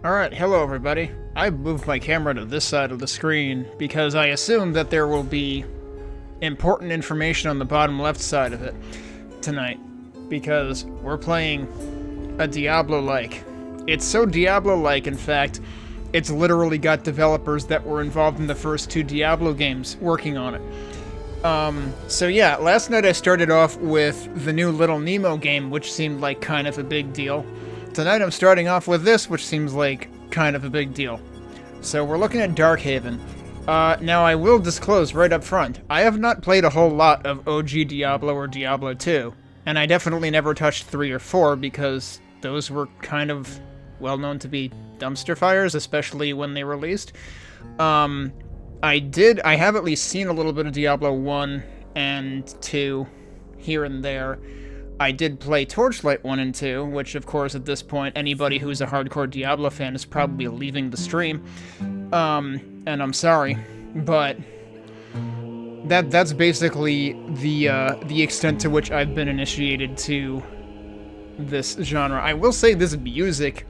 Alright, hello everybody. I moved my camera to this side of the screen because I assume that there will be important information on the bottom left side of it tonight, because we're playing a Diablo-like. It's so Diablo-like, in fact, it's literally got developers that were involved in the first two Diablo games working on it. So yeah, last night I started off with the new Little Nemo game, which seemed like kind of a big deal. Tonight I'm starting off with this, which seems like kind of a big deal. So we're looking at Darkhaven. Now I will disclose right up front, I have not played a whole lot of OG Diablo or Diablo 2, and I definitely never touched 3 or 4 because those were kind of well known to be dumpster fires, especially when they released. I have at least seen a little bit of Diablo 1 and 2 here and there. I did play Torchlight 1 and 2, which of course at this point anybody who's a hardcore Diablo fan is probably leaving the stream. And I'm sorry, but that's basically the extent to which I've been initiated to this genre. I will say this music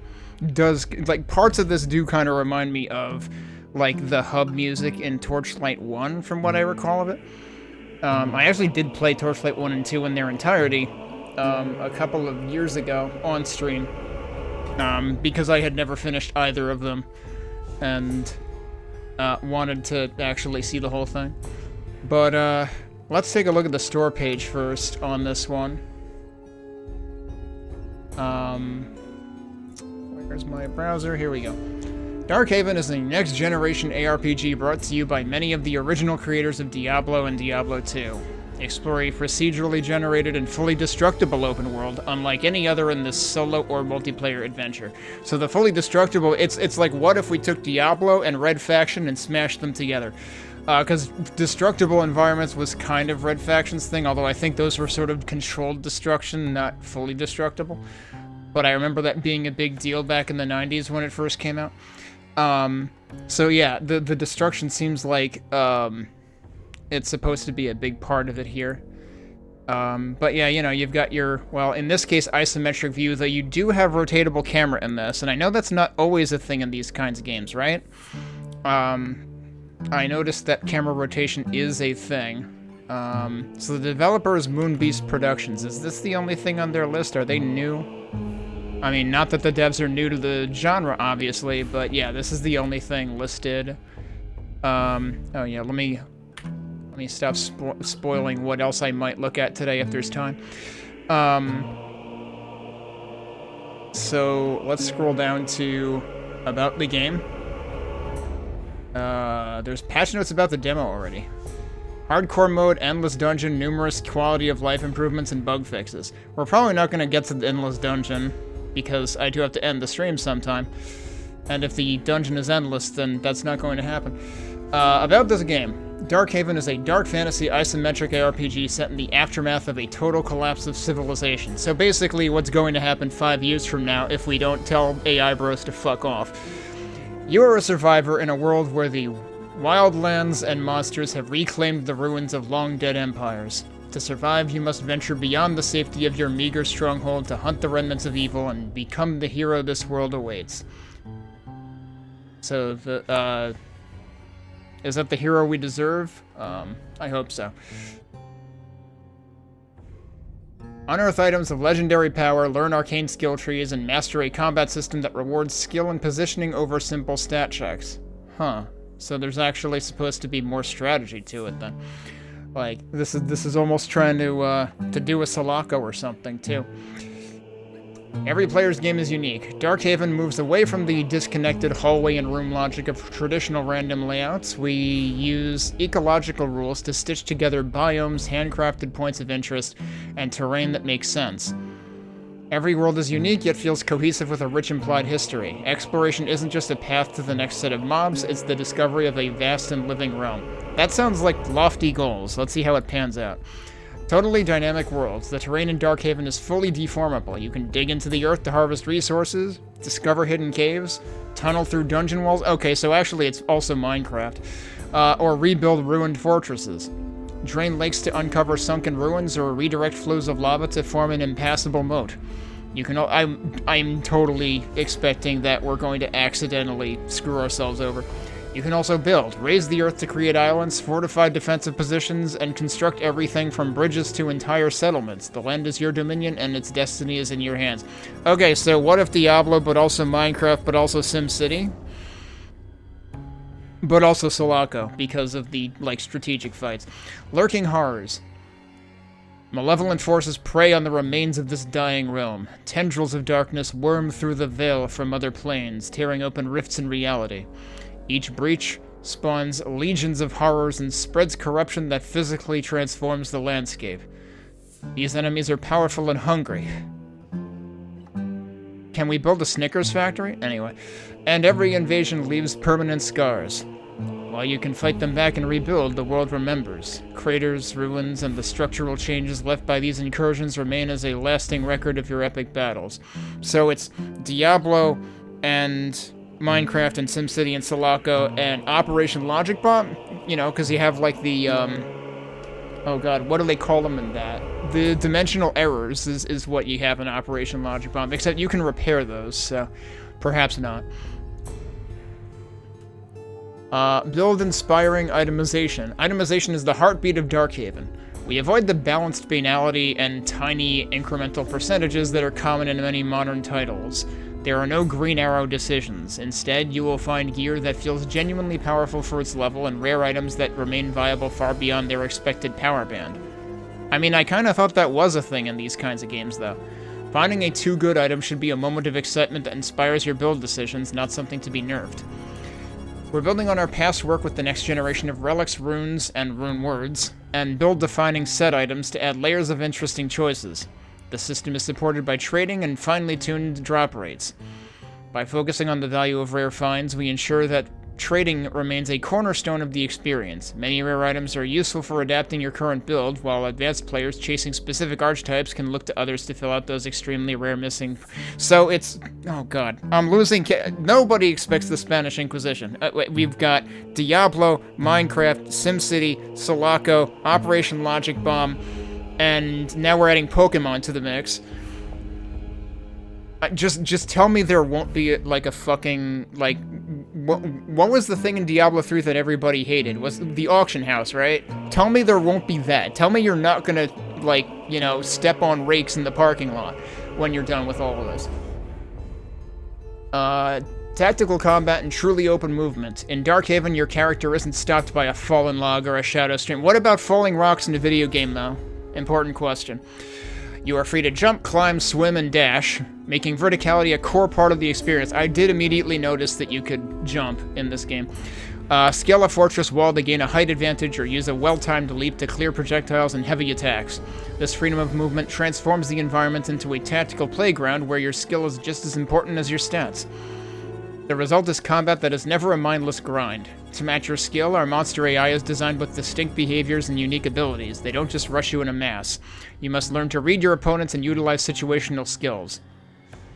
does, like, parts of this do kind of remind me of, like, the hub music in Torchlight 1, from what I recall of it. I actually did play Torchlight 1 and 2 in their entirety a couple of years ago on stream, because I had never finished either of them, and wanted to actually see the whole thing. But let's take a look at the store page first on this one. Where's my browser? Here we go. Darkhaven is a next-generation ARPG brought to you by many of the original creators of Diablo and Diablo 2. Explore a procedurally generated and fully destructible open world, unlike any other in this solo or multiplayer adventure. So the fully destructible, it's like, what if we took Diablo and Red Faction and smashed them together? Because destructible environments was kind of Red Faction's thing, although I think those were sort of controlled destruction, not fully destructible. But I remember that being a big deal back in the 90s when it first came out. So yeah, the destruction seems like, it's supposed to be a big part of it here. But yeah, you know, you've got your, well, in this case, isometric view, though you do have rotatable camera in this, and I know that's not always a thing in these kinds of games, right? I noticed that camera rotation is a thing. So the developer is Moonbeast Productions. Is this the only thing on their list? Are they new? I mean, not that the devs are new to the genre, obviously, but yeah, this is the only thing listed. Oh yeah, let me stop spoiling what else I might look at today if there's time. So let's scroll down to about the game. There's patch notes about the demo already. Hardcore mode, endless dungeon, numerous quality of life improvements, and bug fixes. We're probably not going to get to the endless dungeon, because I do have to end the stream sometime. And if the dungeon is endless, then that's not going to happen. About this game. Darkhaven is a dark fantasy isometric ARPG set in the aftermath of a total collapse of civilization. So basically what's going to happen 5 years from now if we don't tell AI bros to fuck off. You are a survivor in a world where the wildlands and monsters have reclaimed the ruins of long-dead empires. To survive, you must venture beyond the safety of your meager stronghold to hunt the remnants of evil and become the hero this world awaits. So, is that the hero we deserve? I hope so. Unearth items of legendary power, learn arcane skill trees, and master a combat system that rewards skill and positioning over simple stat checks. Huh. So there's actually supposed to be more strategy to it then. Like, this is almost trying to do a Sulaco or something, too. Every player's game is unique. Darkhaven moves away from the disconnected hallway and room logic of traditional random layouts. We use ecological rules to stitch together biomes, handcrafted points of interest, and terrain that makes sense. Every world is unique, yet feels cohesive with a rich implied history. Exploration isn't just a path to the next set of mobs, it's the discovery of a vast and living realm. That sounds like lofty goals. Let's see how it pans out. Totally dynamic worlds. The terrain in Darkhaven is fully deformable. You can dig into the earth to harvest resources, discover hidden caves, tunnel through dungeon walls. Okay, so actually it's also Minecraft. Or rebuild ruined fortresses. Drain lakes to uncover sunken ruins, or redirect flows of lava to form an impassable moat. I'm totally expecting that we're going to accidentally screw ourselves over. You can also build. Raise the earth to create islands, fortify defensive positions, and construct everything from bridges to entire settlements. The land is your dominion, and its destiny is in your hands. Okay, so what if Diablo, but also Minecraft, but also SimCity? But also Sulaco, because of the, strategic fights. Lurking horrors. Malevolent forces prey on the remains of this dying realm. Tendrils of darkness worm through the veil from other planes, tearing open rifts in reality. Each breach spawns legions of horrors and spreads corruption that physically transforms the landscape. These enemies are powerful and hungry. Can we build a Snickers factory? Anyway. And every invasion leaves permanent scars. While you can fight them back and rebuild, the world remembers. Craters, ruins, and the structural changes left by these incursions remain as a lasting record of your epic battles. So it's Diablo and Minecraft and SimCity and Sulaco and Operation Logic Bomb, because you have the, oh god, what do they call them in that? The dimensional errors is what you have in Operation Logic Bomb, except you can repair those, so perhaps not. Build inspiring itemization. Itemization is the heartbeat of Darkhaven. We avoid the balanced banality and tiny incremental percentages that are common in many modern titles. There are no green arrow decisions. Instead, you will find gear that feels genuinely powerful for its level and rare items that remain viable far beyond their expected power band. I mean, I kind of thought that was a thing in these kinds of games, though. Finding a too good item should be a moment of excitement that inspires your build decisions, not something to be nerfed. We're building on our past work with the next generation of relics, runes, and rune words, and build-defining set items to add layers of interesting choices. The system is supported by trading and finely tuned drop rates. By focusing on the value of rare finds, we ensure that trading remains a cornerstone of the experience. Many rare items are useful for adapting your current build, while advanced players chasing specific archetypes can look to others to fill out those extremely rare missing. So it's... oh god. I'm losing... Nobody expects the Spanish Inquisition. We've got Diablo, Minecraft, SimCity, Sulaco, Operation Logic Bomb, and now we're adding Pokemon to the mix. Just tell me there won't be, a fucking, what was the thing in Diablo 3 that everybody hated? Was the auction house, right? Tell me there won't be that. Tell me you're not gonna, step on rakes in the parking lot when you're done with all of this. Tactical combat and truly open movement. In Darkhaven, your character isn't stopped by a fallen log or a shadow stream. What about falling rocks in a video game, though? Important question. You are free to jump, climb, swim, and dash, making verticality a core part of the experience. I did immediately notice that you could jump in this game. Scale a fortress wall to gain a height advantage, or use a well-timed leap to clear projectiles and heavy attacks. This freedom of movement transforms the environment into a tactical playground where your skill is just as important as your stats. The result is combat that is never a mindless grind. To match your skill, our monster AI is designed with distinct behaviors and unique abilities. They don't just rush you in a mass. You must learn to read your opponents and utilize situational skills.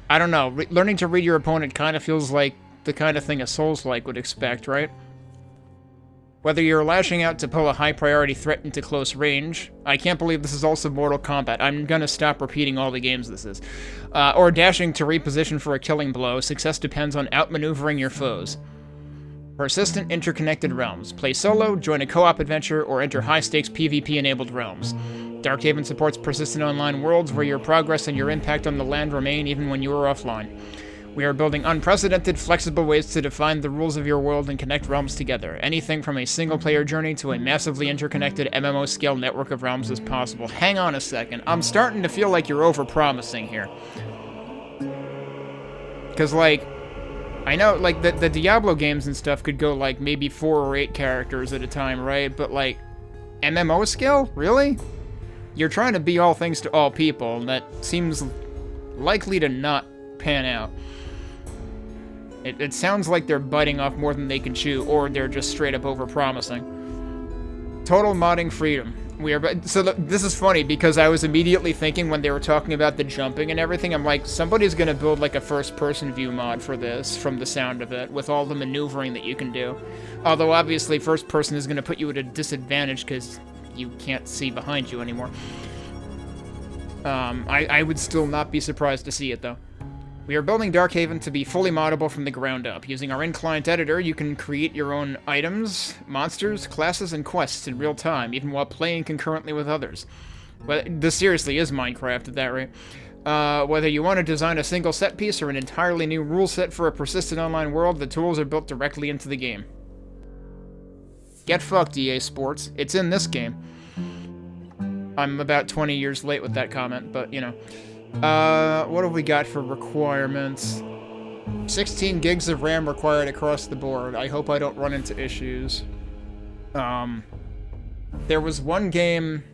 I don't know, learning to read your opponent kind of feels like the kind of thing a Souls-like would expect, right? Whether you're lashing out to pull a high-priority threat into close range, I can't believe this is also Mortal Kombat, I'm gonna stop repeating all the games this is, or dashing to reposition for a killing blow, success depends on outmaneuvering your foes. Persistent interconnected realms. Play solo, join a co-op adventure, or enter high-stakes PvP-enabled realms. Darkhaven supports persistent online worlds where your progress and your impact on the land remain even when you are offline. We are building unprecedented, flexible ways to define the rules of your world and connect realms together. Anything from a single-player journey to a massively interconnected MMO-scale network of realms is possible. Hang on a second. I'm starting to feel like you're over-promising here. Because, I know, the Diablo games and stuff could go, maybe 4 or 8 characters at a time, right? But, MMO scale? Really? You're trying to be all things to all people, and that seems likely to not pan out. It sounds like they're biting off more than they can chew, or they're just straight up over-promising. Total modding freedom. This is funny, because I was immediately thinking when they were talking about the jumping and everything, I'm like, somebody's gonna build a first-person view mod for this, from the sound of it, with all the maneuvering that you can do. Although, obviously, first-person is gonna put you at a disadvantage, because you can't see behind you anymore. I would still not be surprised to see it, though. We are building Darkhaven to be fully moddable from the ground up. Using our in-client editor, you can create your own items, monsters, classes, and quests in real time, even while playing concurrently with others. Well, this seriously is Minecraft at that rate. Whether you want to design a single set piece or an entirely new rule set for a persistent online world, the tools are built directly into the game. Get fucked, EA Sports. It's in this game. I'm about 20 years late with that comment, but, you know. What have we got for requirements? 16 gigs of RAM required across the board. I hope I don't run into issues. There was one game...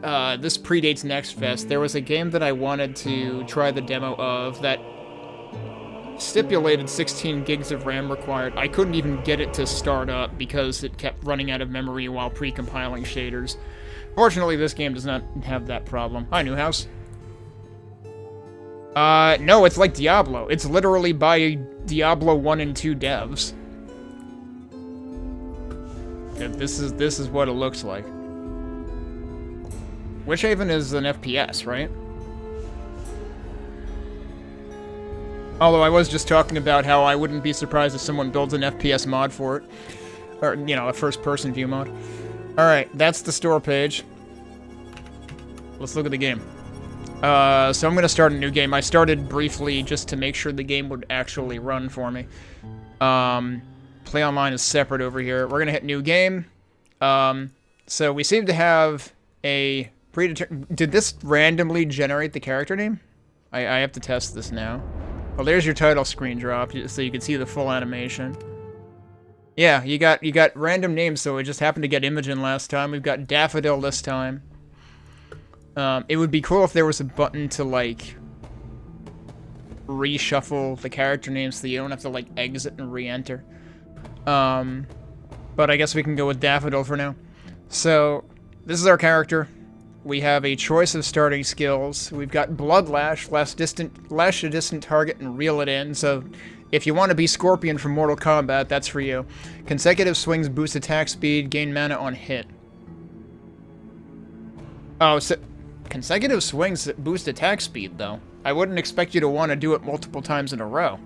this predates Next Fest. There was a game that I wanted to try the demo of that stipulated 16 gigs of RAM required. I couldn't even get it to start up because it kept running out of memory while pre-compiling shaders. Fortunately, this game does not have that problem. Hi, Newhouse. No, it's like Diablo. It's literally by Diablo 1 and 2 devs. This is what it looks like. Witchhaven is an FPS, right? Although I was just talking about how I wouldn't be surprised if someone builds an FPS mod for it. Or, you know, a first-person view mod. Alright, that's the store page. Let's look at the game. So I'm going to start a new game. I started briefly just to make sure the game would actually run for me. Play online is separate over here. We're going to hit new game. So we seem to have a predetermined... Did this randomly generate the character name? I have to test this now. Well, there's your title screen drop, so you can see the full animation. Yeah, you got random names, so it just happened to get Imogen last time. We've got Daffodil this time. It would be cool if there was a button to, like, reshuffle the character names so you don't have to, like, exit and re-enter. But I guess we can go with Daffodil for now. So, this is our character. We have a choice of starting skills. We've got Blood Lash, lash a distant target and reel it in, so... If you want to be Scorpion from Mortal Kombat, that's for you. Consecutive swings boost attack speed, gain mana on hit. Oh, so consecutive swings boost attack speed, though. I wouldn't expect you to want to do it multiple times in a row.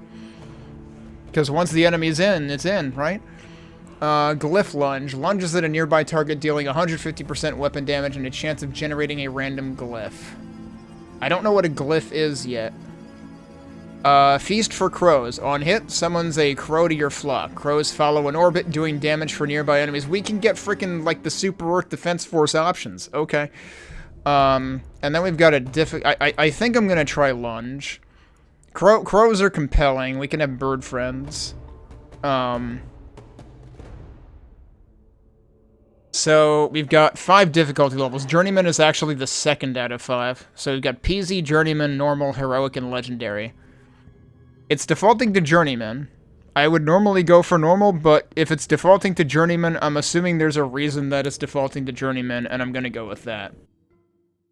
Because once the enemy's in, it's in, right? Glyph Lunge. Lunges at a nearby target, dealing 150% weapon damage and a chance of generating a random glyph. I don't know what a glyph is yet. Feast for Crows. On hit, summons a crow to your flock. Crows follow an orbit, doing damage for nearby enemies. We can get freaking, like, the Super Earth Defense Force options. Okay. And then we've got a I think I'm gonna try Lunge. Crows are compelling. We can have bird friends. So, we've got 5 difficulty levels. Journeyman is actually the second out of 5. So we've got Peasy, Journeyman, Normal, Heroic, and Legendary. It's defaulting to Journeyman. I would normally go for Normal, but if it's defaulting to Journeyman, I'm assuming there's a reason that it's defaulting to Journeyman, and I'm gonna go with that.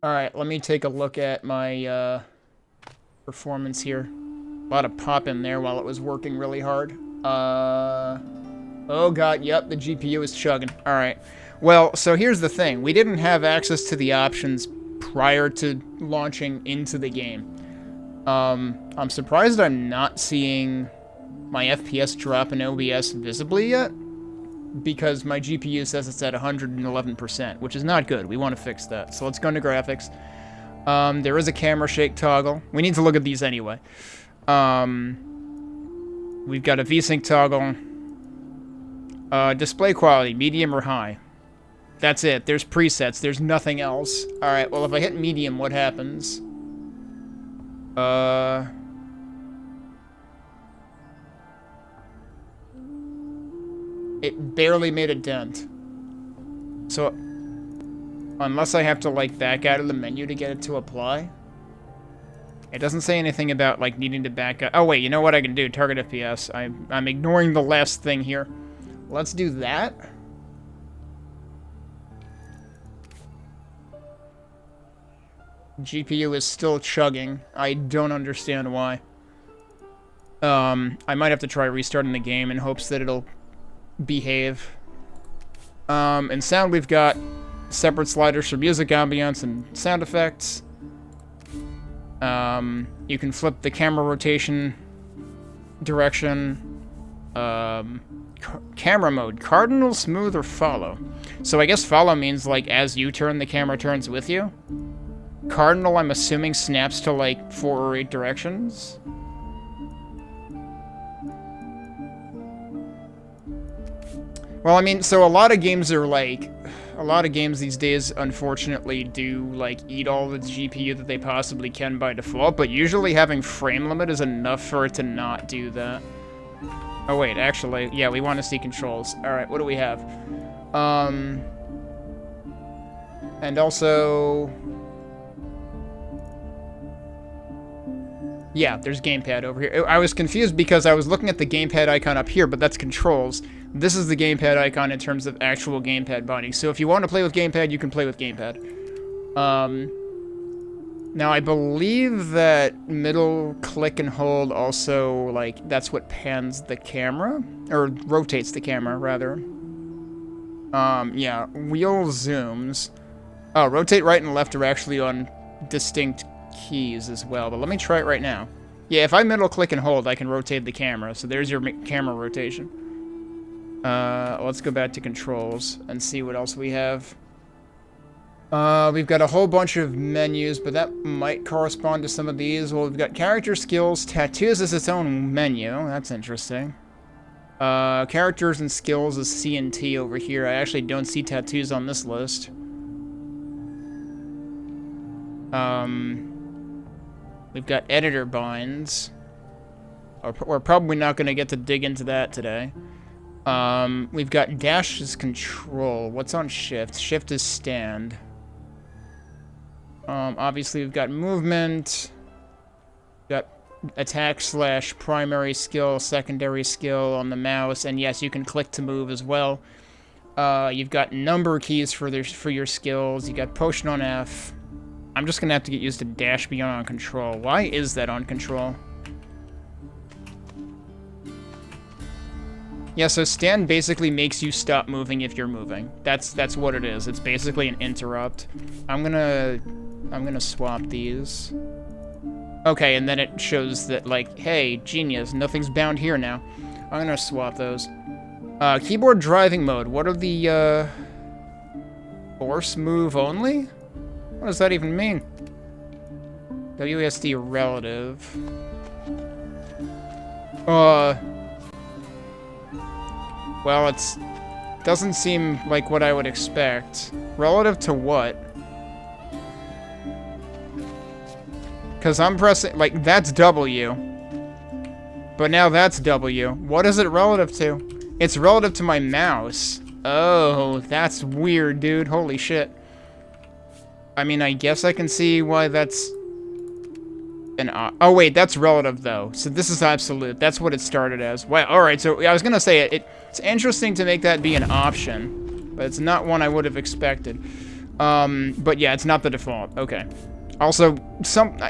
Alright, let me take a look at my, performance here. A lot of pop in there while it was working really hard. Oh god, yep, the GPU is chugging. Alright. Well, so here's the thing. We didn't have access to the options prior to launching into the game. I'm surprised I'm not seeing my FPS drop in OBS visibly yet, because my GPU says it's at 111%, which is not good. We want to fix that. So let's go into graphics. There is a camera shake toggle. We need to look at these anyway. We've got a VSync toggle. Display quality, medium or high. That's it. There's presets. There's nothing else. Alright, well, if I hit medium, what happens? It barely made a dent. So, unless I have to, like, back out of the menu to get it to apply. It doesn't say anything about, like, needing to back out. Oh, wait, you know what I can do? Target FPS. I'm ignoring the last thing here. Let's do that. GPU is still chugging. I don't understand why. I might have to try restarting the game in hopes that it'll behave. In sound, we've got separate sliders for music, ambience, and sound effects. You can flip the camera rotation direction. Camera mode, cardinal, smooth, or follow. So I guess follow means, like, as you turn, the camera turns with you. Cardinal, I'm assuming, snaps to, like, 4 or 8 directions. Well, I mean, so a lot of games are, like... A lot of games these days, unfortunately, do, like, eat all the GPU that they possibly can by default, but usually having frame limit is enough for it to not do that. Oh, wait, actually, yeah, we want to see controls. Alright, what do we have? And also... Yeah, there's gamepad over here. I was confused because I was looking at the gamepad icon up here, but that's controls. This is the gamepad icon in terms of actual gamepad binding. So if you want to play with gamepad, you can play with gamepad. Now, I believe that middle click and hold also, like, that's what pans the camera? Or rotates the camera, rather. Yeah, wheel zooms. Oh, rotate right and left are actually on distinct keys as well, but let me try it right now. Yeah, if I middle click and hold, I can rotate the camera, so there's your camera rotation. Let's go back to controls and see what else we have. We've got a whole bunch of menus, but that might correspond to some of these. Well, we've got character skills, tattoos is its own menu. That's interesting. Characters and skills is C and T over here. I actually don't see tattoos on this list. We've got editor binds. We're probably not going to get to dig into that today. We've got dash is control. What's on shift? Shift is stand. Obviously we've got movement. We've got attack / primary skill, secondary skill on the mouse, and yes, you can click to move as well. You've got number keys for your skills. You got potion on F. I'm just gonna have to get used to dash beyond on control. Why is that on control? Yeah, so stand basically makes you stop moving if you're moving. That's what it is. It's basically an interrupt. I'm gonna swap these. Okay, and then it shows that, like, hey, genius, nothing's bound here now. I'm gonna swap those. Keyboard driving mode. What are the force move only? What does that even mean? WASD relative. Well, it's... doesn't seem like what I would expect. Relative to what? Because I'm pressing... like, that's W. But now that's W. What is it relative to? It's relative to my mouse. Oh, that's weird, dude. Holy shit. I mean, I guess I can see why that's... an... oh, wait, that's relative, though. So this is absolute. That's what it started as. Wow, alright, so I was gonna say, it's interesting to make that be an option, but it's not one I would have expected. But yeah, it's not the default. Okay. Also,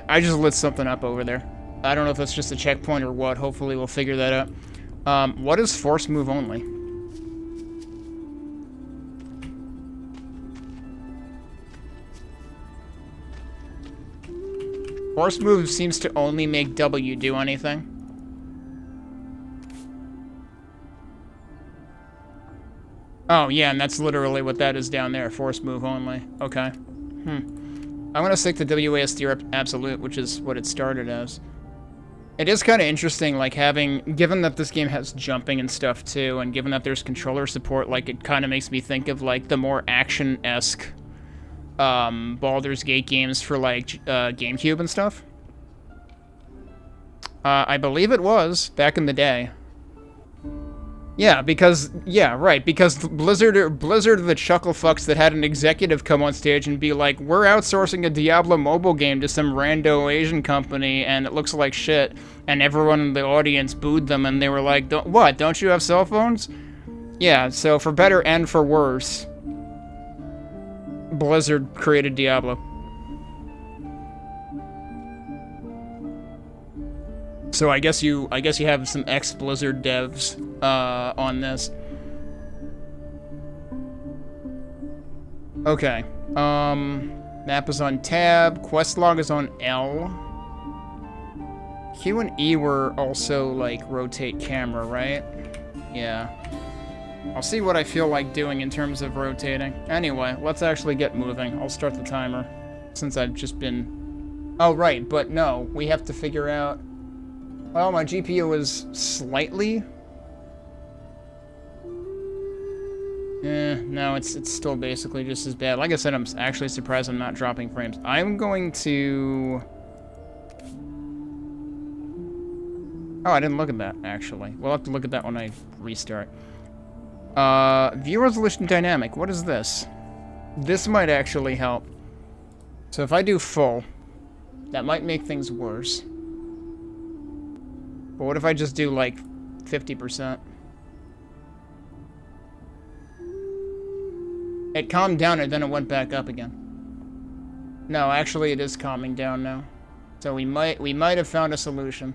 I just lit something up over there. I don't know if that's just a checkpoint or what. Hopefully we'll figure that out. What is force move only? Force move seems to only make W do anything. Oh, yeah, and that's literally what that is down there. Force move only. Okay. I'm gonna stick to WASD absolute, which is what it started as. It is kind of interesting, like, given that this game has jumping and stuff, too, and given that there's controller support, like, it kind of makes me think of, like, the more action-esque Baldur's Gate games for, like, GameCube and stuff. I believe it was, back in the day. Yeah, because Blizzard are the chuckle fucks that had an executive come on stage and be like, we're outsourcing a Diablo mobile game to some rando Asian company, and it looks like shit. And everyone in the audience booed them, and they were like, what, don't you have cell phones? Yeah, so for better and for worse, Blizzard created Diablo. So I guess you have some ex-Blizzard devs on this. Okay. Map is on tab. Quest log is on L. Q and E were also, like, rotate camera, right? Yeah. I'll see what I feel like doing in terms of rotating. Anyway, let's actually get moving. I'll start the timer, since I've just been... Oh, right, but no. We have to figure out... Well, my GPU is slightly... no, it's still basically just as bad. Like I said, I'm actually surprised I'm not dropping frames. I'm going to... Oh, I didn't look at that, actually. We'll have to look at that when I restart. View resolution dynamic. What is this? This might actually help. So if I do full, that might make things worse. But what if I just do, like, 50%? It calmed down and then it went back up again. No, actually it is calming down now. So we might have found a solution.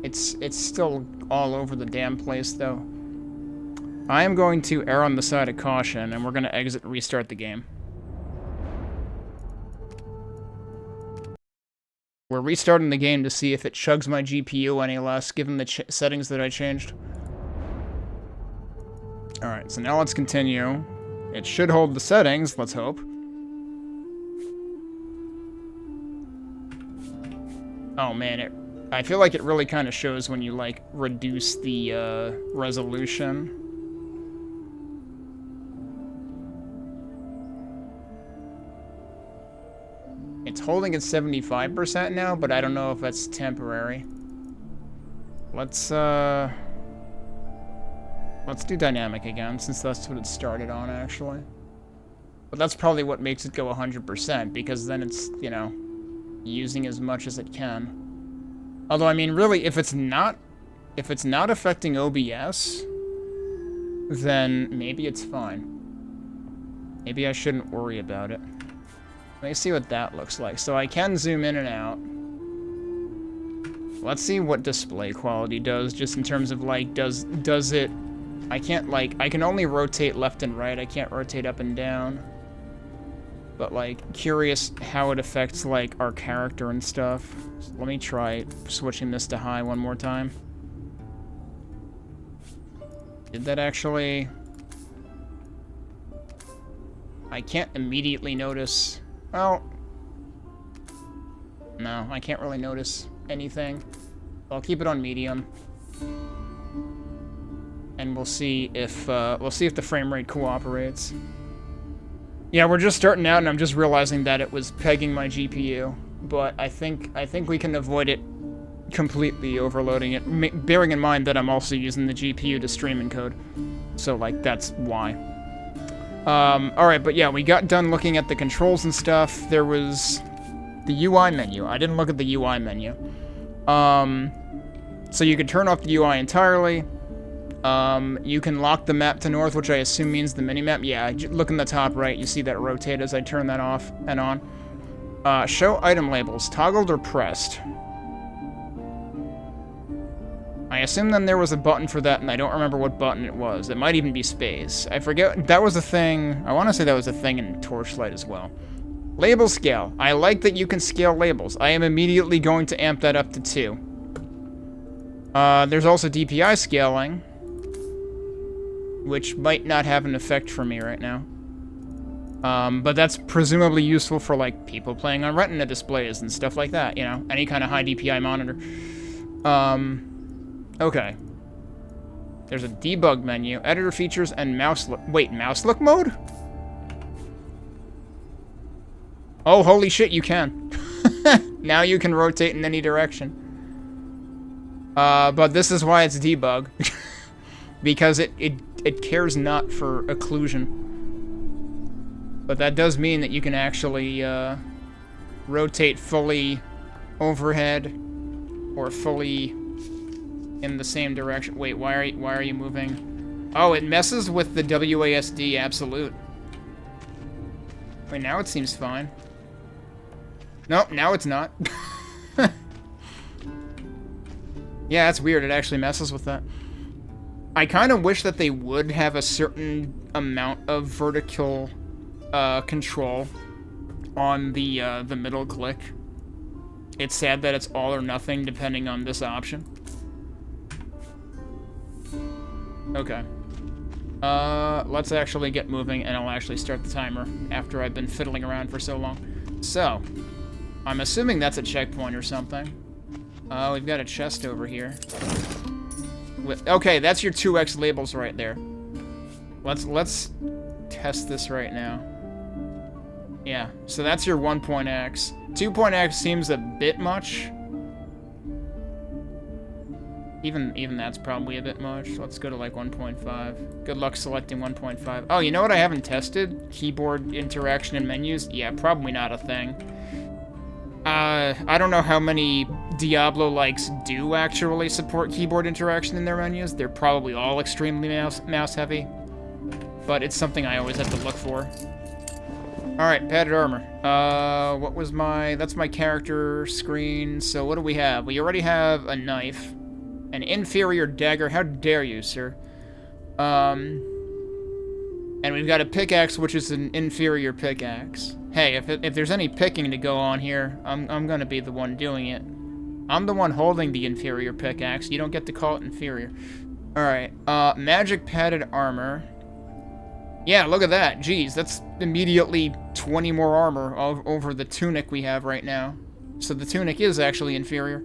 It's still all over the damn place though. I am going to err on the side of caution and we're gonna exit and restart the game. We're restarting the game to see if it chugs my GPU any less given the settings that I changed. Alright, so now let's continue. It should hold the settings, let's hope. Oh man, I feel like it really kind of shows when you, like, reduce the, resolution. It's holding at 75% now, but I don't know if that's temporary. Let's do dynamic again, since that's what it started on, actually. But that's probably what makes it go 100%, because then it's, you know, using as much as it can. Although, I mean, really, if it's not affecting OBS, then maybe it's fine. Maybe I shouldn't worry about it. Let me see what that looks like. So I can zoom in and out. Let's see what display quality does, just in terms of, like, does it... I can't, like, I can only rotate left and right. I can't rotate up and down. But, like, curious how it affects, like, our character and stuff. So let me try switching this to high one more time. Did that actually... I can't immediately notice... Well... No, I can't really notice anything. I'll keep it on medium. And we'll see if the frame rate cooperates. Yeah, we're just starting out, and I'm just realizing that it was pegging my GPU. But I think we can avoid it completely overloading it, bearing in mind that I'm also using the GPU to stream encode. So, like, that's why. Alright, but yeah, we got done looking at the controls and stuff. There was the UI menu. I didn't look at the UI menu. So you could turn off the UI entirely. You can lock the map to north, which I assume means the minimap. Yeah, look in the top right, you see that rotate as I turn that off and on. Show item labels, toggled or pressed. I assume then there was a button for that, and I don't remember what button it was. It might even be space. I forget. That was a thing. I want to say that was a thing in Torchlight as well. Label scale. I like that you can scale labels. I am immediately going to amp that up to 2. There's also DPI scaling, which might not have an effect for me right now. But that's presumably useful for, like, people playing on Retina displays and stuff like that, you know? Any kind of high DPI monitor. Okay. There's a debug menu, editor features, and mouse look. Wait, mouse look mode? Oh, holy shit, you can. Now you can rotate in any direction. But this is why it's debug. Because it cares not for occlusion. But that does mean that you can actually rotate fully overhead or fully in the same direction. Wait, why are you moving? Oh, it messes with the WASD absolute. Wait, now it seems fine. Nope, now it's not. Yeah, that's weird. It actually messes with that. I kind of wish that they would have a certain amount of vertical control on the middle click. It's sad that it's all or nothing depending on this option. Okay. Let's actually get moving, and I'll actually start the timer after I've been fiddling around for so long. So, I'm assuming that's a checkpoint or something. We've got a chest over here. Okay, that's your 2x labels right there. Let's test this right now. Yeah, so that's your 1.x. 2.x seems a bit much. Even that's probably a bit much. Let's go to like 1.5. Good luck selecting 1.5. Oh, you know what I haven't tested? Keyboard interaction in menus? Yeah, probably not a thing. I don't know how many Diablo-likes do actually support keyboard interaction in their menus. They're probably all extremely mouse heavy. But it's something I always have to look for. Alright, padded armor. What was that's my character screen. So what do we have? We already have a knife. An inferior dagger. How dare you, sir? And we've got a pickaxe, which is an inferior pickaxe. Hey, if there's any picking to go on here, I'm gonna be the one doing it. I'm the one holding the inferior pickaxe. You don't get to call it inferior. Alright, magic padded armor. Yeah, look at that. Jeez, that's immediately 20 more armor over the tunic we have right now. So the tunic is actually inferior.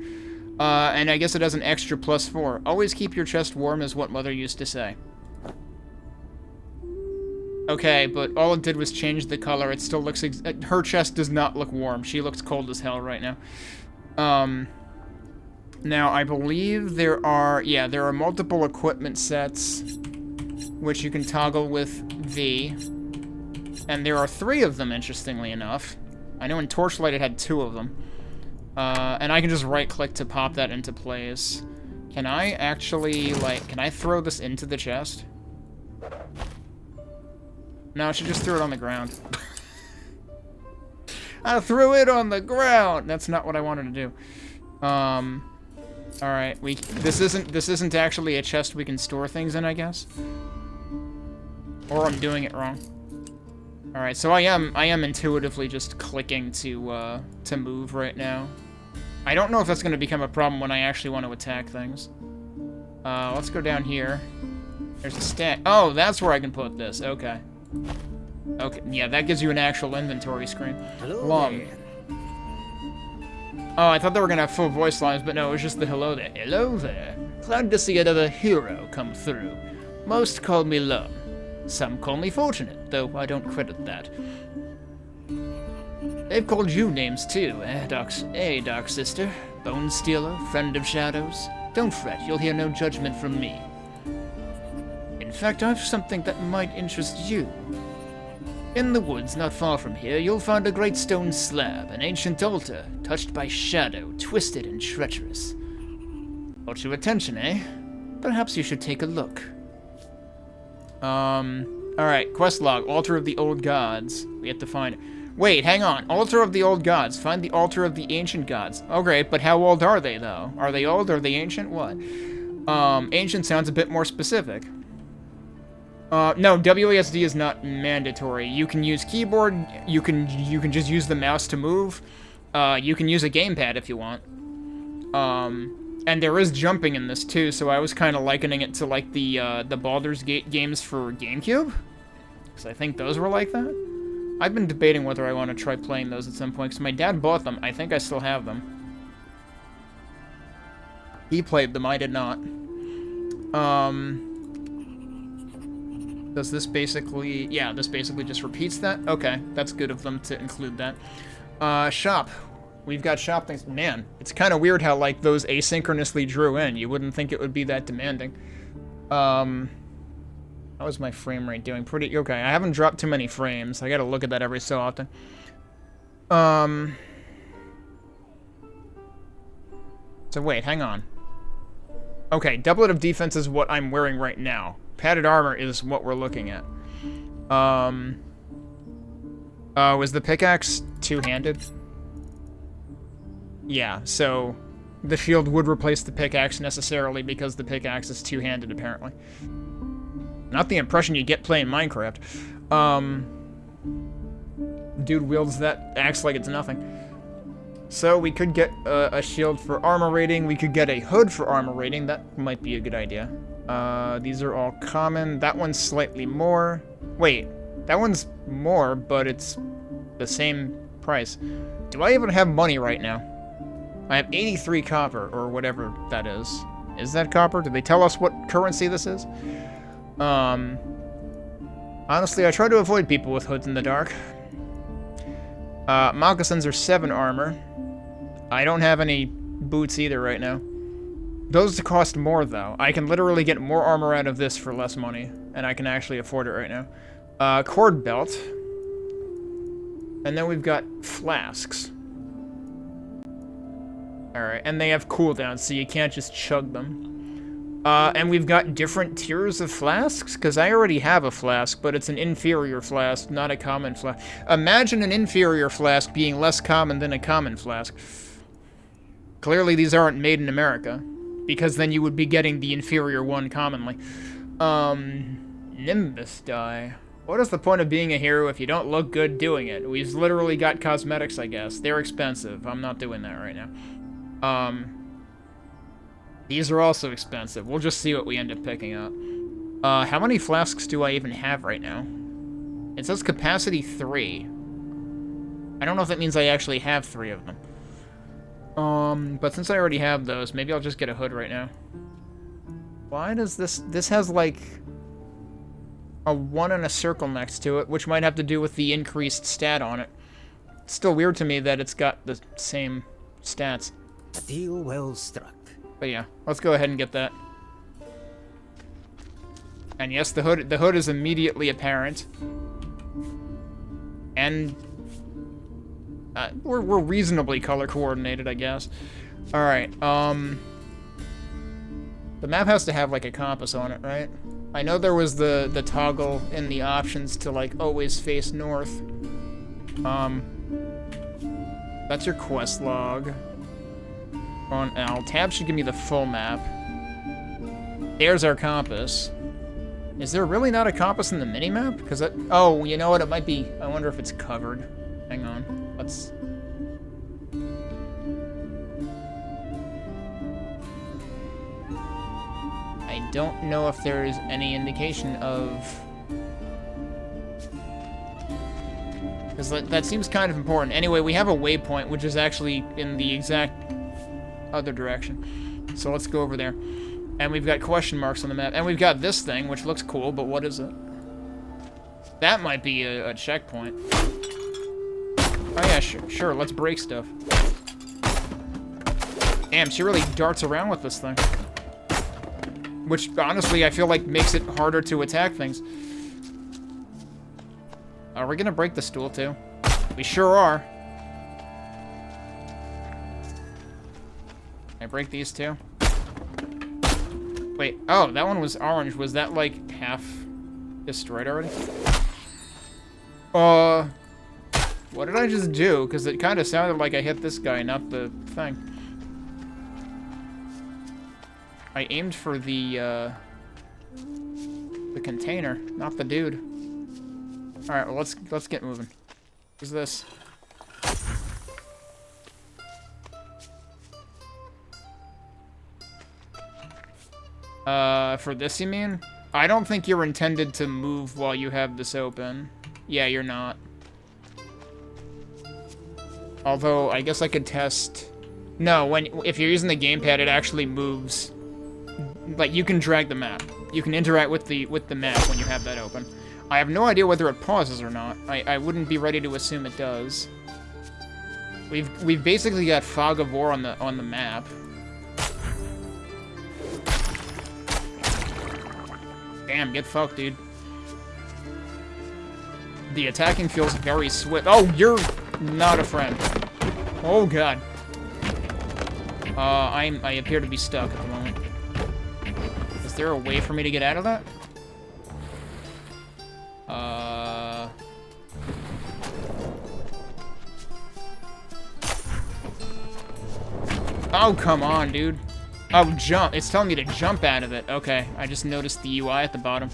And I guess it has an extra +4. Always keep your chest warm is what Mother used to say. Okay, but all it did was change the color. It still looks... her chest does not look warm. She looks cold as hell right now. Now, I believe there are multiple equipment sets, which you can toggle with V. And there are 3 of them, interestingly enough. I know in Torchlight it had 2 of them. And I can just right-click to pop that into place. Can I actually, can I throw this into the chest? No, I should just throw it on the ground. I threw it on the ground! That's not what I wanted to do. Alright, this isn't actually a chest we can store things in, I guess. Or I'm doing it wrong. Alright, so I am intuitively just clicking to move right now. I don't know if that's going to become a problem when I actually want to attack things. Let's go down here. There's a stack. Oh, that's where I can put this. Okay. Okay, yeah, that gives you an actual inventory screen. Hello there. Oh, I thought they were going to have full voice lines, but no, it was just the hello there. Hello there. Glad to see another hero come through. Most call me lone. Some call me fortunate, though I don't credit that. They've called you names too, Dark Sister, Bone Stealer, Friend of Shadows. Don't fret, you'll hear no judgment from me. In fact, I've something that might interest you. In the woods not far from here, you'll find a great stone slab, an ancient altar, touched by shadow, twisted and treacherous. Got your attention, eh? Perhaps you should take a look. Alright, quest log, Altar of the Old Gods. We have to find it. Wait, hang on. Altar of the Old Gods. Find the Altar of the Ancient Gods. Okay, but how old are they, though? Are they old? Are they ancient? What? Ancient sounds a bit more specific. No, WASD is not mandatory. You can use keyboard. You can just use the mouse to move. You can use a gamepad if you want. And there is jumping in this, too, so I was kind of likening it to, like, the Baldur's Gate games for GameCube. Because I think those were like that. I've been debating whether I want to try playing those at some point, because my dad bought them. I think I still have them. He played them, I did not. Does this basically... Yeah, this basically just repeats that? Okay, that's good of them to include that. Shop. We've got shop things. Man, it's kind of weird how, like, those asynchronously drew in. You wouldn't think it would be that demanding. How is my frame rate doing? Pretty... Okay, I haven't dropped too many frames. I gotta look at that every so often. So wait, hang on. Okay, doublet of defense is what I'm wearing right now. Padded armor is what we're looking at. Was the pickaxe two-handed? Yeah, so the shield would replace the pickaxe necessarily because the pickaxe is two-handed, apparently. Not the impression you get playing Minecraft. Dude wields that axe like it's nothing. So we could get a shield for armor rating. We could get a hood for armor rating. That might be a good idea. These are all common. That one's slightly more. Wait, that one's more, but it's the same price. Do I even have money right now? I have 83 copper, or whatever that is. Is that copper? Did they tell us what currency this is? Honestly, I try to avoid people with hoods in the dark. Moccasins are 7 armor. I don't have any boots either right now. Those cost more, though. I can literally get more armor out of this for less money, and I can actually afford it right now. Cord belt. And then we've got flasks. Alright, and they have cooldowns, so you can't just chug them. And we've got different tiers of flasks, because I already have a flask, but it's an inferior flask, not a common flask. Imagine an inferior flask being less common than a common flask. Clearly these aren't made in America, because then you would be getting the inferior one commonly. Nimbus dye. What is the point of being a hero if you don't look good doing it? We've literally got cosmetics, I guess. They're expensive. I'm not doing that right now. These are also expensive. We'll just see what we end up picking up. How many flasks do I even have right now? It says capacity 3. I don't know if that means I actually have 3 of them. But since I already have those, maybe I'll just get a hood right now. Why does this has like a 1 and a circle next to it, which might have to do with the increased stat on it. It's still weird to me that it's got the same stats. A deal well struck. But yeah, let's go ahead and get that. And yes, the hood is immediately apparent. And we're reasonably color coordinated, I guess. All right. The map has to have like a compass on it, right? I know there was the toggle in the options to like always face north. That's your quest log. On L. Tab should give me the full map. There's our compass. Is there really not a compass in the minimap? Because oh, you know what? It might be. I wonder if it's covered. Hang on. Let's. I don't know if there is any indication of. Because that seems kind of important. Anyway, we have a waypoint, which is actually in the exact other direction. So let's go over there. And we've got question marks on the map. And we've got this thing, which looks cool, but what is it? That might be a checkpoint. Oh yeah, sure, let's break stuff. Damn, she really darts around with this thing. Which, honestly, I feel like makes it harder to attack things. Are we gonna break the stool, too? We sure are. Can I break these, too? Wait, oh, that one was orange. Was that, like, half destroyed already? What did I just do? Because it kind of sounded like I hit this guy, not the thing. I aimed for the container, not the dude. Alright, well, let's get moving. What's this? For this, you mean? I don't think you're intended to move while you have this open. Yeah, you're not. Although, I guess I could test... No, if you're using the gamepad, it actually moves. Like, you can drag the map. You can interact with the map when you have that open. I have no idea whether it pauses or not. I wouldn't be ready to assume it does. We've basically got fog of war on the map. Damn, get fucked, dude. The attacking feels very swift. Oh, you're not a friend. Oh god. I appear to be stuck at the moment. Is there a way for me to get out of that? Oh, come on, dude. Oh, jump. It's telling me to jump out of it. Okay, I just noticed the UI at the bottom.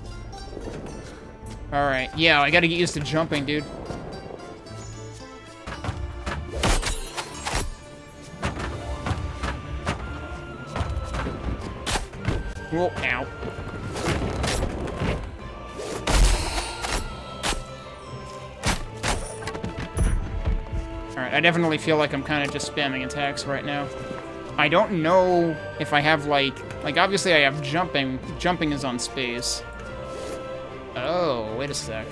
Alright, yeah, I gotta get used to jumping, dude. Whoa, ow. Alright, I definitely feel like I'm kind of just spamming attacks right now. I don't know if I have, like, obviously I have jumping. Jumping is on space. Oh, wait a sec.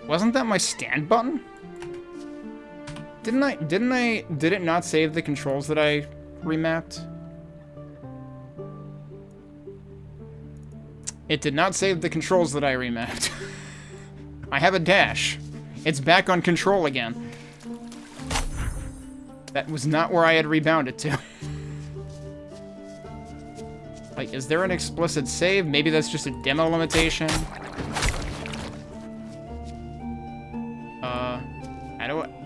Wasn't that my stand button? Did it not save the controls that I remapped? It did not save the controls that I remapped. I have a dash. It's back on control again. That was not where I had rebounded to. Like, is there an explicit save? Maybe that's just a demo limitation.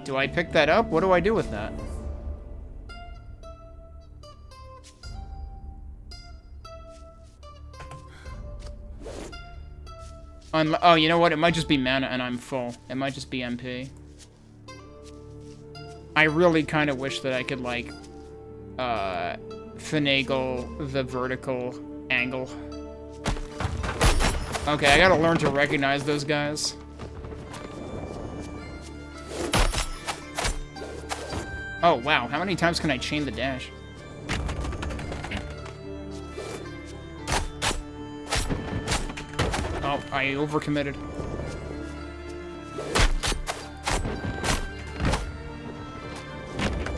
Do I pick that up? What do I do with that? Oh, you know what? It might just be mana and I'm full. It might just be MP. I really kind of wish that I could, like, finagle the vertical angle. Okay, I gotta learn to recognize those guys. Oh, wow. How many times can I chain the dash? Oh, I overcommitted.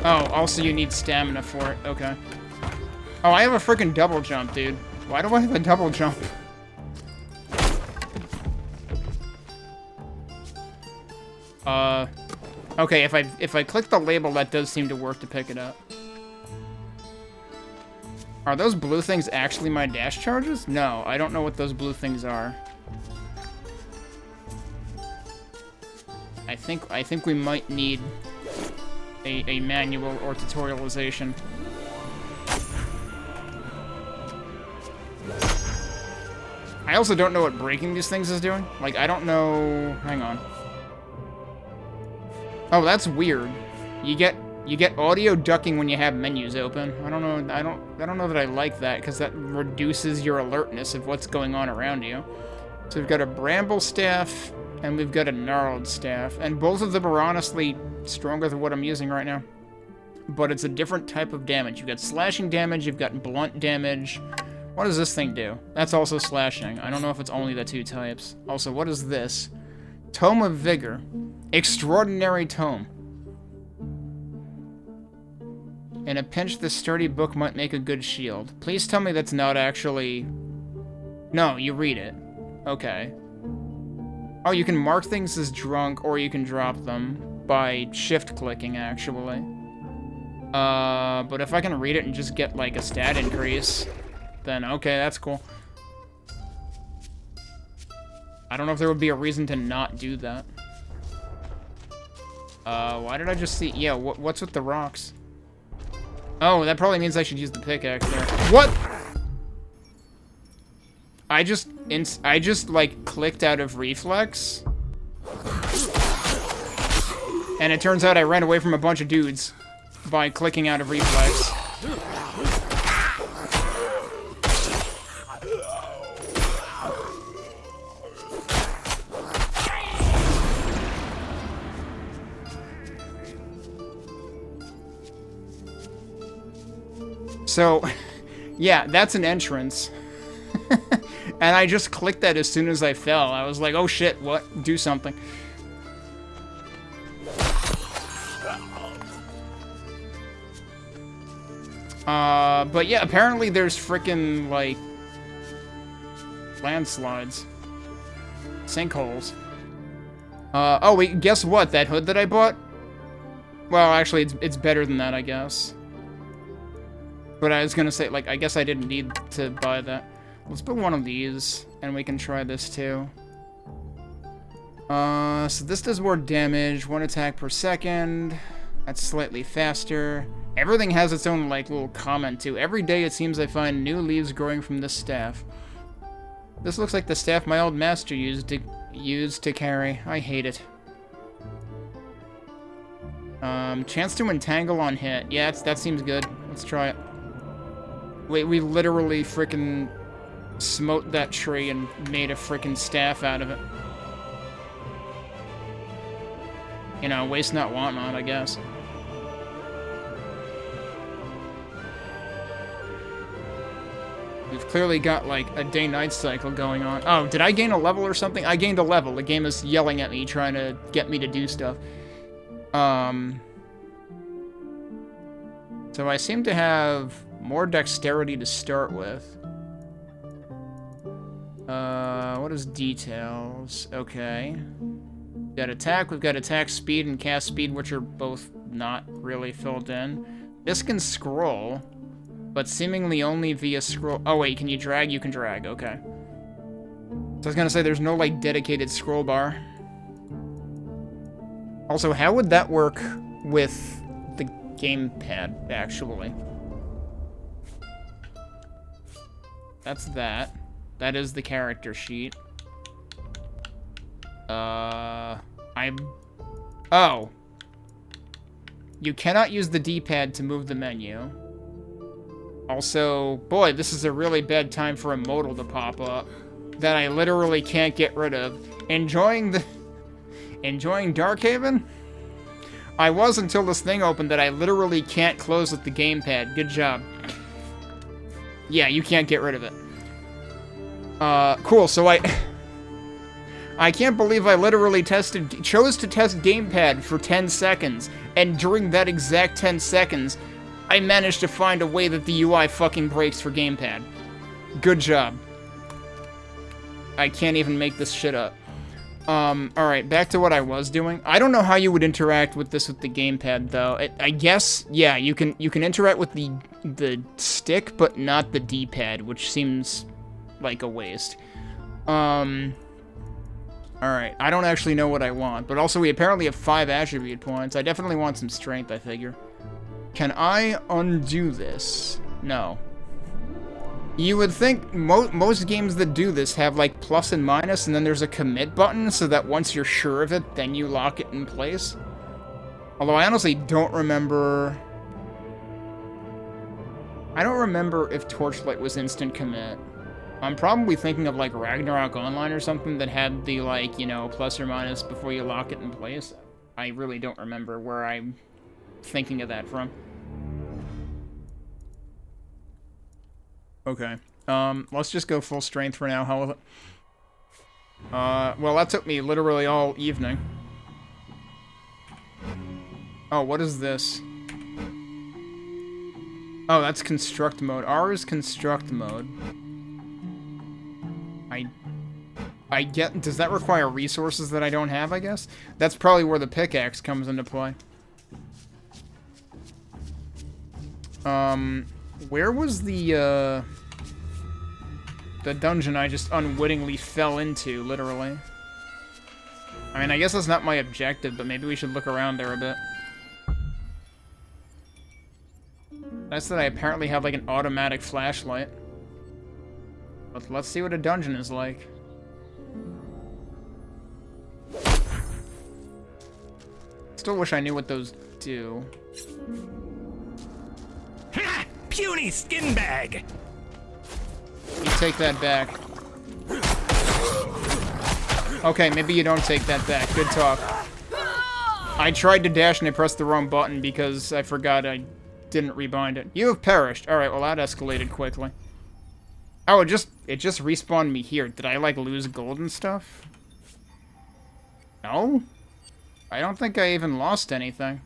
Oh, also you need stamina for it. Okay. Oh, I have a freaking double jump, dude. Why do I have a double jump? Okay, if I click the label, that does seem to work to pick it up. Are those blue things actually my dash charges? No, I don't know what those blue things are. I think we might need a manual or tutorialization. I also don't know what breaking these things is doing. Like, I don't know... Hang on. Oh, that's weird. You get audio ducking when you have menus open. I don't know. I don't know that I like that, because that reduces your alertness of what's going on around you. So we've got a bramble staff and we've got a gnarled staff, and both of them are honestly stronger than what I'm using right now. But it's a different type of damage. You've got slashing damage. You've got blunt damage. What does this thing do? That's also slashing. I don't know if it's only the two types. Also, what is this? Tome of Vigor. Extraordinary Tome. In a pinch, this sturdy book might make a good shield. Please tell me that's not actually... No, you read it. Okay. Oh, you can mark things as drunk, or you can drop them by shift-clicking, actually. But if I can read it and just get, like, a stat increase, then okay, that's cool. I don't know if there would be a reason to not do that. Why did I just see... Yeah, what's with the rocks? Oh, that probably means I should use the pickaxe there. What?! I just, like, clicked out of reflex. And it turns out I ran away from a bunch of dudes by clicking out of reflex. So, yeah, that's an entrance. And I just clicked that as soon as I fell. I was like, oh shit, what? Do something. But yeah, apparently there's frickin', like, landslides. Sinkholes. Oh wait, guess what? That hood that I bought? Well, actually, it's better than that, I guess. But I was gonna say, like, I guess I didn't need to buy that. Let's put one of these, and we can try this too. So this does more damage, 1 attack per second. That's slightly faster. Everything has its own, like, little comment, too. Every day it seems I find new leaves growing from this staff. This looks like the staff my old master used to carry. I hate it. Chance to entangle on hit. Yeah, that seems good. Let's try it. Wait, we literally frickin' smote that tree and made a frickin' staff out of it. You know, waste not, want not, I guess. We've clearly got, like, a day-night cycle going on. Oh, did I gain a level or something? I gained a level. The game is yelling at me, trying to get me to do stuff. So I seem to have more dexterity to start with. What is details? Okay. We've got attack speed, and cast speed, which are both not really filled in. This can scroll, but seemingly only via scroll. Oh wait, can you drag? You can drag, okay. So I was gonna say, there's no, like, dedicated scroll bar. Also, how would that work with the gamepad, actually? That's that. That is the character sheet. Oh. You cannot use the D-pad to move the menu. Also, boy, this is a really bad time for a modal to pop up that I literally can't get rid of. Enjoying Darkhaven? I was until this thing opened that I literally can't close with the gamepad. Good job. Yeah, you can't get rid of it. Cool, so I can't believe I literally chose to test gamepad for 10 seconds, and during that exact 10 seconds, I managed to find a way that the UI fucking breaks for gamepad. Good job. I can't even make this shit up. Alright, back to what I was doing. I don't know how you would interact with this with the gamepad, though. I guess, yeah, you can interact with the stick, but not the D-pad, which seems like a waste. Alright, I don't actually know what I want, but also we apparently have 5 attribute points. I definitely want some strength, I figure. Can I undo this? No. You would think most games that do this have, like, plus and minus, and then there's a commit button, so that once you're sure of it, then you lock it in place. Although I honestly don't remember... I don't remember if Torchlight was instant commit. I'm probably thinking of, like, Ragnarok Online or something that had the, like, you know, plus or minus before you lock it in place. I really don't remember where I'm thinking of that from. Okay. Let's just go full strength for now. How was it? Well, that took me literally all evening. Oh, what is this? Oh, that's construct mode. R is construct mode. I get... Does that require resources that I don't have, I guess? That's probably where the pickaxe comes into play. Where was the dungeon I just unwittingly fell into, literally? I mean, I guess that's not my objective, but maybe we should look around there a bit. That's that I apparently have, like, an automatic flashlight. But let's see what a dungeon is like. Still wish I knew what those do. Ha! Puny skin bag! You take that back. Okay, maybe you don't take that back. Good talk. I tried to dash and I pressed the wrong button because I forgot I didn't rebind it. You have perished. Alright, well that escalated quickly. Oh, it just respawned me here. Did I, like, lose gold and stuff? No? I don't think I even lost anything.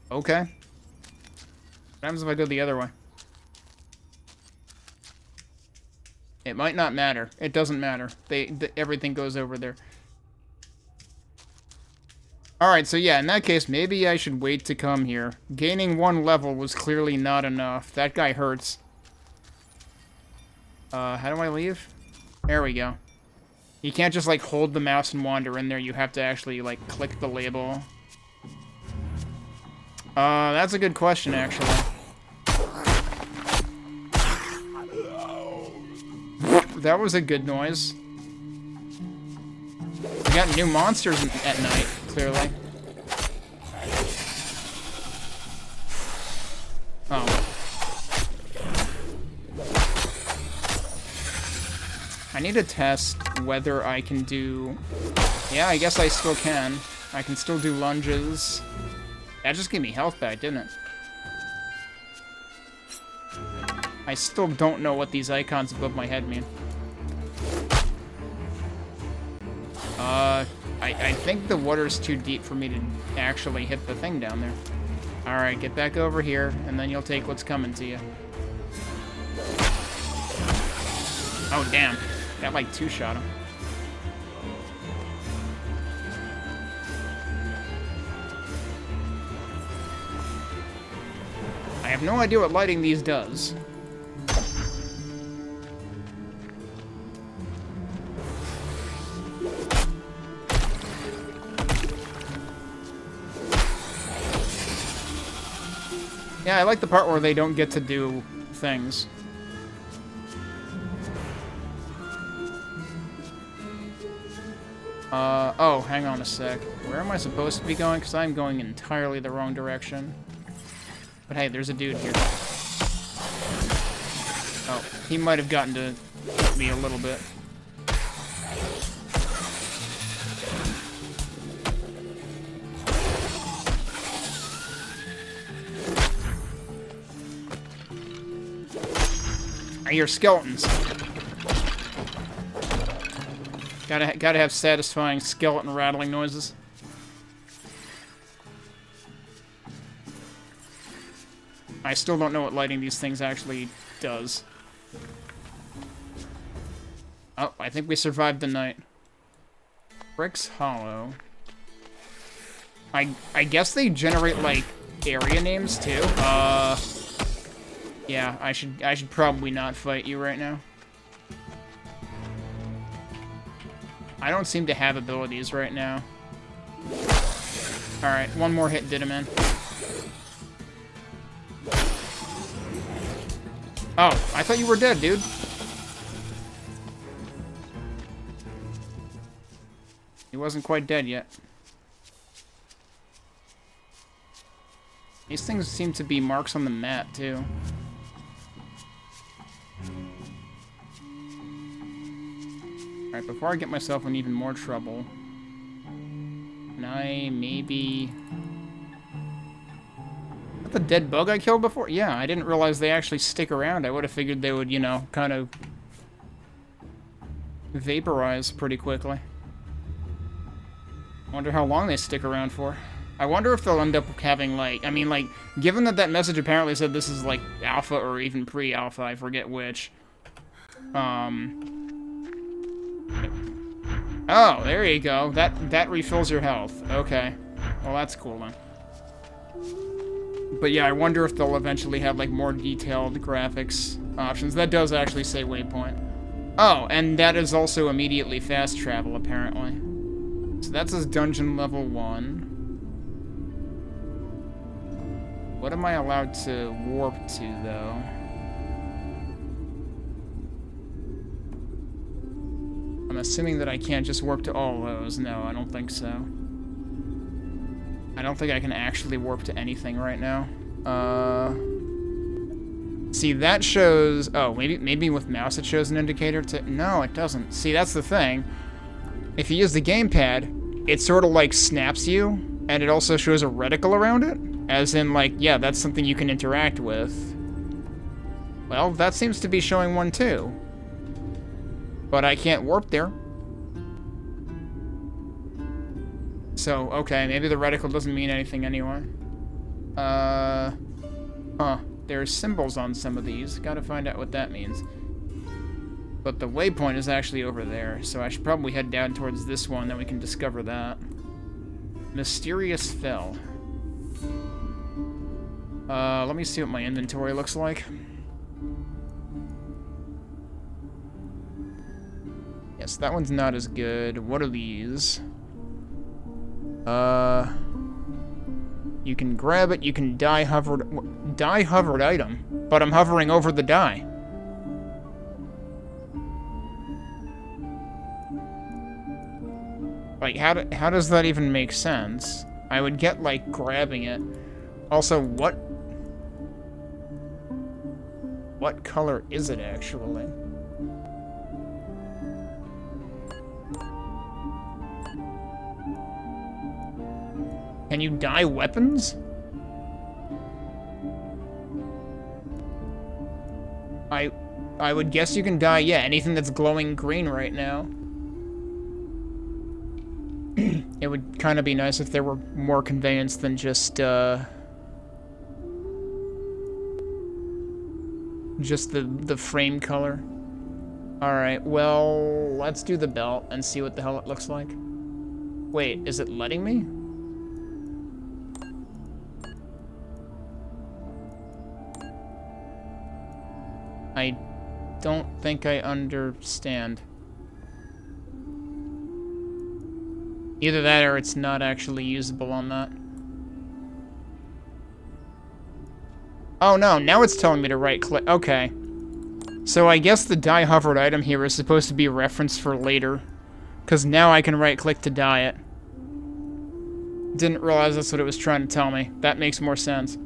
Okay. What happens if I go the other way? It might not matter. It doesn't matter. Everything goes over there. Alright, so yeah, in that case, maybe I should wait to come here. Gaining 1 level was clearly not enough. That guy hurts. How do I leave? There we go. You can't just, like, hold the mouse and wander in there. You have to actually, like, click the label. That's a good question, actually. That was a good noise. We got new monsters at night, clearly. Oh. I need to test whether I can do... Yeah, I guess I still can. I can still do lunges. That just gave me health back, didn't it? I still don't know what these icons above my head mean. I think the water's too deep for me to actually hit the thing down there. Alright, get back over here, and then you'll take what's coming to you. Oh, damn. That, like, two-shot him. I have no idea what lighting these does. Yeah, I like the part where they don't get to do things. Oh, hang on a sec. Where am I supposed to be going? Because I'm going entirely the wrong direction. But hey, there's a dude here. Oh, he might have gotten to me a little bit. I hear skeletons. Gotta have satisfying skeleton rattling noises. I still don't know what lighting these things actually does. Oh, I think we survived the night. Bricks Hollow. I guess they generate, like, area names, too. Yeah, I should probably not fight you right now. I don't seem to have abilities right now. Alright, one more hit did him in. Oh, I thought you were dead, dude. He wasn't quite dead yet. These things seem to be marks on the map, too. Alright, before I get myself in even more trouble, can I maybe... Is that the dead bug I killed before? Yeah, I didn't realize they actually stick around. I would have figured they would, you know, kind of vaporize pretty quickly. Wonder how long they stick around for. I wonder if they'll end up having, like... I mean, like, given that that message apparently said this is, like, alpha or even pre-alpha, I forget which. Oh, there you go. That refills your health. Okay. Well, that's cool then. But yeah, I wonder if they'll eventually have, like, more detailed graphics options. That does actually say waypoint. Oh, and that is also immediately fast travel, apparently. So that says dungeon level 1. What am I allowed to warp to, though? I'm assuming that I can't just warp to all those. No, I don't think so. I don't think I can actually warp to anything right now. See, that shows... Oh, maybe with mouse it shows an indicator to... No, it doesn't. See, that's the thing. If you use the gamepad, it sort of, like, snaps you, and it also shows a reticle around it. As in, like, yeah, that's something you can interact with. Well, that seems to be showing one, too. But I can't warp there. So, okay, maybe the reticle doesn't mean anything anyway. Huh. There's symbols on some of these. Gotta find out what that means. But the waypoint is actually over there, so I should probably head down towards this one, then we can discover that. Mysterious Fell. Let me see what my inventory looks like. Yeah, So that one's not as good. What are these? You can grab it, you can die hovered item, but I'm hovering over the die. Like, how does that even make sense? I would get, like, grabbing it. Also, what color is it, actually? Can you dye weapons? I would guess you can dye, yeah, anything that's glowing green right now. It would kind of be nice if there were more conveyance than just the frame color. Alright, well, let's do the belt and see what the hell it looks like. Wait, is it letting me? I don't think I understand. Either that or it's not actually usable on that. Oh no, now it's telling me to right-click. Okay. So I guess the dye hovered item here is supposed to be a reference for later. Because now I can right-click to dye it. Didn't realize that's what it was trying to tell me. That makes more sense.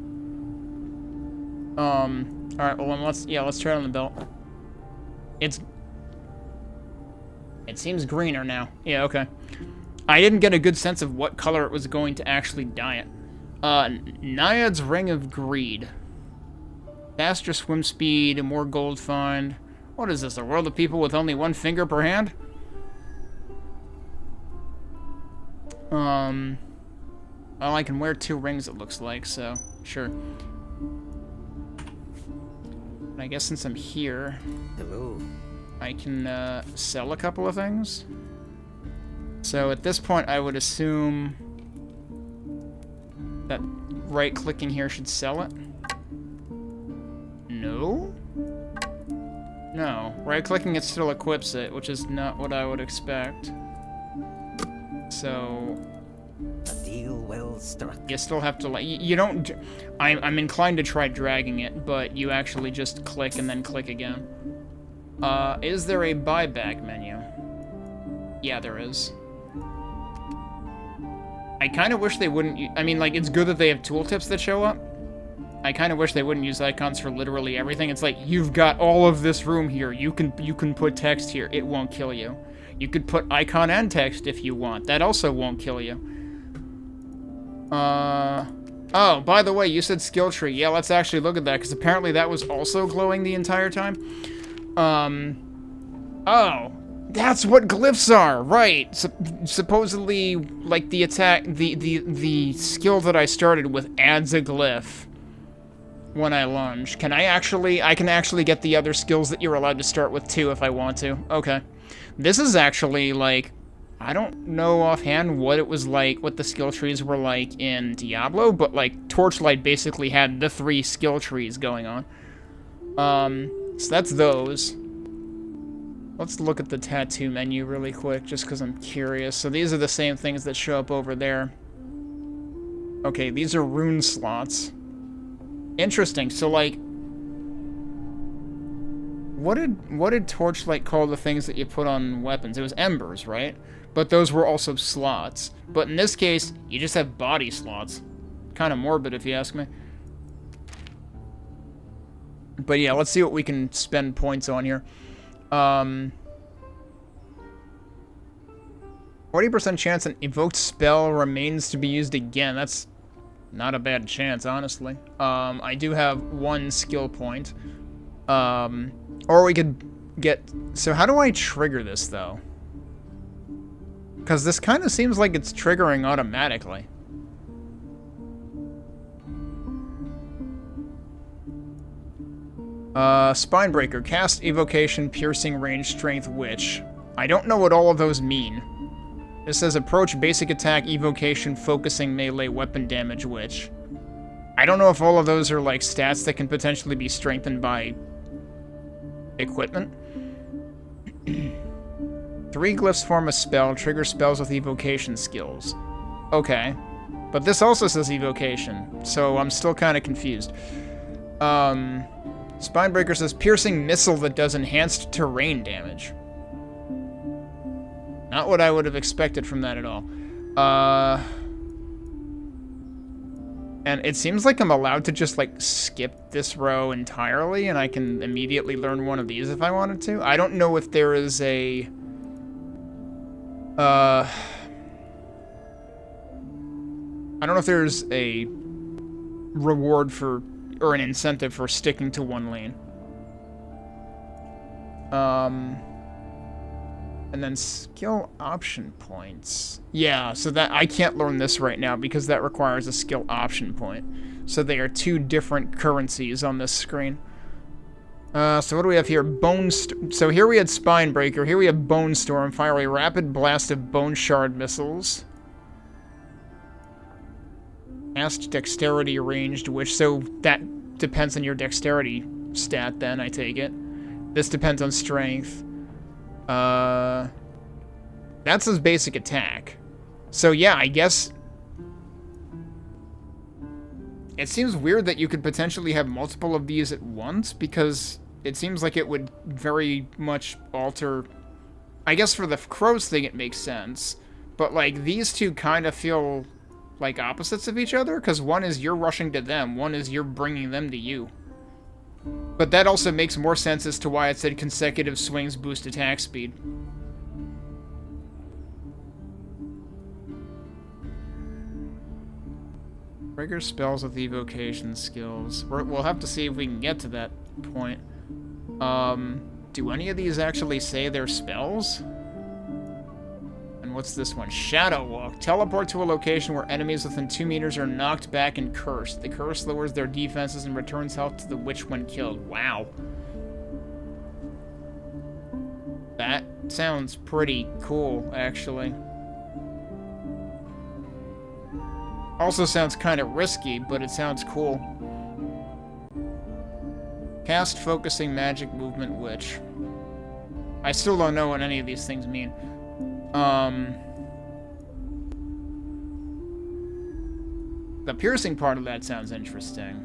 Alright, well, let's try it on the belt. It seems greener now. Yeah, okay. I didn't get a good sense of what color it was going to actually dye it. Naiad's Ring of Greed. Faster swim speed, more gold find. What is this, a world of people with only one finger per hand? Well, I can wear 2 rings, it looks like, so, sure. I guess since I'm here, Hello. I can sell a couple of things. So at this point, I would assume that right-clicking here should sell it. No? No. Right-clicking it still equips it, which is not what I would expect. So A deal well struck. you still have to, like, you don't... I'm inclined to try dragging it, but you actually just click and then click again. Is there a buyback menu? Yeah, there is. I kind of wish they wouldn't... I mean, like, it's good that they have tooltips that show up. I kind of wish they wouldn't use icons for literally everything. It's like, you've got all of this room here. You can put text here. It won't kill you. You could put icon and text if you want. That also won't kill you. Oh, by the way, you said skill tree. Yeah, let's actually look at that, because apparently that was also glowing the entire time. Oh, that's what glyphs are, right. Supposedly, like, the attack, the skill that I started with adds a glyph when I lunge. I can actually get the other skills that you're allowed to start with, too, if I want to. Okay. This is actually, like, I don't know offhand what it was like, what the skill trees were like in Diablo, but, like, Torchlight basically had the 3 skill trees going on. So that's those. Let's look at the tattoo menu really quick, just because I'm curious. So these are the same things that show up over there. Okay, these are rune slots. Interesting. So, like, what did Torchlight call the things that you put on weapons? It was embers, right? But those were also slots. But in this case, you just have body slots. Kind of morbid, if you ask me. But yeah, let's see what we can spend points on here. 40% chance an evoked spell remains to be used again. That's not a bad chance, honestly. I do have 1 skill point. Or we could get... So how do I trigger this, though? Because this kind of seems like it's triggering automatically. Spinebreaker. Cast, Evocation, Piercing, Range, Strength, Witch. I don't know what all of those mean. It says Approach, Basic Attack, Evocation, Focusing, Melee, Weapon Damage, Witch. I don't know if all of those are, like, stats that can potentially be strengthened by equipment. 3 glyphs form a spell, trigger spells with evocation skills. Okay. But this also says evocation, so I'm still kind of confused. Spinebreaker says piercing missile that does enhanced terrain damage. Not what I would have expected from that at all. And it seems like I'm allowed to just, like, skip this row entirely, and I can immediately learn one of these if I wanted to. I don't know if there is a... I don't know if there's a reward for... or an incentive for sticking to one lane. And then skill option points. Yeah, so that I can't learn this right now because that requires a skill option point. So they are 2 different currencies on this screen. So what do we have here? So here we had Spinebreaker. Here we have Bone Storm. Fire a rapid blast of Bone Shard missiles. Cast dexterity ranged, so that depends on your dexterity stat then, I take it. This depends on strength. That's his basic attack. So yeah, I guess... It seems weird that you could potentially have multiple of these at once, because it seems like it would very much alter... I guess for the crows thing it makes sense, but like these two kind of feel like opposites of each other, because one is you're rushing to them, one is you're bringing them to you. But that also makes more sense as to why it said consecutive swings boost attack speed. Trigger spells with evocation skills. We'll have to see if we can get to that point. Do any of these actually say they're spells? And what's this one? Shadow Walk. Teleport to a location where enemies within 2 meters are knocked back and cursed. The curse lowers their defenses and returns health to the witch when killed. Wow. That sounds pretty cool, actually. Also sounds kind of risky, but it sounds cool. Cast Focusing Magic Movement Witch. I still don't know what any of these things mean. The piercing part of that sounds interesting.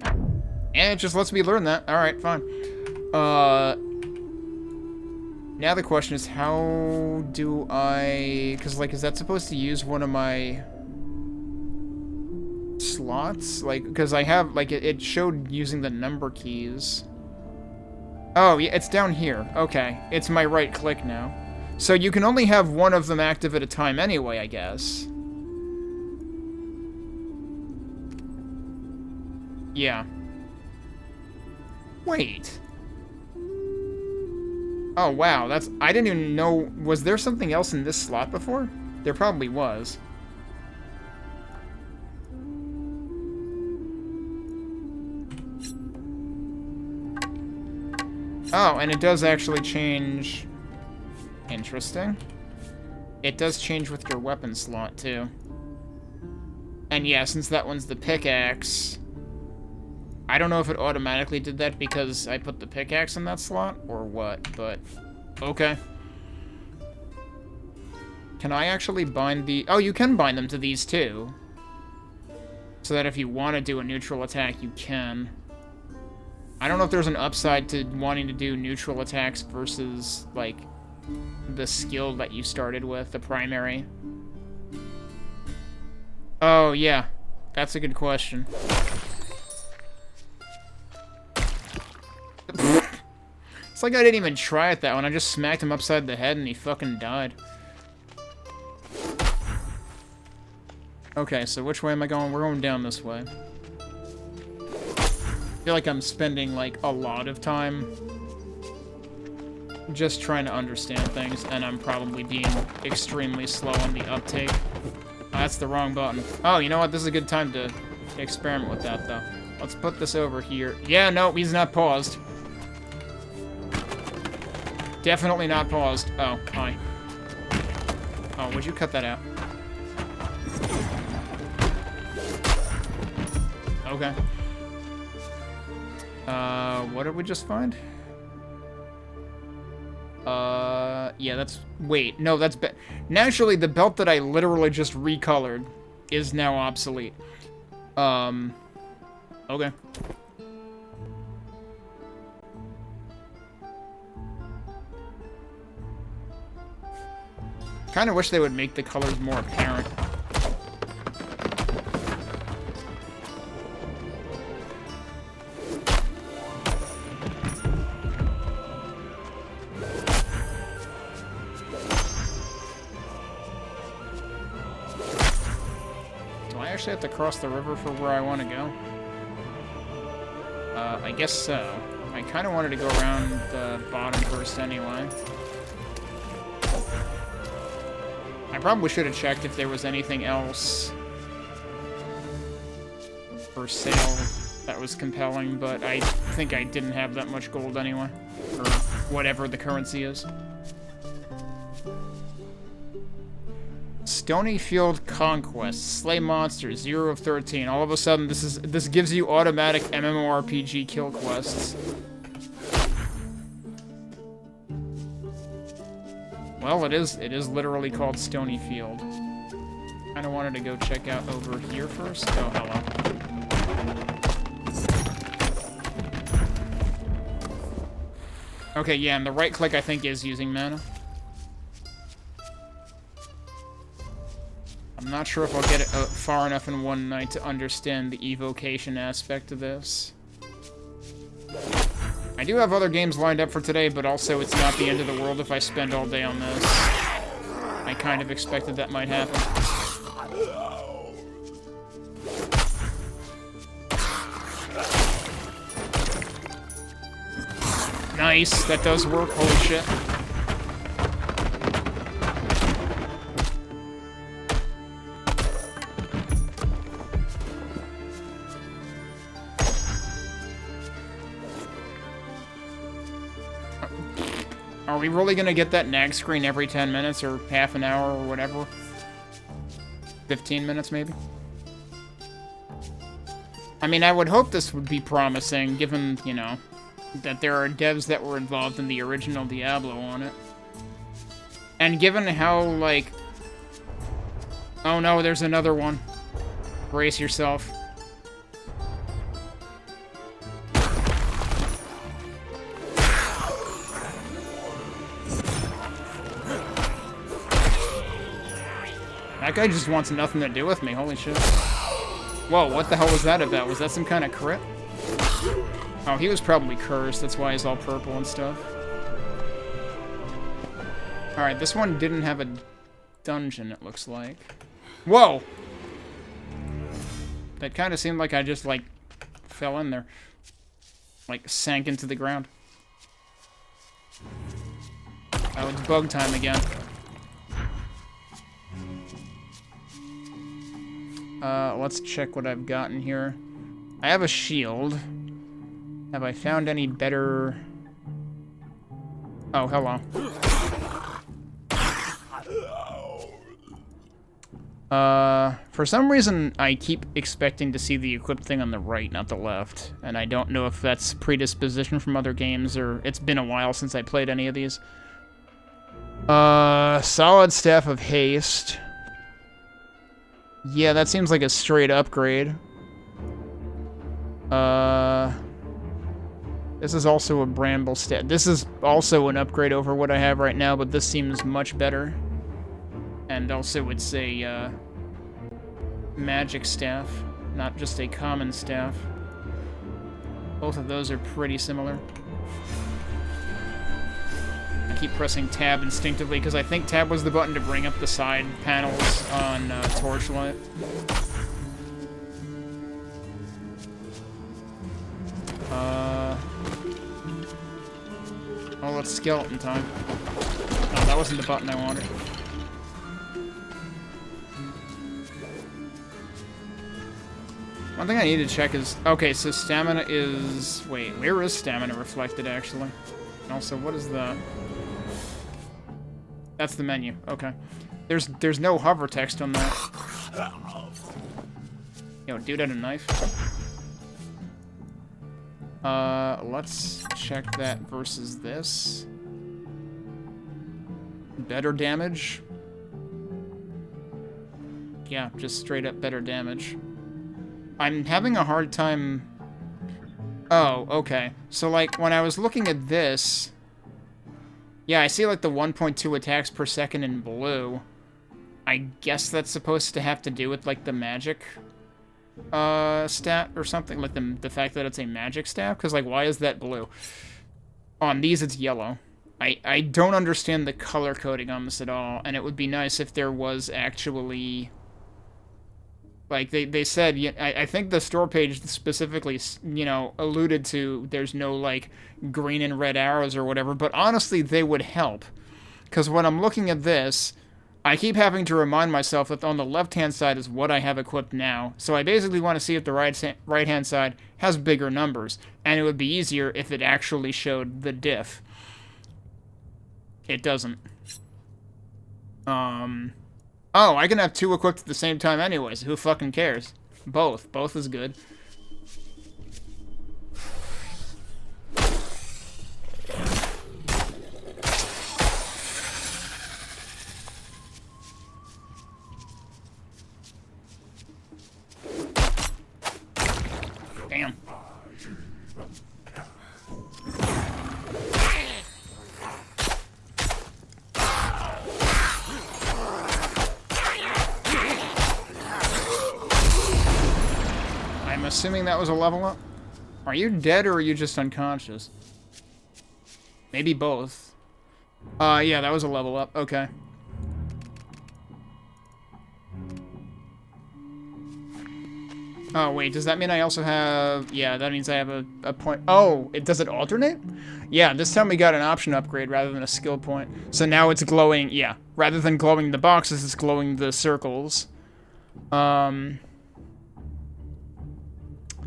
And it just lets me learn that. Alright, fine. Now the question is, how do I... Because, like, is that supposed to use one of my slots? Like, because I have, like, it showed using the number keys. Oh, yeah, it's down here. Okay. It's my right click now. So you can only have one of them active at a time anyway, I guess. Yeah. Wait. Oh, wow, that's... I didn't even know... Was there something else in this slot before? There probably was. Oh, and it does actually change... Interesting. It does change with your weapon slot, too. And yeah, since that one's the pickaxe... I don't know if it automatically did that because I put the pickaxe in that slot, or what, but... Okay. Can I actually bind the... Oh, you can bind them to these, too. So that if you want to do a neutral attack, you can. I don't know if there's an upside to wanting to do neutral attacks versus, like, the skill that you started with, the primary. Oh, yeah. That's a good question. It's like I didn't even try it that one. I just smacked him upside the head and he fucking died. Okay, so which way am I going? We're going down this way. I feel like I'm spending, like, a lot of time just trying to understand things, and I'm probably being extremely slow on the uptake. Oh, that's the wrong button. Oh, you know what? This is a good time to experiment with that, though. Let's put this over here. Yeah, no, he's not paused. Definitely not paused. Oh, hi. Oh, would you cut that out? Okay. What did we just find? Yeah, that's... Wait, no, that's... Naturally, the belt that I literally just recolored is now obsolete. Okay. Kind of wish they would make the colors more apparent. Do I actually have to cross the river for where I want to go? I guess so. I kind of wanted to go around the bottom first anyway. I probably should have checked if there was anything else for sale that was compelling, but I think I didn't have that much gold anyway, or whatever the currency is. Stonyfield Conquest, slay monsters, 0 of 13. All of a sudden, this gives you automatic MMORPG kill quests. Well, it is literally called Stonyfield. Kinda wanted to go check out over here first. Oh, hello. Okay, yeah, and the right click I think is using mana. I'm not sure if I'll get it far enough in one night to understand the evocation aspect of this. I do have other games lined up for today, but also it's not the end of the world if I spend all day on this. I kind of expected that might happen. Nice, that does work, holy shit. Are we really gonna get that nag screen every 10 minutes or half an hour or whatever? 15 minutes maybe? I mean, I would hope this would be promising, given, you know, that there are devs that were involved in the original Diablo on it. And given how, like... Oh no, there's another one. Brace yourself. That guy just wants nothing to do with me, holy shit. Whoa, what the hell was that about? Was that some kind of crit? Oh, he was probably cursed, that's why he's all purple and stuff. Alright, this one didn't have a dungeon, it looks like. Whoa! That kind of seemed like I just, like, fell in there. Like, sank into the ground. Oh, it's bug time again. Let's check what I've got in here. I have a shield. Have I found any better... Oh, hello. For some reason, I keep expecting to see the equipped thing on the right, not the left. And I don't know if that's predisposition from other games, or it's been a while since I played any of these. Solid Staff of Haste. Yeah, that seems like a straight upgrade. This is also a Bramble Staff. This is also an upgrade over what I have right now, but this seems much better. And also it's a, Magic Staff, not just a common staff. Both of those are pretty similar. I keep pressing tab instinctively because I think tab was the button to bring up the side panels on Torchlight. Oh, it's skeleton time. Oh, that wasn't the button I wanted. One thing I need to check is... Okay, so stamina is... Wait, where is stamina reflected, actually? And also, what is the... That's the menu. Okay. There's no hover text on that. Yo, dude had a knife. Let's check that versus this. better damage. Yeah, just straight up better damage. I'm having a hard time... Oh, okay. So, like, when I was looking at this... Yeah, I see, like, the 1.2 attacks per second in blue. I guess that's supposed to have to do with, like, the magic stat or something. Like, the fact that it's a magic stat. Because, like, why is that blue? On these, it's yellow. I don't understand the color coding on this at all. And it would be nice if there was actually... Like, they said, I think the store page specifically, you know, alluded to there's no, like, green and red arrows or whatever, but honestly, they would help. Because when I'm looking at this, I keep having to remind myself that on the left-hand side is what I have equipped now, so I basically want to see if the right-hand side has bigger numbers, and it would be easier if it actually showed the diff. It doesn't. Oh, I can have two equipped at the same time anyways. Who fucking cares? Both. Both is good. Damn. Assuming that was a level up? Are you dead or are you just unconscious? Maybe both. Yeah, that was a level up. Okay. Oh, wait, does that mean I also have... Yeah, that means I have a point... Oh, does it alternate? Yeah, this time we got an option upgrade rather than a skill point. So now it's glowing... Yeah, rather than glowing the boxes, it's glowing the circles.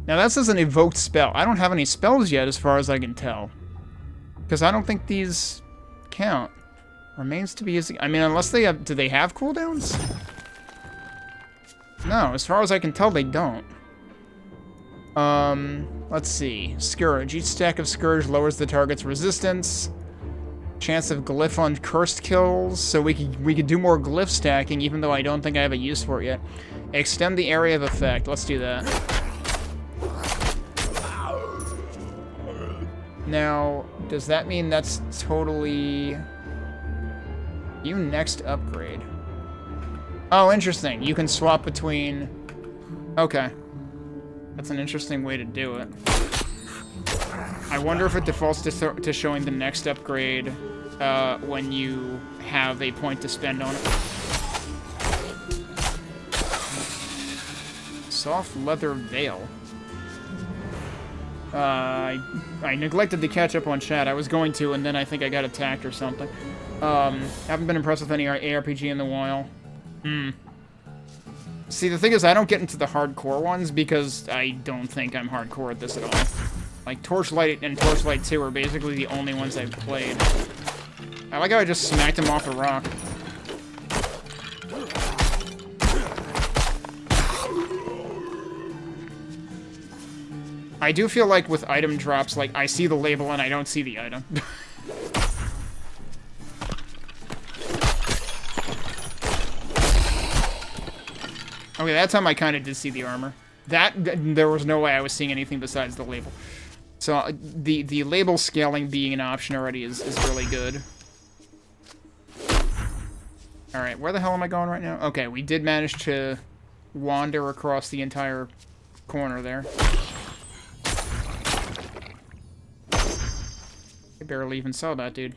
Now, that says an evoked spell. I don't have any spells yet, as far as I can tell. Because I don't think these count. Remains to be easy. I mean, unless they have... Do they have cooldowns? No, as far as I can tell, they don't. Let's see. Scourge. Each stack of Scourge lowers the target's resistance. Chance of glyph on cursed kills. So we could do more glyph stacking, even though I don't think I have a use for it yet. Extend the area of effect. Let's do that. Now, does that mean that's totally... You next upgrade. Oh, interesting. You can swap between... Okay. That's an interesting way to do it. I wonder if it defaults to showing the next upgrade when you have a point to spend on it. Soft leather veil. I neglected to catch up on chat. I was going to, and then I think I got attacked or something. Haven't been impressed with any ARPG in a while. See, the thing is, I don't get into the hardcore ones because I don't think I'm hardcore at this at all. Like, Torchlight and Torchlight 2 are basically the only ones I've played. I like how I just smacked him off a rock. I do feel like with item drops, like, I see the label and I don't see the item. Okay, that time I kind of did see the armor. There was no way I was seeing anything besides the label. So, the label scaling being an option already is really good. Alright, where the hell am I going right now? Okay, we did manage to wander across the entire corner there. I barely even saw that, dude.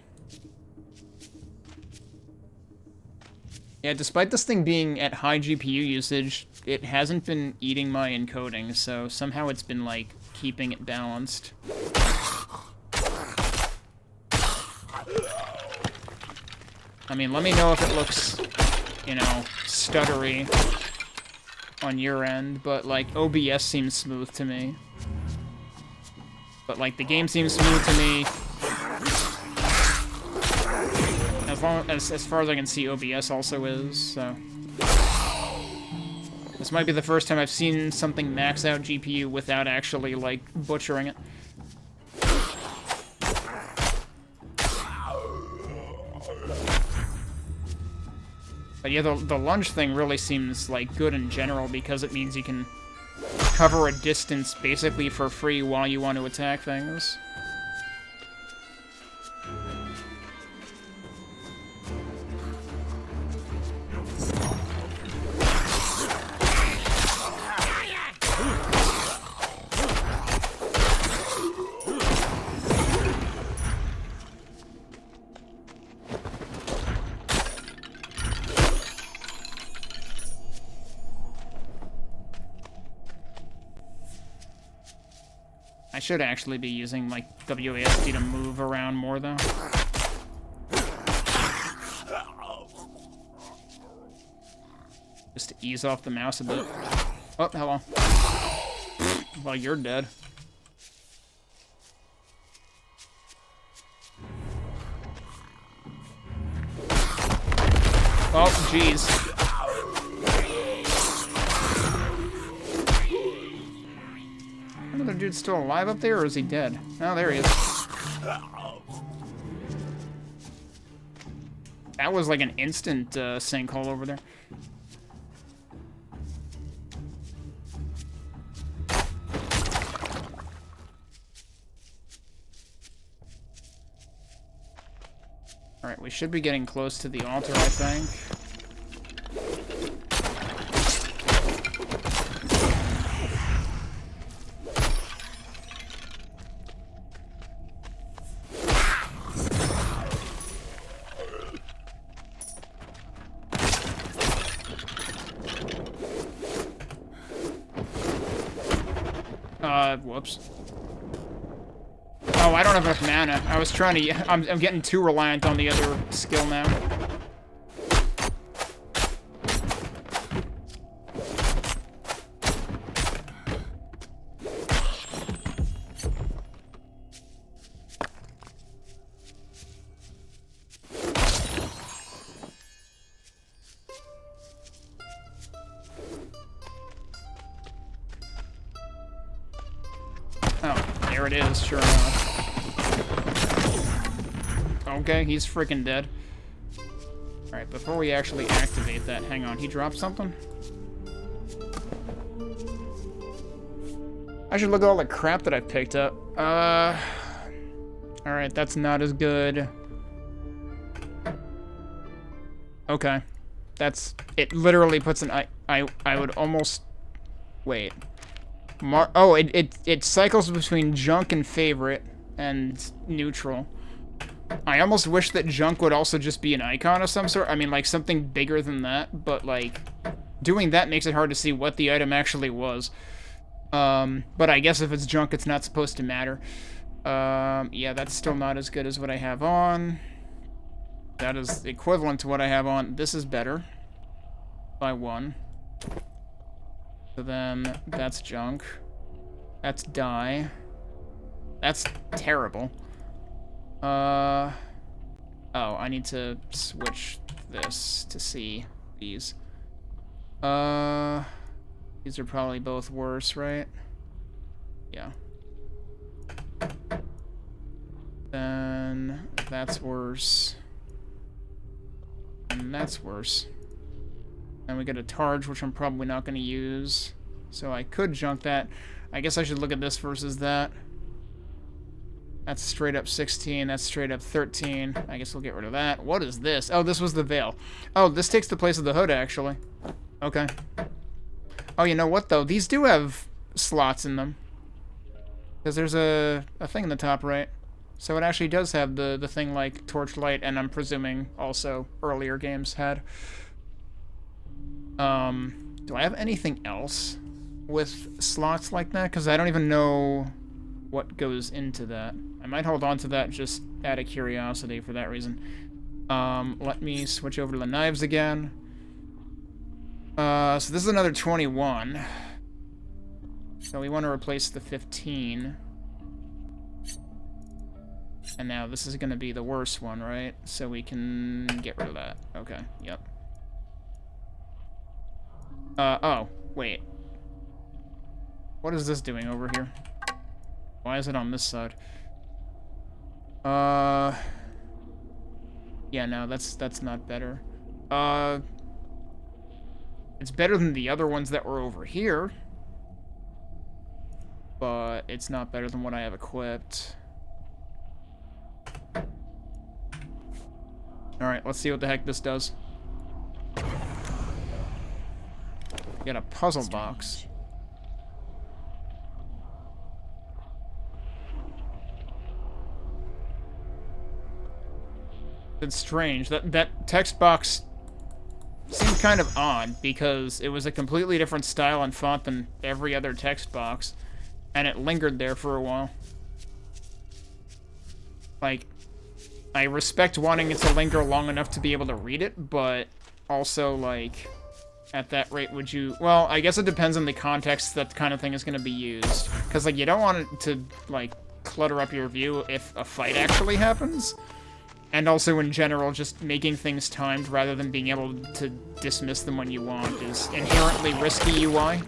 Yeah, despite this thing being at high GPU usage, it hasn't been eating my encoding, so somehow it's been, like, keeping it balanced. I mean, let me know if it looks, you know, stuttery on your end, but, like, OBS seems smooth to me. But, like, the game seems smooth to me. As far as I can see, OBS also is, so... This might be the first time I've seen something max out GPU without actually, like, butchering it. But yeah, the lunge thing really seems like good in general because it means you can cover a distance basically for free while you want to attack things. I should actually be using, like, WASD to move around more, though. Just to ease off the mouse a bit. Oh, hello. Well, you're dead. Oh, jeez. Another dude's still alive up there, or is he dead? Oh, there he is. That was like an instant sinkhole over there. Alright, we should be getting close to the altar, I think. Whoops. Oh, I don't have enough mana. I was trying to... I'm getting too reliant on the other skill now. There it is, sure enough. Okay, he's freaking dead. Alright, before we actually activate that, hang on, he dropped something? I should look at all the crap that I picked up. Alright, that's not as good. Okay. That's... It literally puts an... I would almost... Wait. Oh, it cycles between junk and favorite and neutral. I almost wish that junk would also just be an icon of some sort. I mean, like, something bigger than that, but, like, doing that makes it hard to see what the item actually was. But I guess if it's junk, it's not supposed to matter. Yeah, that's still not as good as what I have on. That is equivalent to what I have on. This is better. By 1. So then, that's junk. That's die. That's terrible. Oh, I need to switch this to see these. These are probably both worse, right? Yeah. Then, that's worse. And that's worse. And we get a Targe, which I'm probably not going to use. So I could junk that. I guess I should look at this versus that. That's straight up 16. That's straight up 13. I guess we'll get rid of that. What is this? Oh, this was the veil. Oh, this takes the place of the hood, actually. Okay. Oh, you know what, though? These do have slots in them. Because there's a thing in the top right. So it actually does have the thing like Torchlight, and I'm presuming also earlier games had. Do I have anything else with slots like that? Because I don't even know what goes into that. I might hold on to that just out of curiosity for that reason. Let me switch over to the knives again. So this is another 21. So we want to replace the 15. And now this is going to be the worst one, right? So we can get rid of that. Okay, yep. Oh, wait. What is this doing over here? Why is it on this side? Yeah, no, that's not better. It's better than the other ones that were over here. But it's not better than what I have equipped. Alright, let's see what the heck this does. Got a puzzle box. It's strange. That text box seemed kind of odd because it was a completely different style and font than every other text box, and it lingered there for a while. Like, I respect wanting it to linger long enough to be able to read it, but also, like, at that rate, would you... Well, I guess it depends on the context that kind of thing is going to be used. Because, like, you don't want it to, like, clutter up your view if a fight actually happens. And also, in general, just making things timed rather than being able to dismiss them when you want is inherently risky UI.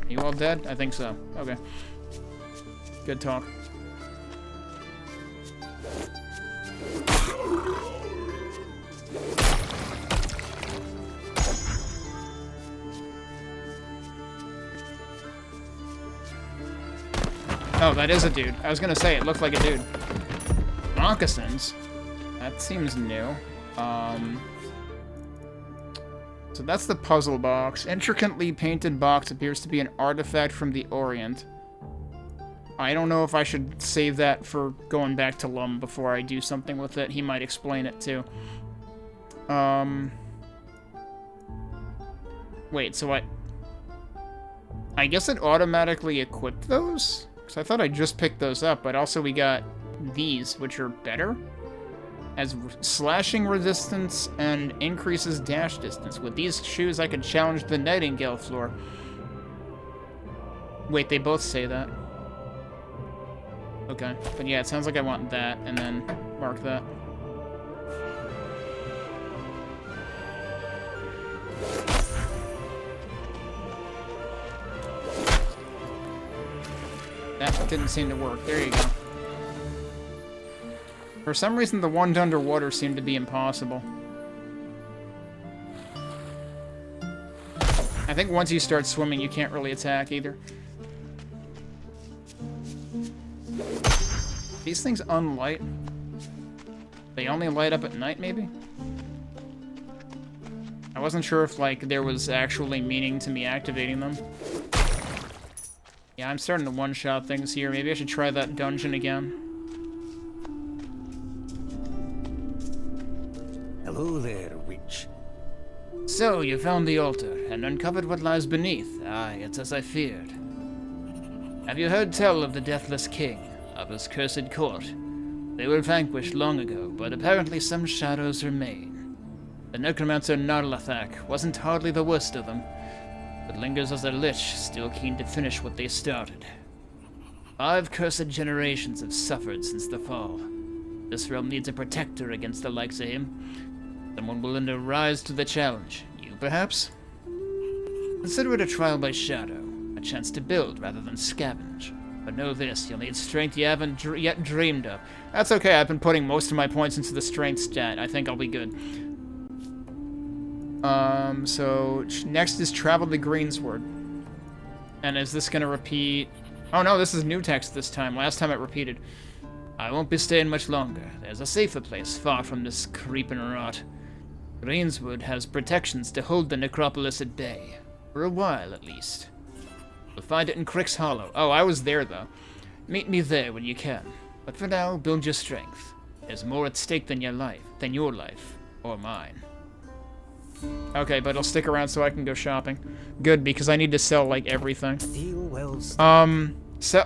Are you all dead? I think so. Okay. Good talk. Oh, that is a dude. I was gonna say, it looked like a dude. Moccasins? That seems new. So that's the puzzle box. Intricately painted box appears to be an artifact from the Orient. I don't know if I should save that for going back to Lum before I do something with it. He might explain it, too. Wait, so I guess it automatically equipped those? Because I thought I just picked those up, but also we got these, which are better. As slashing resistance and increases dash distance. With these shoes, I could challenge the Nightingale floor. Wait, they both say that. Okay, but yeah, it sounds like I want that, and then mark that. That didn't seem to work. There you go. For some reason, the one underwater seemed to be impossible. I think once you start swimming, you can't really attack either. These things unlight. They only light up at night, maybe? I wasn't sure if, like, there was actually meaning to me activating them. Yeah, I'm starting to one-shot things here. Maybe I should try that dungeon again. Hello there, witch. So, you found the altar, and uncovered what lies beneath. Aye, it's as I feared. Have you heard tell of the Deathless King, of his cursed court? They were vanquished long ago, but apparently some shadows remain. The necromancer Narlathak wasn't hardly the worst of them, but lingers as a lich, still keen to finish what they started. 5 cursed generations have suffered since the fall. This realm needs a protector against the likes of him. Someone willing to rise to the challenge. You, perhaps? Consider it a trial by shadow, a chance to build rather than scavenge. But know this, you'll need strength you haven't yet dreamed of. That's okay, I've been putting most of my points into the strength stat. I think I'll be good. So next is travel to Greensward. And is this gonna repeat? Oh no, this is new text this time. Last time it repeated. I won't be staying much longer. There's a safer place far from this creeping rot. Greenswood has protections to hold the necropolis at bay. For a while, at least. You'll find it in Crick's Hollow. Oh, I was there, though. Meet me there when you can. But for now, build your strength. There's more at stake than your life. Or mine. Okay, but I'll stick around so I can go shopping. Good, because I need to sell, like, everything. Deal well struck.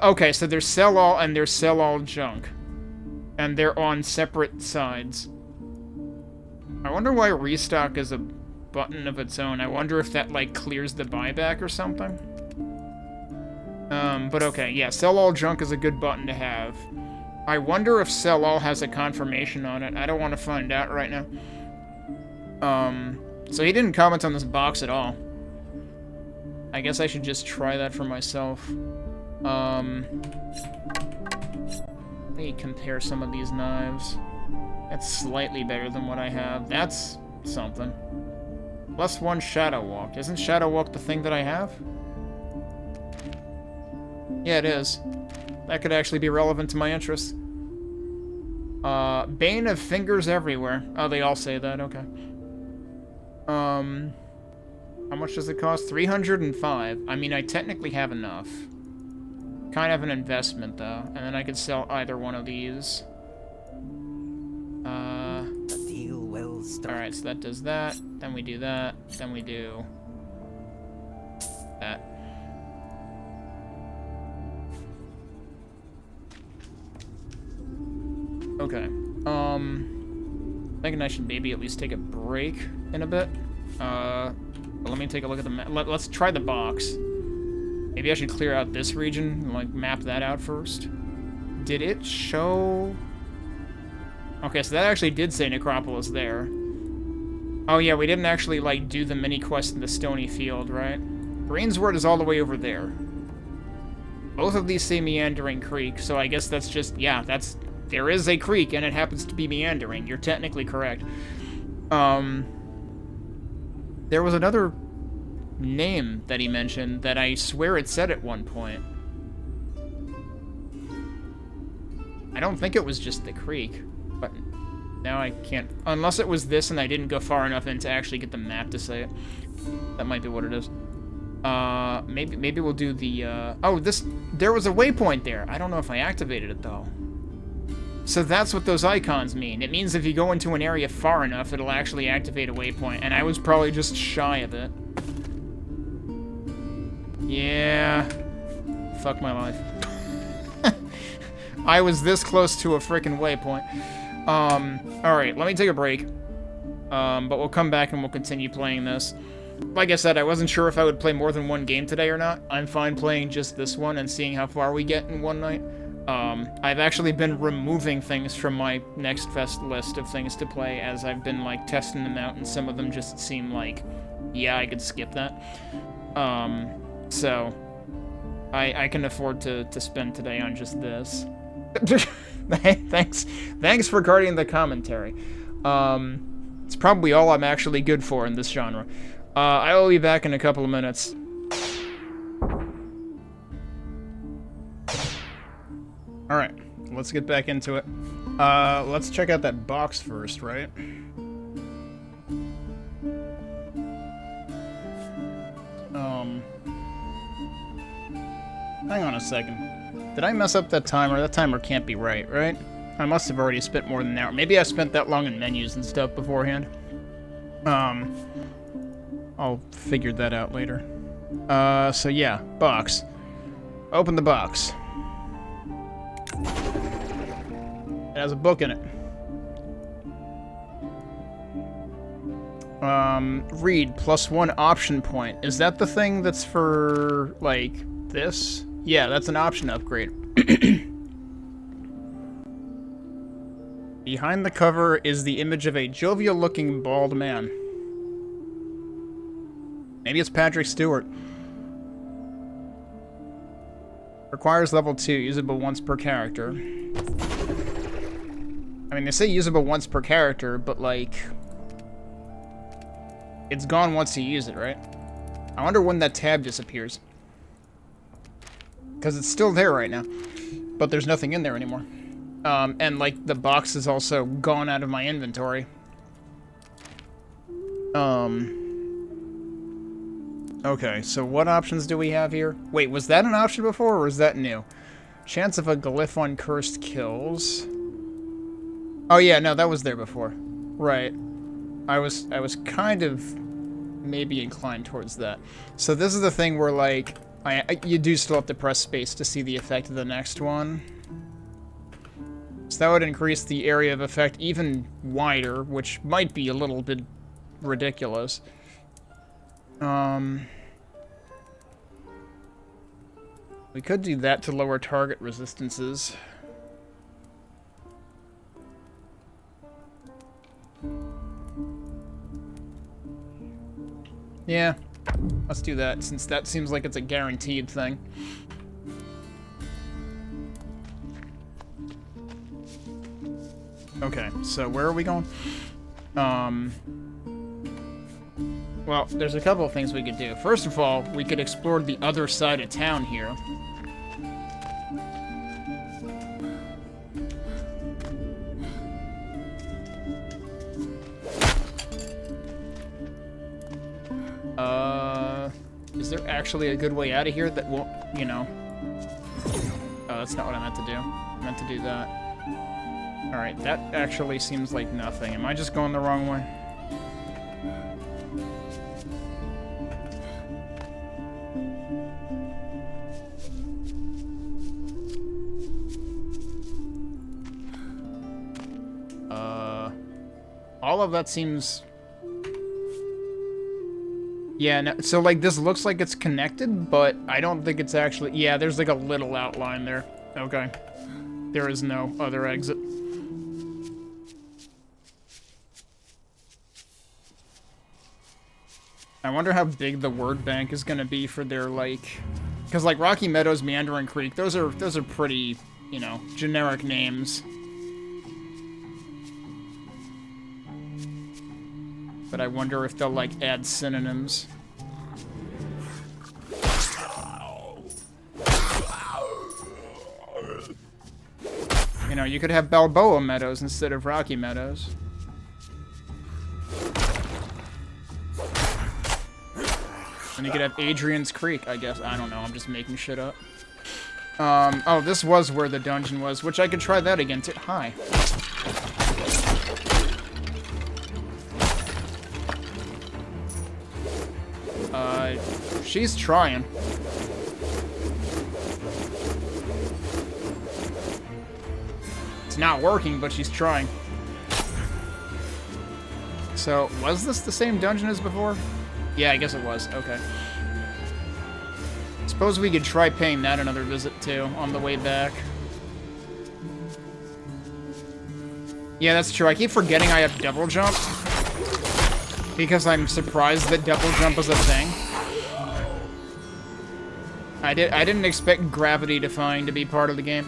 Okay, so there's sell all and there's sell all junk. And they're on separate sides. I wonder why restock is a button of its own. I wonder if that, like, clears the buyback or something. But okay, yeah, sell all junk is a good button to have. I wonder if sell all has a confirmation on it. I don't want to find out right now. So he didn't comment on this box at all. I guess I should just try that for myself. Let me compare some of these knives. That's slightly better than what I have. That's something. +1 Shadow Walk. Isn't Shadow Walk the thing that I have? Yeah, it is. That could actually be relevant to my interests. Bane of Fingers Everywhere. Oh, they all say that, okay. How much does it cost? 305. I mean, I technically have enough. Kind of an investment, though. And then I could sell either one of these. A deal well struck. Alright, so that does that. Then we do that. Then we do that. Okay. Thinking I should maybe at least take a break in a bit. But let me take a look at the map. Let's try the box. Maybe I should clear out this region and, like, map that out first. Did it show... Okay, so that actually did say Necropolis there. Oh yeah, we didn't actually, like, do the mini quest in the Stony Field, right? Brainsword is all the way over there. Both of these say Meandering Creek, so I guess that's just... Yeah, that's... There is a creek, and it happens to be meandering. You're technically correct. There was another name that he mentioned that I swear it said at one point. I don't think it was just the creek, but now I can't... Unless it was this and I didn't go far enough in to actually get the map to say it. That might be what it is. Maybe we'll do the, Oh, this... There was a waypoint there. I don't know if I activated it, though. So that's what those icons mean. It means if you go into an area far enough, it'll actually activate a waypoint, and I was probably just shy of it. Yeah. Fuck my life. I was this close to a frickin' waypoint. Alright, let me take a break. But we'll come back and we'll continue playing this. Like I said, I wasn't sure if I would play more than one game today or not. I'm fine playing just this one and seeing how far we get in one night. I've actually been removing things from my next fest list of things to play as I've been, like, testing them out, and some of them just seem like, yeah, I could skip that. So, I can afford to spend today on just this. Thanks for guarding the commentary. It's probably all I'm actually good for in this genre. I will be back in a couple of minutes. Alright, let's get back into it. Let's check out that box first, right? Hang on a second. Did I mess up that timer? That timer can't be right, right? I must have already spent more than an hour. Maybe I spent that long in menus and stuff beforehand. I'll figure that out later. So yeah, box. Open the box. It has a book in it. Read, +1 option point. Is that the thing that's for, like, this? Yeah, that's an option upgrade. Behind the cover is the image of a jovial-looking bald man. Maybe it's Patrick Stewart. Requires level 2, usable once per character. I mean, they say usable once per character, but, like... It's gone once you use it, right? I wonder when that tab disappears. Because it's still there right now. But there's nothing in there anymore. And, like, the box is also gone out of my inventory. Okay, so what options do we have here? Wait, was that an option before, or is that new? Chance of a glyph on cursed kills. Oh yeah, no, that was there before. Right. I was kind of maybe inclined towards that. So this is the thing where, like, you do still have to press space to see the effect of the next one. So that would increase the area of effect even wider, which might be a little bit ridiculous. We could do that to lower target resistances. Yeah, let's do that, since that seems like it's a guaranteed thing. Okay, so where are we going? Well, there's a couple of things we could do. First of all, we could explore the other side of town here. Is there actually a good way out of here that won't, you know... Oh, that's not what I meant to do. I meant to do that. Alright, that actually seems like nothing. Am I just going the wrong way? All of that seems... Yeah, no, so, like, this looks like it's connected, but I don't think it's actually... Yeah, there's, like, a little outline there. Okay. There is no other exit. I wonder how big the word bank is gonna be for their, like... Because, like, Rocky Meadows, Meandering Creek, those are pretty, you know, generic names. But I wonder if they'll, like, add synonyms. You know, you could have Balboa Meadows instead of Rocky Meadows. And you could have Adrian's Creek, I guess. I don't know, I'm just making shit up. Oh, this was where the dungeon was, which I could try that again, too. Hi. She's trying. It's not working, but she's trying. So, was this the same dungeon as before? Yeah, I guess it was. Okay. Suppose we could try paying that another visit, too, on the way back. Yeah, that's true. I keep forgetting I have double jump. Because I'm surprised that double jump is a thing. I didn't expect gravity defying to be part of the game.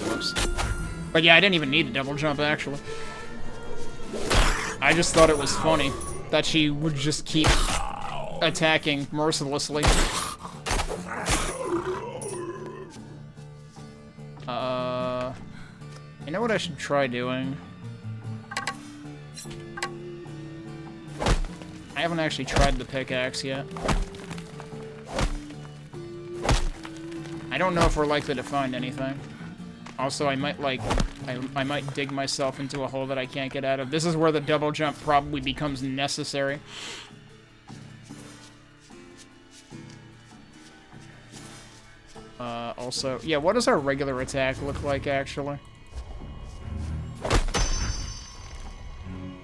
Whoops. But yeah, I didn't even need a double jump, actually. I just thought it was funny that she would just keep attacking mercilessly. You know what I should try doing? I haven't actually tried the pickaxe yet. I don't know if we're likely to find anything. Also, I might, like, I might dig myself into a hole that I can't get out of. This is where the double jump probably becomes necessary. Also, yeah, what does our regular attack look like, actually?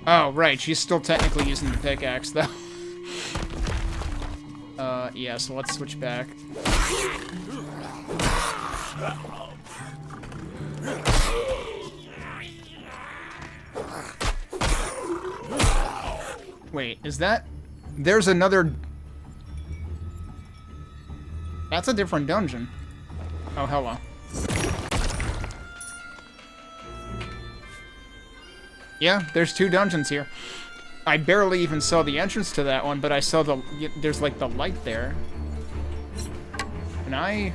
Oh, right, she's still technically using the pickaxe, though. Yeah, so let's switch back. Wait, is that... There's another... That's a different dungeon. Oh, hello. Yeah, there's two dungeons here. I barely even saw the entrance to that one, but I saw the... There's, like, the light there. Can I...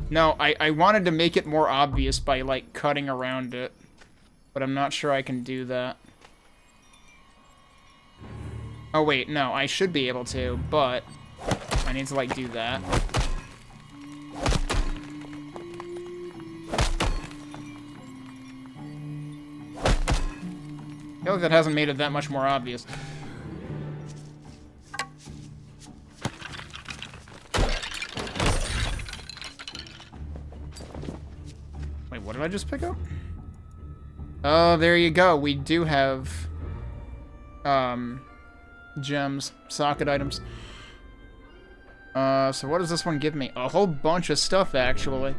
No, I wanted to make it more obvious by, like, cutting around it. But I'm not sure I can do that. Oh, wait, no, I should be able to, but... I need to, like, do that. I feel like that hasn't made it that much more obvious. Wait, what did I just pick up? Oh, there you go. We do have, gems, socket items. So what does this one give me? A whole bunch of stuff, actually.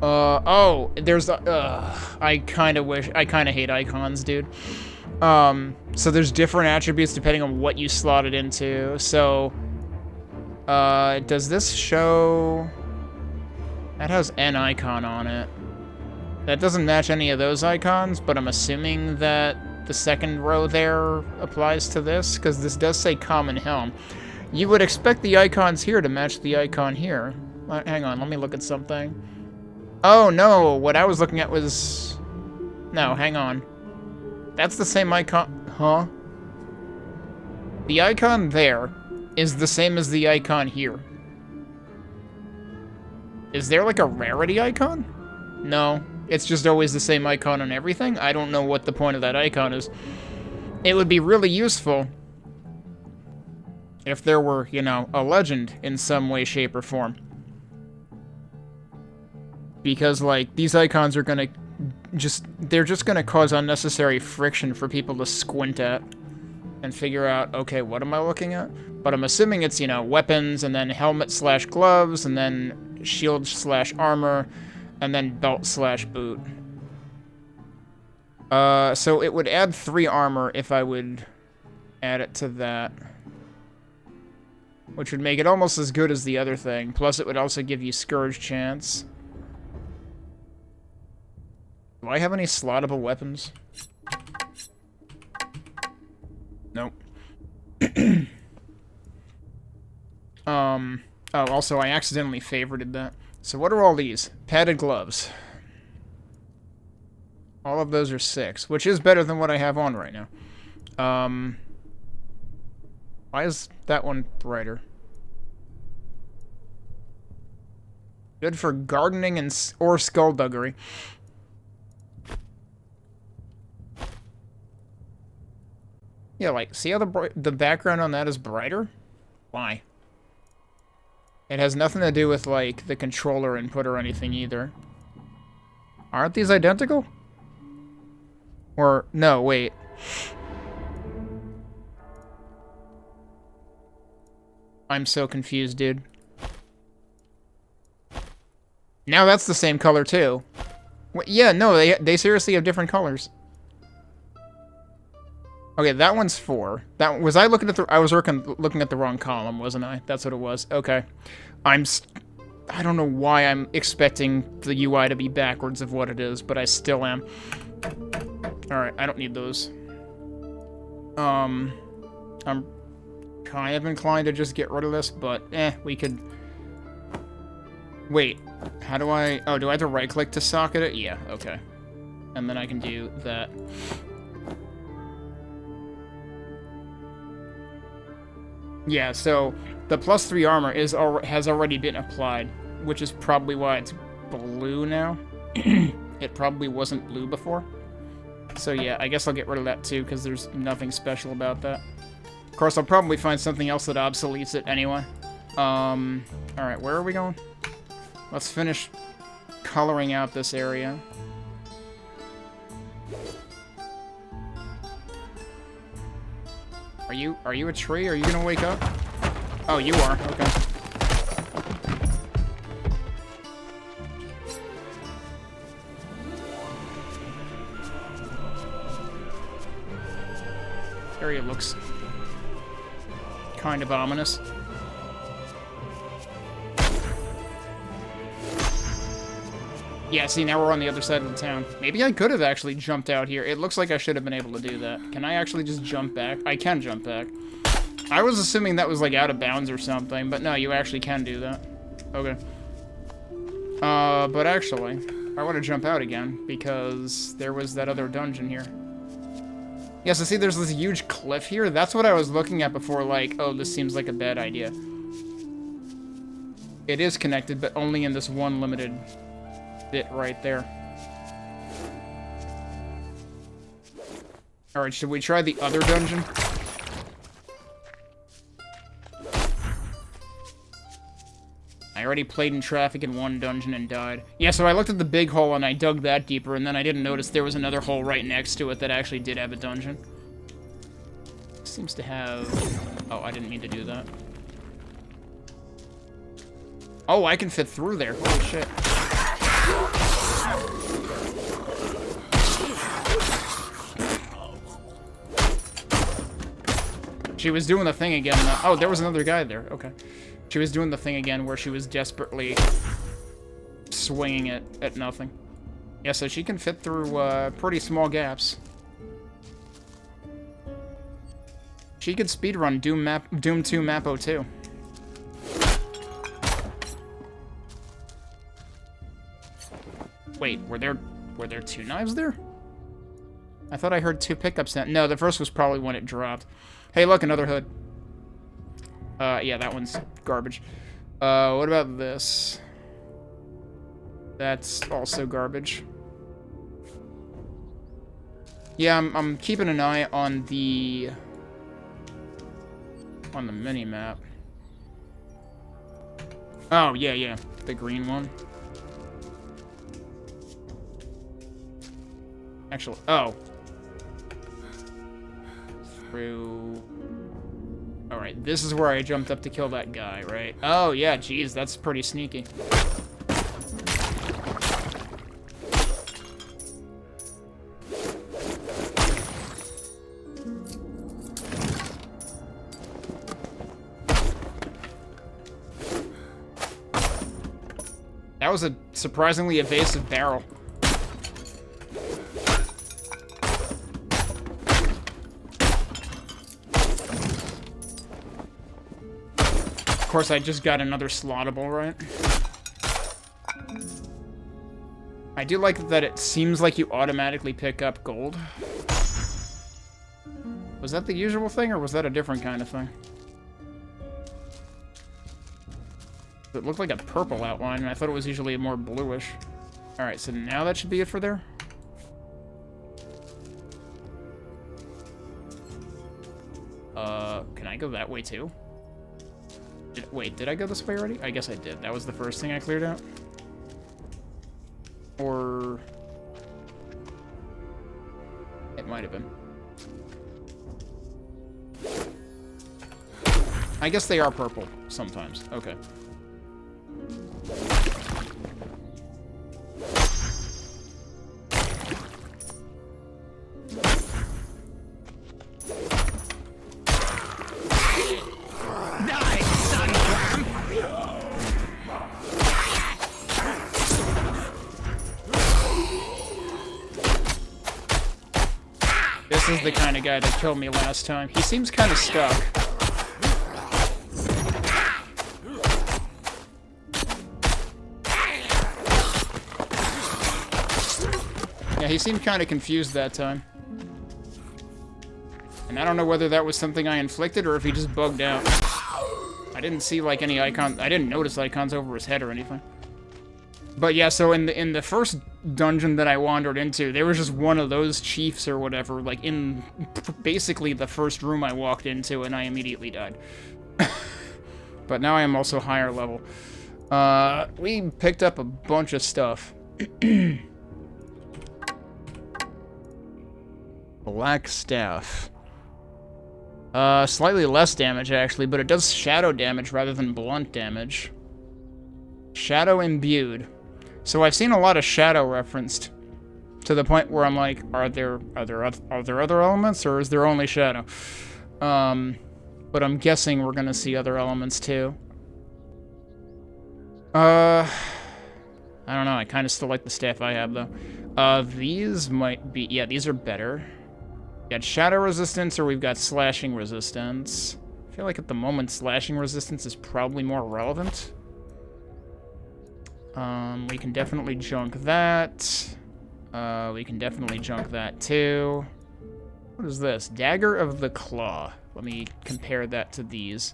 Oh, there's I kind of hate icons, dude. So there's different attributes depending on what you slot it into. So, does this show... That has an icon on it. That doesn't match any of those icons, but I'm assuming that the second row there applies to this, because this does say Common Helm. You would expect the icons here to match the icon here. Hang on, let me look at something. Oh, no, what I was looking at was... No, hang on. That's the same icon... Huh? The icon there is the same as the icon here. Is there like a rarity icon? No. It's just always the same icon on everything? I don't know what the point of that icon is. It would be really useful if there were, you know, a legend in some way, shape, or form. Because, like, these icons are gonna they're just gonna cause unnecessary friction for people to squint at and figure out, okay, what am I looking at? But I'm assuming it's, you know, weapons, and then helmet/gloves, and then shield/armor, and then belt/boot. So it would add 3 armor if I would add it to that. Which would make it almost as good as the other thing. Plus it would also give you Scourge chance. Do I have any slottable weapons? Nope. Oh, also I accidentally favorited that. So what are all these? Padded gloves. All of those are 6, which is better than what I have on right now. Why is that one brighter? Good for gardening or skullduggery. Yeah, like, see how the background on that is brighter? Why? It has nothing to do with, like, the controller input or anything either. Aren't these identical? Or, no, wait. I'm so confused, dude. Now that's the same color, too. Wait, yeah, no, they seriously have different colors. Okay, that one's 4. That was I looking at the I was looking at the wrong column, wasn't I? That's what it was. Okay. I don't know why I'm expecting the UI to be backwards of what it is, but I still am. All right, I don't need those. I'm kind of inclined to just get rid of this, but we could. Wait, how do I? Oh, do I have to right-click to socket it? Yeah, okay. And then I can do that. Yeah, so the +3 armor has already been applied, which is probably why it's blue now. It probably wasn't blue before. So yeah, I guess I'll get rid of that too, because there's nothing special about that. Of course, I'll probably find something else that obsoletes it anyway. Alright, where are we going? Let's finish coloring out this area. Are you a tree? Are you gonna wake up? Oh, you are. Okay. This area looks kind of ominous. Yeah, see, now we're on the other side of the town. Maybe I could have actually jumped out here. It looks like I should have been able to do that. Can I actually just jump back? I can jump back. I was assuming that was, like, out of bounds or something, but no, you actually can do that. Okay. But actually, I want to jump out again, because there was that other dungeon here. Yeah, so see, there's this huge cliff here. That's what I was looking at before, like, oh, this seems like a bad idea. It is connected, but only in this one limited bit right there. Alright, should we try the other dungeon? I already played in traffic in one dungeon and died. Yeah, so I looked at the big hole and I dug that deeper, and then I didn't notice there was another hole right next to it that actually did have a dungeon. Seems to have... Oh, I didn't mean to do that. Oh, I can fit through there. Holy shit. She was doing the thing again. Oh, there was another guy there. Okay. She was doing the thing again where she was desperately swinging it at nothing. Yeah, so she can fit through pretty small gaps. She could speedrun Doom 2 Map 02. Wait, were there 2 knives there? I thought I heard 2 pickups. No, the first was probably when it dropped. Hey, look, another hood. Yeah, that one's garbage. What about this? That's also garbage. Yeah, I'm keeping an eye on the mini-map. Oh, yeah, the green one. Actually, oh. Through... Alright, this is where I jumped up to kill that guy, right? Oh, yeah, geez, that's pretty sneaky. That was a surprisingly evasive barrel. Of course, I just got another slottable, right? I do like that it seems like you automatically pick up gold. Was that the usual thing, or was that a different kind of thing? It looked like a purple outline, and I thought it was usually a more bluish. Alright, so now that should be it for there? Can I go that way too? Wait, did I go this way already? I guess I did. That was the first thing I cleared out? Or... it might have been. I guess they are purple sometimes. Okay. This is the kind of guy that killed me last time. He seems kind of stuck. Yeah, he seemed kind of confused that time. And I don't know whether that was something I inflicted or if he just bugged out. I didn't see, like, any icon. I didn't notice icons over his head or anything. But yeah, so in the first dungeon that I wandered into, there was just one of those chiefs or whatever, like, in basically the first room I walked into, and I immediately died. But now I am also higher level. We picked up a bunch of stuff. Black staff. Slightly less damage, actually, but it does shadow damage rather than blunt damage. Shadow imbued. So I've seen a lot of shadow referenced, to the point where I'm like, are there other elements, or is there only shadow? But I'm guessing we're gonna see other elements too. I don't know, I kind of still like the staff I have, though. These might be... yeah, these are better. We got shadow resistance, or we've got slashing resistance. I feel like at the moment, slashing resistance is probably more relevant. We can definitely junk that. We can definitely junk that, too. What is this? Dagger of the Claw. Let me compare that to these.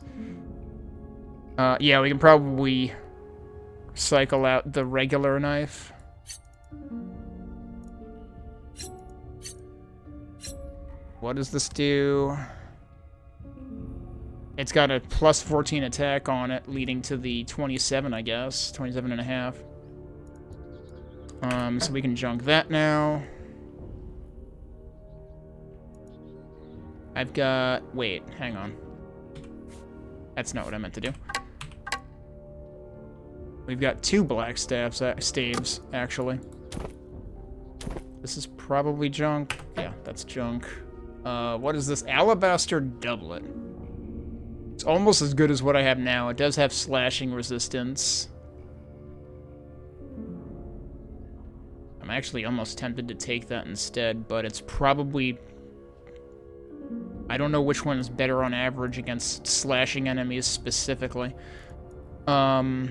Yeah, we can probably cycle out the regular knife. What does this do? It's got a plus 14 attack on it, leading to the 27, I guess. 27 and a half. So we can junk that now. I've got... wait, hang on. That's not what I meant to do. We've got 2 black staves, actually. This is probably junk. Yeah, that's junk. What is this? Alabaster doublet. It's almost as good as what I have now. It does have slashing resistance. actually almost tempted to take that instead, but it's probably... I don't know which one is better on average against slashing enemies specifically. Also,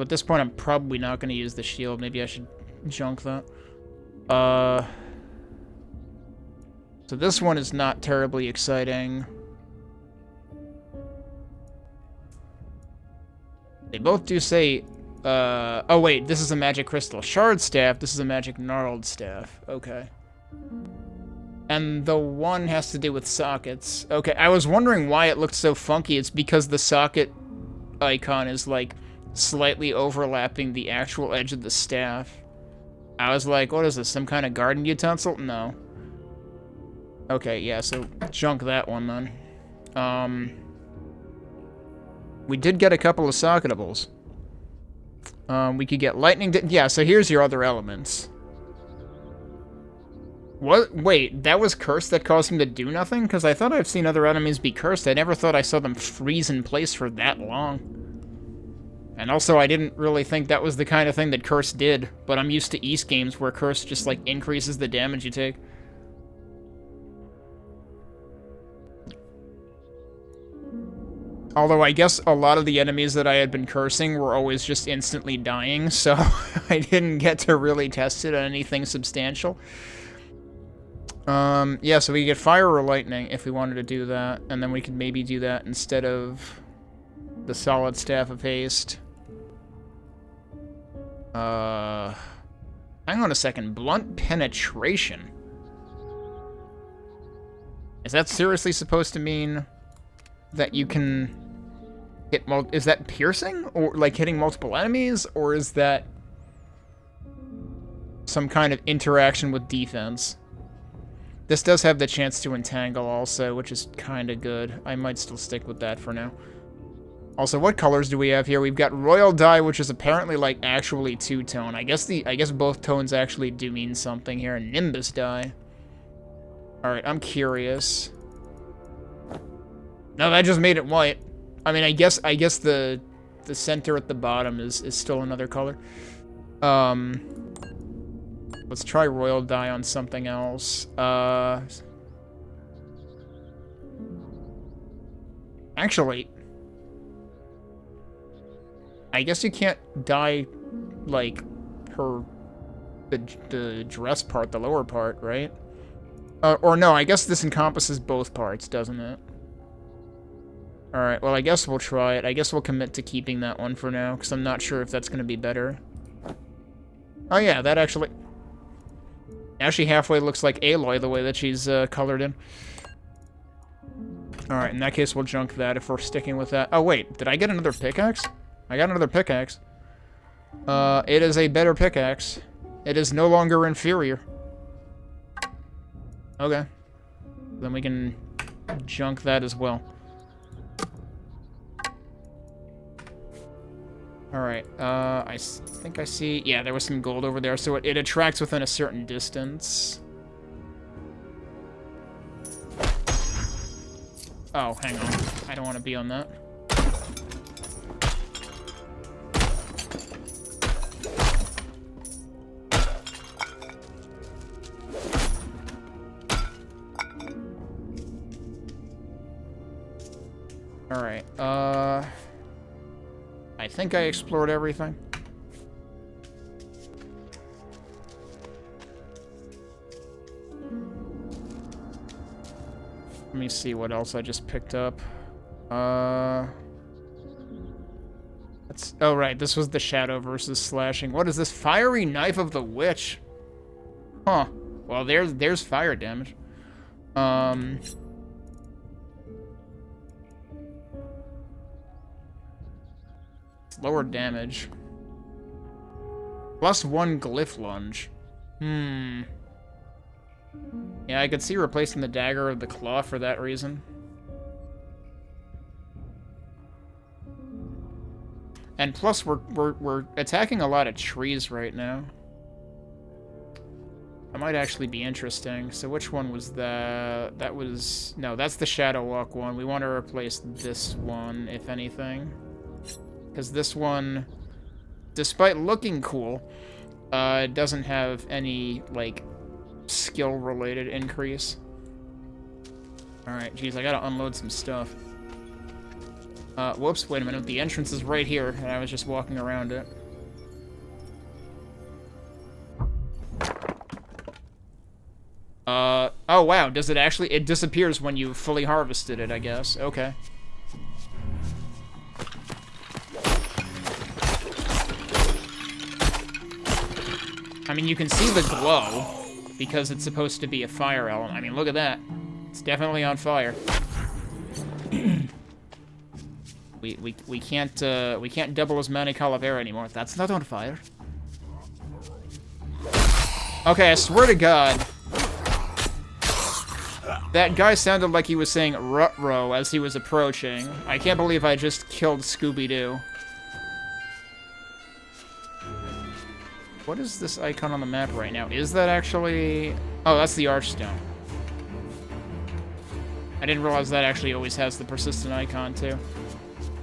at this point, I'm probably not going to use the shield. Maybe I should junk that. So this one is not terribly exciting. They both do say... oh wait, this is a magic crystal shard staff. This is a magic gnarled staff. Okay. And the one has to do with sockets. Okay, I was wondering why it looked so funky. It's because the socket icon is, like, slightly overlapping the actual edge of the staff. I was like, what is this, some kind of garden utensil? No. Okay, yeah, so junk that one then. We did get a couple of socketables. We could get lightning... Yeah, so here's your other elements. What? Wait, that was cursed that caused him to do nothing? Because I thought I've seen other enemies be cursed. I never thought I saw them freeze in place for that long. And also, I didn't really think that was the kind of thing that curse did. But I'm used to East games where curse just, like, increases the damage you take. Although I guess a lot of the enemies that I had been cursing were always just instantly dying, so I didn't get to really test it on anything substantial. Yeah, so we get fire or lightning if we wanted to do that, and then we could maybe do that instead of the solid staff of haste. Hang on a second. Blunt penetration. Is that seriously supposed to mean that you can hit is that piercing? Or, like, hitting multiple enemies? Or is that some kind of interaction with defense? This does have the chance to entangle also, which is kind of good. I might still stick with that for now. Also, what colors do we have here? We've got Royal Dye, which is apparently, like, actually two-tone. I guess both tones actually do mean something here. Nimbus Dye. Alright, I'm curious. No, that just made it white. I mean, I guess the center at the bottom is still another color. Let's try Royal Dye on something else. Actually, I guess you can't dye, like, the dress part, the lower part, right? Or no, I guess this encompasses both parts, doesn't it? Alright, well, I guess we'll try it. I guess we'll commit to keeping that one for now, because I'm not sure if that's going to be better. Oh yeah, that actually halfway looks like Aloy, the way that she's colored in. Alright, in that case, we'll junk that if we're sticking with that. Oh, wait, did I get another pickaxe? I got another pickaxe. It is a better pickaxe. It is no longer inferior. Okay. Then we can junk that as well. Alright, I think I see... Yeah, there was some gold over there, so it attracts within a certain distance. Oh, hang on. I don't want to be on that. Alright, I think I explored everything. Let me see what else I just picked up. Oh, right, this was the shadow versus slashing. What is this? Fiery Knife of the Witch. Huh. Well, there's fire damage. Lower damage. +1 glyph lunge. Yeah, I could see replacing the dagger with the claw for that reason. And plus, we're attacking a lot of trees right now. That might actually be interesting. So which one was that? That was... No, that's the Shadow Walk one. We want to replace this one, if anything. Because this one despite looking cool, it doesn't have any, like, skill-related increase. Alright, geez, I gotta unload some stuff. Whoops, wait a minute. The entrance is right here, and I was just walking around it. Oh wow, does it actually... It disappears when you fully harvested it, I guess. Okay. I mean, you can see the glow, because it's supposed to be a fire element. I mean, look at that. It's definitely on fire. We can't double as many calavera anymore. That's not on fire. Okay, I swear to God, that guy sounded like he was saying "Ruh-roh" as he was approaching. I can't believe I just killed Scooby-Doo. What is this icon on the map right now? Is that actually... Oh, that's the Archstone. I didn't realize that actually always has the persistent icon, too.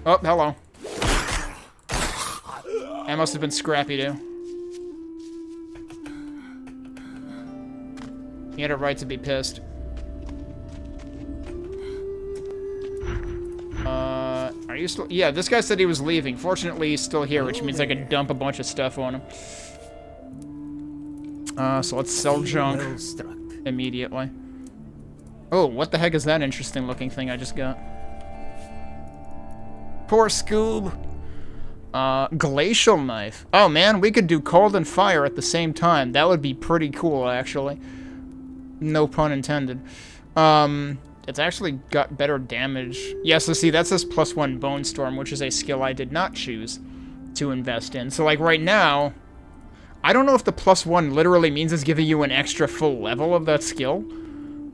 Oh, hello. That must have been Scrappy-Doo. He had a right to be pissed. Are you still... Yeah, this guy said he was leaving. Fortunately, he's still here, which means I can dump a bunch of stuff on him. So let's sell junk immediately. Oh, what the heck is that interesting looking thing I just got? Poor Scoob. Glacial knife. Oh man, we could do cold and fire at the same time. That would be pretty cool, actually. No pun intended. It's actually got better damage. Yeah, so see, that's this +1 Bone Storm, which is a skill I did not choose to invest in. So, like, right now, I don't know if the +1 literally means it's giving you an extra full level of that skill.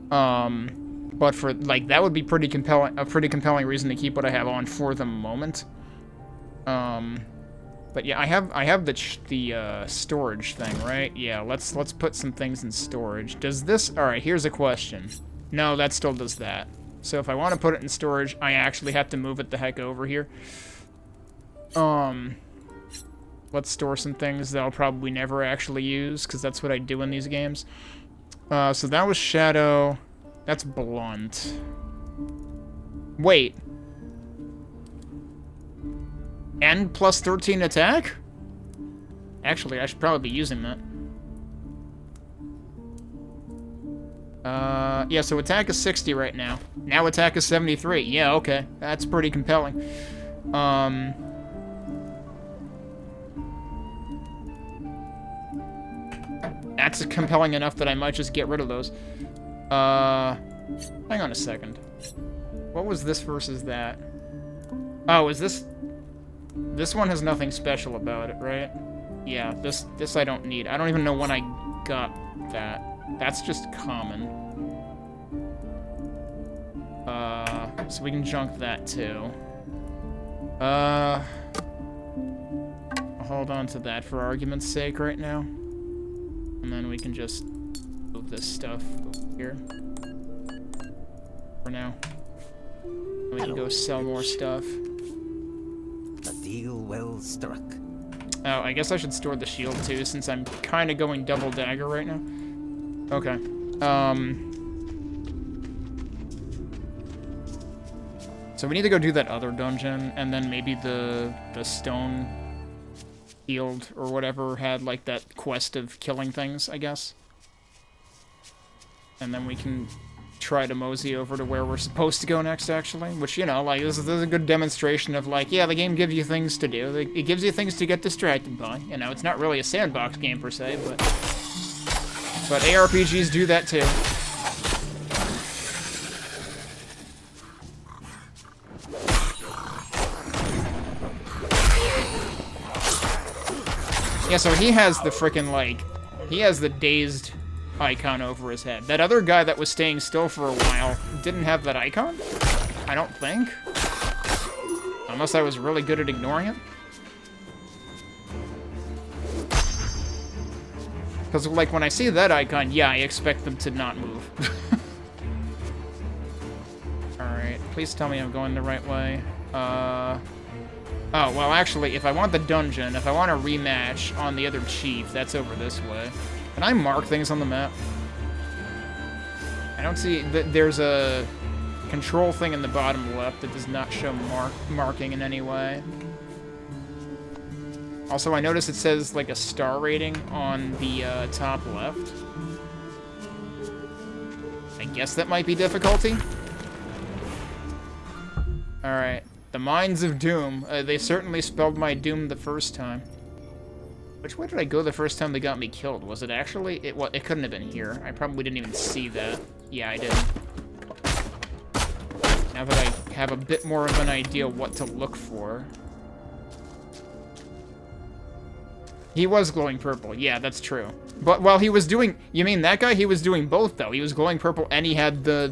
But for, like, that would be pretty compelling, a pretty compelling reason to keep what I have on for the moment. But yeah, I have the storage thing, right? Yeah, let's put some things in storage. Does this... Alright, here's a question. No, that still does that. So if I want to put it in storage, I actually have to move it the heck over here. Let's store some things that I'll probably never actually use, because that's what I do in these games. So that was Shadow. That's Blunt. Wait. And +13 attack? Actually, I should probably be using that. Yeah, so attack is 60 right now. Now attack is 73. Yeah, okay. That's pretty compelling. That's compelling enough that I might just get rid of those. Hang on a second. What was this versus that? Oh, is this... This one has nothing special about it, right? Yeah, this I don't need. I don't even know when I got that. That's just common. So we can junk that too. I'll hold on to that for argument's sake right now. And then we can just move this stuff over here. For now. And we can go sell more stuff. A deal well struck. Oh, I guess I should store the shield too, since I'm kind of going double dagger right now. Okay. So we need to go do that other dungeon, and then maybe the stone field or whatever had like that quest of killing things, I guess. And then we can try to mosey over to where we're supposed to go next, actually. Which, you know, like, this is a good demonstration of, like, yeah, the game gives you things to do. It gives you things to get distracted by. You know, it's not really a sandbox game, per se, but ARPGs do that, too. Yeah, so he has the frickin', like, he has the dazed icon over his head. That other guy that was staying still for a while didn't have that icon? I don't think. Unless I was really good at ignoring it. Because, like, when I see that icon, yeah, I expect them to not move. Alright, please tell me I'm going the right way. Oh, well, actually, if I want the dungeon, if I want a rematch on the other chief, that's over this way. Can I mark things on the map? I don't see... There's a control thing in the bottom left that does not show marking in any way. Also, I notice it says, like, a star rating on the top left. I guess that might be difficulty. Alright. The Mines of Doom. They certainly spelled my doom the first time. Which way did I go the first time they got me killed? Was it actually? It couldn't have been here. I probably didn't even see that. Yeah, I did. Now that I have a bit more of an idea what to look for. He was glowing purple. Yeah, that's true. But while he was doing... You mean that guy? He was doing both, though. He was glowing purple, and he had the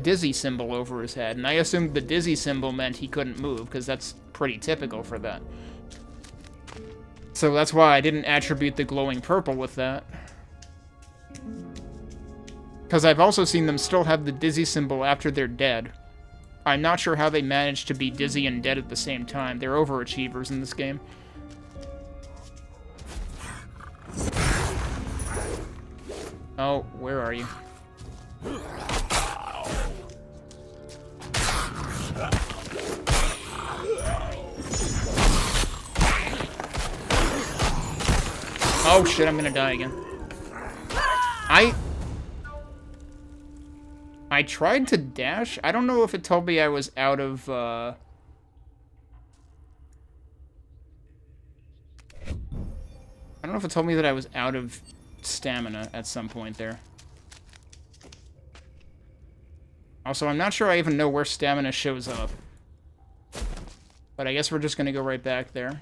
dizzy symbol over his head. And I assumed the dizzy symbol meant he couldn't move, because that's pretty typical for that. So that's why I didn't attribute the glowing purple with that. Because I've also seen them still have the dizzy symbol after they're dead. I'm not sure how they managed to be dizzy and dead at the same time. They're overachievers in this game. Oh, where are you? Oh shit, I'm gonna die again. I tried to dash. I don't know if it told me I was out of, I don't know if it told me that I was out of stamina at some point there. Also, I'm not sure I even know where stamina shows up. But I guess we're just gonna go right back there.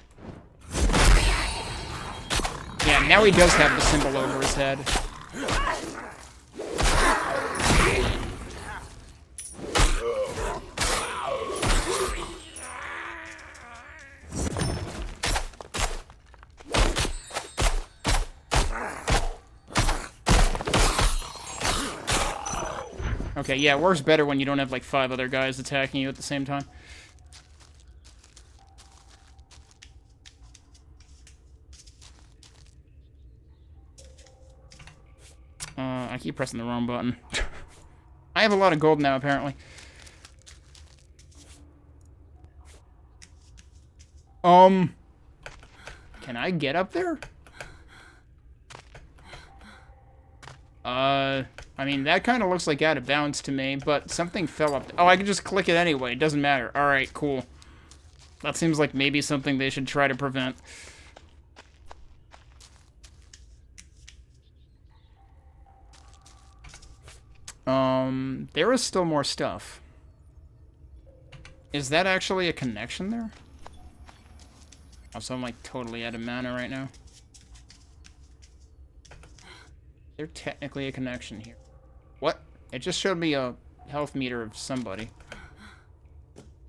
Yeah, now he does have the symbol over his head. Okay, yeah, it works better when you don't have, like, 5 other guys attacking you at the same time. I keep pressing the wrong button. I have a lot of gold now, apparently. Can I get up there? I mean, that kind of looks like out of bounds to me, but something fell up. Oh, I can just click it anyway. It doesn't matter. Alright, cool. That seems like maybe something they should try to prevent. There is still more stuff. Is that actually a connection there? Also, I'm like totally out of mana right now. There's technically a connection here. What? It just showed me a health meter of somebody.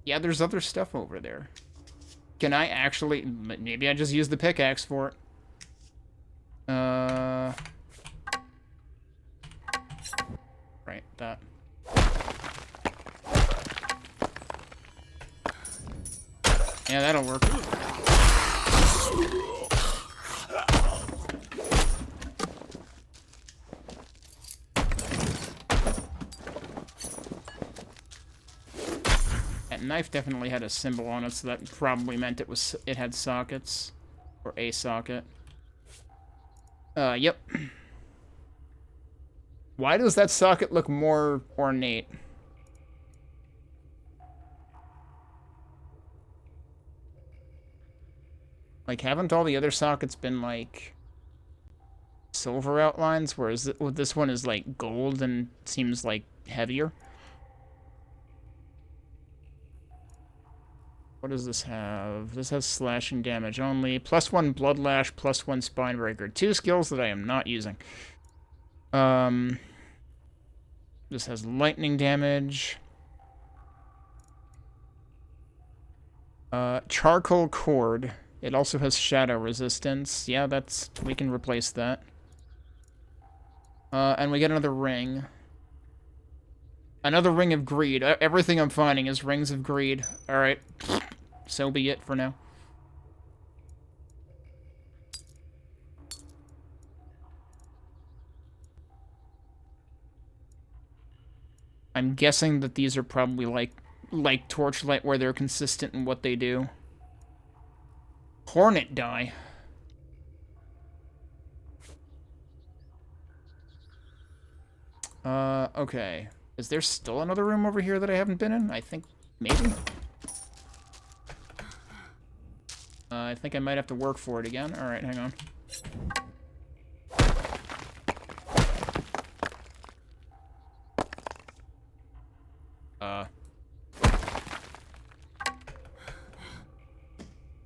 Yeah, there's other stuff over there. Can I actually... Maybe I just use the pickaxe for it. Right, that. Yeah, that'll work. That knife definitely had a symbol on it, so that probably meant it had sockets. Or a socket. Yep. Why does that socket look more ornate? Like, haven't all the other sockets been, like, silver outlines, whereas this one is, like, gold and seems, like, heavier? What does this have? This has slashing damage only. +1 Bloodlash, +1 Spinebreaker. 2 skills that I am not using. This has lightning damage. Charcoal Cord. It also has shadow resistance. Yeah, we can replace that. And we get another ring. Another ring of greed. Everything I'm finding is rings of greed. Alright. so be it for now. I'm guessing that these are probably like Torchlight, where they're consistent in what they do. Hornet die. Okay. Is there still another room over here that I haven't been in? I think maybe. I think I might have to work for it again. All right, hang on.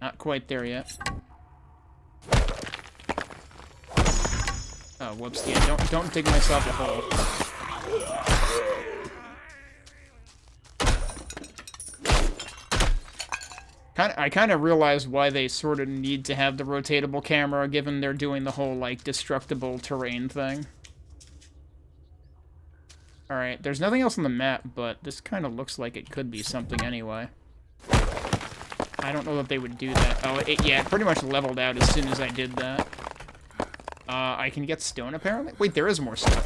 Not quite there yet. Oh, whoops! Yeah, don't dig myself a hole. I kind of realized why they sort of need to have the rotatable camera, given they're doing the whole, like, destructible terrain thing. Alright, there's nothing else on the map, but this kind of looks like it could be something anyway. I don't know that they would do that. Oh, yeah, it pretty much leveled out as soon as I did that. I can get stone, apparently? Wait, there is more stuff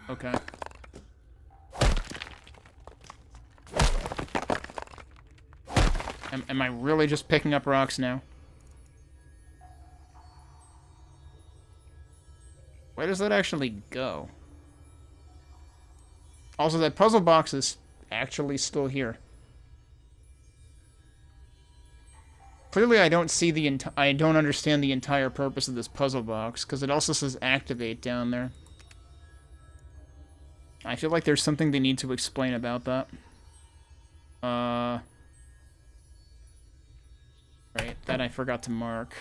there. Okay. Am I really just picking up rocks now? Where does that actually go? Also, that puzzle box is actually still here. Clearly, I don't see I don't understand the entire purpose of this puzzle box, because it also says activate down there. I feel like there's something they need to explain about that. Right, that I forgot to mark.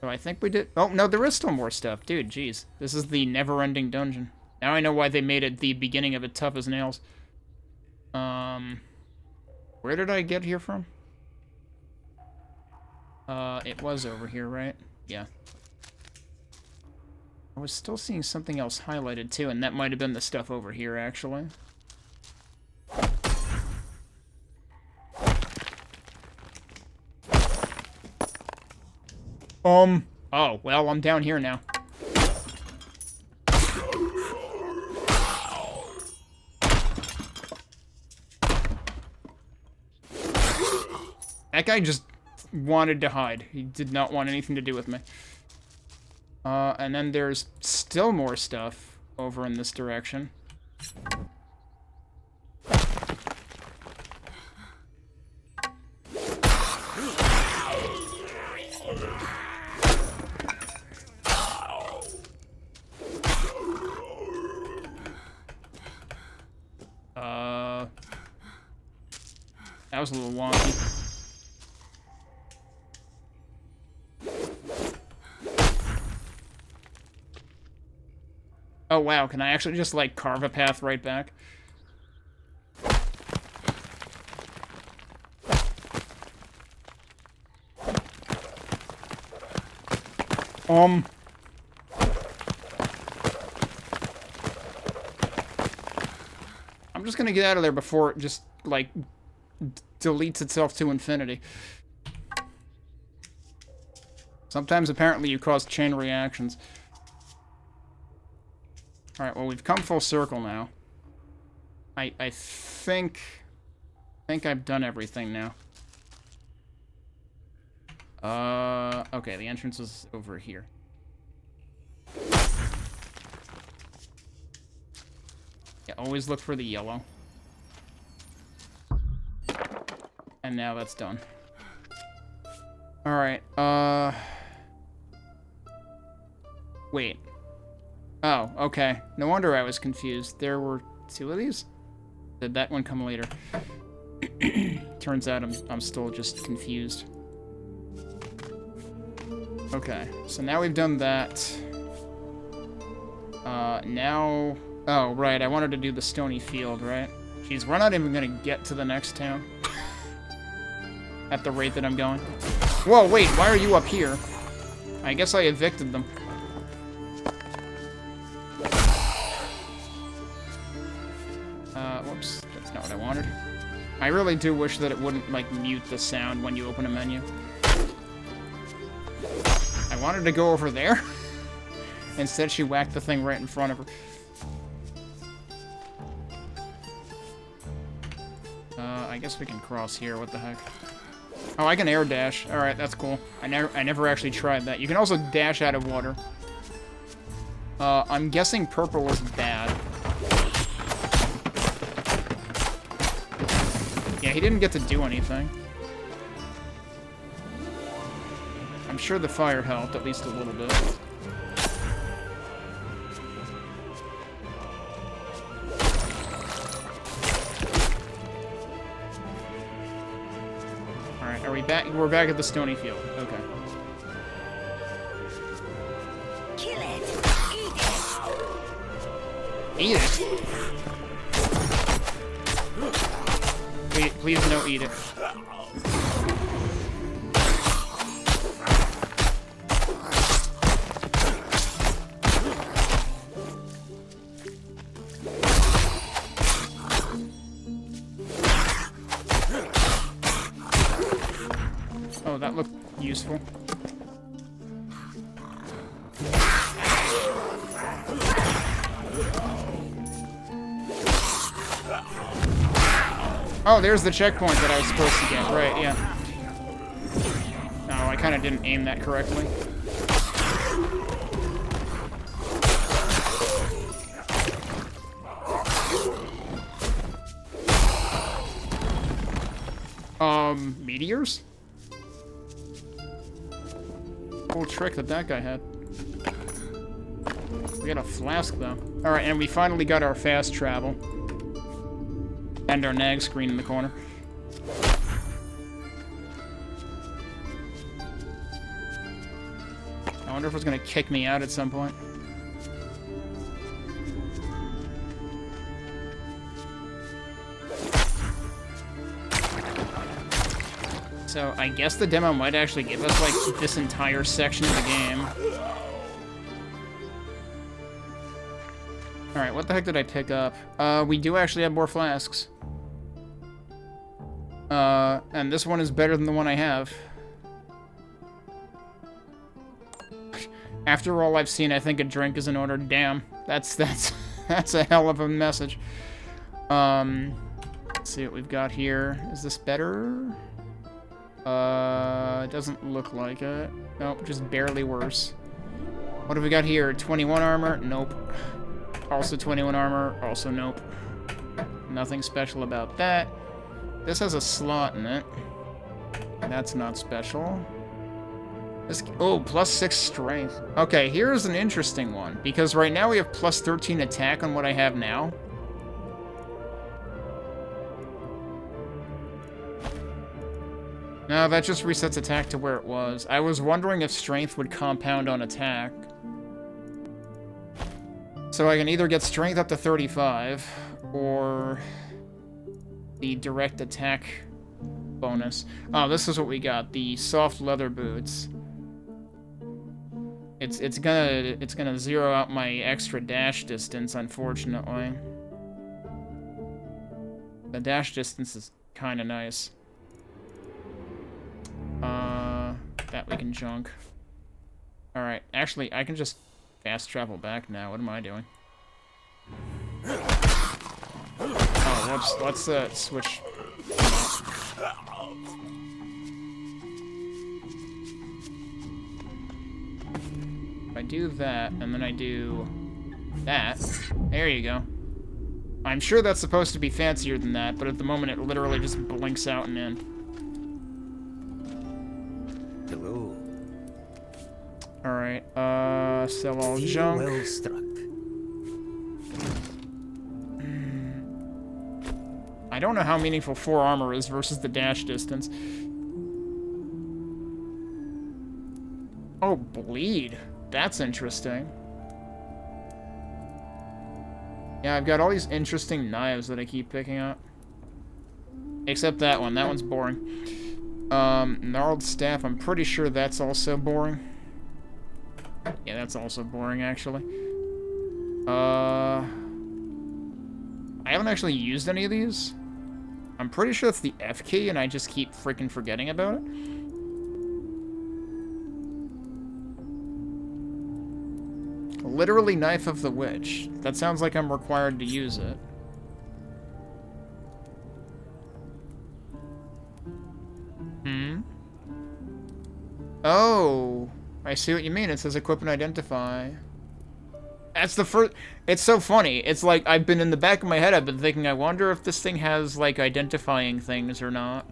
So I think we did... Oh, no, there is still more stuff. Dude, jeez. This is the never-ending dungeon. Now I know why they made it the beginning of it tough as nails. Where did I get here from? It was over here, right? Yeah. I was still seeing something else highlighted, too, and that might have been the stuff over here, actually. Oh, well, I'm down here now. That guy just wanted to hide. He did not want anything to do with me. And then there's still more stuff over in this direction. That was a little wonky. Oh wow, can I actually just, like, carve a path right back? I'm just gonna get out of there before it just, like, deletes itself to infinity. Sometimes, apparently, you cause chain reactions. Alright, well, we've come full circle now. I think I've done everything now. Okay, the entrance is over here. Yeah, always look for the yellow. And now that's done. Alright, wait. Oh, okay. No wonder I was confused. There were two of these? Did that one come later? Turns out I'm still just confused. Okay, so now we've done that. Now... Oh, right, I wanted to do the stony field, right? Jeez, we're not even gonna get to the next town. At the rate that I'm going. Whoa, wait, why are you up here? I guess I evicted them. wanted. I really do wish that it wouldn't, like, mute the sound when you open a menu. I wanted to go over there. Instead, she whacked the thing right in front of her. I guess we can cross here. What the heck? Oh, I can air dash. Alright, that's cool. I never actually tried that. You can also dash out of water. I'm guessing purple is bad. Yeah, he didn't get to do anything. I'm sure the fire helped, at least a little bit. Alright, are we back? We're back at the stony field. Okay. Kill it! Eat Eat it! it? Please no eat it. Oh, that looked useful. Oh, there's the checkpoint that I was supposed to get. Right, yeah. No, I kind of didn't aim that correctly. Meteors? Cool trick that guy had. We got a flask, though. Alright, and we finally got our fast travel. And our nag screen in the corner. I wonder if it's gonna kick me out at some point. So, I guess the demo might actually give us, like, this entire section of the game. Alright, what the heck did I pick up? We do actually have more flasks. And this one is better than the one I have. After all I've seen, I think a drink is in order. Damn. That's a hell of a message. Let's see what we've got here. Is this better? It doesn't look like it. Nope, just barely worse. What have we got here? 21 armor? Nope. Also 21 armor? Also nope. Nothing special about that. This has a slot in it. That's not special. This, oh, plus 6 strength. Okay, here's an interesting one. Because right now we have plus 13 attack on what I have now. No, that just resets attack to where it was. I was wondering if strength would compound on attack. So I can either get strength up to 35, or the direct attack bonus. Oh, this is what we got. The soft leather boots. It's gonna zero out my extra dash distance, unfortunately. The dash distance is kind of nice. That we can junk. Alright, actually, I can just fast travel back now. What am I doing? Oh, let's switch. If I do that, and then I do that, there you go. I'm sure that's supposed to be fancier than that, but at the moment it literally just blinks out and in. Hello. Alright, sell all junk. Well struck. I don't know how meaningful 4 armor is versus the dash distance. Oh, bleed. That's interesting. Yeah, I've got all these interesting knives that I keep picking up. Except that one. That one's boring. Gnarled staff. I'm pretty sure that's also boring. Yeah, that's also boring, actually. I haven't actually used any of these. I'm pretty sure it's the F key, and I just keep freaking forgetting about it. Literally Knife of the Witch. That sounds like I'm required to use it. Oh, I see what you mean. It says equip and identify. That's the first... It's so funny. It's like, I've been in the back of my head, I've been thinking, I wonder if this thing has, like, identifying things or not.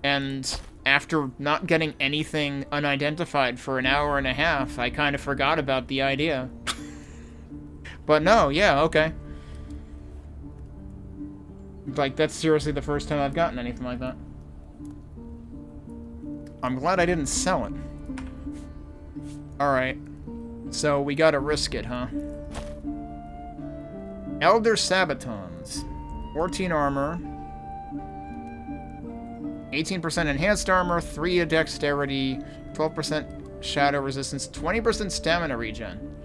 And after not getting anything unidentified for an hour and a half, I kind of forgot about the idea. But no, yeah, okay. Like, that's seriously the first time I've gotten anything like that. I'm glad I didn't sell it. Alright. So, we gotta risk it, huh? Elder Sabatons. 14 armor. 18% enhanced armor, 3 dexterity, 12% shadow resistance, 20% stamina regen.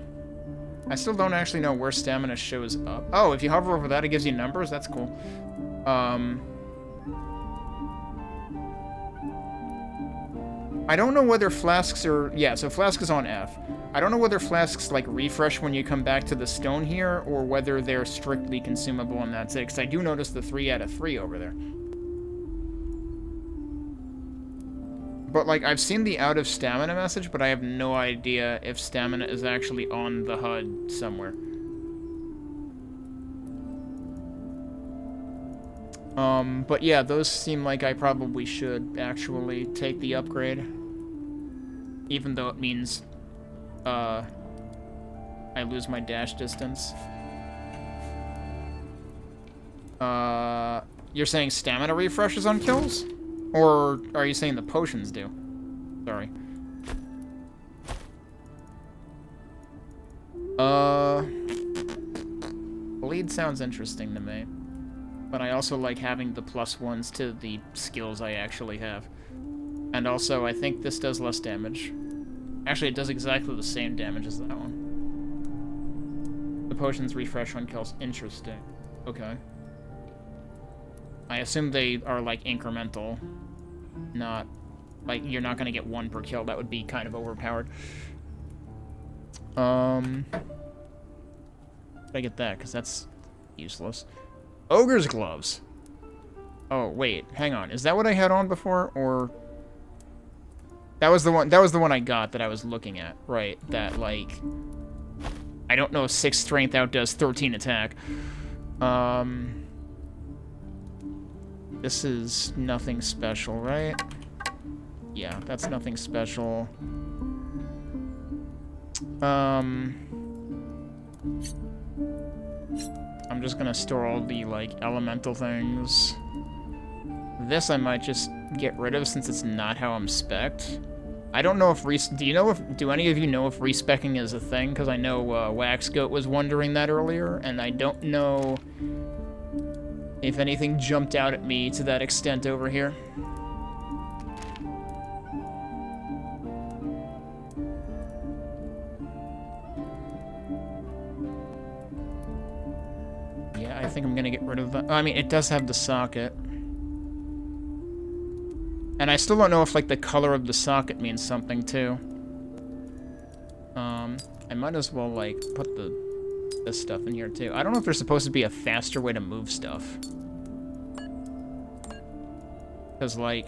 I still don't actually know where stamina shows up. Oh, if you hover over that, it gives you numbers? That's cool. I don't know whether flasks are... Yeah, so flask is on F. I don't know whether flasks, like, refresh when you come back to the stone here, or whether they're strictly consumable and that's it, because I do notice the 3 out of 3 over there. But, like, I've seen the out of stamina message, but I have no idea if stamina is actually on the HUD somewhere. But yeah, those seem like I probably should actually take the upgrade. Even though it means, I lose my dash distance. You're saying stamina refreshes on kills? Or are you saying the potions do? Sorry. Bleed sounds interesting to me. But I also like having the +1s to the skills I actually have. And also, I think this does less damage. Actually, it does exactly the same damage as that one. The potions refresh on kills. Interesting. Okay. I assume they are, like, incremental. Not... Like, you're not gonna get 1 per kill. That would be kind of overpowered. I get that, because that's useless. Ogre's gloves. Oh, wait. Hang on. Is that what I had on before, or... That was the one I got that I was looking at. Right. That, like... I don't know if 6 strength outdoes 13 attack. This is nothing special, right? Yeah, that's nothing special. I'm just gonna store all the, like, elemental things. This I might just get rid of since it's not how I'm spec'd. I don't know if do any of you know if respecking is a thing? Because I know Waxgoat was wondering that earlier, and I don't know if anything jumped out at me to that extent over here. Yeah, I think I'm gonna get rid of that. I mean, it does have the socket. And I still don't know if, like, the color of the socket means something, too. I might as well, like, put this stuff in here, too. I don't know if there's supposed to be a faster way to move stuff. Because, like,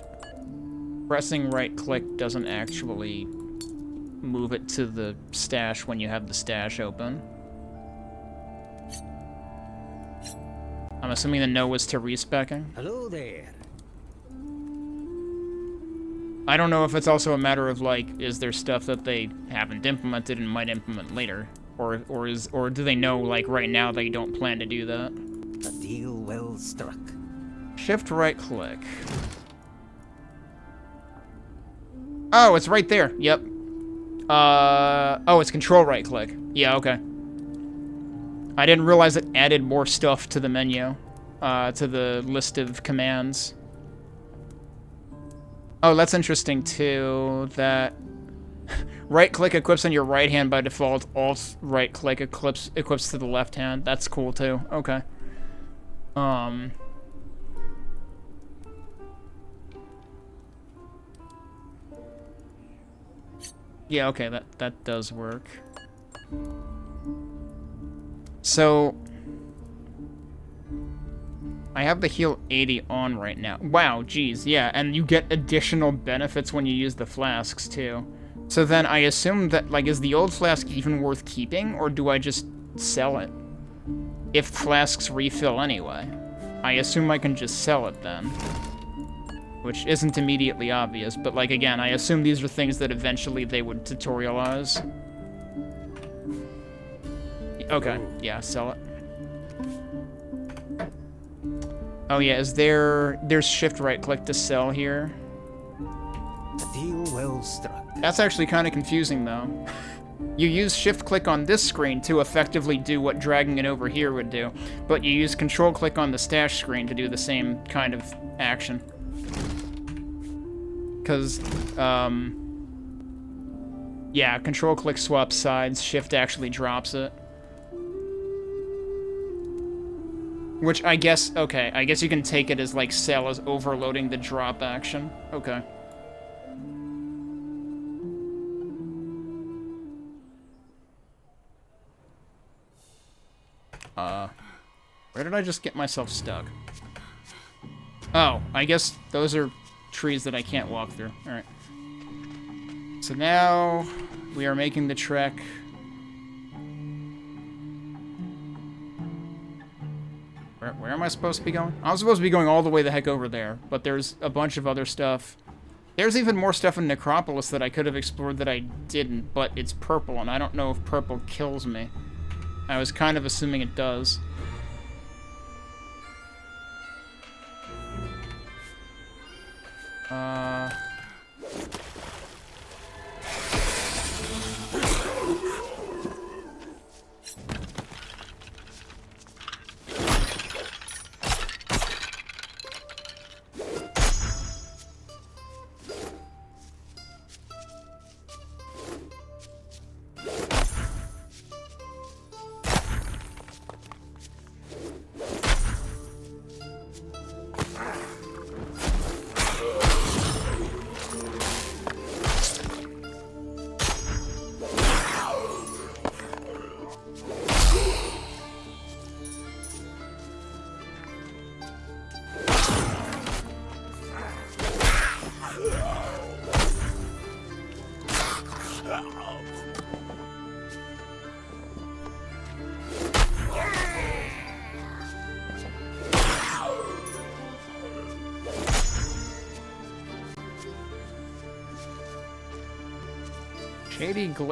pressing right-click doesn't actually move it to the stash when you have the stash open. I'm assuming the no was to respecking. Hello there. I don't know if it's also a matter of, like, is there stuff that they haven't implemented and might implement later, or do they know, like, right now they don't plan to do that? A deal well struck. Shift right click. Oh, it's right there. Yep. Oh, it's control right click. Yeah, okay. I didn't realize it added more stuff to the menu, to the list of commands. Oh, that's interesting, too, that right-click equips on your right hand by default, alt right-click equips to the left hand. That's cool, too. Okay. Yeah, okay, that does work. So I have the heal 80 on right now. Wow, geez, yeah, and you get additional benefits when you use the flasks, too. So then I assume that, like, is the old flask even worth keeping, or do I just sell it? If flasks refill anyway. I assume I can just sell it then. Which isn't immediately obvious, but, like, again, I assume these are things that eventually they would tutorialize. Okay, yeah, sell it. Oh yeah, there's shift right click to sell here. A deal well struck. That's actually kind of confusing though. You use shift click on this screen to effectively do what dragging it over here would do, but you use control click on the stash screen to do the same kind of action. Cause, yeah, control click swaps sides, shift actually drops it. Which I guess, okay, I guess you can take it as, like, sell as overloading the drop action. Okay. Where did I just get myself stuck? Oh, I guess those are trees that I can't walk through. Alright. So now we are making the trek. Where am I supposed to be going? I'm supposed to be going all the way the heck over there, but there's a bunch of other stuff. There's even more stuff in Necropolis that I could have explored that I didn't, but it's purple, and I don't know if purple kills me. I was kind of assuming it does.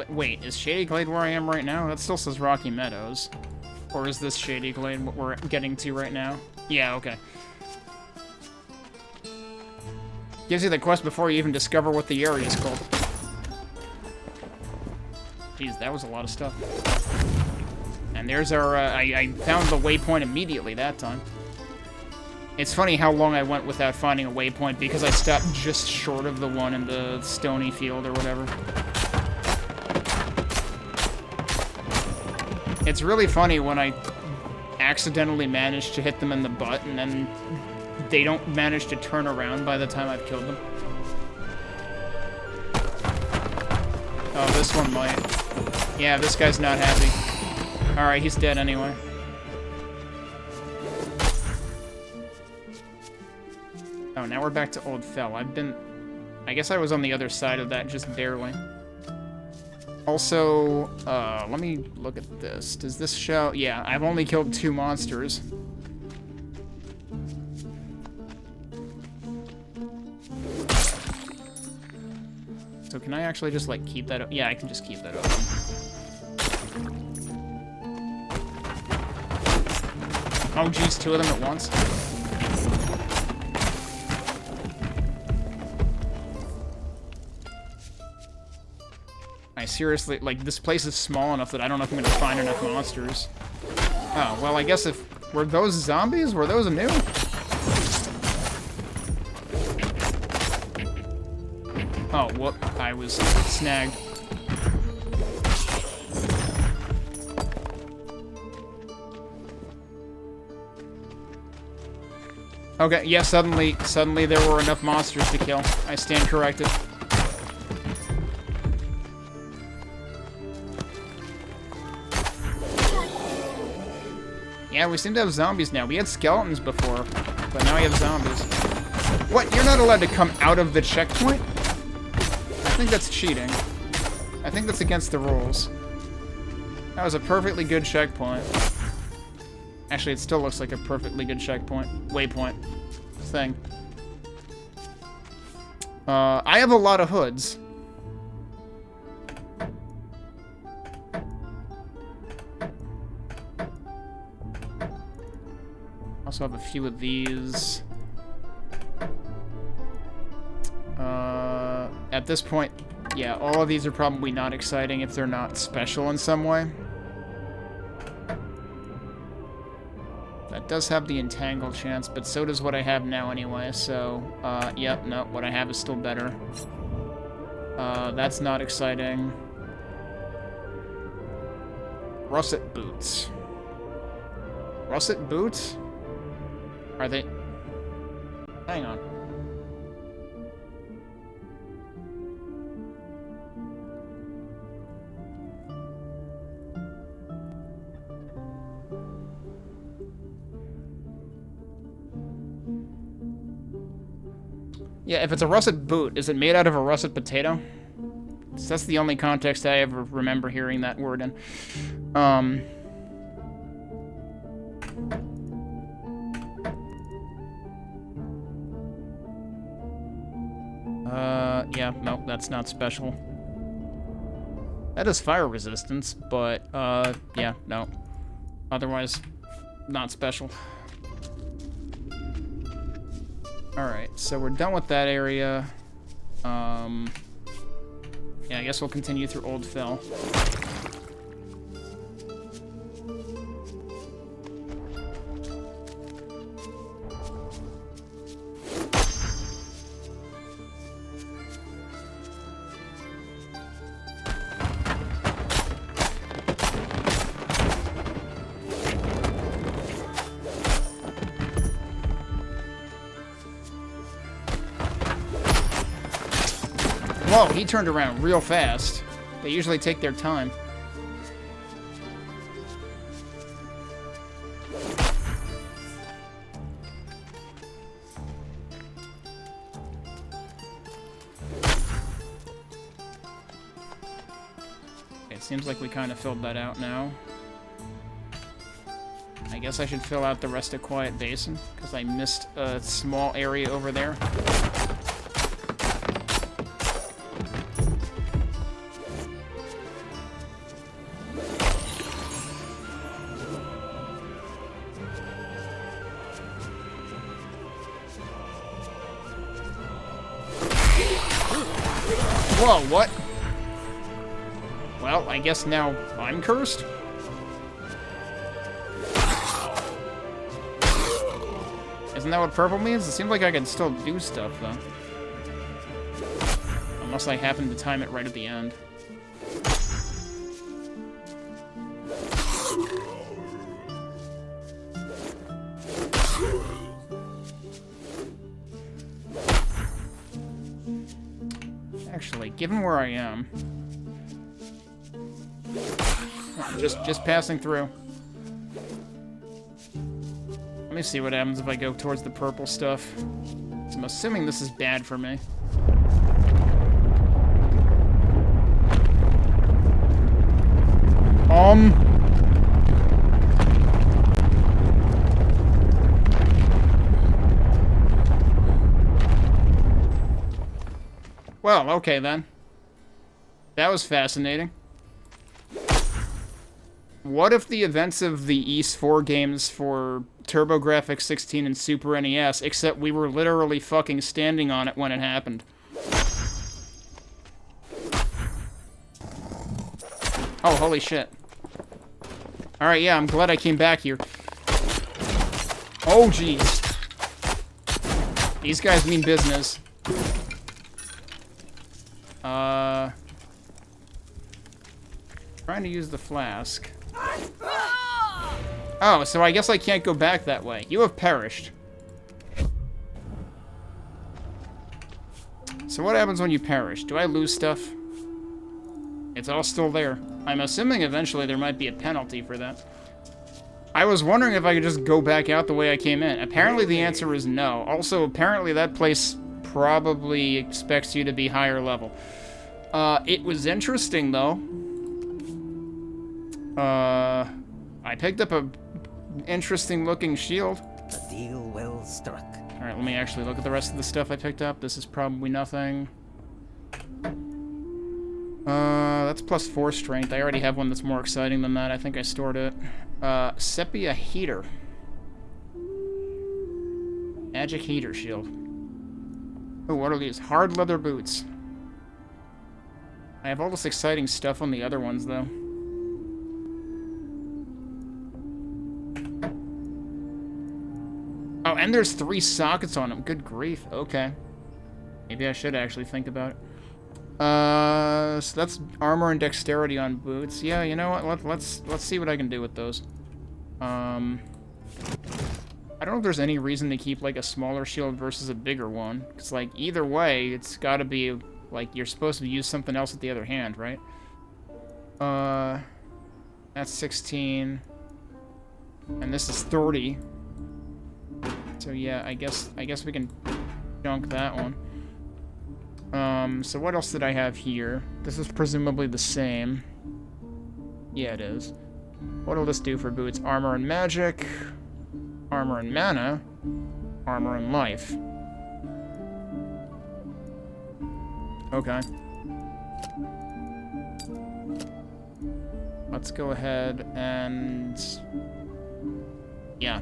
Wait, is Shady Glade where I am right now? That still says Rocky Meadows. Or is this Shady Glade what we're getting to right now? Yeah, okay. Gives you the quest before you even discover what the area is called. Jeez, that was a lot of stuff. And there's our, I found the waypoint immediately that time. It's funny how long I went without finding a waypoint because I stopped just short of the one in the stony field or whatever. It's really funny when I accidentally manage to hit them in the butt and then they don't manage to turn around by the time I've killed them. Oh, this one might. Yeah, this guy's not happy. Alright, he's dead anyway. Oh, now we're back to Old Fell. I guess I was on the other side of that, just barely. Also, let me look at this. Does this show? Yeah, I've only killed 2 monsters. So can I actually just, like, keep that up? Yeah, I can just keep that open. Oh, geez, 2 of them at once. I seriously, like, this place is small enough that I don't know if I'm gonna find enough monsters. Oh, well, I guess if... Were those zombies? Were those new? Oh, whoop. I was snagged. Okay, yeah, suddenly there were enough monsters to kill. I stand corrected. Yeah, we seem to have zombies now. We had skeletons before, but now we have zombies. What? You're not allowed to come out of the checkpoint? I think that's cheating. I think that's against the rules. That was a perfectly good checkpoint. Actually, it still looks like a perfectly good checkpoint. Waypoint. Thing. I have a lot of hoods. Also have a few of these. At this point, yeah, all of these are probably not exciting if they're not special in some way. That does have the entangle chance, but so does what I have now anyway, so, yep, no, what I have is still better. That's not exciting. Russet boots. Russet boots? Are they... Hang on. Yeah, if it's a russet boot, is it made out of a russet potato? So that's the only context I ever remember hearing that word in. Yeah, no, that's not special. That is fire resistance, but, yeah, no. Otherwise, not special. Alright, so we're done with that area. Yeah, I guess we'll continue through Old Phil. Whoa, he turned around real fast. They usually take their time. Okay, it seems like we kind of filled that out now. I guess I should fill out the rest of Quiet Basin, because I missed a small area over there. Whoa, what? Well, I guess now I'm cursed? Isn't that what purple means? It seems like I can still do stuff, though. Unless I happen to time it right at the end. Actually, given where I am... Just passing through. Let me see what happens if I go towards the purple stuff. So I'm assuming this is bad for me. Well, okay then. That was fascinating. What if the events of the East 4 games for TurboGrafx 16 and Super NES, except we were literally fucking standing on it when it happened? Oh, holy shit. Alright, yeah, I'm glad I came back here. Oh, jeez. These guys mean business. Trying to use the flask. Oh, so I guess I can't go back that way. You have perished. So what happens when you perish? Do I lose stuff? It's all still there. I'm assuming eventually there might be a penalty for that. I was wondering if I could just go back out the way I came in. Apparently the answer is no. Also, apparently that place probably expects you to be higher level. It was interesting, though. I picked up a interesting looking shield. A deal well struck. Alright, let me actually look at the rest of the stuff I picked up. This is probably nothing. That's +4 strength. I already have one that's more exciting than that. I think I stored it. Sepia heater. Magic heater shield. Oh, what are these? Hard leather boots. I have all this exciting stuff on the other ones, though. Oh, and there's 3 sockets on them. Good grief. Okay. Maybe I should actually think about it. So that's armor and dexterity on boots. Yeah, you know what? Let's see what I can do with those. I don't know if there's any reason to keep like a smaller shield versus a bigger one. Cause like either way, it's got to be like you're supposed to use something else with the other hand, right? That's 16, and this is 30. So yeah, I guess we can junk that one. So what else did I have here? This is presumably the same. Yeah, it is. What'll this do for boots? Armor and magic, armor and mana, armor and life. Okay. Let's go ahead and... yeah.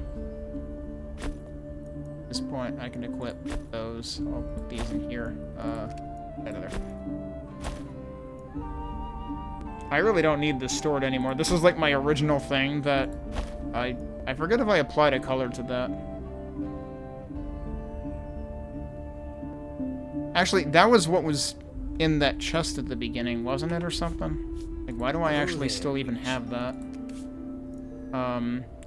At this point, I can equip those. I'll put these in here. Editor. I really don't need this stored anymore. This was like my original thing that I forget if I applied a color to that. Actually, that was what was in that chest at the beginning, wasn't it, or something? Like, why do I actually still even have that?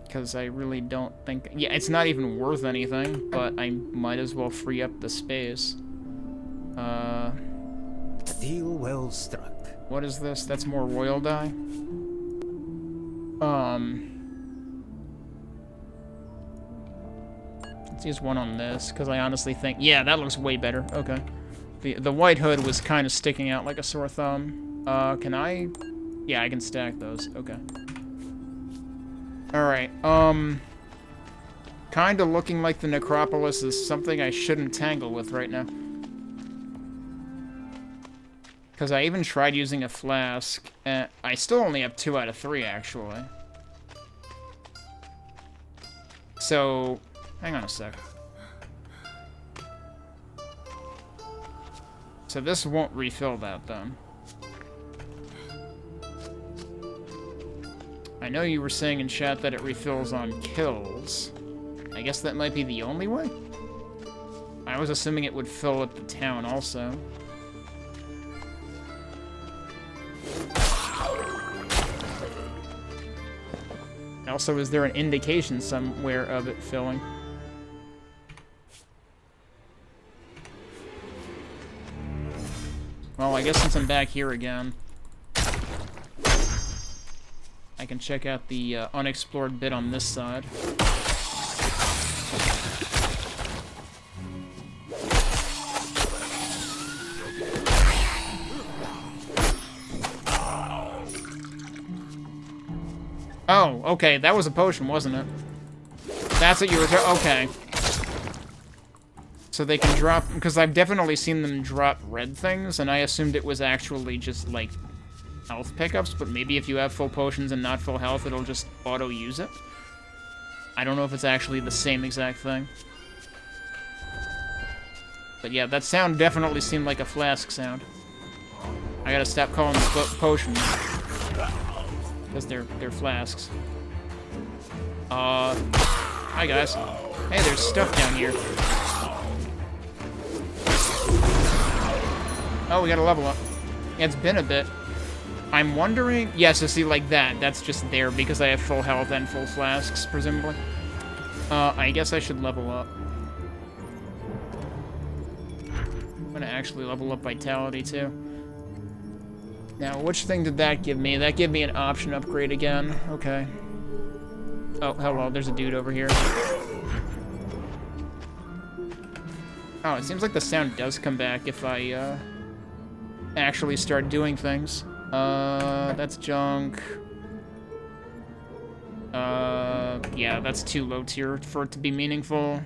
Because I really don't think... yeah, it's not even worth anything, but I might as well free up the space. Deal well struck. What is this? That's more royal dye? Let's use one on this, because I honestly think... yeah, that looks way better. Okay. The white hood was kind of sticking out like a sore thumb. Can I... yeah, I can stack those. Okay. Alright, kinda looking like the necropolis is something I shouldn't tangle with right now. Because I even tried using a flask, and I still only have 2 out of 3, actually. So, hang on a sec. So this won't refill that, then. I know you were saying in chat that it refills on kills. I guess that might be the only way? I was assuming it would fill at the town also. Also, is there an indication somewhere of it filling? Well, I guess since I'm back here again, I can check out the unexplored bit on this side. Oh, okay, that was a potion, wasn't it? That's what you were okay. So they can drop, because I've definitely seen them drop red things, and I assumed it was actually just, like, health pickups, but maybe if you have full potions and not full health, it'll just auto-use it. I don't know if it's actually the same exact thing. But yeah, that sound definitely seemed like a flask sound. I gotta stop calling them potions. Because they're flasks. Hi guys. Hey, there's stuff down here. Oh, we gotta level up. Yeah, it's been a bit. I'm wondering... yeah, so see, like that. That's just there because I have full health and full flasks, presumably. I guess I should level up. I'm gonna actually level up Vitality, too. Now, which thing did that give me? That gave me an option upgrade again. Okay. Oh, hello, there's a dude over here. Oh, it seems like the sound does come back if I, actually start doing things. That's junk. Yeah, that's too low tier for it to be meaningful.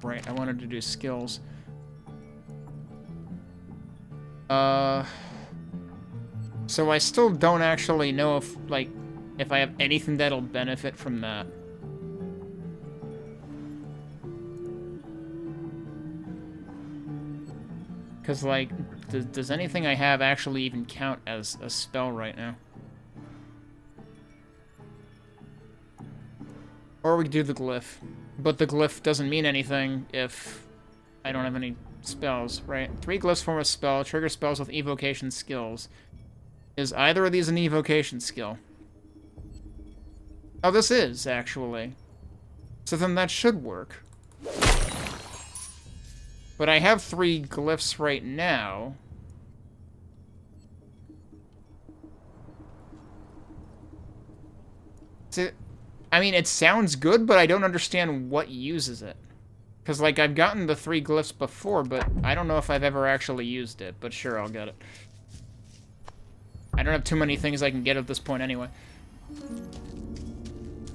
Right, I wanted to do skills. So I still don't actually know if, like, if I have anything that'll benefit from that. Because, like, does anything I have actually even count as a spell right now? Or we could do the glyph. But the glyph doesn't mean anything if I don't have any spells, right? 3 glyphs form a spell, trigger spells with evocation skills. Is either of these an evocation skill? Oh, this is, actually. So then that should work. But I have 3 glyphs right now. I mean, it sounds good, but I don't understand what uses it. Because, like, I've gotten the 3 glyphs before, but I don't know if I've ever actually used it. But sure, I'll get it. I don't have too many things I can get at this point anyway.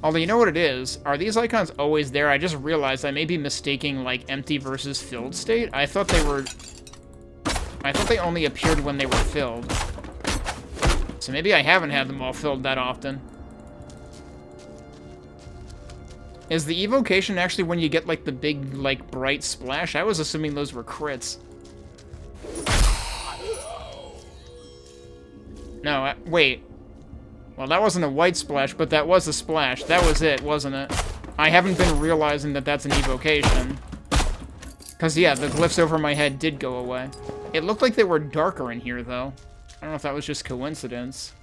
Although, you know what it is? Are these icons always there? I just realized I may be mistaking, like, empty versus filled state. I thought they were... I thought they only appeared when they were filled. So maybe I haven't had them all filled that often. Is the evocation actually when you get, like, the big, like, bright splash? I was assuming those were crits. No, wait. Well, that wasn't a white splash, but that was a splash. That was it, wasn't it? I haven't been realizing that that's an evocation. Because, yeah, the glyphs over my head did go away. It looked like they were darker in here, though. I don't know if that was just coincidence.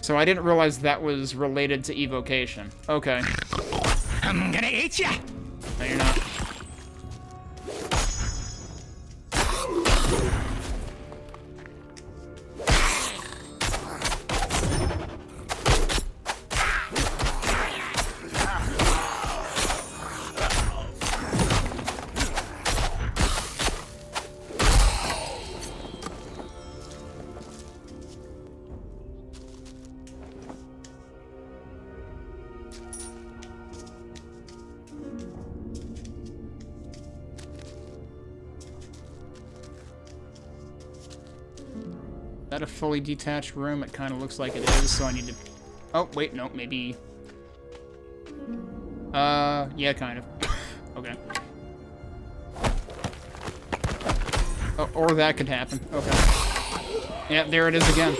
So I didn't realize that was related to evocation. Okay. I'm gonna eat ya! No, you're not. Is that a fully detached room? It kind of looks like it is, so I need to... Oh, wait, no, maybe... yeah, kind of. Okay. Oh, or that could happen. Okay. Yeah, there it is again.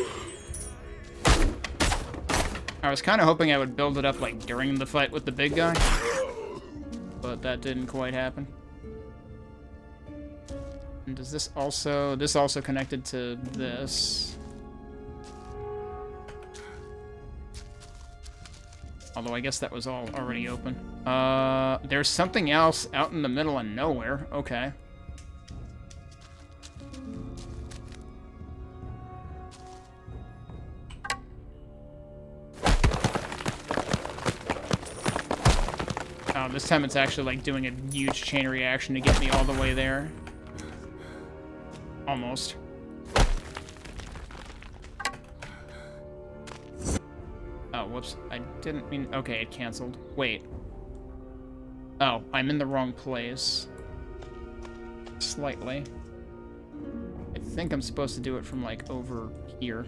I was kind of hoping I would build it up, like, during the fight with the big guy. But that didn't quite happen. And does this also... This also connected to this. Although I guess that was all already open. There's something else out in the middle of nowhere. Okay. Oh, this time it's actually, like, doing a huge chain reaction to get me all the way there. Almost. Oh, whoops. I didn't mean... Okay, it canceled. Wait. Oh, I'm in the wrong place. Slightly. I think I'm supposed to do it from, like, over here.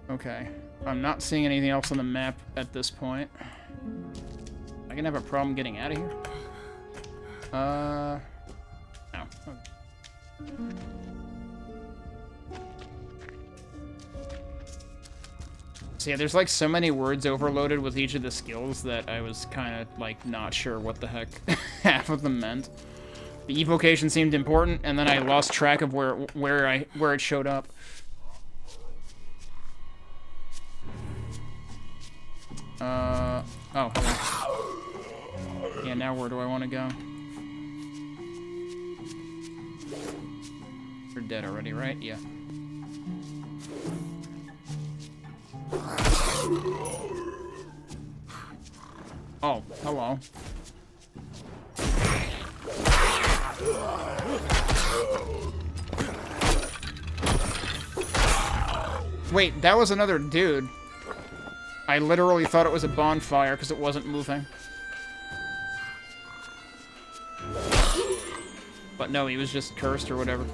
Okay. I'm not seeing anything else on the map at this point. I can have a problem getting out of here? No. Okay. So yeah, there's like so many words overloaded with each of the skills that I was kind of like not sure what the heck half of them meant. The evocation seemed important, and then I lost track of where it showed up. Oh, hello. Yeah, now where do I want to go? You're dead already, right? Yeah. Oh, hello. Wait, that was another dude. I literally thought it was a bonfire because it wasn't moving. But no, he was just cursed or whatever.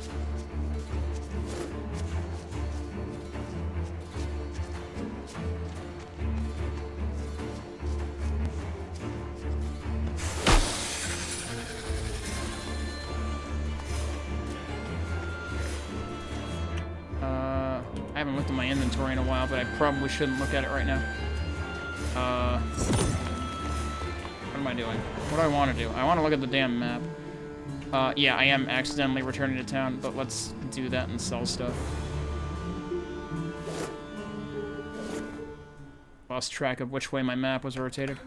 I haven't looked at my inventory in a while, but I probably shouldn't look at it right now. What am I doing? What do I want to do? I want to look at the damn map. Yeah, I am accidentally returning to town, but let's do that and sell stuff. Lost track of which way my map was rotated.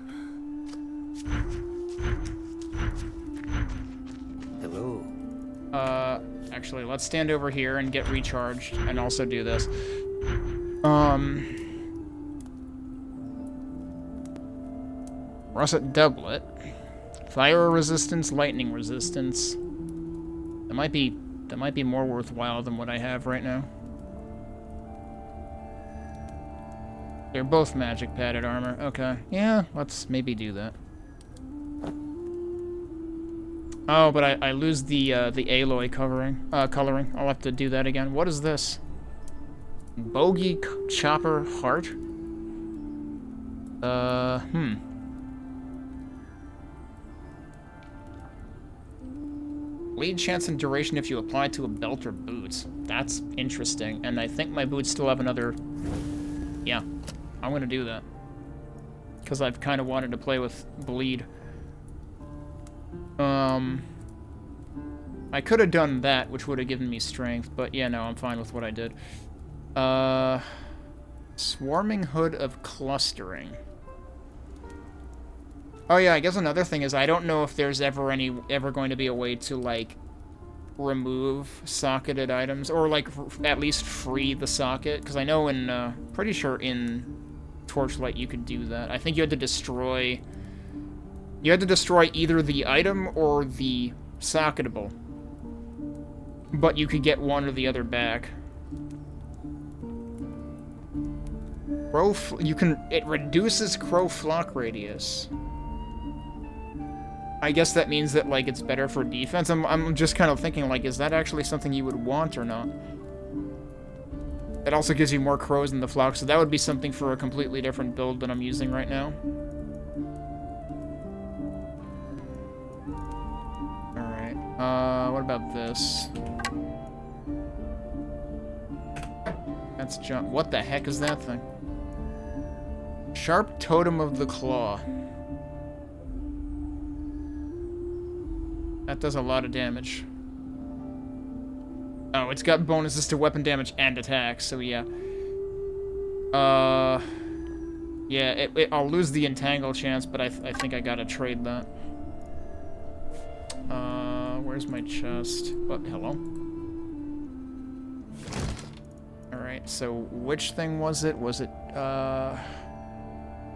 Hello. Actually, let's stand over here and get recharged, and also do this. Russet doublet. Fire resistance, lightning resistance. That might be more worthwhile than what I have right now. They're both magic padded armor. Okay. Yeah, let's maybe do that. Oh, but I lose the alloy coloring. I'll have to do that again. What is this? Bogey chopper heart? Lead chance and duration if you apply to a belt or boots. That's interesting. And I think my boots still have another... Yeah, I'm gonna do that. Because I've kind of wanted to play with bleed. I could have done that, which would have given me strength, but yeah, no, I'm fine with what I did. Swarming hood of clustering. Oh yeah, I guess another thing is I don't know if there's ever going to be a way to like remove socketed items, or like at least free the socket, because I know in pretty sure in Torchlight you could do that. I think you had to destroy either the item or the socketable, but you could get one or the other back. It reduces crow flock radius. I guess that means that, like, it's better for defense. I'm just kind of thinking, like, is that actually something you would want or not? It also gives you more crows in the flock, so that would be something for a completely different build than I'm using right now. Alright, what about this? That's junk. What the heck is that thing? Sharp Totem of the Claw. That does a lot of damage. Oh, it's got bonuses to weapon damage and attack, so yeah. Yeah, I'll lose the entangle chance, but I think I gotta trade that. Where's my chest? What? Hello? Alright, so which thing was it? Was it,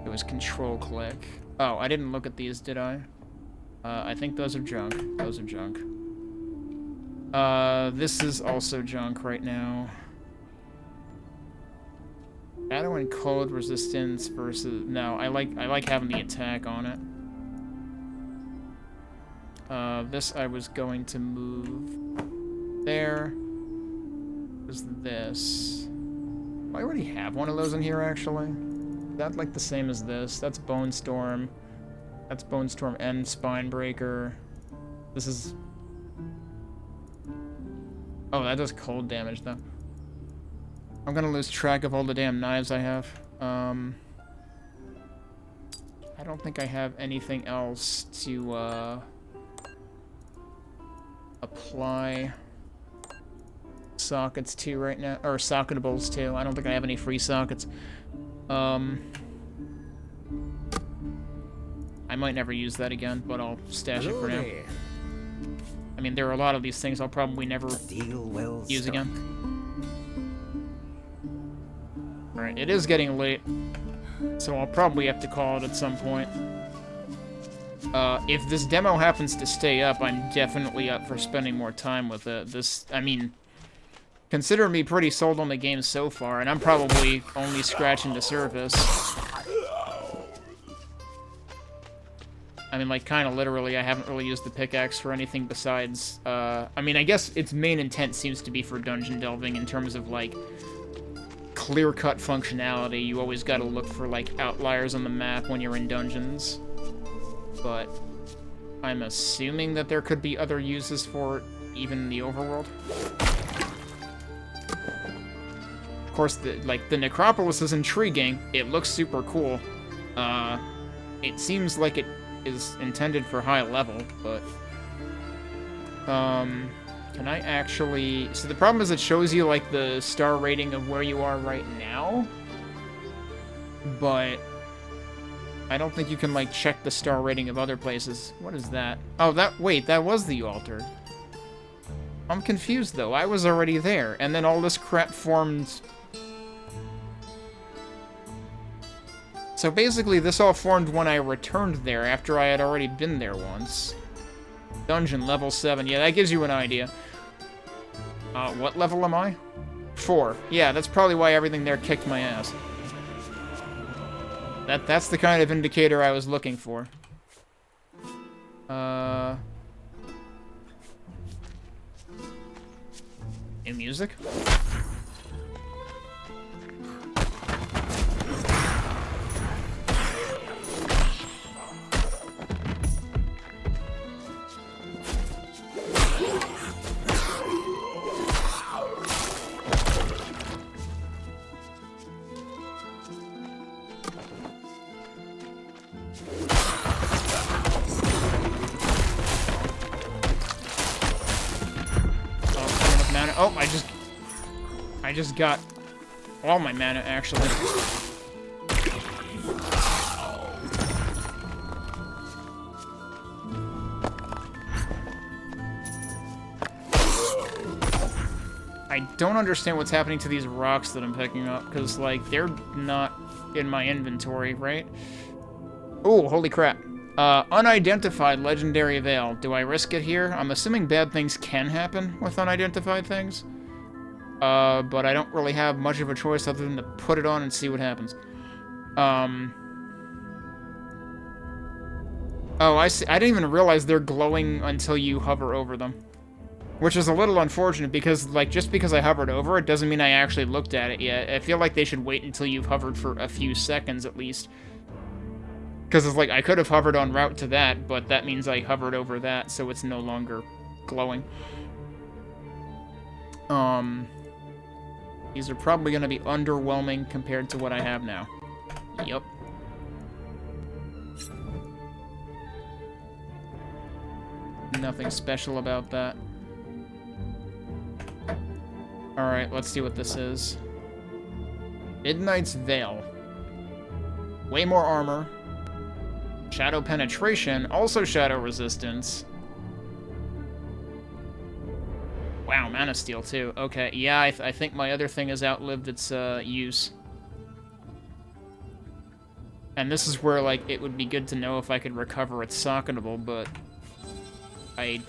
it was control click. Oh, I didn't look at these, did I? I think those are junk. Those are junk. This is also junk right now. Shadow and cold resistance versus... No, I like having the attack on it. This I was going to move there. Was this? I already have one of those in here, actually. Is that like the same as this? That's Bone Storm. That's Bone Storm and Spinebreaker. This is... Oh, that does cold damage, though. I'm gonna lose track of all the damn knives I have. I don't think I have anything else to, apply sockets to right now, or socketables to. I don't think I have any free sockets. I might never use that again, but I'll stash it for now. I mean, there are a lot of these things I'll probably never use again. Alright, it is getting late, so I'll probably have to call it at some point. If this demo happens to stay up, I'm definitely up for spending more time with it. I mean, consider me pretty sold on the game so far, and I'm probably only scratching the surface. I mean, like, kind of literally, I haven't really used the pickaxe for anything besides, I mean, I guess its main intent seems to be for dungeon delving in terms of, like, clear-cut functionality. You always gotta look for, like, outliers on the map when you're in dungeons. But I'm assuming that there could be other uses for it, even in the overworld. Of course, the Necropolis is intriguing. It looks super cool. It seems like it is intended for high level, but... can I actually... So the problem is it shows you, like, the star rating of where you are right now. But... I don't think you can, like, check the star rating of other places. What is that? Oh, wait, that was the altar. I'm confused, though. I was already there, and then all this crap formed... So basically, this all formed when I returned there, after I had already been there once. Dungeon, level 7. Yeah, that gives you an idea. What level am I? 4. Yeah, that's probably why everything there kicked my ass. That's the kind of indicator I was looking for. New music? Oh, I just got all my mana, actually. I don't understand what's happening to these rocks that I'm picking up, because, like, they're not in my inventory, right? Oh, holy crap. Unidentified legendary veil. Do I risk it here? I'm assuming bad things can happen with unidentified things. But I don't really have much of a choice other than to put it on and see what happens. Oh, I see. I didn't even realize they're glowing until you hover over them. Which is a little unfortunate because, like, just because I hovered over it doesn't mean I actually looked at it yet. I feel like they should wait until you've hovered for a few seconds at least. Because it's like, I could have hovered en route to that, but that means I hovered over that, so it's no longer glowing. These are probably going to be underwhelming compared to what I have now. Yep. Nothing special about that. Alright, let's see what this is. Midnight's Veil. Way more armor. Shadow penetration, also shadow resistance. Wow, mana steal too. Okay, yeah, I think my other thing has outlived its use. And this is where, like, it would be good to know if I could recover its socketable, but I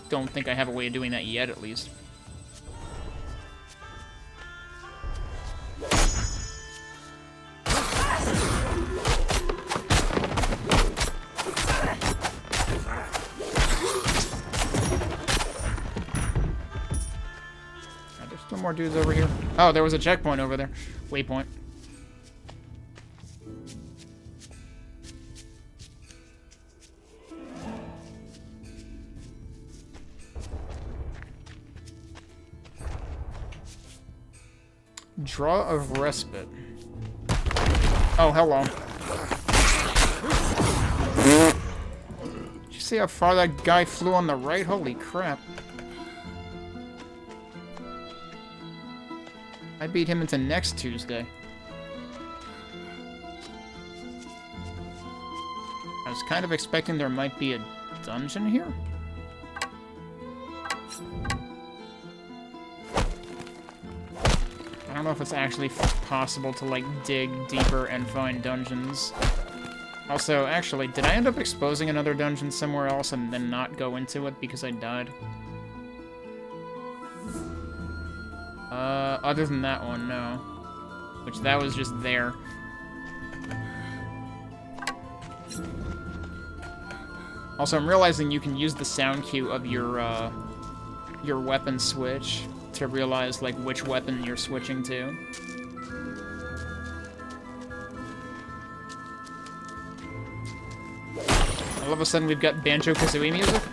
don't think I have a way of doing that yet, at least. Still more dudes over here. Oh, there was a checkpoint over there. Waypoint. Draw of Respite. Oh, hello. Did you see how far that guy flew on the right? Holy crap. I beat him into next Tuesday. I was kind of expecting there might be a dungeon here. I don't know if it's actually possible to, like, dig deeper and find dungeons. Also, actually, did I end up exposing another dungeon somewhere else and then not go into it because I died? Other than that one, no. Which, that was just there. Also, I'm realizing you can use the sound cue of your weapon switch to realize, like, which weapon you're switching to. All of a sudden, we've got Banjo-Kazooie music.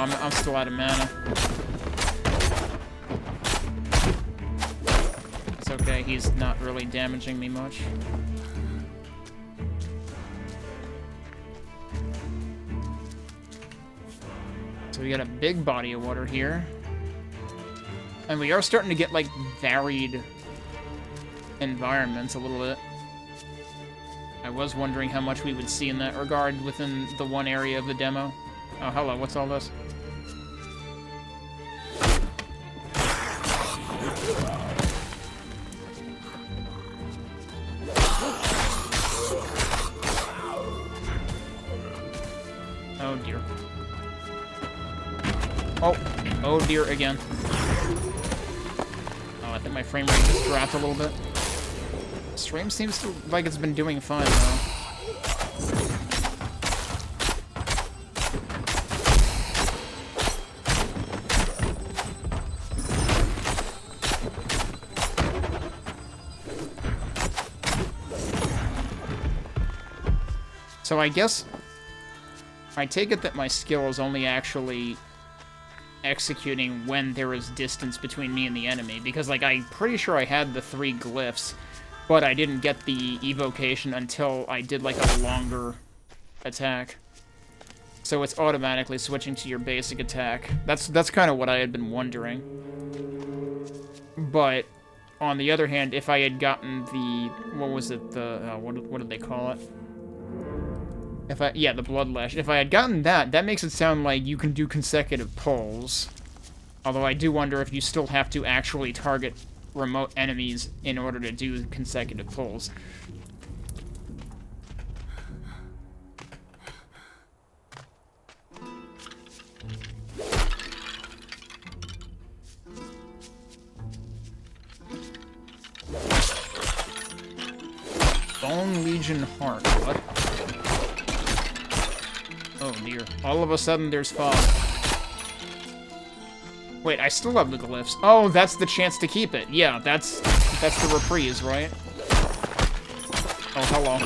I'm still out of mana. It's okay, he's not really damaging me much. So we got a big body of water here. And we are starting to get, like, varied environments a little bit. I was wondering how much we would see in that regard within the one area of the demo. Oh, hello, what's all this? Oh, dear. Oh dear, again. Oh, I think my frame rate just dropped a little bit. Stream seems to, like it's been doing fine, though. So I guess I take it that my skill is only actually executing when there is distance between me and the enemy, because, like, I'm pretty sure I had the 3 glyphs, but I didn't get the evocation until I did, like, a longer attack. So it's automatically switching to your basic attack. That's kind of what I had been wondering. But on the other hand, if I had gotten the, what was it, the what did they call it? Yeah, the Bloodlash. If I had gotten that, that makes it sound like you can do consecutive pulls. Although I do wonder if you still have to actually target remote enemies in order to do consecutive pulls. Bone Legion Heart. What? Oh dear. All of a sudden there's fog. Wait, I still have the glyphs. Oh, that's the chance to keep it. Yeah, that's the reprise, right? Oh, hello.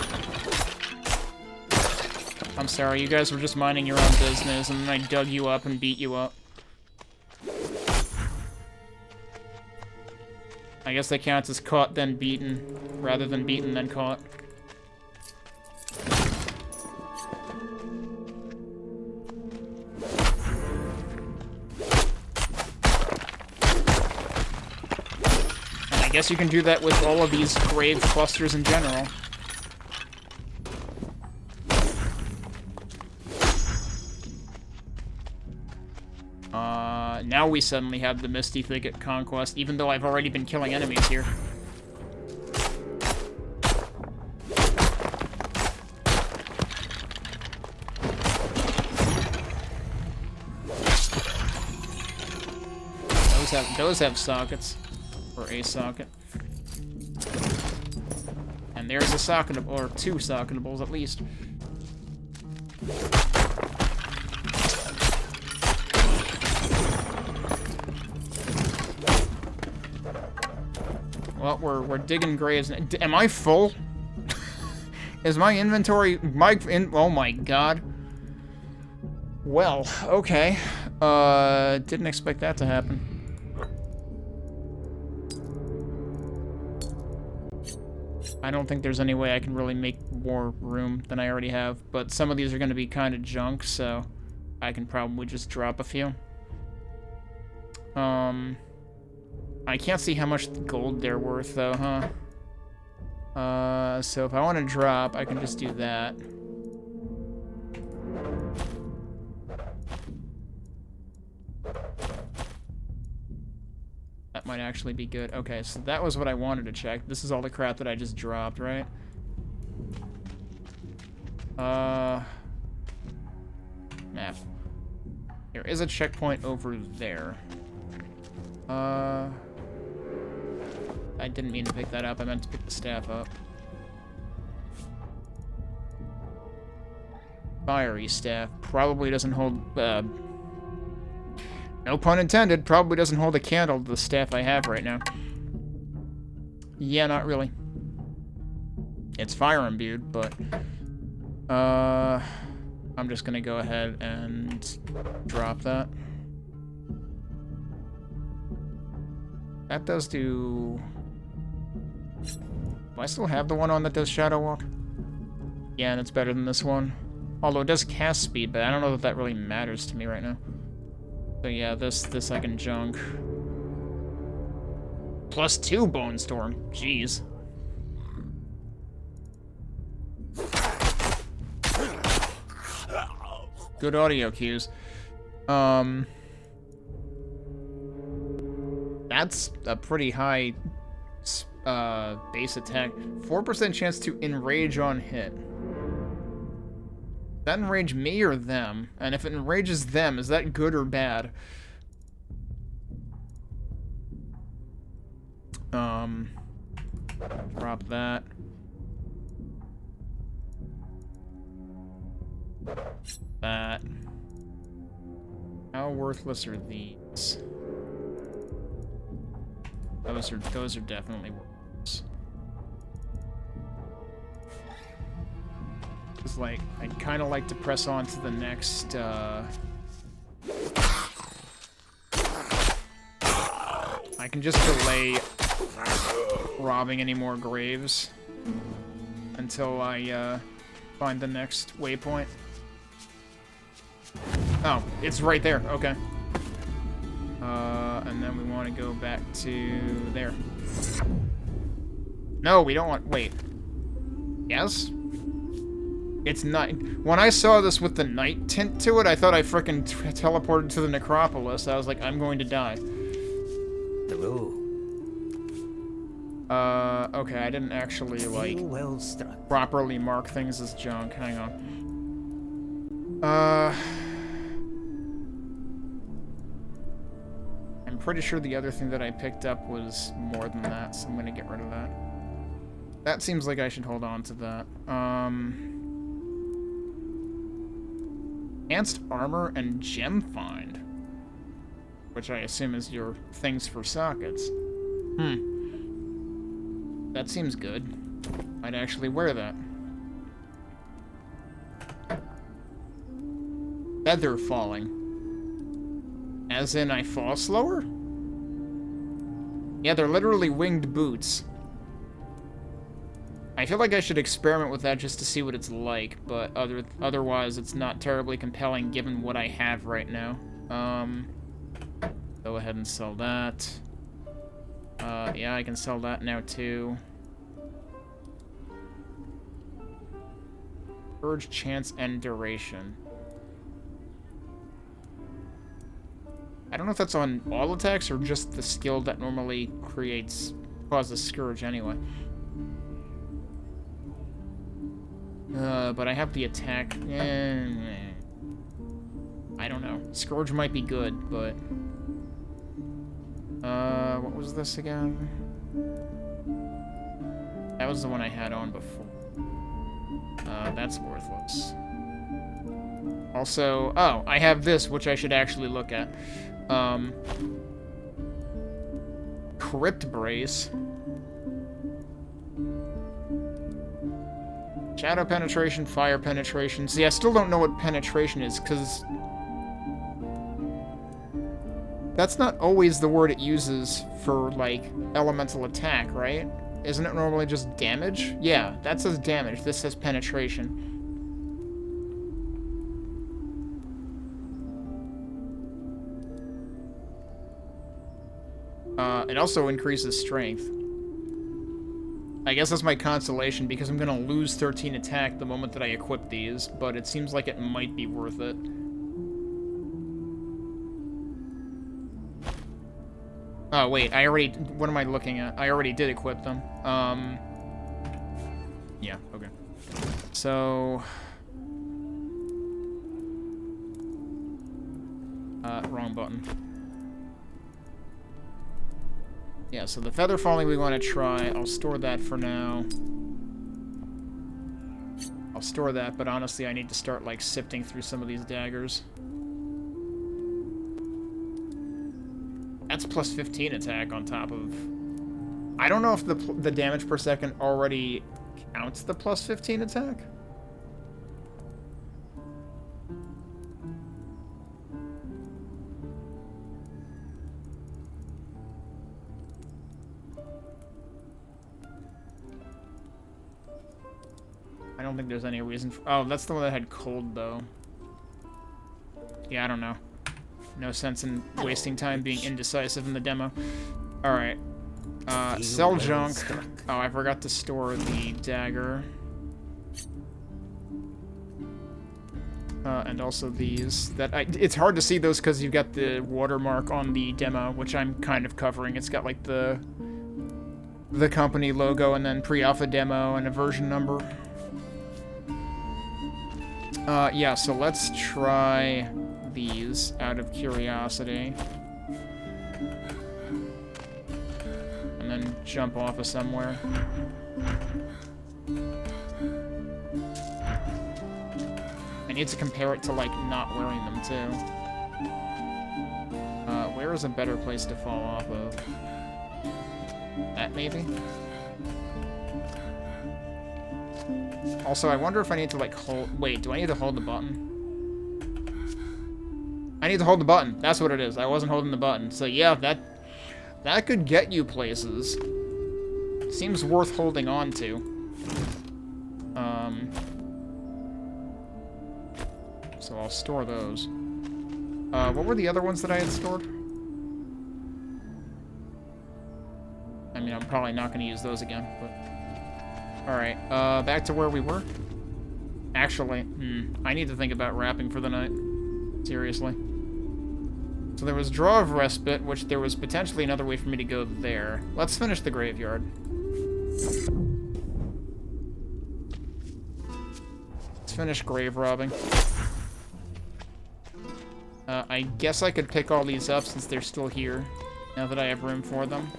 I'm sorry, you guys were just minding your own business, and then I dug you up and beat you up. I guess that counts as caught then beaten, rather than beaten then caught. I guess you can do that with all of these grave clusters in general. Now we suddenly have the Misty Thicket Conquest, even though I've already been killing enemies here. Those have sockets. Or a socket. And there's a socket, or 2 socketables at least. Well, we're digging graves. Am I full? Is my inventory... oh my god. Well, okay. Didn't expect that to happen. I don't think there's any way I can really make more room than I already have, but some of these are going to be kind of junk, so I can probably just drop a few. I can't see how much gold they're worth, though, huh? So if I want to drop, I can just do that. That might actually be good. Okay, so that was what I wanted to check. This is all the crap that I just dropped, right? Map. There is a checkpoint over there. I didn't mean to pick that up. I meant to pick the staff up. Fiery staff. Probably doesn't hold, no pun intended, probably doesn't hold a candle to the staff I have right now. Yeah, not really. It's fire imbued, but, I'm just gonna go ahead and drop that. That does do... Do I still have the one on that does Shadow Walk? Yeah, and it's better than this one. Although it does cast speed, but I don't know that that really matters to me right now. So yeah, this I can junk. +2 Bone Storm. Jeez. Good audio cues. That's a pretty high base attack. 4% chance to enrage on hit. Does that enrage me or them? And if it enrages them, is that good or bad? Drop that. That. How worthless are these? Those are definitely worthless. It's like I'd kind of like to press on to the next. I can just delay robbing any more graves until I find the next waypoint. Oh, it's right there. Okay. And then we want to go back to there. No, we don't want... Wait. Yes? It's night. When I saw this with the night tint to it, I thought I frickin' teleported to the necropolis. I was like, I'm going to die. Okay, I didn't actually, like, properly mark things as junk. Hang on. I'm pretty sure the other thing that I picked up was more than that, so I'm gonna get rid of that. That seems like I should hold on to that. Enhanced armor and gem find, which I assume is your things for sockets. That seems good. I'd actually wear that. Feather falling. As in, I fall slower? Yeah, they're literally winged boots. I feel like I should experiment with that just to see what it's like, but otherwise it's not terribly compelling given what I have right now. Go ahead and sell that. Yeah, I can sell that now too. Urge, chance, and duration. I don't know if that's on all attacks or just the skill that normally causes Scourge anyway. But I have the attack. I don't know. Scourge might be good, but... what was this again? That was the one I had on before. That's worthless. Also, oh, I have this, which I should actually look at. Crypt Brace. Shadow penetration, fire penetration. See, I still don't know what penetration is, because... that's not always the word it uses for, like, elemental attack, right? Isn't it normally just damage? Yeah, that says damage. This says penetration. It also increases strength. I guess that's my consolation, because I'm gonna lose 13 attack the moment that I equip these, but it seems like it might be worth it. Oh, wait, what am I looking at? I already did equip them. Yeah, okay. So... wrong button. Yeah, so the feather falling we want to try. I'll store that for now. I'll store that, but honestly I need to start, like, sifting through some of these daggers. That's plus 15 attack on top of... I don't know if the damage per second already counts the plus 15 attack. I don't think there's any reason for... Oh, that's the one that had cold, though. Yeah, I don't know. No sense in wasting time being indecisive in the demo. Alright. Sell junk. Oh, I forgot to store the dagger. And also these. It's hard to see those because you've got the watermark on the demo, which I'm kind of covering. It's got, like, the company logo and then pre-alpha demo and a version number. Yeah, so let's try these out of curiosity. And then jump off of somewhere. I need to compare it to, like, not wearing them, too. Where is a better place to fall off of? That, maybe? Also, I wonder if I need to, like, hold... Wait, do I need to hold the button? I need to hold the button. That's what it is. I wasn't holding the button. So, yeah, that could get you places. Seems worth holding on to. So I'll store those. What were the other ones that I had stored? I mean, I'm probably not going to use those again, but... Alright, back to where we were. Actually, I need to think about wrapping for the night. Seriously. So there was Draw of Respite, which there was potentially another way for me to go there. Let's finish the graveyard. Let's finish grave robbing. I guess I could pick all these up since they're still here, now that I have room for them.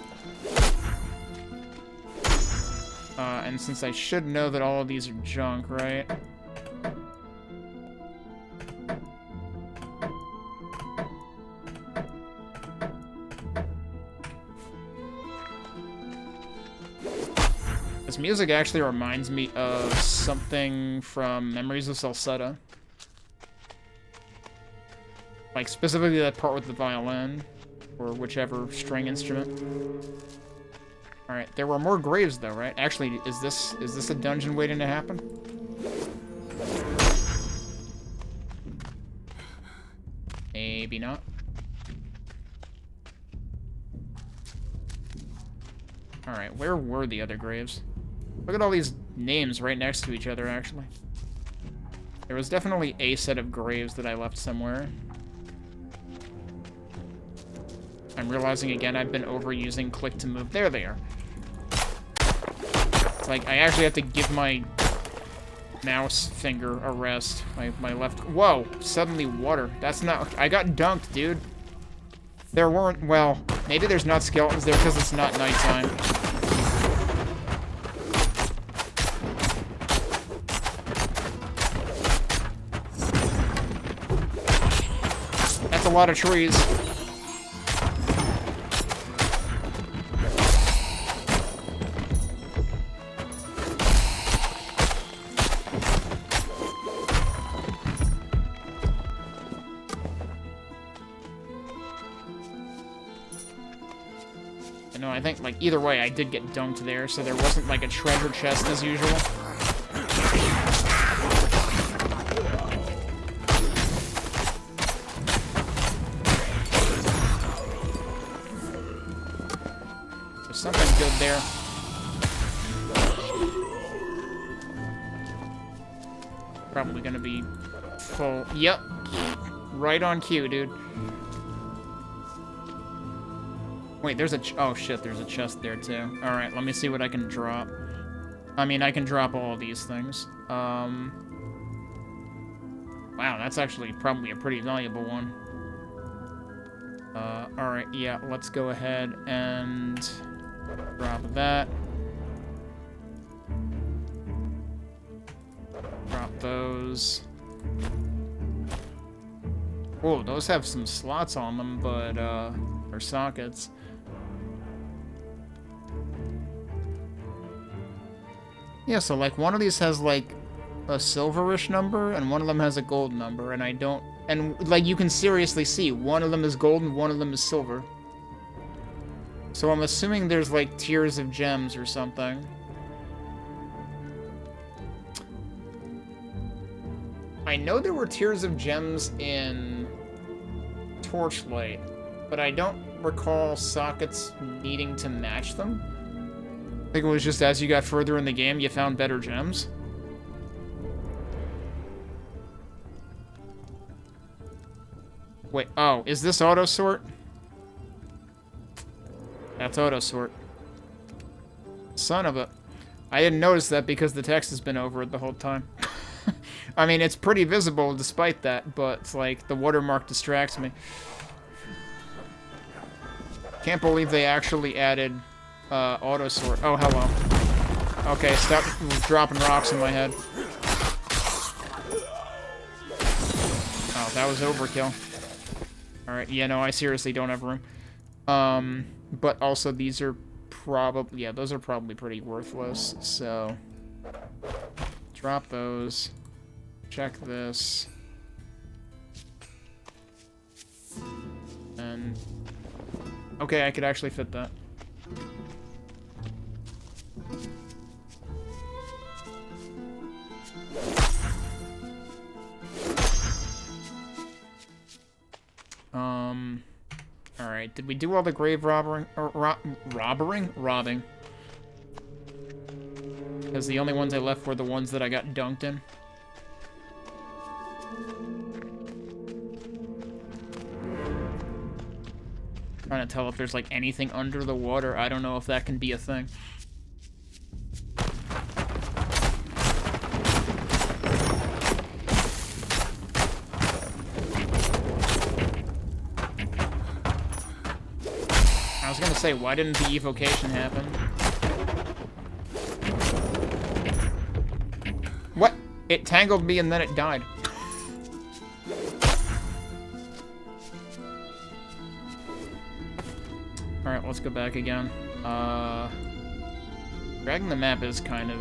And since I should know that all of these are junk, right? This music actually reminds me of something from Memories of Salsetta. Like, specifically that part with the violin, or whichever string instrument. Alright, there were more graves though, right? Actually, is this a dungeon waiting to happen? Maybe not. Alright, where were the other graves? Look at all these names right next to each other, actually. There was definitely a set of graves that I left somewhere. I'm realizing again I've been overusing click to move. There they are. It's like I actually have to give my mouse finger a rest. My left... Whoa! Suddenly water. That's not... I got dunked, dude. There weren't... Well, maybe there's not skeletons there because it's not nighttime. That's a lot of trees. No, I think, like, either way, I did get dunked there, so there wasn't, like, a treasure chest as usual. There's something good there. Probably gonna be full. Yep. Right on cue, dude. Wait, there's a oh shit, there's a chest there too. Alright, let me see what I can drop. I mean, I can drop all of these things. Wow, that's actually probably a pretty valuable one. Alright, yeah, let's go ahead and drop that. Drop those. Whoa, those have some slots on them, but, or sockets. Yeah, so, like, one of these has, like, a silverish number, and one of them has a gold number, and I don't... And, like, you can seriously see, one of them is gold and one of them is silver. So I'm assuming there's, like, tiers of gems or something. I know there were tiers of gems in Torchlight, but I don't recall sockets needing to match them. I think it was just as you got further in the game, you found better gems. Wait, oh, is this auto sort? That's auto sort. Son of a... I didn't notice that because the text has been over it the whole time. I mean, it's pretty visible despite that, but it's like the watermark distracts me. Can't believe they actually added auto sort. Oh, hello. Okay, stop dropping rocks in my head. Oh, that was overkill. Alright, yeah, no, I seriously don't have room. But also these are probably, yeah, those are probably pretty worthless, so... Drop those. Check this. And... Okay, I could actually fit that. Alright, did we do all the grave robbing? Robbing. Because the only ones I left were the ones that I got dunked in. Trying to tell if there's like anything under the water. I don't know if that can be a thing. I was gonna say, why didn't the evocation happen? What? It tangled me and then it died. Alright, let's go back again. Dragging the map is kind of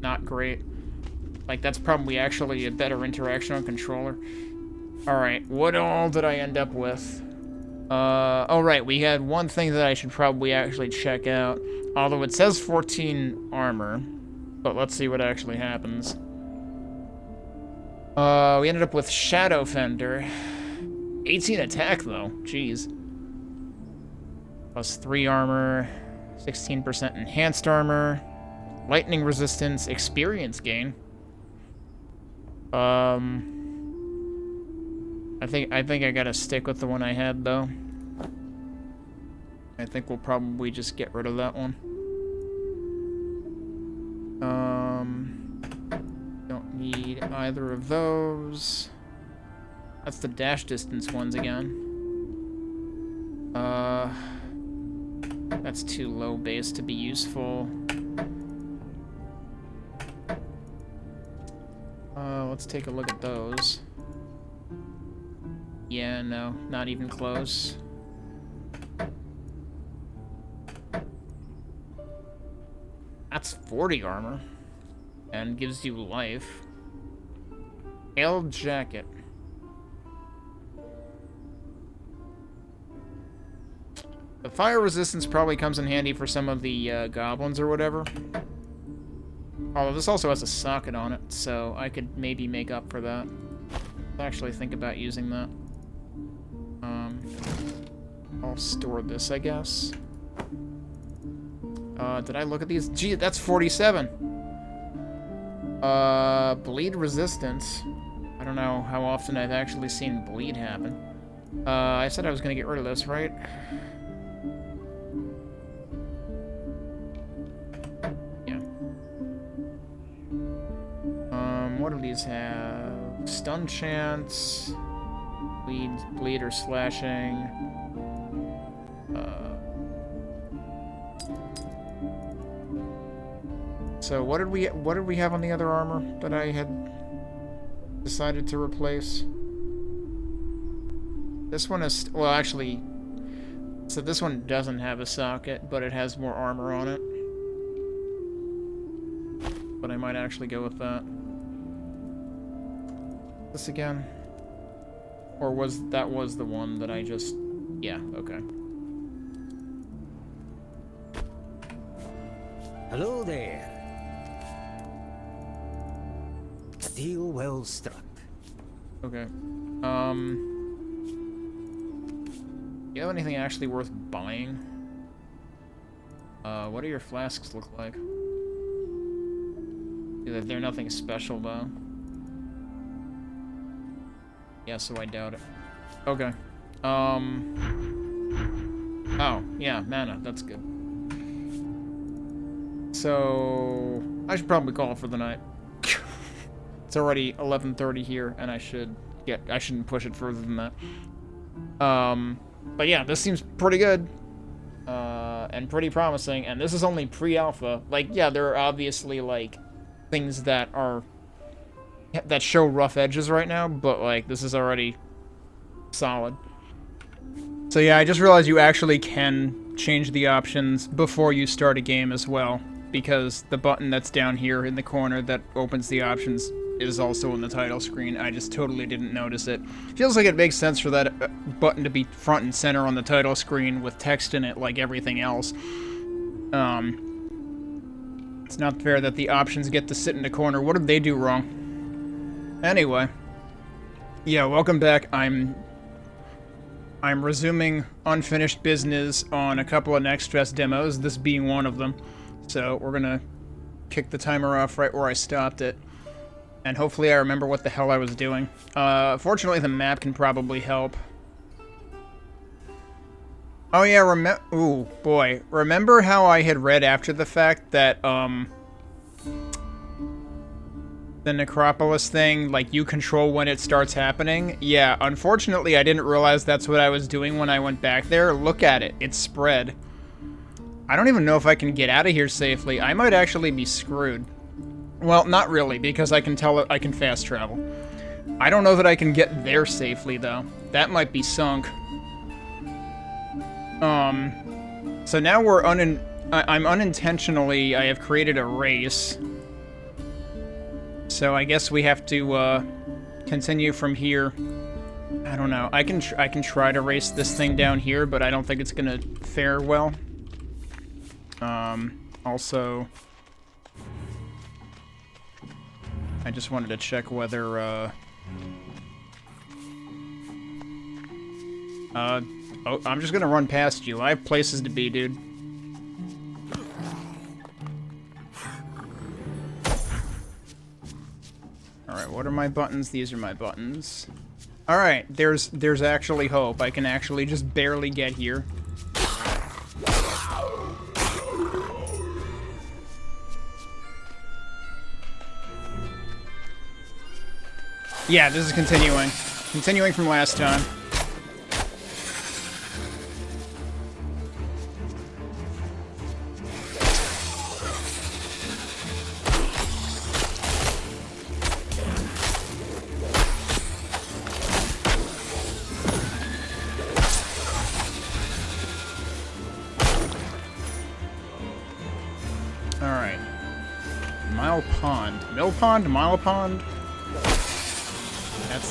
not great. Like, that's probably actually a better interaction on controller. Alright, what all did I end up with? Oh right, we had one thing that I should probably actually check out. Although it says 14 armor. But let's see what actually happens. We ended up with Shadow Fender. 18 attack, though. Jeez. Plus 3 armor. 16% enhanced armor. Lightning resistance. Experience gain. I think I gotta stick with the one I had, though. I think we'll probably just get rid of that one. Don't need either of those. That's the dash distance ones again. That's too low base to be useful. Let's take a look at those. Yeah, no, not even close. That's 40 armor. And gives you life. Ale jacket. The fire resistance probably comes in handy for some of the goblins or whatever. Although this also has a socket on it, so I could maybe make up for that. I'll actually think about using that. I'll store this, I guess. Did I look at these? Gee, that's 47. Bleed resistance. I don't know how often I've actually seen bleed happen. I said I was gonna get rid of this, right? Yeah. What do these have? Stun chance, bleed or slashing. So what did we have on the other armor that I had decided to replace? This one is, well, actually, so this one doesn't have a socket, but it has more armor on it. But I might actually go with that. This again? Or that was the one that I just, yeah, okay. Hello there. Steel well struck. Okay. Do you have anything actually worth buying? What do your flasks look like? They're nothing special, though. Yeah, so I doubt it. Okay. Oh, yeah, mana. That's good. So, I should probably call it for the night. It's already 11:30 here, and I shouldn't push it further than that. But yeah, this seems pretty good. And pretty promising, and this is only pre-alpha. Like, yeah, there are obviously, like, things that show rough edges right now, but, like, this is already solid. So yeah, I just realized you actually can change the options before you start a game as well, because the button that's down here in the corner that opens the options is also in the title screen. I just totally didn't notice it. Feels like it makes sense for that button to be front and center on the title screen with text in it like everything else. It's not fair that the options get to sit in the corner. What did they do wrong? Anyway. Yeah, welcome back. I'm resuming unfinished business on a couple of Next Stress demos, this being one of them. So we're gonna kick the timer off right where I stopped it. And hopefully I remember what the hell I was doing. Fortunately, the map can probably help. Oh yeah, ooh, boy. Remember how I had read after the fact that, the Necropolis thing, like, you control when it starts happening? Yeah, unfortunately, I didn't realize that's what I was doing when I went back there. Look at it. It's spread. I don't even know if I can get out of here safely. I might actually be screwed. Well, not really, because I can fast travel. I don't know that I can get there safely, though. That might be sunk. So now I'm unintentionally, I have created a race. So I guess we have to, continue from here. I don't know. I can try to race this thing down here, but I don't think it's gonna fare well. Also, I just wanted to check whether, oh, I'm just gonna run past you. I have places to be, dude. Alright, what are my buttons? These are my buttons. Alright, there's actually hope. I can actually just barely get here. Yeah, this is continuing. Continuing from last time. Alright. Mile Pond. Mill Pond? Mile Pond?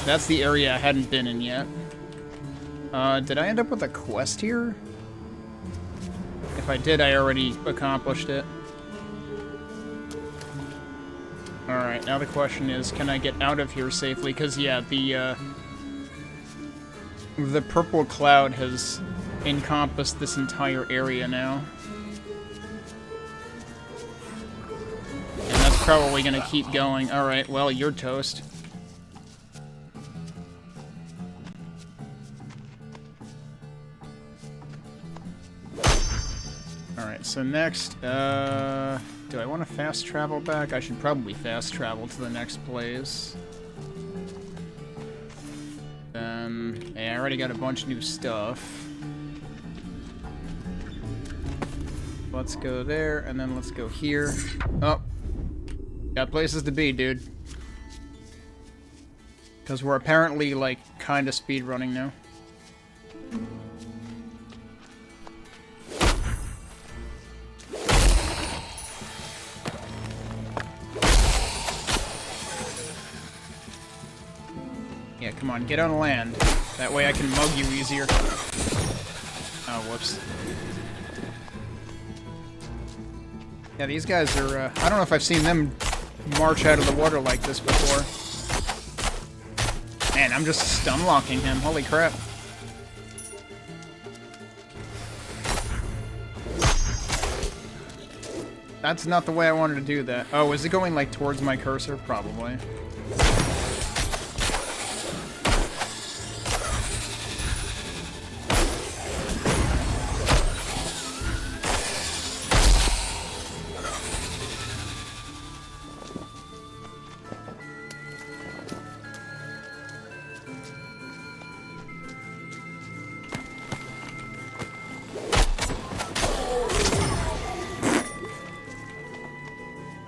That's the area I hadn't been in yet. Did I end up with a quest here? if I did, I already accomplished it. Alright, now the question is, can I get out of here safely? Because, yeah, the purple cloud has encompassed this entire area now. And that's probably gonna keep going. Alright, well, you're toast. Alright, so next, do I want to fast travel back? I should probably fast travel to the next place. Yeah, I already got a bunch of new stuff. Let's go there, and then let's go here. Oh. Got places to be, dude. Because we're apparently, like, kind of speedrunning now. Yeah, come on, get on land. That way I can mug you easier. Oh, whoops. Yeah, these guys are, I don't know if I've seen them march out of the water like this before. Man, I'm just stun-locking him. Holy crap. That's not the way I wanted to do that. Oh, is it going, like, towards my cursor? Probably.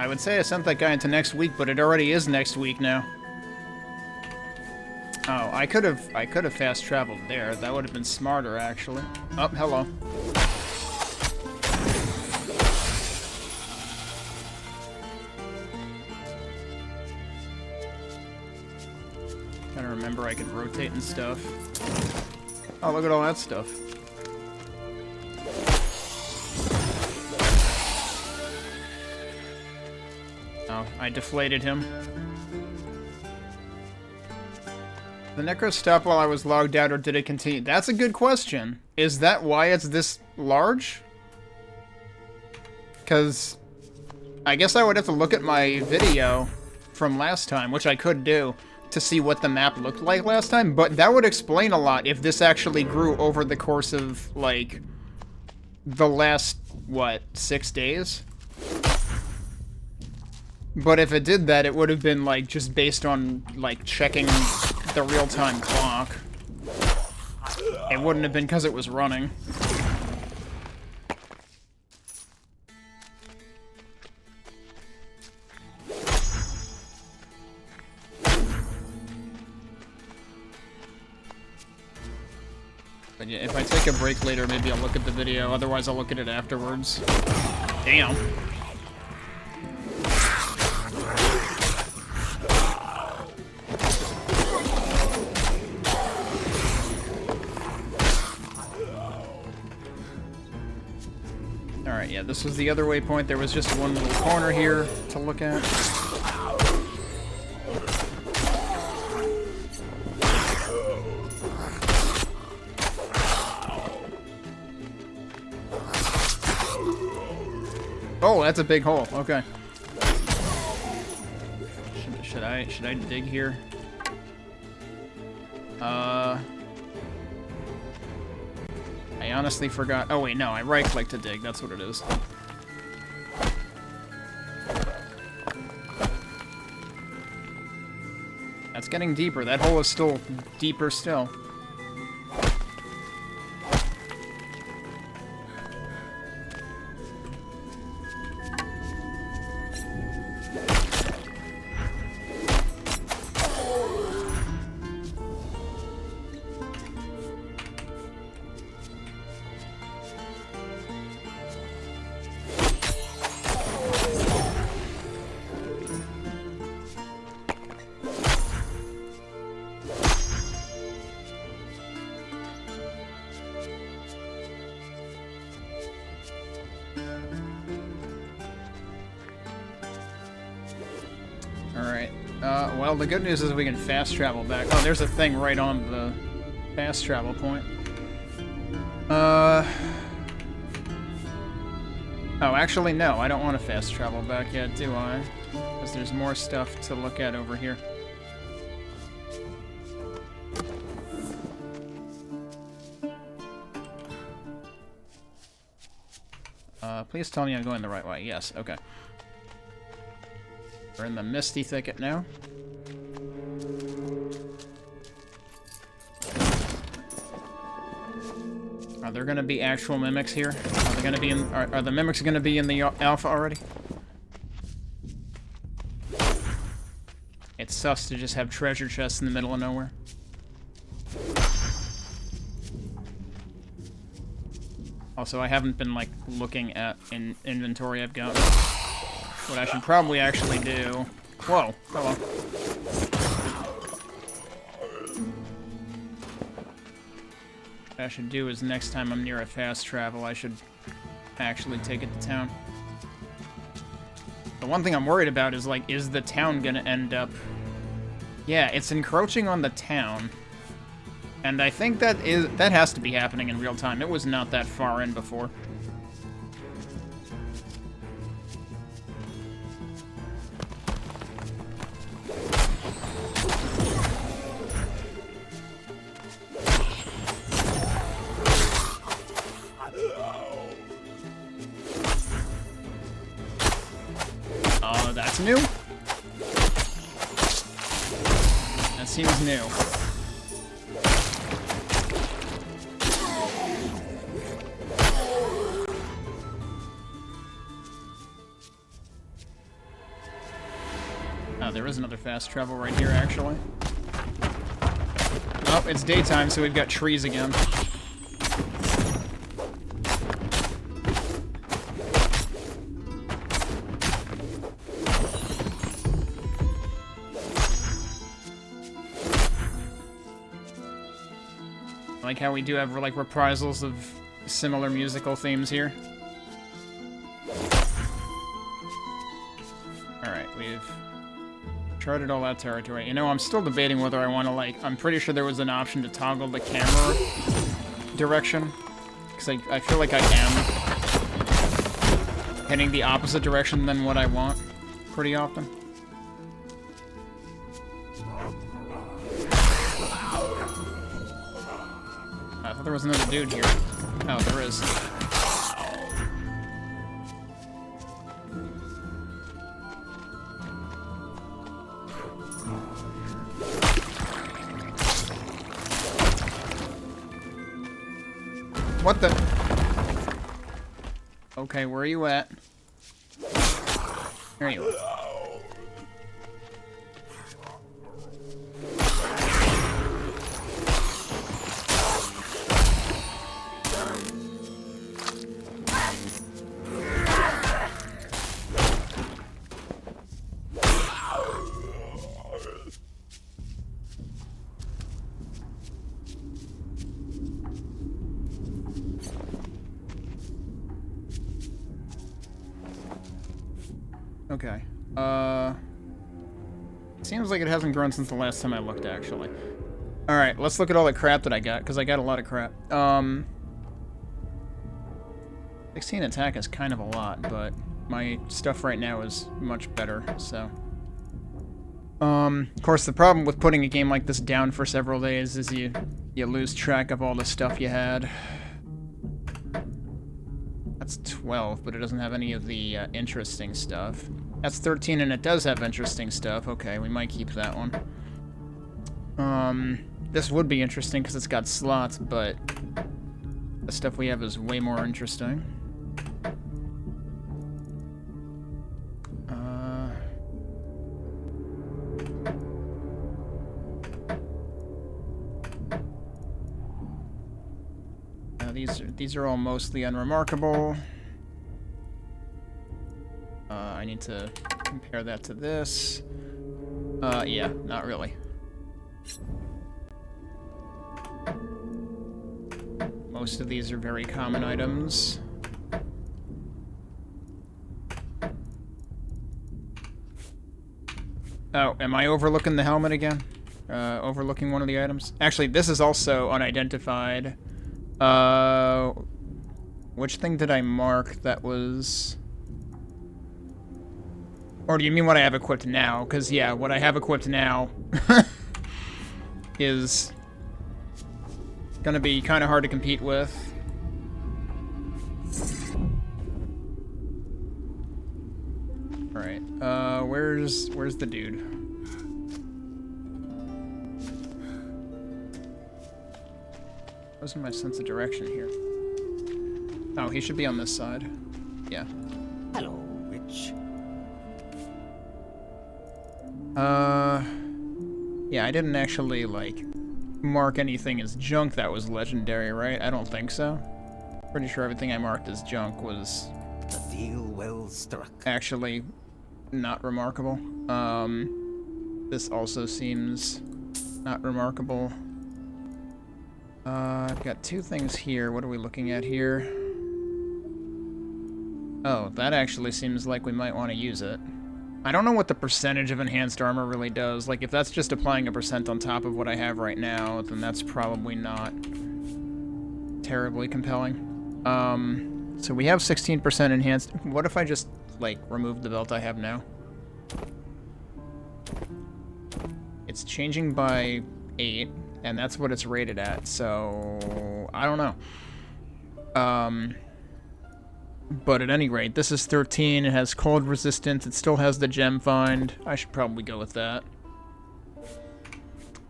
I would say I sent that guy into next week, but it already is next week now. Oh, I could have fast traveled there. That would have been smarter, actually. Oh, hello. Gotta remember I could rotate and stuff. Oh, look at all that stuff. Oh, I deflated him. The Necro stopped while I was logged out, or did it continue? That's a good question. Is that why it's this large? Because I guess I would have to look at my video from last time, which I could do, to see what the map looked like last time, but that would explain a lot if this actually grew over the course of, like, the last, what, 6 days? But if it did that, it would have been, like, just based on, like, checking the real-time clock. It wouldn't have been because it was running. But yeah, if I take a break later, maybe I'll look at the video. Otherwise, I'll look at it afterwards. Damn. Alright, yeah, this was the other waypoint. There was just one little corner here to look at. Oh, that's a big hole. Okay. Should I dig here? I honestly forgot. Oh wait, no, I right-click to dig. That's what it is. That's getting deeper. That hole is still deeper still. well, the good news is we can fast travel back. Oh, there's a thing right on the fast travel point. Oh, actually, no. I don't want to fast travel back yet, do I? Because there's more stuff to look at over here. Please tell me I'm going the right way. Yes, okay. We're in the Misty Thicket now. Are there gonna be actual mimics here? Are they gonna be in? Are the mimics gonna be in the alpha already? It's sus to just have treasure chests in the middle of nowhere. Also, I haven't been, like, looking at inventory I've got. What I should probably actually do... Whoa, hello. What I should do is next time I'm near a fast travel, I should actually take it to town. The one thing I'm worried about is, like, is the town gonna end up... Yeah, it's encroaching on the town. And I think that has to be happening in real time. It was not that far in before. That's new? That seems new. Oh, there is another fast travel right here, actually. Oh, it's daytime, so we've got trees again. Like how we do have, like, reprisals of similar musical themes here. Alright, we've charted all that territory. You know, I'm still debating whether I want to, like... I'm pretty sure there was an option to toggle the camera direction. Because I feel like I am heading the opposite direction than what I want pretty often. I thought there was another dude here. Oh, there is. What the? Okay, where are you at? There you are. Okay. Seems like it hasn't grown since the last time I looked, actually. Alright, let's look at all the crap that I got, because I got a lot of crap. 16 attack is kind of a lot, but my stuff right now is much better, so... of course, the problem with putting a game like this down for several days is you lose track of all the stuff you had. That's 12, but it doesn't have any of the interesting stuff. That's 13, and it does have interesting stuff. Okay, we might keep that one. This would be interesting because it's got slots, but the stuff we have is way more interesting. These are all mostly unremarkable. I need to compare that to this. Yeah, not really. Most of these are very common items. Oh, am I overlooking the helmet again? Overlooking one of the items? Actually, this is also unidentified. Which thing did I mark that was... Or do you mean what I have equipped now? Because, yeah, what I have equipped now is gonna be kind of hard to compete with. Alright, where's the dude? Where's my sense of direction here? Oh, he should be on this side. Yeah. Hello, witch. Yeah, I didn't actually, like, mark anything as junk that was legendary, right? I don't think so. Pretty sure everything I marked as junk was... A deal well struck. actually not remarkable. This also seems not remarkable. I've got two things here. What are we looking at here? Oh, that actually seems like we might want to use it. I don't know what the percentage of enhanced armor really does. Like, if that's just applying a percent on top of what I have right now, then that's probably not terribly compelling. So we have 16% enhanced. What if I just, like, remove the belt I have now? It's changing by 8, and that's what it's rated at, so I don't know. But at any rate, this is 13, it has cold resistance, it still has the gem find. I should probably go with that.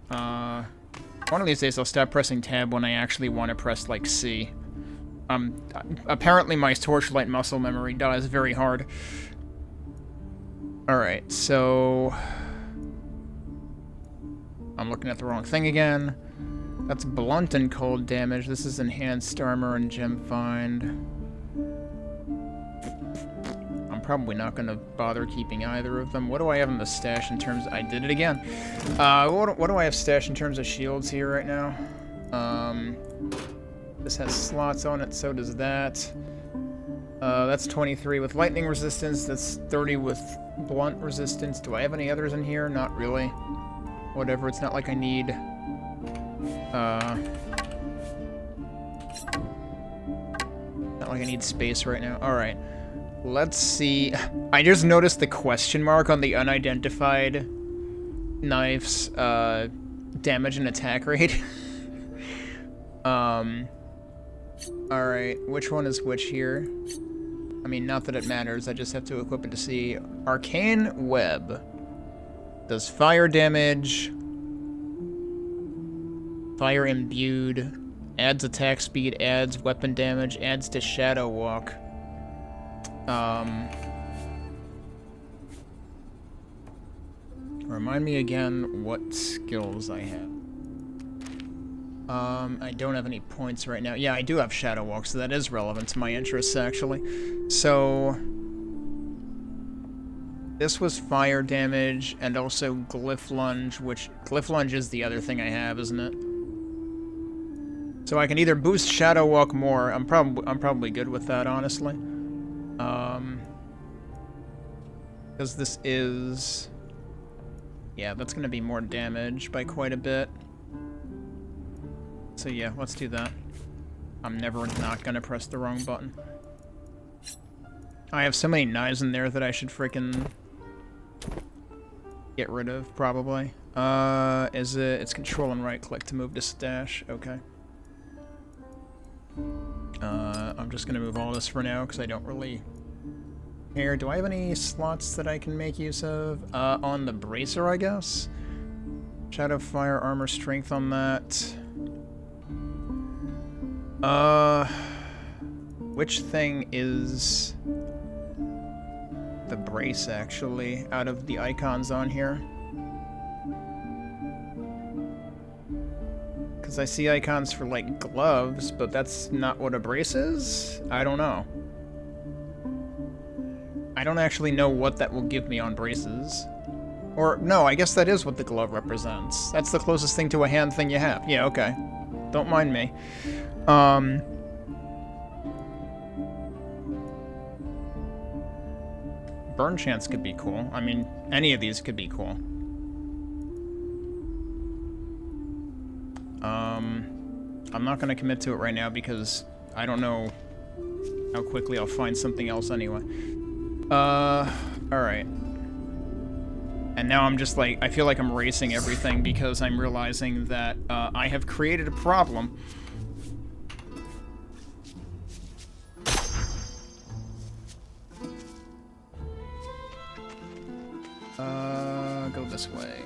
One of these days I'll stop pressing tab when I actually want to press, like, C. Apparently my Torchlight muscle memory dies very hard. Alright, so... I'm looking at the wrong thing again. That's blunt and cold damage. This is enhanced armor and gem find. I'm probably not going to bother keeping either of them. What do I have in the stash in terms... I did it again. What do I have stashed in terms of shields here right now? This has slots on it, so does that. That's 23 with lightning resistance. That's 30 with blunt resistance. Do I have any others in here? Not really. Whatever, it's not like I need... not like I need space right now. Alright. Let's see. I just noticed the question mark on the unidentified knife's damage and attack rate. Alright, which one is which here? I mean, not that it matters, I just have to equip it to see. Arcane Web. Does fire damage. Fire imbued. Adds attack speed, adds weapon damage, adds to Shadow Walk. Remind me again what skills I have. I don't have any points right now. Yeah, I do have Shadow Walk, so that is relevant to my interests, actually. So... this was fire damage, and also Glyph Lunge, which... Glyph Lunge is the other thing I have, isn't it? So I can either boost Shadow Walk more. I'm probably good with that, honestly. Because this is... yeah, that's going to be more damage by quite a bit. So yeah, let's do that. I'm never not going to press the wrong button. I have so many knives in there that I should frickin' get rid of, probably. It's control and right click to move to stash. Okay. I'm just gonna move all this for now, because I don't really care. Do I have any slots that I can make use of? On the bracer, I guess? Shadow, fire, armor, strength on that. Which thing is the brace, actually, out of the icons on here? Because I see icons for, like, gloves, but that's not what a brace is? I don't know. I don't actually know what that will give me on braces. Or, no, I guess that is what the glove represents. That's the closest thing to a hand thing you have. Yeah, okay. Don't mind me. Burn chance could be cool. I mean, any of these could be cool. I'm not gonna commit to it right now because I don't know how quickly I'll find something else anyway. Alright. And now I'm just like, I feel like I'm racing everything because I'm realizing that I have created a problem. Go this way.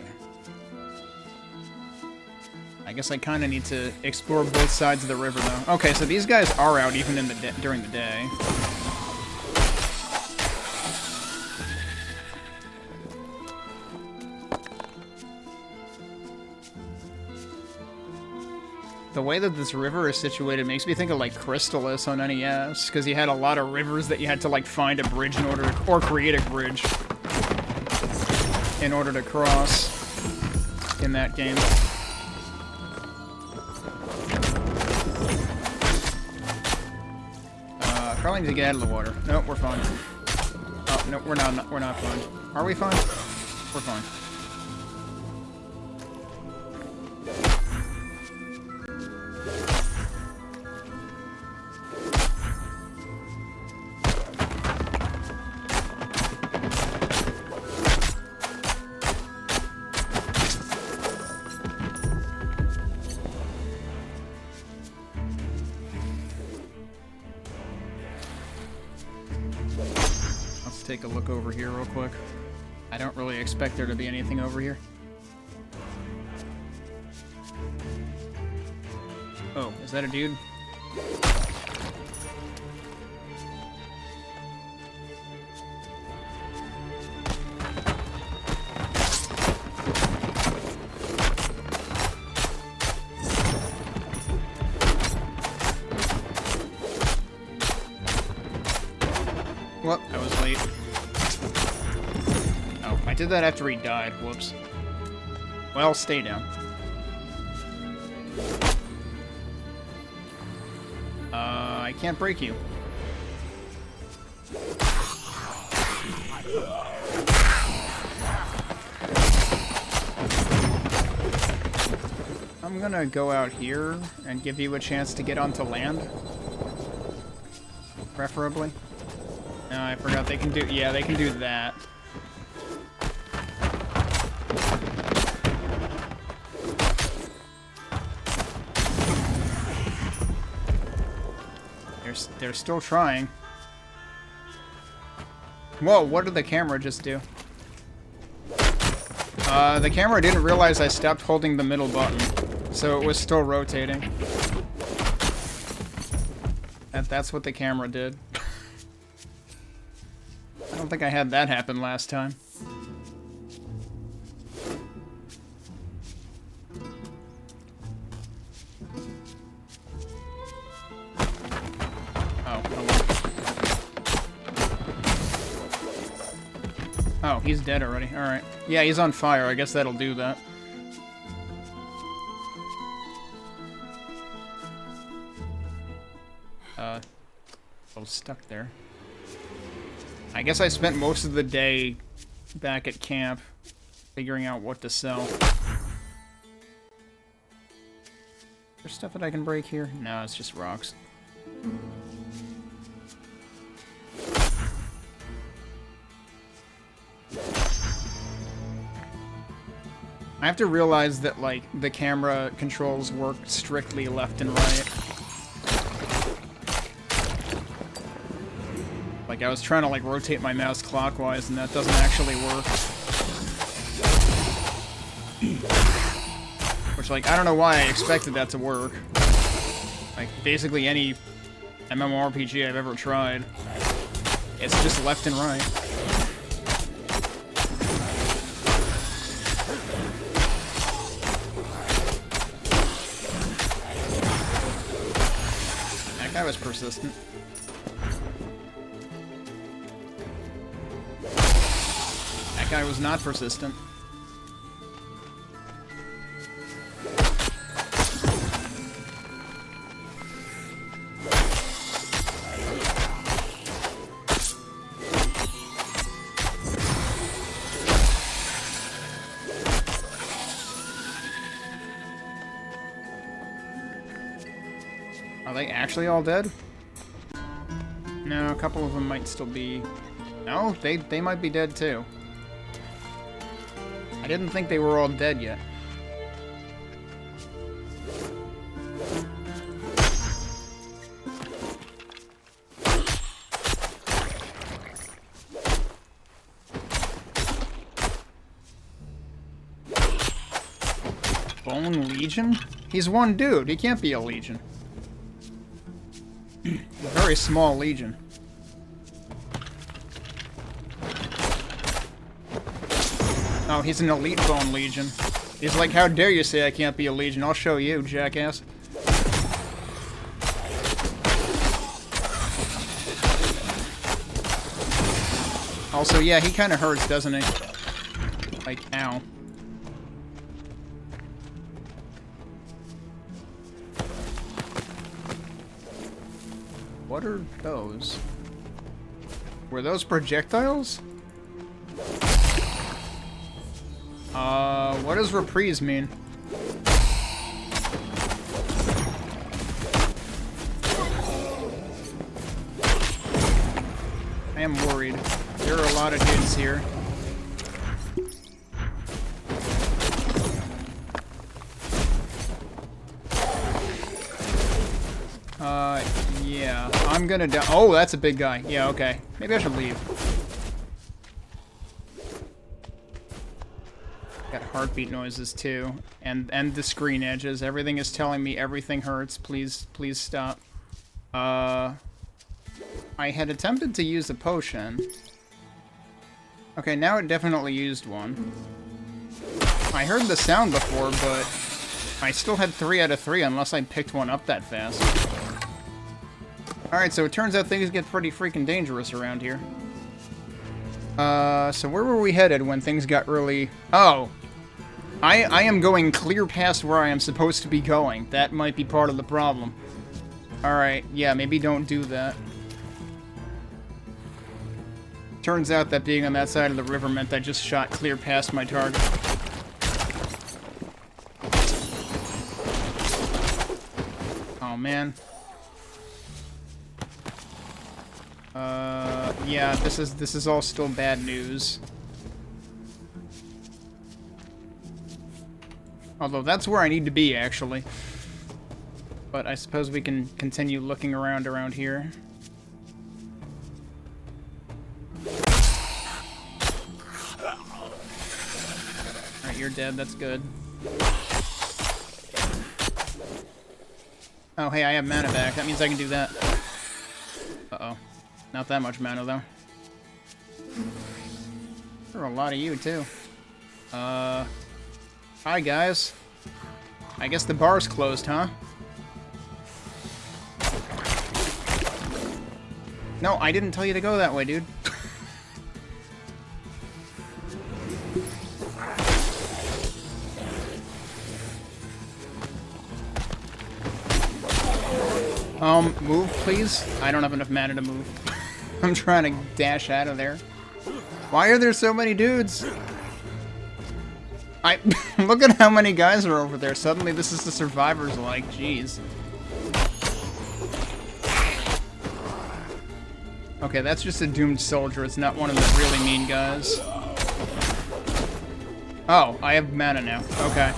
I guess I kind of need to explore both sides of the river, though. Okay, so these guys are out even in the during the day. The way that this river is situated makes me think of, like, Crystalis on NES, because you had a lot of rivers that you had to, like, find a bridge in order to, or create a bridge in order to cross in that game. Probably need to get out of the water. Nope, we're fine. Oh, no, we're not fine. Are we fine? We're fine. Take a look over here real quick. I don't really expect there to be anything over here. Oh, is that a dude? Well, I was late. Oh, I did that after he died. Whoops. Well, stay down. I can't break you. I'm gonna go out here and give you a chance to get onto land. Preferably. No, I forgot they can do... Yeah, they can do that. They're still trying. Whoa, what did the camera just do? The camera didn't realize I stopped holding the middle button, so it was still rotating. That's what the camera did. I don't think I had that happen last time. Oh, he's dead already. Alright. Yeah, he's on fire. I guess that'll do that. I was stuck there. I guess I spent most of the day back at camp figuring out what to sell. There's stuff that I can break here? No, it's just rocks. I have to realize that, like, the camera controls work strictly left and right. Like, I was trying to, like, rotate my mouse clockwise, and that doesn't actually work. Which, like, I don't know why I expected that to work. Like, basically any MMORPG I've ever tried, it's just left and right. That guy was persistent. That guy was not persistent. Are they actually all dead? No, a couple of them might still be... No, they might be dead too. I didn't think they were all dead yet. Bone Legion? He's one dude. He can't be a legion. A very small legion. Oh, he's an elite Bone Legion. He's like, how dare you say I can't be a legion? I'll show you, jackass. Also, yeah, he kind of hurts, doesn't he? Like, ow. What are those? Were those projectiles? What does reprise mean? I am worried. There are a lot of dudes here. Yeah. I'm gonna die. Oh, that's a big guy. Yeah, okay. Maybe I should leave. Got heartbeat noises too, and the screen edges. Everything is telling me everything hurts. Please stop. I had attempted to use a potion. Okay, now it definitely used one. I heard the sound before, but I still had 3 out of 3 unless I picked one up that fast. Alright, so it turns out things get pretty freaking dangerous around here. So where were we headed when things got really... Oh! I am going clear past where I am supposed to be going. That might be part of the problem. Alright, yeah, maybe don't do that. Turns out that being on that side of the river meant I just shot clear past my target. Oh, man. Yeah, this is all still bad news. Although that's where I need to be, actually. But I suppose we can continue looking around here. Alright, you're dead, that's good. Oh, hey, I have mana back. That means I can do that. Uh-oh. Not that much mana, though. There are a lot of you, too. Hi, guys. I guess the bar's closed, huh? No, I didn't tell you to go that way, dude. Move, please? I don't have enough mana to move. I'm trying to dash out of there. Why are there so many dudes? Look at how many guys are over there. Suddenly this is the survivors like, jeez. Okay, that's just a doomed soldier. It's not one of the really mean guys. Oh, I have mana now. Okay.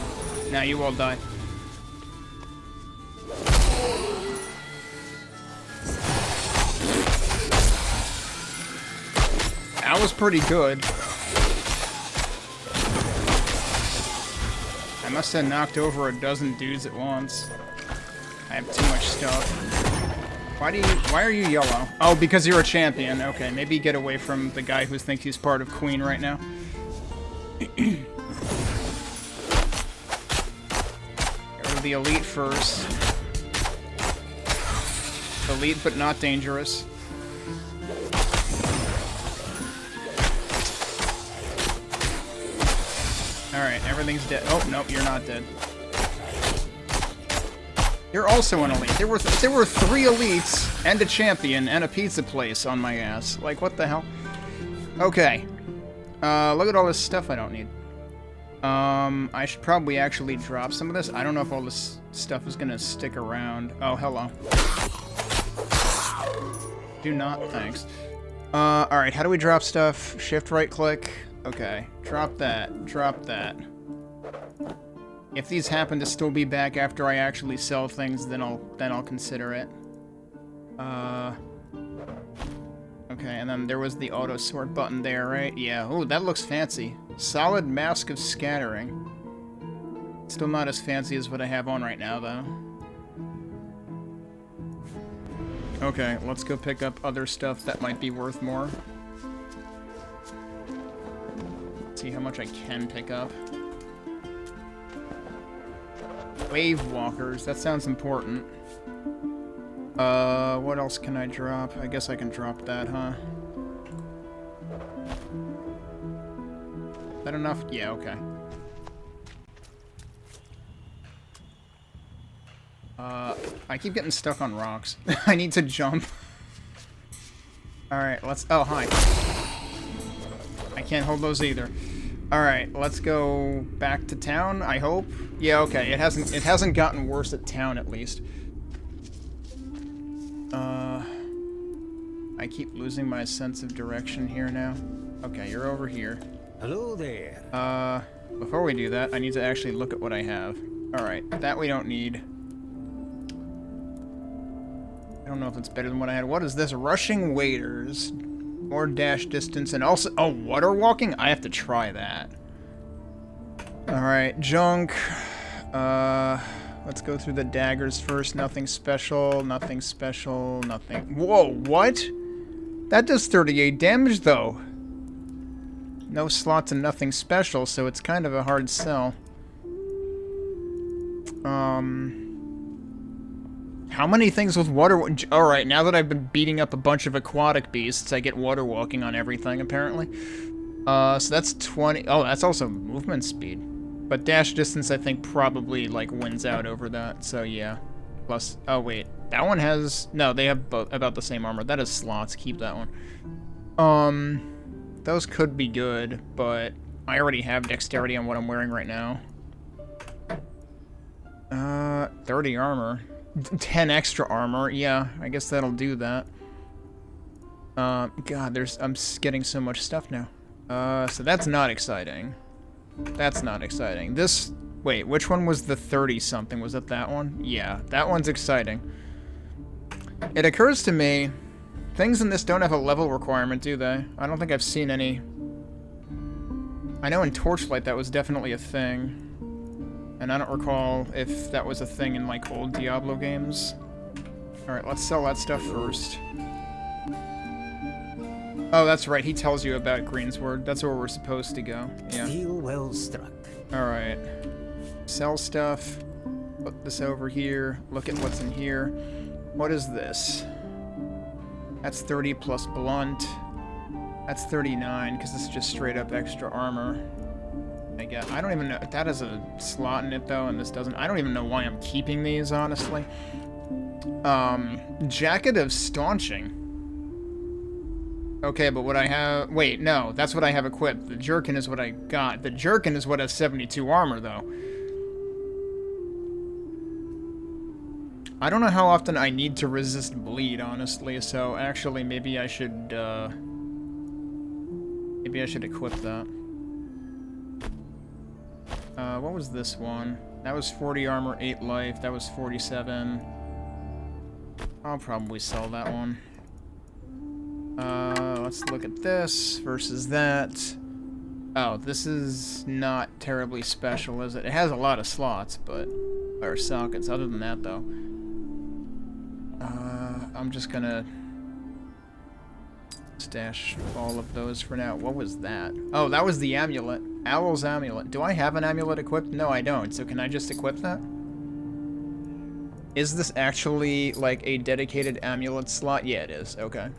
Now you all die. That was pretty good. I must have knocked over a dozen dudes at once. I have too much stuff. Why are you yellow? Oh, because you're a champion. Okay, maybe get away from the guy who thinks he's part of Queen right now. Go to the elite first. Elite but not dangerous. Alright, everything's dead. Oh, nope, you're not dead. You're also an elite. There were 3 elites, and a champion, and a pizza place on my ass. Like, what the hell? Okay. Look at all this stuff I don't need. I should probably actually drop some of this. I don't know if all this stuff is gonna stick around. Oh, hello. Do not, thanks. Alright, how do we drop stuff? Shift right click. Okay, drop that, drop that. If these happen to still be back after I actually sell things, then I'll consider it. Okay, and then there was the auto sort button there, right? Yeah. Oh, that looks fancy. Solid mask of scattering. Still not as fancy as what I have on right now, though. Okay, let's go pick up other stuff that might be worth more. See how much I can pick up. Wave walkers, that sounds important. What else can I drop? I guess I can drop that, huh? Is that enough? Yeah, okay. I keep getting stuck on rocks. I need to jump. Alright, let's... Oh, hi. I can't hold those either. Alright, let's go back to town, I hope. Yeah, okay, it hasn't gotten worse at town, at least. I keep losing my sense of direction here now. Okay, you're over here. Hello there. Before we do that, I need to actually look at what I have. Alright, that we don't need. I don't know if it's better than what I had. What is this? Rushing waders. More dash distance and also... Oh, water walking? I have to try that. Alright, junk. Let's go through the daggers first. Nothing special, nothing special, nothing... Whoa, what? That does 38 damage, though. No slots and nothing special, so it's kind of a hard sell. How many things with water... Alright, now that I've been beating up a bunch of aquatic beasts, I get water walking on everything, apparently. So that's 20... Oh, that's also movement speed. But dash distance, I think, probably, like, wins out over that, so yeah. Plus... Oh, wait. That one has... No, they have both about the same armor. That is slots. Keep that one. Those could be good, but I already have dexterity on what I'm wearing right now. 30 armor. 10 extra armor. Yeah, I guess that'll do that. God, I'm getting so much stuff now. So that's not exciting. That's not exciting. This... Wait, which one was the 30-something? Was it that one? Yeah, that one's exciting. It occurs to me, things in this don't have a level requirement, do they? I don't think I've seen any. I know in Torchlight that was definitely a thing. And I don't recall if that was a thing in, like, old Diablo games. Alright, let's sell that stuff first. Oh, that's right, he tells you about Greensward. That's where we're supposed to go. Yeah. Steel well struck. Alright. Sell stuff. Put this over here. Look at what's in here. What is this? That's 30 plus blunt. That's 39, because this is just straight up extra armor. I guess. I don't even know. That has a slot in it, though, and this doesn't. I don't even know why I'm keeping these, honestly. Jacket of Staunching. Okay, but what I have... Wait, no. That's what I have equipped. The Jerkin is what I got. The Jerkin is what has 72 armor, though. I don't know how often I need to resist bleed, honestly, so actually maybe I should, maybe I should equip that. What was this one? That was 40 armor, 8 life, that was 47. I'll probably sell that one. Let's look at this versus that. Oh, this is not terribly special, is it? It has a lot of slots, but... Or sockets, other than that, though. I'm just gonna stash all of those for now. What was that? Oh, that was the amulet. Owl's amulet. Do I have an amulet equipped? No, I don't. So can I just equip that? Is this actually, like, a dedicated amulet slot? Yeah, it is. Okay.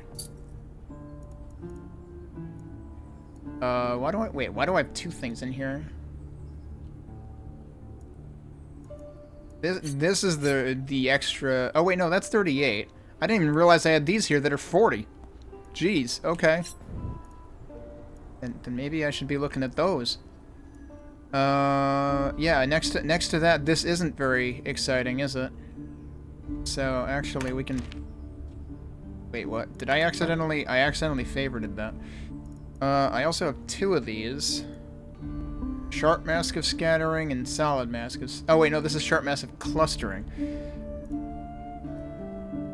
Why do I... Wait, why do I have 2 things in here? This is the extra... Oh, wait, no, that's 38. I didn't even realize I had these here that are 40. Jeez, okay. Then maybe I should be looking at those. Yeah, next to that, this isn't very exciting, is it? So, actually, we can... Wait, what? Did I accidentally... I accidentally favorited that. I also have 2 of these. Sharp Mask of Scattering and Solid Mask of... Oh, wait, no, this is Sharp Mask of Clustering.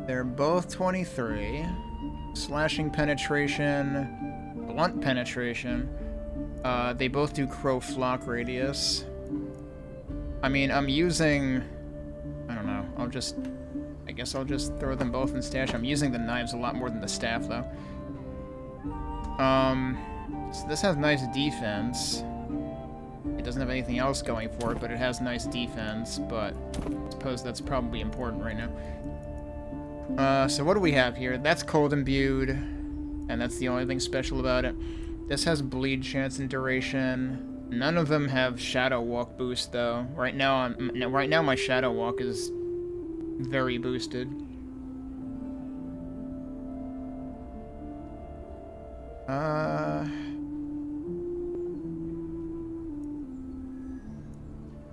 They're both 23. Slashing Penetration, Blunt Penetration. They both do Crow Flock Radius. I mean, I'm using... I don't know, I guess I'll just throw them both in stash. I'm using the knives a lot more than the staff, though. So this has nice defense. It doesn't have anything else going for it, but it has nice defense, but I suppose that's probably important right now. So what do we have here? That's Cold Imbued, and that's the only thing special about it. This has Bleed Chance and Duration. None of them have Shadow Walk boost, though. Right now my Shadow Walk is very boosted.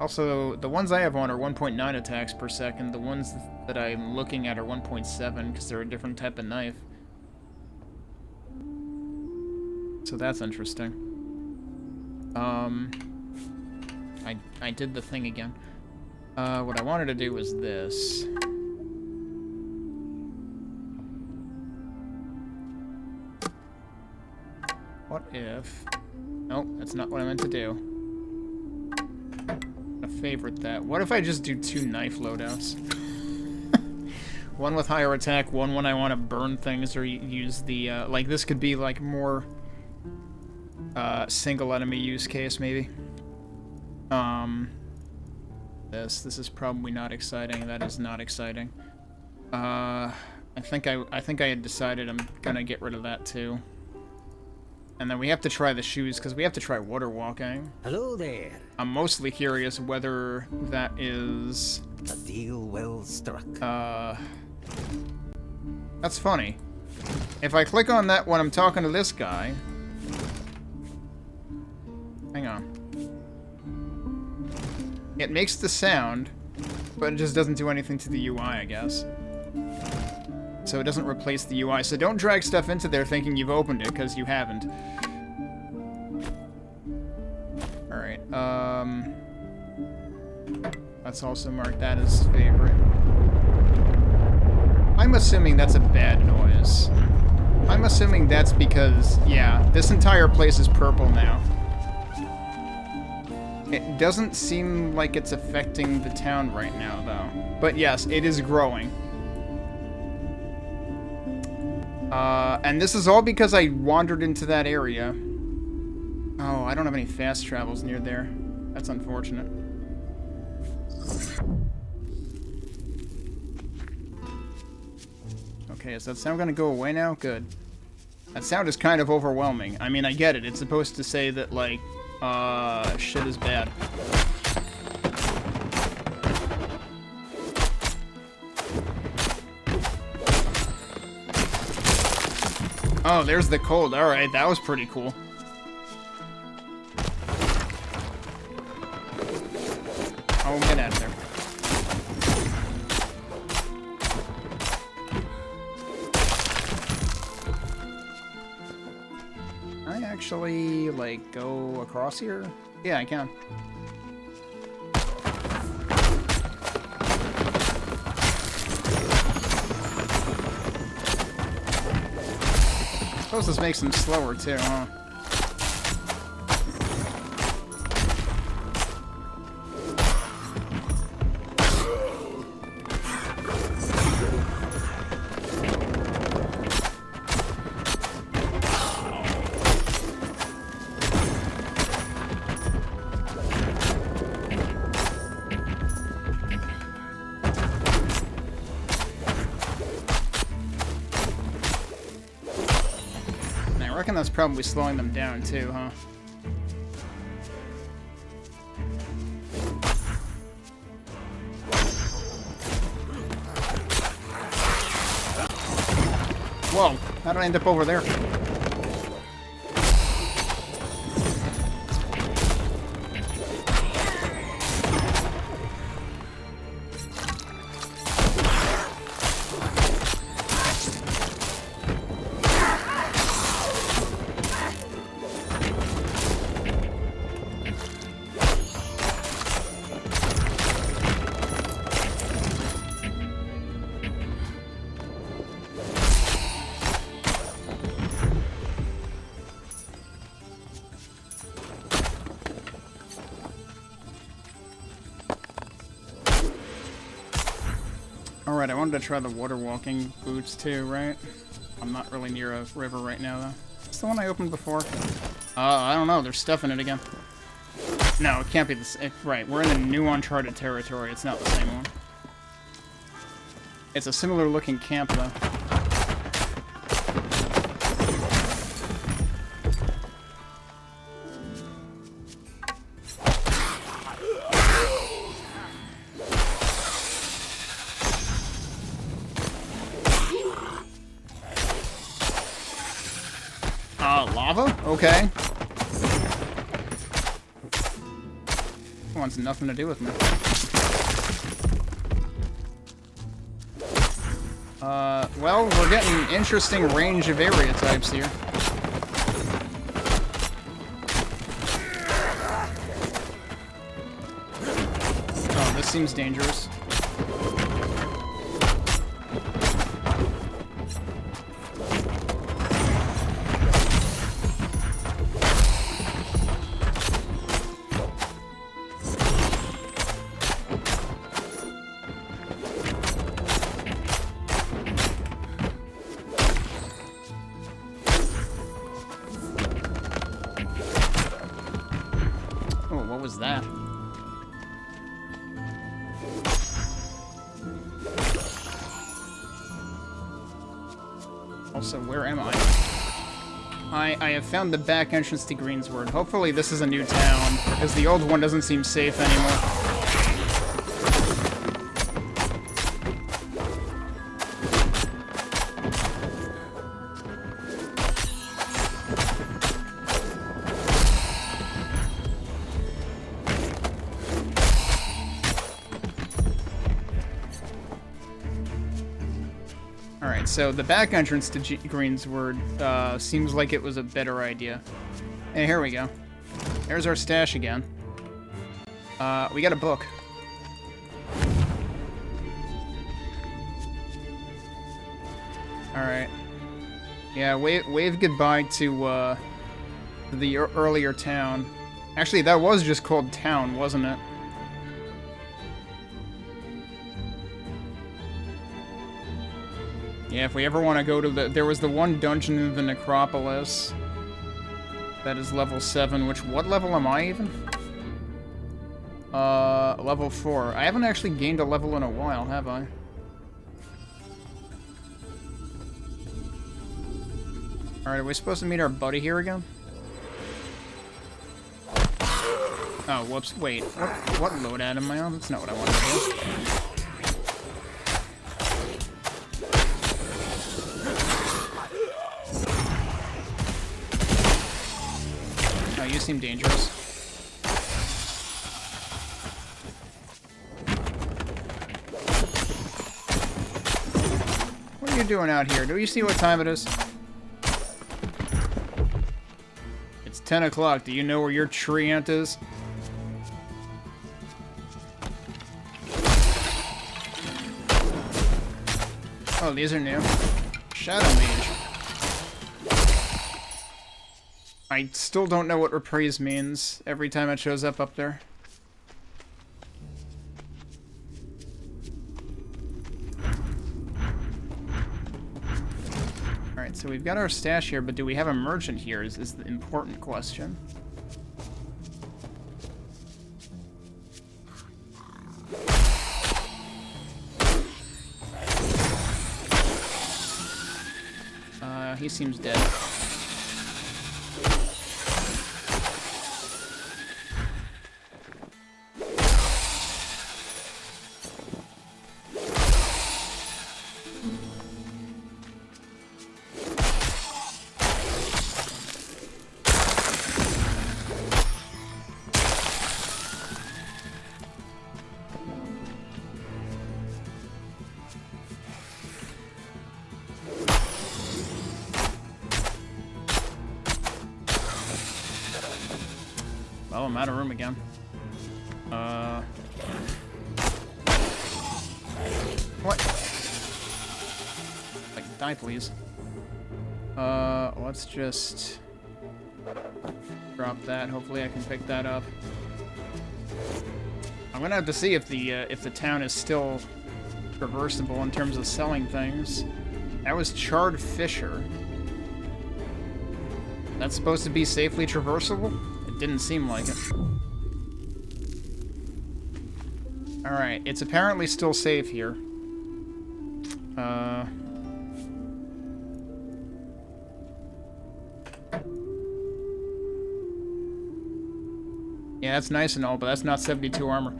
Also, the ones I have on are 1.9 attacks per second. The ones that I'm looking at are 1.7 because they're a different type of knife. So that's interesting. I did the thing again. What I wanted to do was this. What if... Nope, that's not what I meant to do. Favorite that. What if I just do 2 knife loadouts? One with higher attack, one when I want to burn things or use the, like this could be like more, single enemy use case maybe. This is probably not exciting. That is not exciting. I think I had decided I'm gonna get rid of that too. And then we have to try the shoes, because we have to try water walking. Hello there. I'm mostly curious whether that is... A deal well struck. That's funny. If I click on that when I'm talking to this guy... Hang on. It makes the sound, but it just doesn't do anything to the UI, I guess. So it doesn't replace the UI. So don't drag stuff into there thinking you've opened it, because you haven't. Alright, let's also mark that as favorite. I'm assuming that's a bad noise. I'm assuming that's because, yeah, this entire place is purple now. It doesn't seem like it's affecting the town right now, though. But yes, it is growing. And this is all because I wandered into that area. Oh, I don't have any fast travels near there. That's unfortunate. Okay, is that sound gonna go away now? Good. That sound is kind of overwhelming. I mean, I get it. It's supposed to say that, like, shit is bad. Oh, there's the cold. Alright, that was pretty cool. Oh, get out of there. Can I actually, like, go across here? Yeah, I can. I suppose this makes them slower too, huh? I reckon that's probably slowing them down too, huh? Whoa, how did I end up over there? Alright, I wanted to try the water walking boots too, right? I'm not really near a river right now, though. It's the one I opened before. I don't know. There's stuff in it again. No, it can't be the same. Right, we're in the new uncharted territory. It's not the same one. It's a similar looking camp, though. Lava? Okay. Wants nothing to do with me. Well, we're getting an interesting range of area types here. Oh, this seems dangerous. What was that? Also, where am I? I have found the back entrance to Greensward. Hopefully this is a new town, because the old one doesn't seem safe anymore. Alright, so the back entrance to Greensward seems like it was a better idea. Hey, here we go. There's our stash again. We got a book. Alright. Yeah, wave goodbye to the earlier town. Actually, that was just called town, wasn't it? Yeah, if we ever want to go to the... There was the one dungeon in the Necropolis. That is level 7, which... What level am I even? Level 4. I haven't actually gained a level in a while, have I? Alright, are we supposed to meet our buddy here again? Oh, whoops. Wait, what loadout am I on? That's not what I wanted to do. You seem dangerous. What are you doing out here? Do you see what time it is? It's 10 o'clock. Do you know where your tree ant is? Oh, these are new. Shadow Mage. I still don't know what reprise means every time it shows up there. Alright, so we've got our stash here, but do we have a merchant here is the important question. He seems dead. Well, I'm out of room again. What? Like, die, please. Let's just drop that. Hopefully I can pick that up. I'm gonna have to see if the town is still traversable in terms of selling things. That was Charred Fisher. That's supposed to be safely traversable? It didn't seem like it. Alright, it's apparently still safe here. Yeah, that's nice and all, but that's not 72 armor.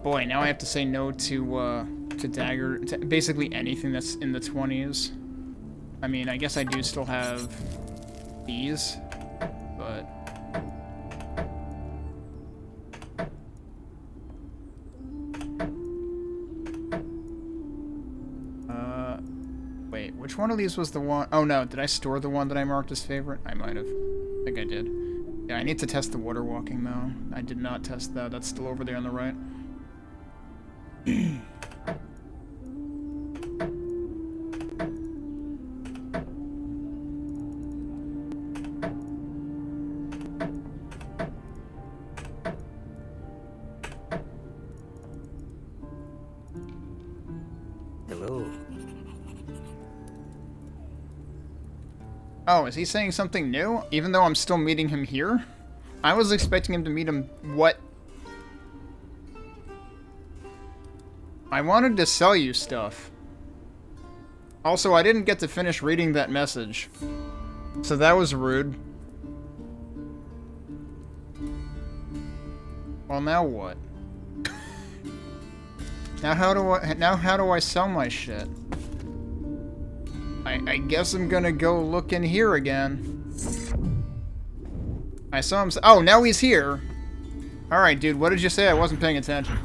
Boy, now I have to say no to dagger, to basically anything that's in the 20s. I mean, I guess I do still have these, but... Wait, which one of these was the one? Oh no, did I store the one that I marked as favorite? I might have. I think I did. Yeah, I need to test the water walking though. I did not test that. That's still over there on the right. Hello. Oh, is he saying something new? Even though I'm still meeting him here? I was expecting him to meet him... What? I wanted to sell you stuff. Also, I didn't get to finish reading that message. So that was rude. Well, now what? Now how do I sell my shit? I guess I'm gonna go look in here again. I saw him. Oh, now he's here. All right, dude. What did you say? I wasn't paying attention.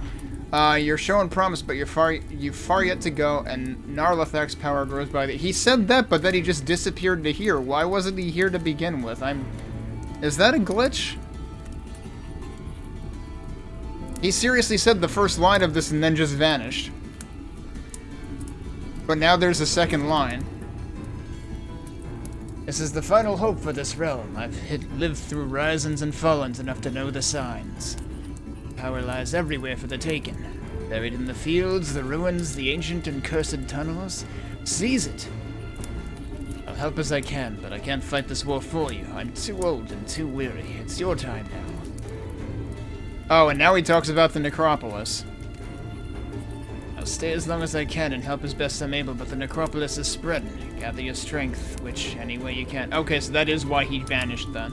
You're showing promise, but you've far yet to go, and Narlathak's power grows by the... He said that, but then he just disappeared to here. Why wasn't he here to begin with? Is that a glitch? He seriously said the first line of this and then just vanished. But now there's a second line. This is the final hope for this realm. I've lived through risings and fallens enough to know the signs. Power lies everywhere for the taking. Buried in the fields, the ruins, the ancient and cursed tunnels. Seize it. I'll help as I can, but I can't fight this war for you. I'm too old and too weary. It's your time now. Oh, and now he talks about the necropolis. I'll stay as long as I can and help as best I'm able, but the necropolis is spreading. Gather your strength, which any way you can. Okay, so that is why he vanished then.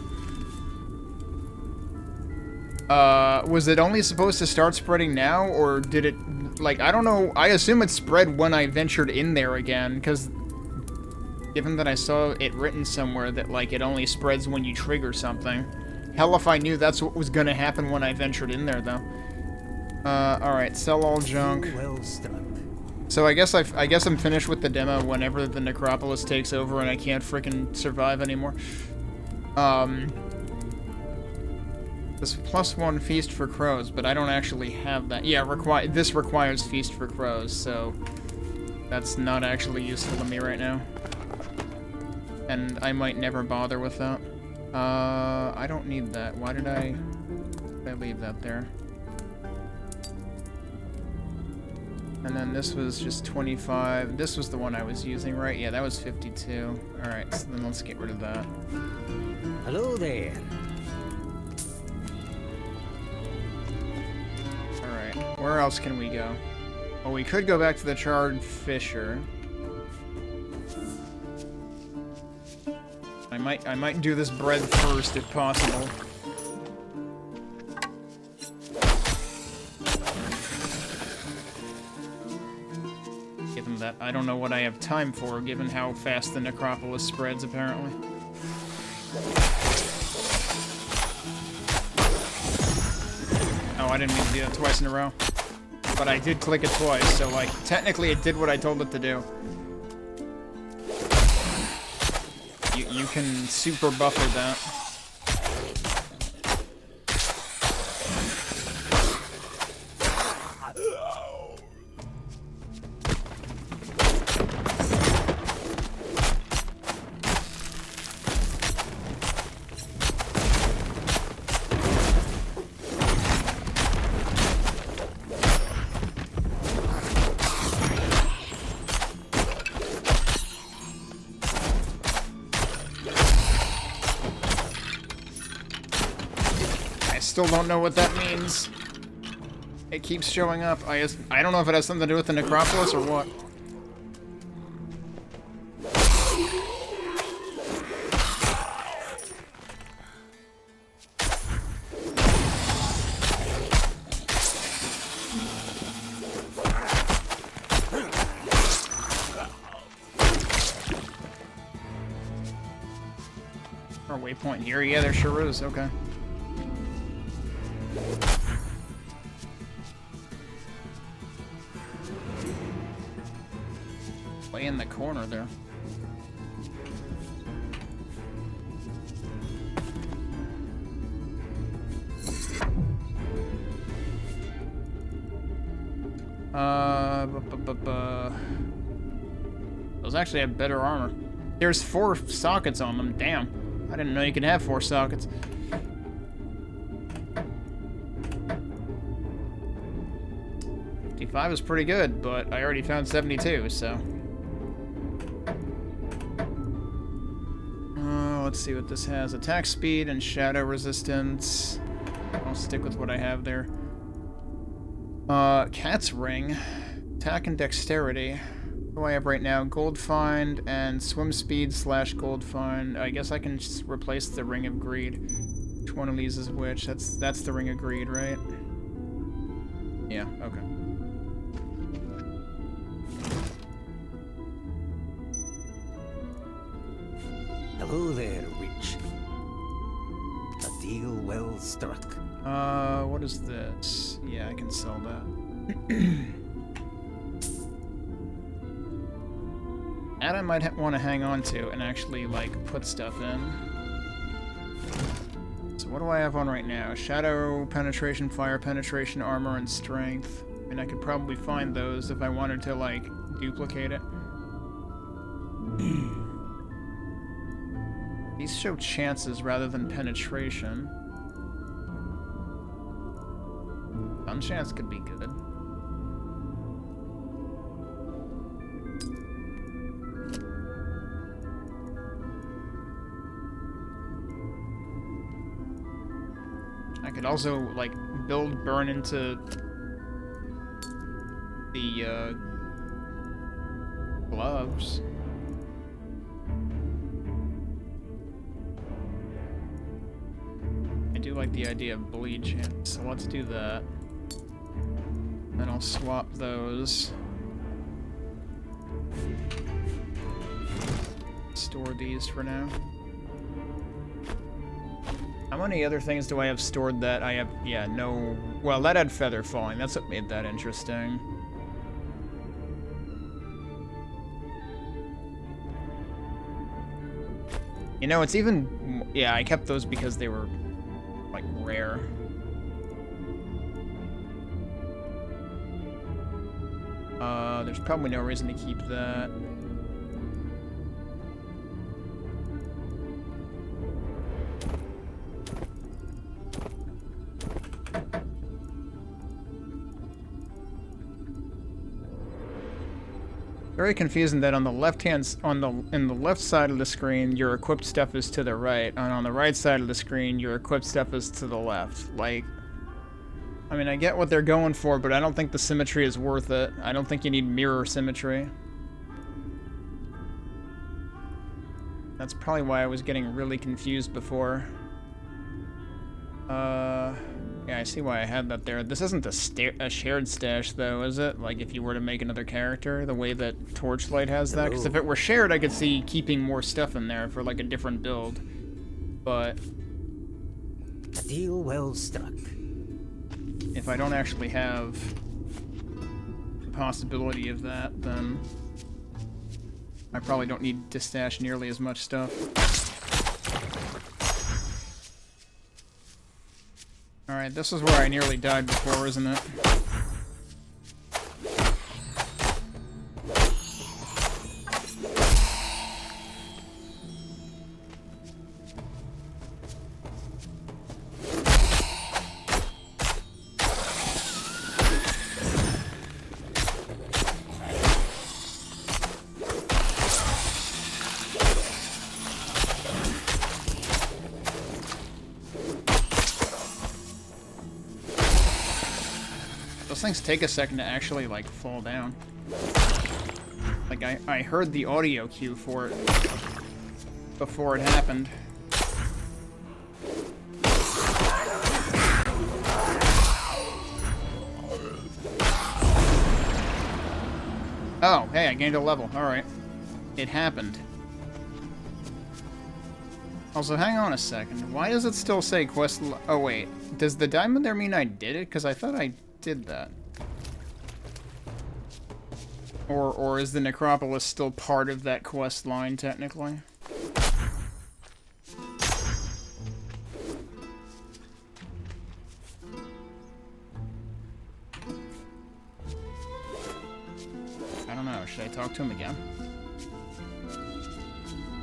Was it only supposed to start spreading now, or did it... Like, I don't know. I assume it spread when I ventured in there again, because... Given that I saw it written somewhere that, like, it only spreads when you trigger something. Hell if I knew that's what was gonna happen when I ventured in there, though. Alright, sell all junk. Well struck. So I guess I'm finished with the demo whenever the necropolis takes over and I can't freaking survive anymore. This +1 feast for crows, but I don't actually have that. Yeah, this requires feast for crows, so that's not actually useful to me right now. And I might never bother with that. I don't need that. Why did I leave that there? And then this was just 25. This was the one I was using, right? Yeah, that was 52. Alright, so then let's get rid of that. Hello there. Alright, where else can we go? Well, we could go back to the Charred Fisher. I might do this bread first, if possible. Given that I don't know what I have time for, given how fast the necropolis spreads, apparently. Oh, I didn't mean to do that twice in a row. But I did click it twice, so, like, technically it did what I told it to do. You can super buffer that. still don't know what that means. It keeps showing up. I don't know if it has something to do with the necropolis or what. Or a waypoint here? Yeah, there sure is. Okay. Way in the corner there. Those actually have better armor. There's 4 sockets on them. Damn. I didn't know you could have 4 sockets. $55 is pretty good, but I already found 72, so. Let's see what this has. Attack speed and shadow resistance. I'll stick with what I have there. Cat's ring. Attack and dexterity. What do I have right now? Gold find and swim speed / gold find. I guess I can just replace the ring of greed. Which one of these is which? That's the ring of greed, right? Yeah, okay. Hello there, witch. A deal well struck. What is this? Yeah, I can sell that. That I might want to hang on to and actually, like, put stuff in. So what do I have on right now? Shadow, penetration, fire penetration, armor, and strength. I mean, I could probably find those if I wanted to, like, duplicate it. These show chances rather than penetration. Some chance could be good. I could also, like, build burn into the, gloves. I do like the idea of bleed chance, so let's do that. Then I'll swap those. Store these for now. How many other things do I have stored that I have? Yeah, no. Well, that had feather falling. That's what made that interesting. You know, it's even. Yeah, I kept those because they were, like, rare. There's probably no reason to keep that. Very confusing that on the in the left side of the screen, your equipped stuff is to the right, and on the right side of the screen, your equipped stuff is to the left. Like, I mean, I get what they're going for, but I don't think the symmetry is worth it. I don't think you need mirror symmetry. That's probably why I was getting really confused before. Yeah, I see why I had that there. This isn't a shared stash, though, is it? Like, if you were to make another character, the way that Torchlight has that? Because if it were shared, I could see keeping more stuff in there for, like, a different build. But A deal well struck. if I don't actually have the possibility of that, then I probably don't need to stash nearly as much stuff. Alright, this is where I nearly died before, isn't it? those things take a second to actually, like, fall down. Like, I heard the audio cue for it before it happened. Oh, hey, I gained a level. Alright. It happened. Also, hang on a second. Why does it still say quest... Oh, wait. Does the diamond there mean I did it? Because I thought I did that. Or is the necropolis still part of that quest line, technically? I don't know. Should I talk to him again?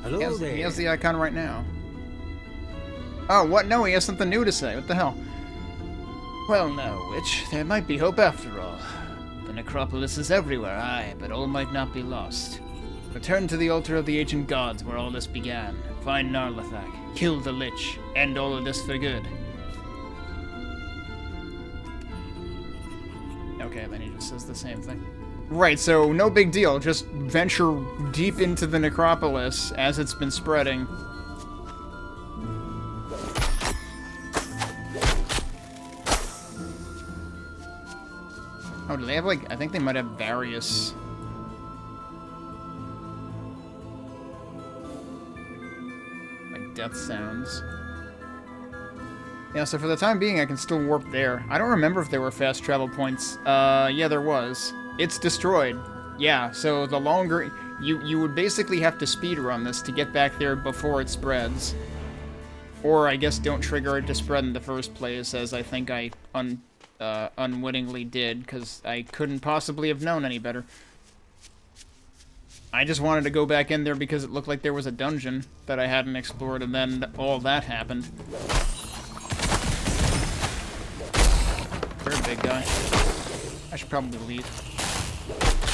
Hello there. He has the icon right now. Oh, what? No, he has something new to say. What the hell? Well now, Witch, there might be hope after all. The necropolis is everywhere, aye, but all might not be lost. Return to the altar of the ancient gods where all this began. Find Narlathak, kill the Lich, end all of this for good. Okay, then he just says the same thing. Right, so no big deal. Just venture deep into the necropolis as it's been spreading. Oh, do they have, like... I think they might have various... like, death sounds. Yeah, so for the time being, I can still warp there. I don't remember if there were fast travel points. Yeah, there was. It's destroyed. Yeah, so the longer... You would basically have to speedrun this to get back there before it spreads. Or, I guess, don't trigger it to spread in the first place, as I think I unwittingly did, because I couldn't possibly have known any better. I just wanted to go back in there because it looked like there was a dungeon that I hadn't explored, and then all that happened. You're a big guy. I should probably leave.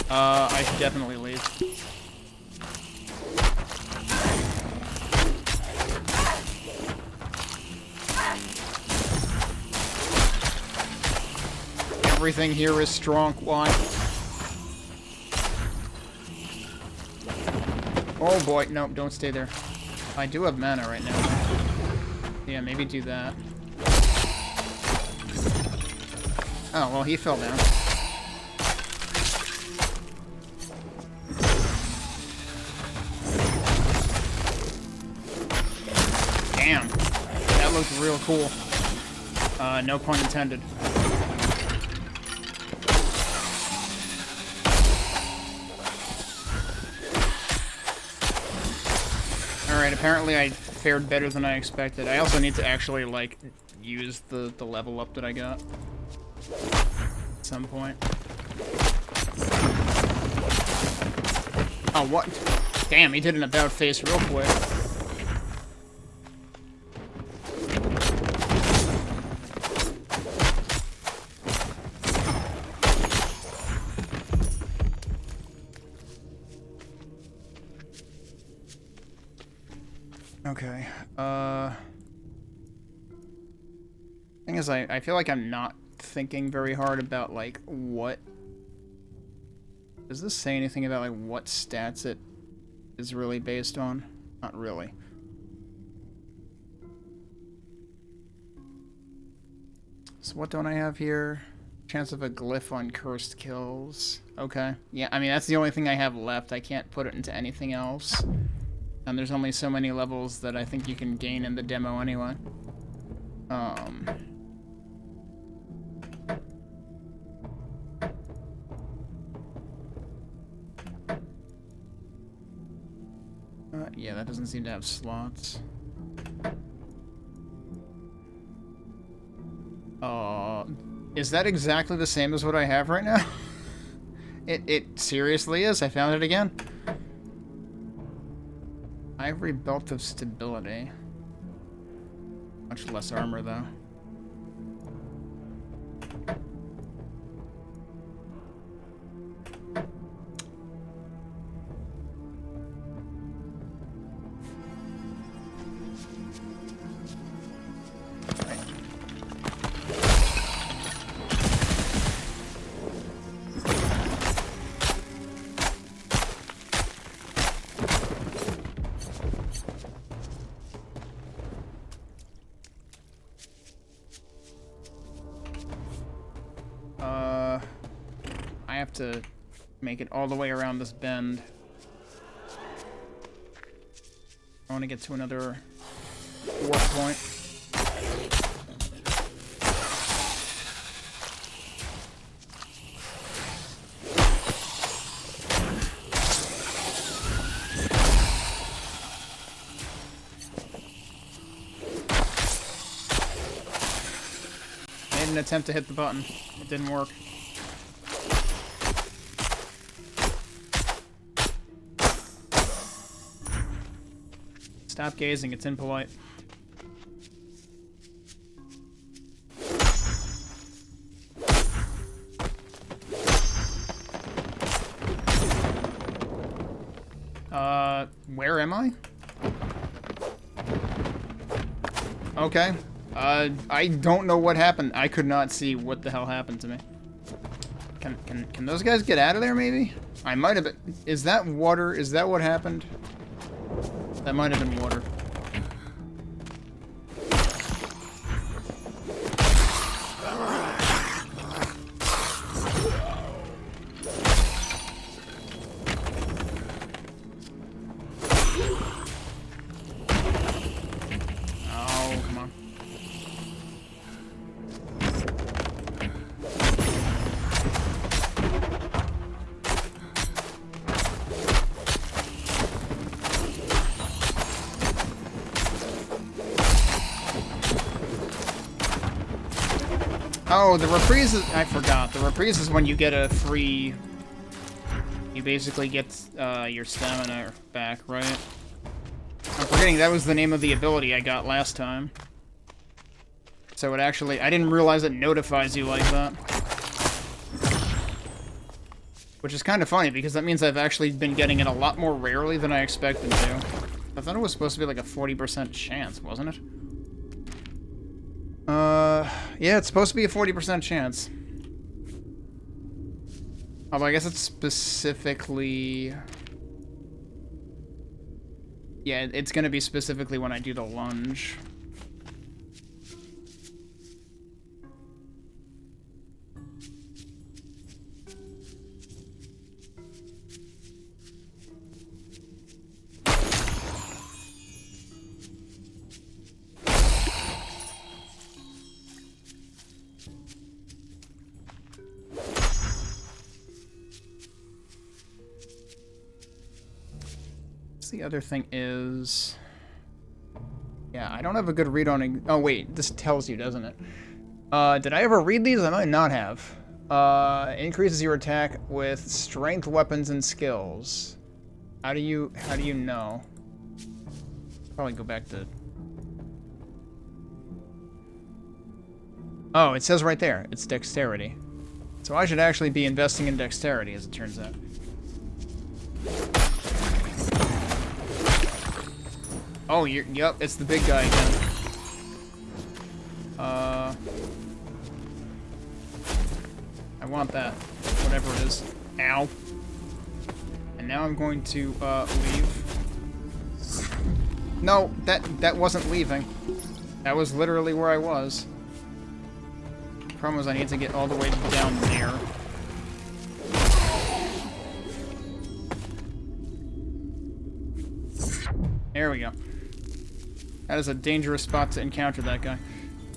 I should definitely leave. Everything here is strong. Why? Oh boy, no, don't stay there. I do have mana right now. Yeah, maybe do that. Oh, well, he fell down. Damn. That looked real cool. No pun intended. Alright, apparently I fared better than I expected. I also need to actually, like, use the level up that I got. At some point. Oh, what? Damn, he did an about face real quick. Okay, thing is, I feel like I'm not thinking very hard about, like, what... Does this say anything about, like, what stats it is really based on? Not really. So what don't I have here? Chance of a glyph on cursed kills. Okay. Yeah, I mean, that's the only thing I have left. I can't put it into anything else. And there's only so many levels that I think you can gain in the demo anyway. Yeah, that doesn't seem to have slots. Is that exactly the same as what I have right now? It seriously is. I found it again. Ivory Belt of Stability. Much less armor, though. I have to make it all the way around this bend. I want to get to another warp point. Made an attempt to hit the button. It didn't work. Stop gazing, it's impolite. Where am I? Okay. I don't know what happened. I could not see what the hell happened to me. Can those guys get out of there, maybe? I might have been... Is that water? Is that what happened? That might have been water. Oh, come on. Oh, the reprise is... I forgot. The reprise is when you get a free... You basically get your stamina back, right? I'm forgetting that was the name of the ability I got last time. So it actually... I didn't realize it notifies you like that. Which is kind of funny, because that means I've actually been getting it a lot more rarely than I expected to. I thought it was supposed to be like a 40% chance, wasn't it? Yeah, it's supposed to be a 40% chance. Although I guess it's specifically... Yeah, it's gonna be specifically when I do the lunge. The other thing is... Yeah, I don't have a good read on... Oh, wait, this tells you, doesn't it? Did I ever read these? I might not have. Increases your attack with strength, weapons, and skills. How do you know? Probably go back to... Oh, it says right there. It's dexterity. So I should actually be investing in dexterity, as it turns out. Oh, yep, it's the big guy again. I want that. Whatever it is. Ow. And now I'm going to, leave. No, that wasn't leaving. That was literally where I was. The problem is I need to get all the way down there. There we go. That is a dangerous spot to encounter that guy.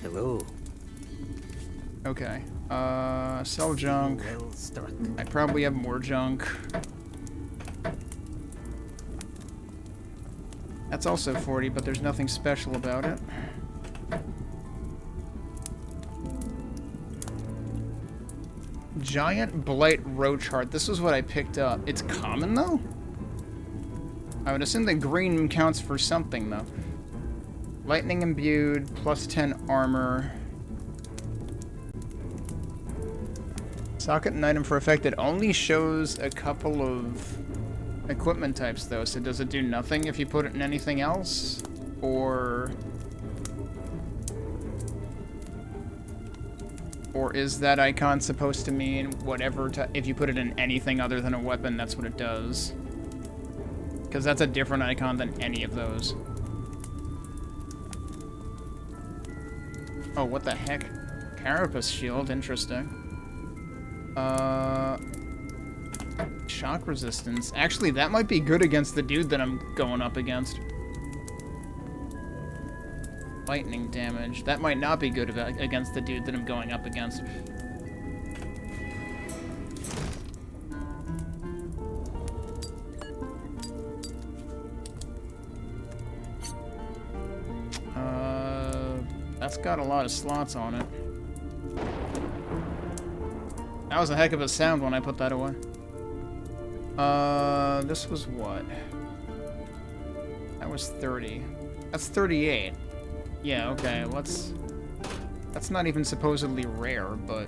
Hello. Okay. Sell junk. Well struck. I probably have more junk. That's also 40, but there's nothing special about it. Giant blight roach heart. This was what I picked up. It's common, though? I would assume that green counts for something, though. Lightning imbued, plus 10 armor. Socket and item for effect. It only shows a couple of equipment types, though, so does it do nothing if you put it in anything else? Or is that icon supposed to mean whatever, if you put it in anything other than a weapon, that's what it does? Because that's a different icon than any of those. Oh, what the heck? Carapace shield, interesting. Shock resistance. Actually, that might be good against the dude that I'm going up against. Lightning damage. That might not be good against the dude that I'm going up against. That's got a lot of slots on it. That was a heck of a sound when I put that away. This was what? That was 30. That's 38. Yeah, okay, let's... That's not even supposedly rare, but...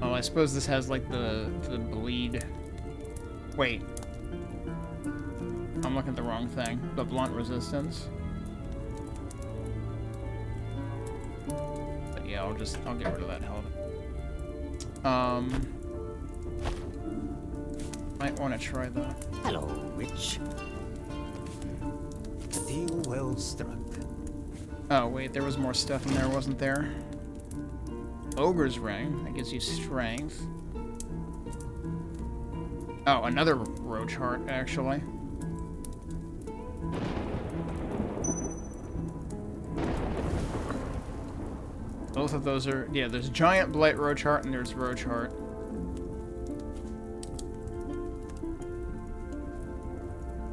Oh, I suppose this has, like, the bleed... Wait. I'm looking at the wrong thing. The blunt resistance. But yeah, I'll get rid of that health. Might want to try that. Hello, witch. A deal well struck. Oh, wait, there was more stuff in there, wasn't there? Ogre's Ring. That gives you strength. Oh, another roach heart, actually. Both of those are... Yeah, there's Giant Blight Roach Heart and there's Roach Heart.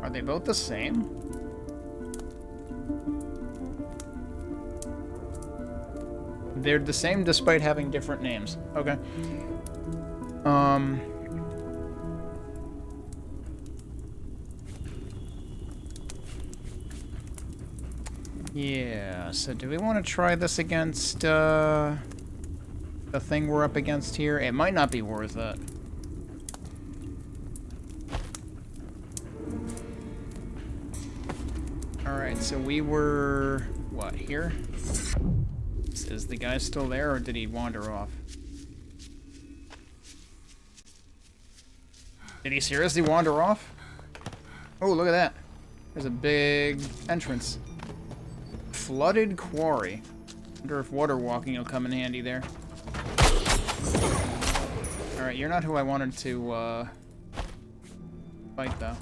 Are they both the same? They're the same despite having different names. Okay. Yeah, so do we want to try this against, the thing we're up against here? It might not be worth it. Alright, so we were... what, here? Is the guy still there, or did he wander off? Did he seriously wander off? Oh, look at that. There's a big entrance. Flooded quarry. Wonder if water walking will come in handy there. Alright, you're not who I wanted to, fight, though.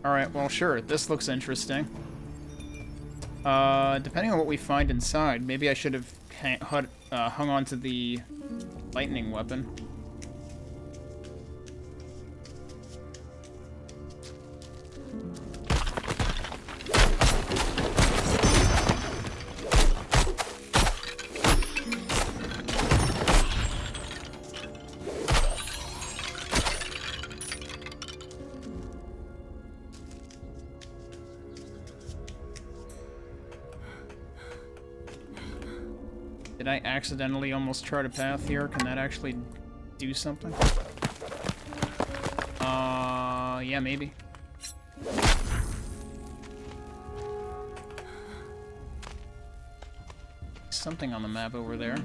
Alright, well, sure. This looks interesting. Depending on what we find inside, maybe I should have hung on to the lightning weapon. Did I accidentally almost chart a path here? Can that actually do something? Yeah, maybe. Something on the map over there.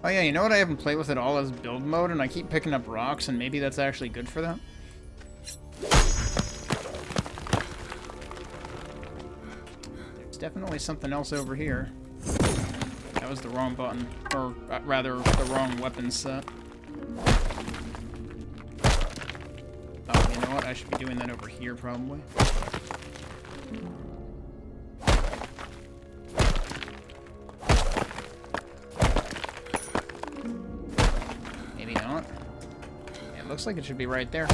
Oh yeah, you know what I haven't played with at all is build mode, and I keep picking up rocks, and maybe that's actually good for that? There's definitely something else over here. That was the wrong button, or rather, the wrong weapon set. Oh, you know what? I should be doing that over here, probably. Looks like it should be right there.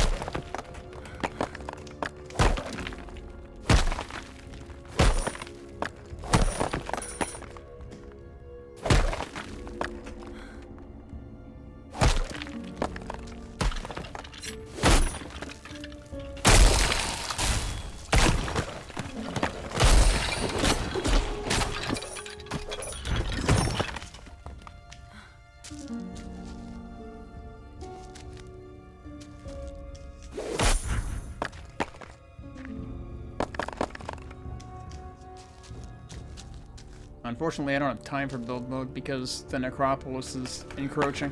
unfortunately I don't have time for build mode because the necropolis is encroaching.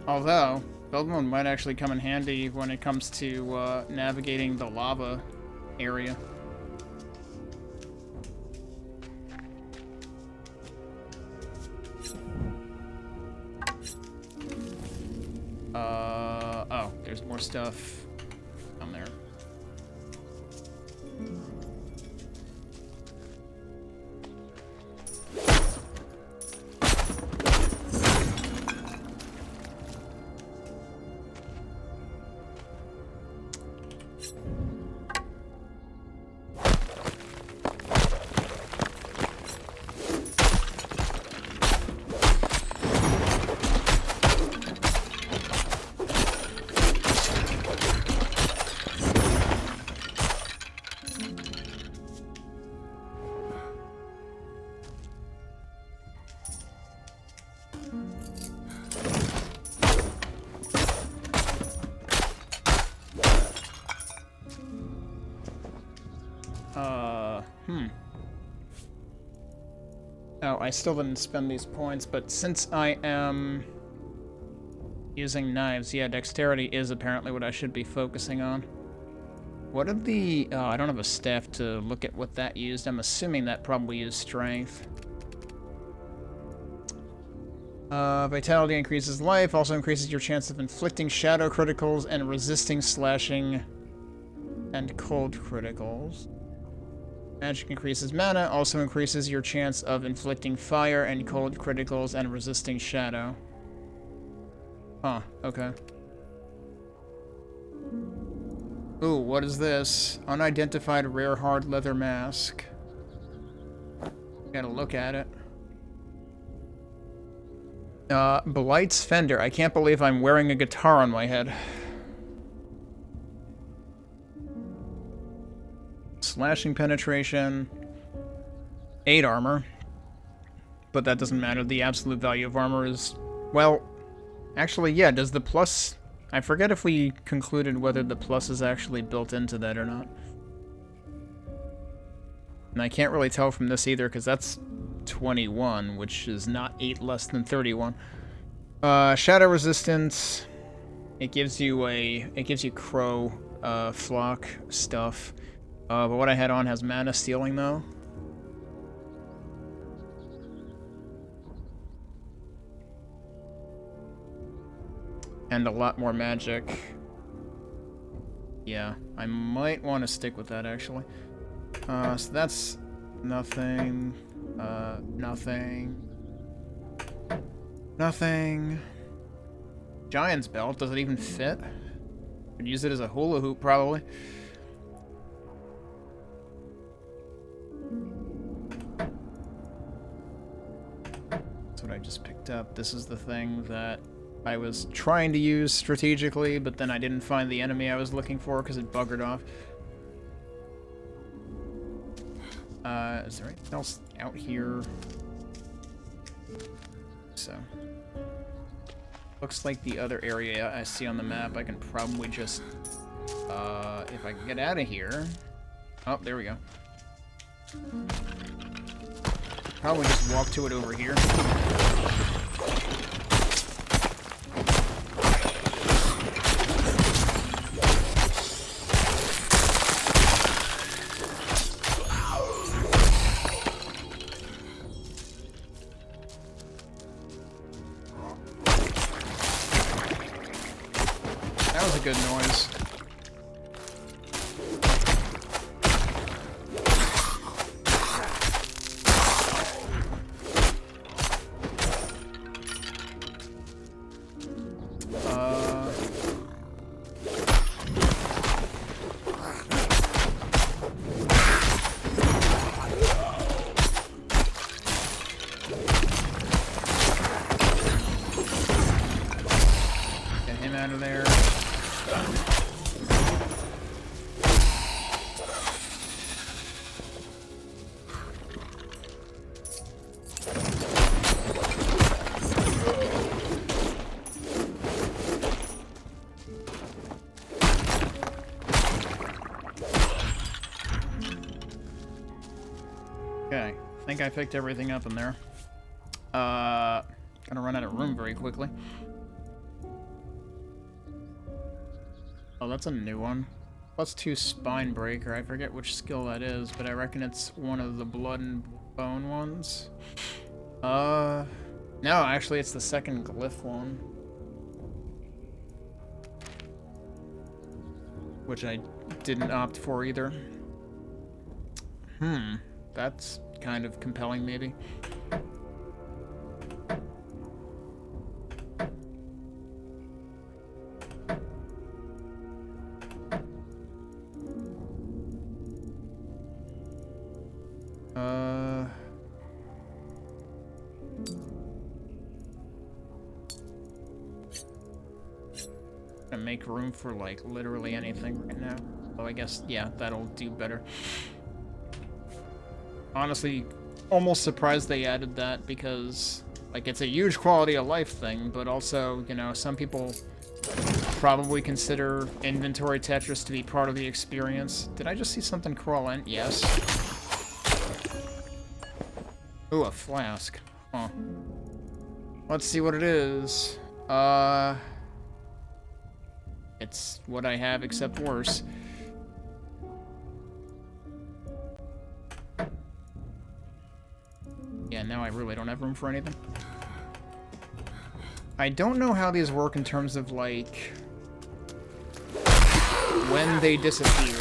Although, build mode might actually come in handy when it comes to navigating the lava area. Oh, there's more stuff down there. Oh, I still didn't spend these points, but since I am using knives, yeah, dexterity is apparently what I should be focusing on. What are the... Oh, I don't have a staff to look at what that used. I'm assuming that probably used strength. Vitality increases life, also increases your chance of inflicting shadow criticals and resisting slashing and cold criticals. Magic increases mana, also increases your chance of inflicting fire and cold criticals and resisting shadow. Huh, okay. Ooh, what is this? Unidentified rare hard leather mask. Gotta look at it. Blight's Fender. I can't believe I'm wearing a guitar on my head. Slashing penetration. 8 armor. But that doesn't matter. The absolute value of armor is... Well, actually, yeah, does the plus... I forget if we concluded whether the plus is actually built into that or not. And I can't really tell from this either, because that's 21, which is not 8 less than 31. Shadow resistance. It gives you crow, flock stuff. But what I had on has mana stealing, though. And a lot more magic. Yeah, I might want to stick with that, actually. So that's nothing. Nothing. Nothing. Giant's belt, does it even fit? Could use it as a hula hoop, probably. That's what I just picked up. This is the thing that I was trying to use strategically, but then I didn't find the enemy I was looking for because it buggered off. Is there anything else out here? So. Looks like the other area I see on the map, I can probably just, if I can get out of here. Oh, there we go. Probably just walk to it over here. Good noise. Get him out of there. Okay, I think I picked everything up in there. Gonna run out of room very quickly. Oh, that's a new one. +2 spine breaker. I forget which skill that is, but I reckon it's one of the blood and bone ones. No, actually it's the second glyph one. Which I didn't opt for either. That's kind of compelling, maybe. Make room for like literally anything right now. Oh, I guess, yeah, that'll do better. Honestly, almost surprised they added that because like it's a huge quality of life thing, but also, you know, some people probably consider inventory Tetris to be part of the experience. Did I just see something crawl in? Yes. Ooh, a flask. Huh. Let's see what it is. It's what I have, except worse. Yeah, now I really don't have room for anything. I don't know how these work in terms of, like, when they disappear.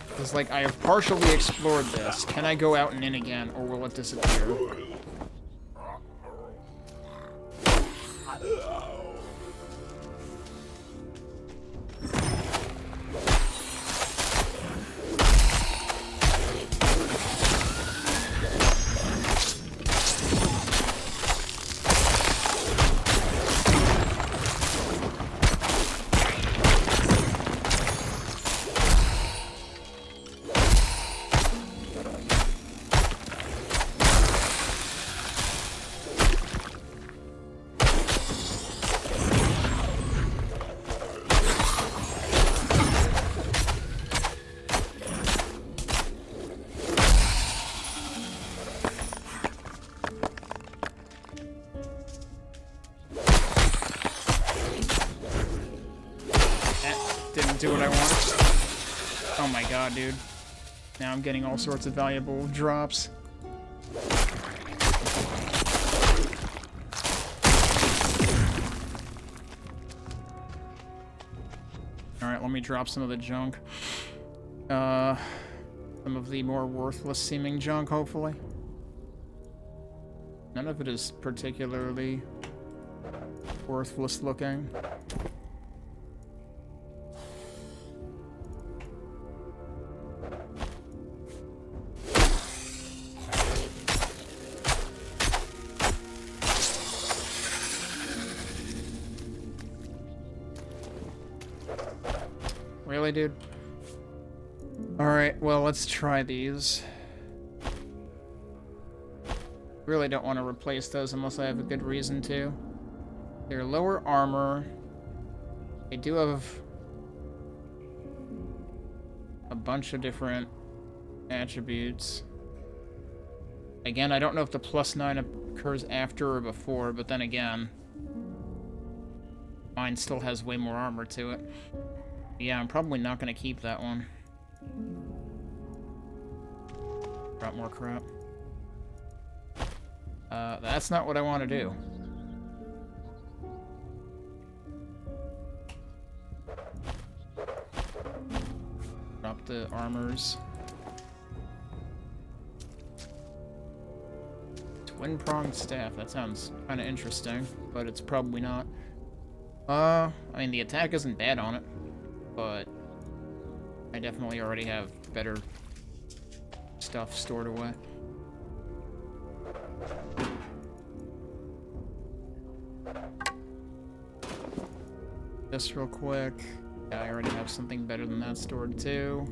Because, like, I have partially explored this. Can I go out and in again, or will it disappear? Do what I want. Oh my god, dude. Now I'm getting all sorts of valuable drops. Alright, let me drop some of the junk. Some of the more worthless seeming junk, hopefully. None of it is particularly worthless looking. Really, dude? Alright, well, let's try these. Really don't want to replace those unless I have a good reason to. They're lower armor. They do have a bunch of different attributes. Again, I don't know if the +9 occurs after or before, but then again, mine still has way more armor to it. Yeah, I'm probably not going to keep that one. Drop more crap. That's not what I want to do. Drop the armors. Twin-pronged staff. That sounds kind of interesting, but it's probably not. I mean, the attack isn't bad on it, but I definitely already have better stuff stored away. Just real quick. Yeah, I already have something better than that stored too.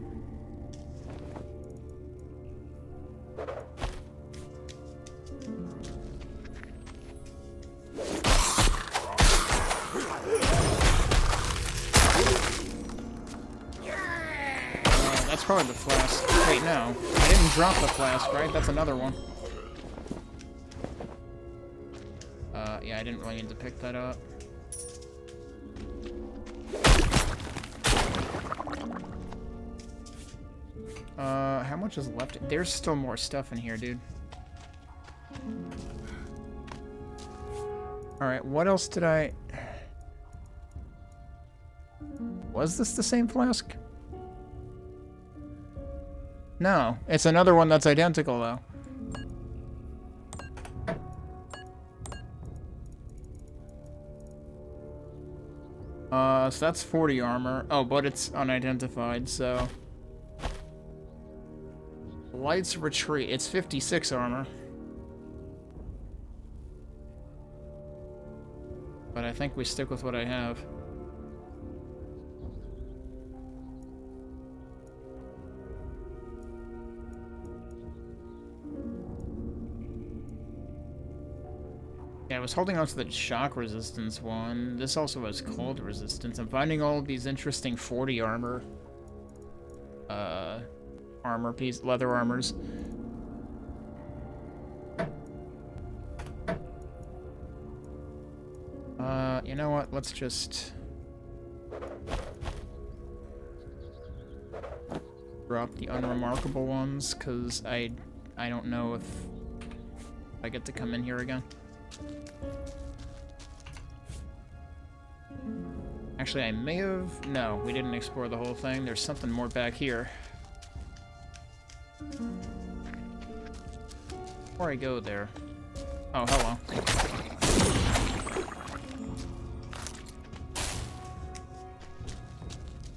That's probably the flask. Wait, no. I didn't didn't drop the flask, right? That's another one. Yeah, I didn't really need to pick that up. How much is left? There's still more stuff in here, dude. Alright, what else did I... Was this the same flask? No, it's another one that's identical, though. So that's 40 armor. Oh, but it's unidentified, so... Light's Retreat. It's 56 armor. But I think we stick with what I have. Yeah, I was holding on to the shock resistance one. This also has cold resistance. I'm finding all of these interesting 40 armor. Armor piece, leather armors. You know what? Let's just drop the unremarkable ones, because I don't know if I get to come in here again. Actually, I may have... No, we didn't explore the whole thing. There's something more back here. Before I go there... Oh, hello.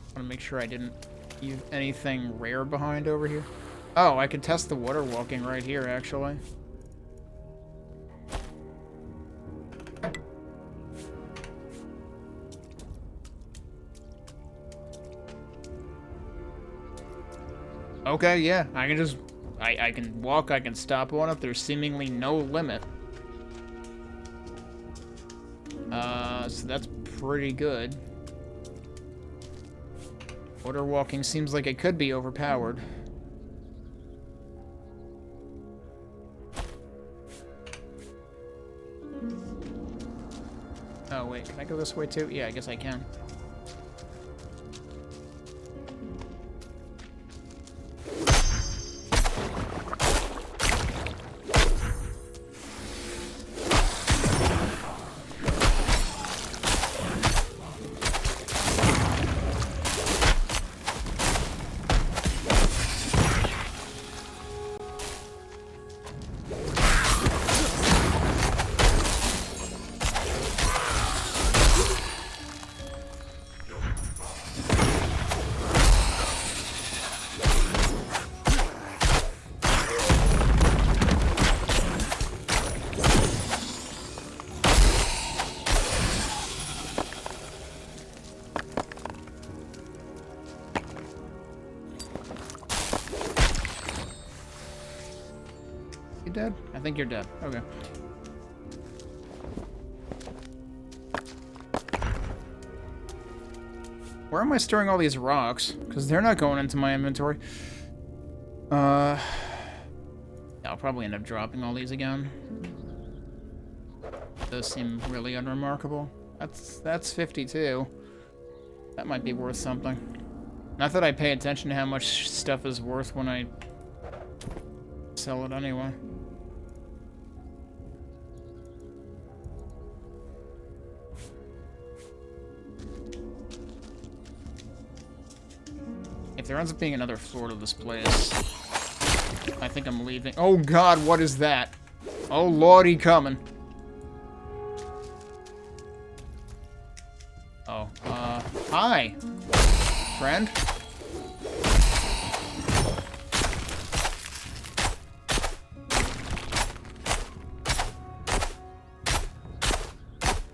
I want to make sure I didn't leave anything rare behind over here. Oh, I could test the water walking right here, actually. Okay, yeah, I can just... I can walk, I can stop on it. There's seemingly no limit. So that's pretty good. Water walking seems like it could be overpowered. Oh, wait, can I go this way too? Yeah, I guess I can. Dead? I think you're dead. Okay. Where am I storing all these rocks? Because they're not going into my inventory. I'll probably end up dropping all these again. Those seem really unremarkable. That's 52. That might be worth something. Not that I pay attention to how much stuff is worth when I sell it anyway. If there ends up being another floor to this place, I think I'm leaving. Oh god, what is that? Oh lordy, coming. Oh, hi, friend.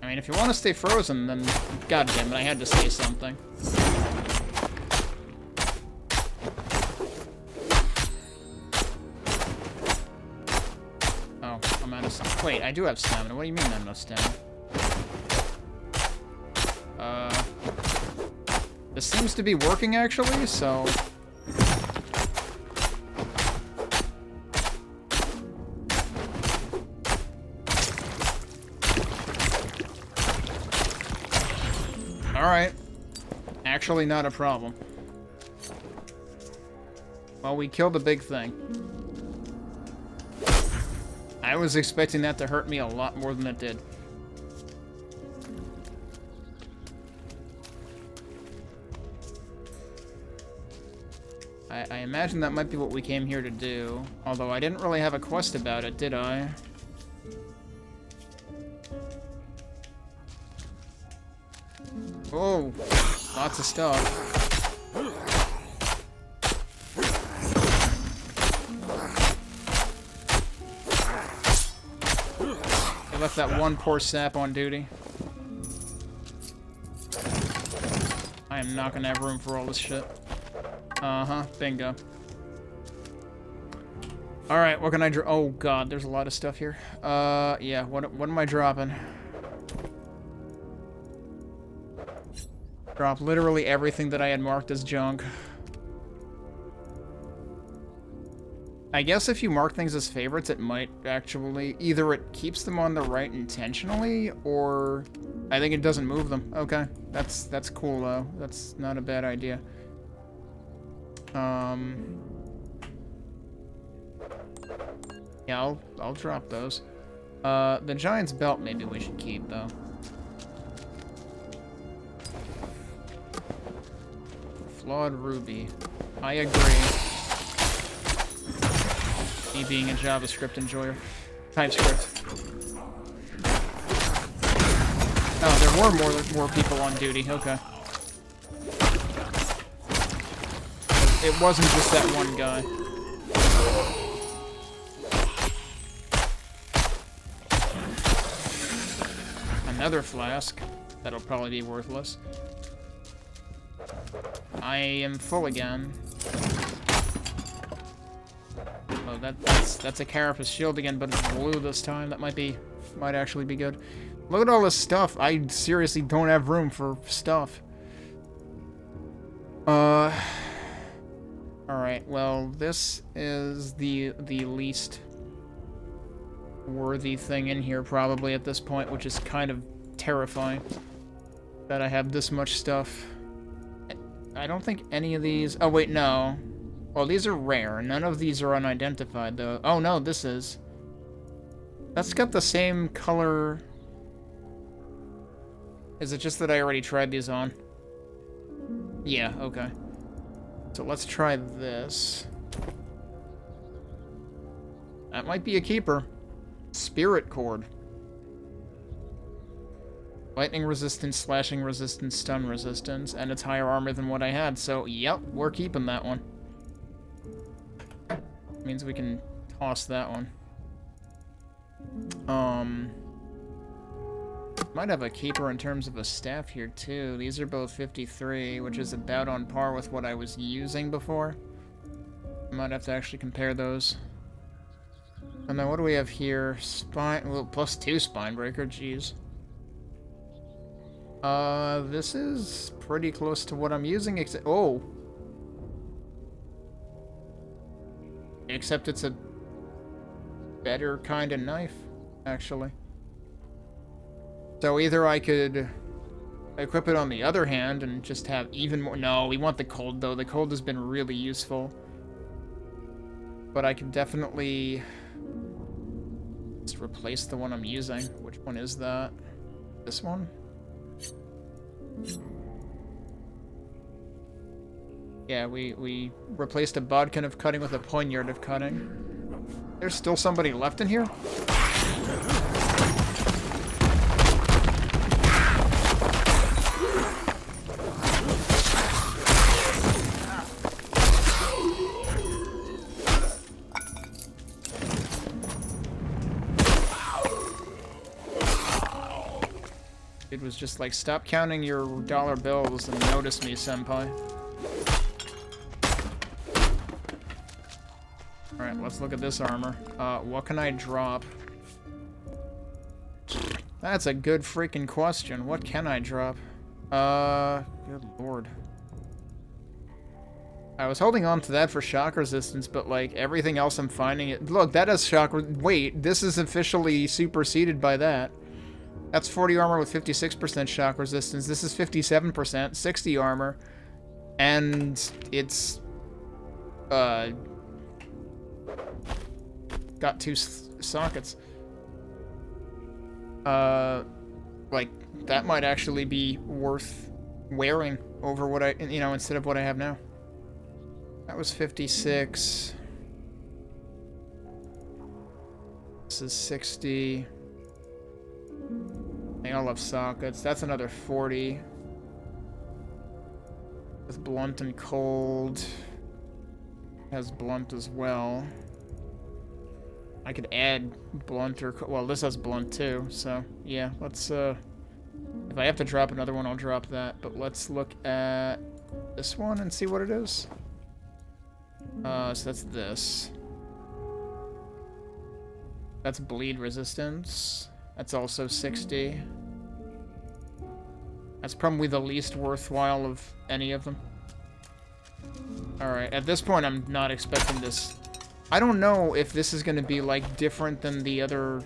I mean, if you want to stay frozen, then goddamn it, I had to say something. Wait, I do have stamina. What do you mean I'm not stamina? This seems to be working, actually, so... Alright. Actually not a problem. Well, we killed the big thing. I was expecting that to hurt me a lot more than it did. I imagine that might be what we came here to do. Although I didn't really have a quest about it, did I? Oh, lots of stuff. I left that one poor sap on duty. I am not gonna have room for all this shit. Uh-huh, bingo. Alright, what can I drop? Oh god, there's a lot of stuff here. Yeah, what am I dropping? Drop literally everything that I had marked as junk. I guess if you mark things as favorites, it might actually... Either it keeps them on the right intentionally, or... I think it doesn't move them. Okay, that's cool, though. That's not a bad idea. Yeah, I'll drop those. The Giant's Belt maybe we should keep, though. Flawed Ruby. I agree. Me being a JavaScript enjoyer. TypeScript. Oh, there were more people on duty. Okay. It wasn't just that one guy. Another flask. That'll probably be worthless. I am full again. Oh, that's a Carapace shield again, but it's blue this time. That might actually be good. Look at all this stuff. I seriously don't have room for stuff. Alright, well, this is the least worthy thing in here probably at this point, which is kind of terrifying that I have this much stuff. I don't think any of these... Oh, wait, no. Well, these are rare. None of these are unidentified, though. Oh, no, this is. That's got the same color... Is it just that I already tried these on? Yeah, okay. So let's try this. That might be a keeper. Spirit Cord. Lightning resistance, slashing resistance, stun resistance, and it's higher armor than what I had, so yep, we're keeping that one. Means we can toss that one. Might have a keeper in terms of a staff here too. These are both 53, which is about on par with what I was using before. Might have to actually compare those. And then what do we have here? Spine, well, +2 spine breaker, jeez. This is pretty close to what I'm using, except... Oh! Except it's a better kind of knife, actually. So either I could equip it on the other hand and just have even more... No, we want the cold, though. The cold has been really useful. But I can definitely just replace the one I'm using. Which one is that? This one? Yeah, we replaced a bodkin of cutting with a poignard of cutting. There's still somebody left in here? It was just like, stop counting your dollar bills and notice me, senpai. Alright, let's look at this armor. What can I drop? That's a good freaking question. What can I drop? Good lord. I was holding on to that for shock resistance, but like, everything else I'm finding it... Look, that has shock... Wait, this is officially superseded by that. That's 40 armor with 56% shock resistance. This is 57%, 60 armor. And it's... got 2 sockets. Like, that might actually be worth wearing over what I... you know, instead of what I have now. That was 56. This is 60. They all have sockets. That's another 40. With blunt and cold. Has blunt as well. I could add blunt or... well, this has blunt too, so yeah, let's... if I have to drop another one, I'll drop that. But let's look at this one and see what it is. So that's this. That's bleed resistance. That's also 60. That's probably the least worthwhile of any of them. Alright, at this point I'm not expecting this. I don't know if this is gonna be, like, different than the other...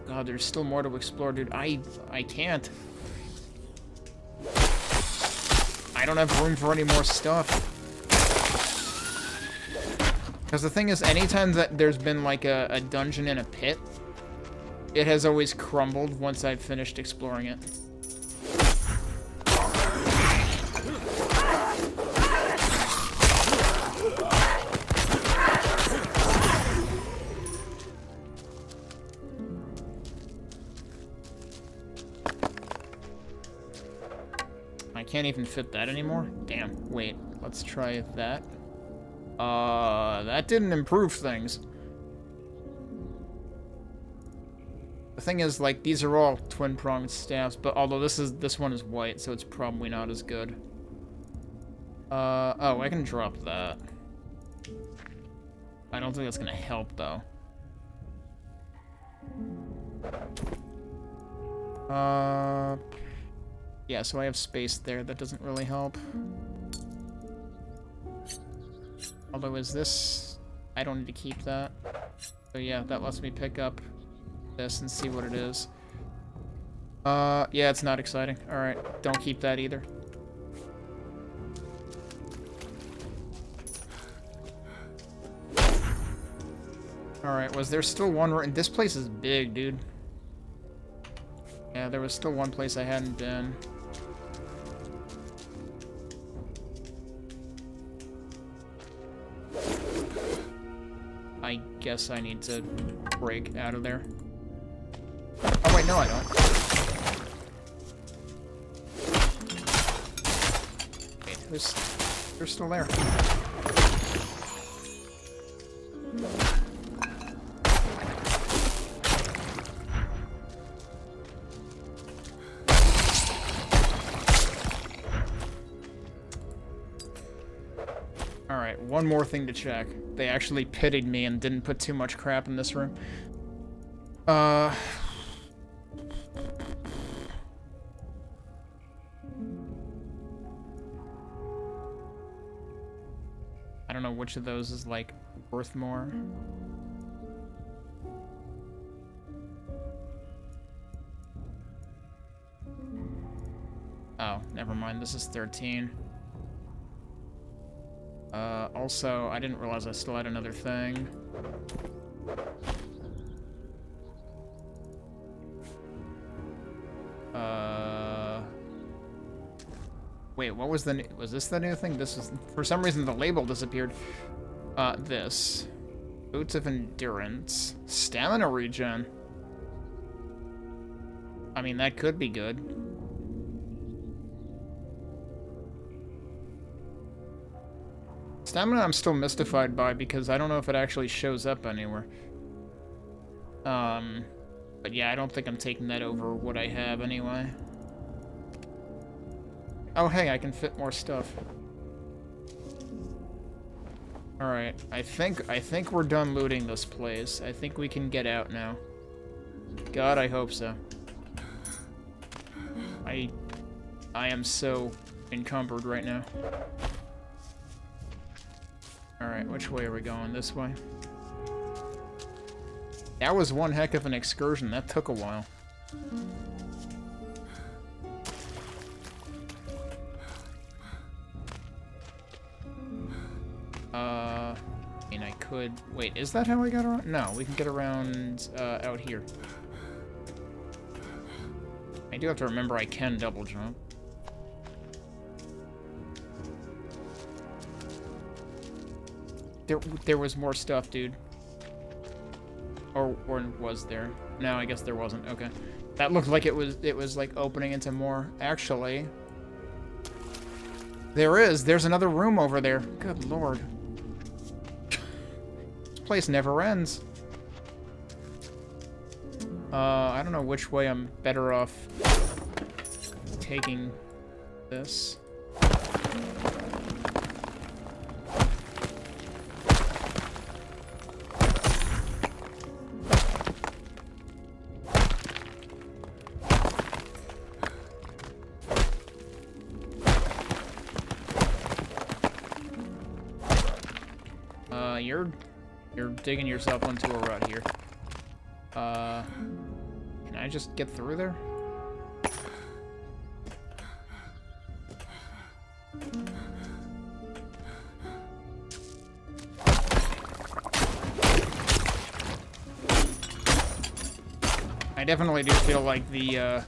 God, there's still more to explore, dude. I can't. I don't have room for any more stuff. Because the thing is, anytime that there's been, like, a dungeon in a pit, it has always crumbled once I've finished exploring it. I can't even fit that anymore? Damn, wait, let's try that. That didn't improve things. The thing is, like, these are all twin-pronged staffs, but although this one is white, so it's probably not as good. Oh, I can drop that. I don't think that's gonna help, though. Yeah, so I have space there. That doesn't really help. Although, is this... I don't need to keep that. So yeah, that lets me pick up this and see what it is. Yeah, it's not exciting. Alright, don't keep that either. Alright, was there still one... this place is big, dude. Yeah, there was still one place I hadn't been. I guess I need to break out of there. Oh wait, no I don't. Wait, they're still there. Alright, one more thing to check. They actually pitied me and didn't put too much crap in this room. I don't know which of those is, like, worth more. Oh, never mind. This is 13. Also, I didn't realize I still had another thing. Wait, what was the... was this the new thing? This was... for some reason, the label disappeared. This. Boots of Endurance. Stamina regen. I mean, that could be good. Stamina I'm still mystified by because I don't know if it actually shows up anywhere. But yeah, I don't think I'm taking that over what I have anyway. Oh hey, I can fit more stuff. Alright, I think we're done looting this place. I think we can get out now. God, I hope so. I am so encumbered right now. Alright, which way are we going? This way? That was one heck of an excursion. That took a while. And I could... Wait, is that how I got around? No, we can get around, out here. I do have to remember I can double jump. There was more stuff, dude. Or was there? No, I guess there wasn't. Okay. That looked like it was like opening into more. Actually, there is. There's another room over there. Good lord. This place never ends. I don't know which way I'm better off taking this. You're digging yourself into a rut here. Can I just get through there? I definitely do feel like the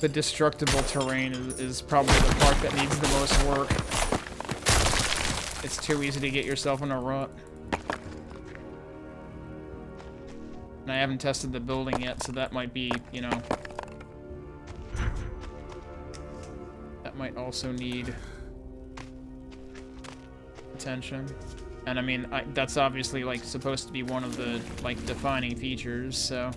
destructible terrain is probably the part that needs the most work. It's too easy to get yourself in a rut. And I haven't tested the building yet, so that might be, you know... That might also need attention. And I mean, that's obviously, like, supposed to be one of the, like, defining features, so...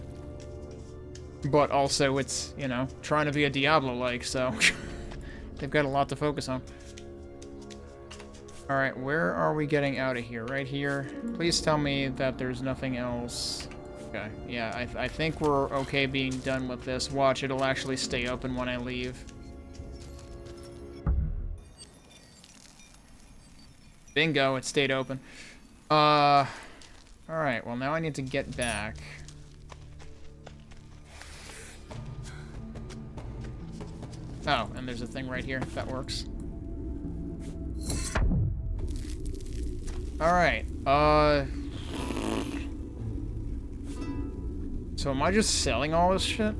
But also, it's, you know, trying to be a Diablo-like, so... They've got a lot to focus on. Alright, where are we getting out of here? Right here? Please tell me that there's nothing else. Okay, yeah, I think we're okay being done with this. Watch, it'll actually stay open when I leave. Bingo, it stayed open. Alright, well now I need to get back. Oh, and there's a thing right here. That works. Alright, so am I just selling all this shit?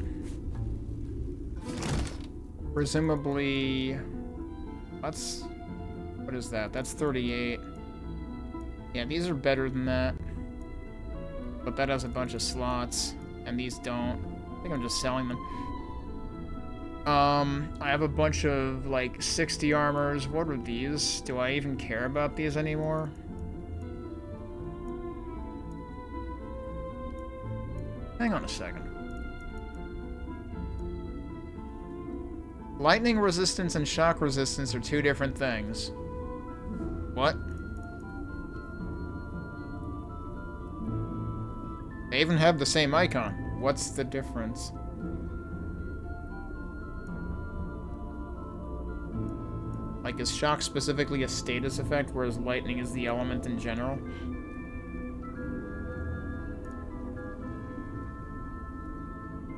Presumably... What is that? That's 38. Yeah, these are better than that. But that has a bunch of slots, and these don't. I think I'm just selling them. I have a bunch of, like, 60 armors. What are these? Do I even care about these anymore? Hang on a second. Lightning resistance and shock resistance are two different things. What? They even have the same icon. What's the difference? Like, is shock specifically a status effect, whereas lightning is the element in general?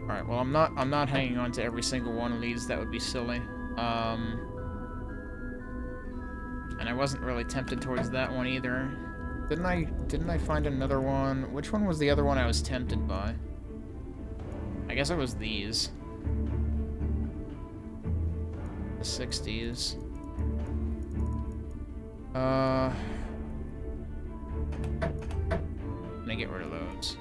Alright, well, I'm not hanging on to every single one of these. That would be silly. And I wasn't really tempted towards that one either. Didn't I find another one? Which one was the other one I was tempted by? I guess it was these. The 60s. I'm gonna get rid of those.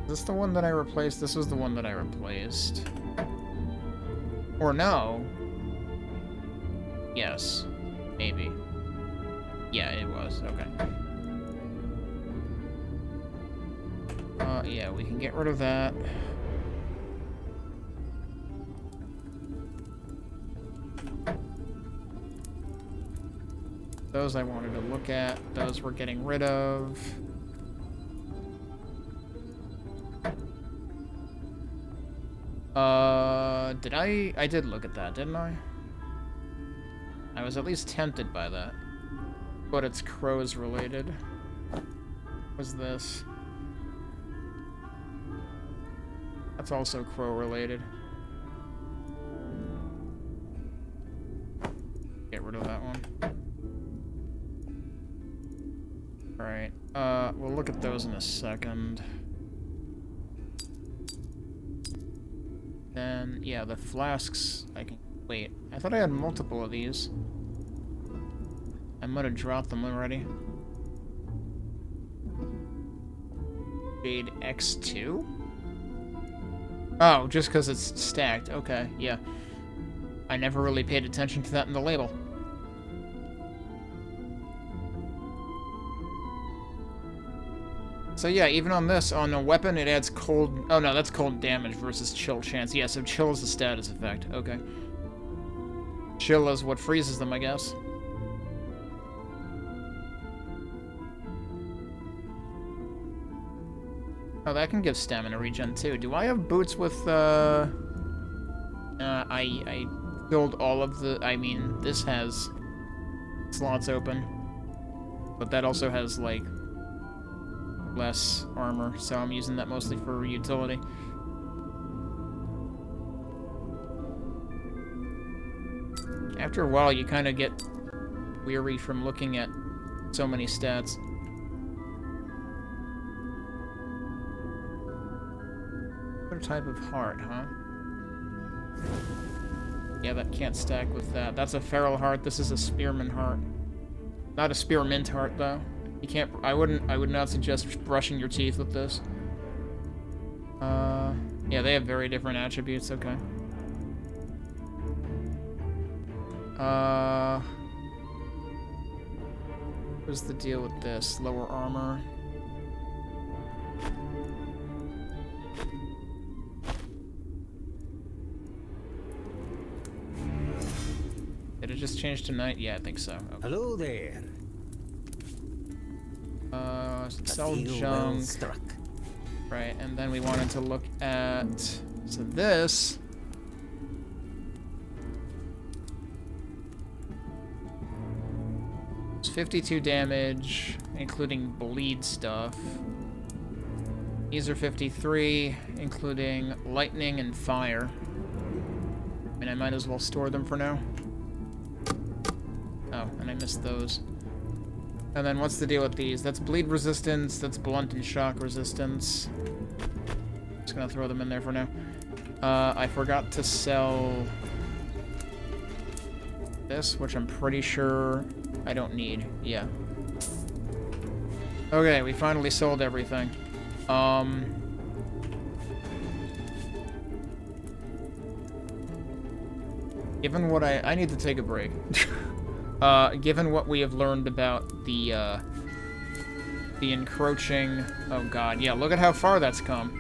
Is this the one that I replaced? This was the one that I replaced. Or no. Yes. Maybe. Yeah, it was. Okay. Yeah, we can get rid of that. Those I wanted to look at. Those we're getting rid of. Did I? I did look at that, didn't I? I was at least tempted by that. But it's crows related. What's this? That's also crow related. Get rid of that one. Alright, we'll look at those in a second. Then, yeah, the flasks, I can... Wait, I thought I had multiple of these. I might have dropped them already. Jade X2? Oh, just because it's stacked. Okay, yeah. I never really paid attention to that in the label. So yeah, even on this, on a weapon, it adds cold... Oh no, that's cold damage versus chill chance. Yeah, so chill is the status effect. Okay. Chill is what freezes them, I guess. Oh, that can give stamina regen too. Do I have boots with, I filled all of the... I mean, this has slots open. But that also has, like, less armor, so I'm using that mostly for utility. After a while, you kind of get weary from looking at so many stats. What type of heart, huh? Yeah, that can't stack with that. That's a feral heart. This is a spearman heart. Not a spearmint heart, though. You can't... I would not suggest brushing your teeth with this. Yeah, they have very different attributes. Okay. What's the deal with this? Lower armor. Did it just change to night? Yeah, I think so. Okay. Hello there. Sell Feel well junk. struck. Right, and then we wanted to look at... So this... It's 52 damage, including bleed stuff. These are 53, including lightning and fire. I mean, I might as well store them for now. Oh, and I missed those. And then what's the deal with these? That's bleed resistance, that's blunt and shock resistance. Just gonna throw them in there for now. I forgot to sell this, which I'm pretty sure I don't need. Yeah. Okay, we finally sold everything. Given what I need to take a break. Given what we have learned about the encroaching... Oh god, yeah, look at how far that's come.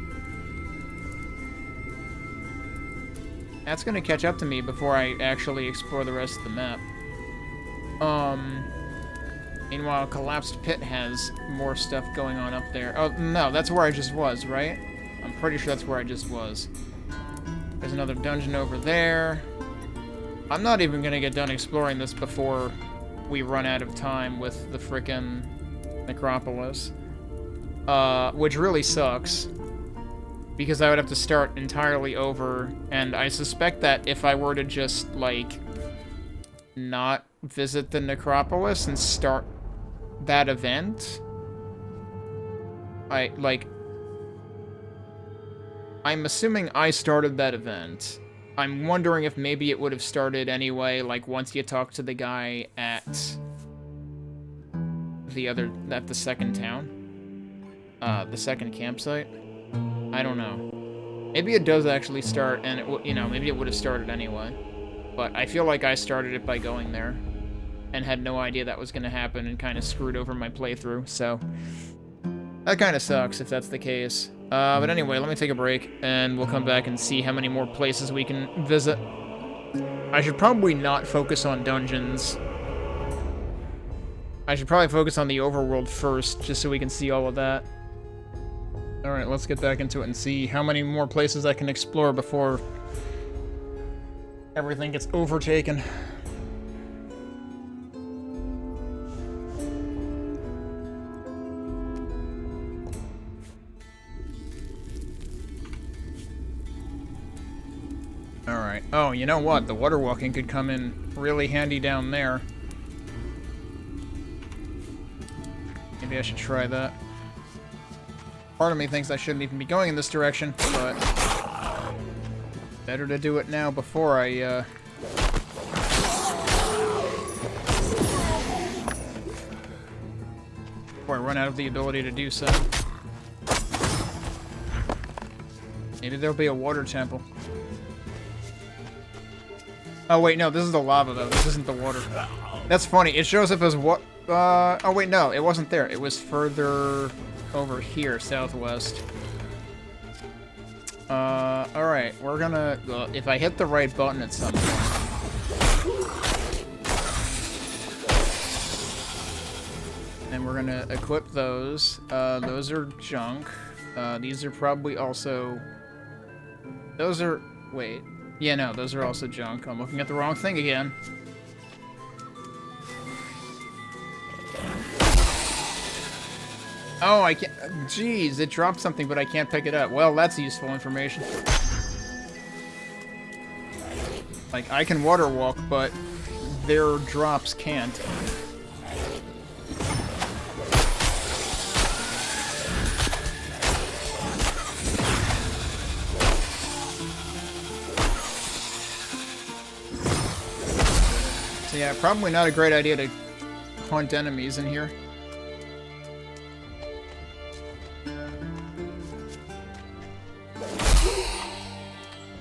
That's gonna catch up to me before I actually explore the rest of the map. Meanwhile, Collapsed Pit has more stuff going on up there. Oh, no, that's where I just was, right? I'm pretty sure that's where I just was. There's another dungeon over there. I'm not even gonna get done exploring this before we run out of time with the frickin' Necropolis. Which really sucks. Because I would have to start entirely over, and I suspect that if I were to just, like, not visit the Necropolis and start that event, I'm assuming I started that event. I'm wondering if maybe it would have started anyway, like once you talk to the guy at the second town, the second campsite. I don't know. Maybe it does actually start, and maybe it would have started anyway. But I feel like I started it by going there, and had no idea that was going to happen, and kind of screwed over my playthrough. So that kind of sucks if that's the case. But anyway, let me take a break, and we'll come back and see how many more places we can visit. I should probably not focus on dungeons. I should probably focus on the overworld first, just so we can see all of that. Alright, let's get back into it and see how many more places I can explore before everything gets overtaken. Alright. Oh, you know what? The water walking could come in really handy down there. Maybe I should try that. Part of me thinks I shouldn't even be going in this direction, but better to do it now before I run out of the ability to do so. Maybe there'll be a water temple. Oh wait, no, this is the lava though. This isn't the water. That's funny. It shows up as what? Oh wait, no, it wasn't there. It was further over here, southwest. Alright, we're gonna... Well, if I hit the right button at some point... Then we're gonna equip those. Those are junk. These are probably also... Those are... Wait. Yeah, no, those are also junk. I'm looking at the wrong thing again. Oh, I can't... Jeez, it dropped something, but I can't pick it up. Well, that's useful information. Like, I can water walk, but their drops can't. So yeah, probably not a great idea to hunt enemies in here.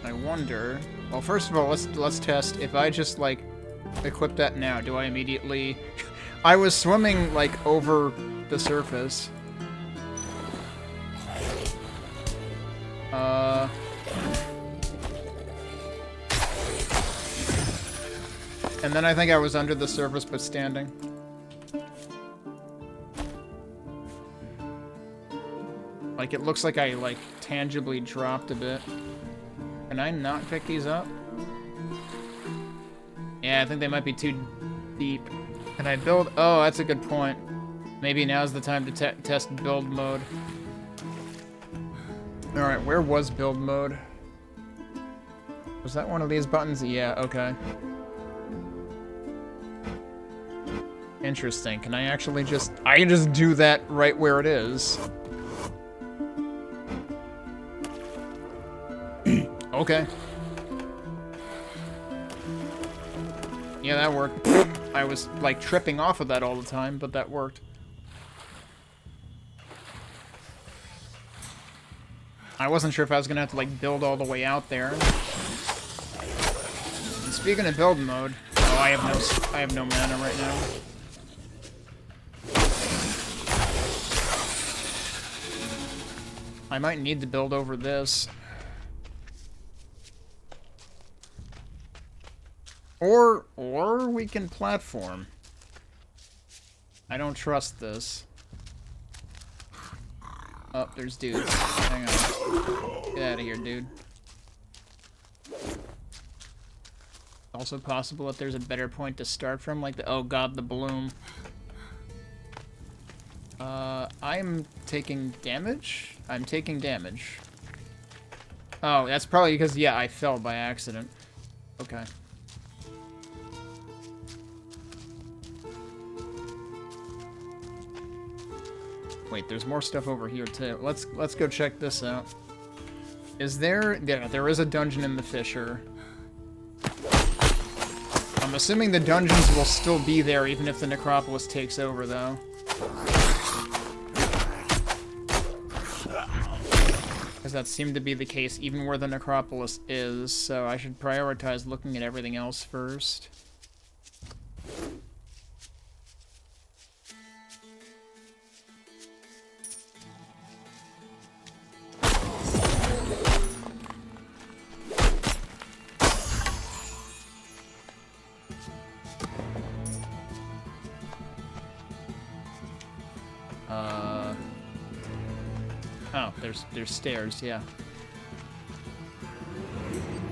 I wonder... Well, first of all, let's test. If I just, like, equip that now, do I immediately... I was swimming, like, over the surface. And then I think I was under the surface, but standing. Like, it looks like I, like, tangibly dropped a bit. Can I not pick these up? Yeah, I think they might be too deep. Can I build? Oh, that's a good point. Maybe now's the time to test build mode. Alright, where was build mode? Was that one of these buttons? Yeah, okay. Interesting. Can I actually just... I can just do that right where it is. Okay. Yeah, that worked. I was, like, tripping off of that all the time, but that worked. I wasn't sure if I was gonna have to, like, build all the way out there. And speaking of build mode... Oh, I have no mana right now. I might need to build over this. Or we can platform. I don't trust this. Oh, there's dudes. Hang on. Get out of here, dude. Also possible that there's a better point to start from, like the... Oh god, the bloom. I'm taking damage? I'm taking damage. Oh, that's probably because, yeah, I fell by accident. Okay. Wait, there's more stuff over here too. Let's go check this out. Is there... Yeah, there is a dungeon in the fissure. I'm assuming the dungeons will still be there even if the necropolis takes over, though. Because that seemed to be the case even where the necropolis is, so I should prioritize looking at everything else first. Oh, there's stairs, yeah.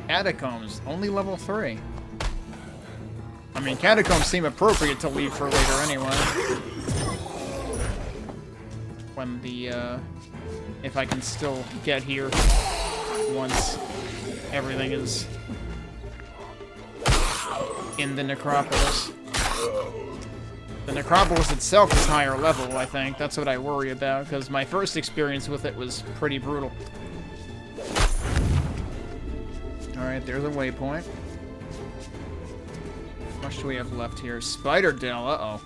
Catacombs, only level 3. I mean, catacombs seem appropriate to leave for later anyway. When the, if I can still get here once everything is in the necropolis. The necropolis itself is higher level, I think. That's what I worry about, because my first experience with it was pretty brutal. Alright, there's a waypoint. How much do we have left here? Spider Dell, uh-oh.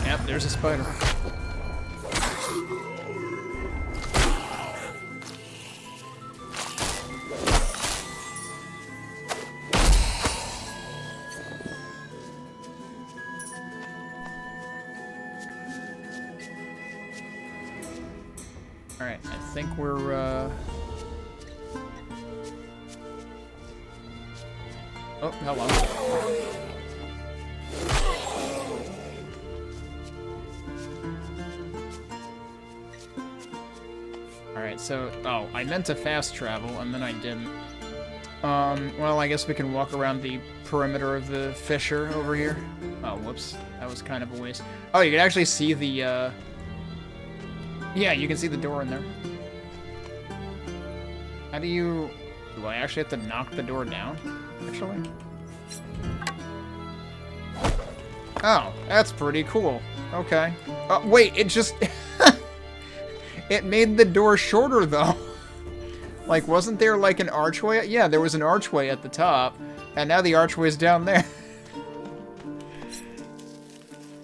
Yep, there's a spider. Alright, I think we're, Oh, hello. Alright, so... Oh, I meant to fast travel, and then I didn't. Well, I guess we can walk around the perimeter of the fissure over here. Oh, whoops. That was kind of a waste. Oh, you can actually see the, Yeah, you can see the door in there. How do you... Do I actually have to knock the door down? Actually? Oh, that's pretty cool. Okay. Wait, it just... It made the door shorter, though. Like, wasn't there, like, an archway? Yeah, there was an archway at the top, and now the archway's down there.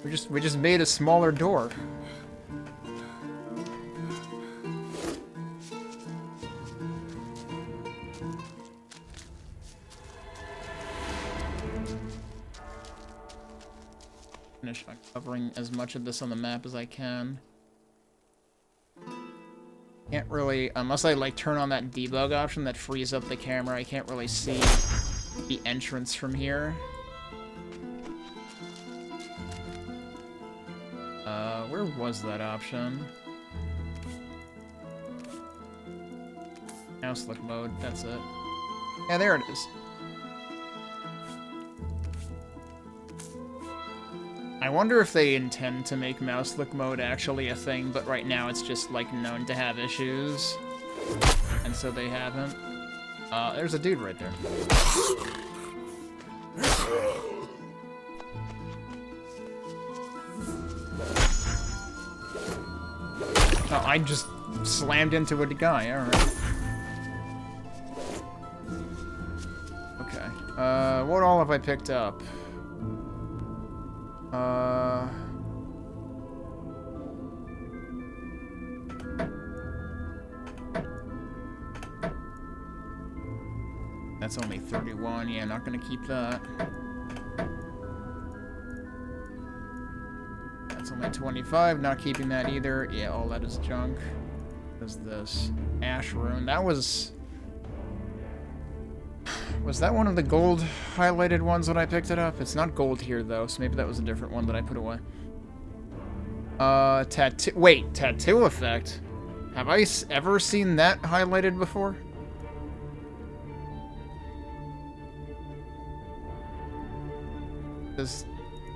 We just made a smaller door. Finish covering as much of this on the map as I can. Can't really, unless I like turn on that debug option that frees up the camera, I can't really see the entrance from here. Where was that option? Mouse look mode, that's it. Yeah, there it is. I wonder if they intend to make mouse look mode actually a thing, but right now it's just, like, known to have issues. And so they haven't. There's a dude right there. Oh, I just slammed into a guy, alright. Okay. What all have I picked up? That's only 31. Yeah, not gonna keep that. That's only 25. Not keeping that either. Yeah, all that is junk. What is this? Ash rune. That was... Was that one of the gold highlighted ones when I picked it up? It's not gold here, though, so maybe that was a different one that I put away. Tattoo... Wait, tattoo effect? Have I ever seen that highlighted before?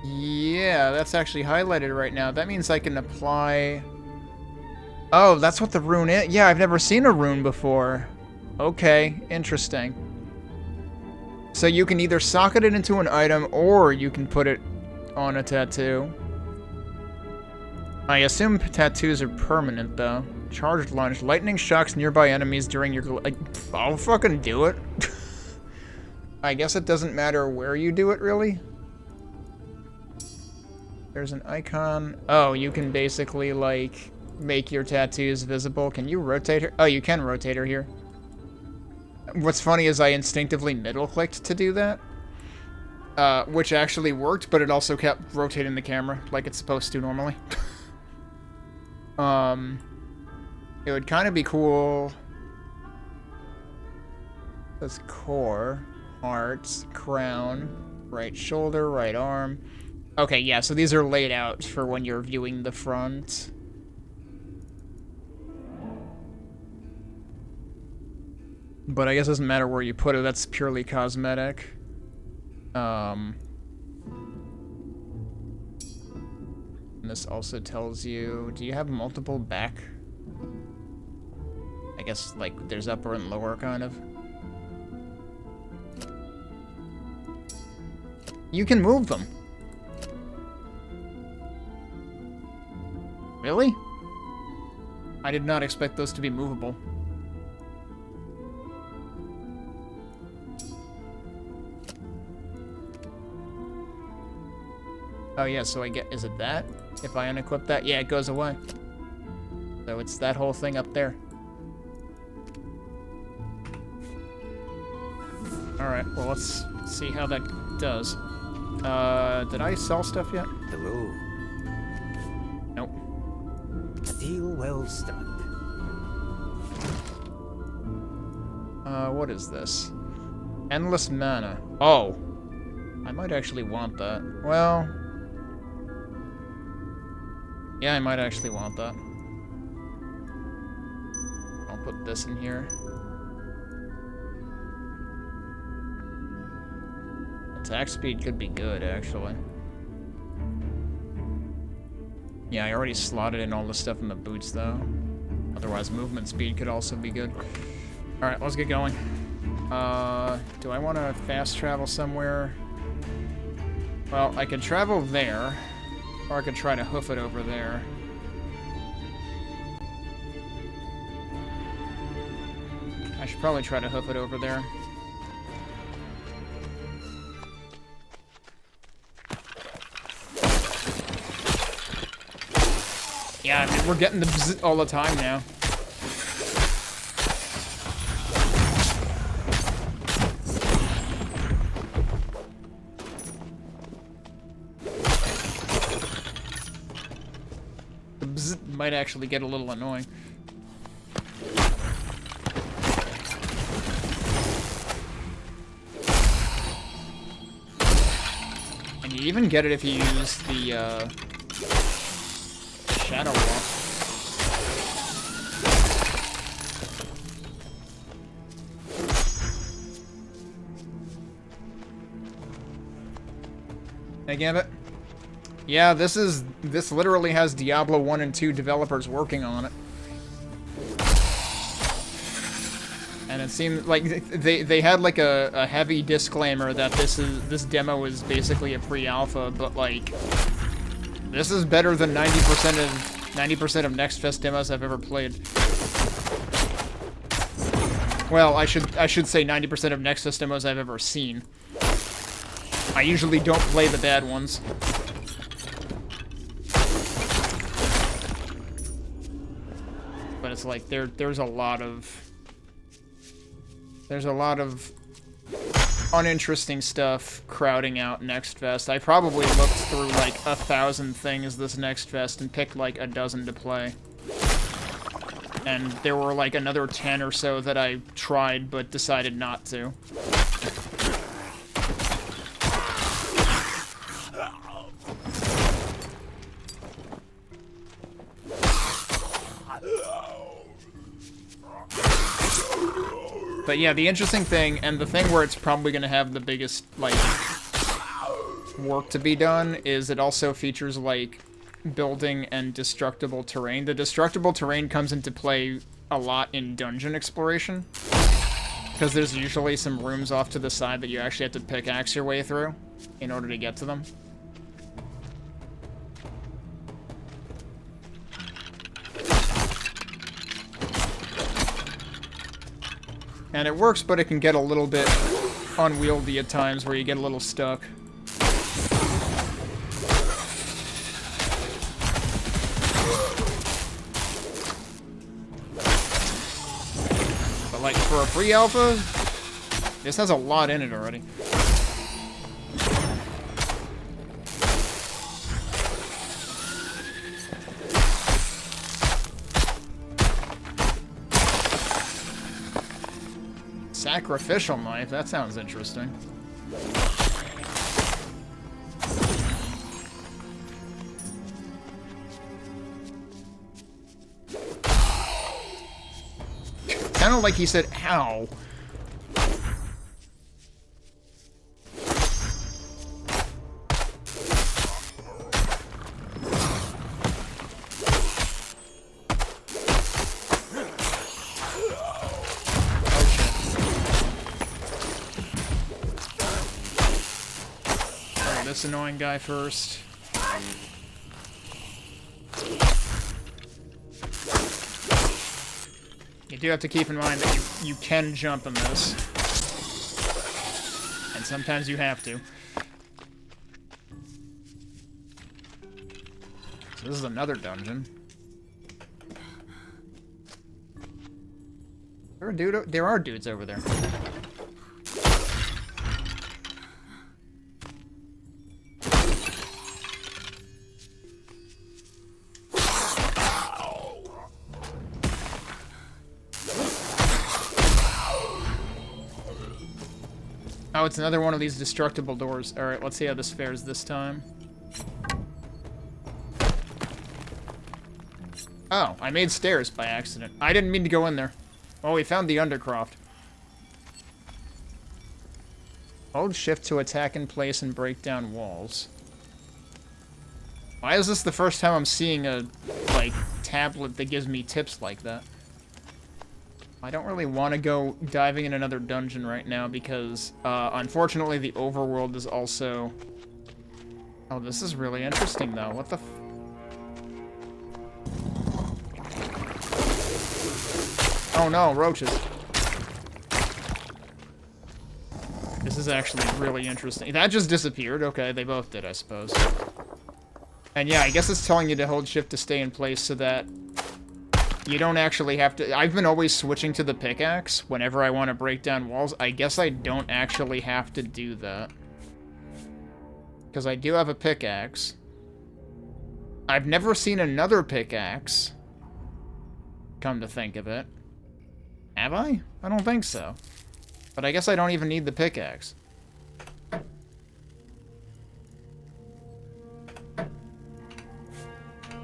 Yeah, that's actually highlighted right now. That means I can apply... Oh, that's what the rune is? Yeah, I've never seen a rune before. Okay, interesting. So you can either socket it into an item, or you can put it on a tattoo. I assume tattoos are permanent, though. Charged lunge. Lightning shocks nearby enemies during your... I'll fucking do it. I guess it doesn't matter where you do it, really. There's an icon. Oh, you can basically, like, make your tattoos visible. Can you rotate her? Oh, you can rotate her here. What's funny is I instinctively middle-clicked to do that. Which actually worked, but it also kept rotating the camera like it's supposed to normally. It would kind of be cool. That's core, hearts, crown, right shoulder, right arm. Okay, yeah, so these are laid out for when you're viewing the front. But I guess it doesn't matter where you put it, that's purely cosmetic. And this also tells you, do you have multiple back? I guess, like, there's upper and lower, kind of. You can move them. Really? I did not expect those to be movable. Oh yeah, so I get, is it that? If I unequip that? Yeah, it goes away. So it's that whole thing up there. Alright, well let's see how that does. Did I sell stuff yet? Hello. Nope. Steel well struck. What is this? Endless mana. Oh. I might actually want that. Well... yeah, I might actually want that. I'll put this in here. Attack speed could be good, actually. Yeah, I already slotted in all the stuff in the boots, though. Otherwise, movement speed could also be good. Alright, let's get going. Do I want to fast travel somewhere? Well, I could travel there, or I could try to hoof it over there. I should probably try to hoof it over there. Yeah, I mean, we're getting the bzzz all the time now. The bzzz might actually get a little annoying. And you even get it if you use the shadow wall. Hey, Gambit. Yeah, this literally has Diablo 1 and 2 developers working on it. And it seemed like they had like a heavy disclaimer that this demo is basically a pre-alpha, but like this is better than 90% of Next Fest demos I've ever played. Well, I should say 90% of Next Fest demos I've ever seen. I usually don't play the bad ones. But it's like there's a lot of uninteresting stuff crowding out Next Fest. I probably looked through like 1,000 things this Next Fest and picked like a dozen to play. And there were like another 10 or so that I tried but decided not to. But yeah, the interesting thing, and the thing where it's probably going to have the biggest, like, work to be done, is it also features, like, building and destructible terrain. The destructible terrain comes into play a lot in dungeon exploration, because there's usually some rooms off to the side that you actually have to pickaxe your way through in order to get to them. And it works, but it can get a little bit unwieldy at times where you get a little stuck. But like for a pre-alpha, this has a lot in it already. Sacrificial knife, that sounds interesting. Sounded like he said, ow. this annoying guy first. You do have to keep in mind that you can jump in this. And sometimes you have to. So this is another dungeon. There are dudes over there. Oh, it's another one of these destructible doors. Alright, let's see how this fares this time. Oh, I made stairs by accident. I didn't mean to go in there. Oh, we found the Undercroft. Hold shift to attack in place and break down walls. Why is this the first time I'm seeing a, like, tablet that gives me tips like that? I don't really want to go diving in another dungeon right now because, unfortunately, the overworld is also... Oh, this is really interesting, though. What the f... Oh no, roaches. This is actually really interesting. That just disappeared. Okay, they both did, I suppose. And yeah, I guess it's telling you to hold shift to stay in place so that you don't actually have to... I've been always switching to the pickaxe whenever I want to break down walls. I guess I don't actually have to do that. Because I do have a pickaxe. I've never seen another pickaxe. Come to think of it. Have I? I don't think so. But I guess I don't even need the pickaxe.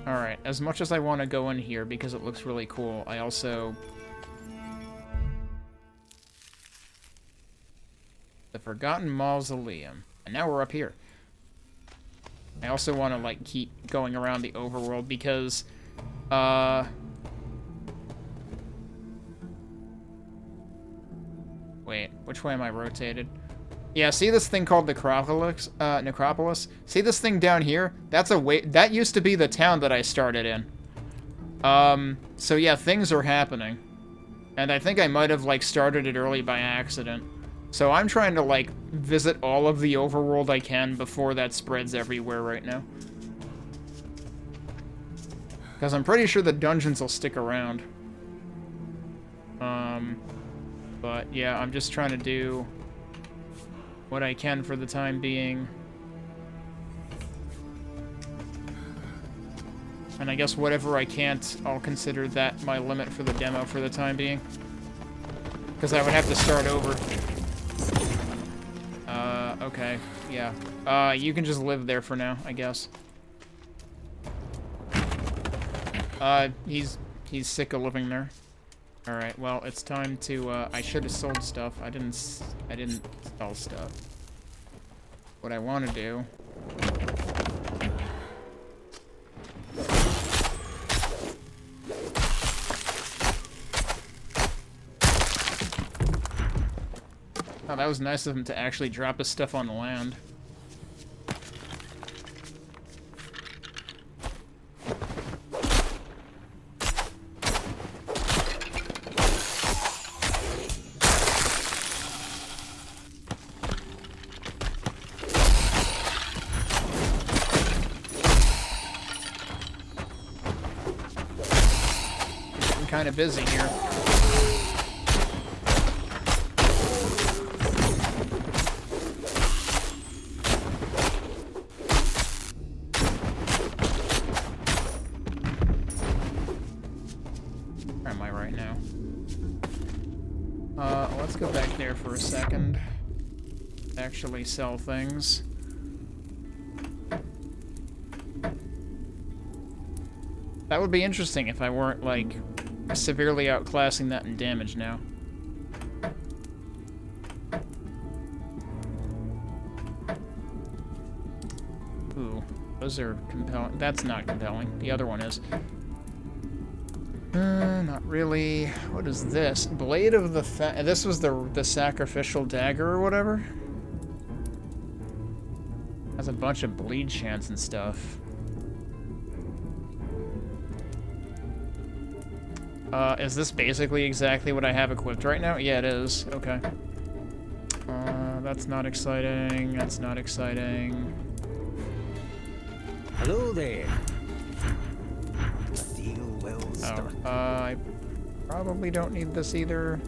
Alright, as much as I want to go in here because it looks really cool, I also... The Forgotten Mausoleum. And now we're up here. I also want to, like, keep going around the overworld because, Wait, which way am I rotated? Yeah, see this thing called Necropolis? See this thing down here? That's a way... That used to be the town that I started in. So yeah, things are happening. And I think I might have, like, started it early by accident. So I'm trying to, like, visit all of the overworld I can before that spreads everywhere right now. Because I'm pretty sure the dungeons will stick around. But yeah, I'm just trying to do what I can for the time being. And I guess whatever I can't, I'll consider that my limit for the demo for the time being. Because I would have to start over. Okay, yeah. You can just live there for now, I guess. He's sick of living there. Alright, well, it's time to, I should have sold stuff. I didn't sell stuff. What I want to do... Oh, that was nice of him to actually drop his stuff on the land. Kind of busy here. Where am I right now? Let's go back there for a second. Actually sell things. That would be interesting if I weren't, like, severely outclassing that in damage now. Ooh, those are compelling. That's not compelling. The other one is. Not really. What is this? Blade of the this was the sacrificial dagger or whatever? Has has a bunch of bleed chants and stuff. Is this basically exactly what I have equipped right now? Yeah, it is. Okay. That's not exciting. That's not exciting. Hello there. Steel well struck. I probably don't need this either.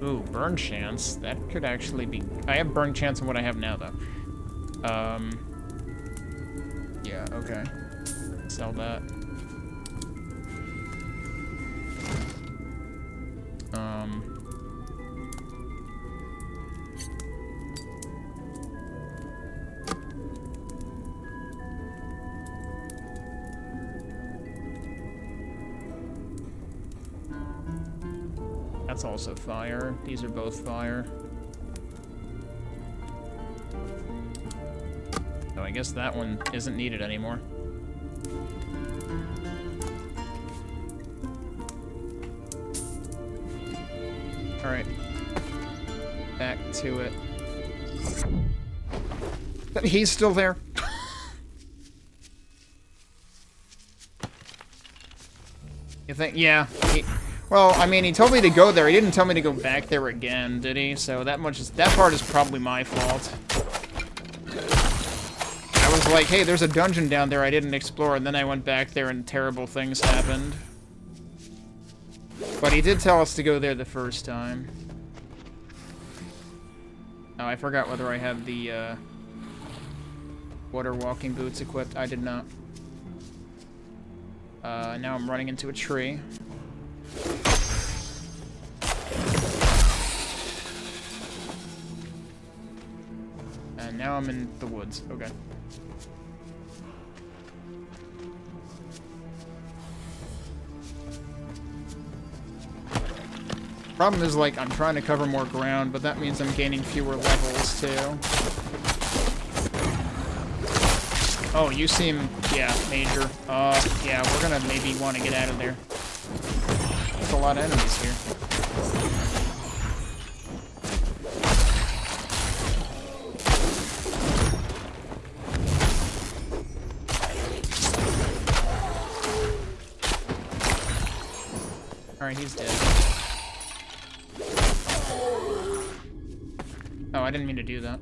Ooh, burn chance. That could actually be... I have burn chance in what I have now, though. Yeah, okay. Sell that. That's also fire. These are both fire. So I guess that one isn't needed anymore. Alright. Back to it. He's still there. You think? Yeah. Well, I mean, he told me to go there. He didn't tell me to go back there again, did he? So that part is probably my fault. I was like, hey, there's a dungeon down there I didn't explore, and then I went back there and terrible things happened. But he did tell us to go there the first time. Oh, I forgot whether I have the water walking boots equipped. I did not. Now I'm running into a tree. And now I'm in the woods. Okay. Problem is, like, I'm trying to cover more ground, but that means I'm gaining fewer levels, too. Oh, you seem, yeah, major. Yeah, we're gonna maybe want to get out of there. There's a lot of enemies here. Alright, he's dead. Oh, I didn't mean to do that.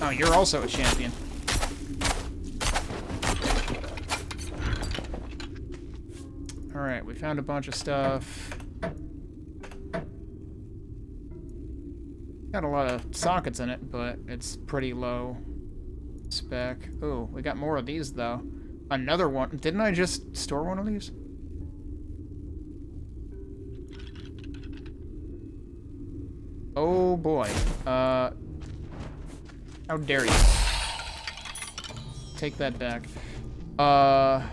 Oh, you're also a champion. Alright, we found a bunch of stuff. Got a lot of sockets in it, but it's pretty low spec. Ooh, we got more of these, though. Another one. Didn't I just store one of these? Oh, boy. How dare you? Take that back. Yeah,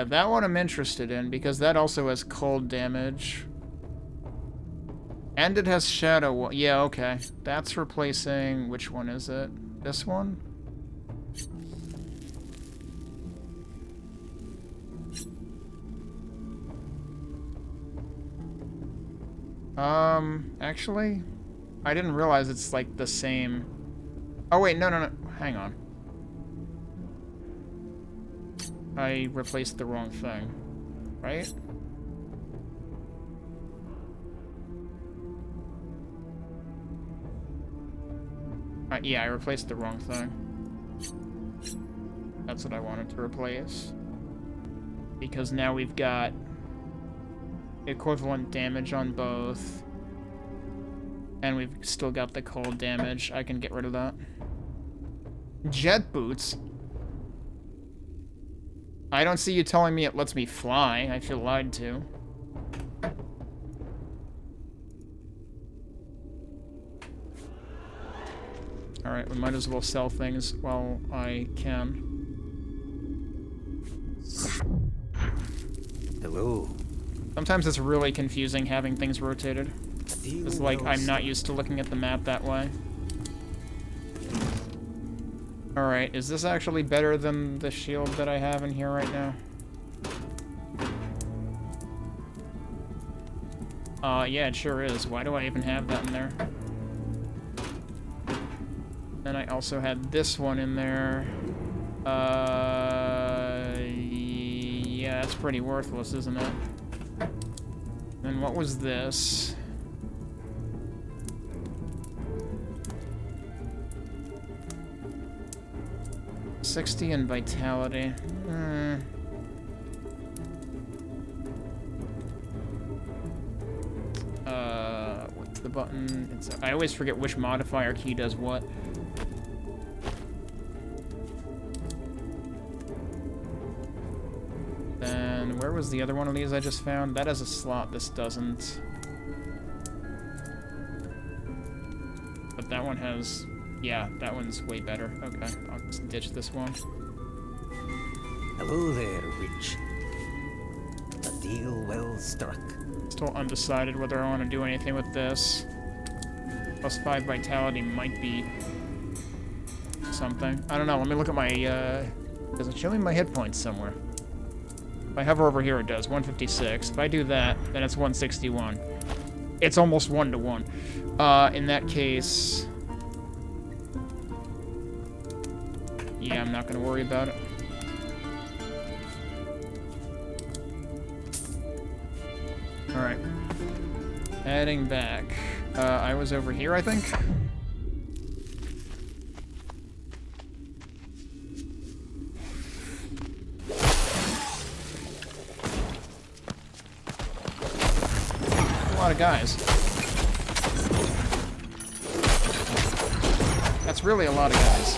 that one I'm interested in, because that also has cold damage. And it has shadow. Yeah, okay. That's replacing... Which one is it? This one? Actually, I didn't realize it's, like, the same... Oh, wait, no. Hang on. I replaced the wrong thing. Right? Yeah, I replaced the wrong thing. That's what I wanted to replace. Because now we've got equivalent damage on both. And we've still got the cold damage. I can get rid of that. Jet boots? I don't see you telling me it lets me fly. I feel lied to. Alright, we might as well sell things while I can. Hello. Sometimes it's really confusing having things rotated. It's like I'm not used to looking at the map that way. Alright, is this actually better than the shield that I have in here right now? Yeah, it sure is. Why do I even have that in there? Then I also had this one in there. Yeah, that's pretty worthless, isn't it? And what was this? $60 in vitality. What's the button? I always forget which modifier key does what. Then where was the other one of these I just found? That has a slot, this doesn't. But that one has, yeah, that one's way better. Okay, I'll just ditch this one. Hello there, witch. A deal well struck. Still undecided whether I want to do anything with this. +5 vitality might be something. I don't know, let me look at my, does it show me my hit points somewhere? If I hover over here, it does, 156. If I do that, then it's 161. It's almost 1-to-1. In that case... yeah, I'm not going to worry about it. Alright. Heading back. I was over here, I think? A lot of guys. That's really a lot of guys.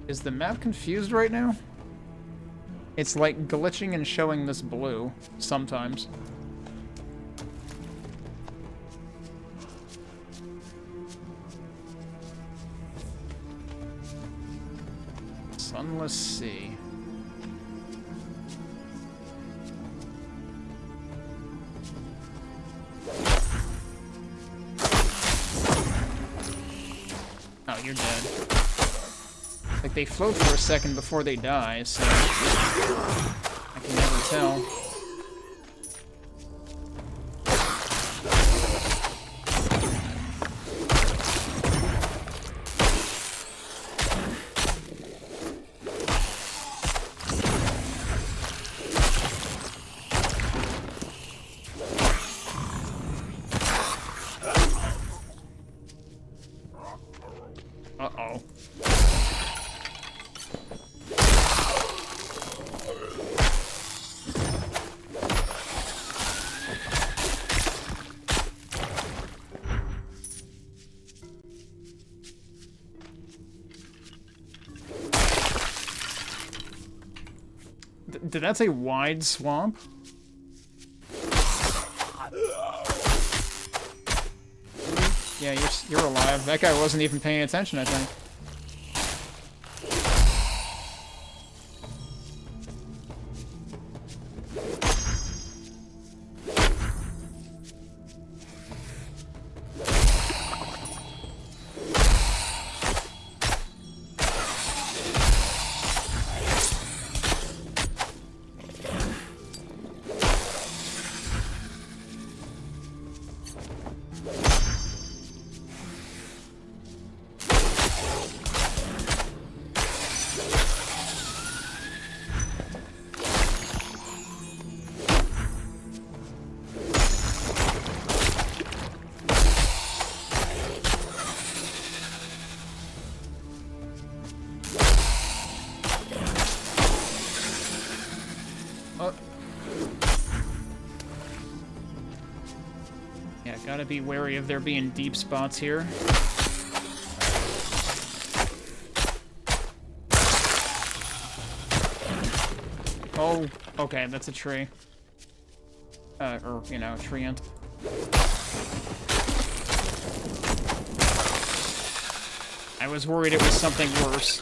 Is the map confused right now? It's like glitching and showing this blue sometimes. Sunless Sea. Oh, you're dead. Like, they float for a second before they die, so I can never tell. Uh-oh. Did that say wide swamp? Yeah, you're alive. That guy wasn't even paying attention, I think. Yeah, gotta be wary of there being deep spots here. Oh, okay, that's a tree. Or, you know, treant. I was worried it was something worse.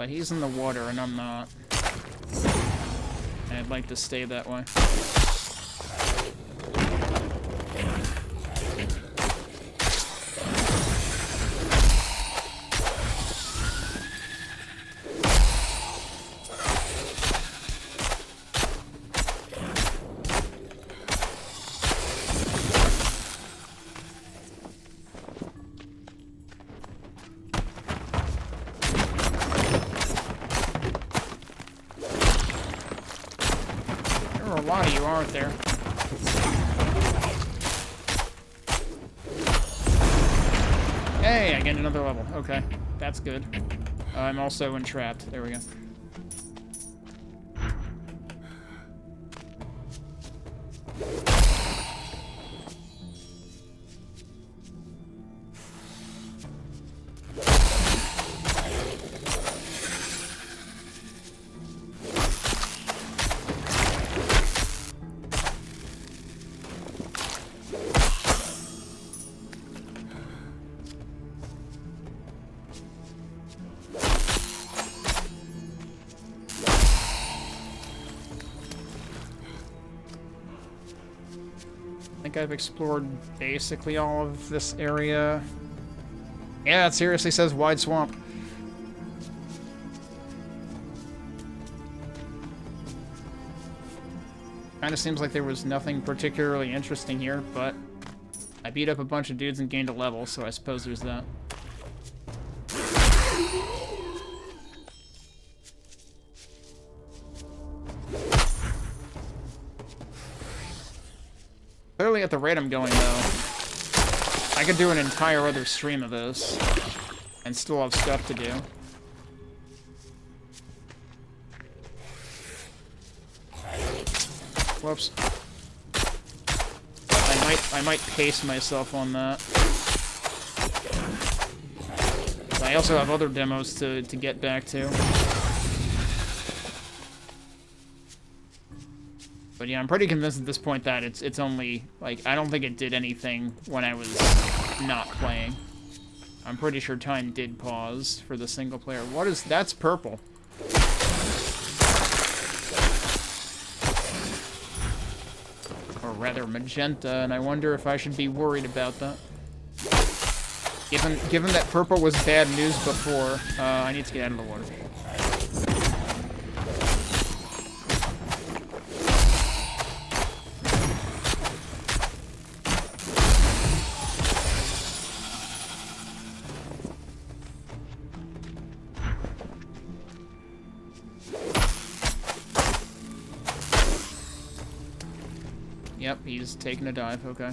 But he's in the water and I'm not. And I'd like to stay that way. There are a lot of you, aren't there? Hey, I get another level. Okay, that's good. I'm also entrapped. There we go. I think I've explored basically all of this area. Yeah, it seriously says wide swamp. Kinda seems like there was nothing particularly interesting here, but I beat up a bunch of dudes and gained a level, so I suppose there's that. Clearly at the rate I'm going, though, I could do an entire other stream of this and still have stuff to do. Whoops. I might pace myself on that. I also have other demos to get back to. But yeah, I'm pretty convinced at this point that it's only, like, I don't think it did anything when I was not playing. I'm pretty sure time did pause for the single player. What is, that's purple. Or rather magenta, and I wonder if I should be worried about that. Given that purple was bad news before, I need to get out of the water. Yep, he's taking a dive, okay.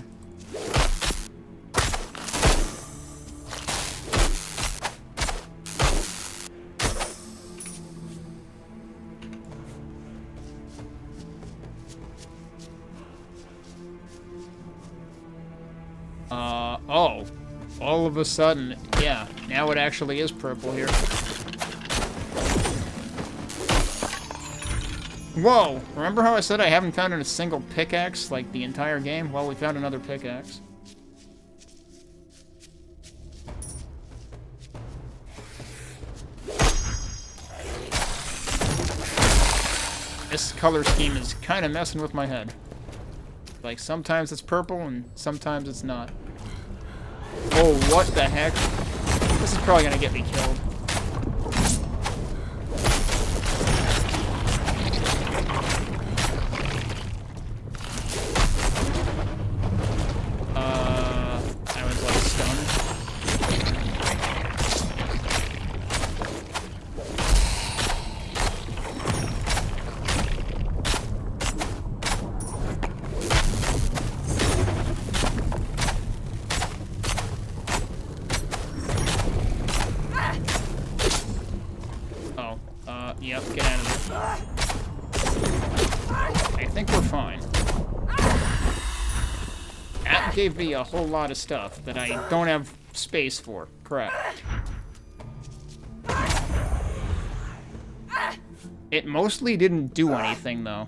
Oh. All of a sudden, yeah, now it actually is purple here. Whoa! Remember how I said I haven't found a single pickaxe, like, the entire game? Well, we found another pickaxe. This color scheme is kind of messing with my head. Like, sometimes it's purple, and sometimes it's not. Oh, what the heck? This is probably gonna get me killed. I was like stunned. Yep, get out of there. I think we're fine. That gave me a whole lot of stuff that I don't have space for. Crap. It mostly didn't do anything, though.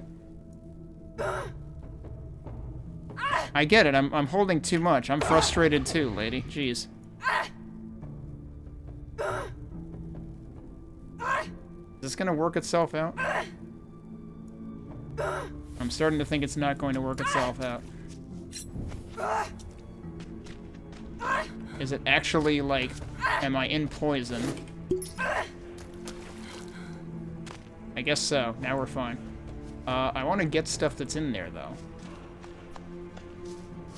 I get it, I'm holding too much. I'm frustrated too, lady. Jeez. this gonna work itself out? I'm starting to think it's not going to work itself out. Is it actually, like, am I in poison? I guess so. Now we're fine. I want to get stuff that's in there, though.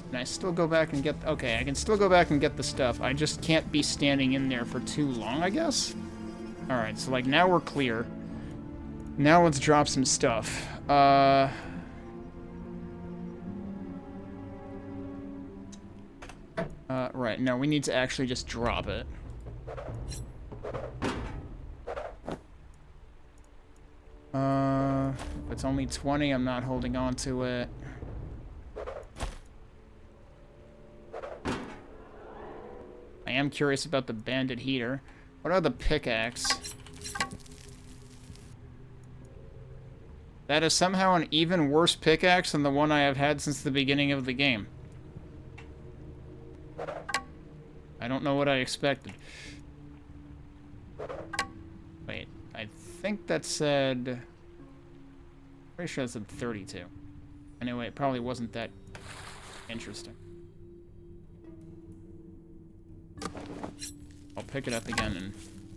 Can I still go back and get... Okay, I can still go back and get the stuff. I just can't be standing in there for too long, I guess? Alright, so, like, now we're clear. Now let's drop some stuff. Right, no, we need to actually just drop it. If it's only 20, I'm not holding on to it. I am curious about the bandit heater. What about the pickaxe? That is somehow an even worse pickaxe than the one I have had since the beginning of the game. I don't know what I expected. Wait, I think that said... Pretty sure that said 32. Anyway, it probably wasn't that interesting. I'll pick it up again and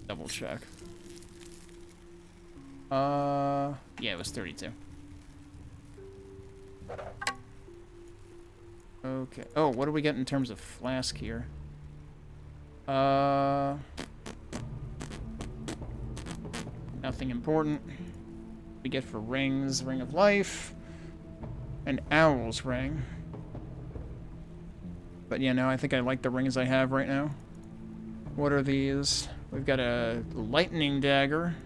double check. Yeah, it was 32. Okay. Oh, what do we get in terms of flask here? Nothing important. We get for rings, Ring of Life, an Owl's Ring. But yeah, no, I think I like the rings I have right now. What are these? We've got a lightning dagger.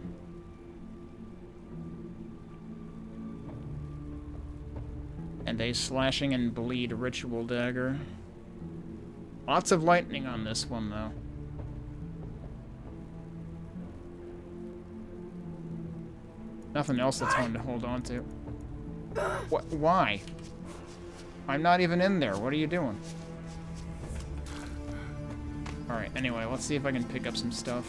And a slashing and bleed ritual dagger. Lots of lightning on this one, though. Nothing else that's one to hold on to. What? Why? I'm not even in there. What are you doing? Alright, anyway, let's see if I can pick up some stuff.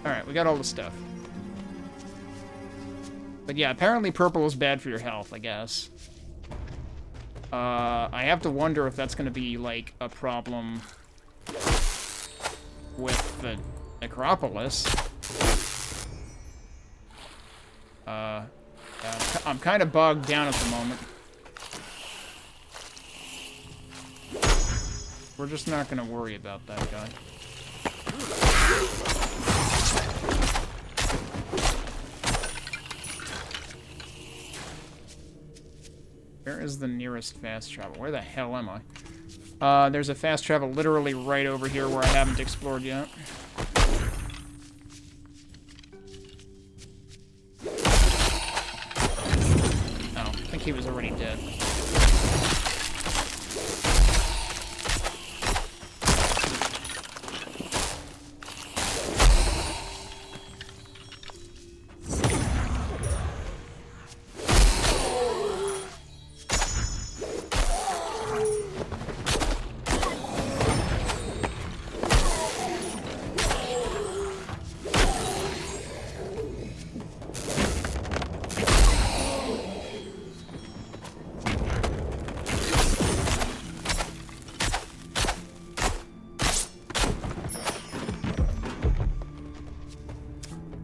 Alright, we got all the stuff. But yeah, apparently purple is bad for your health, I guess. I have to wonder if that's gonna be, like, a problem with the Necropolis. I'm kind of bogged down at the moment. We're just not gonna worry about that guy. Where is the nearest fast travel? Where the hell am I? There's a fast travel literally right over here where I haven't explored yet. Oh, I think he was already dead.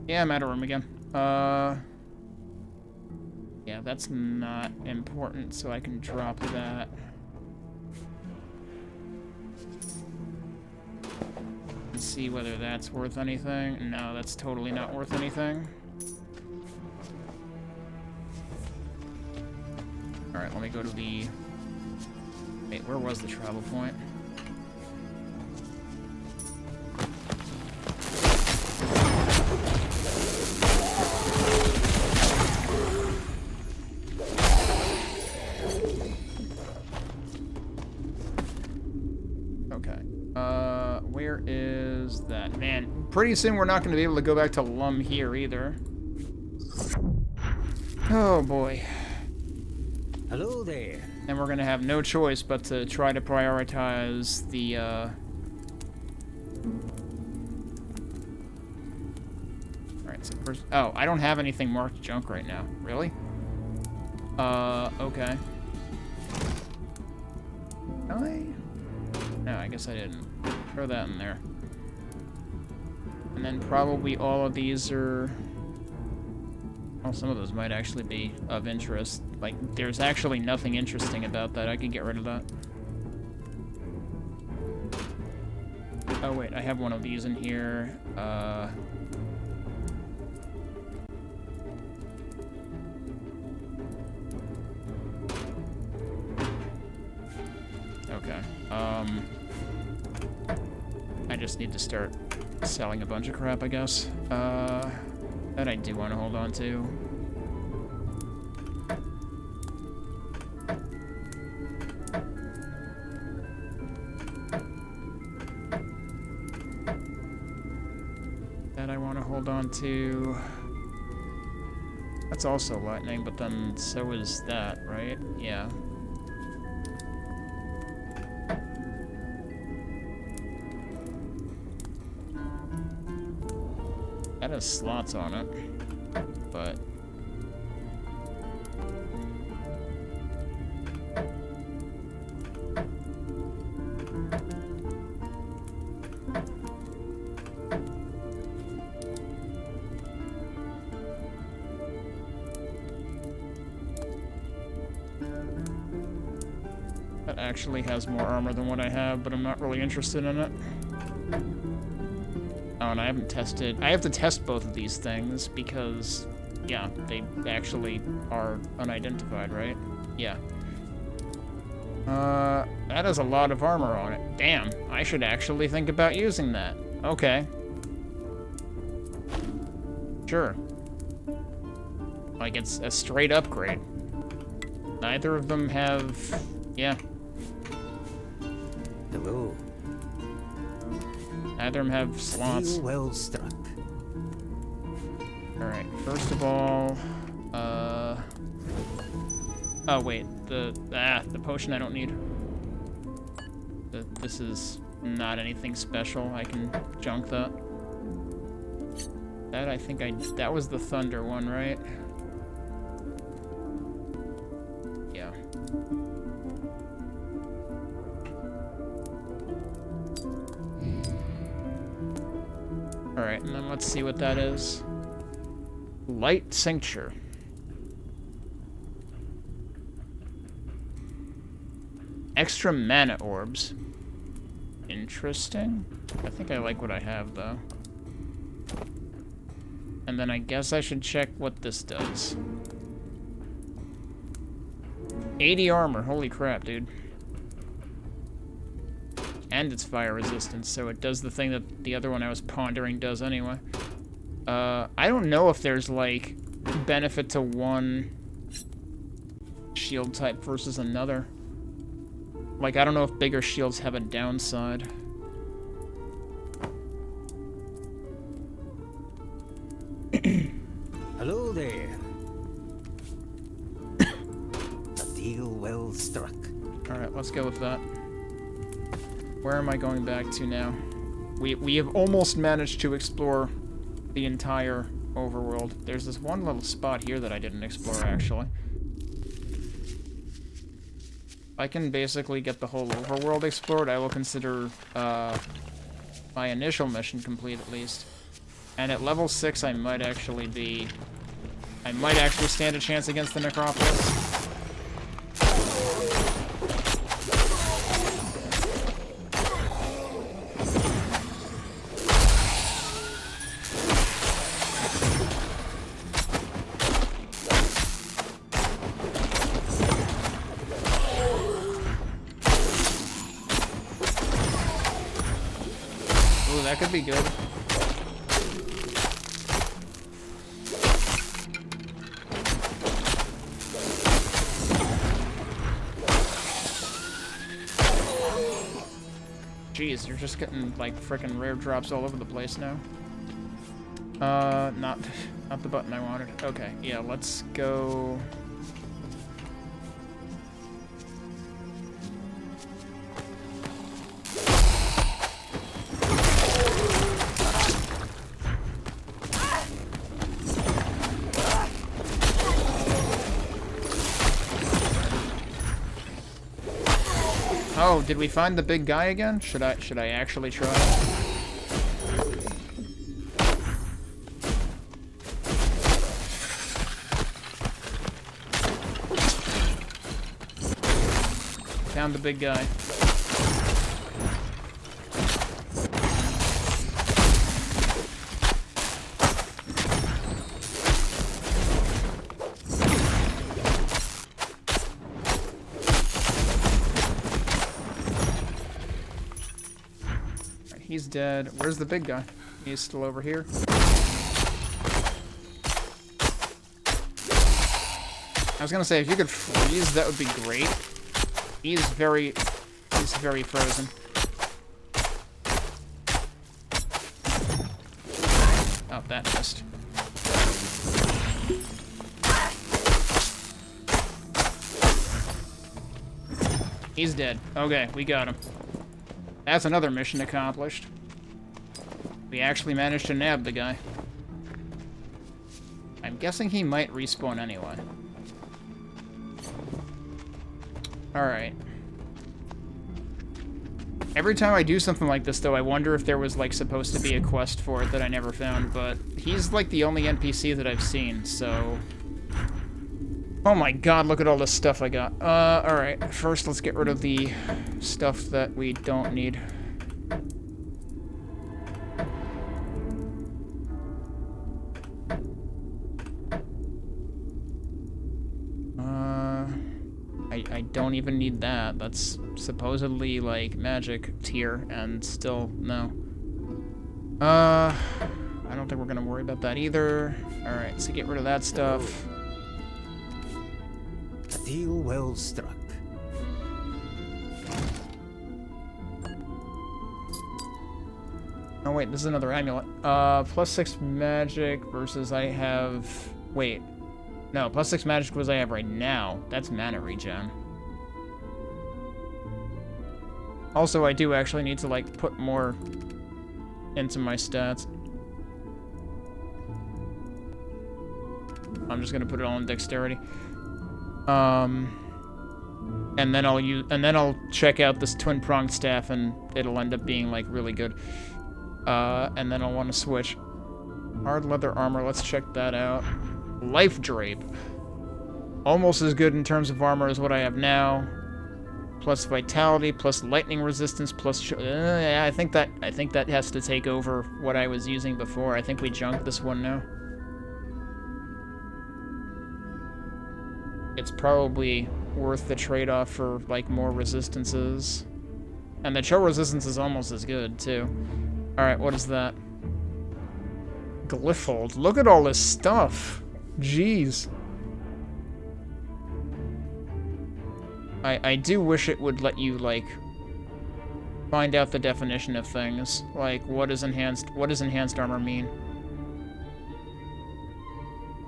Yeah, I'm out of room again. Yeah, that's not important, so I can drop that. And see whether that's worth anything. No, that's totally not worth anything. Alright, let me go to the... Wait, where was the travel point? Where is that? Man, pretty soon we're not going to be able to go back to Lum here either. Oh boy. Hello there. And we're gonna have no choice but to try to prioritize the, Alright, so first... Oh, I don't have anything marked junk right now. Really? Okay. No, I guess I didn't. Throw that in there. And then probably all of these are... Well, some of those might actually be of interest. Like, there's actually nothing interesting about that. I could get rid of that. Oh, wait, I have one of these in here. Okay. I just need to start selling a bunch of crap, I guess. That I do want to hold on to. That I want to hold on to. That's also lightning, but then so is that, right? Yeah. That has slots on it, but... That actually has more armor than what I have, but I'm not really interested in it. Oh, and I haven't tested... I have to test both of these things because, yeah, they actually are unidentified, right? Yeah. That has a lot of armor on it. Damn, I should actually think about using that. Okay. Sure. Like, it's a straight upgrade. Neither of them have... yeah. Hello. Neither of them have slots. Deal well struck. Alright, first of all, oh wait, the potion I don't need. This is not anything special. I can junk that. That I think that was the thunder one, right? Yeah. Alright, and then let's see what that is. Light Cincture. Extra mana orbs. Interesting. I think I like what I have, though. And then I guess I should check what this does. 80 armor. Holy crap, dude. And it's fire resistance, so it does the thing that the other one I was pondering does anyway. I don't know if there's, like, benefit to one shield type versus another. Like, I don't know if bigger shields have a downside. Hello there. A deal well struck. Alright, let's go with that. Where am I going back to now? We have almost managed to explore the entire overworld. There's this one little spot here that I didn't explore, actually. I can basically get the whole overworld explored. I will consider my initial mission complete, at least. And at level 6, I might actually stand a chance against the Necropolis. That could be good. Jeez, you're just getting, like, frickin' rare drops all over the place now. Not the button I wanted. Okay, yeah, let's go... Oh, did we find the big guy again? Should I actually try? Found the big guy. He's dead. Where's the big guy? He's still over here. I was gonna say, if you could freeze, that would be great. He's very frozen. Oh, that missed. He's dead. Okay, we got him. That's another mission accomplished. We actually managed to nab the guy. I'm guessing he might respawn anyway. Alright. Every time I do something like this, though, I wonder if there was, like, supposed to be a quest for it that I never found, but he's, like, the only NPC that I've seen, so... Oh my god, look at all this stuff I got. Alright. First, let's get rid of the stuff that we don't need. I don't even need that. That's supposedly, like, magic tier, and still, no. I don't think we're gonna worry about that either. Alright, so get rid of that stuff. A deal well struck. Oh wait, this is another amulet. +6 magic versus I have... Wait. No, +6 magic was I have right now. That's mana regen. Also, I do actually need to, like, put more into my stats. I'm just gonna put it all in dexterity. And then I'll check out this twin-pronged staff, and it'll end up being, like, really good. And then I'll want to switch. Hard leather armor, let's check that out. Life drape. Almost as good in terms of armor as what I have now. Plus vitality, plus lightning resistance, plus... yeah, I think that has to take over what I was using before. I think we junked this one now. It's probably worth the trade-off for, like, more resistances. And the chill resistance is almost as good, too. Alright, what is that? Glyphold. Look at all this stuff! Jeez. I do wish it would let you, like, find out the definition of things. Like, what does enhanced armor mean?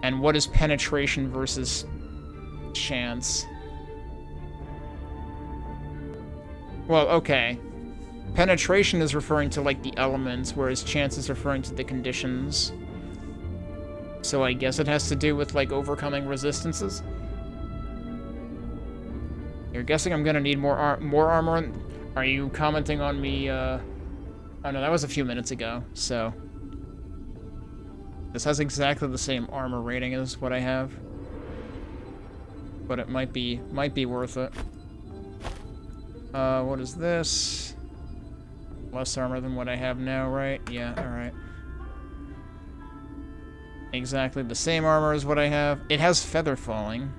And what is penetration versus chance? Well, okay. Penetration is referring to, like, the elements, whereas chance is referring to the conditions. So I guess it has to do with, like, overcoming resistances? You're guessing I'm gonna need more armor? Are you commenting on me, Oh no, that was a few minutes ago, so... This has exactly the same armor rating as what I have. But it might be worth it. What is this? Less armor than what I have now, right? Yeah, alright. Exactly the same armor as what I have. It has feather falling.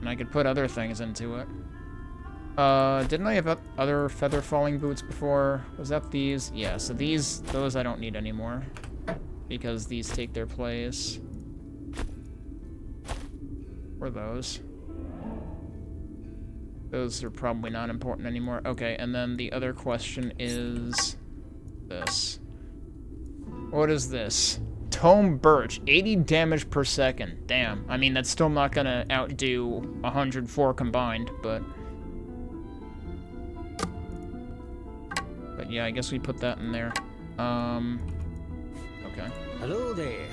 And I could put other things into it. Didn't I have other feather falling boots before? Was that these? Yeah, so those I don't need anymore. Because these take their place. Or those. Those are probably not important anymore. Okay, and then the other question is this. What is this? Tome Birch, 80 damage per second. Damn. I mean, that's still not gonna outdo 104 combined, but yeah, I guess we put that in there. Okay. Hello there.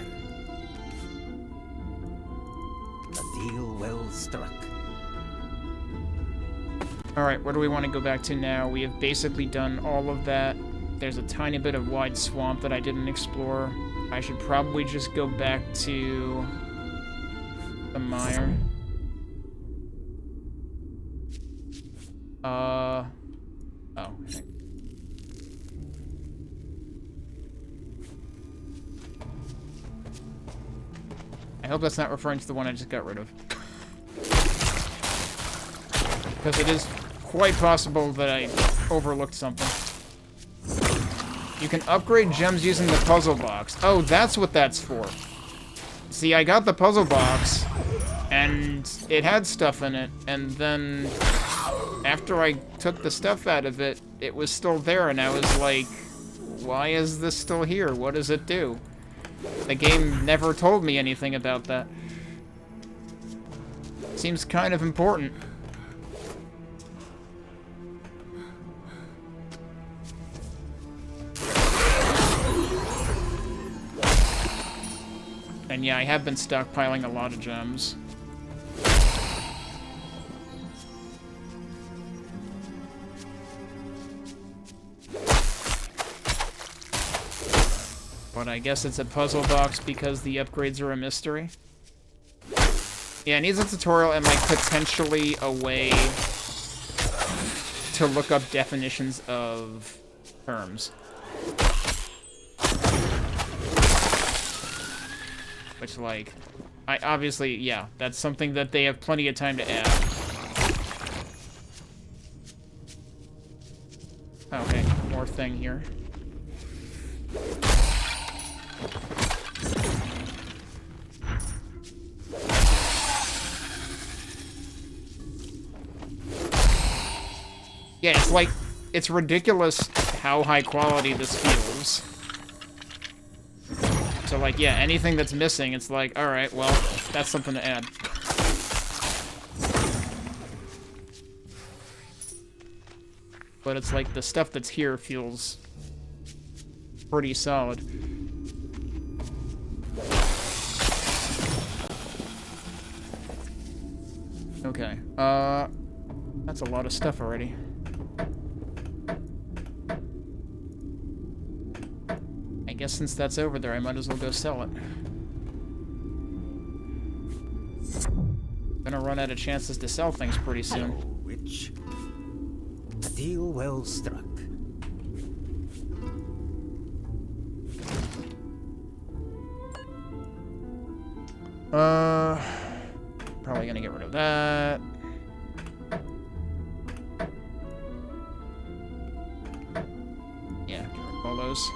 A deal well struck. Alright, where do we want to go back to now? We have basically done all of that. There's a tiny bit of wide swamp that I didn't explore. I should probably just go back to the mire. Oh. Okay. I hope that's not referring to the one I just got rid of. Because it is quite possible that I overlooked something. You can upgrade gems using the puzzle box. Oh, that's what that's for. See, I got the puzzle box, and it had stuff in it, and then after I took the stuff out of it, it was still there, and I was like, why is this still here? What does it do? The game never told me anything about that. Seems kind of important. And yeah, I have been stockpiling a lot of gems. But I guess it's a puzzle box because the upgrades are a mystery. Yeah, it needs a tutorial and, like, potentially a way to look up definitions of terms. Which, like, I obviously, yeah, that's something that they have plenty of time to add. Okay, more thing here. Yeah, it's like, it's ridiculous how high quality this feels. So, like, yeah, anything that's missing, it's like, alright, well, that's something to add. But it's like, the stuff that's here feels pretty solid. Okay, that's a lot of stuff already. I guess since that's over there, I might as well go sell it. Gonna run out of chances to sell things pretty soon. Hello, witch. A deal well struck. Probably gonna get rid of that. Yeah, get rid of all those.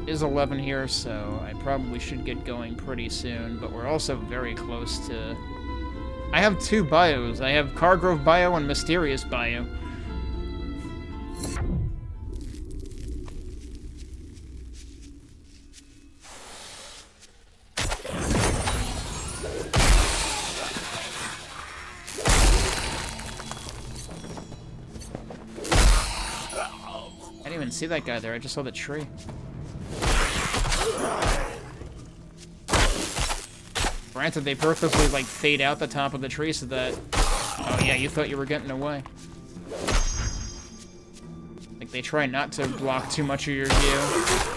Is 11 here, so I probably should get going pretty soon, but we're also very close to... I have 2 bios. I have Cargrove bio and Mysterious bio. I didn't even see that guy there, I just saw the tree. Granted, they purposely, like, fade out the top of the tree so that... Oh, yeah, you thought you were getting away. Like, they try not to block too much of your view.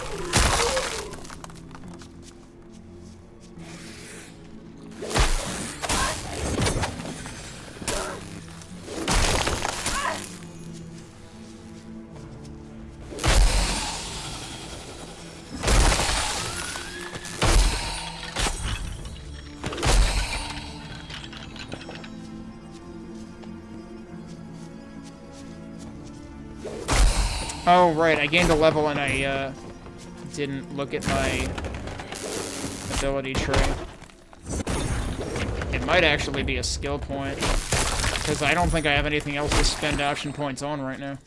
Oh, right, I gained a level and I, didn't look at my ability tree. It might actually be a skill point, because I don't think I have anything else to spend action points on right now.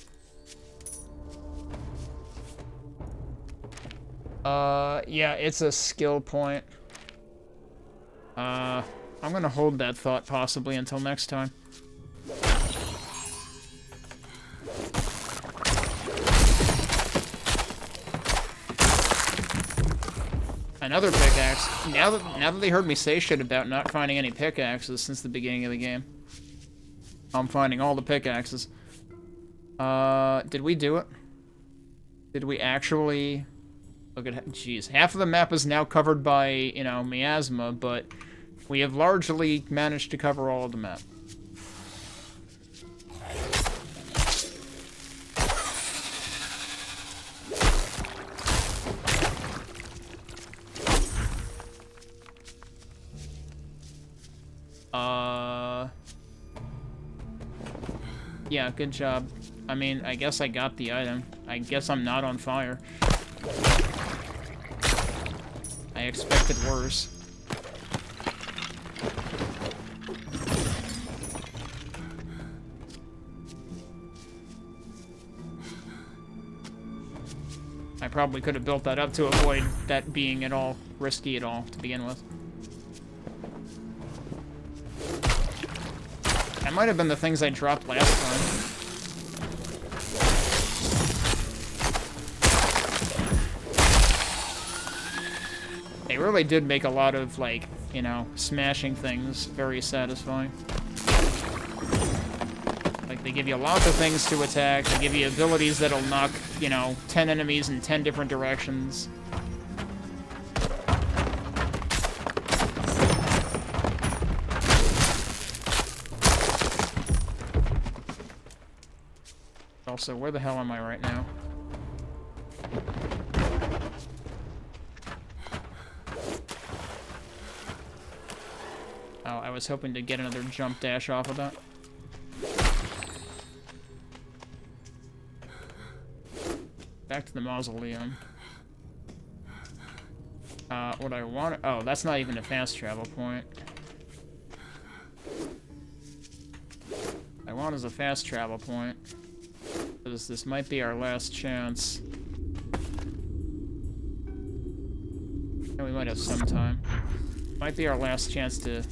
Yeah, it's a skill point. I'm gonna hold that thought possibly until next time. Another pickaxe. Now that they heard me say shit about not finding any pickaxes since the beginning of the game, I'm finding all the pickaxes. Did we do it? Did we actually... Look at... Jeez. Half of the map is now covered by, you know, miasma, but we have largely managed to cover all of the map. Yeah, good job. I mean, I guess I got the item. I guess I'm not on fire. I expected worse. I probably could have built that up to avoid that being at all risky at all to begin with. That might have been the things I dropped last time. They really did make a lot of, like, you know, smashing things very satisfying. Like, they give you lots of things to attack, they give you abilities that'll knock, you know, 10 enemies in 10 different directions. Also, where the hell am I right now? Oh, I was hoping to get another jump dash off of that. Back to the mausoleum. What I want... Oh, that's not even a fast travel point. I want is a fast travel point. Because this might be our last chance. And we might have some time. Might be our last chance to,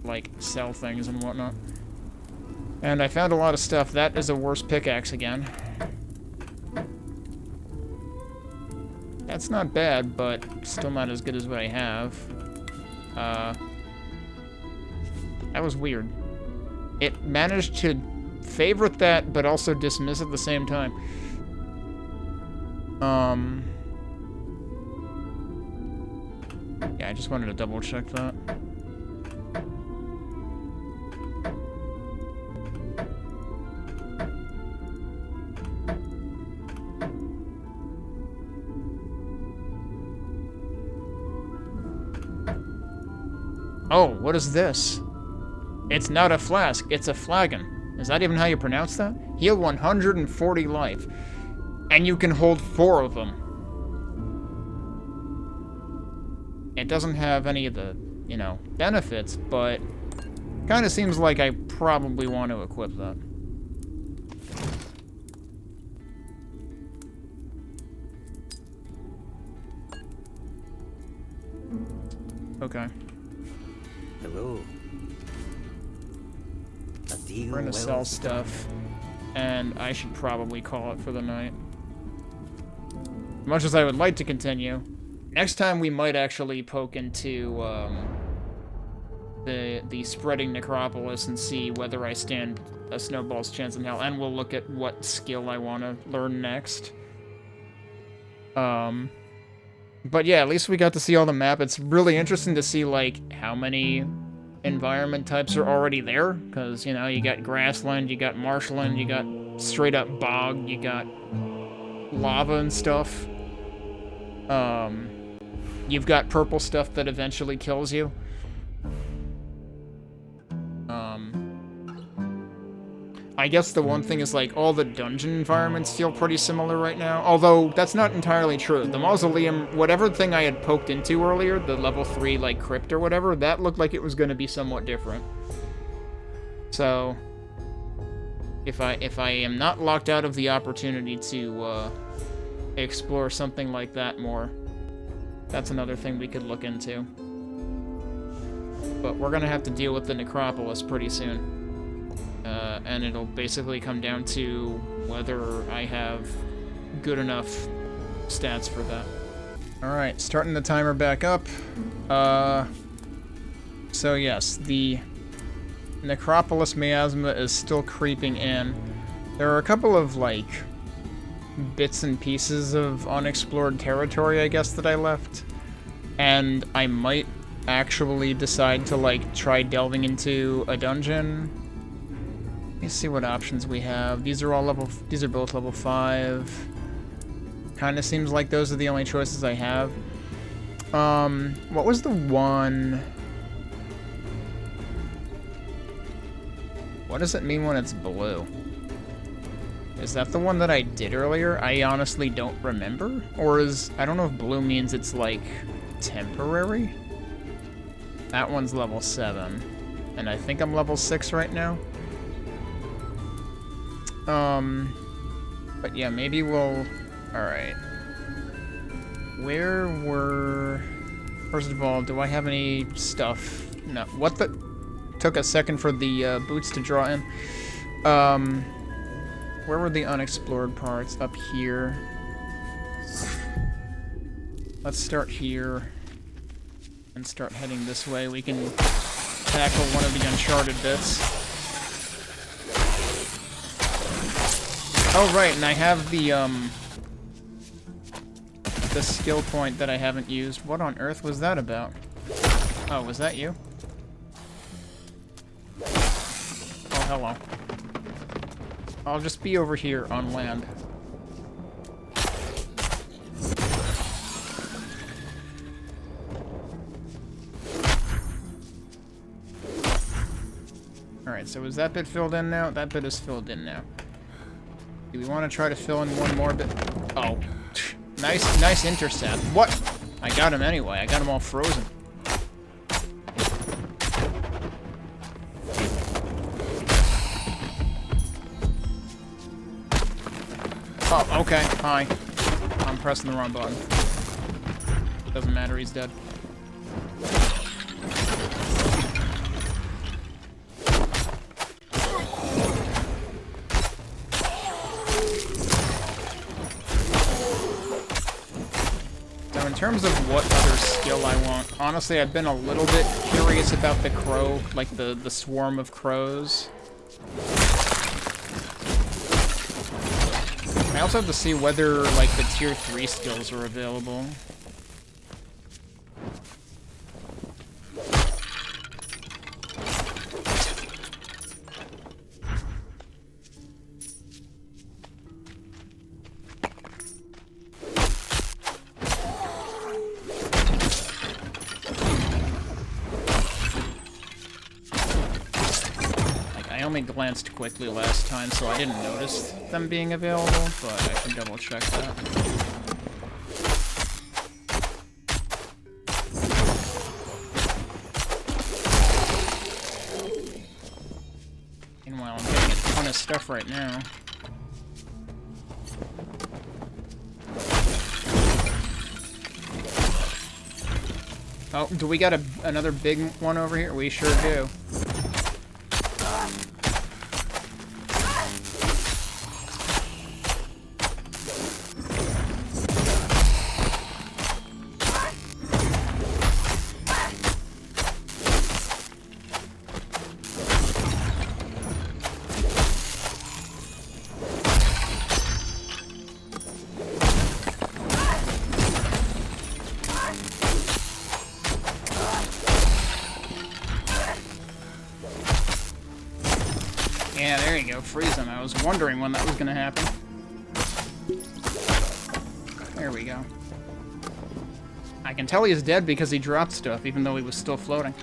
like, sell things and whatnot. And I found a lot of stuff. That is a worse pickaxe again. That's not bad, but still not as good as what I have. That was weird. It managed to favorite that, but also dismiss at the same time. Yeah, I just wanted to double check that. Oh, what is this? It's not a flask, it's a flagon. Is that even how you pronounce that? Heal 140 life. And you can hold 4 of them. It doesn't have any of the, you know, benefits, but kind of seems like I probably want to equip that. Okay. Hello. We're gonna sell stuff, and I should probably call it for the night. Much as I would like to continue, next time we might actually poke into the spreading necropolis and see whether I stand a snowball's chance in hell, and we'll look at what skill I want to learn next. But yeah, at least we got to see all the map. It's really interesting to see, like, how many environment types are already there, because, you know, you got grassland, you got marshland, you got straight up bog, you got lava and stuff. You've got purple stuff that eventually kills you. I guess the one thing is, like, all the dungeon environments feel pretty similar right now, although that's not entirely true. The mausoleum, whatever thing I had poked into earlier, the level 3, like, crypt or whatever, that looked like it was going to be somewhat different. So, if I am not locked out of the opportunity to explore something like that more, that's another thing we could look into. But we're going to have to deal with the necropolis pretty soon. And it'll basically come down to whether I have good enough stats for that. Alright, starting the timer back up. So yes, the Necropolis Miasma is still creeping in. There are a couple of, like, bits and pieces of unexplored territory, I guess, that I left. And I might actually decide to, like, try delving into a dungeon. Let me see what options we have. These are both level 5. Kind of seems like those are the only choices I have. What was the one? What does it mean when it's blue? Is that the one that I did earlier? I honestly don't remember. Or I don't know if blue means it's like temporary. That one's level 7. And I think I'm level 6 right now. But yeah, maybe we'll... Alright. Where were... First of all, do I have any stuff? No. What the... Took a second for the boots to draw in. Where were the unexplored parts? Up here. Let's start here. And start heading this way. We can tackle one of the uncharted bits. Oh, right, and I have the skill point that I haven't used. What on earth was that about? Oh, was that you? Oh, hello. I'll just be over here on land. Alright, so is that bit filled in now? That bit is filled in now. Do we want to try to fill in one more bit? Oh. Nice intercept. What? I got him anyway. I got him all frozen. Oh, okay. Hi. I'm pressing the wrong button. Doesn't matter, he's dead. Now, in terms of what other skill I want, honestly, I've been a little bit curious about the crow, like the swarm of crows. I also have to see whether, like, the tier 3 skills are available. I only glanced quickly last time, so I didn't notice them being available, but I can double check that. Meanwhile, I'm getting a ton of stuff right now. Oh, do we got another big one over here? We sure do. Yeah, there you go, freeze him. I was wondering when that was gonna happen. There we go. I can tell he's dead because he dropped stuff, even though he was still floating.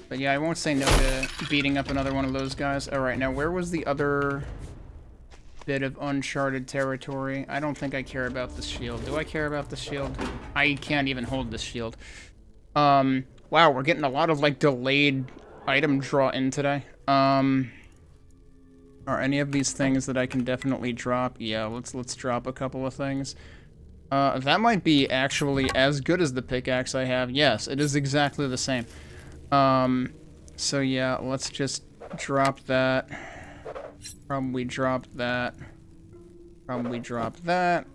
But yeah, I won't say no to beating up another one of those guys. Alright, now where was the other bit of uncharted territory? I don't think I care about the shield. Do I care about the shield? I can't even hold this shield. Wow, we're getting a lot of, like, delayed item draw in today. Are any of these things that I can definitely drop? Yeah, let's drop a couple of things. That might be actually as good as the pickaxe I have. Yes, it is exactly the same. So yeah, let's just drop that. Probably drop that. Probably drop that.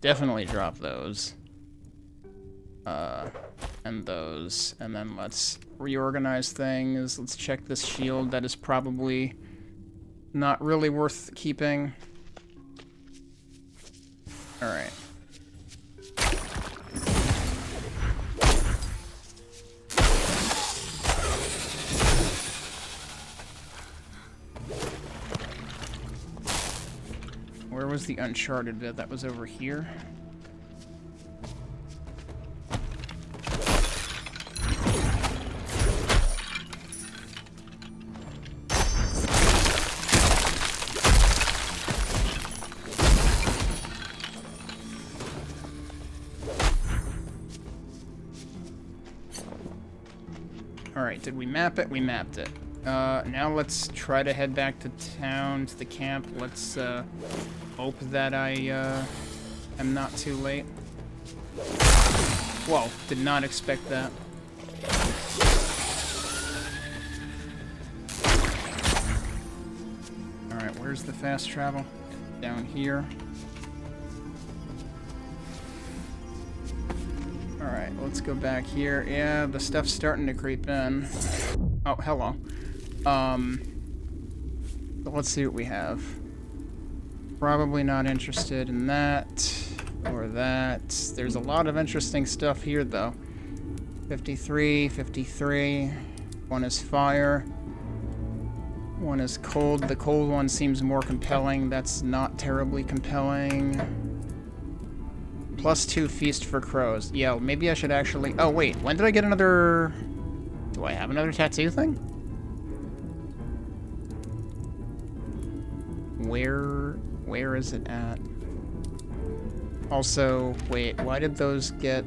definitely drop those. And those. And then let's reorganize things. Let's check this shield. That is probably not really worth keeping. Alright. Where was the Uncharted bit? That was over here. Alright, did we map it? We mapped it. Now let's try to head back to town, to the camp. Let's, hope that I, am not too late. Whoa, did not expect that. Alright, where's the fast travel? Down here. Alright, let's go back here. Yeah, the stuff's starting to creep in. Oh, hello. But let's see what we have. Probably not interested in that or that. There's a lot of interesting stuff here, though. 53, 53. One is fire. One is cold. The cold one seems more compelling. That's not terribly compelling. +2 feast for crows. Yeah, maybe I should actually... Oh, wait. When did I get another... Do I have another tattoo thing? Where is it at? Also, wait, why did those get...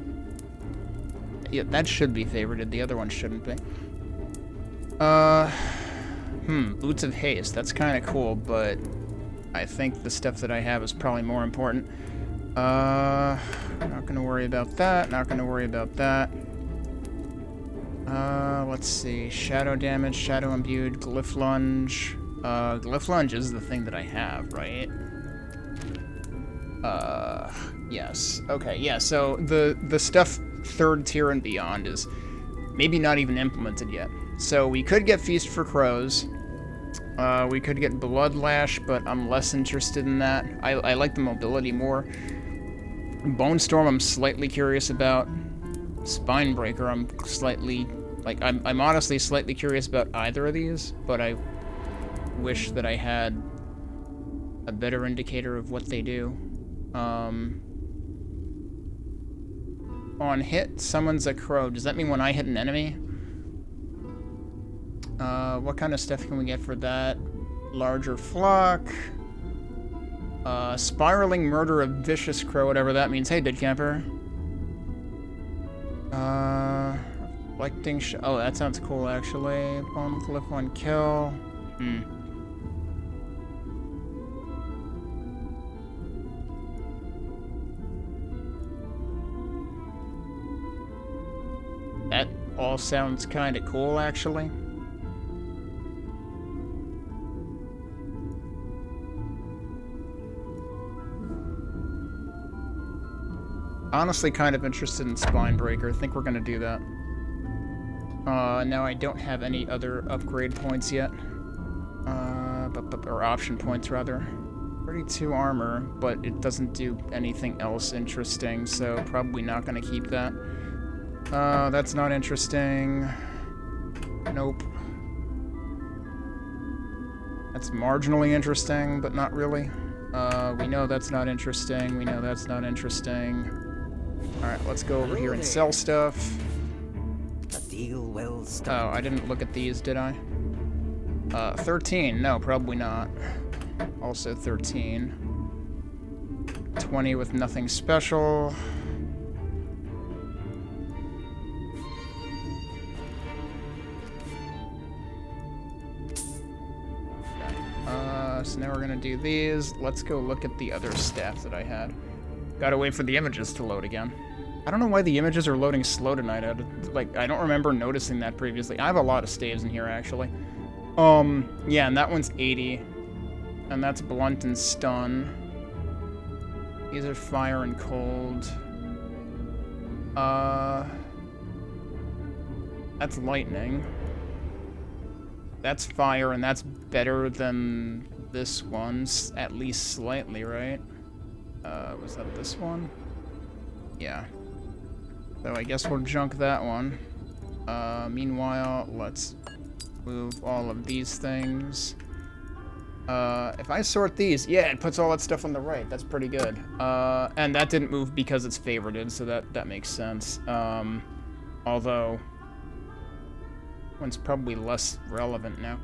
Yeah, that should be favorited. The other one shouldn't be. Boots of Haste. That's kind of cool, but I think the stuff that I have is probably more important. Not gonna worry about that. Not gonna worry about that. Let's see. Shadow damage, shadow imbued, glyph lunge. Glyph lunge is the thing that I have, right? Yes. Okay, yeah, so the stuff 3rd tier and beyond is maybe not even implemented yet. So we could get Feast for Crows. We could get Bloodlash, but I'm less interested in that. I like the mobility more. Bone Storm I'm slightly curious about. Spinebreaker I'm slightly... Like, I'm honestly slightly curious about either of these, but I wish that I had a better indicator of what they do. On hit, summons a crow. Does that mean when I hit an enemy? What kind of stuff can we get for that? Larger flock. Spiraling murder of vicious crow, whatever that means. Hey, dead camper. Reflecting oh, that sounds cool, actually. Upon cliff 1 kill. That all sounds kind of cool, actually. Honestly, kind of interested in Spinebreaker. I think we're gonna do that. Now I don't have any other upgrade points yet. Or option points, rather. 32 armor, but it doesn't do anything else interesting, so probably not gonna keep that. That's not interesting. Nope. That's marginally interesting, but not really. We know that's not interesting. We know that's not interesting. Alright, let's go over here and sell stuff. A deal well struck. Oh, I didn't look at these, did I? 13. No, probably not. Also 13. 20 with nothing special. So now we're gonna do these. Let's go look at the other staff that I had. Gotta wait for the images to load again. I don't know why the images are loading slow tonight. I don't remember noticing that previously. I have a lot of staves in here, actually. Yeah, and that one's 80. And that's blunt and stun. These are fire and cold. That's lightning. That's fire, and that's better than this one's, at least slightly, right? Was that this one? Yeah. So I guess we'll junk that one. Meanwhile, let's move all of these things. If I sort these, yeah, it puts all that stuff on the right. That's pretty good. And that didn't move because it's favorited, so that makes sense. Although, one's probably less relevant now.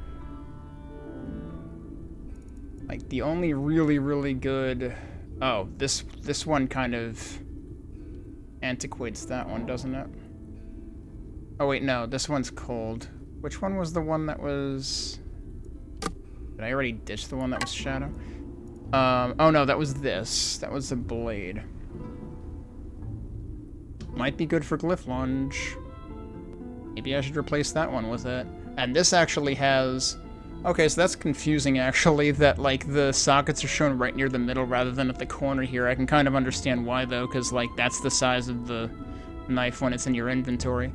Like, the only really good... Oh, this one kind of antiquates that one, doesn't it? Oh, wait, no, this one's cold. Which one was the one that was... Did I already ditch the one that was shadow? Oh no, that was this. That was a blade. Might be good for glyph lunge. Maybe I should replace that one with it. And this actually has... Okay, so that's confusing, actually, that, like, the sockets are shown right near the middle rather than at the corner here. I can kind of understand why, though, because, like, that's the size of the knife when it's in your inventory.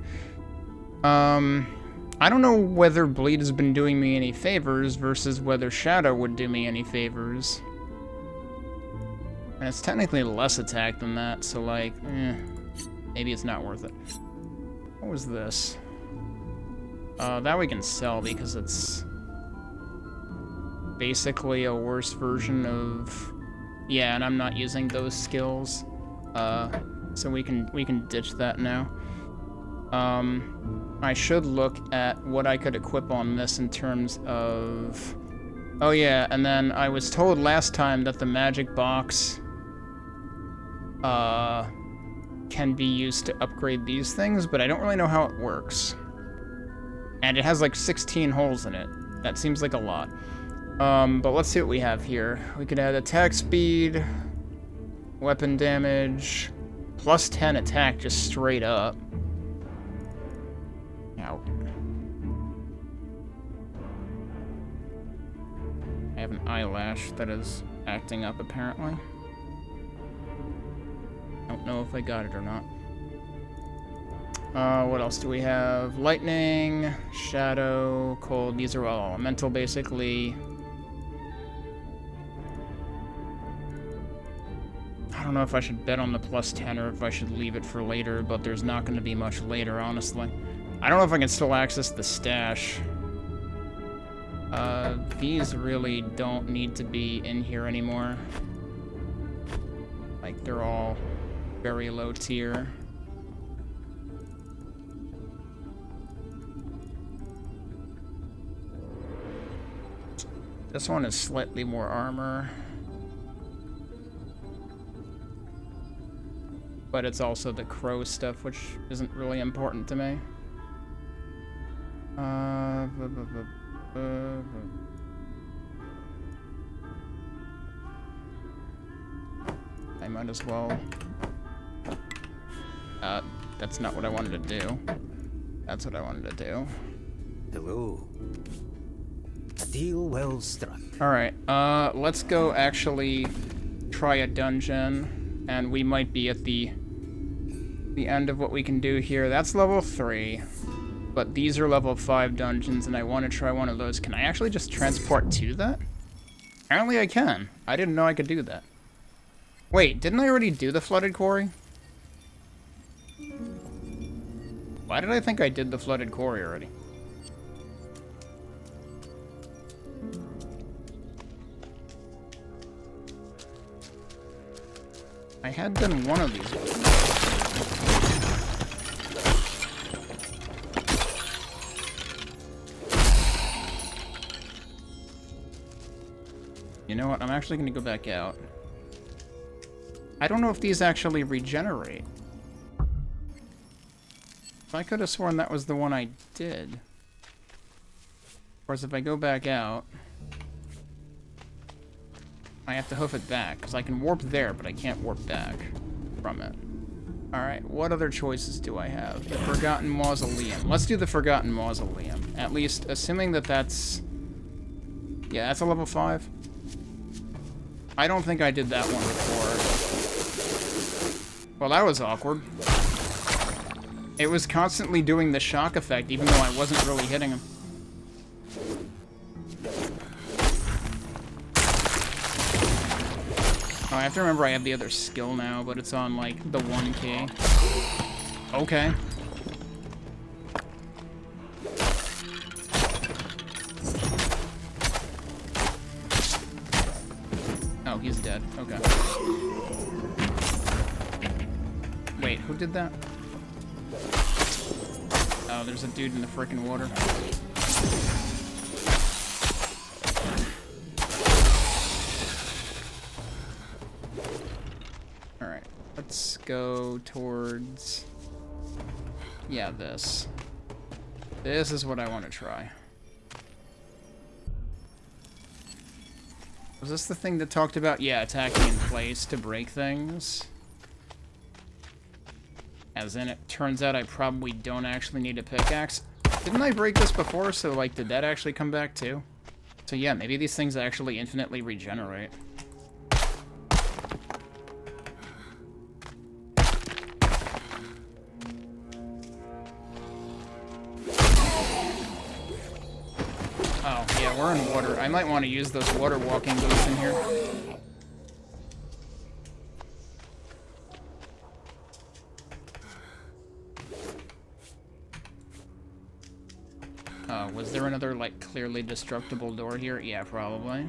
I don't know whether bleed has been doing me any favors versus whether shadow would do me any favors. And it's technically less attack than that, so, like, maybe it's not worth it. What was this? That we can sell because it's basically a worse version of... Yeah, and I'm not using those skills. So we can ditch that now. I should look at what I could equip on this in terms of... Oh yeah, and then I was told last time that the magic box can be used to upgrade these things, but I don't really know how it works. And it has like 16 holes in it. That seems like a lot. But let's see what we have here. We could add attack speed, weapon damage, plus 10 attack just straight up. Ow. I have an eyelash that is acting up, apparently. Don't know if I got it or not. What else do we have? Lightning, shadow, cold. These are all elemental, basically. I don't know if I should bet on the plus 10 or if I should leave it for later, but there's not going to be much later, honestly. I don't know if I can still access the stash. These really don't need to be in here anymore. Like, they're all very low tier. This one is slightly more armor. But it's also the crow stuff, which isn't really important to me. I might as well... that's not what I wanted to do. That's what I wanted to do. Hello. A deal well struck. Alright, let's go actually try a dungeon, and we might be at the end of what we can do here. That's level 3, but these are level 5 dungeons, and I want to try one of those. Can I actually just transport to that? Apparently I can. I didn't know I could do that. Wait, didn't I already do the flooded quarry? Why did I think I did the flooded quarry already? I had done one of these before. You know what? I'm actually going to go back out. I don't know if these actually regenerate. I could have sworn that was the one I did. Of course, if I go back out, I have to hoof it back, because I can warp there, but I can't warp back from it. Alright, what other choices do I have? The Forgotten Mausoleum. Let's do the Forgotten Mausoleum. At least, assuming that that's... Yeah, that's a level 5. I don't think I did that one before. Well, that was awkward. It was constantly doing the shock effect, even though I wasn't really hitting him. Oh, I have to remember I have the other skill now, but it's on, like, the 1 key. Okay. Oh, he's dead. Okay. Wait, who did that? Oh, there's a dude in the frickin' water. Alright, let's go towards... Yeah, this. This is what I want to try. Was this the thing that talked about, yeah, attacking in place to break things? As in, it turns out I probably don't actually need a pickaxe. Didn't I break this before, so, like, did that actually come back too? So yeah, maybe these things actually infinitely regenerate. Oh, yeah, we're in water. I might want to use those water walking boots in here. Was there another, like, clearly destructible door here? Yeah, probably.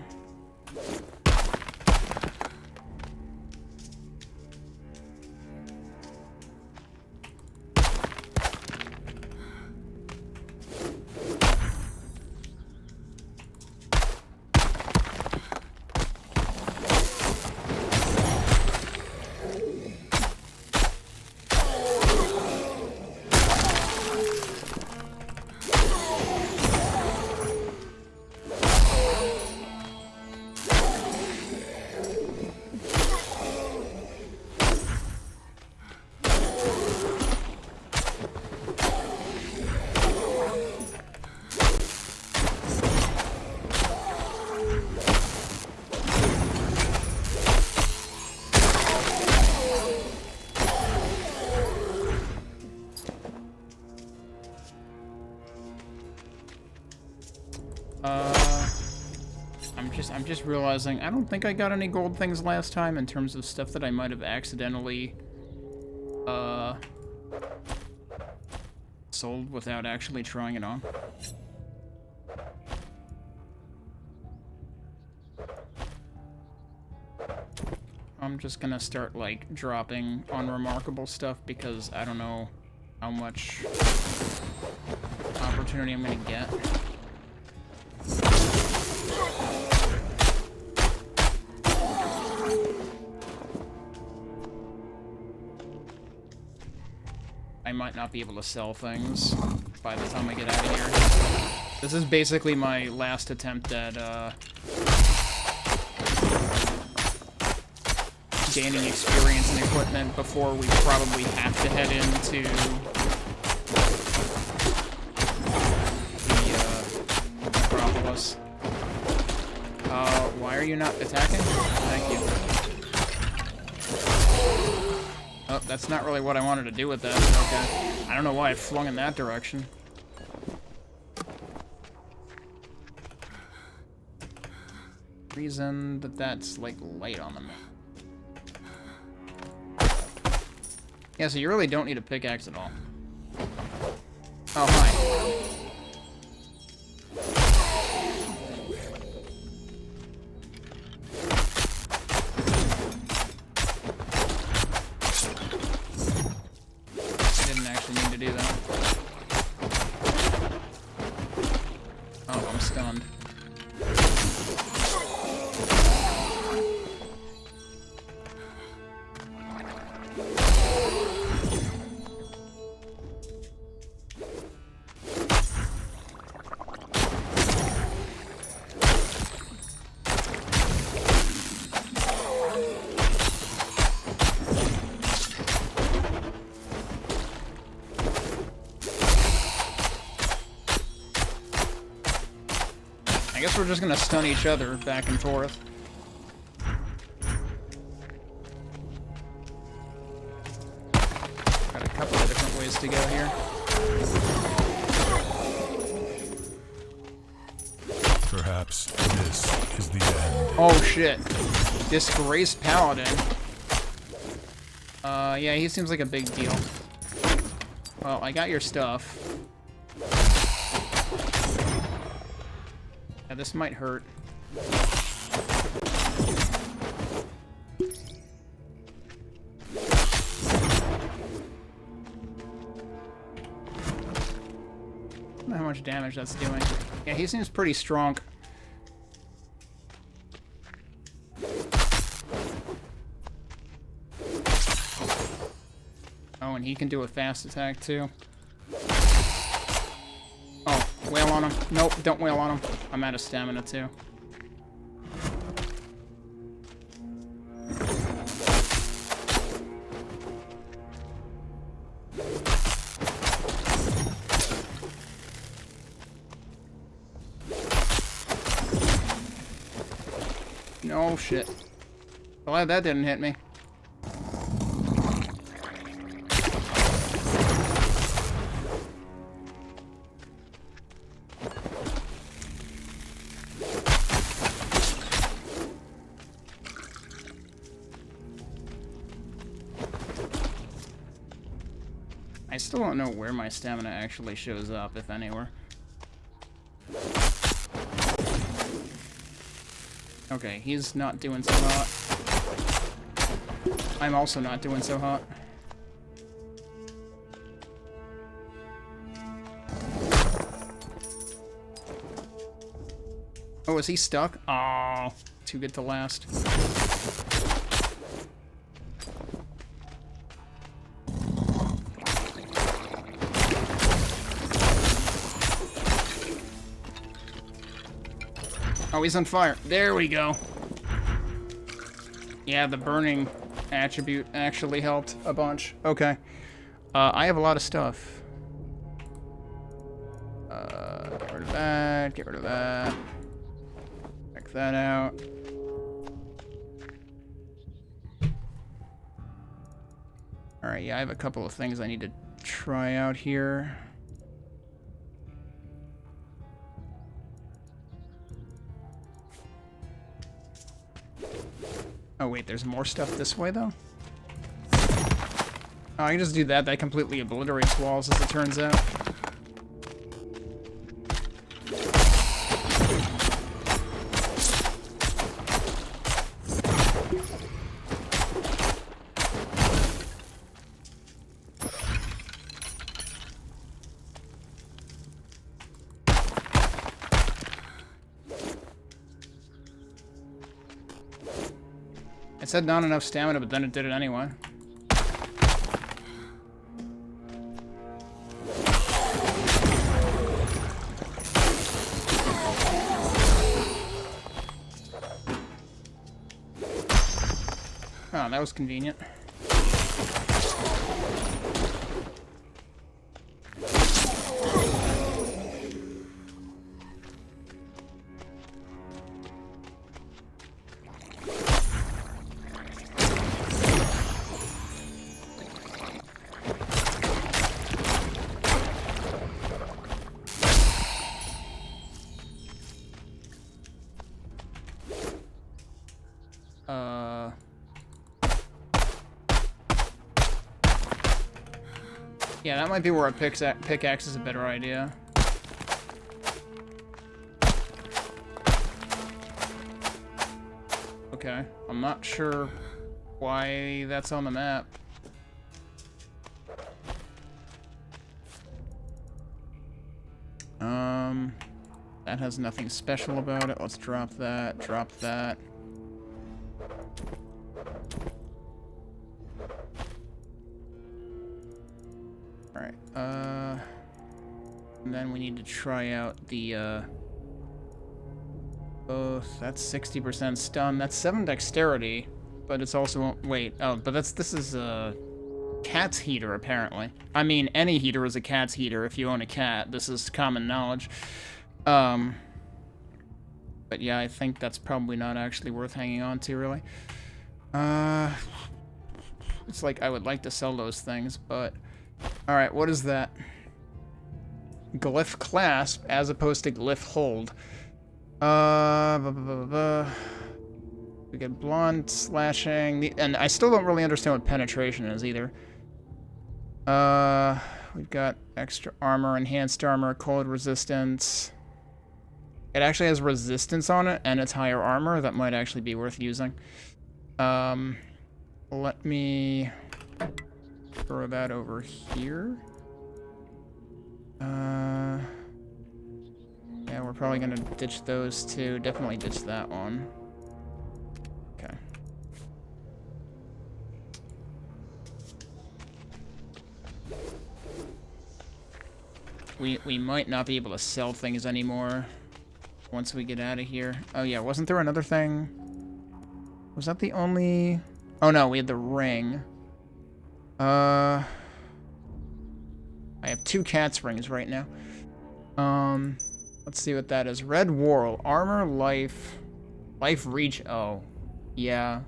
I'm just realizing, I don't think I got any gold things last time in terms of stuff that I might have accidentally, sold without actually trying it on. I'm just gonna start, like, dropping unremarkable stuff because I don't know how much opportunity I'm gonna get. I might not be able to sell things by the time I get out of here. This is basically my last attempt at, gaining experience and equipment before we probably have to head into the Metropolis. Why are you not attacking? Thank you. Oh, that's not really what I wanted to do with that. Okay. I don't know why I flung in that direction. Reason that that's, like, light on the map. Yeah, so you really don't need a pickaxe at all. Oh, hi. I didn't actually mean to do that. Oh, I'm stunned. I guess we're just gonna stun each other back and forth. to go here. Perhaps this is the end. Oh shit. Disgraced Paladin. Yeah, he seems like a big deal. Well, I got your stuff. Yeah, this might hurt. I don't know how much damage that's doing. Yeah, he seems pretty strong. Oh, and he can do a fast attack too. Oh, wail on him. Nope, don't wail on him. I'm out of stamina too. No shit. Glad that didn't hit me. I still don't know where my stamina actually shows up, if anywhere. Okay, he's not doing so hot. I'm also not doing so hot. Oh, is he stuck? Oh, too good to last. Oh, he's on fire. There we go. Yeah, the burning attribute actually helped a bunch. Okay. I have a lot of stuff. Get rid of that. Get rid of that. Check that out. Alright, yeah, I have a couple of things I need to try out here. Oh wait, there's more stuff this way though? Oh, I can just do that. That completely obliterates walls, as it turns out. It said not enough stamina, but then it did it anyway. Oh, that was convenient. Yeah, that might be where a pickaxe is a better idea. Okay, I'm not sure why that's on the map. That has nothing special about it. Let's drop that, drop that. Alright, and then we need to try out the, both. That's 60% stun. That's 7 dexterity, but it's also, wait, oh, but this is a cat's heater, apparently. I mean, any heater is a cat's heater if you own a cat. This is common knowledge. But yeah, I think that's probably not actually worth hanging on to, really. It's like I would like to sell those things, but Alright, what is that? Glyph clasp as opposed to glyph hold. We get blunt, slashing, and I still don't really understand what penetration is either. We've got extra armor, enhanced armor, cold resistance. It actually has resistance on it, and it's higher armor. That might actually be worth using. Let me throw that over here. Yeah, we're probably gonna ditch those two. Definitely ditch that one. Okay. We might not be able to sell things anymore once we get out of here. Oh yeah, wasn't there another thing? Was that the only... Oh no, we had the ring. I have 2 cat's rings right now. Let's see what that is. Red whorl, armor, life reach. Oh, yeah,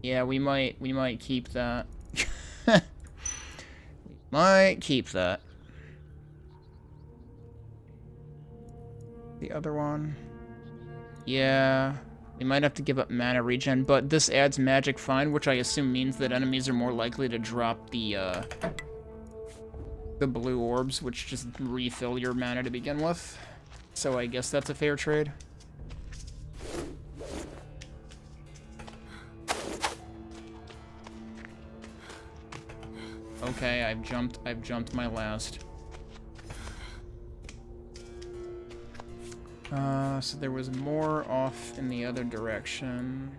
we might keep that. We might keep that. The other one, yeah, we might have to give up mana regen, but this adds magic find, which I assume means that enemies are more likely to drop the blue orbs, which just refill your mana to begin with. So I guess that's a fair trade. Okay, I've jumped my last. So there was more off in the other direction.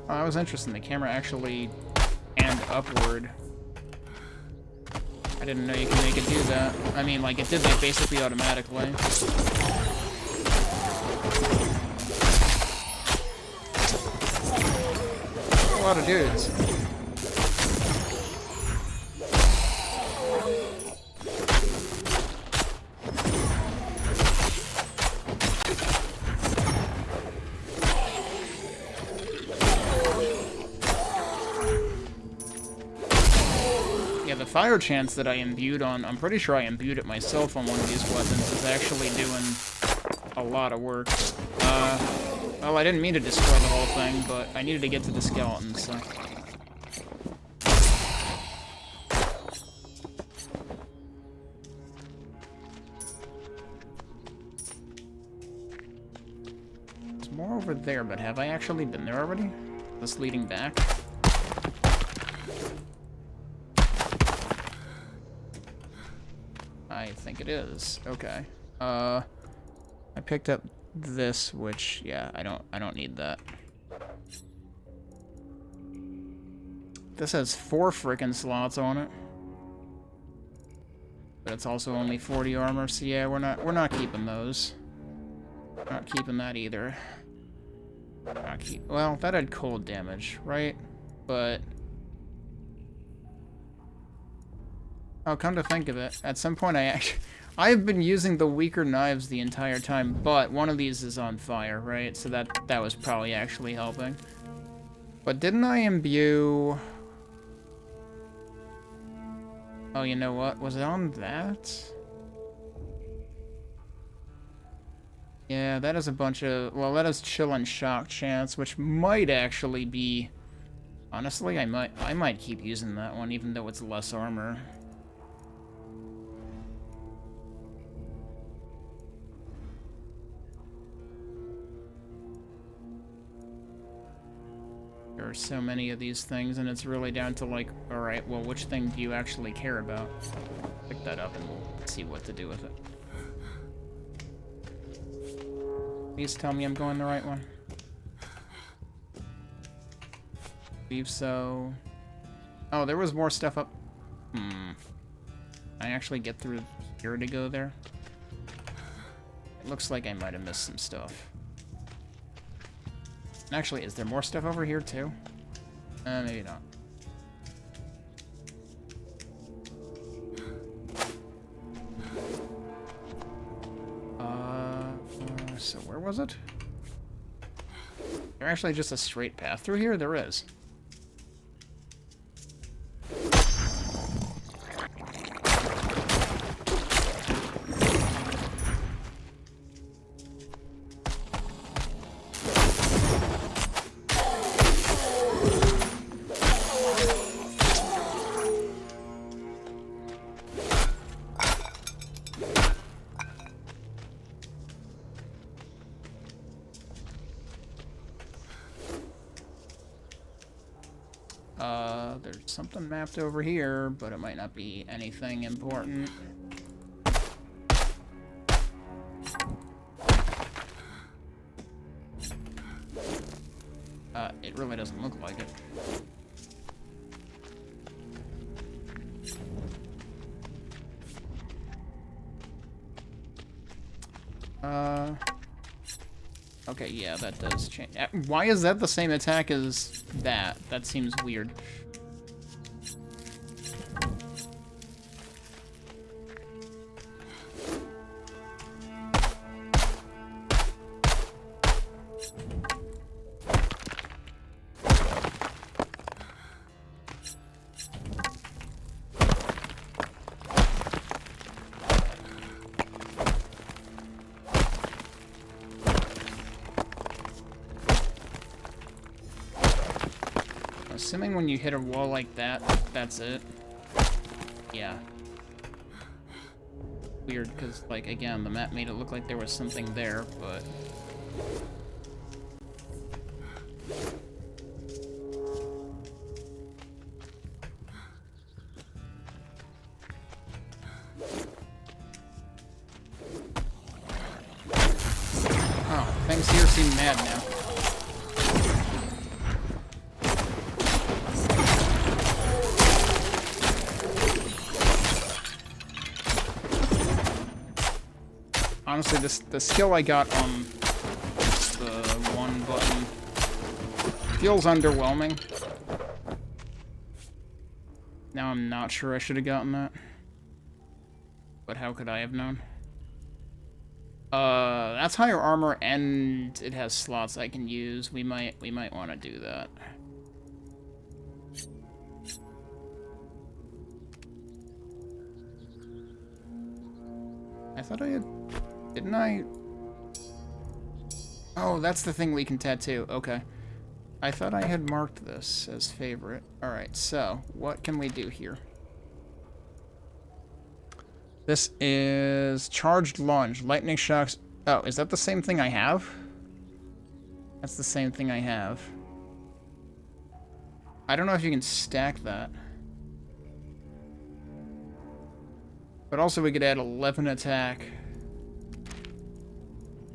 Oh, that was interesting. The camera actually and upward. I didn't know you could make it do that. I mean, like, it did that basically automatically. A lot of dudes. Fire chance that I imbued on, I'm pretty sure I imbued it myself on one of these weapons, is actually doing a lot of work. Well, I didn't mean to destroy the whole thing, but I needed to get to the skeletons, so. There's more over there, but have I actually been there already? This leading back? I think it is. Okay. I picked up this, which, yeah, I don't need that. This has 4 frickin' slots on it. But it's also only 40 armor, so yeah, we're not keeping those. Not keeping that either. Well, that had cold damage, right? But oh, come to think of it, at some point I've been using the weaker knives the entire time, but one of these is on fire, right? So that was probably actually helping. But didn't I imbue... Oh, you know what? Was it on that? Yeah, that is a bunch of... Well, that is chill and shock chance, which might actually be... Honestly, I might keep using that one, even though it's less armor. There are so many of these things, and it's really down to, like, alright, well, which thing do you actually care about? Pick that up and we'll see what to do with it. Please tell me I'm going the right one. Believe so. Oh, there was more stuff up. I actually get through here to go there? It looks like I might have missed some stuff. Actually, is there more stuff over here too? Maybe not. So where was it? There actually just a straight path through here? There is. There's something mapped over here, but it might not be anything important. It really doesn't look like it. Okay, yeah, that does change. Why is that the same attack as that? That seems weird. Assuming when you hit a wall like that, that's it. Yeah. Weird, because, like, again, the map made it look like there was something there, but... Oh, things here seem mad now. Honestly, the skill I got on the one button feels underwhelming. Now I'm not sure I should have gotten that. But how could I have known? That's higher armor and it has slots I can use. We might want to do that. I thought I had... Didn't I? Oh, that's the thing we can tattoo. Okay. I thought I had marked this as favorite. Alright, so, what can we do here? This is charged lunge. Lightning shocks. Oh, is that the same thing I have? That's the same thing I have. I don't know if you can stack that. But also we could add 11 attack.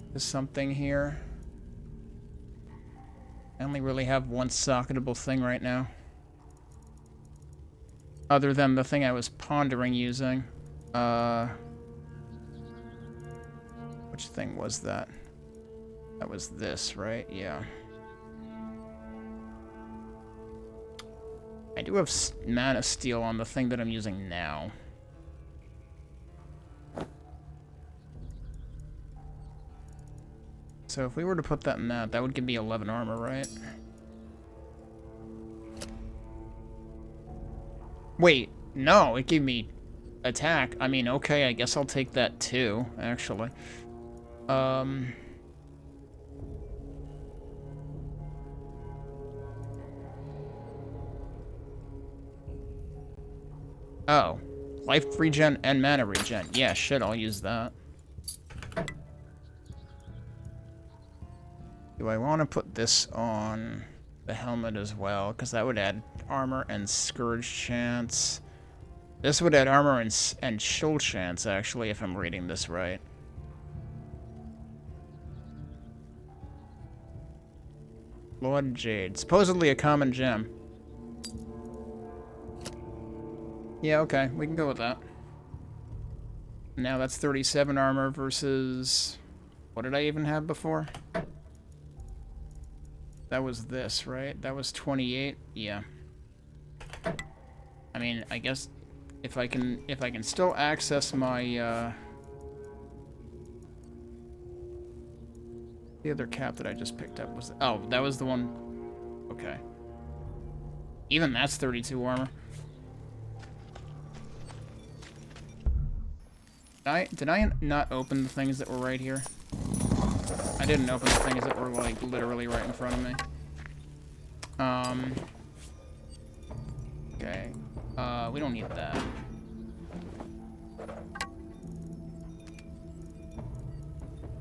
There's something here. I only really have one socketable thing right now. Other than the thing I was pondering using. Which thing was that? That was this, right? Yeah. I do have mana steel on the thing that I'm using now. So if we were to put that in that, that would give me 11 armor, right? Wait, no, it gave me attack. I mean, okay, I guess I'll take that too, actually. Oh, life regen and mana regen. Yeah, shit, I'll use that. Do I want to put this on the helmet as well? Because that would add armor and scourge chance. This would add armor and shield chance, actually, if I'm reading this right. Blood Jade. Supposedly a common gem. Yeah, okay. We can go with that. Now that's 37 armor versus... What did I even have before? That was this, right? That was 28. Yeah. I mean, I guess if I can still access my the other cap that I just picked up was that was the one. Okay. Even that's 32 armor. Did I not open the things that were right here? I didn't open the things that were, like, literally right in front of me. Okay. We don't need that.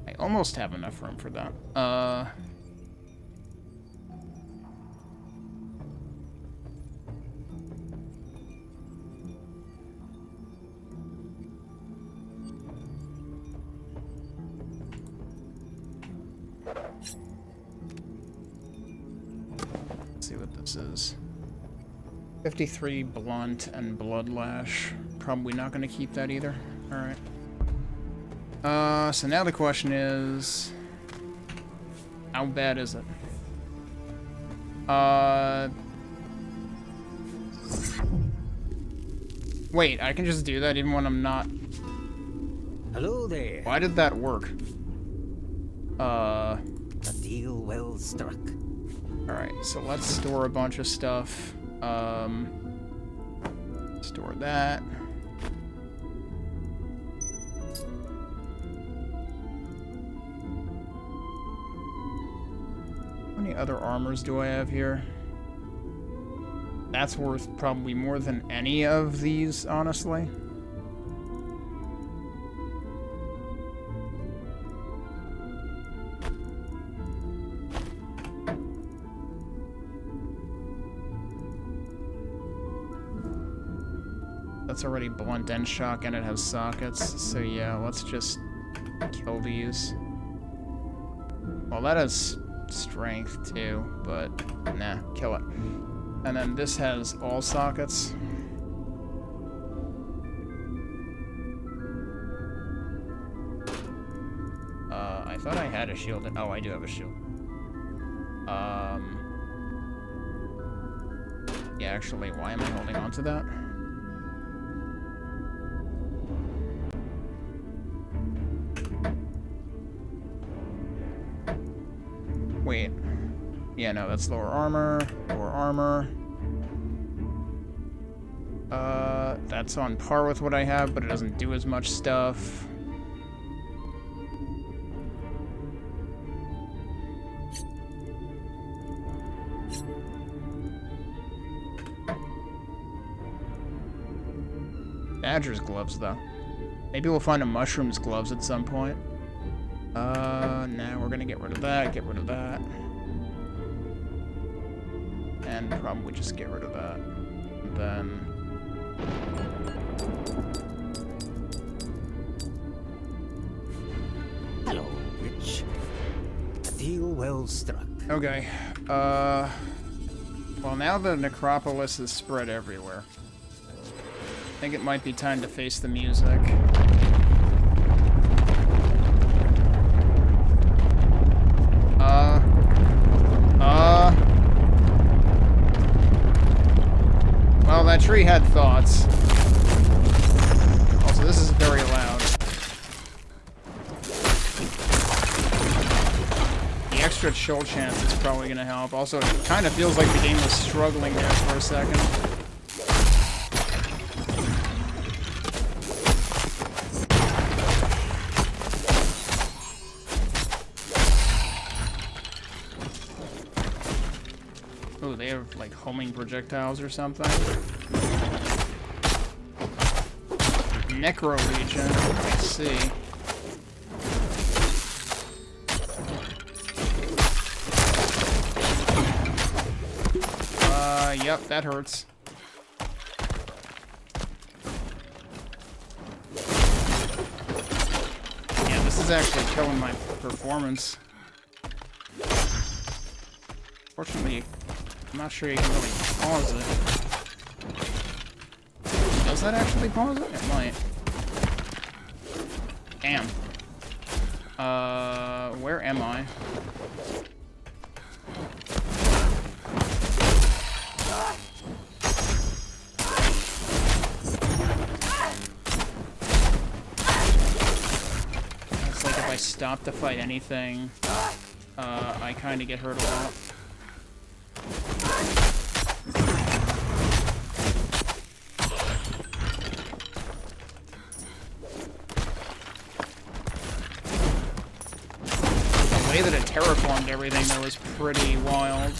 I almost have enough room for that. see what this is. 53 blunt and bloodlash. Probably not going to keep that either. Alright. So now the question is... how bad is it? Wait, I can just do that even when I'm not... Hello there. Why did that work? A deal well struck. Alright, so let's store a bunch of stuff. Store that. How many other armors do I have here? That's worth probably more than any of these, honestly. That's already blunt and shock, and it has sockets. So yeah, let's just kill these. Well, that has strength too, but nah, kill it. And then this has all sockets. I thought I had a shield. Oh, I do have a shield. Yeah, actually, why am I holding on to that? Wait. Yeah, no, that's lower armor. Lower armor. That's on par with what I have, but it doesn't do as much stuff. Badger's gloves, though. Maybe we'll find a mushroom's gloves at some point. Nah, we're gonna get rid of that, get rid of that. And probably just get rid of that. And then... Hello, witch. A deal well struck. Okay, well, now the necropolis is spread everywhere. I think it might be time to face the music. Well, that tree had thoughts. Also, this is very loud. The extra chill chance is probably gonna help. Also, it kind of feels like the game was struggling there for a second. Oh, they have like homing projectiles or something. Necro Legion, I see. Yep, that hurts. Yeah, this is actually killing my performance. Fortunately, I'm not sure you can really pause it. Does that actually pause it? It might. Damn. Where am I? It's like if I stop to fight anything, I kind of get hurt a lot. The way that it terraformed everything there was pretty wild.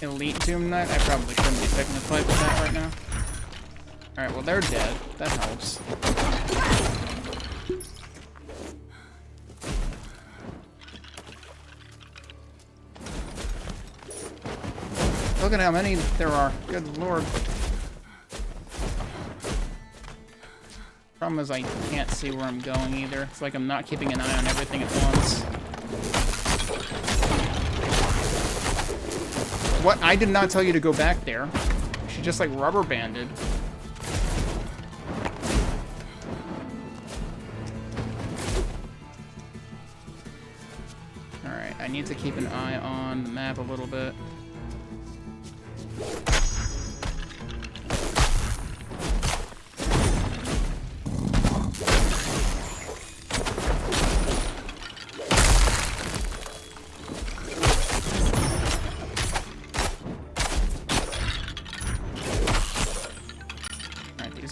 Elite Doom Knight? I probably shouldn't be picking a fight with that right now. Alright, well they're dead. That helps. Look at how many there are. Good lord. Problem is I can't see where I'm going either. It's like I'm not keeping an eye on everything at once. What? I did not tell you to go back there. She just, like, rubber banded. Alright, I need to keep an eye on the map a little bit.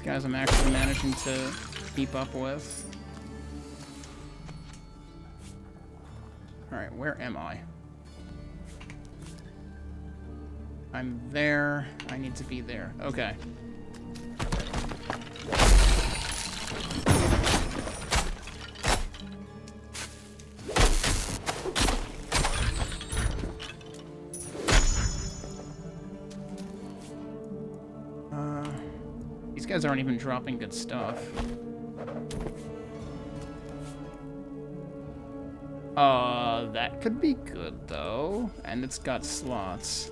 Guys I'm actually managing to keep up with. Alright, where am I? I'm there. I need to be there. Okay. These guys aren't even dropping good stuff. That could be good, though. And it's got slots.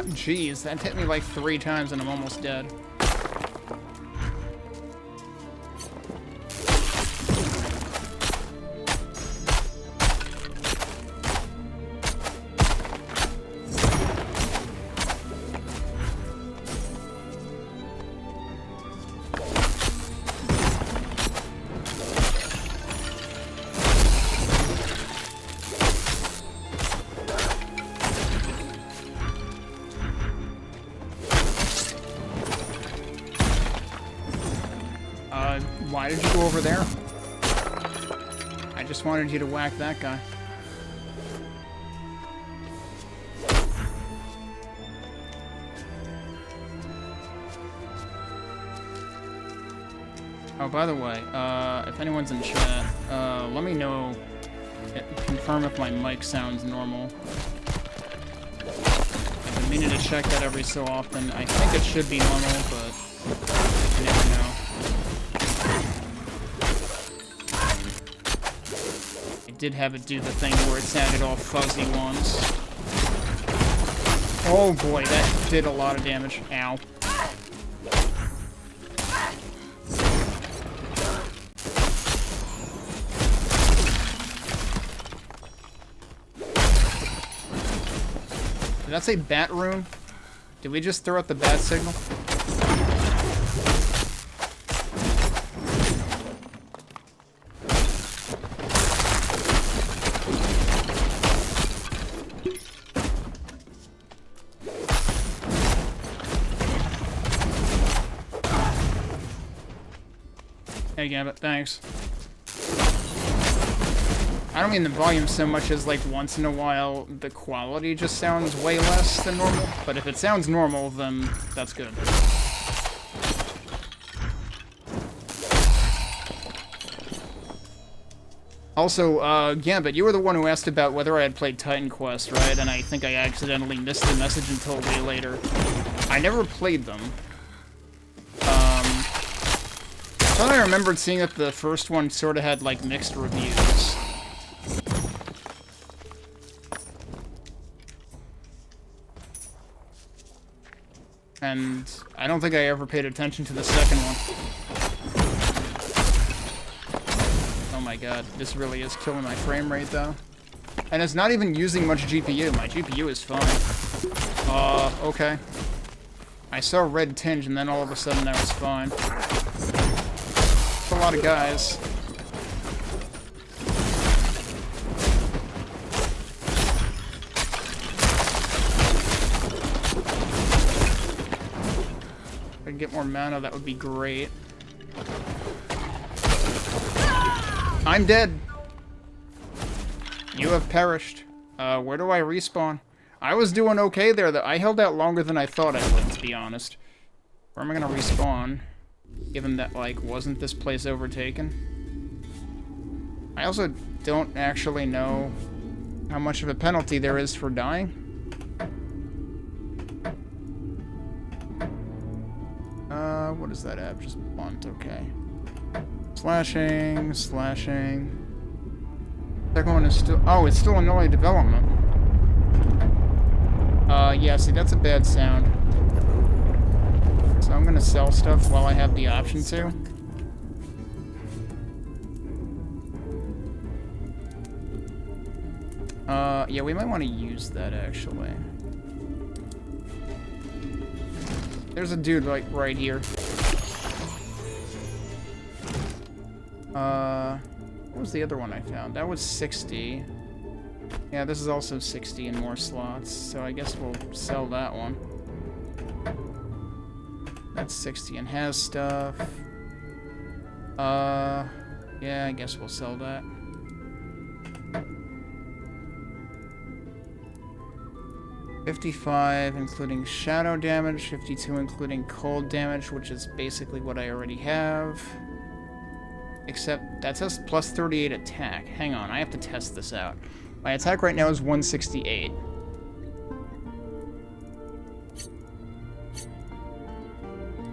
Jeez, that hit me like 3 times and I'm almost dead. Why did you go over there? I just wanted you to whack that guy. Oh, by the way, if anyone's in chat, let me know, confirm if my mic sounds normal. I've been meaning to check that every so often. I think it should be normal, but you never know. Did have it do the thing where it sounded all fuzzy once. Oh boy, that did a lot of damage. Ow. Did that say bat rune? Did we just throw out the bat signal? Hey, Gambit, thanks. I don't mean the volume so much as, like, once in a while the quality just sounds way less than normal, but if it sounds normal, then that's good. Also, Gambit, you were the one who asked about whether I had played Titan Quest, right? And I think I accidentally missed the message until way later. I never played them. I thought I remembered seeing that the first one sort of had, like, mixed reviews. And I don't think I ever paid attention to the second one. Oh my god, this really is killing my frame rate, though. And it's not even using much GPU. My GPU is fine. Okay. I saw a red tinge, and then all of a sudden I was fine. A lot of guys. get more mana, that would be great. I'm dead. You have perished. Where do I respawn? I was doing okay there. I held out longer than I thought I would, to be honest. Where am I gonna respawn? Given that, like, wasn't this place overtaken? I also don't actually know how much of a penalty there is for dying. What is that app? Just blunt, okay. Slashing. Second one is still... Oh, it's still in early development. Yeah, see, that's a bad sound. So I'm gonna sell stuff while I have the option to. Yeah, we might want to use that, actually. There's a dude, like, right here. What was the other one I found? That was 60. Yeah, this is also 60 and more slots, so I guess we'll sell that one. That's 60 and has stuff. Yeah, I guess we'll sell that. $55 including shadow damage, $52 including cold damage, which is basically what I already have. Except that says plus 38 attack. Hang on, I have to test this out. My attack right now is 168.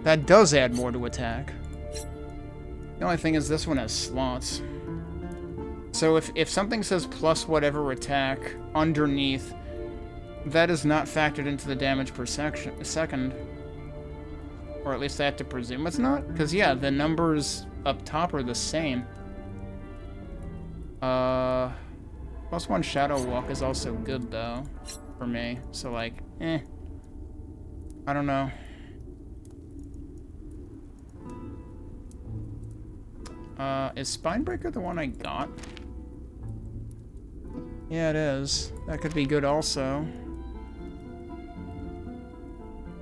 That does add more to attack. The only thing is this one has slots. So if something says plus whatever attack underneath, that is not factored into the damage per second. Or at least I have to presume it's not. Because, yeah, the numbers up top are the same. Plus one Shadow Walk is also good, though, for me. So, like, I don't know. Is Spinebreaker the one I got? Yeah, it is. That could be good also.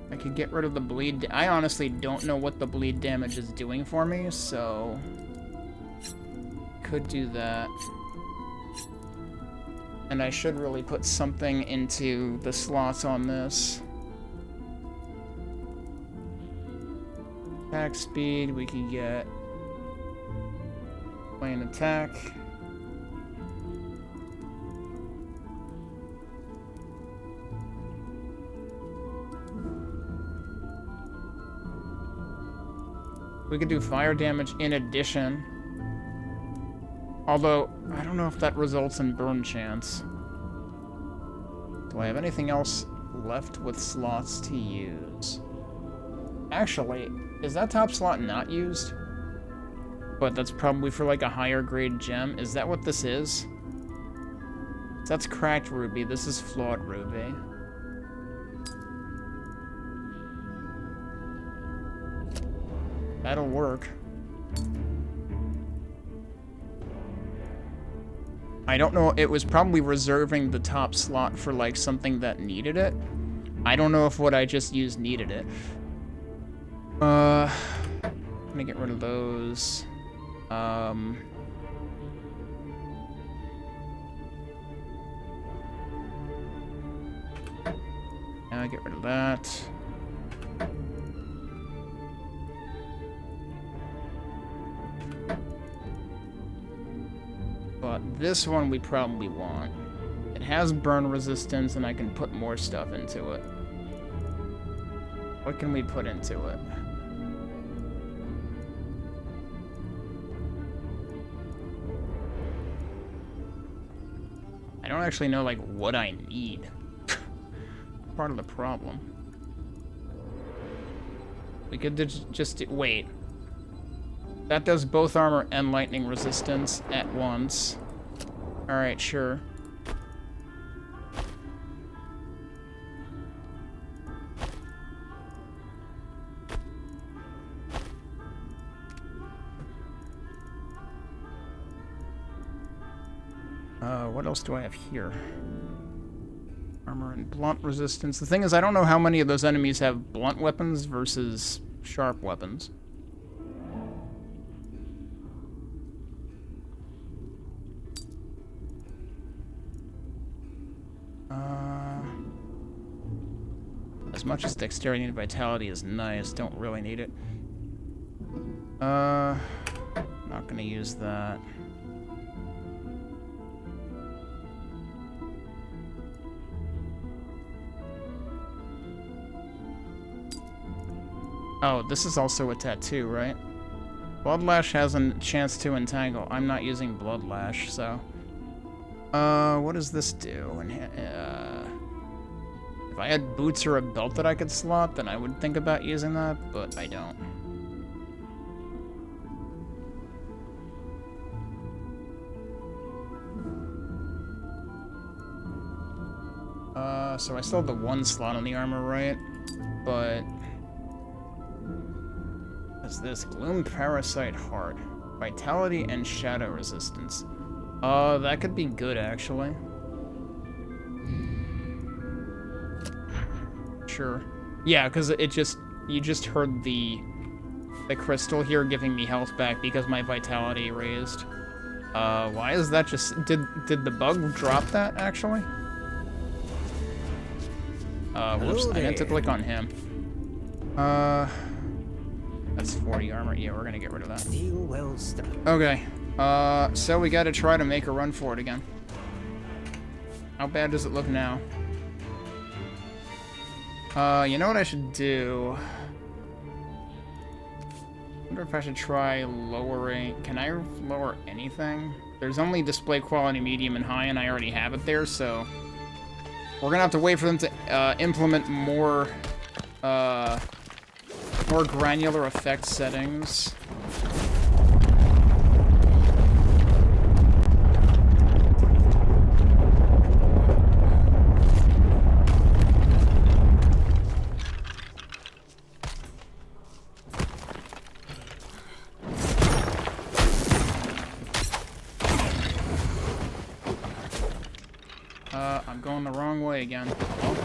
I could get rid of the bleed. I honestly don't know what the bleed damage is doing for me, so... could do that. And I should really put something into the slots on this. Attack speed, we can get... plain attack. We could do fire damage in addition. Although, I don't know if that results in burn chance. Do I have anything else left with slots to use? Actually, is that top slot not used? But that's probably for like a higher grade gem. Is that what this is? That's cracked ruby. This is flawed ruby. That'll work. I don't know. It was probably reserving the top slot for like something that needed it. I don't know if what I just used needed it. Let me get rid of those. Now get rid of that. But this one we probably want. It has burn resistance, and I can put more stuff into it. What can we put into it? I don't actually know, like, what I need. Part of the problem. We could just wait. That does both armor and lightning resistance at once. Alright, sure. What else do I have here? Armor and blunt resistance. The thing is, I don't know how many of those enemies have blunt weapons versus sharp weapons. As much as dexterity and vitality is nice, don't really need it. Not gonna use that. Oh, this is also a tattoo, right? Bloodlash has a chance to entangle. I'm not using Bloodlash, so... what does this do? If I had boots or a belt that I could slot, then I would think about using that, but I don't. So I still have the one slot on the armor, right? But... what's this? Gloom Parasite Heart. Vitality and Shadow Resistance. That could be good, actually. Sure. Yeah, because it just... you just heard the crystal here giving me health back because my vitality raised. Why is that just... Did the bug drop that, actually? Whoops, I meant to click on him. That's 40 armor. Yeah, we're gonna get rid of that. Deal well struck. Okay. So we gotta try to make a run for it again. How bad does it look now? You know what I should do? I wonder if I should try lowering... Can I lower anything? There's only display quality medium and high, and I already have it there, so... we're gonna have to wait for them to implement more granular effect settings. I'm going the wrong way again. Oh.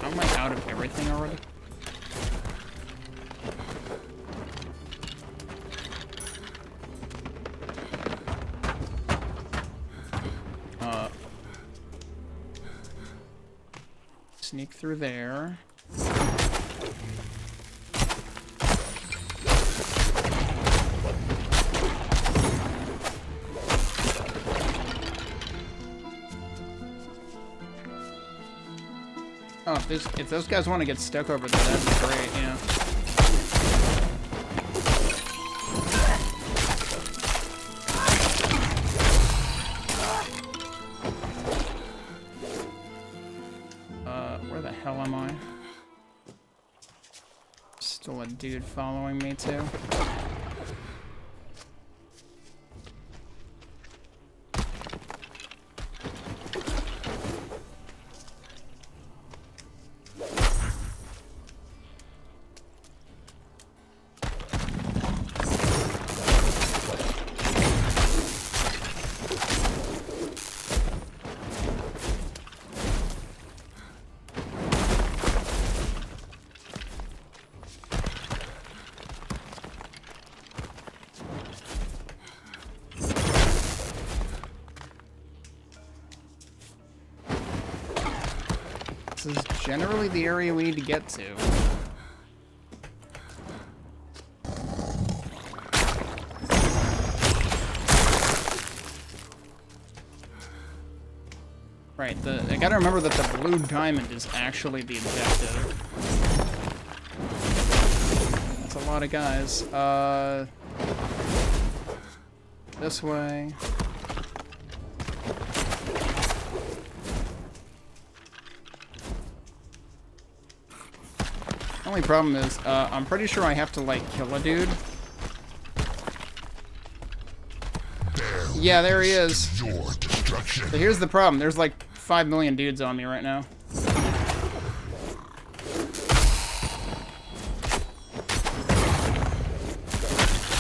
Am I out of everything already? Sneak through there. Oh, if those guys want to get stuck over there, that'd be great, yeah. Where the hell am I? Still a dude following me, too. This is generally the area we need to get to. Right, I gotta remember that the blue diamond is actually the objective. That's a lot of guys. This way. Only problem is, I'm pretty sure I have to, like, kill a dude. Yeah, there he is. Your destruction. So here's the problem. There's, like, 5 million dudes on me right now.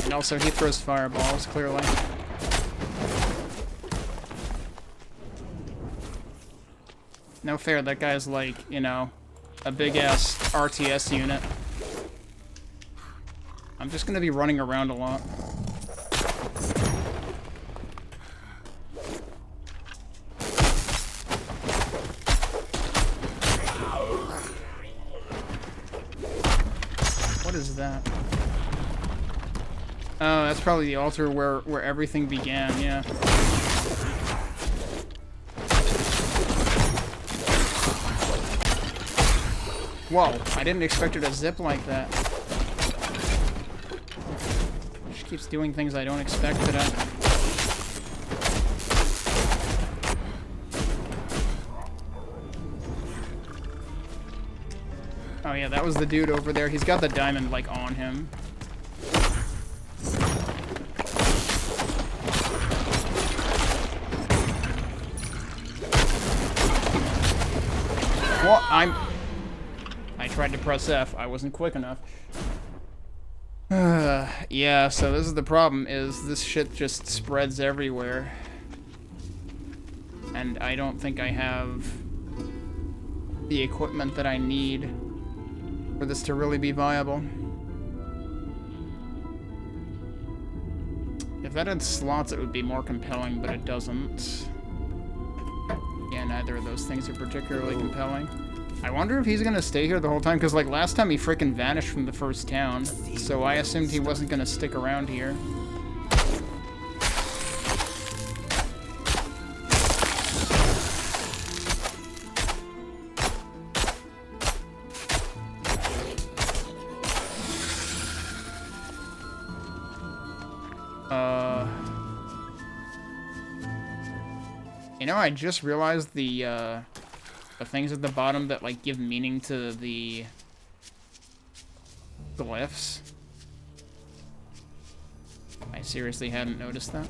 And also, he throws fireballs, clearly. No fair, that guy's like, you know, a big-ass RTS unit. I'm just gonna be running around a lot. What is that? Oh, that's probably the altar where everything began, yeah. Whoa, I didn't expect her to zip like that. She keeps doing things I don't expect today. Oh yeah, that was the dude over there. He's got the diamond, like, on him. Well, I tried to press F. I wasn't quick enough. Yeah, so this is the problem, is this shit just spreads everywhere. And I don't think I have the equipment that I need for this to really be viable. If that had slots, it would be more compelling, but it doesn't. Yeah, neither of those things are particularly compelling. I wonder if he's gonna stay here the whole time, because, like, last time he frickin' vanished from the first town, so I assumed he wasn't gonna stick around here. You know, I just realized the things at the bottom that, like, give meaning to the glyphs. I seriously hadn't noticed that.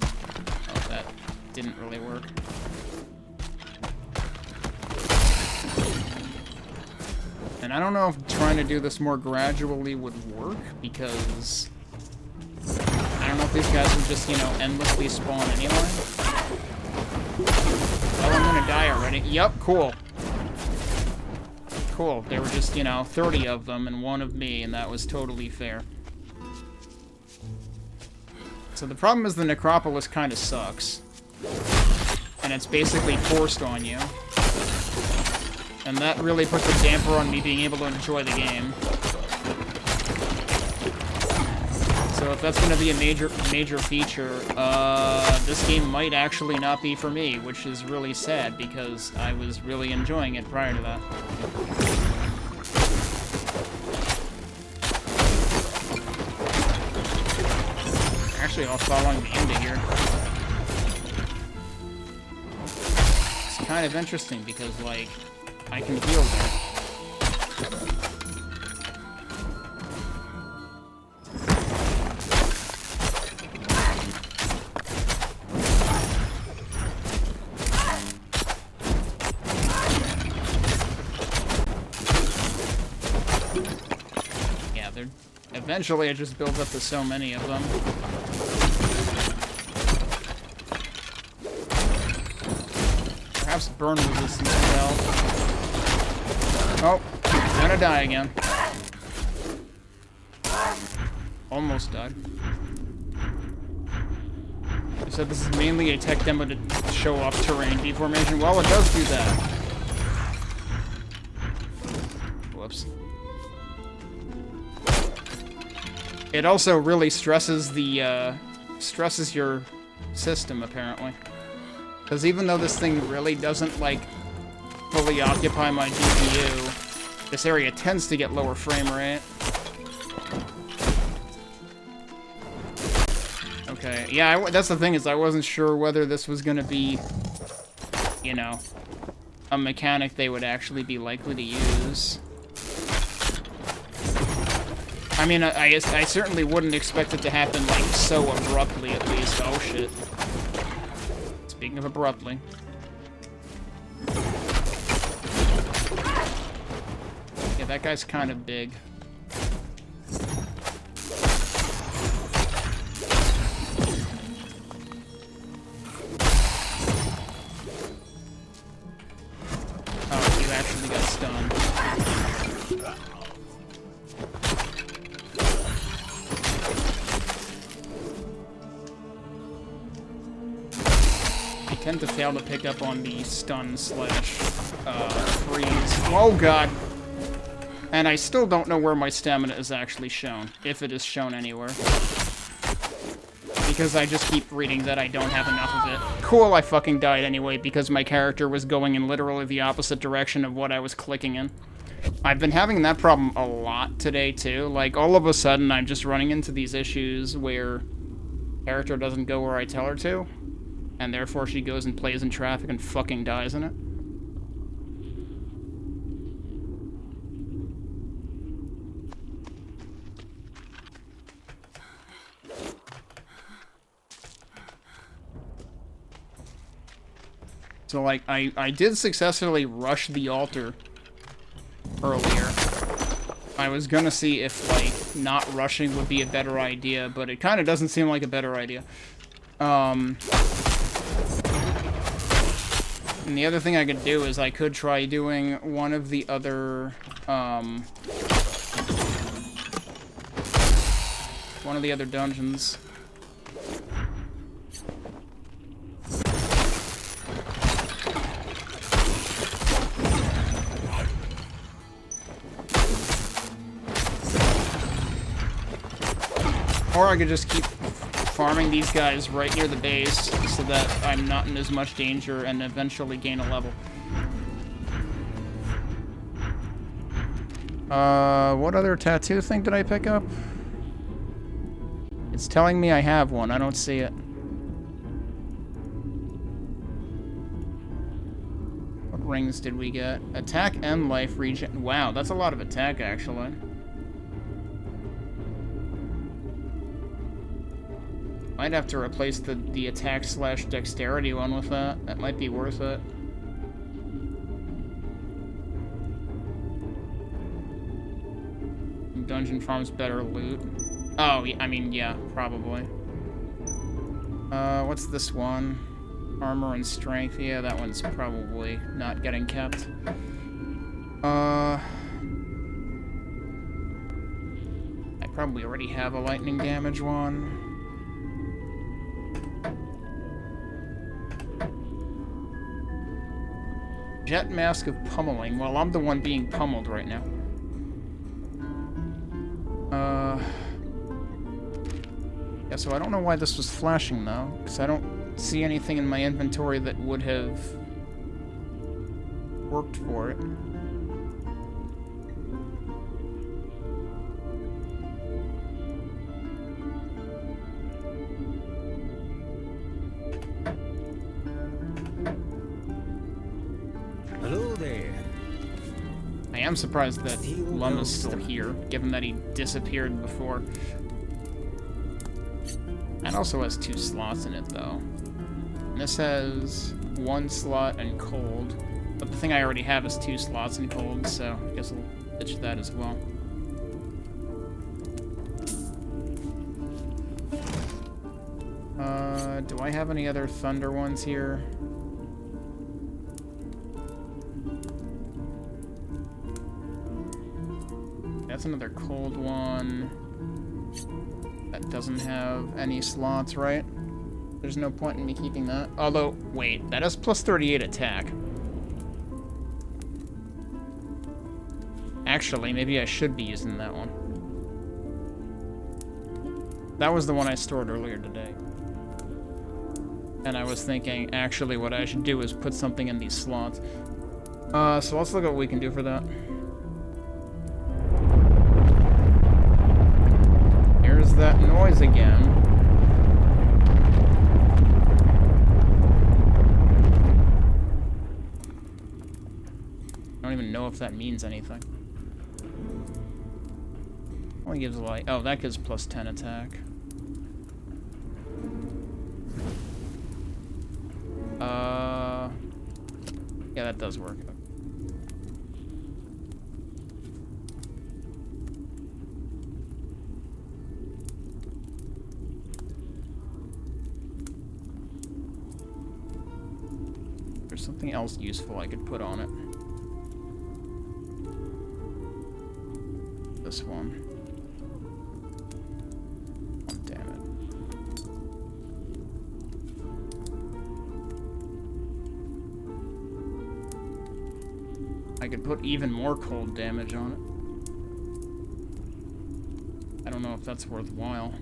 Oh, that didn't really work. And I don't know if trying to do this more gradually would work, because I don't know if these guys would just, you know, endlessly spawn anyway. Oh, I'm gonna die already. Yup, cool. Cool. There were just, you know, 30 of them and one of me, and that was totally fair. So the problem is the necropolis kind of sucks. And it's basically forced on you. And that really puts a damper on me being able to enjoy the game. So if that's going to be a major feature, this game might actually not be for me, which is really sad because I was really enjoying it prior to that. Actually, I'll following me into here. It's kind of interesting because, like, I can heal there. Eventually, it just builds up to so many of them. Perhaps burn resistance as well. Oh, I'm gonna die again. Almost died. You said this is mainly a tech demo to show off terrain deformation. Well, it does do that. Whoops. It also really stresses the, stresses your system, apparently. Because even though this thing really doesn't, like, fully occupy my GPU, this area tends to get lower frame rate. Okay, yeah, that's the thing, is I wasn't sure whether this was gonna be, you know, a mechanic they would actually be likely to use. I mean, I certainly wouldn't expect it to happen, like, so abruptly, at least. Oh, shit. Speaking of abruptly. Yeah, that guy's kind of big. tend to fail to pick up on the stun slash freeze. Oh god. And I still don't know where my stamina is actually shown, if it is shown anywhere. Because I just keep reading that I don't have enough of it. Cool, I fucking died anyway because my character was going in literally the opposite direction of what I was clicking in. I've been having that problem a lot today too. Like, all of a sudden I'm just running into these issues where character doesn't go where I tell her to, and therefore she goes and plays in traffic and fucking dies in it. So, like, I did successfully rush the altar earlier. I was gonna see if, like, not rushing would be a better idea, but it kind of doesn't seem like a better idea. And the other thing I could do is I could try doing one of the other, dungeons. Or I could just keep farming these guys right near the base so that I'm not in as much danger and eventually gain a level. What other tattoo thing did I pick up? It's telling me I have one. I don't see it. What rings did we get? Attack and life regen. Wow, that's a lot of attack, actually. Might have to replace the attack slash dexterity one with that. That might be worth it. Dungeon farms better loot. Oh, I mean, yeah, probably. What's this one? Armor and strength. Yeah, that one's probably not getting kept. I probably already have a lightning damage one. Jet Mask of Pummeling. Well, I'm the one being pummeled right now. Yeah, so I don't know why this was flashing, though, because I don't see anything in my inventory that would have worked for it. Hello there. I am surprised that Lum is still here, given that he disappeared before. It also has 2 slots in it, though. And this has 1 slot and cold, but the thing I already have is 2 slots and cold, so I guess I'll ditch that as well. Do I have any other thunder ones here? That's another cold one. That doesn't have any slots, right? There's no point in me keeping that. Although, wait, that has plus 38 attack. Actually, maybe I should be using that one. That was the one I stored earlier today. And I was thinking, actually, what I should do is put something in these slots. So let's look at what we can do for that. Here's that noise again. I don't even know if that means anything. Only gives like, oh, that gives plus 10 attack. Yeah, that does work. There's something else useful I could put on it. This one. Oh, damn I could put even more cold damage on it. I don't know if that's worthwhile.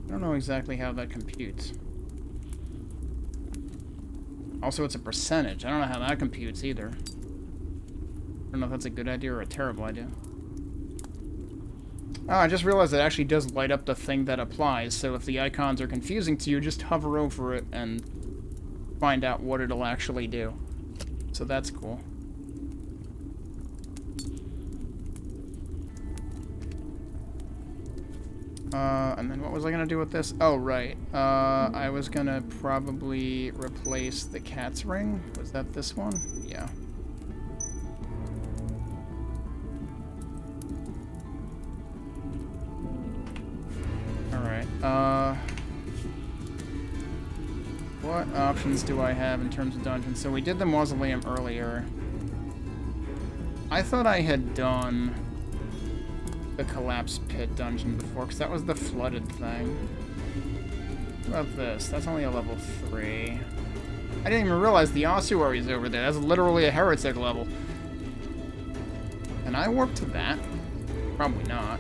I don't know exactly how that computes. Also, it's a percentage. I don't know how that computes either. I don't know if that's a good idea or a terrible idea. Oh, I just realized it actually does light up the thing that applies, so if the icons are confusing to you, just hover over it and find out what it'll actually do. So that's cool. And then what was I gonna do with this? Oh, right. I was gonna probably replace the cat's ring. Was that this one? Yeah. Alright, what options do I have in terms of dungeons? So we did the mausoleum earlier. I thought I had done the collapse pit dungeon before, because that was the flooded thing. What about this? That's only a level 3. I didn't even realize the ossuary's over there. That's literally a heretic level. Can I warp to that? Probably not.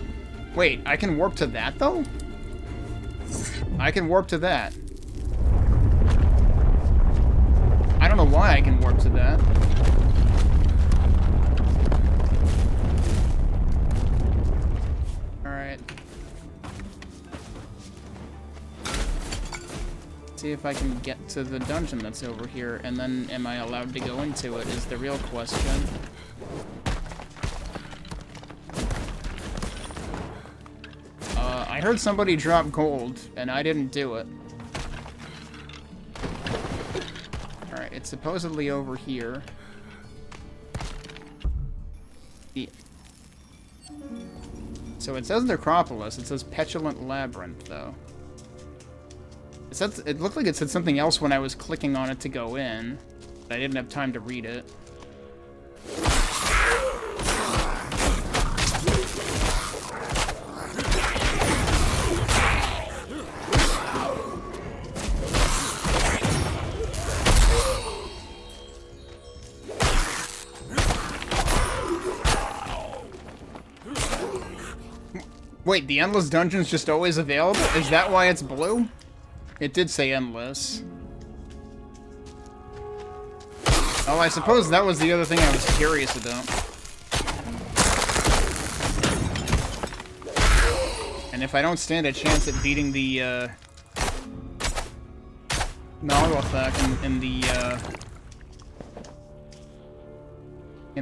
Wait, I can warp to that, though? I can warp to that. I don't know why I can warp to that. Alright. See if I can get to the dungeon that's over here, and then am I allowed to go into it is the real question. I heard somebody drop gold, and I didn't do it. Alright, it's supposedly over here. So it says Necropolis, it says Petulant Labyrinth, though. It looked like it said something else when I was clicking on it to go in, but I didn't have time to read it. Wait, the Endless Dungeon's just always available? Is that why it's blue? It did say endless. Oh, I suppose that was the other thing I was curious about. And if I don't stand a chance at beating the, Nalrothak in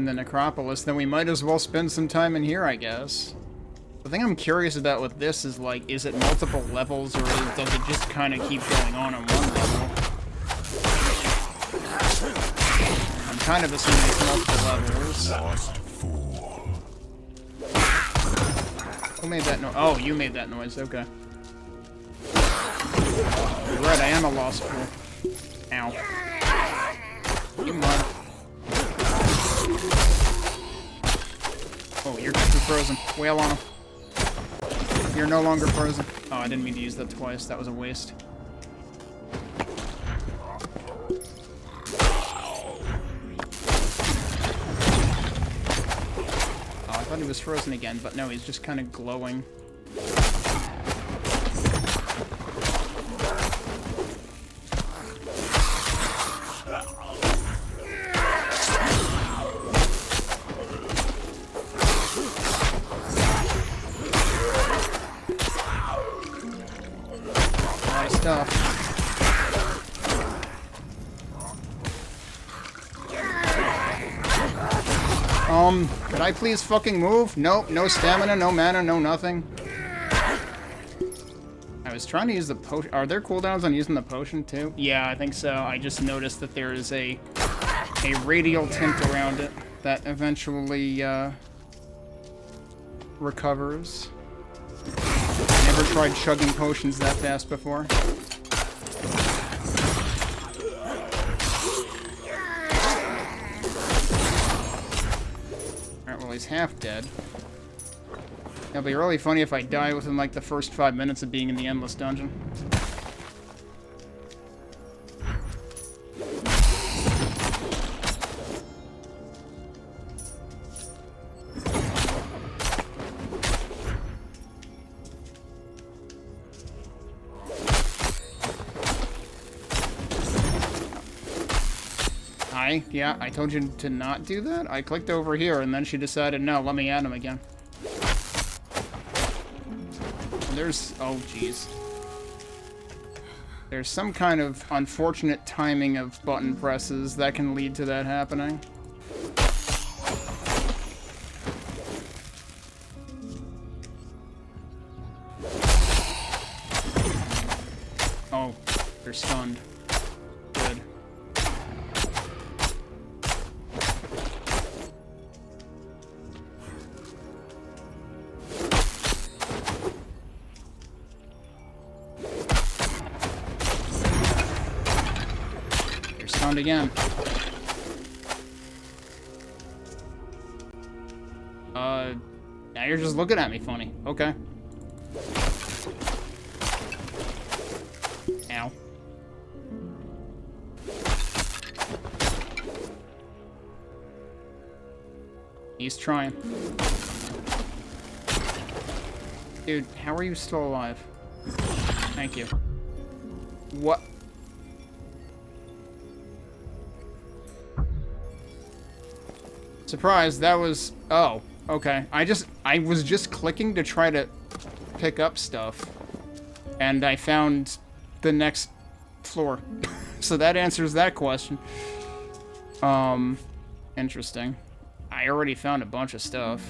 the Necropolis, then we might as well spend some time in here, I guess. The thing I'm curious about with this is, like, is it multiple levels, or does it just kind of keep going on one level? I'm kind of assuming it's multiple levels. Lost fool. Who made that noise? Oh, you made that noise, okay. You're right, I am a lost fool. Ow. You mud. Oh, you're frozen. Wail on him. You're no longer frozen. Oh, I didn't mean to use that twice. That was a waste. Oh, I thought he was frozen again, but no, he's just kind of glowing. Could I please fucking move? Nope, no stamina, no mana, no nothing. I was trying to use the potion. Are there cooldowns on using the potion too? Yeah, I think so. I just noticed that there is a radial tint around it that eventually recovers. Never tried chugging potions that fast before. He's half dead. It'll be really funny if I die within like the first 5 minutes of being in the Endless Dungeon. Yeah, I told you to not do that. I clicked over here, and then she decided, no, let me add him again. There's... Oh, jeez. There's some kind of unfortunate timing of button presses that can lead to that happening. Oh, they're stunned. Good. They're stunned again. Now you're just looking at me funny. Okay. Ow. He's trying. Dude, how are you still alive? Thank you. What? Surprise, that was... Oh, okay. I was just clicking to try to pick up stuff. And I found the next floor. So that answers that question. Interesting. I already found a bunch of stuff.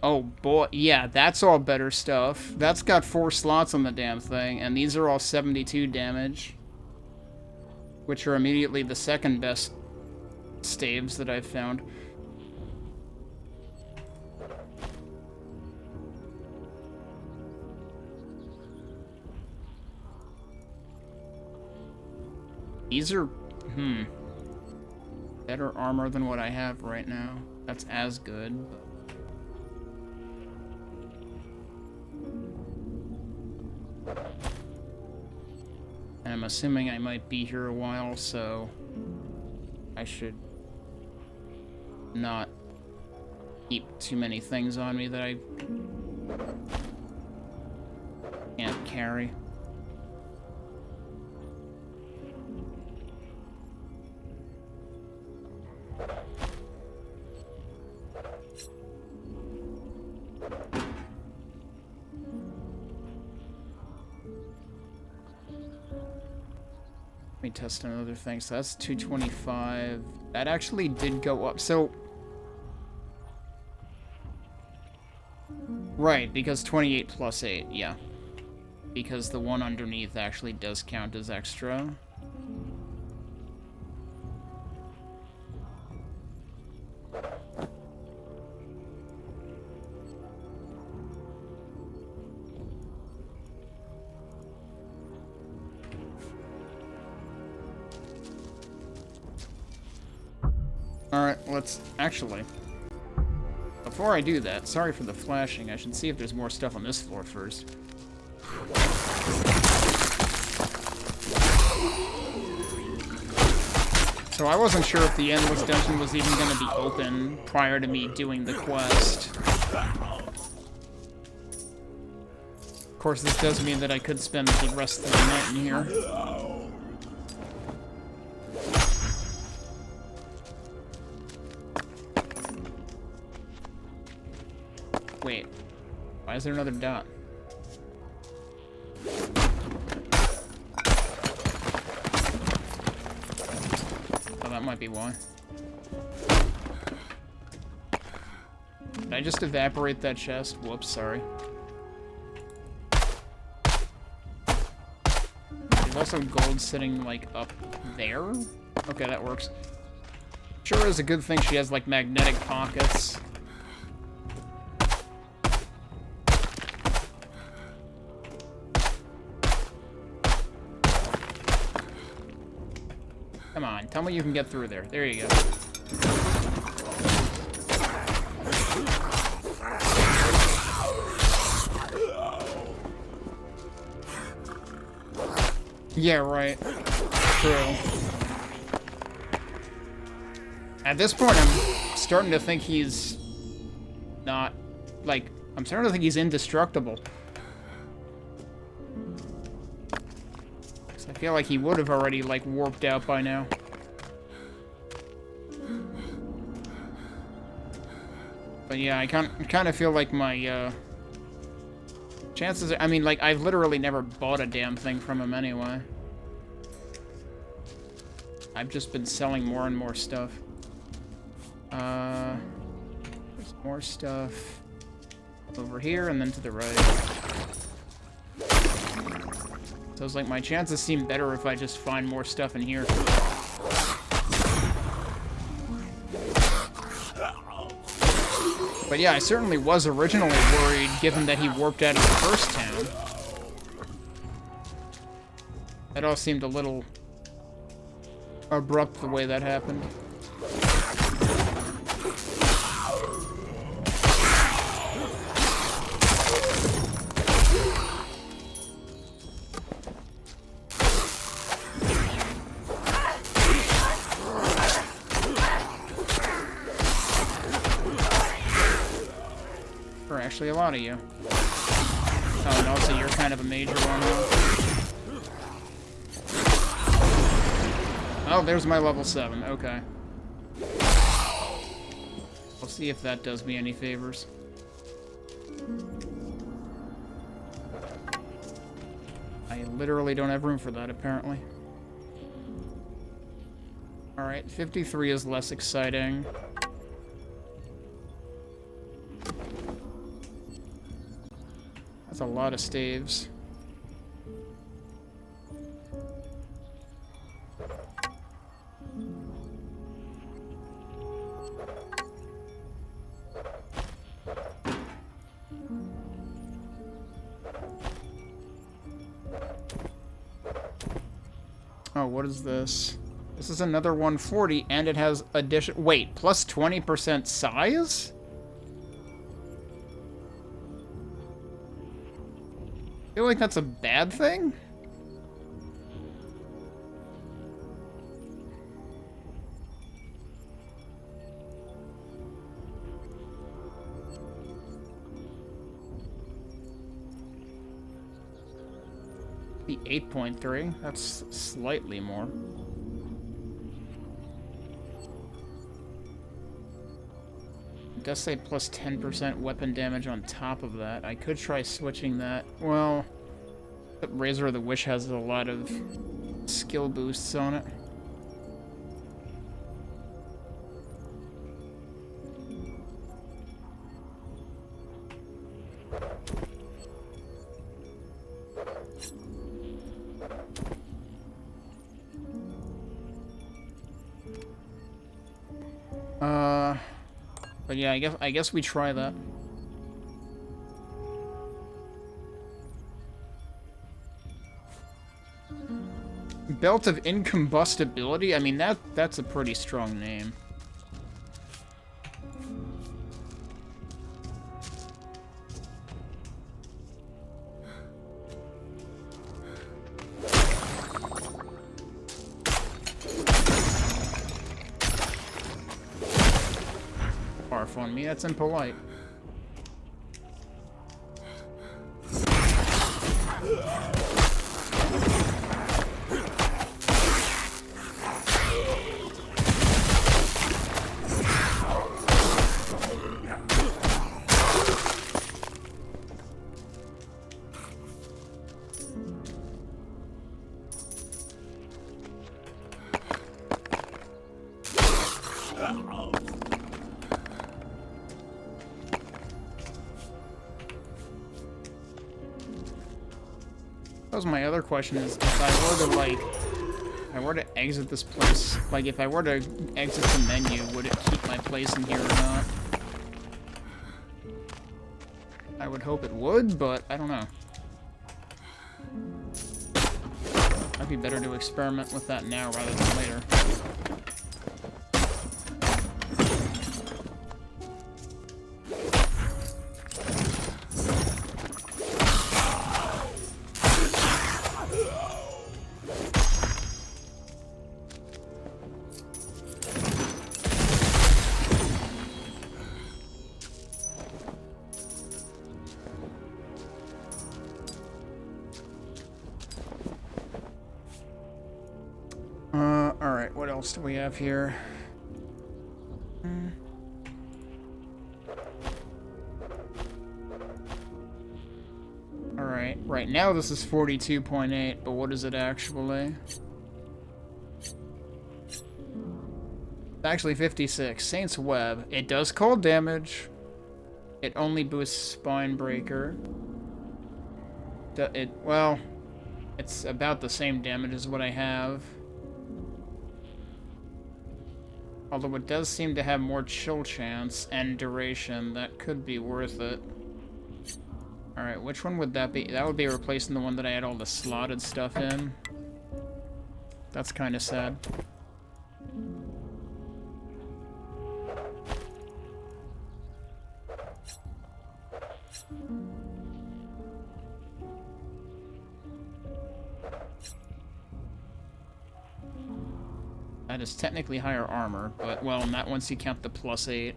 Oh boy, yeah, that's all better stuff. That's got 4 slots on the damn thing, and these are all 72 damage. Which are immediately the second best staves that I've found. These are, better armor than what I have right now. That's as good, but... And I'm assuming I might be here a while, so... I should... not keep too many things on me that I... can't carry. Let me test another thing. So that's 225. That actually did go up. So... Right, because 28 plus 8, yeah. Because the one underneath actually does count as extra. Alright, let's... Actually... Before I do that, sorry for the flashing, I should see if there's more stuff on this floor first. So I wasn't sure if the Endless Dungeon was even going to be open prior to me doing the quest. Of course, this does mean that I could spend the rest of the night in here. Wait, why is there another dot? Oh, that might be why. Did I just evaporate that chest? Whoops, sorry. There's also gold sitting, like, up there? Okay, that works. Sure is a good thing she has, like, magnetic pockets. Come on, tell me you can get through there. There you go. Yeah, right. True. At this point, I'm starting to think he's not, like, I'm starting to think he's indestructible. 'Cause I feel like he would have already, like, warped out by now. But yeah, I kind of feel like my, chances are, I mean, like, I've literally never bought a damn thing from him anyway. I've just been selling more and more stuff. There's more stuff over here and then to the right. So it's like my chances seem better if I just find more stuff in here. But yeah, I certainly was originally worried, given that he warped out of the first town. That all seemed a little abrupt the way that happened. There are actually a lot of you. Oh, and also you're kind of a major one, though. Oh, there's my level 7. Okay. We'll see if that does me any favors. I literally don't have room for that, apparently. Alright, 53 is less exciting. That's a lot of staves. Oh, what is this? This is another 140, and it has addition. Wait, plus 20% size? I feel like that's a bad thing? The 8.3, that's slightly more. It does say plus 10% weapon damage on top of that. I could try switching that. Well, Razor of the Wish has a lot of skill boosts on it. But yeah, I guess we try that. Belt of Incombustibility? I mean, that's a pretty strong name. Barf on me, that's impolite. That was my other question, is if I were to, like, if I were to exit this place, like, if I were to exit the menu, would it keep my place in here or not? I would hope it would, but I don't know. Might be better to experiment with that now rather than later. else do we have here? Alright, right now this is 42.8, but what is it actually? It's actually 56. Saint's Web. It does cold damage. It only boosts Spinebreaker. Well, it's about the same damage as what I have. Although it does seem to have more chill chance and duration. That could be worth it. Alright, which one would that be? That would be replacing the one that I had all the slotted stuff in. That's kind of sad. That is technically higher armor, but, well, not once you count the +8.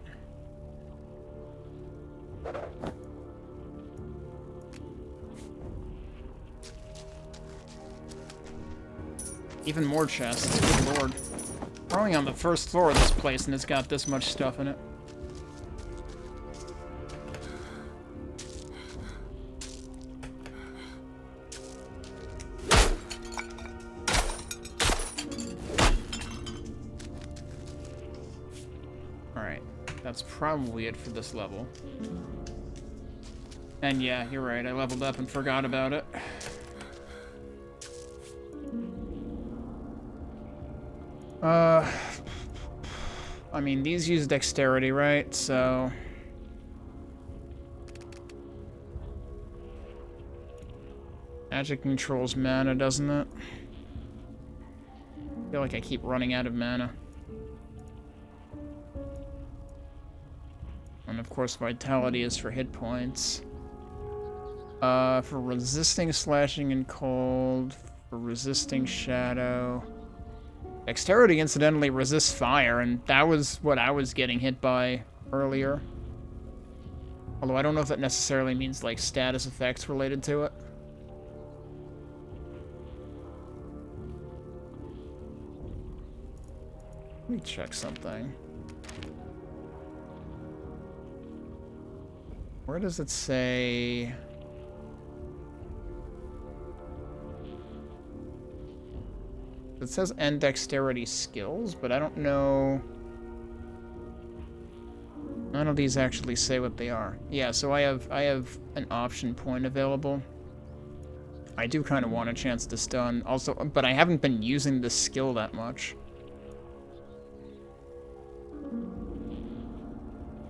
Even more chests, good lord. We're only on the first floor of this place and it's got this much stuff in it. Alright, that's probably it for this level. And yeah, you're right, I leveled up and forgot about it. I mean, these use dexterity, right? So... Magic controls mana, doesn't it? I feel like I keep running out of mana. And of course, Vitality is for hit points. For resisting slashing and cold, for resisting shadow... Dexterity, incidentally, resists fire, and that was what I was getting hit by earlier. Although I don't know if that necessarily means, like, status effects related to it. Let me check something. Where does it say... It says end dexterity skills, but I don't know... None of these actually say what they are. Yeah, so I have an option point available. I do kind of want a chance to stun. Also, but I haven't been using this skill that much.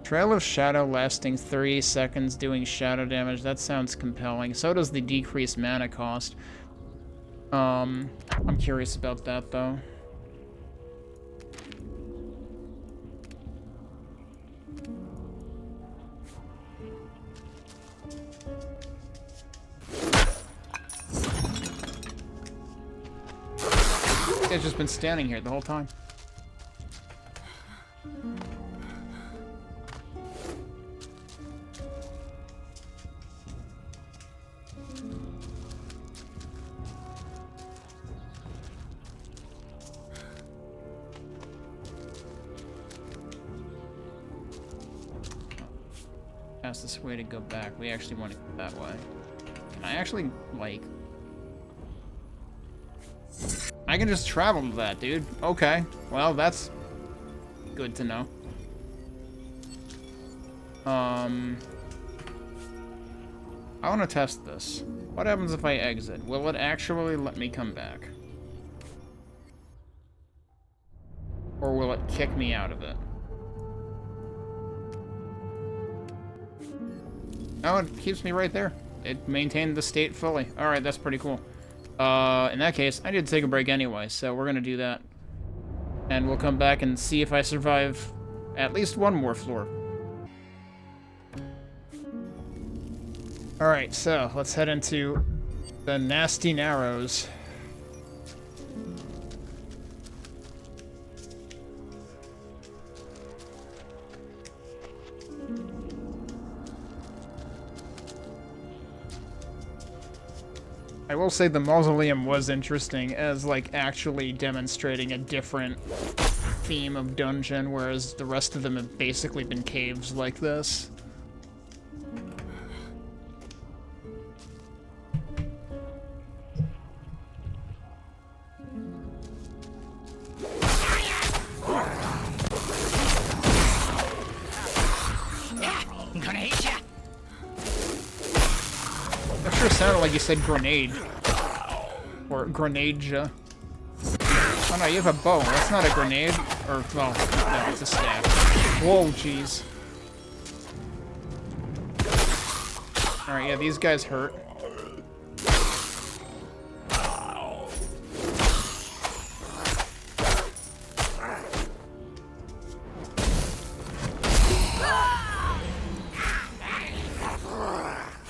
Trail of Shadow lasting 3 seconds doing shadow damage. That sounds compelling. So does the decreased mana cost. I'm curious about that, though. This guy's just been standing here the whole time. Fastest way to go back. We actually want to go that way. Can I actually, like... I can just travel to that, dude. Okay. Well, that's good to know. I want to test this. What happens if I exit? Will it actually let me come back? Or will it kick me out of it? Oh, it keeps me right there. It maintained the state fully. Alright, that's pretty cool. In that case, I need to take a break anyway, so we're gonna do that. And we'll come back and see if I survive at least one more floor. Alright, so let's head into the Nasty Narrows. I will say the mausoleum was interesting as, like, actually demonstrating a different theme of dungeon, whereas the rest of them have basically been caves like this. I'm gonna hit ya. That sure sounded like you said grenade. Or grenade-ja. Oh no, you have a bow. That's not a grenade. Or, well, no, it's a staff. Whoa, jeez. Alright, yeah, these guys hurt.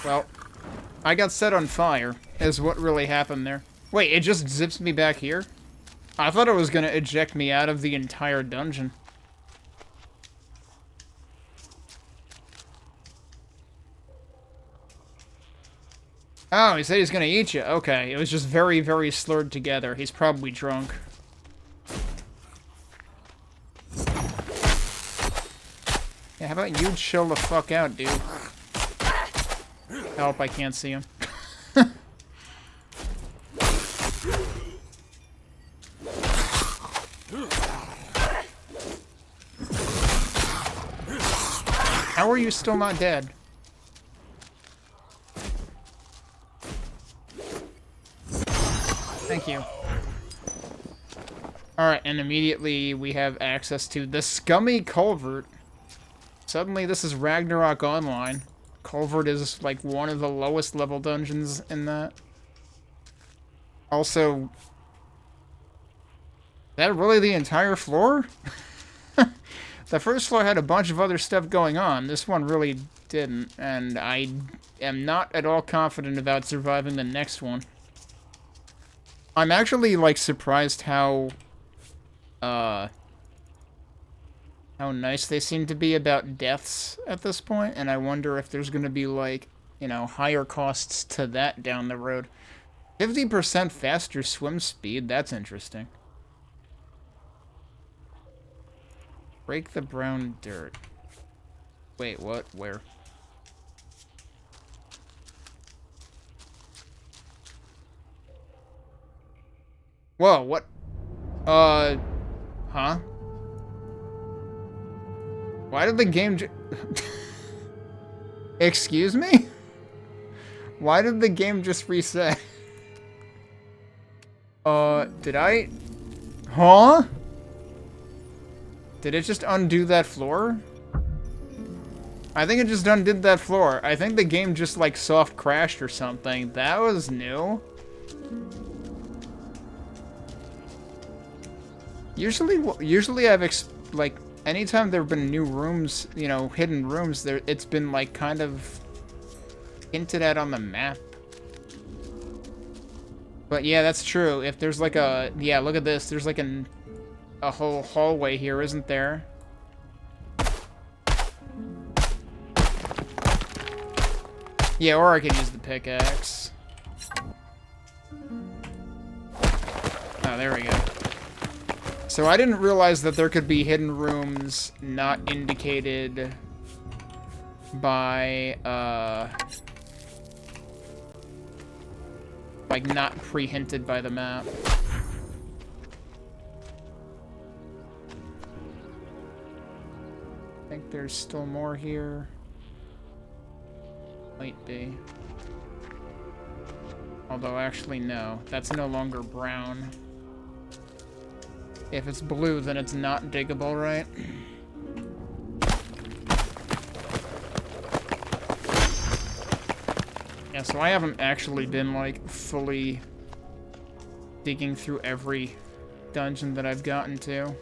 Well, I got set on fire, is what really happened there. Wait, it just zips me back here? I thought it was gonna eject me out of the entire dungeon. Oh, he said he's gonna eat you. Okay, it was just very, very slurred together. He's probably drunk. Yeah, how about you chill the fuck out, dude? Help, I can't see him. How are you still not dead? Thank you. Alright, and immediately we have access to the scummy culvert. Suddenly this is Ragnarok Online. Culvert is like one of the lowest level dungeons in that. Also, is that really the entire floor? The first floor had a bunch of other stuff going on. This one really didn't, and I am not at all confident about surviving the next one. I'm actually, like, surprised how nice they seem to be about deaths at this point, and I wonder if there's gonna be, like, you know, higher costs to that down the road. 50% faster swim speed, that's interesting. Break the brown dirt. Wait, what? Where? Whoa, what? Huh? Why did the game Excuse me? Why did the game just reset? Did I? Huh? Did it just undo that floor? I think it just undid that floor. I think the game just, like, soft crashed or something. That was new. Usually I've, like, anytime there have been new rooms, you know, hidden rooms, it's been, like, kind of hinted at on the map. But yeah, that's true. If there's, like, a... Yeah, look at this. There's, like, a whole hallway here, isn't there? Yeah, or I could use the pickaxe. Oh, there we go. So I didn't realize that there could be hidden rooms not indicated by, like, not pre-hinted by the map. I think there's still more here. Might be. Although, actually, no. That's no longer brown. If it's blue, then it's not diggable, right? Yeah, so I haven't actually been, like, fully digging through every dungeon that I've gotten to.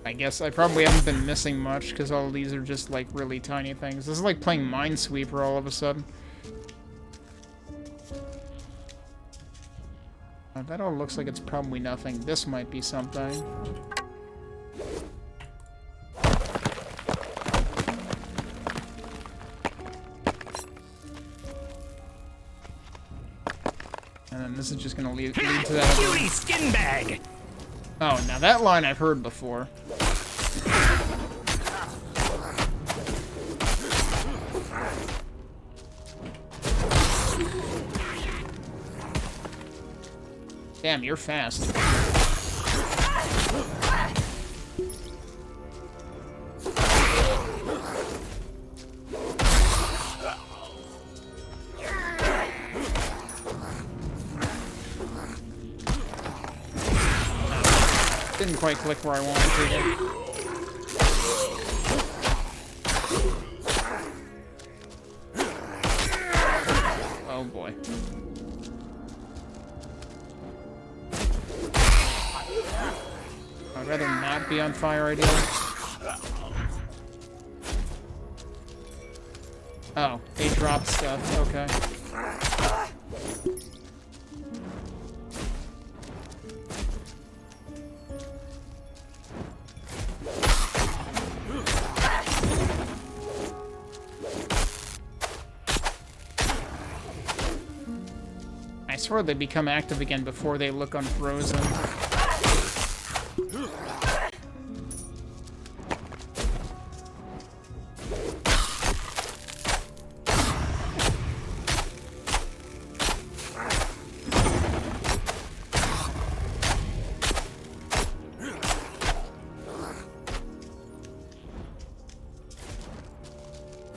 I guess I probably haven't been missing much, because all of these are just, like, really tiny things. This is like playing Minesweeper all of a sudden. That all looks like it's probably nothing. This might be something. And then this is just gonna lead to that. Cutie skin bag! Oh, now that line I've heard before. Damn, you're fast. Didn't quite click where I wanted to. Oh boy. I'd rather not be on fire, ideally. Oh, they dropped stuff. Okay. I swear they become active again before they look unfrozen.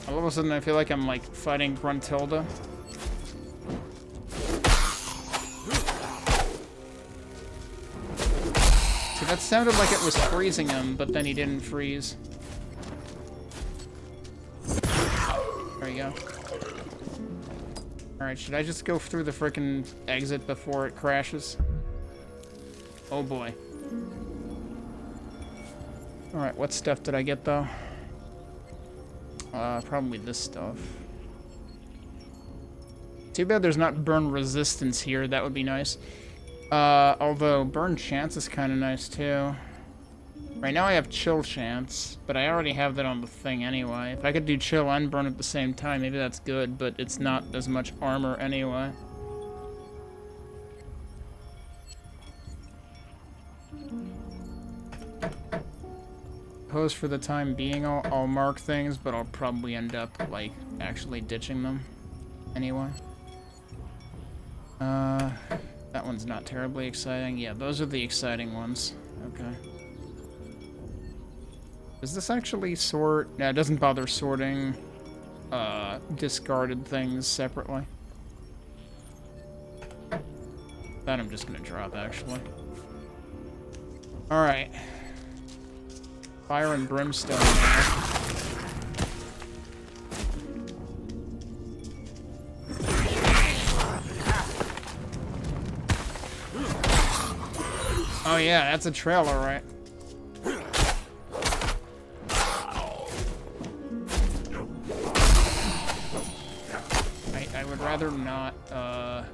All of a sudden I feel like I'm like fighting Gruntilda. See, that sounded like it was freezing him, but then he didn't freeze. There you go. Alright, should I just go through the frickin' exit before it crashes? Oh boy. Alright, what stuff did I get though? Probably this stuff. Too bad there's not burn resistance here, that would be nice. Although burn chance is kind of nice too. Right now I have chill chance, but I already have that on the thing anyway. If I could do chill and burn at the same time, maybe that's good, but it's not as much armor anyway. Suppose for the time being I'll mark things, but I'll probably end up like actually ditching them anyway. That one's not terribly exciting. Yeah, those are the exciting ones. Okay. Does this actually sort? No, it doesn't bother sorting discarded things separately. That I'm just gonna drop actually. Alright. Fire and brimstone now. Oh yeah, that's a trailer, right? I would rather not, R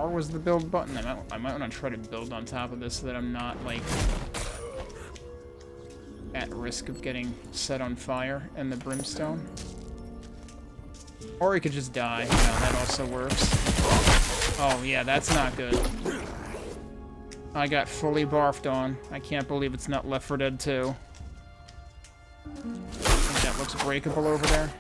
was the build button. I might want to try to build on top of this so that I'm not, like, at risk of getting set on fire in the brimstone. Or he could just die. You know, that also works. Oh, yeah, that's not good. I got fully barfed on. I can't believe it's not Left 4 Dead 2. I think that looks breakable over there.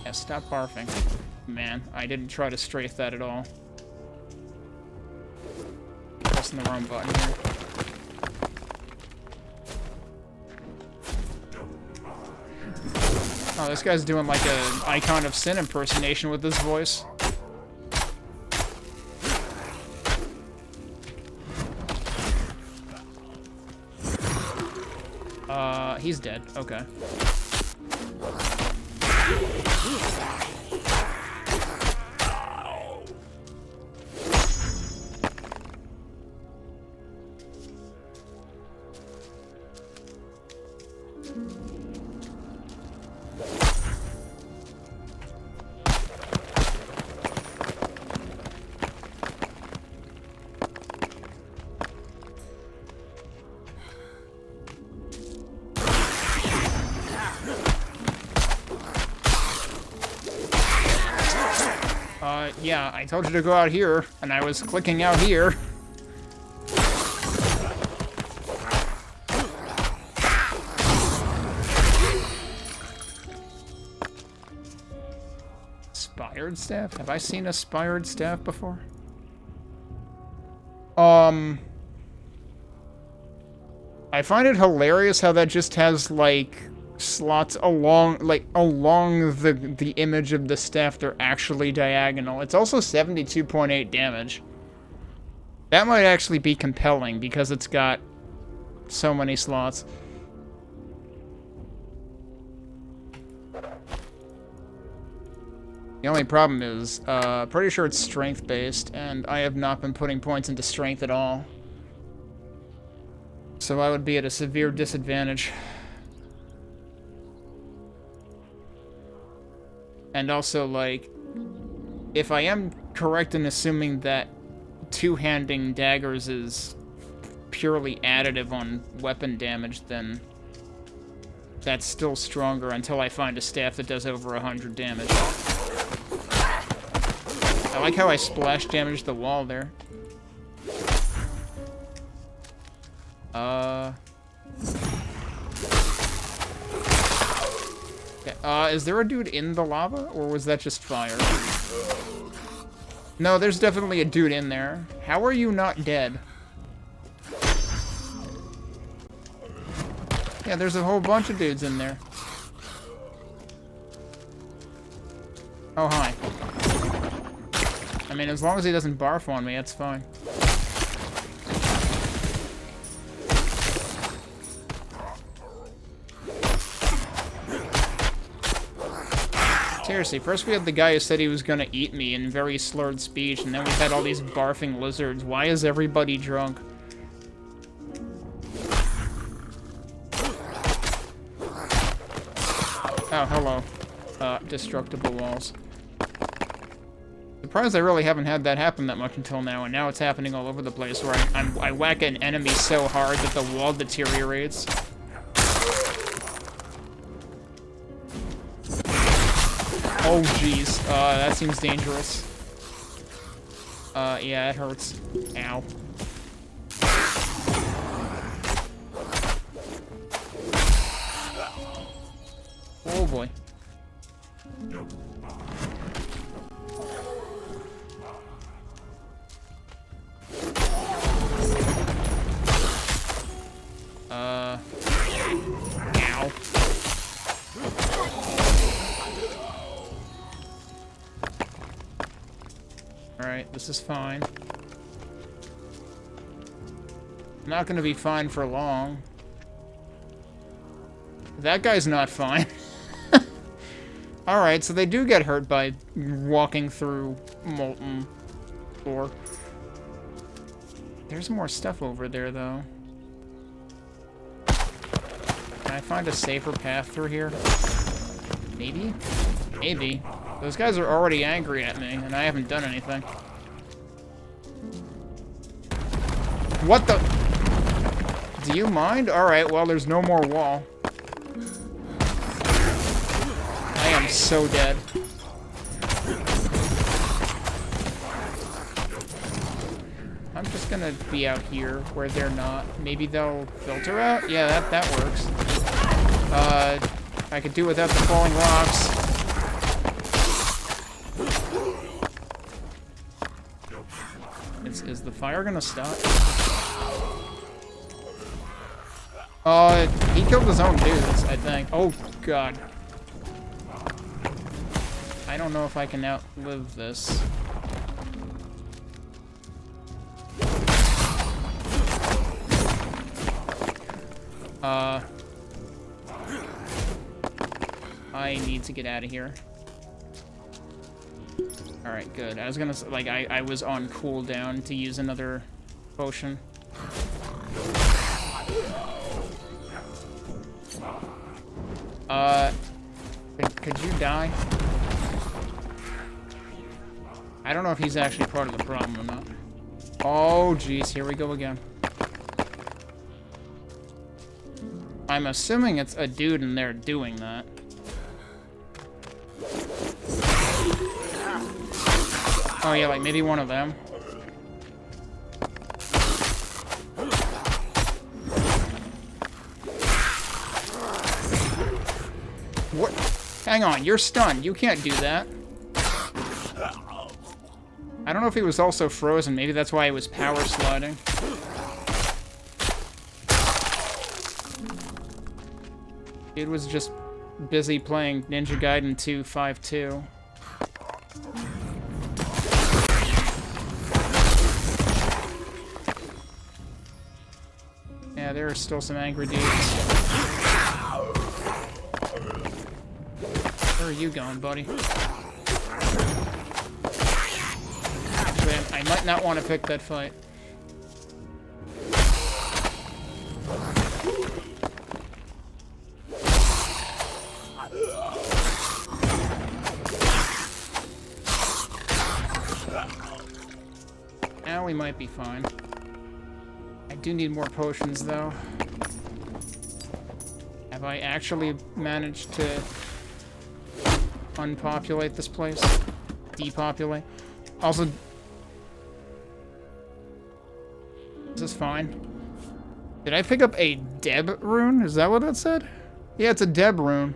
Yeah, stop barfing. Man, I didn't try to strafe that at all. Pressing the wrong button here. Oh, this guy's doing like an Icon of Sin impersonation with his voice. He's dead. Okay. Yeah, I told you to go out here, and I was clicking out here. Spired staff? Have I seen a spired staff before? I find it hilarious how that just has, like, slots along the image of the staff. They're actually diagonal. It's also 72.8 damage. That might actually be compelling because it's got so many slots. The only problem is, pretty sure it's strength-based, and I have not been putting points into strength at all. So I would be at a severe disadvantage. And also, like, if I am correct in assuming that two-handing daggers is purely additive on weapon damage, then that's still stronger until I find a staff that does over 100 damage. I like how I splash damaged the wall there. Okay, is there a dude in the lava, or was that just fire? No, there's definitely a dude in there. How are you not dead? Yeah, there's a whole bunch of dudes in there. Oh, hi. I mean, as long as he doesn't barf on me, that's fine. Seriously, first we had the guy who said he was gonna eat me in very slurred speech, and then we had all these barfing lizards. Why is everybody drunk? Oh, hello. Destructible walls. Surprised I really haven't had that happen that much until now, and now it's happening all over the place where I whack an enemy so hard that the wall deteriorates. Oh, jeez. That seems dangerous. Yeah, it hurts. Ow. Oh, boy. Ow. Alright, this is fine. Not gonna be fine for long. That guy's not fine. Alright, so they do get hurt by walking through molten ore. There's more stuff over there, though. Can I find a safer path through here? Maybe? Maybe. Those guys are already angry at me, and I haven't done anything. What the? Do you mind? Alright, well, there's no more wall. I am so dead. I'm just gonna be out here where they're not. Maybe they'll filter out? Yeah, that works. I could do without the falling rocks. Is the fire gonna stop? He killed his own dudes, I think. Oh, God. I don't know if I can outlive this. I need to get out of here. Alright, good. I was gonna, like, I was on cooldown to use another potion. Could you die? I don't know if he's actually part of the problem or not. Oh, jeez, here we go again. I'm assuming it's a dude in there doing that. Oh yeah, like maybe one of them. What? Hang on, you're stunned. You can't do that. I don't know if he was also frozen. Maybe that's why he was power sliding. Dude was just busy playing Ninja Gaiden 252. Yeah, there are still some angry dudes. Where are you going, buddy? Actually, I might not want to pick that fight. Now we might be fine. I do need more potions, though. Have I actually managed to unpopulate this place? Depopulate? Also, is this fine? Did I pick up a Deb rune? Is that what that said? Yeah, it's a Deb rune.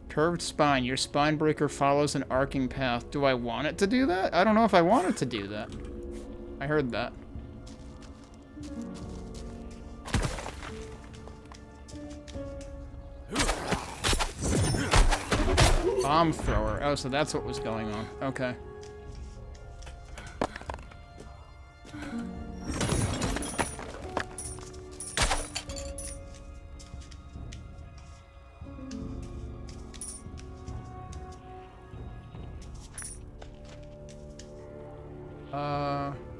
Curved spine. Your spine breaker follows an arcing path. Do I want it to do that? I don't know if I want it to do that. I heard that. Bomb thrower. Oh, so that's what was going on. Okay.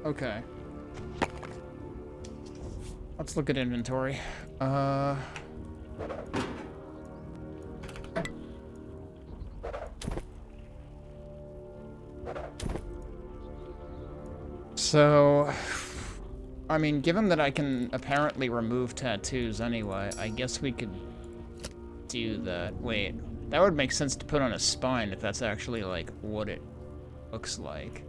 Okay. Let's look at inventory. So, I mean, given that I can apparently remove tattoos anyway, I guess we could do that. Wait, that would make sense to put on a spine if that's actually, like, what it looks like.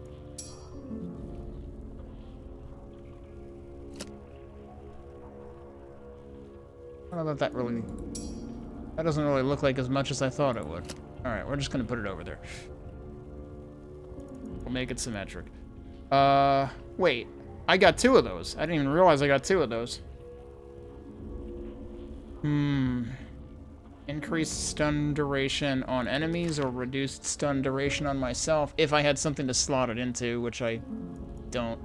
I don't know that that doesn't really look like as much as I thought it would. Alright, we're just gonna put it over there. We'll make it symmetric. Wait. I got 2 of those. I didn't even realize I got 2 of those. Increased stun duration on enemies or reduced stun duration on myself if I had something to slot it into, which I don't.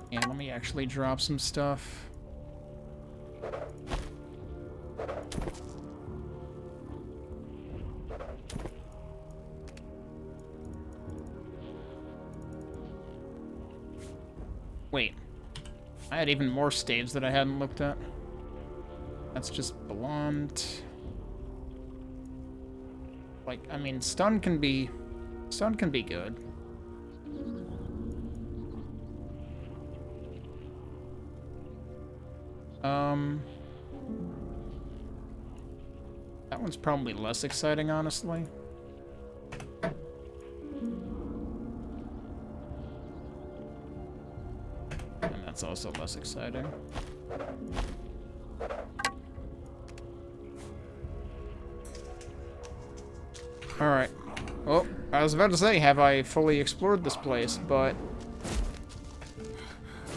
And let me actually drop some stuff. Wait. I had even more staves that I hadn't looked at. That's just blunt. Like, I mean, stun can be good. That one's probably less exciting, honestly. And that's also less exciting. Alright. Well, I was about to say, have I fully explored this place, but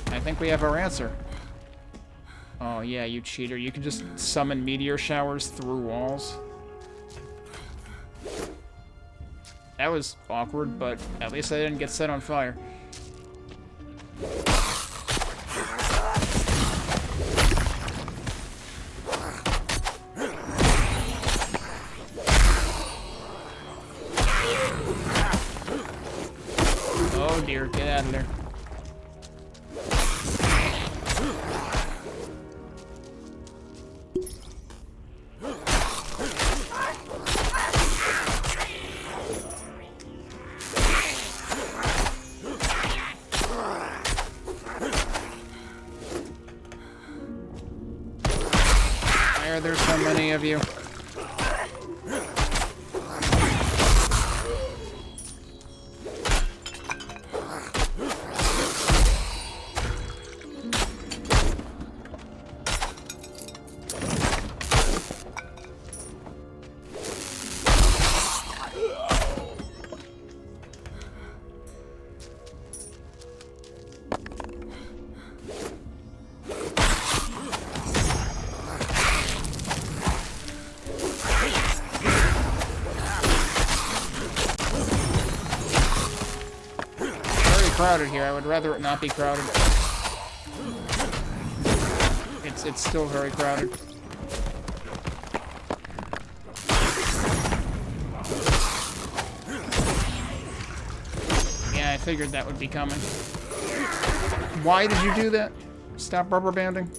I think we have our answer. Oh yeah, you cheater. You can just summon meteor showers through walls. That was awkward, but at least I didn't get set on fire. Oh dear, get out of there. why there's so many of you. Crowded here. I would rather it not be crowded. It's still very crowded. Yeah, I figured that would be coming. Why did you do that? Stop rubber banding.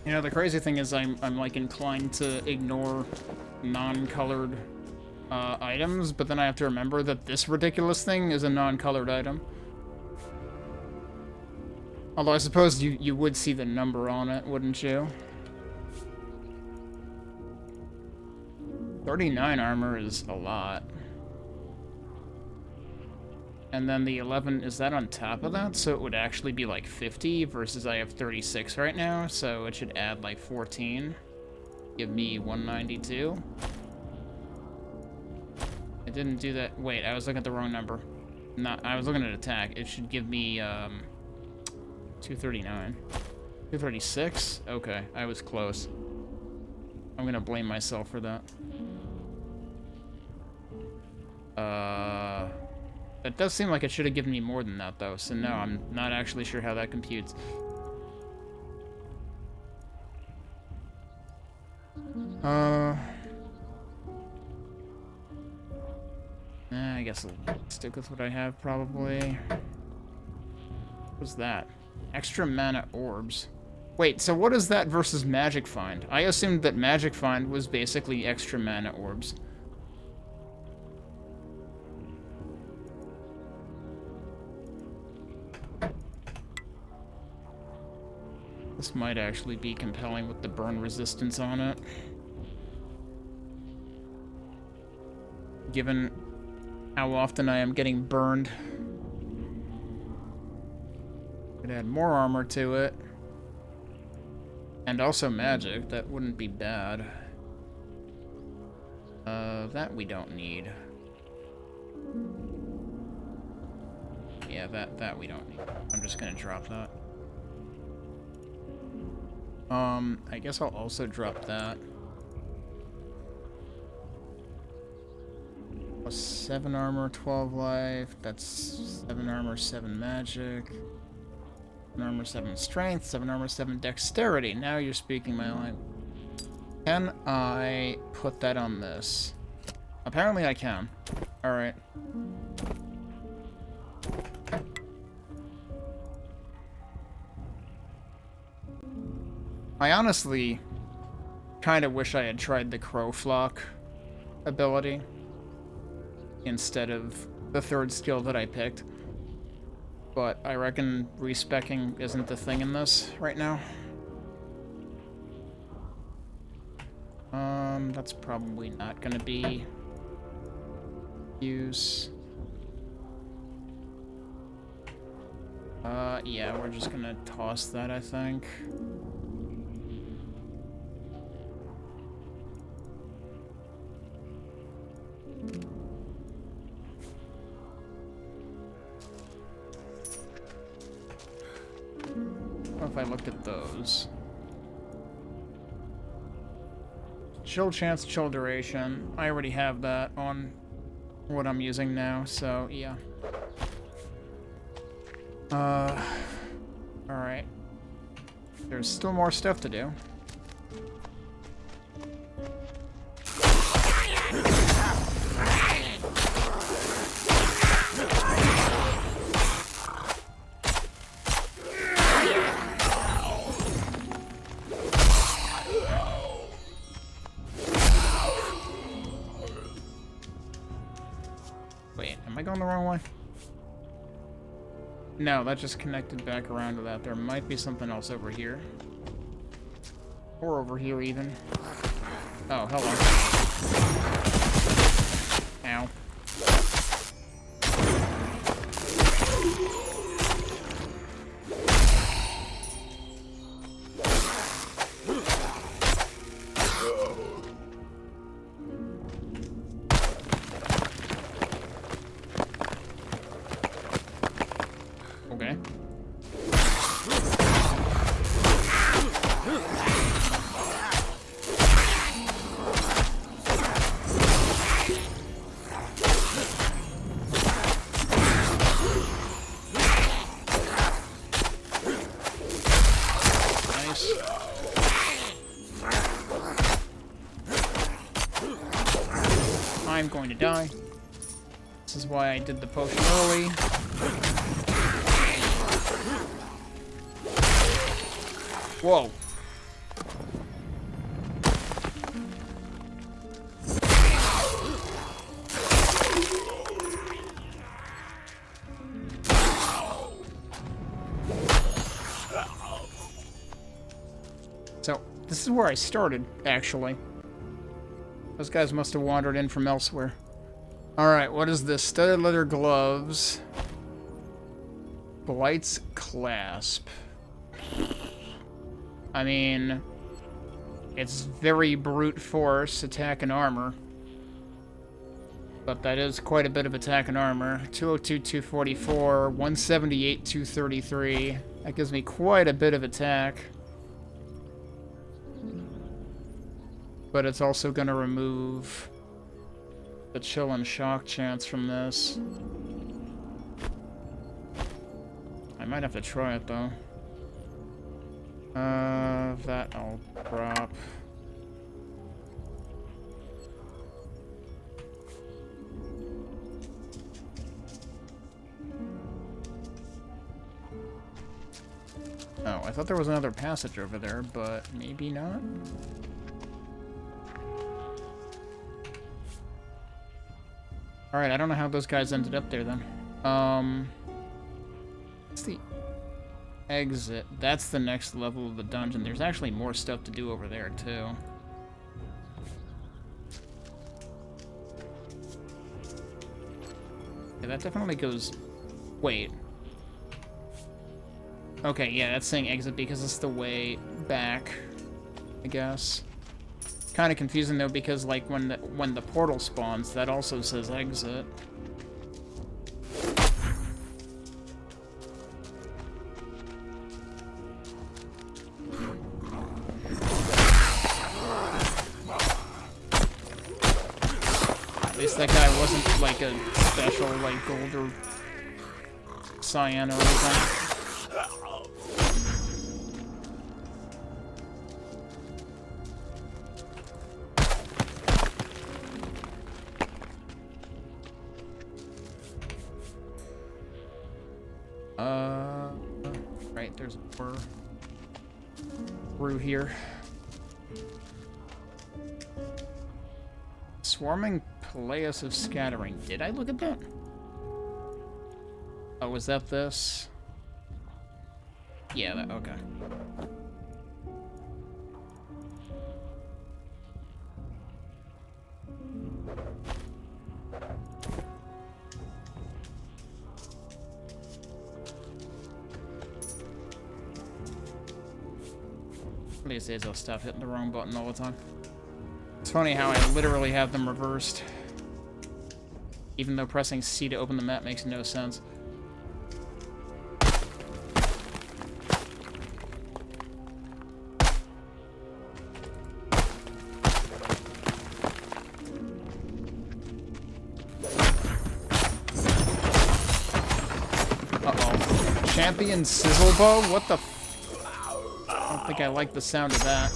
You know, the crazy thing is I'm like inclined to ignore non-colored items, but then I have to remember that this ridiculous thing is a non-colored item. Although I suppose you would see the number on it, wouldn't you? 39 armor is a lot. And then the 11, is that on top of that? So it would actually be like 50 versus I have 36 right now, so it should add like 14. Give me 192. It didn't do that. Wait, I was looking at the wrong number. I was looking at attack. It should give me 239. 236? Okay, I was close. I'm gonna blame myself for that. That does seem like it should have given me more than that, though, so no, I'm not actually sure how that computes. I guess I'll stick with what I have, probably. What's that? Extra mana orbs. Wait, so what is that versus Magic Find? I assumed that Magic Find was basically extra mana orbs. This might actually be compelling with the burn resistance on it. Given how often I am getting burned. Could add more armor to it. And also magic, that wouldn't be bad. That we don't need. Yeah, that we don't need. I'm just gonna drop that. I guess I'll also drop that. Plus 7 armor, 12 life. That's 7 armor, 7 magic. 7 armor, 7 strength. 7 armor, 7 dexterity. Now you're speaking my language. Can I put that on this? Apparently I can. Alright. I honestly kind of wish I had tried the Crow Flock ability instead of the third skill that I picked. But I reckon respecking isn't the thing in this right now. That's probably not gonna be use. Yeah, we're just gonna toss that, I think. What if I looked at those? Chill chance, chill duration. I already have that on what I'm using now, so yeah. Alright. There's still more stuff to do. Wait, am I going the wrong way? No, that just connected back around to that. There might be something else over here. Or over here, even. Oh, hello. Ow. Okay. Nice. I'm going to die. This is why I did the potion early. Whoa. So, this is where I started, actually. Those guys must have wandered in from elsewhere. Alright, what is this? Studded leather gloves. Blight's clasp. I mean, it's very brute force, attack and armor. But that is quite a bit of attack and armor. 202, 244, 178, 233. That gives me quite a bit of attack. But it's also going to remove the chill and shock chance from this. I might have to try it, though. That I'll drop. Oh, I thought there was another passage over there, but maybe not. Alright, I don't know how those guys ended up there then. What's the exit? That's the next level of the dungeon. There's actually more stuff to do over there, too. Yeah, that definitely goes... Wait. Okay, yeah, that's saying exit because it's the way back, I guess. Kind of confusing, though, because, like, when the portal spawns, that also says exit. At least that guy wasn't, like, a special, like, gold or cyan or anything. Right, there's more through here. Swarming Peleus of Scattering. Did I look at that? Oh, was that this? Yeah, that, okay. These days I'll stop hitting the wrong button all the time. It's funny how I literally have them reversed. Even though pressing C to open the map makes no sense. Uh-oh. Champion Sizzle Bow? What the f— I don't think I like the sound of that.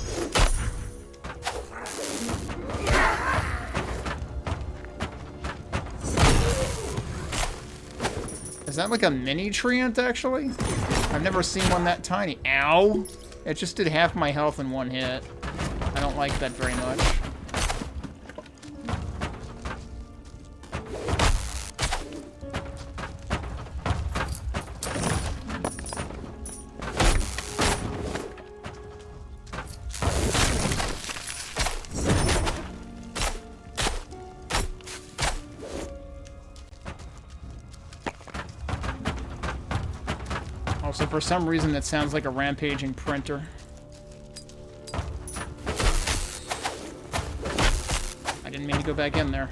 Is that like a mini treant, actually? I've never seen one that tiny. Ow! It just did half my health in one hit. I don't like that very much. Also, for some reason, it sounds like a rampaging printer. I didn't mean to go back in there.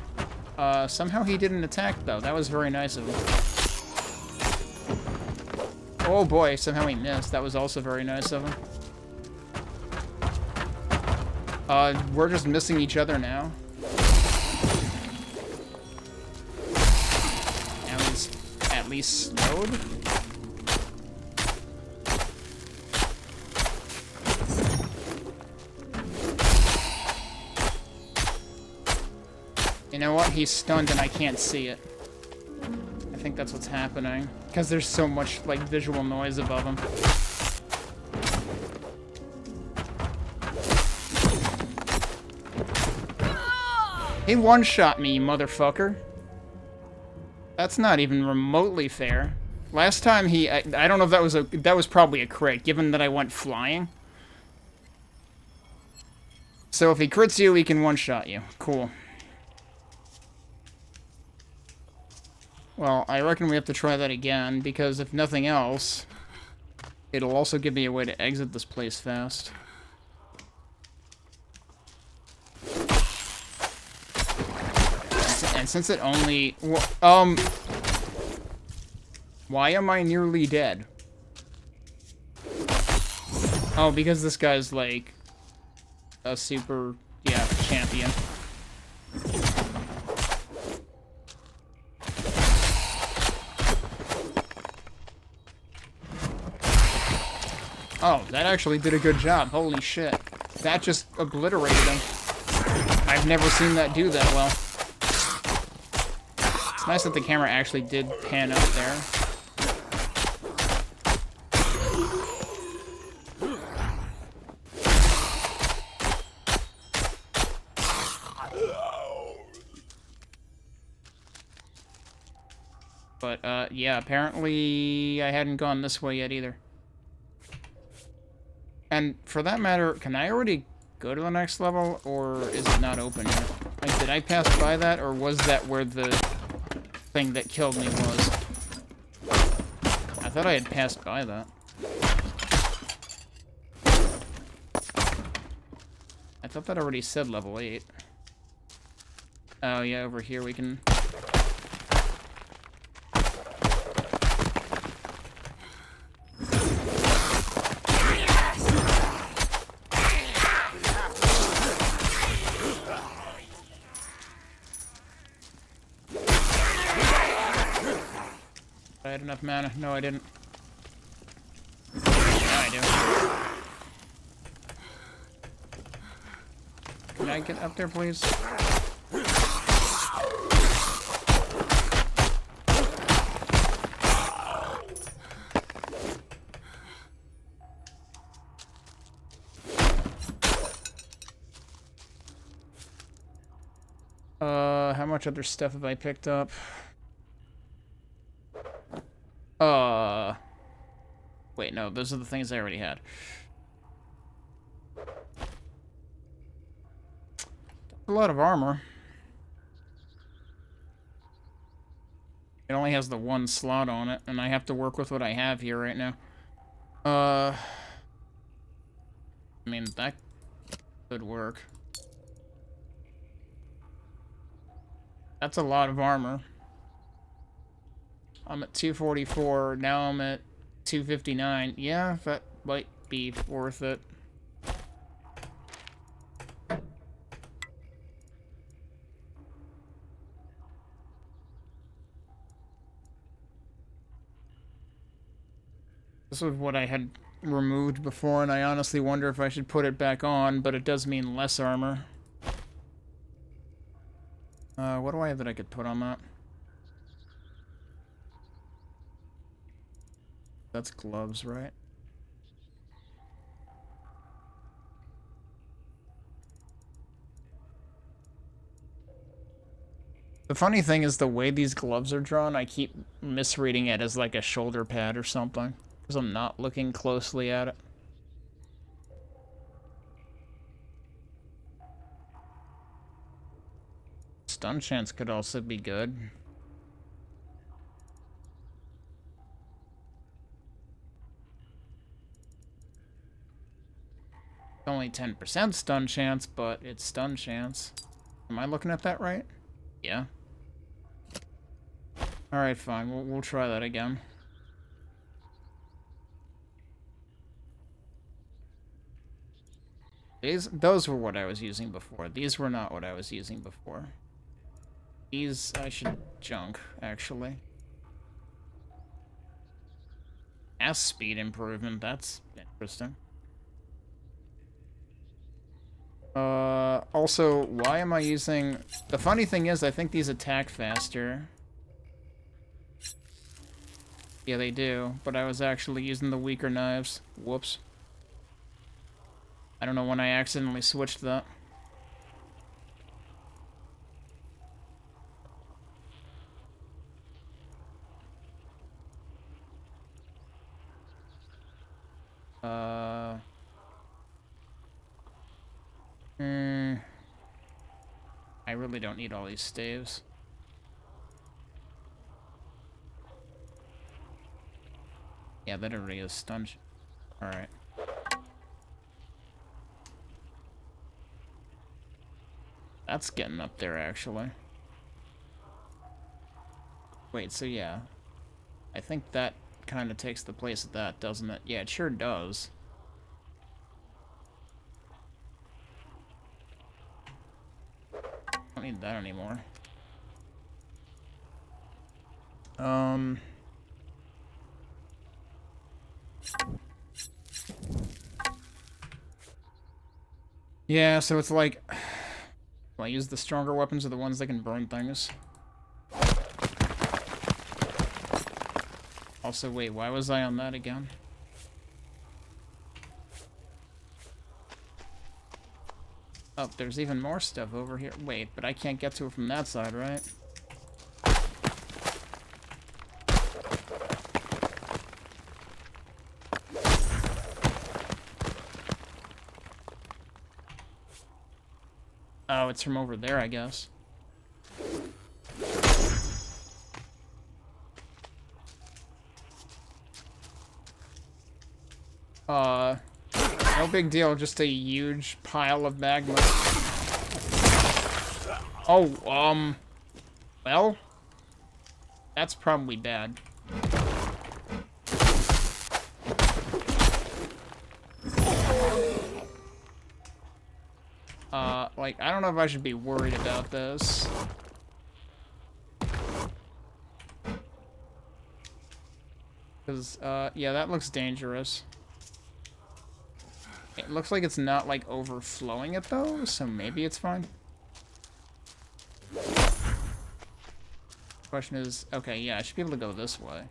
Somehow he didn't attack, though. That was very nice of him. Oh boy, somehow he missed. That was also very nice of him. We're just missing each other now. At least slowed? You know what? He's stunned and I can't see it. I think that's what's happening. Because there's so much, like, visual noise above him. He one-shot me, you motherfucker. That's not even remotely fair. Last time he— I don't know if that was a— that was probably a crit, given that I went flying. So if he crits you, he can one-shot you. Cool. Well, I reckon we have to try that again, because if nothing else, it'll also give me a way to exit this place fast. And since it only— why am I nearly dead? Oh, because this guy's, like, a super— yeah, champion. Oh, that actually did a good job. Holy shit. That just obliterated him. I've never seen that do that well. It's nice that the camera actually did pan out there. But, yeah, apparently I hadn't gone this way yet either. And for that matter, can I already go to the next level, or is it not open yet? Like, did I pass by that, or was that where the thing that killed me was? I thought I had passed by that. I thought that already said level 8. Oh yeah, over here we can... I had enough mana. No, I didn't. Now I do. Can I get up there, please? How much other stuff have I picked up? Wait, no, those are the things I already had. A lot of armor. It only has the one slot on it, and I have to work with what I have here right now. I mean, that could work. That's a lot of armor. I'm at 244, now I'm at 259. Yeah, that might be worth it. This was what I had removed before, and I honestly wonder if I should put it back on, but it does mean less armor. What do I have that I could put on that? That's gloves, right? The funny thing is the way these gloves are drawn, I keep misreading it as like a shoulder pad or something, because I'm not looking closely at it. Stun chance could also be good. Only 10% stun chance, but it's stun chance. Am I looking at that right? Yeah. Alright, fine. We'll try that again. Those were what I was using before. These were not what I was using before. These I should junk, actually. Ass speed improvement, that's interesting. Also, why am I using... The funny thing is, I think these attack faster. Yeah, they do, but I was actually using the weaker knives. Whoops. I don't know when I accidentally switched that. I really don't need all these staves. Yeah, that already is stun. Alright. That's getting up there, actually. Wait, so yeah. I think that kind of takes the place of that, doesn't it? Yeah, it sure does. Don't need that anymore. Yeah, so it's like... Do I use the stronger weapons or the ones that can burn things? Also, wait, why was I on that again? Oh, there's even more stuff over here. Wait, but I can't get to it from that side, right? Oh, it's from over there, I guess. No big deal, just a huge pile of magma. Oh, well, that's probably bad. Like, I don't know if I should be worried about this. Because, yeah, that looks dangerous. It looks like it's not, like, overflowing it, though, so maybe it's fine. Question is, okay, yeah, I should be able to go this way.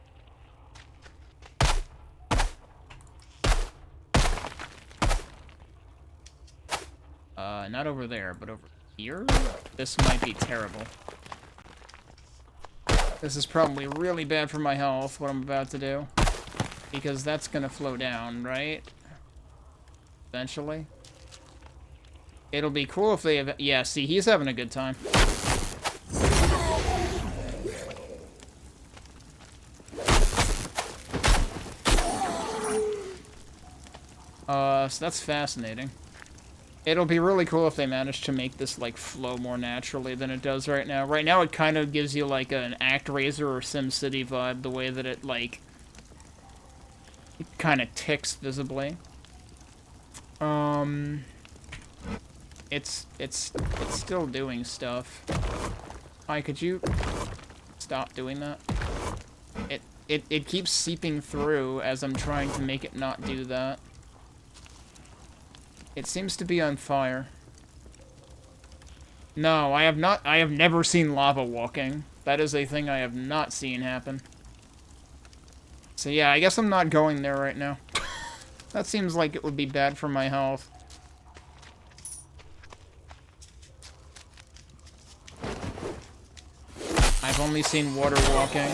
Not over there, but over here? This might be terrible. This is probably really bad for my health, what I'm about to do. Because that's gonna flow down, right? Eventually. It'll be cool if they have... Yeah, see, he's having a good time. So that's fascinating. It'll be really cool if they manage to make this, like, flow more naturally than it does right now. Right now, it kind of gives you, like, an ActRaiser or SimCity vibe, the way that it, like... It kind of ticks visibly. It's still doing stuff. Hi, could you stop doing that? It keeps seeping through as I'm trying to make it not do that. It seems to be on fire. No, I have never seen lava walking. That is a thing I have not seen happen. So yeah, I guess I'm not going there right now. That seems like it would be bad for my health. I've only seen water walking.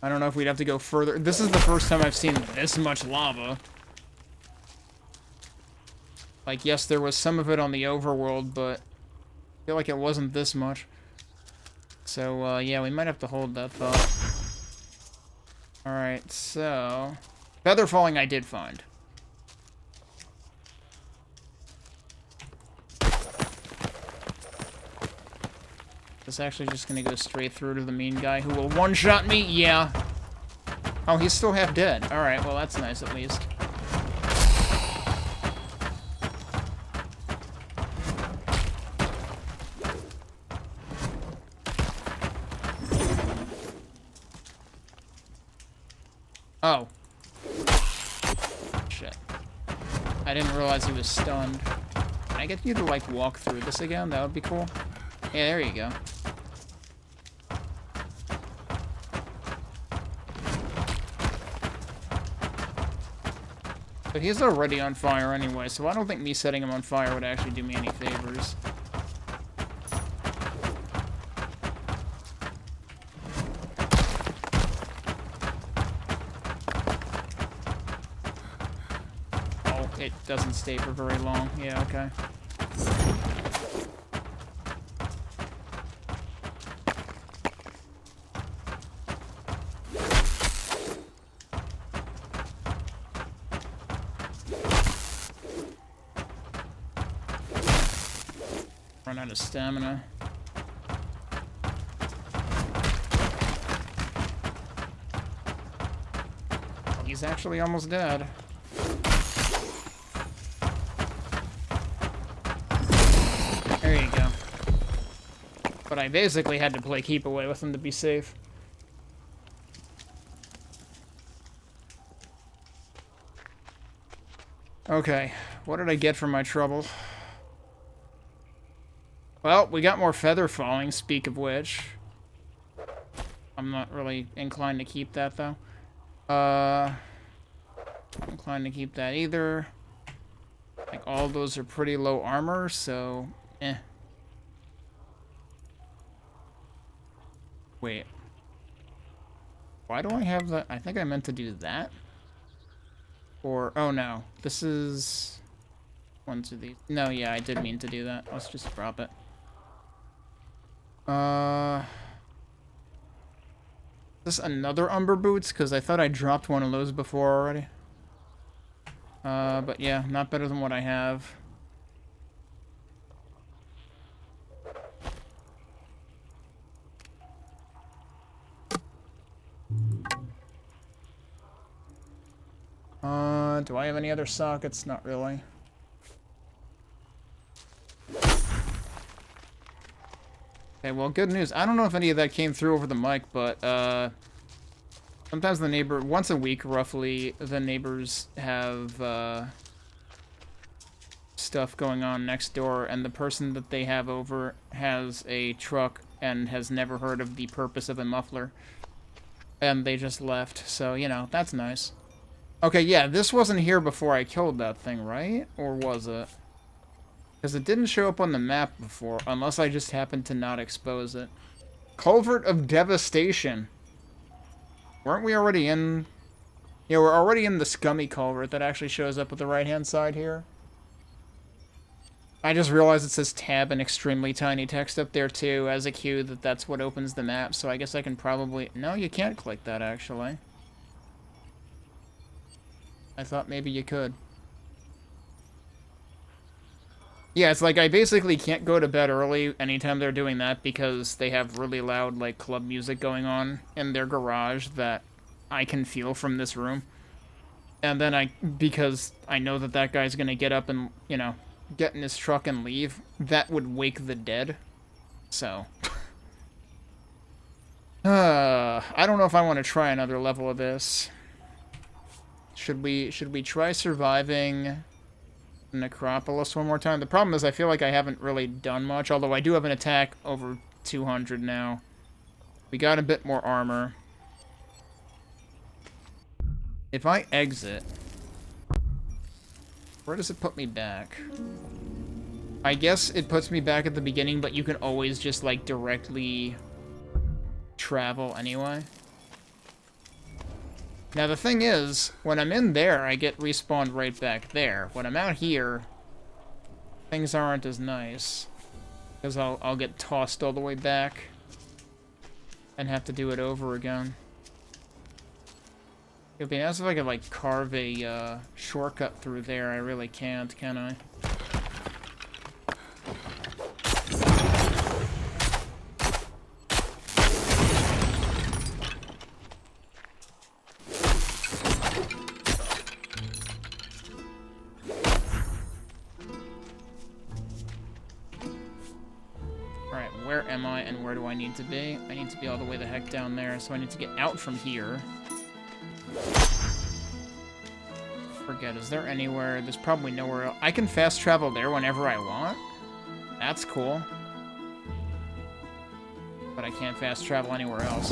I don't know if we'd have to go further. This is the first time I've seen this much lava. Like, yes, there was some of it on the overworld, but I feel like it wasn't this much. So, yeah, we might have to hold that thought. Alright, so... Feather falling I did find. It's actually just gonna go straight through to the mean guy who will one-shot me? Yeah. Oh, he's still half dead. Alright, well, that's nice at least. Oh. Shit. I didn't realize he was stunned. Can I get you to, like, walk through this again? That would be cool. Yeah, there you go. But he's already on fire anyway, so I don't think me setting him on fire would actually do me any favors. It doesn't stay for very long. Yeah, okay. Run out of stamina. He's actually almost dead. There you go. But I basically had to play keep away with him to be safe. Okay, what did I get for my trouble? Well, we got more feather falling, speak of which. I'm not really inclined to keep that, though. Not inclined to keep that either. Like, all those are pretty low armor, so... Eh. Wait. Why do I have that? I think I meant to do that. Or, oh no. This is... One of these. No, yeah, I did mean to do that. Let's just drop it. Is this another Umber Boots? Because I thought I dropped one of those before already. But yeah, not better than what I have. Do I have any other sockets? Not really. Okay, well, good news. I don't know if any of that came through over the mic, but, sometimes the neighbor, once a week, roughly, the neighbors have, stuff going on next door, and the person that they have over has a truck and has never heard of the purpose of a muffler. And they just left, so, you know, that's nice. Okay, yeah, this wasn't here before I killed that thing, right? Or was it? Because it didn't show up on the map before, unless I just happened to not expose it. Culvert of Devastation. Weren't we already in... Yeah, we're already in the scummy culvert that actually shows up at the right-hand side here. I just realized it says tab in extremely tiny text up there too as a cue that that's what opens the map, so I guess I can probably... No, you can't click that actually. I thought maybe you could. Yeah, it's like I basically can't go to bed early anytime they're doing that because they have really loud, like, club music going on in their garage that I can feel from this room. And then because I know that that guy's gonna get up and, you know, get in his truck and leave, that would wake the dead. So. I don't know if I want to try another level of this. Should we try surviving Necropolis one more time? The problem is I feel like I haven't really done much, although I do have an attack over 200 now. We got a bit more armor. If I exit, where does it put me back? I guess it puts me back at the beginning, but you can always just, like, directly travel anyway. Now, the thing is, when I'm in there, I get respawned right back there. When I'm out here, things aren't as nice. Because I'll get tossed all the way back and have to do it over again. It would be nice if I could, like, carve a shortcut through there. I really can't, can I? Alright, where am I and where do I need to be? I need to be all the way the heck down there, so I need to get out from here. Forget, is there anywhere? There's probably nowhere else. I can fast travel there whenever I want. That's cool. But I can't fast travel anywhere else.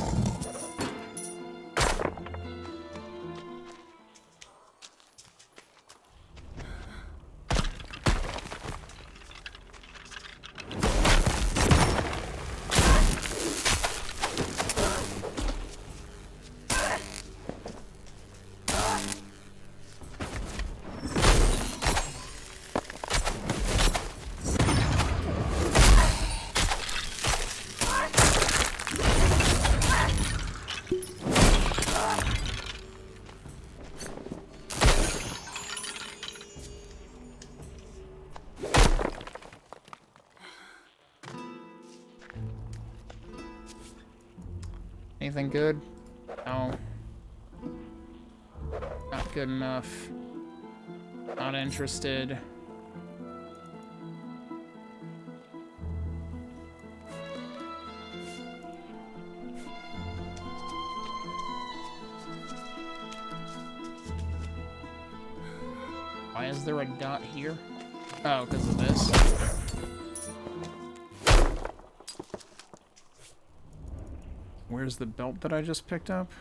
Anything good? No. Not good enough. Not interested. Why is there a dot here? Oh, because of this. Where's the belt that I just picked up?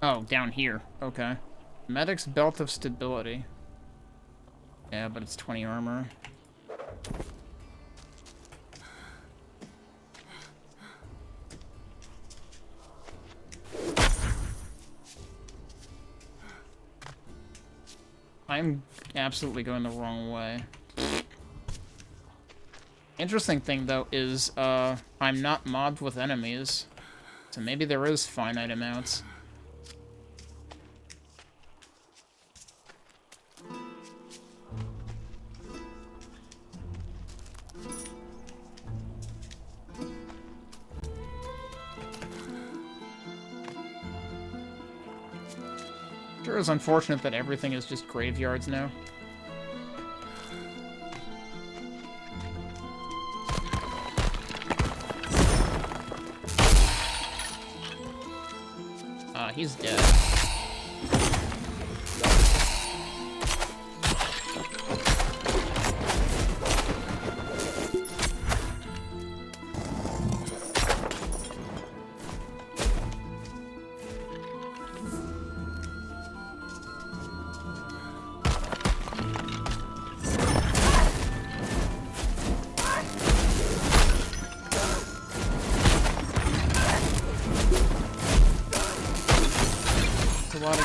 Oh, down here. Okay. Medic's Belt of Stability. Yeah, but it's 20 armor. I'm absolutely going the wrong way. Interesting thing, though, is I'm not mobbed with enemies. So maybe there is finite amounts. Sure is unfortunate that everything is just graveyards now. He's dead.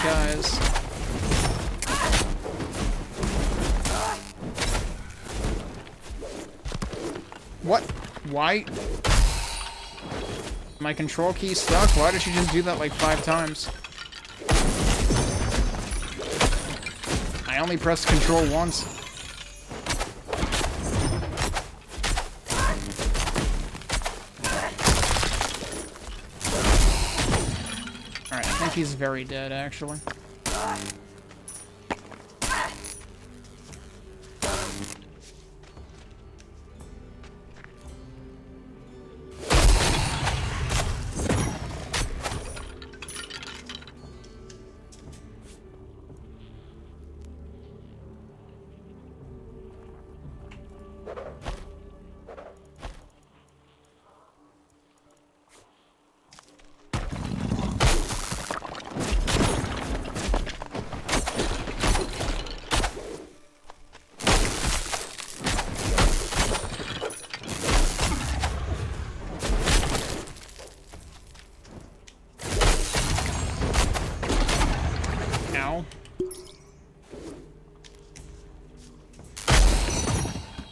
guys. What? Why? My control key stuck? Why did she just do that like 5 times? I only pressed control once. Alright, I think he's very dead, actually.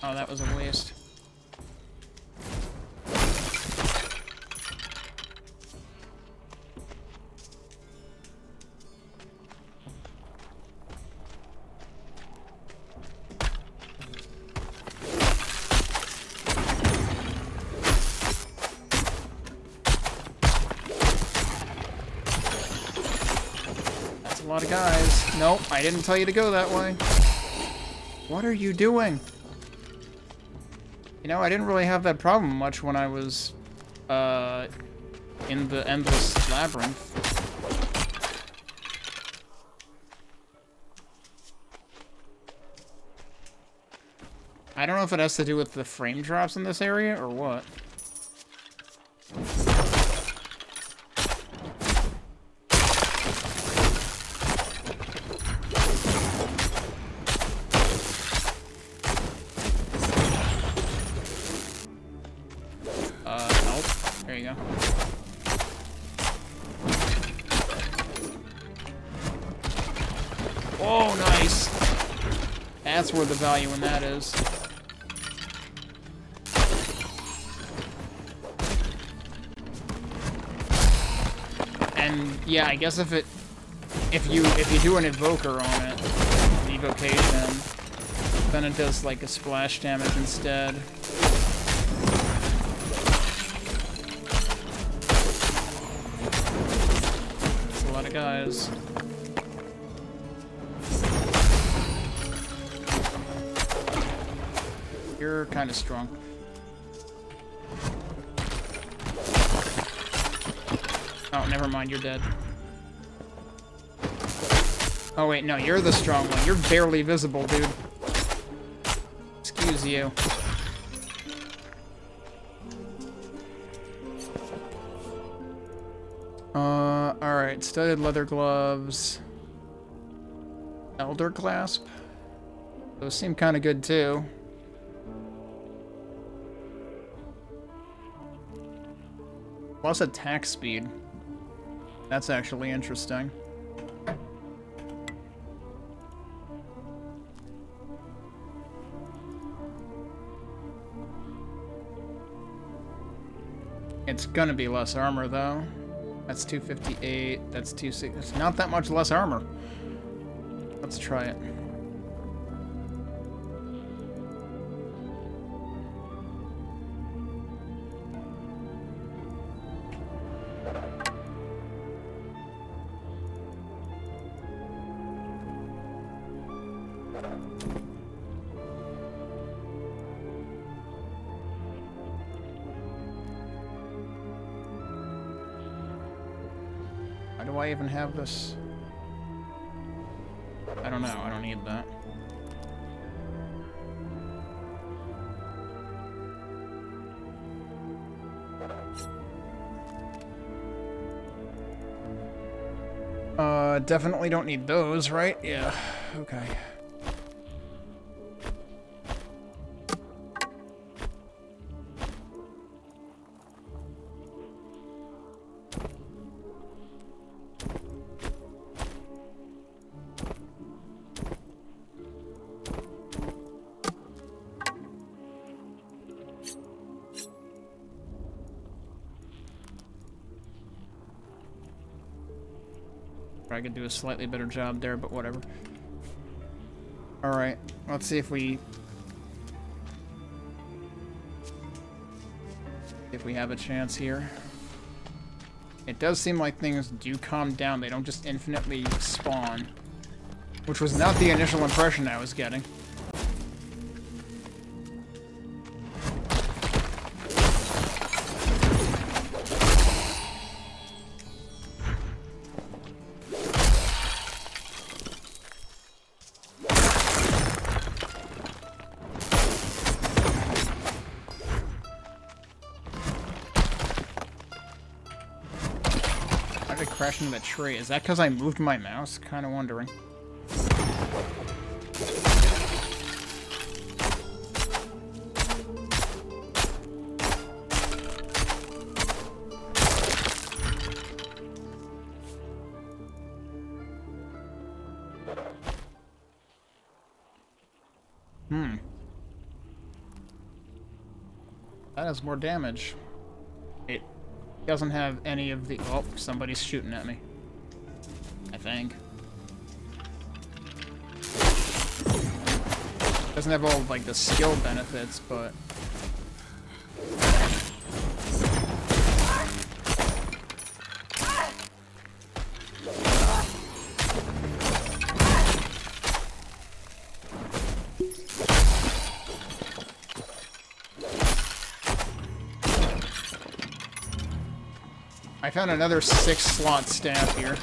Oh, that was a waste. That's a lot of guys. Nope, I didn't tell you to go that way. What are you doing? You know, I didn't really have that problem much when I was, in the Endless Labyrinth. I don't know if it has to do with the frame drops in this area, or what. There you go. Oh, nice! That's where the value in that is. And yeah, I guess if you do an evoker on it, evocation, then it does like a splash damage instead. Guys. You're kind of strong. Oh, never mind, you're dead. Oh wait, no, you're the strong one. You're barely visible, dude. Excuse you. Alright, studded leather gloves. Elder clasp. Those seem kind of good too. Plus attack speed. That's actually interesting. It's gonna be less armor though. That's 258, that's 260. It's not that much less armor. Let's try it. Do I even have this? I don't know. I don't need that. Definitely don't need those, right? Yeah. Okay. I could do a slightly better job there, but whatever. Alright, let's see if we have a chance here. It does seem like things do calm down. They don't just infinitely spawn, which was not the initial impression I was getting. Crash into the tree. Is that because I moved my mouse? Kind of wondering. That has more damage. It doesn't have any of the... Oh, somebody's shooting at me. I think. Doesn't have all, like, the skill benefits, but... I found another 6-slot staff here.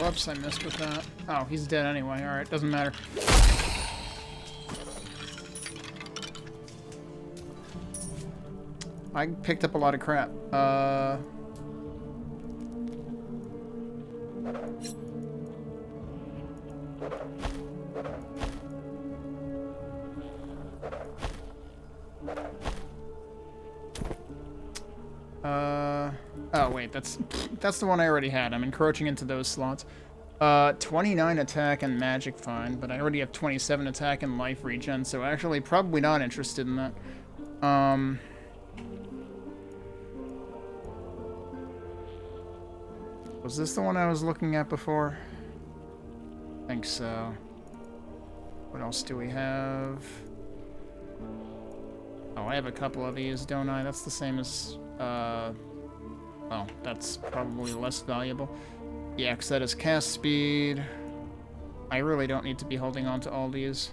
Whoops, I missed with that. Oh, he's dead anyway. Alright, doesn't matter. I picked up a lot of crap. Oh wait, that's the one I already had. I'm encroaching into those slots. 29 attack and magic, fine, but I already have 27 attack and life regen, so actually probably not interested in that. Was this the one I was looking at before? I think so. What else do we have? Oh, I have a couple of these, don't I? That's the same as, well, that's probably less valuable. Yeah, because that is cast speed. I really don't need to be holding on to all these.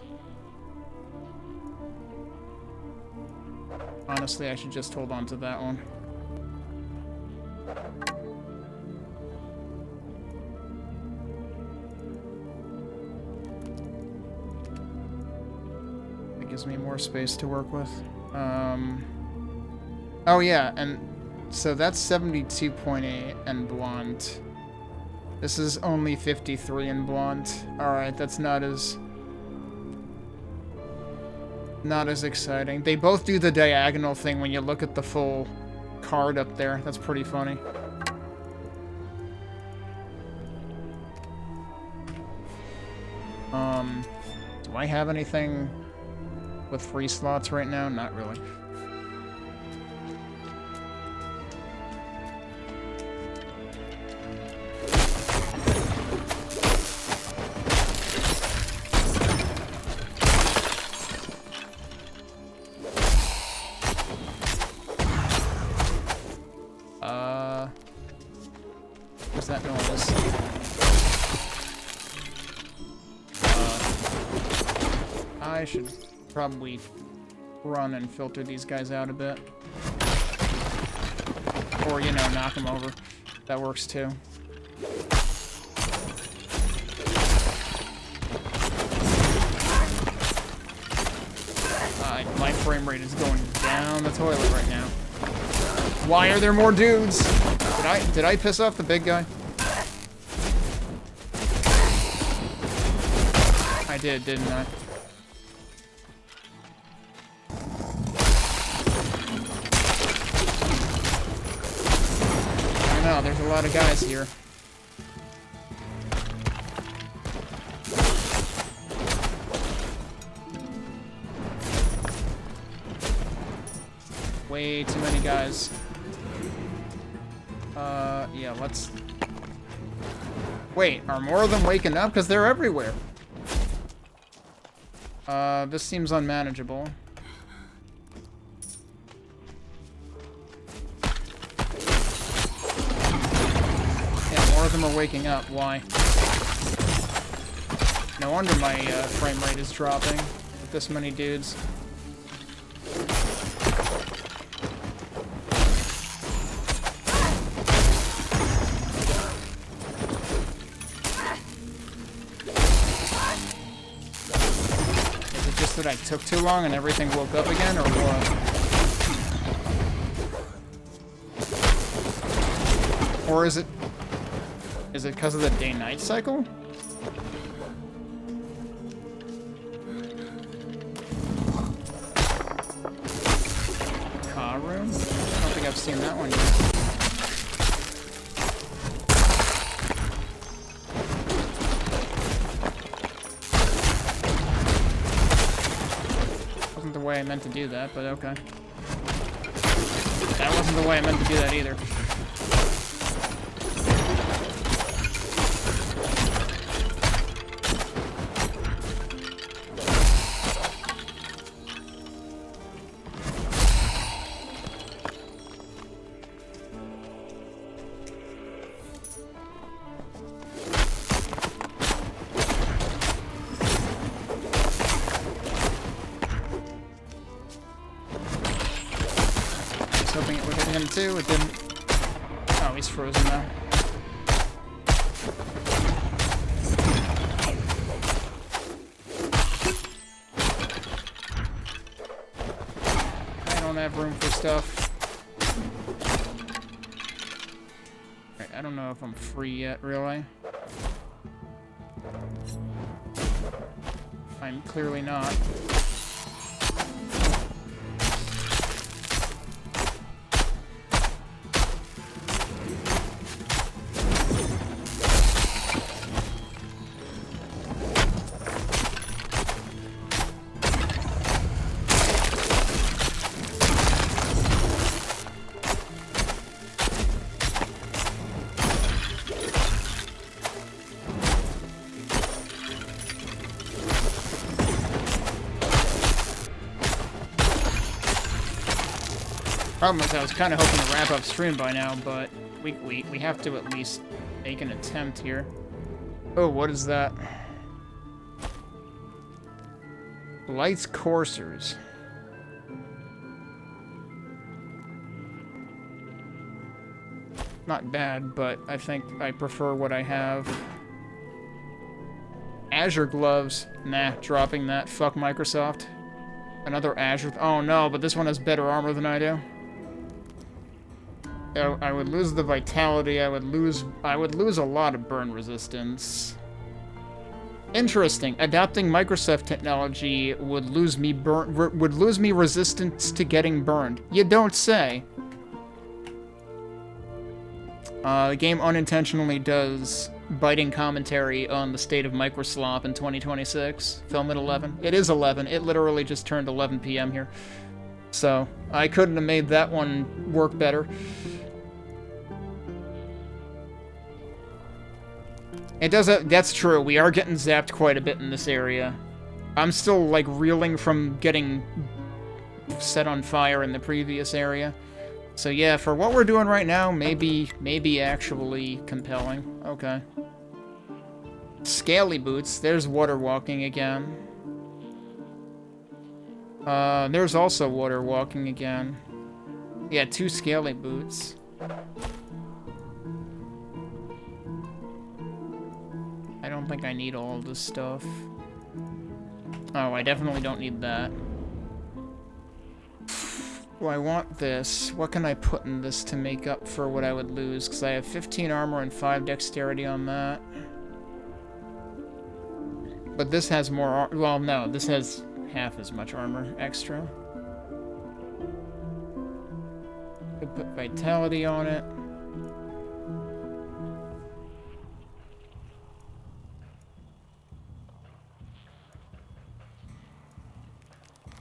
Honestly, I should just hold on to that one. It gives me more space to work with. Oh yeah, and so that's 72.8 and blunt. This is only 53 in blunt. Alright, that's not as exciting. They both do the diagonal thing when you look at the full card up there. That's pretty funny. Do I have anything with free slots right now? Not really. What's that noise? I should probably run and filter these guys out a bit. Or, you know, knock them over. That works too. My frame rate is going down the toilet right now. Why are there more dudes? Did I piss off the big guy? I did, didn't I? I don't know, there's a lot of guys here. Way too many guys. Yeah, let's... Wait, are more of them waking up? Because they're everywhere. This seems unmanageable. Yeah, more of them are waking up. Why? No wonder my frame rate is dropping with this many dudes. That I took too long and everything woke up again, or what? Or is it because of the day-night cycle? Car room? I don't think I've seen that one yet. The way I meant to do that, but okay. That wasn't the way I meant to do that either. Hoping it would hit him too, it didn't. Oh, he's frozen now. I don't have room for stuff. Right, I don't know if I'm free yet, really. I'm clearly not. Problem is, I was kind of hoping to wrap up stream by now, but we have to at least make an attempt here. Oh, what is that? Lights coursers. Not bad, but I think I prefer what I have. Azure gloves. Nah, dropping that. Fuck Microsoft. Another Azure. Oh no, but this one has better armor than I do. I would lose the vitality. I would lose a lot of burn resistance. Interesting. Adopting Microsoft technology would lose me resistance to getting burned. You don't say. The game unintentionally does biting commentary on the state of microslop in 2026. Film at 11. It is 11. It literally just turned 11 p.m. here. So, I couldn't have made that one work better. It does. That's true. We are getting zapped quite a bit in this area. I'm still, like, reeling from getting set on fire in the previous area. So yeah, for what we're doing right now, maybe actually compelling. Okay. Scaly boots. There's water walking again. There's also water walking again. Yeah, 2 scaly boots. I don't think I need all of this stuff. Oh, I definitely don't need that. Well, I want this. What can I put in this to make up for what I would lose? Because I have 15 armor and 5 dexterity on that. But this has more well, no, this has half as much armor extra. Could put vitality on it.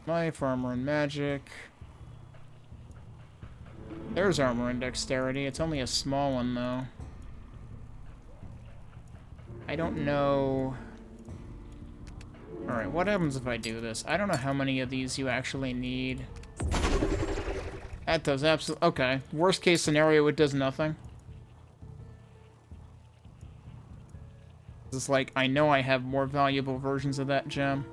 Life, armor, and magic. There's armor and dexterity. It's only a small one, though. I don't know... Alright, what happens if I do this? I don't know how many of these you actually need. That does absolutely... Okay. Worst case scenario, it does nothing. It's like, I know I have more valuable versions of that gem.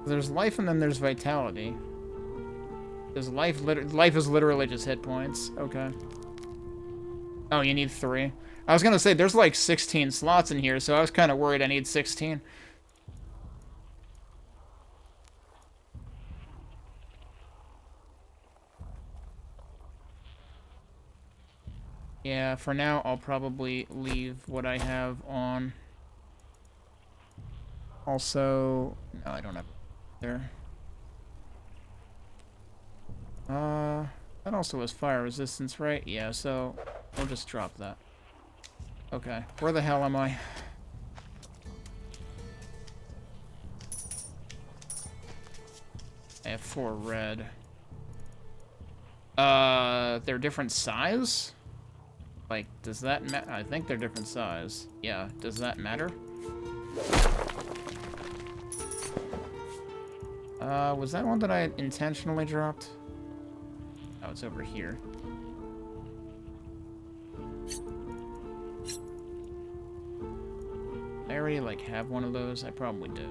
There's life and then there's vitality. There's life. Life is literally just hit points. Okay. Oh, you need 3. I was gonna say there's like 16 slots in here, so I was kind of worried I need 16. Yeah, for now I'll probably leave what I have on. Also, no, I don't have there. That also has fire resistance, right? Yeah, so we'll just drop that. Okay, where the hell am I? I have 4 red. They're different size? Like, does that matter? I think they're different size. Yeah, does that matter? Was that one that I intentionally dropped? Oh, it's over here. I already, like, have one of those? I probably did.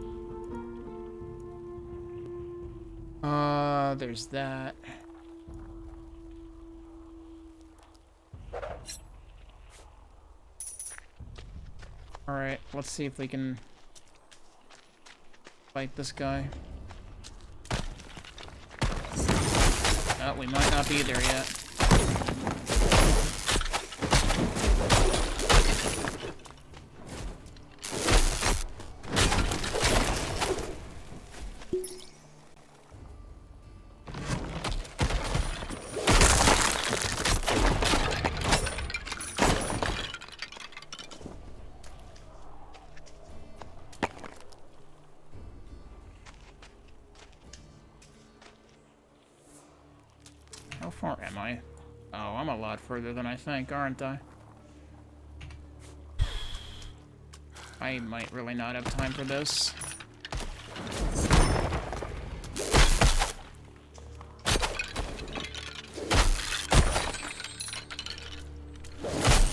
There's that. Alright, let's see if we can fight this guy. Oh, we might not be there yet. How far am I? Oh, I'm a lot further than I think, aren't I? I might really not have time for this.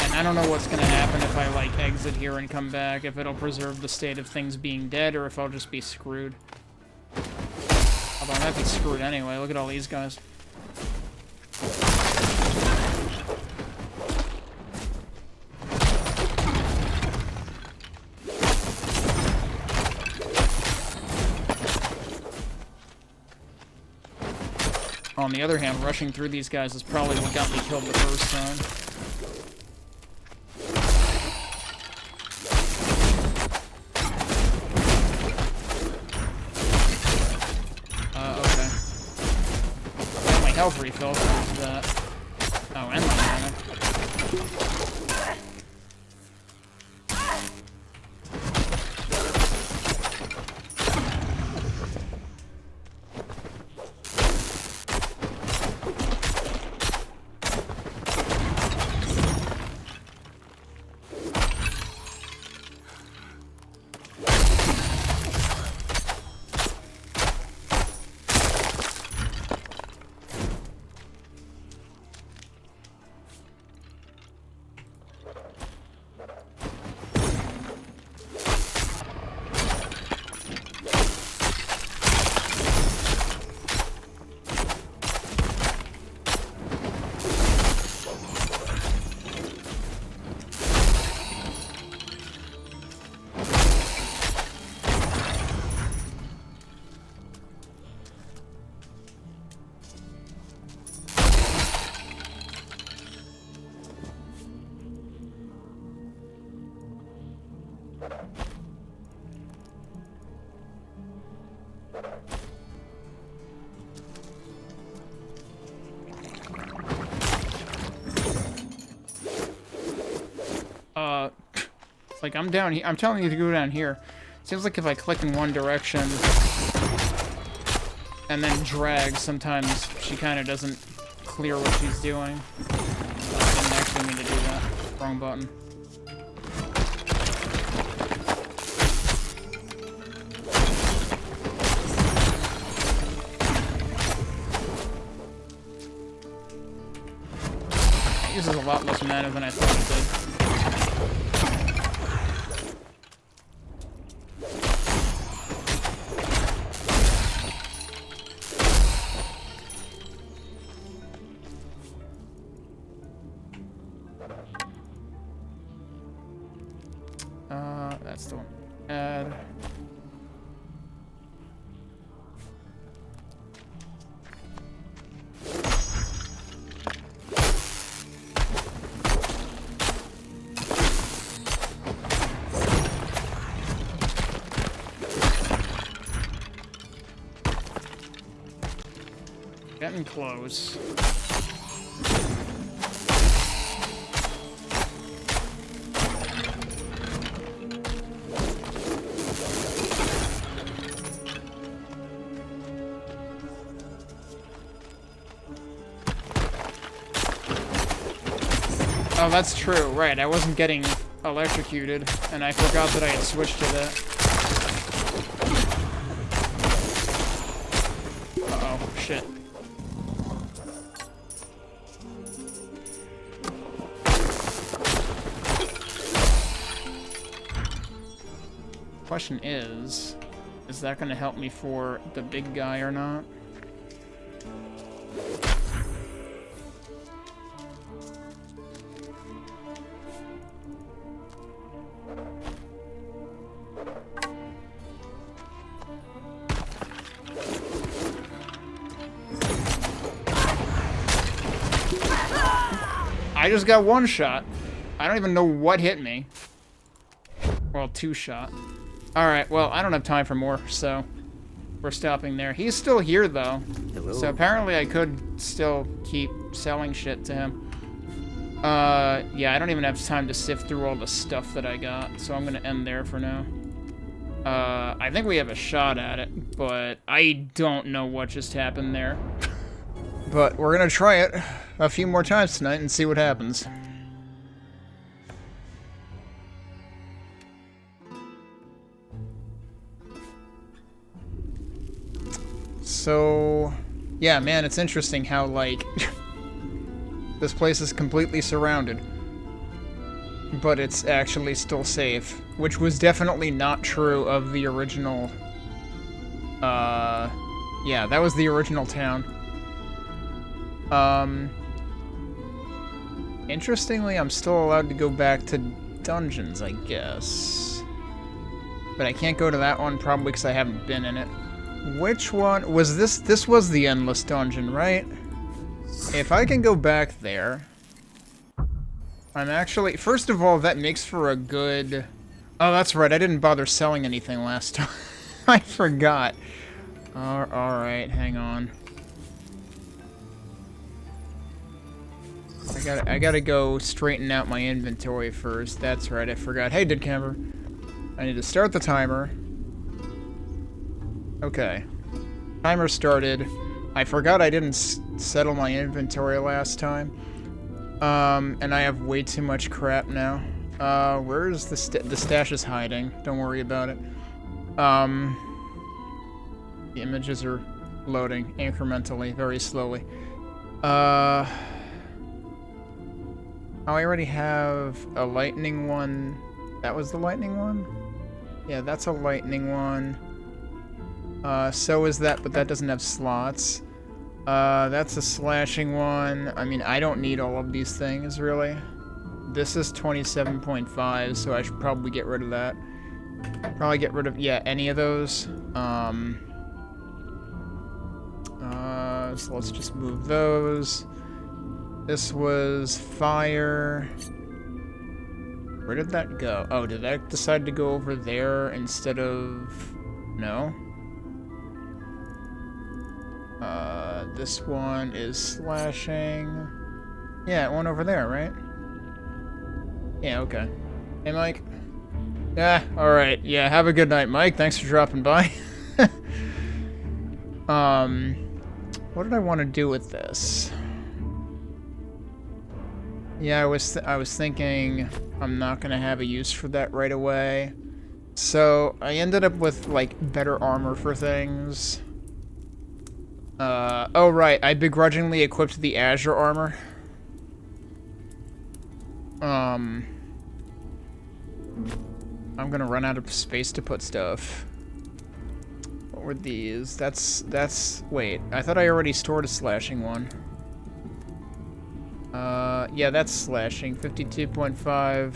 And I don't know what's gonna happen if I, like, exit here and come back, if it'll preserve the state of things being dead, or if I'll just be screwed. Although I might be screwed anyway, look at all these guys. On the other hand, rushing through these guys is probably what got me killed the first time. could also use that. Oh, and the mana. It's like I'm down here. I'm telling you to go down here. Seems like if I click in one direction and then drag, sometimes she kind of doesn't clear what she's doing. I didn't actually mean to do that. Wrong button. It uses a lot less mana than I thought it did. That's the one. Add. Getting close. Oh, that's true. Right, I wasn't getting electrocuted, and I forgot that I had switched to that. Uh-oh, shit. Question is that going to help me for the big guy or not? I just got one shot. I don't even know what hit me. Well, two shot. Alright, well, I don't have time for more, so we're stopping there. He's still here, though. Hello. So apparently I could still keep selling shit to him. Yeah, I don't even have time to sift through all the stuff that I got, so I'm gonna end there for now. I think we have a shot at it, but I don't know what just happened there. But we're gonna try it a few more times tonight and see what happens. So, yeah, man, it's interesting how, like, this place is completely surrounded, but it's actually still safe, which was definitely not true of the original, yeah, that was the original town. Interestingly, I'm still allowed to go back to dungeons, I guess. But I can't go to that one, probably because I haven't been in it. Which one was this? This was the endless dungeon, right? If I can go back there, I'm actually... First of all, that makes for a good... Oh, that's right, I didn't bother selling anything last time. I forgot. Alright, hang on. I gotta go straighten out my inventory first. That's right, I forgot. Hey, Camber. I need to start the timer. Okay. Timer started. I forgot I didn't settle my inventory last time. And I have way too much crap now. Where's the stash is hiding. Don't worry about it. The images are loading incrementally, very slowly. Oh, I already have a lightning one. That was the lightning one? Yeah, that's a lightning one. So is that, but that doesn't have slots. That's a slashing one. I mean, I don't need all of these things, really. This is 27.5, so I should probably get rid of that. Probably get rid of, yeah, any of those. So let's just move those. This was fire. Where did that go? Oh, did that decide to go over there instead of... No? This one is slashing. Yeah, it went over there, right? Yeah, okay. Hey, Mike. Yeah, alright. Yeah, have a good night, Mike. Thanks for dropping by. What did I want to do with this? Yeah, I was thinking I'm not gonna have a use for that right away. So I ended up with like better armor for things. Oh right, I begrudgingly equipped the Azure armor. I'm gonna run out of space to put stuff. What were these? That's wait, I thought I already stored a slashing one. Yeah, that's slashing, 52.5.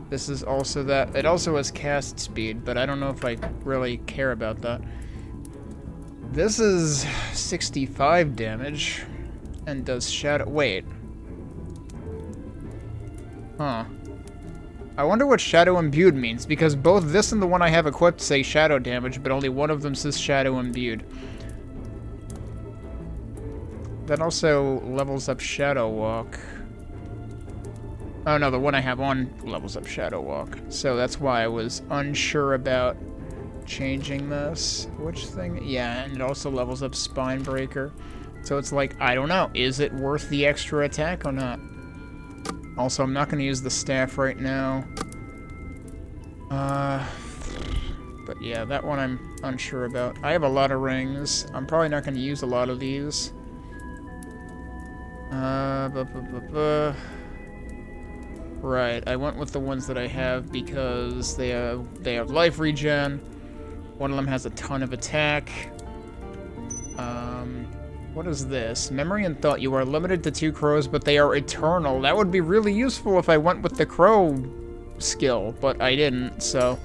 This is also that. It also has cast speed, but I don't know if I really care about that. This is 65 damage, and does shadow. Wait. Huh. I wonder what shadow imbued means, because both this and the one I have equipped say shadow damage, but only one of them says shadow imbued. That also levels up Shadow Walk. Oh no, the one I have on levels up Shadow Walk. So that's why I was unsure about changing this. Which thing? Yeah, and it also levels up Spine Breaker. So it's like, I don't know, is it worth the extra attack or not? Also, I'm not going to use the staff right now. But yeah, that one I'm unsure about. I have a lot of rings. I'm probably not going to use a lot of these. Right, I went with the ones that I have because they have life regen. One of them has a ton of attack. What is this? Memory and thought. You are limited to 2 crows, but they are eternal. That would be really useful if I went with the crow skill, but I didn't, so...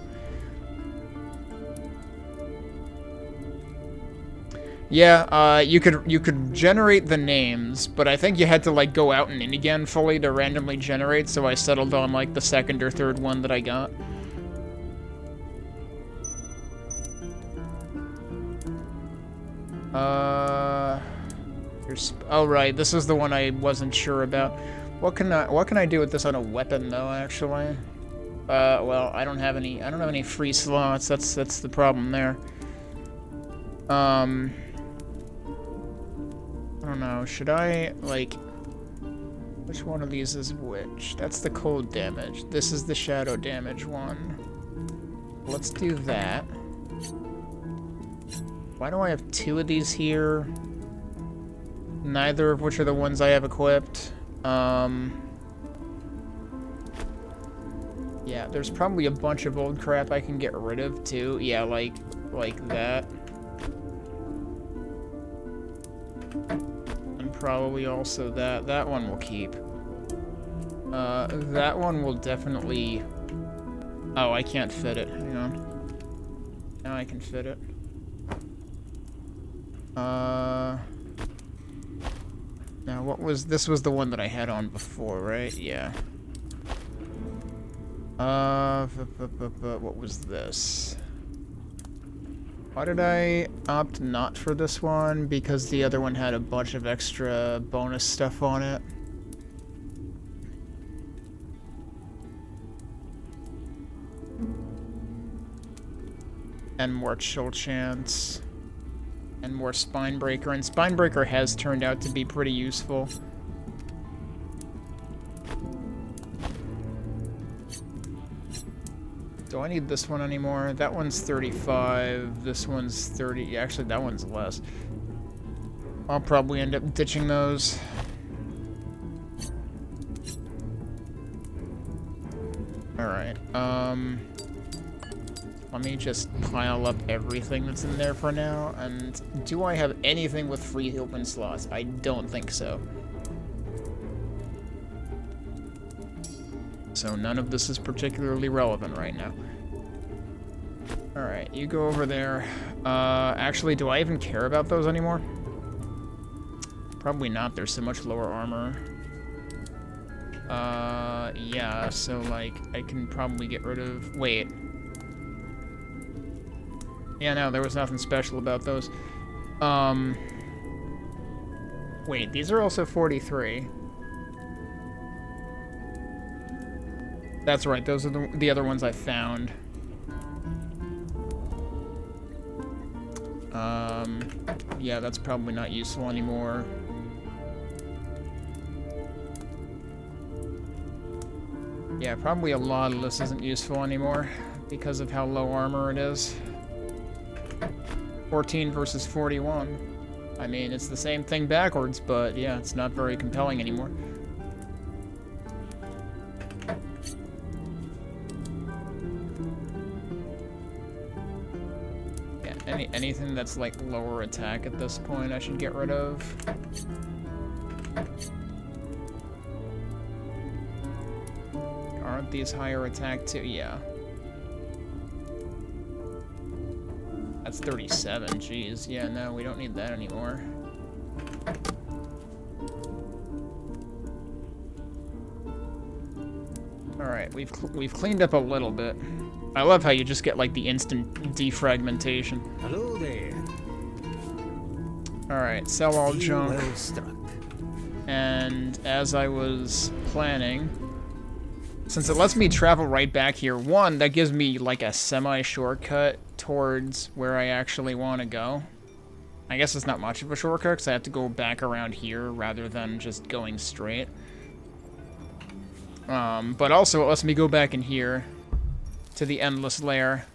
Yeah, you could generate the names, but I think you had to, like, go out and in again fully to randomly generate, so I settled on, like, the second or third one that I got. Oh, right, this is the one I wasn't sure about. What can I do with this on a weapon, though, actually? Well, I don't have any free slots, that's the problem there. I don't know, should I, like... Which one of these is which? That's the cold damage. This is the shadow damage one. Let's do that. Why do I have 2 of these here? Neither of which are the ones I have equipped. Yeah, there's probably a bunch of old crap I can get rid of, too. Yeah, like that. And probably also that. That one will keep. That one will definitely... Oh, I can't fit it. Hang on. Now I can fit it. Now what was... This was the one that I had on before, right? Yeah. What was this? Why did I opt not for this one? Because the other one had a bunch of extra bonus stuff on it. And more chill chance. And more Spinebreaker. And Spinebreaker has turned out to be pretty useful. Do I need this one anymore? That one's 35. This one's 30. Actually, that one's less. I'll probably end up ditching those. Alright, let me just pile up everything that's in there for now. And do I have anything with free open slots? I don't think so. So none of this is particularly relevant right now. Alright, you go over there. Actually, do I even care about those anymore? Probably not, there's so much lower armor. Yeah, so, like, I can probably get rid of... Wait. Yeah, no, there was nothing special about those. Wait, these are also 43. That's right, those are the other ones I found. Yeah, that's probably not useful anymore. Yeah, probably a lot of this isn't useful anymore because of how low armor it is. 14 versus 41. I mean, it's the same thing backwards, but yeah, it's not very compelling anymore. Anything that's like lower attack at this point I should get rid of. Aren't these higher attack too? Yeah. That's 37, jeez. Yeah, no, we don't need that anymore. Alright, we've cleaned up a little bit. I love how you just get, like, the instant defragmentation. Hello there. Alright, sell all junk. Well struck. And as I was planning, since it lets me travel right back here, one, that gives me, like, a semi-shortcut towards where I actually want to go. I guess it's not much of a shortcut, because I have to go back around here rather than just going straight. But also it lets me go back in here to the endless lair.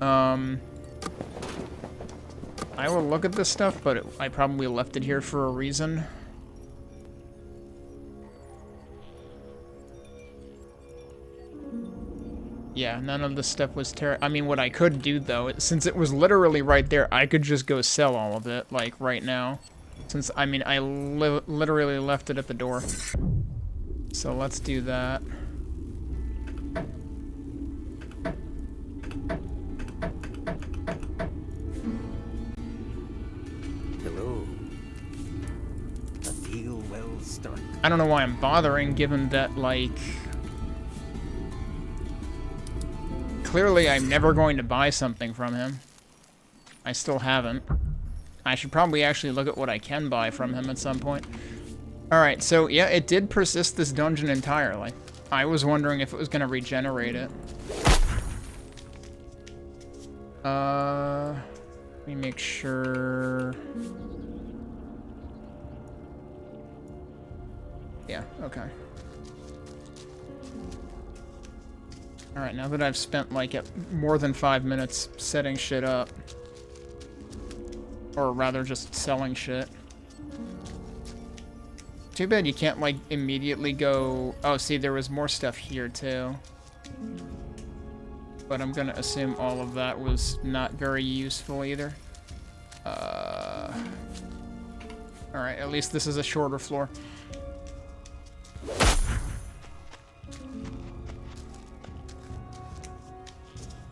I will look at this stuff, but I probably left it here for a reason. Yeah, none of this stuff was I mean, what I could do, though, since it was literally right there, I could just go sell all of it, like, right now. Since, I mean, I literally left it at the door. So let's do that. Hello. A deal well struck. I don't know why I'm bothering, given that, like... Clearly, I'm never going to buy something from him. I still haven't. I should probably actually look at what I can buy from him at some point. Alright, so yeah, it did persist this dungeon entirely. I was wondering if it was going to regenerate it. Let me make sure... Yeah, okay. Alright, now that I've spent, like, more than 5 minutes setting shit up. Or rather, just selling shit. Too bad you can't, like, immediately go... Oh, see, there was more stuff here, too. But I'm gonna assume all of that was not very useful, either. Alright, at least this is a shorter floor.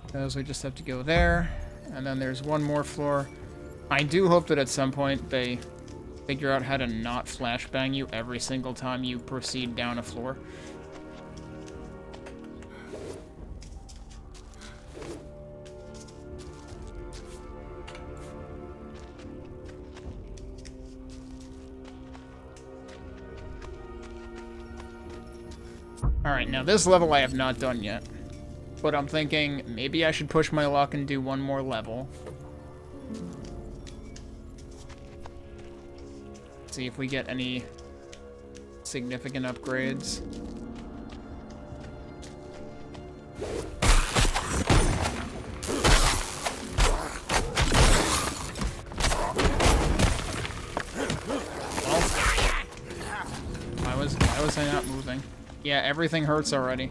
Because we just have to go there, and then there's one more floor. I do hope that at some point they figure out how to not flashbang you every single time you proceed down a floor. Alright, now this level I have not done yet. But I'm thinking maybe I should push my luck and do one more level. See if we get any significant upgrades. Why was I not moving? Yeah, everything hurts already.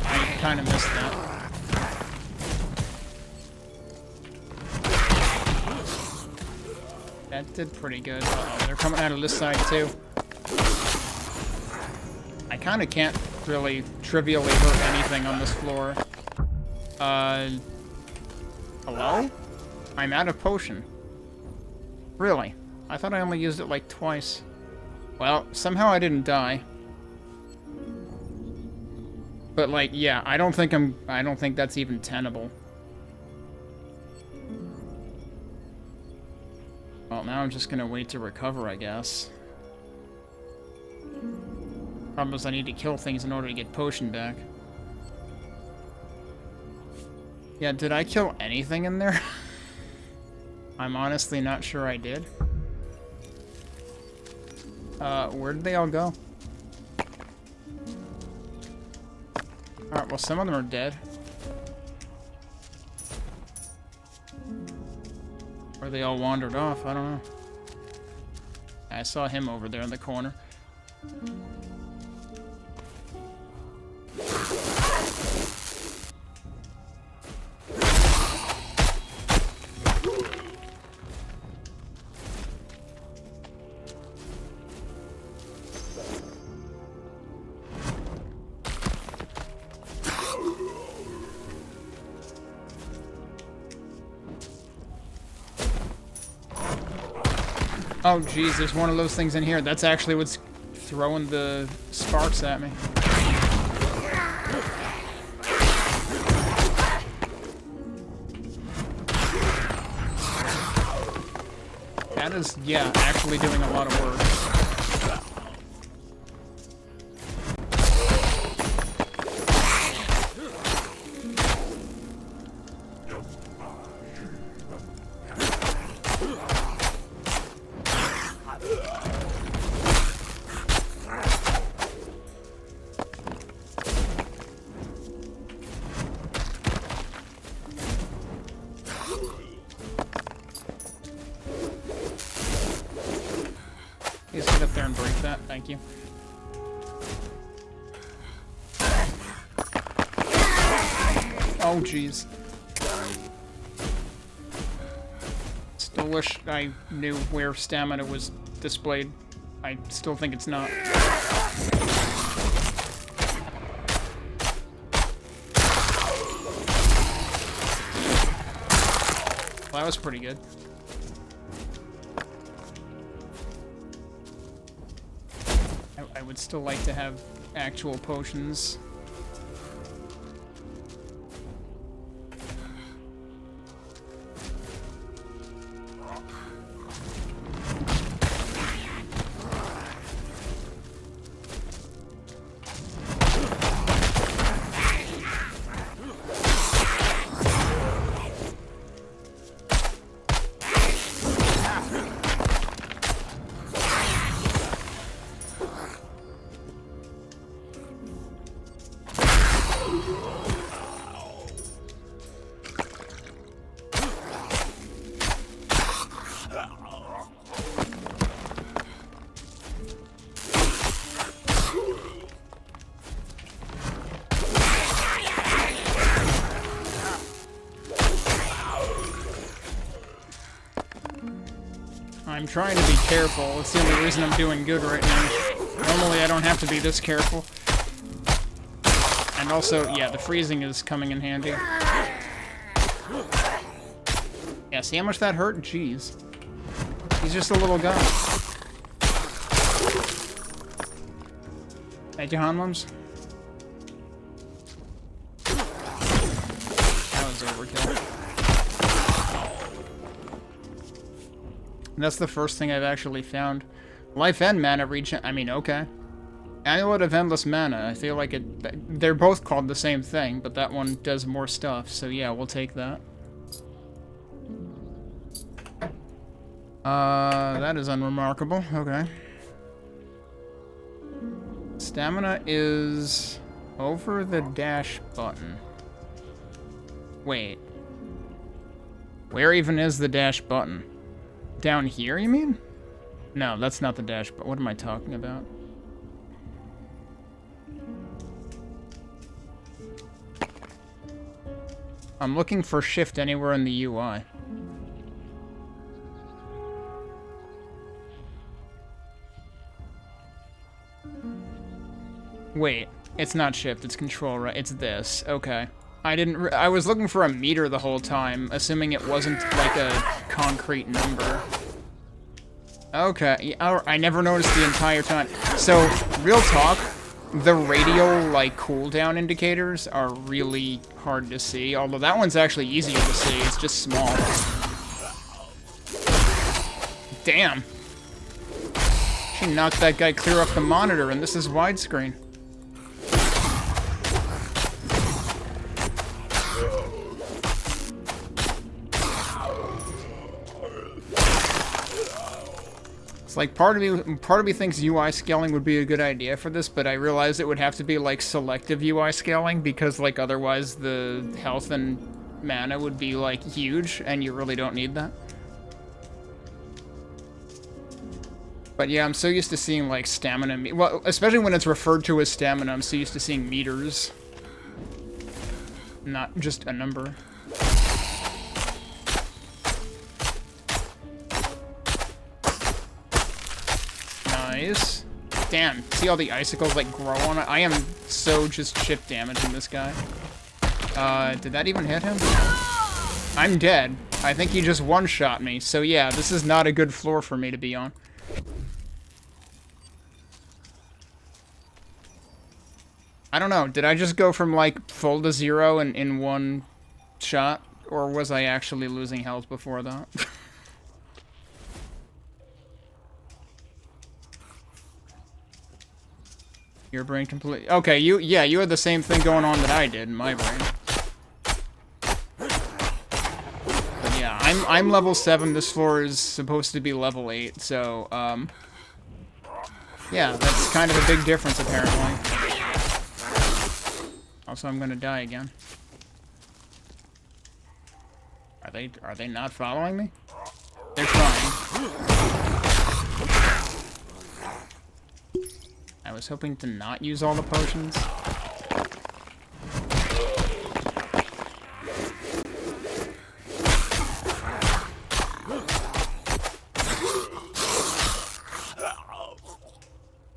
I kind of missed that. That did pretty good. Uh-oh, they're coming out of this side too. I kind of can't really trivially hurt anything on this floor. Hello? I'm out of potion. Really? I thought I only used it like twice. Well, somehow I didn't die. But like, yeah, I don't think that's even tenable. Well, now I'm just gonna wait to recover, I guess. Problem is I need to kill things in order to get potion back. Yeah, did I kill anything in there? I'm honestly not sure I did. Where did they all go? Alright, well some of them are dead. Or they all wandered off, I don't know. I saw him over there in the corner. Oh geez, there's one of those things in here. That's actually what's throwing the sparks at me. That is, yeah, actually doing a lot of work. Please get up there and break that, thank you. Oh jeez. Still wish I knew where stamina was displayed. I still think it's not. Well, that was pretty good. I would still like to have actual potions. I'm trying to be careful. It's the only reason I'm doing good right now. Normally I don't have to be this careful. And also, yeah, the freezing is coming in handy. Yeah, see how much that hurt? Jeez. He's just a little guy. Thank you, Hanlums. That was overkill. And that's the first thing I've actually found. Life and mana regen. I mean, okay. Amulet of Endless Mana. I feel like they're both called the same thing, but that one does more stuff. So yeah, we'll take that. That is unremarkable. Okay. Stamina is over the dash button. Wait. Where even is the dash button? Down here, you mean? No, that's not the dash button. What am I talking about? I'm looking for shift anywhere in the UI. Wait, it's not shift, it's control, right? It's this. Okay. I was looking for a meter the whole time, assuming it wasn't like a concrete number. Okay, I never noticed the entire time. So, real talk, the radial, like, cooldown indicators are really hard to see, although that one's actually easier to see, it's just small. Damn. She knocked that guy clear off the monitor, and this is widescreen. It's like part of me thinks UI scaling would be a good idea for this, but I realize it would have to be like selective UI scaling because like otherwise the health and mana would be like huge and you really don't need that. But yeah, I'm so used to seeing like stamina, well, especially when it's referred to as stamina, I'm so used to seeing meters, not just a number. Nice. Damn, see all the icicles like grow on it? I am so just chip damaging this guy. Did that even hit him? I'm dead. I think he just one-shot me. So yeah, this is not a good floor for me to be on. I don't know, did I just go from like full to zero in one shot? Or was I actually losing health before that? Your brain completely... Okay, you had the same thing going on that I did in my brain. But yeah, I'm level 7, this floor is supposed to be level 8, so, yeah, that's kind of a big difference, apparently. Also, I'm gonna die again. Are they not following me? They're trying. I was hoping to not use all the potions.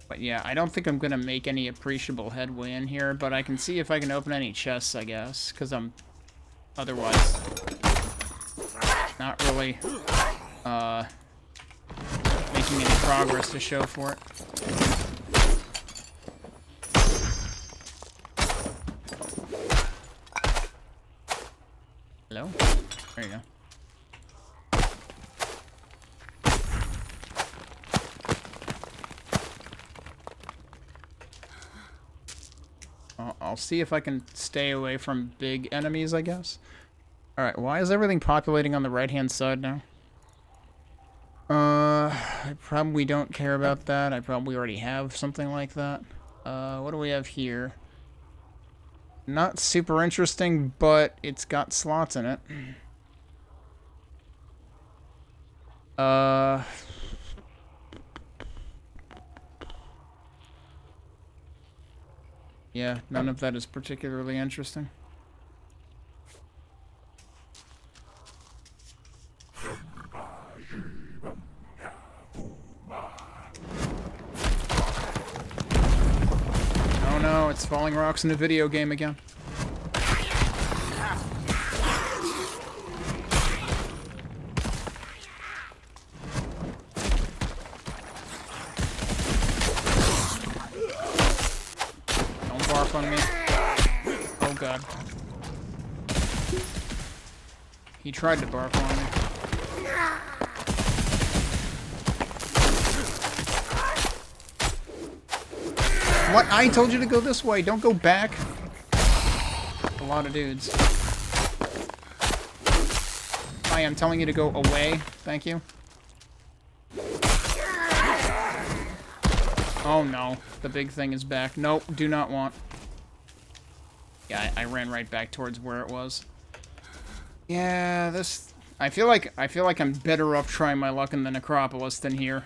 But yeah, I don't think I'm gonna make any appreciable headway in here, but I can see if I can open any chests, I guess, because I'm otherwise not really making any progress to show for it. Hello? There you go. I'll see if I can stay away from big enemies, I guess. Alright, why is everything populating on the right-hand side now? I probably don't care about that. I probably already have something like that. What do we have here? Not super interesting, but it's got slots in it. Yeah, none of that is particularly interesting. Oh no, it's falling rocks in a video game again. barf on me. Oh god. He tried to barf on me. What? I told you to go this way. Don't go back. A lot of dudes. I am telling you to go away. Thank you. Oh no. The big thing is back. Nope. Do not want. Yeah, I ran right back towards where it was. Yeah, this... I feel like I'm better off trying my luck in the Necropolis than here.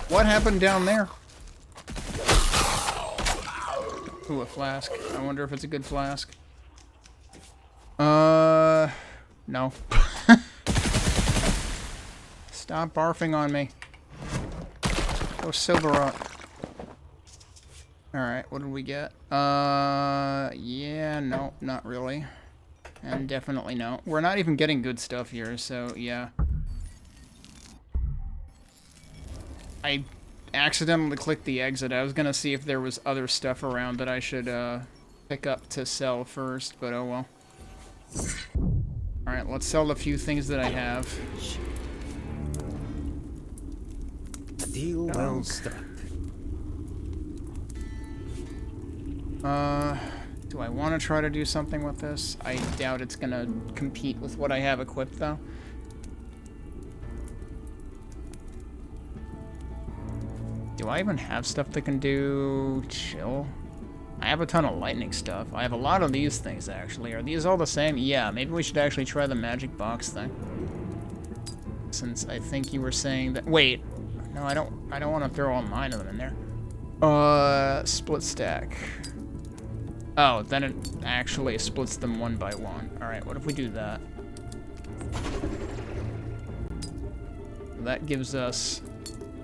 What happened down there? Ooh, a flask. I wonder if it's a good flask. No. Stop barfing on me. Oh, silver rock. Alright, what did we get? Yeah, no, not really. And definitely no. We're not even getting good stuff here, so yeah. I accidentally clicked the exit. I was gonna see if there was other stuff around that I should pick up to sell first, but oh well. Alright, let's sell the few things that I have. A deal well struck. Do I want to try to do something with this? I doubt it's gonna compete with what I have equipped, though. Do I even have stuff that can do chill? I have a ton of lightning stuff. I have a lot of these things, actually. Are these all the same? Yeah, maybe we should actually try the magic box thing. Since I think you were saying that... Wait. No, I don't want to throw all 9 of them in there. Split stack. Oh, then it actually splits them one by one. Alright, what if we do that? That gives us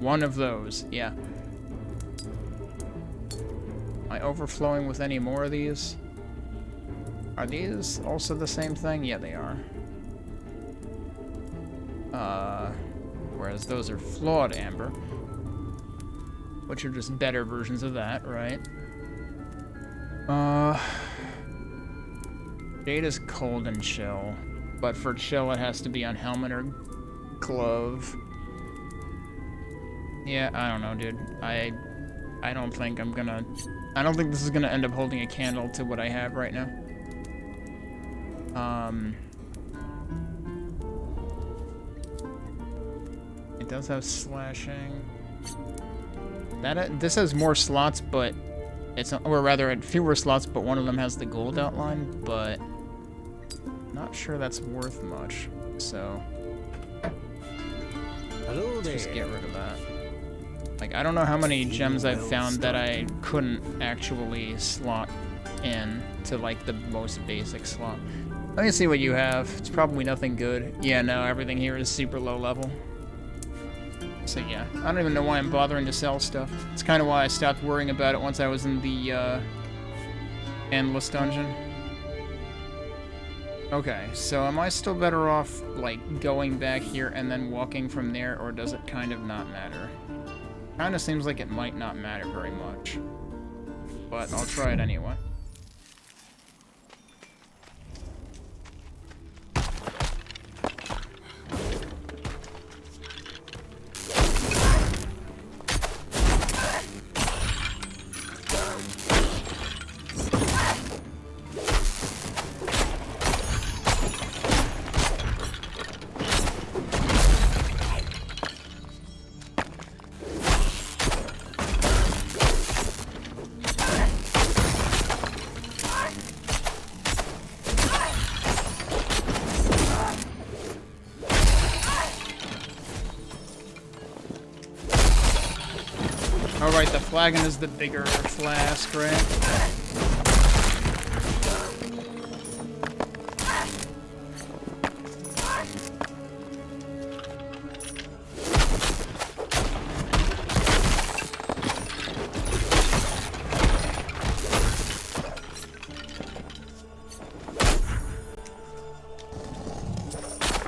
one of those, yeah. Am I overflowing with any more of these? Are these also the same thing? Yeah, they are. Whereas those are flawed amber. Which are just better versions of that, right? Jade is cold and chill, but for chill it has to be on helmet or glove. Yeah, I don't know, dude. I don't think I'm gonna... I don't think this is gonna end up holding a candle to what I have right now. It does have slashing. This has more slots, but... or rather, it fewer slots, but one of them has the gold outline, but not sure that's worth much, so Hello there. just get rid of that. Like, I don't know how many gems I've found that I couldn't actually slot in to, like, the most basic slot. Let me see what you have. It's probably nothing good. Yeah, no, everything here is super low level. So yeah, I don't even know why I'm bothering to sell stuff. It's kind of why I stopped worrying about it once I was in the endless dungeon. Okay, so am I still better off, like, going back here and then walking from there, or does it kind of not matter? Kind of seems like it might not matter very much. But I'll try it anyway. Alright, the flagon is the bigger flask, right?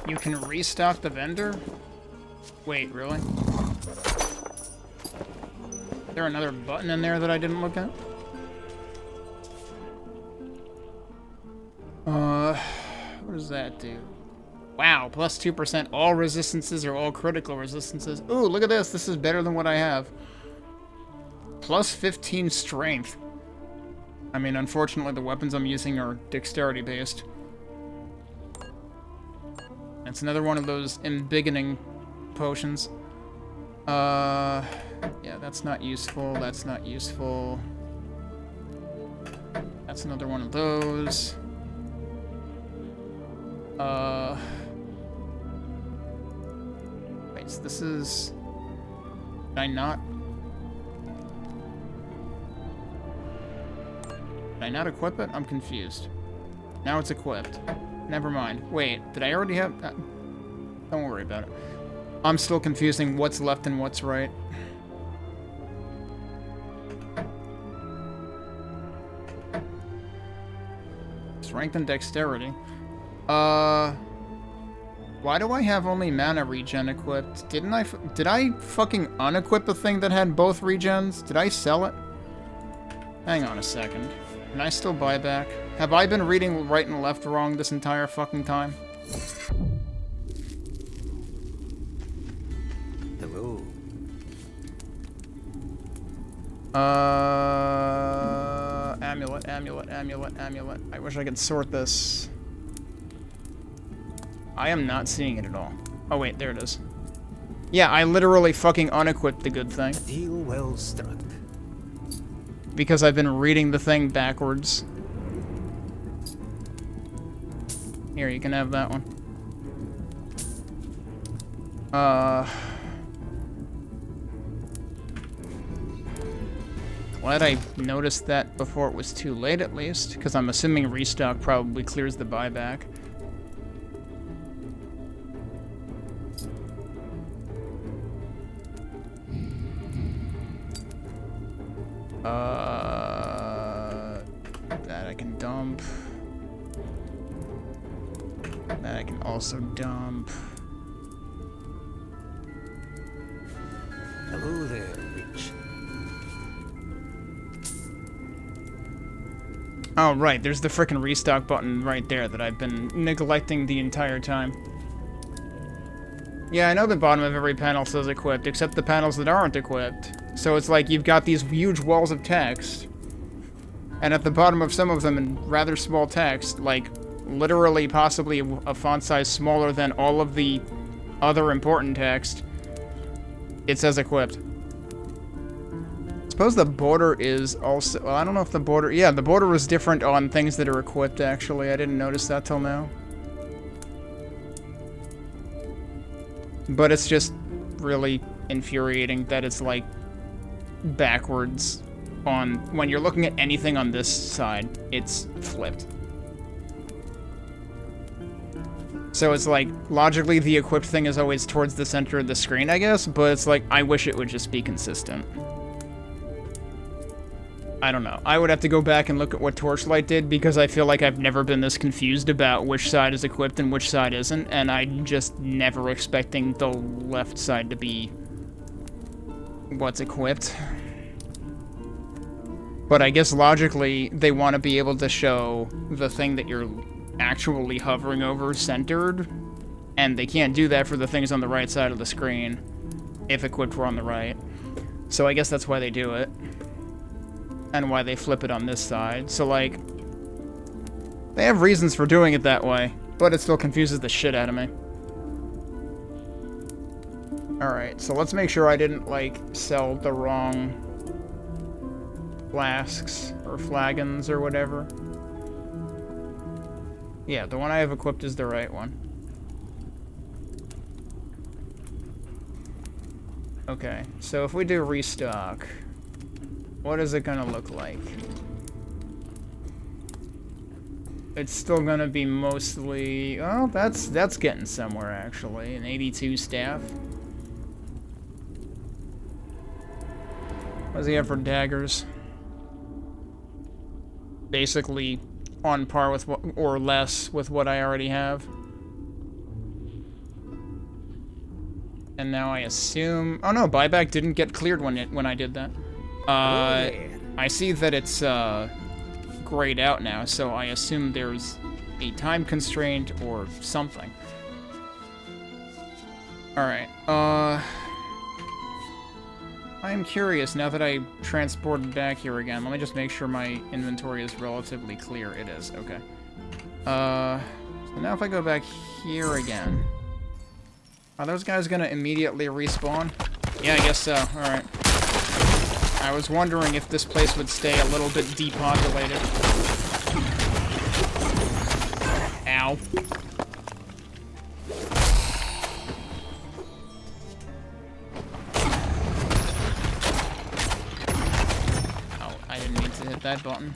You can restock the vendor? Wait, really? there another button in there that I didn't look at? What does that do? Wow, plus 2%. All resistances are all critical resistances. Ooh, look at this. This is better than what I have. Plus 15 strength. I mean, unfortunately, the weapons I'm using are dexterity-based. It's another one of those embiggening potions. Yeah, that's not useful. That's not useful. That's another one of those. Wait, so this is... Did I not... Did I not equip it? I'm confused. Now it's equipped. Never mind. Wait, did I already have... don't worry about it. I'm still confusing what's left and what's right. Strength and dexterity. Why do I have only mana regen equipped? Did I fucking unequip a thing that had both regens? Did I sell it? Hang on a second. Can I still buy back? Have I been reading right and left wrong this entire fucking time? Hello. Amulet, amulet, amulet, amulet. I wish I could sort this. I am not seeing it at all. Oh wait, there it is. Yeah, I literally fucking unequipped the good thing. Deal well struck. Because I've been reading the thing backwards. Here, you can have that one. Glad I noticed that before it was too late, at least, because I'm assuming restock probably clears the buyback. That I can dump. That I can also dump. Hello there, witch. Oh, right, there's the frickin' restock button right there that I've been neglecting the entire time. Yeah, I know the bottom of every panel says equipped, except the panels that aren't equipped. So it's like you've got these huge walls of text, and at the bottom of some of them in rather small text, like literally possibly a font size smaller than all of the other important text, it says equipped. Suppose the border is also... Well, I don't know if the border... Yeah, the border is different on things that are equipped, actually. I didn't notice that till now. But it's just really infuriating that it's, like, backwards on... When you're looking at anything on this side, it's flipped. So it's like, logically, the equipped thing is always towards the center of the screen, I guess, but it's like, I wish it would just be consistent. I don't know. I would have to go back and look at what Torchlight did, because I feel like I've never been this confused about which side is equipped and which side isn't, and I'm just never expecting the left side to be what's equipped. But I guess logically, they want to be able to show the thing that you're actually hovering over centered, and they can't do that for the things on the right side of the screen, if equipped were on the right. So I guess that's why they do it. And why they flip it on this side. So, like, they have reasons for doing it that way, but it still confuses the shit out of me. Alright, so let's make sure I didn't, like, sell the wrong flasks or flagons or whatever. Yeah, the one I have equipped is the right one. Okay, so if we do restock... What is it gonna look like? It's still gonna be mostly... Oh, that's getting somewhere, actually. An 82 staff. What does he have for daggers? Basically on par with what, or less with what I already have. And now I assume... Oh no, buyback didn't get cleared when I did that. I see that it's grayed out now, so I assume there's a time constraint or something. Alright, I'm curious, now that I transported back here again, let me just make sure my inventory is relatively clear. It is, okay. So now if I go back here again, are those guys gonna immediately respawn? Yeah, I guess so, alright. I was wondering if this place would stay a little bit depopulated. Ow. Hit that button.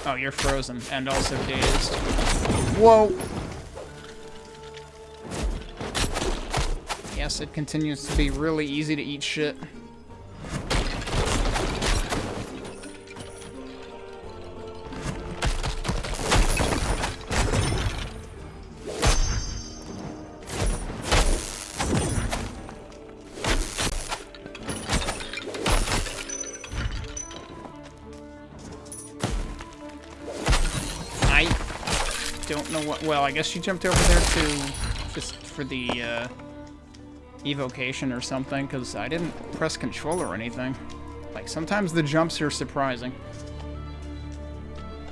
Oh, you're frozen, and also dazed. Whoa! Yes, it continues to be really easy to eat shit. Don't know what. Well, I guess she jumped over there to just for the evocation or something, because I didn't press control or anything. Like, sometimes the jumps are surprising.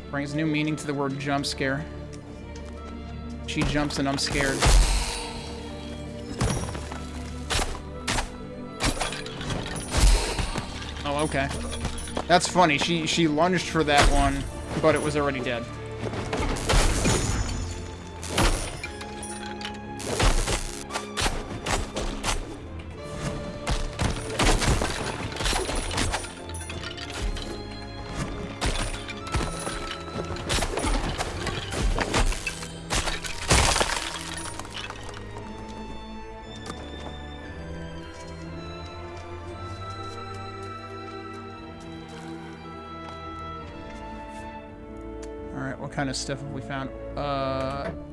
Brings new meaning to the word jump scare. She jumps and I'm scared. Oh, okay. That's funny. She lunged for that one, but it was already dead. What kind of stuff have we found?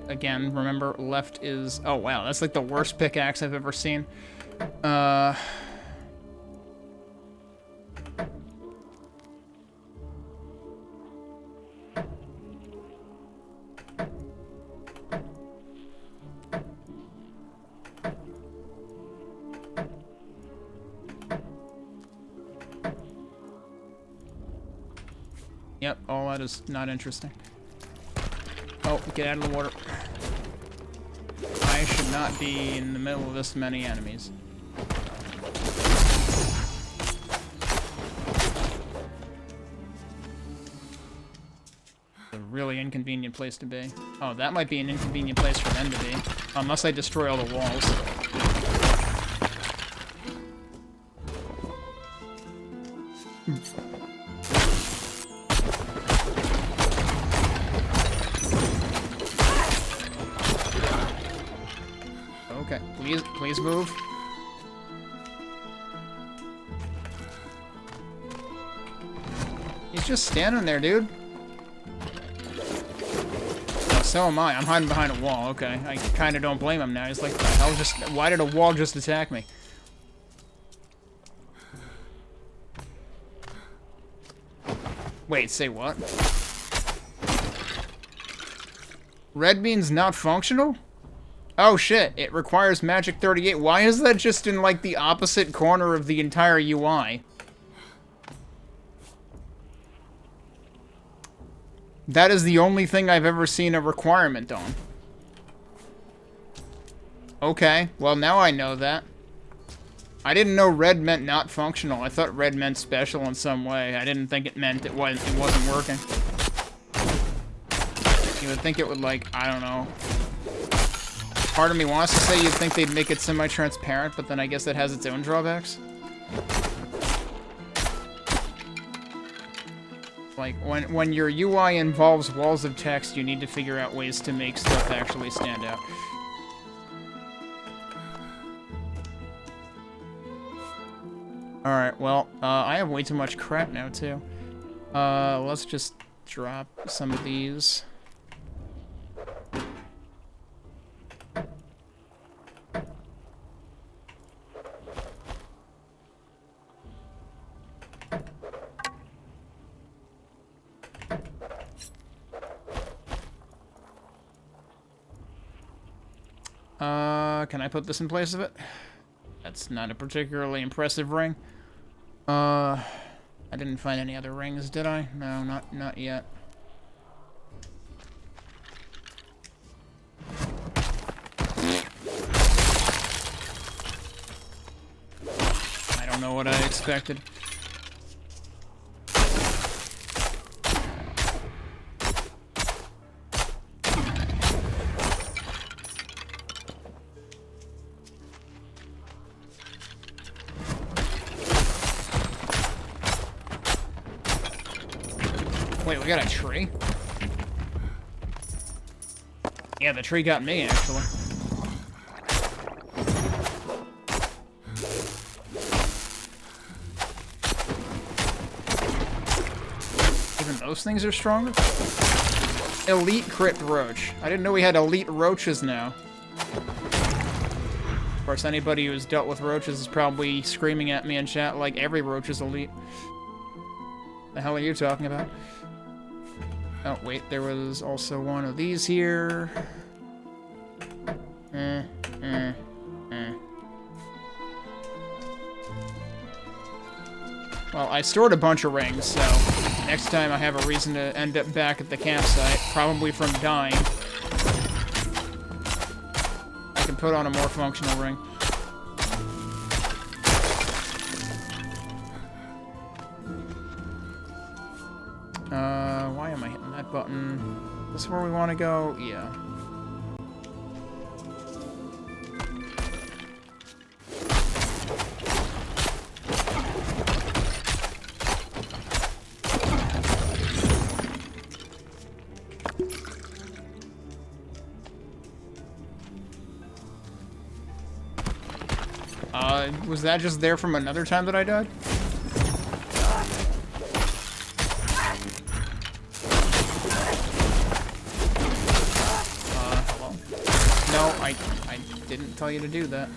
Again, remember, left is... Oh, wow, that's like the worst pickaxe I've ever seen. Yep, all that is not interesting. Oh, get out of the water. I should not be in the middle of this many enemies. A really inconvenient place to be. Oh, that might be an inconvenient place for them to be. Unless I destroy all the walls. Okay, please move. He's just standing there, dude. Oh, so am I. I'm hiding behind a wall. Okay, I kind of don't blame him now. He's like, the hell just... Why did a wall just attack me? Wait, say what? Red means not functional? Oh shit, it requires Magic 38. Why is that just in, like, the opposite corner of the entire UI? That is the only thing I've ever seen a requirement on. Okay, well now I know that. I didn't know red meant not functional. I thought red meant special in some way. I didn't think it meant it wasn't working. You would think it would, like, I don't know... Part of me wants to say you'd think they'd make it semi-transparent, but then I guess that has its own drawbacks. Like, when your UI involves walls of text, you need to figure out ways to make stuff actually stand out. Alright, well, I have way too much crap now, too. Let's just drop some of these. Can I put this in place of it? That's not a particularly impressive ring. I didn't find any other rings, did I? No, not yet. I don't know what I expected. Wait, we got a tree? Yeah, the tree got me, actually. Even those things are stronger? Elite crit roach. I didn't know we had elite roaches now. Of course, anybody who's dealt with roaches is probably screaming at me in chat like every roach is elite. The hell are you talking about? Oh, wait, there was also one of these here. Well, I stored a bunch of rings, so next time I have a reason to end up back at the campsite, probably from dying, I can put on a more functional ring. Why am I hitting that button? Is this where we want to go? Yeah. Was that just there from another time that I died? I didn't tell you to do that.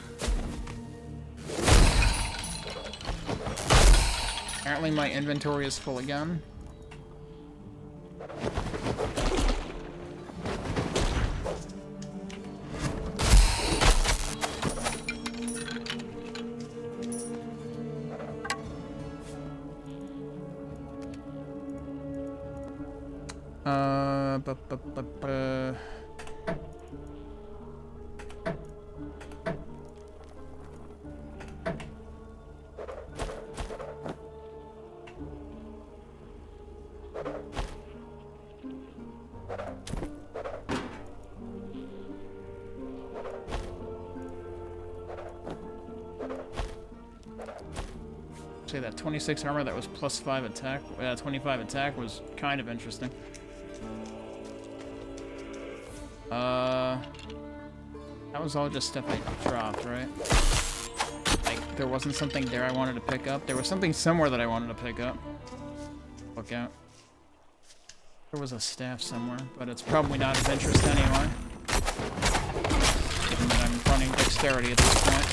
Apparently my inventory is full again. Say that 26 armor that was plus 5 attack, 25 attack was kind of interesting. That was all just stuff I dropped, right? Like, there wasn't something there I wanted to pick up. There was something somewhere that I wanted to pick up. Look out. There was a staff somewhere, but it's probably not of interest anyway. Given that I'm running dexterity at this point.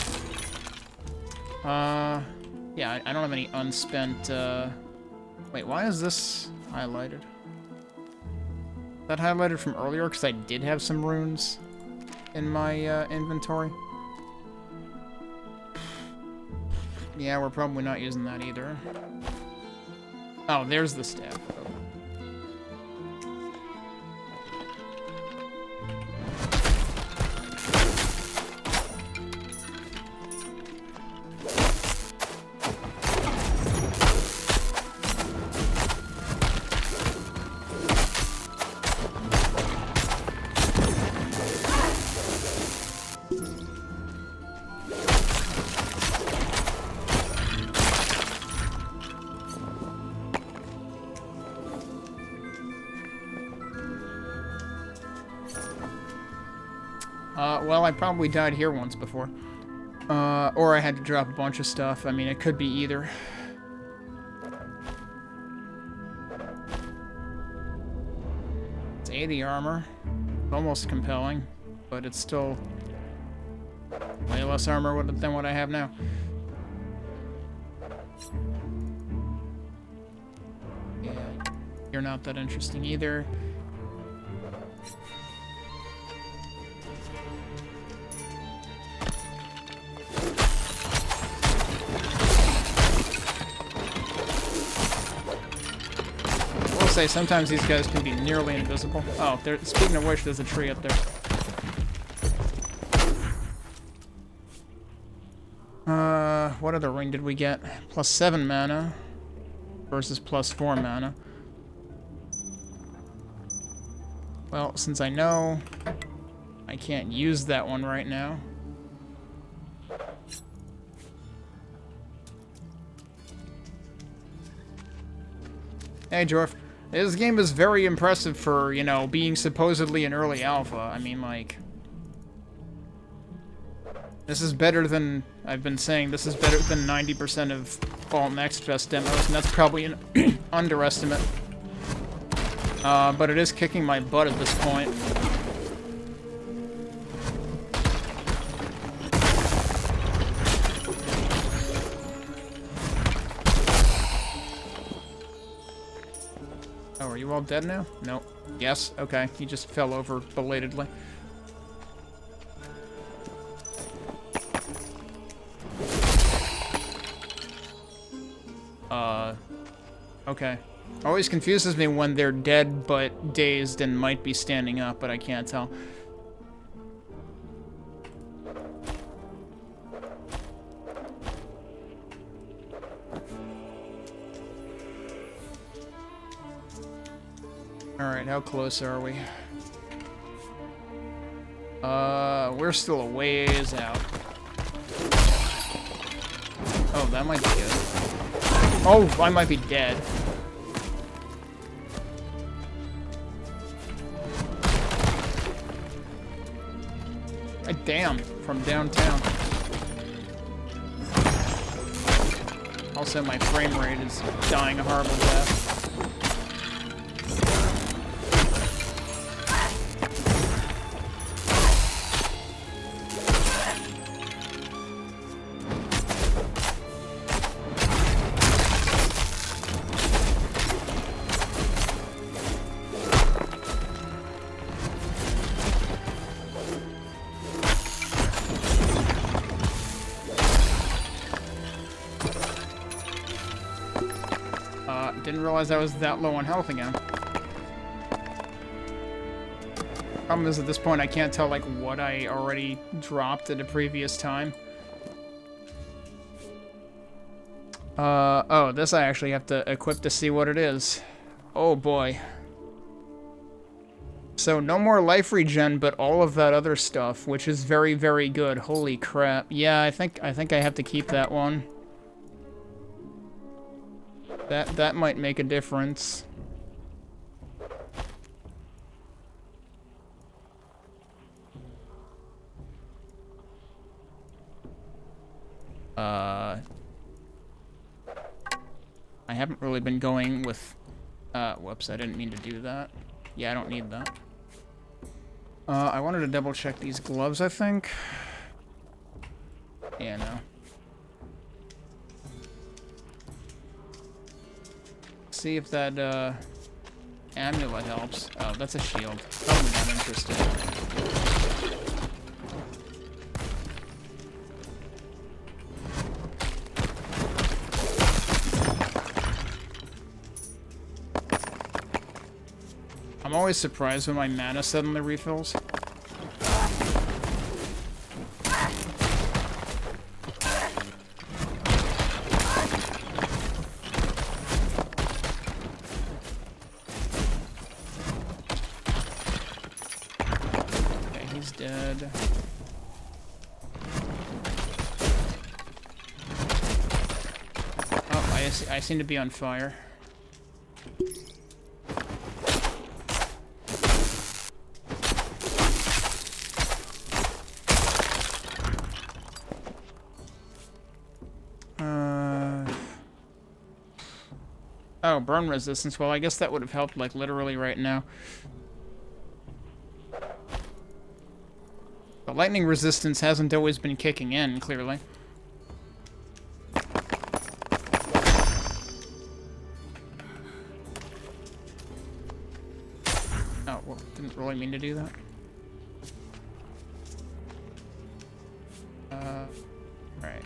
Yeah, I don't have any unspent, Wait, why is this highlighted? Is that highlighted from earlier? Because I did have some runes in my, inventory. Yeah, we're probably not using that either. Oh, there's the staff. Well, I probably died here once before. Or I had to drop a bunch of stuff. I mean, it could be either. It's 80 armor. Almost compelling, but it's still way less armor than what I have now. Yeah, you're not that interesting either. Say sometimes these guys can be nearly invisible. Oh, speaking of which, there's a tree up there. What other ring did we get? +7 mana versus +4 mana. Well, since I know I can't use that one right now. Hey, Jorf. This game is very impressive for, you know, being supposedly an early alpha. I mean, like... This is better than... I've been saying this is better than 90% of all Next Fest demos, and that's probably an underestimate. But it is kicking my butt at this point. Oh, are you all dead now? No. Yes? Okay. He just fell over belatedly. Okay. Always confuses me when they're dead but dazed and might be standing up, but I can't tell. Alright, how close are we? We're still a ways out. Oh, that might be good. Oh, I might be dead. Damn, from downtown. Also, my frame rate is dying a horrible death. Didn't realize I was that low on health again. Problem is, at this point, I can't tell, like, what I already dropped at a previous time. Oh, this I actually have to equip to see what it is. Oh, boy. So, no more life regen, but all of that other stuff, which is very, very good. Holy crap. Yeah, I think I have to keep that one. That might make a difference. I haven't really been going with... whoops, I didn't mean to do that. Yeah, I don't need that. I wanted to double check these gloves, I think. Yeah, no. See if that, amulet helps. Oh, that's a shield. Probably not interested. I'm always surprised when my mana suddenly refills. Dead. Oh, I seem to be on fire. Oh, burn resistance. Well, I guess that would have helped, like, literally right now. The lightning resistance hasn't always been kicking in, clearly. Oh, well, didn't really mean to do that. Right.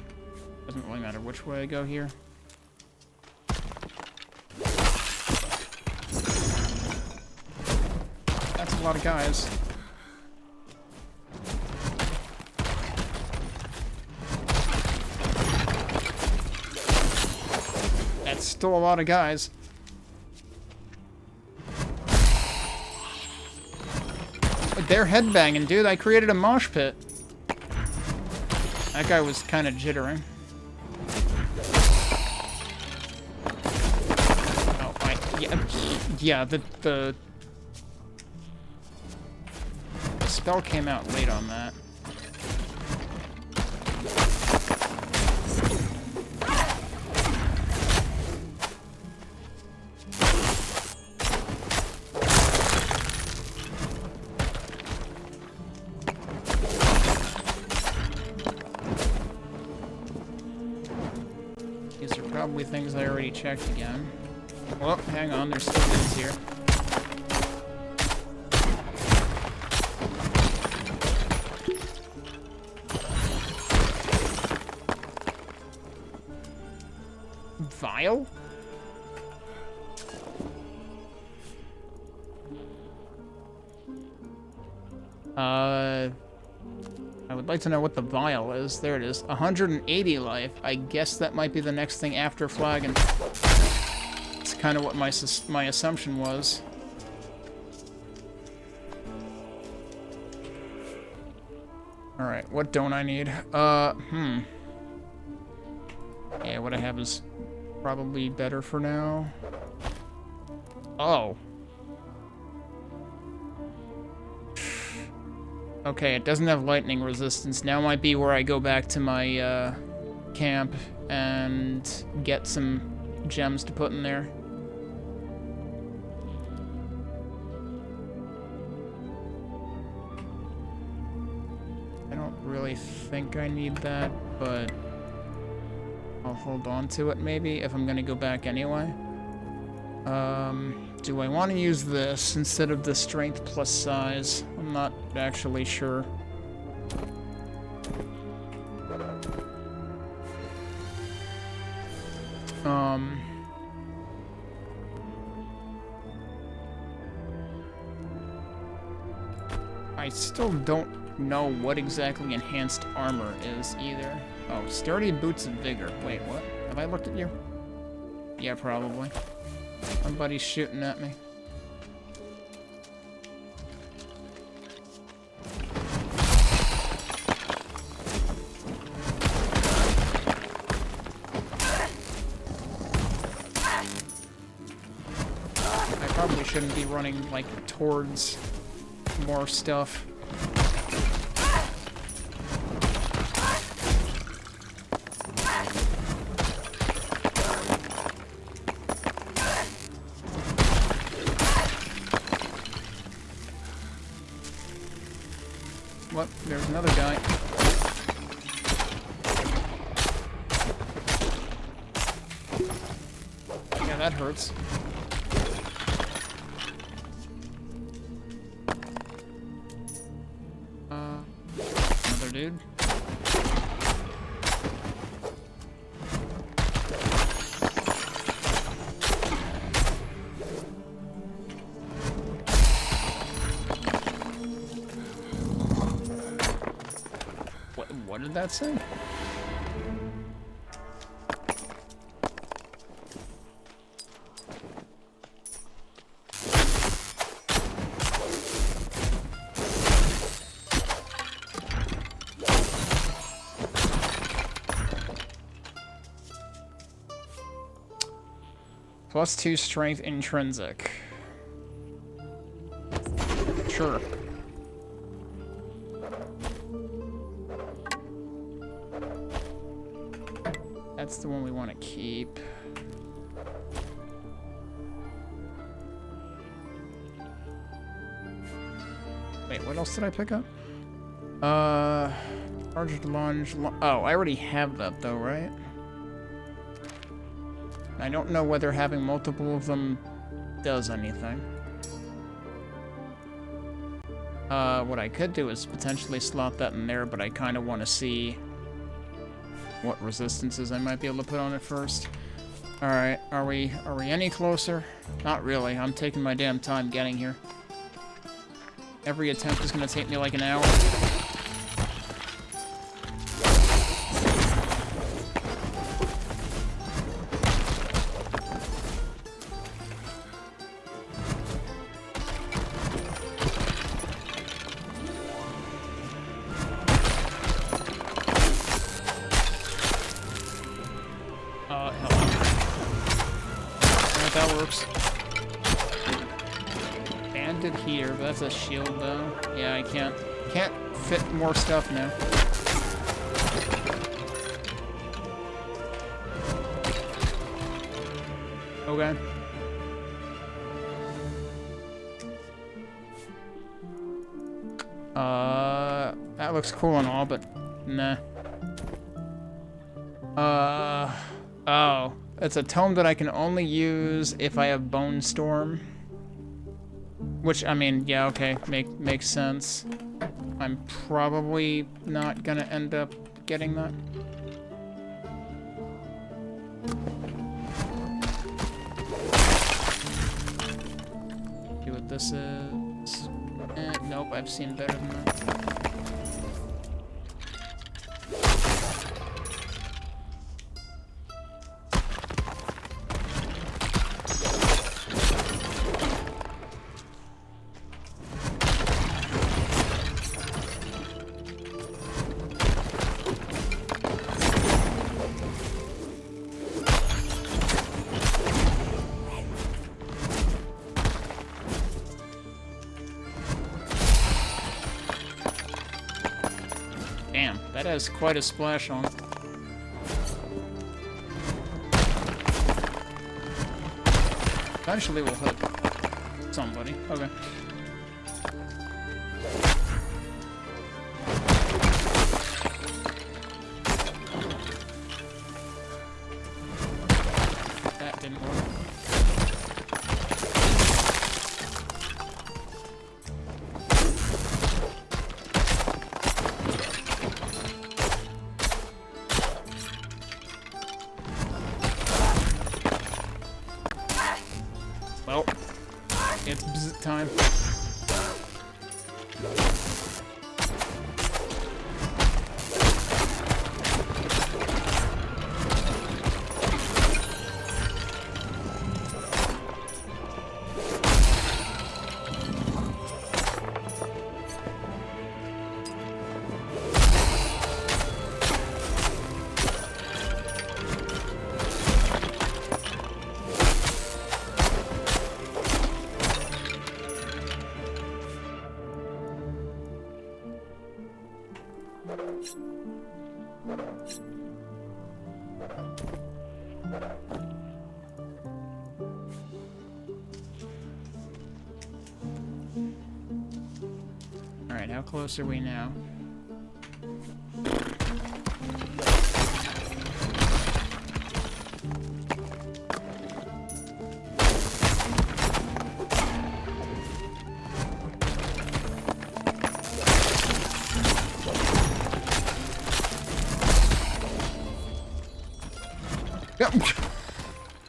Doesn't really matter which way I go here. That's a lot of guys. That's still a lot of guys. They're headbanging, dude. I created a mosh pit. That guy was kind of jittering. Oh, yeah, the spell came out late on that. These are probably things I already checked again. Well, hang on, there's still dudes here. Vial? I would like to know what the vial is. There it is. 180 life. I guess that might be the next thing after flagon. It's kind of what my assumption was. Alright, what don't I need? Yeah, what I have is probably better for now. Oh. Okay, it doesn't have lightning resistance. Now might be where I go back to my camp and get some gems to put in there. I don't really think I need that, but I'll hold on to it maybe if I'm gonna go back anyway. Do I want to use this instead of the strength plus size? I'm not actually sure. I still don't know what exactly enhanced armor is either. Oh, sturdy boots of vigor. Wait, what? Have I looked at you? Yeah, probably. Somebody's shooting at me. I probably shouldn't be running, like, towards more stuff. What? There's another guy. Yeah, that hurts. Another dude. What did that say? +2 strength intrinsic. Sure. That's the one we want to keep. Wait, what else did I pick up? Charged lunge. Oh, I already have that though, right? I don't know whether having multiple of them does anything. What I could do is potentially slot that in there, but I kind of want to see what resistances I might be able to put on it first. Alright, are we any closer? Not really. I'm taking my damn time getting here. Every attempt is going to take me like an hour. That works. Banded here, but that's a shield though. Yeah, I can't fit more stuff now. Okay. That looks cool and all, but nah. Oh. It's a tome that I can only use if I have Bone Storm. Which, I mean, yeah, okay, makes sense. I'm probably not gonna end up getting that. See what this is. Nope, I've seen better than that. Damn, that has quite a splash on. Eventually we'll hit somebody. Okay. That didn't work. Well, it's bzz time. Alright, how close are we now? Yep.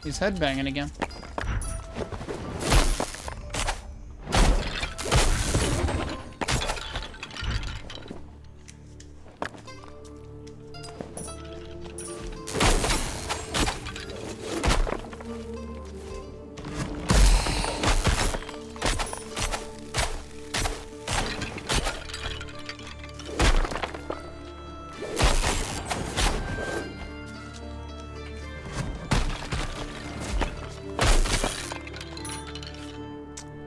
He's headbanging again.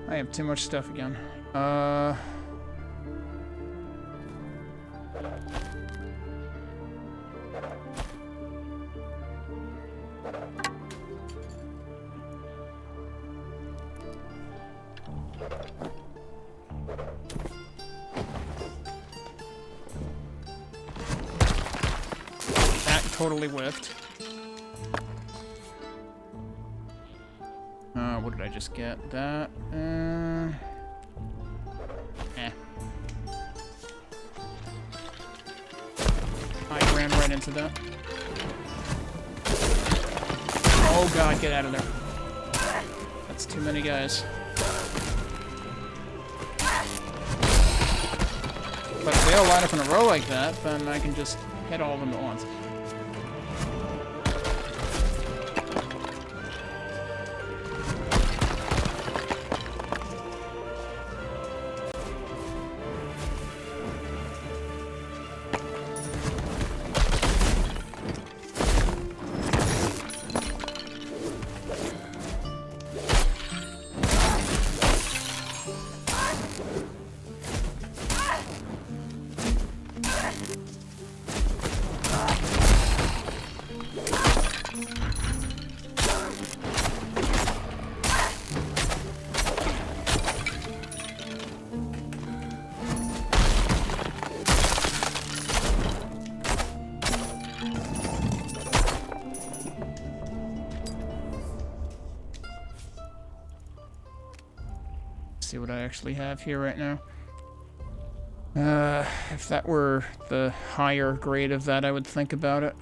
I have too much stuff again. totally whiffed. What did I just get? That, I ran right into that. Oh god, get out of there. That's too many guys. But if they all line up in a row like that, then I can just hit all of them at once. See what I actually have here right now. If that were the higher grade of that, I would think about it.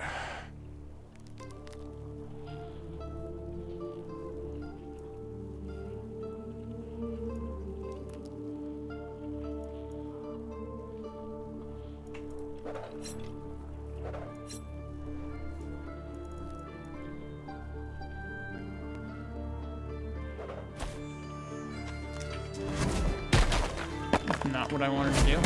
Not what I wanted to do.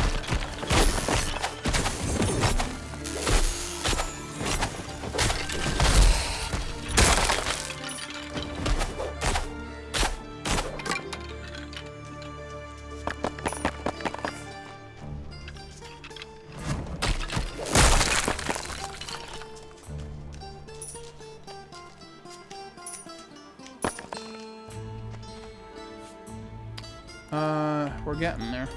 We're getting there.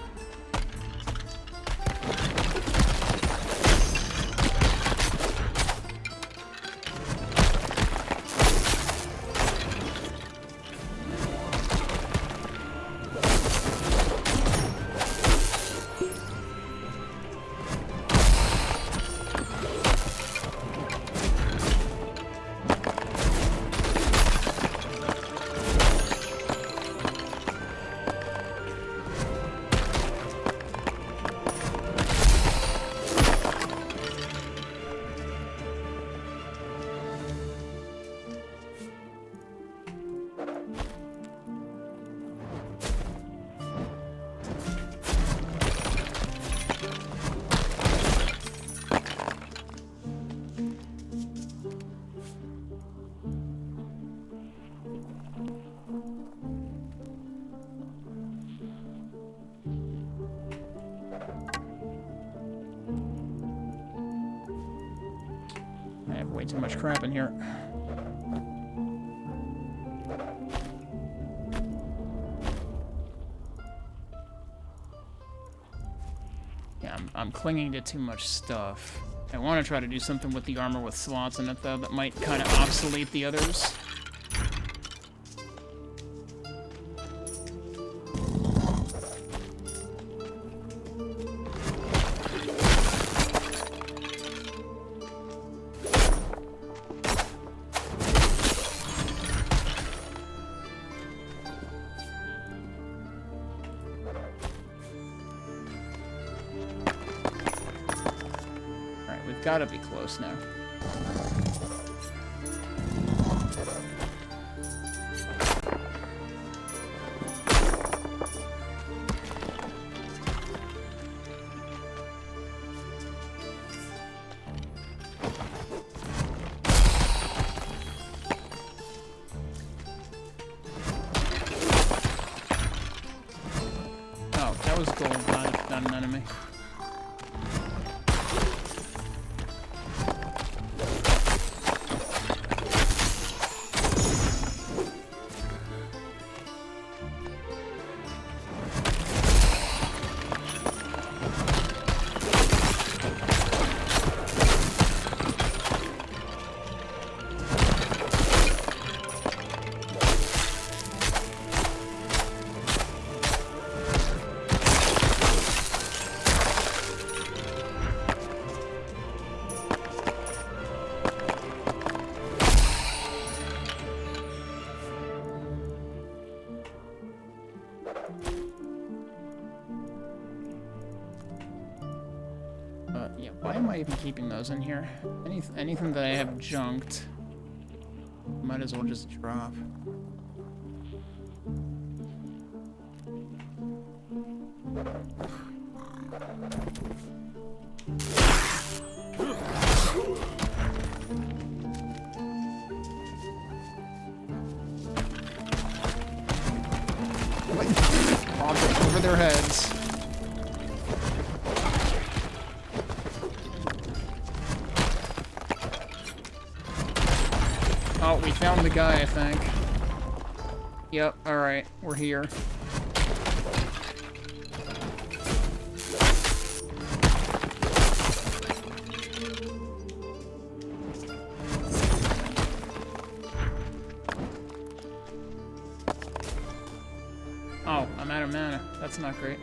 I have way too much crap in here. Yeah, I'm clinging to too much stuff. I want to try to do something with the armor with slots in it, though, that might kind of obsolete the others. Gotta be close now. Oh, that was gold, not an enemy. Why am I even keeping those in here? Anything that I have junked, might as well just drop. Over their heads. Oh, we found the guy, I think. Yep, alright, we're here. Oh, I'm out of mana. That's not great.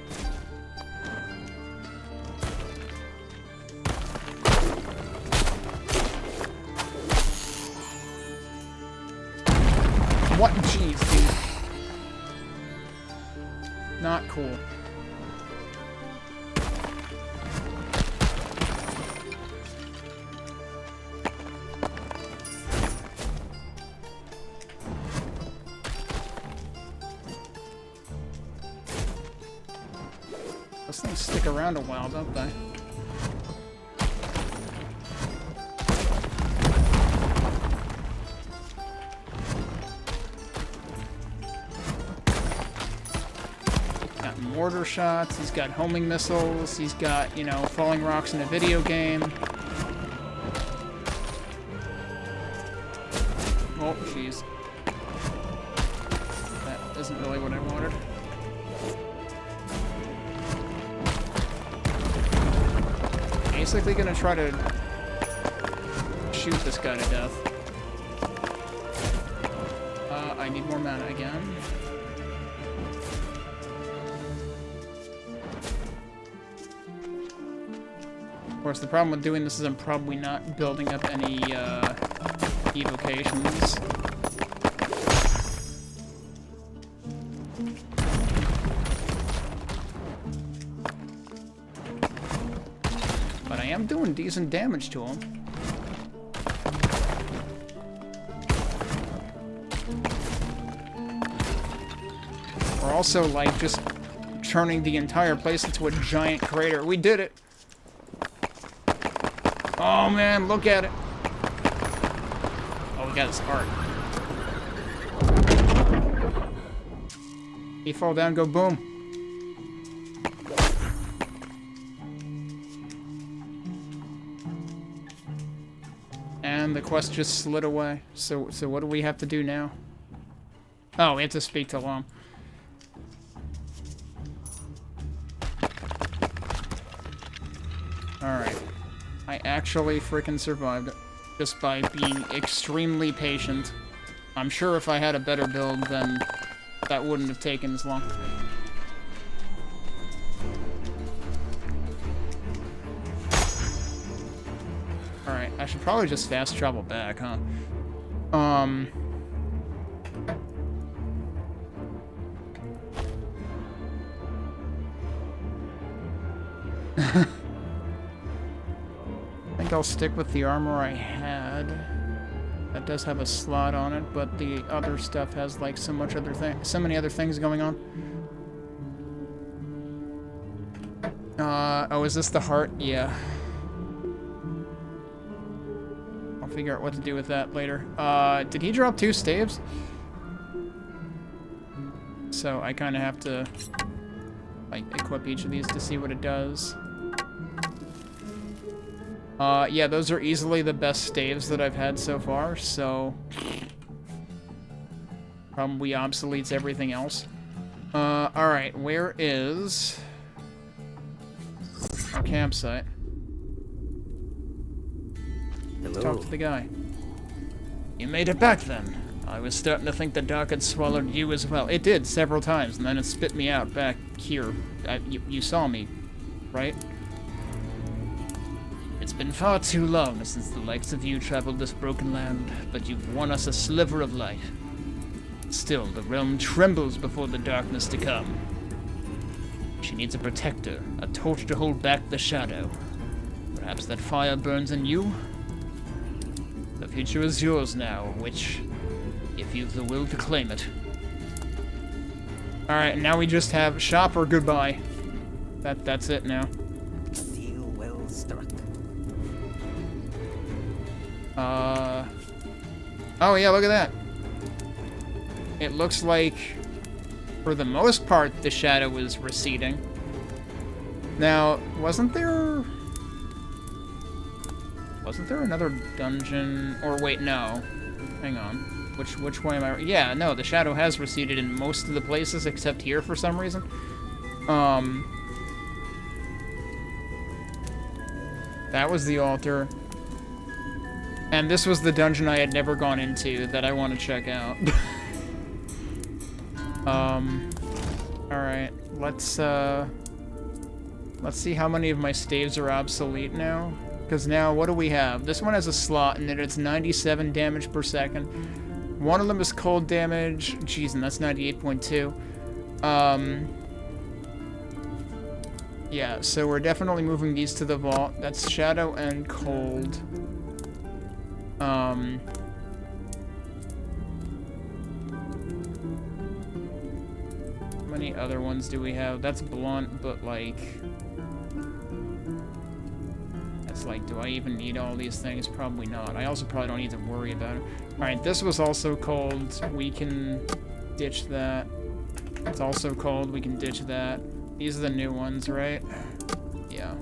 What? Jeez, dude. Not cool. Those things stick around a while, don't they? Got mortar shots, he's got homing missiles, he's got, you know, falling rocks in a video game. Oh, jeez. That isn't really what I wanted. Basically gonna try to shoot this guy to death. I need more mana again. Of course, the problem with doing this is I'm probably not building up any evocations. But I am doing decent damage to him. We're also, like, just turning the entire place into a giant crater. We did it! Oh man, look at it! Oh, we got his heart. He fall down, go boom. And the quest just slid away. So what do we have to do now? Oh, we have to speak to Lom. Alright. I actually freaking survived it. Just by being extremely patient. I'm sure if I had a better build, then that wouldn't have taken as long. Alright, I should probably just fast travel back, huh? I think I'll stick with the armor I had. That does have a slot on it, but the other stuff has like so many other things going on. Oh, is this the heart? Yeah. I'll figure out what to do with that later. Did he drop 2 staves? So I kind of have to like equip each of these to see what it does. Yeah, those are easily the best staves that I've had so far, so probably obsoletes everything else. Alright, where is our campsite? Hello. Talk to the guy. You made it back then. I was starting to think the dark had swallowed you as well. It did several times, and then it spit me out back here. You saw me, right? It's been far too long since the likes of you traveled this broken land, but you've won us a sliver of light. Still, the realm trembles before the darkness to come. She needs a protector, a torch to hold back the shadow. Perhaps that fire burns in you? The future is yours now, which, if you've the will to claim it. Alright, now we just have shop or goodbye. That's it now. A deal well struck. Oh yeah, look at that. It looks like, for the most part, the shadow is receding. Now, wasn't there another dungeon? Or wait, no. Hang on. Which way am I? Yeah, no, the shadow has receded in most of the places except here for some reason. That was the altar. And this was the dungeon I had never gone into that I want to check out. Alright, let's see how many of my staves are obsolete now. Because now, what do we have? This one has a slot in it, it's 97 damage per second. One of them is cold damage. Jeez, and that's 98.2. Yeah, so we're definitely moving these to the vault. That's shadow and cold. How many other ones do we have? That's blunt, but like... That's like, do I even need all these things? Probably not. I also probably don't need to worry about it. Alright, this was also cold. We can ditch that. It's also cold. We can ditch that. These are the new ones, right? Yeah.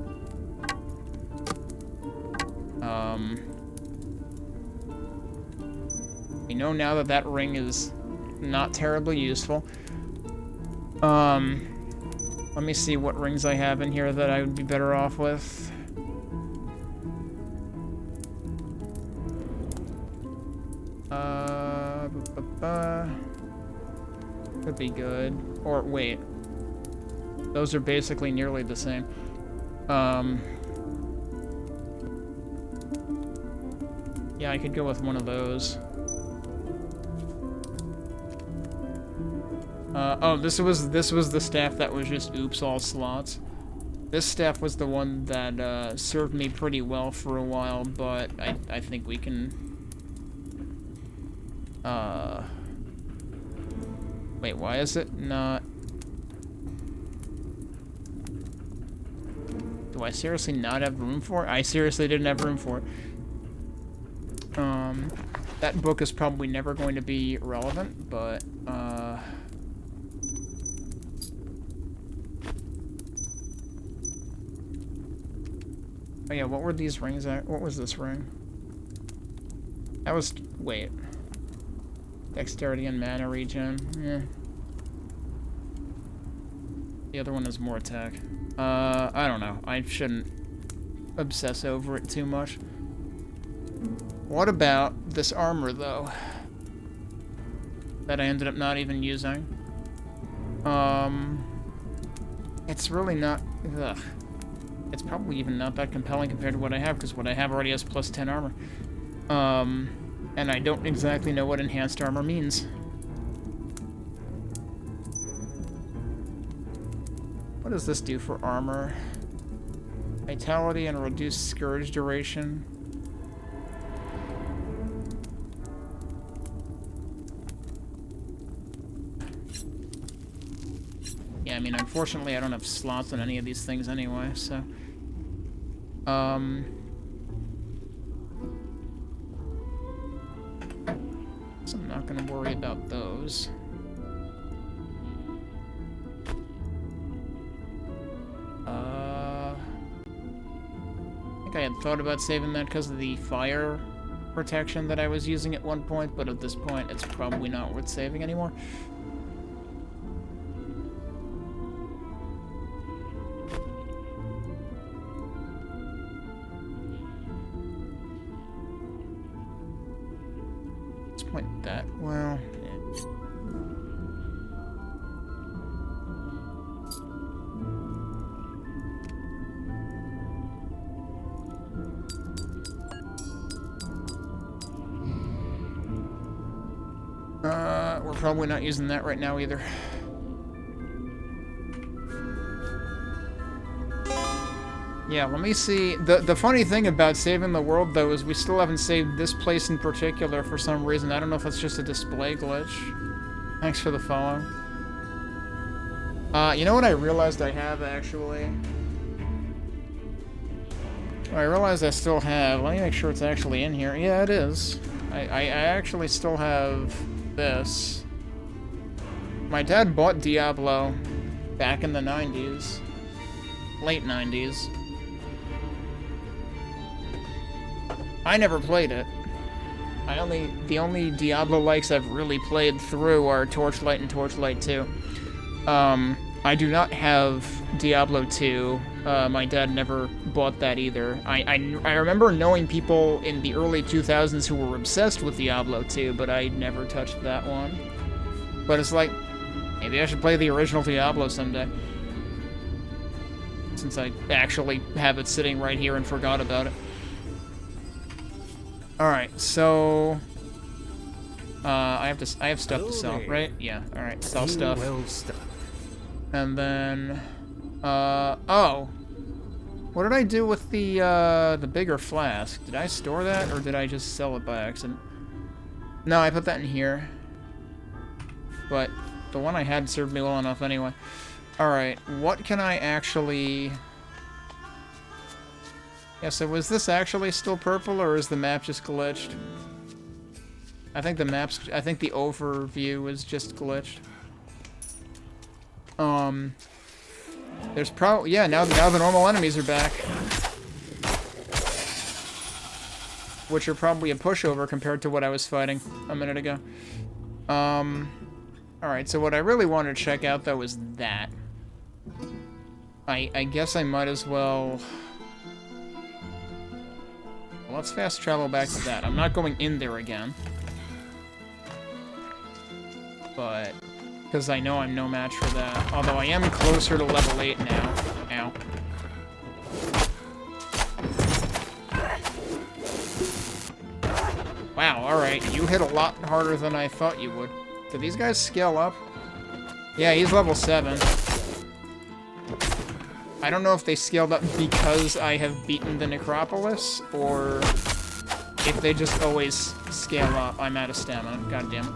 We know now that that ring is not terribly useful. Let me see what rings I have in here that I would be better off with. Could be good. Or, wait. Those are basically nearly the same. Yeah, I could go with one of those. Oh, this was the staff that was just oops all slots. This staff was the one that served me pretty well for a while, but I think we can wait, why is it not? Do I seriously not have room for it? I seriously didn't have room for it. That book is probably never going to be relevant, but oh yeah, what were these rings at? What was this ring? That was, wait. Dexterity and mana regen. Yeah. The other one is more attack. I don't know. I shouldn't obsess over it too much. What about this armor, though? That I ended up not even using. It's really not... Ugh. It's probably even not that compelling compared to what I have, because what I have already has plus 10 armor. And I don't exactly know what enhanced armor means. What does this do for armor? Vitality and reduced scourge duration. Yeah, I mean, unfortunately I don't have slots on any of these things anyway, so... So I'm not gonna worry about those. I think I had thought about saving that because of the fire protection that I was using at one point, but at this point it's probably not worth saving anymore. Point that, well... we're probably not using that right now either. Yeah, let me see. The funny thing about saving the world, though, is we still haven't saved this place in particular for some reason. I don't know if it's just a display glitch. Thanks for the follow. You know what I realized I have, actually? I realized I still have... Let me make sure it's actually in here. Yeah, it is. I actually still have this. My dad bought Diablo back in the 90s. Late 90s. I never played it. The only Diablo-likes I've really played through are Torchlight and Torchlight 2. I do not have Diablo 2. My dad never bought that either. I remember knowing people in the early 2000s who were obsessed with Diablo 2, but I never touched that one. But it's like, maybe I should play the original Diablo someday. Since I actually have it sitting right here and forgot about it. Alright, so... I have stuff to sell, right? Yeah, alright, sell stuff. Well stuff. And then... oh! What did I do with the bigger flask? Did I store that, or did I just sell it by accident? No, I put that in here. But the one I had served me well enough anyway. Alright, what can I actually... Yeah, so was this actually still purple, or is the map just glitched? I think the overview was just glitched. There's probably... Yeah, now the normal enemies are back. Which are probably a pushover compared to what I was fighting a minute ago. Alright, so what I really wanted to check out, though, is that. I guess I might as well... Let's fast travel back to that. I'm not going in there again. But... Because I know I'm no match for that. Although I am closer to level 8 now. Ow. Wow, alright. You hit a lot harder than I thought you would. Do these guys scale up? Yeah, he's level 7. I don't know if they scaled up because I have beaten the Necropolis, or if they just always scale up. I'm out of stamina. God damn it.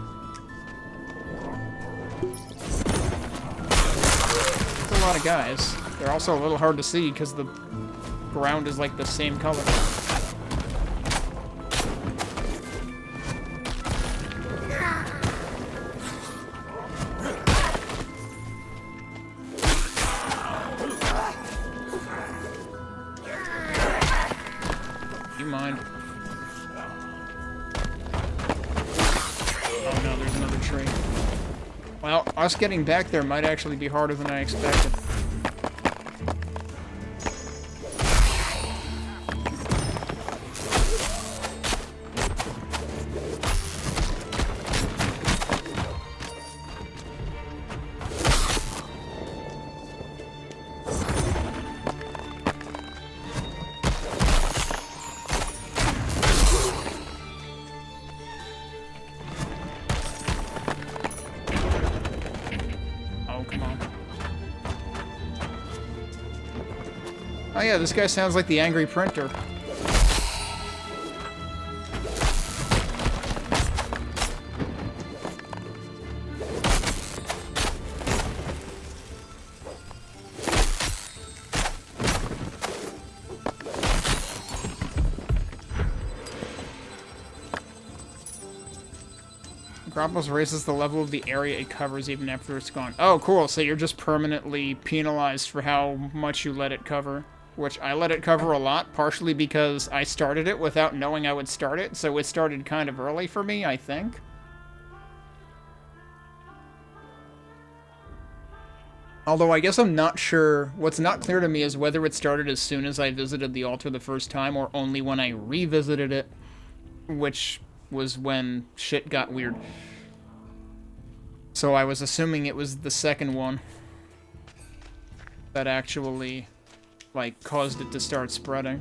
That's a lot of guys. They're also a little hard to see because the ground is like the same color. Mind. Oh no, there's another tree. Well, us getting back there might actually be harder than I expected. Oh yeah, this guy sounds like the angry printer. Necropolis raises the level of the area it covers even after it's gone. Oh, cool. So you're just permanently penalized for how much you let it cover. Which I let it cover a lot, partially because I started it without knowing I would start it, so it started kind of early for me, I think. Although I guess I'm not sure. What's not clear to me is whether it started as soon as I visited the altar the first time, or only when I revisited it, which was when shit got weird. So I was assuming it was the second one that actually... like, caused it to start spreading.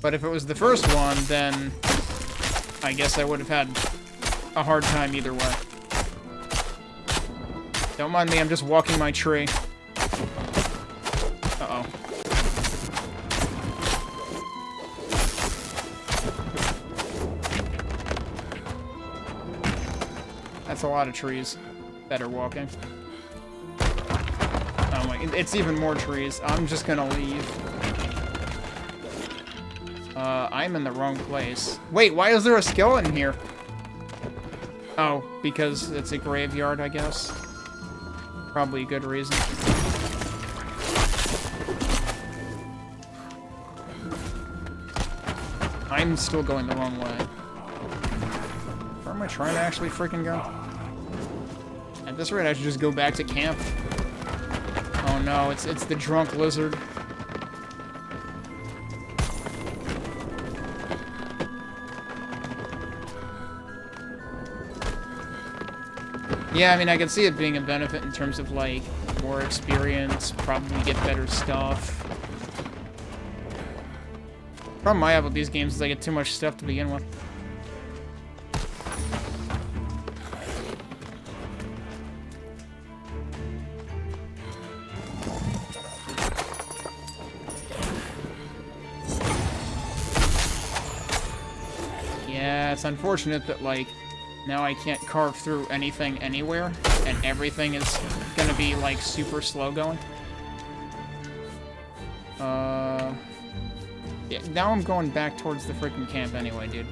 But if it was the first one, then I guess I would have had a hard time either way. Don't mind me, I'm just walking my tree. Uh-oh. That's a lot of trees that are walking. Oh my, it's even more trees. I'm just gonna leave. I'm in the wrong place. Wait, why is there a skeleton here? Oh, because it's a graveyard, I guess. Probably a good reason. I'm still going the wrong way. Where am I trying to actually freaking go? At this rate, I should just go back to camp. Oh no, it's the drunk lizard. Yeah, I mean, I can see it being a benefit in terms of, like, more experience, probably get better stuff. Problem I have with these games is I get too much stuff to begin with. Yeah, it's unfortunate that, like, now I can't carve through anything anywhere, and everything is gonna be, like, super slow going. Yeah, now I'm going back towards the freaking camp anyway, dude.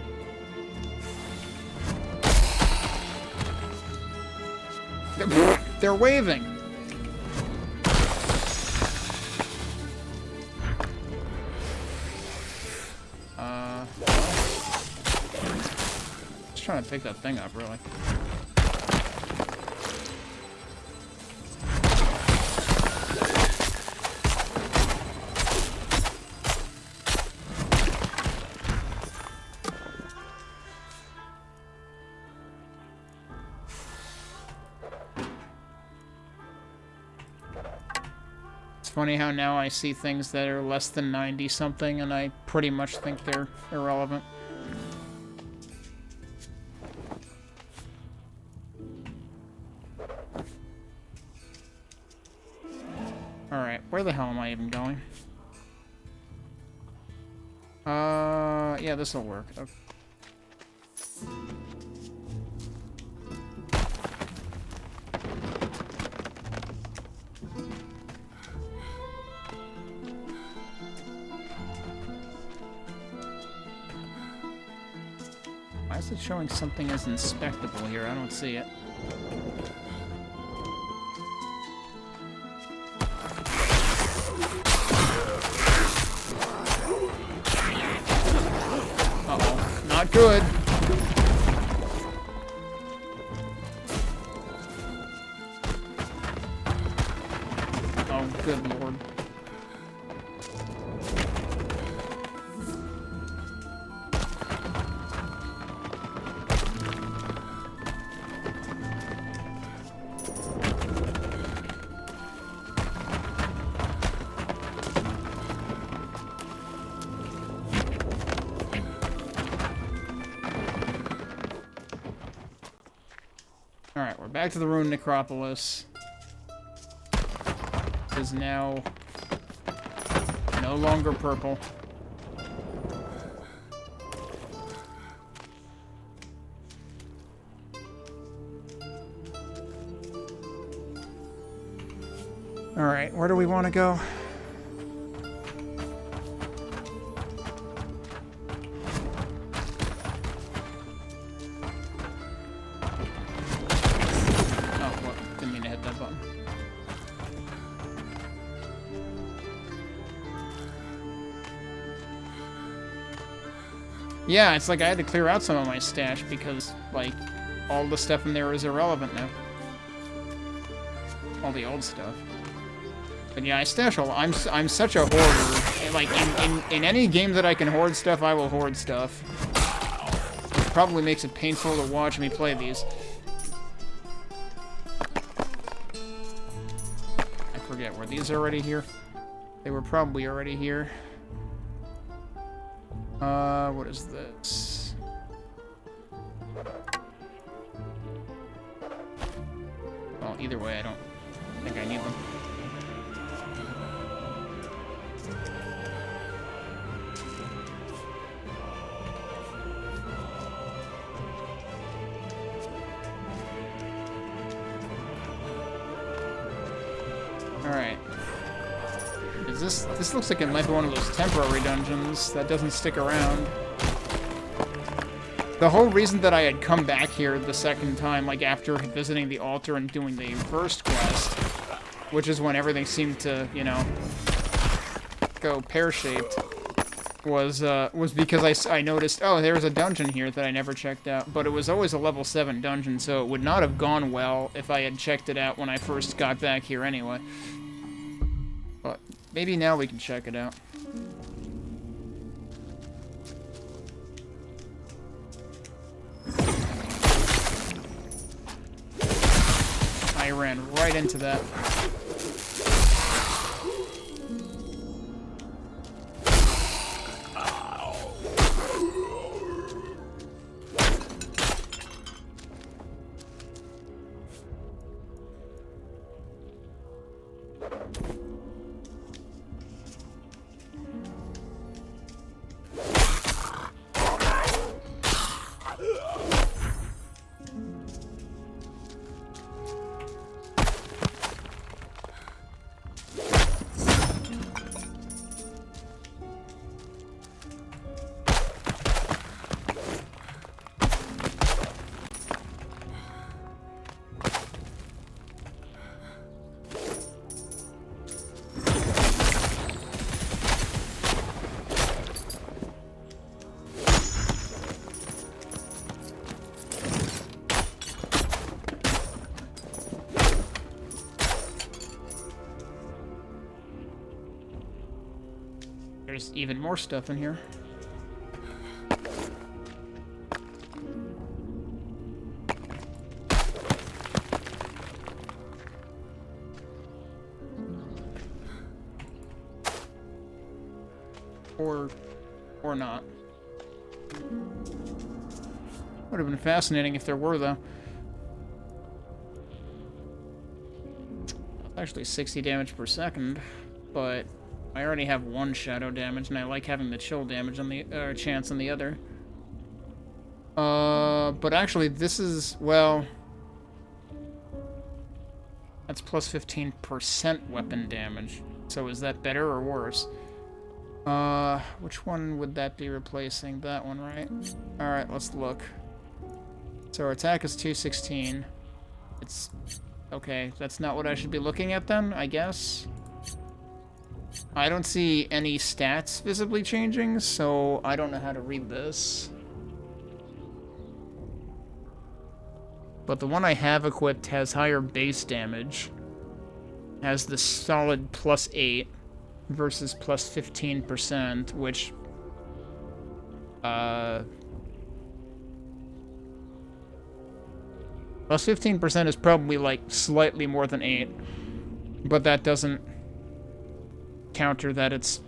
They're waving! Just trying to pick that thing up, really. Funny how now I see things that are less than 90 something and I pretty much think they're irrelevant. Alright, where the hell am I even going? Yeah, this'll work. Okay. Why is it showing something as inspectable here? I don't see it. Uh-oh. Not good. Oh, good lord. Alright, we're back to the ruined necropolis. It is now no longer purple. Alright, where do we want to go? Yeah, it's like I had to clear out some of my stash because, like, all the stuff in there is irrelevant now. All the old stuff. But yeah, I stash all. I'm such a hoarder. Like in any game that I can hoard stuff, I will hoard stuff. It probably makes it painful to watch me play these. I forget, were these already here? They were probably already here. What is this? Well, either way, I don't think I need them. this looks like it might be one of those temporary dungeons that doesn't stick around. The whole reason that I had come back here the second time, like after visiting the altar and doing the first quest, which is when everything seemed to, you know, go pear-shaped, was because I noticed, oh, there's a dungeon here that I never checked out, but it was always a level 7 dungeon, so it would not have gone well if I had checked it out when I first got back here anyway. But maybe now we can check it out. I ran right into that. There's even more stuff in here. Or not. Would have been fascinating if there were, though. Actually 60 damage per second, but I already have one shadow damage, and I like having the chill damage on the chance on the other. But actually, this is, well, that's plus 15% weapon damage. So is that better or worse? Which one would that be replacing? That one, right? All right, let's look. So our attack is 216. It's okay. That's not what I should be looking at then, I guess. I don't see any stats visibly changing, so I don't know how to read this. But the one I have equipped has higher base damage. Has the solid plus 8 versus plus 15%, which... plus 15% is probably, like, slightly more than 8. But that doesn't counter that it's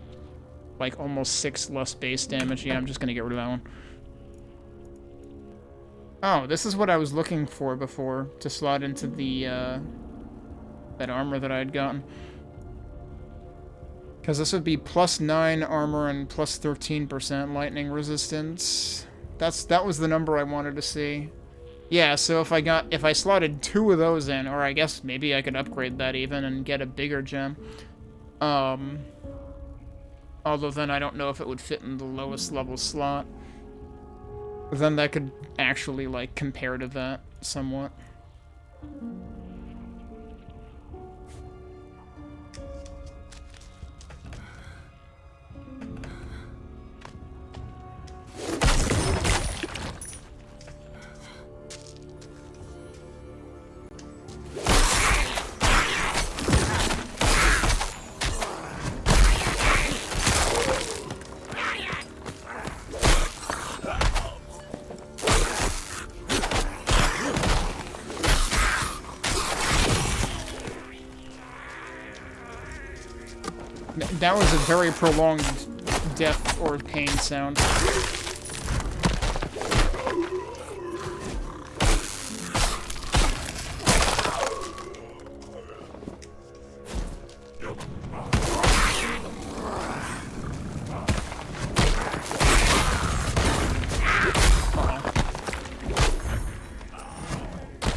like almost 6 less base damage. Yeah, I'm just gonna get rid of that one. Oh, this is what I was looking for before to slot into the that armor that I had gotten. Because this would be plus 9 armor and plus 13% lightning resistance. That was the number I wanted to see. Yeah, so if I slotted 2 of those in, or I guess maybe I could upgrade that even and get a bigger gem. Although then I don't know if it would fit in the lowest level slot. But then that could actually, like, compare to that somewhat. That was a very prolonged death or pain sound.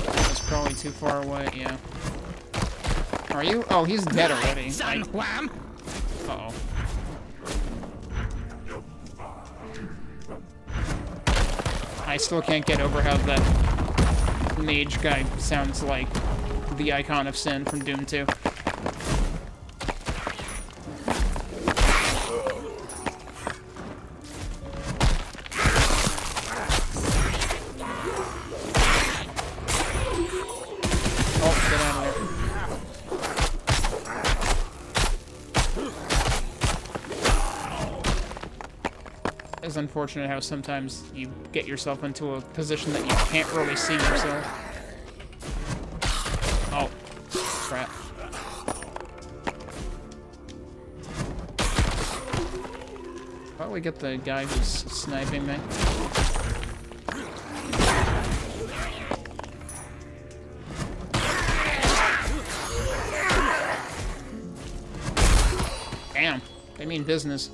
That's probably too far away, yeah. Are you? Oh, he's dead already. Son, wham! Uh-oh. I still can't get over how that mage guy sounds like the icon of sin from Doom 2. It's unfortunate how sometimes you get yourself into a position that you can't really see yourself. Oh, crap. Why don't we get the guy who's sniping me? Damn, they mean business.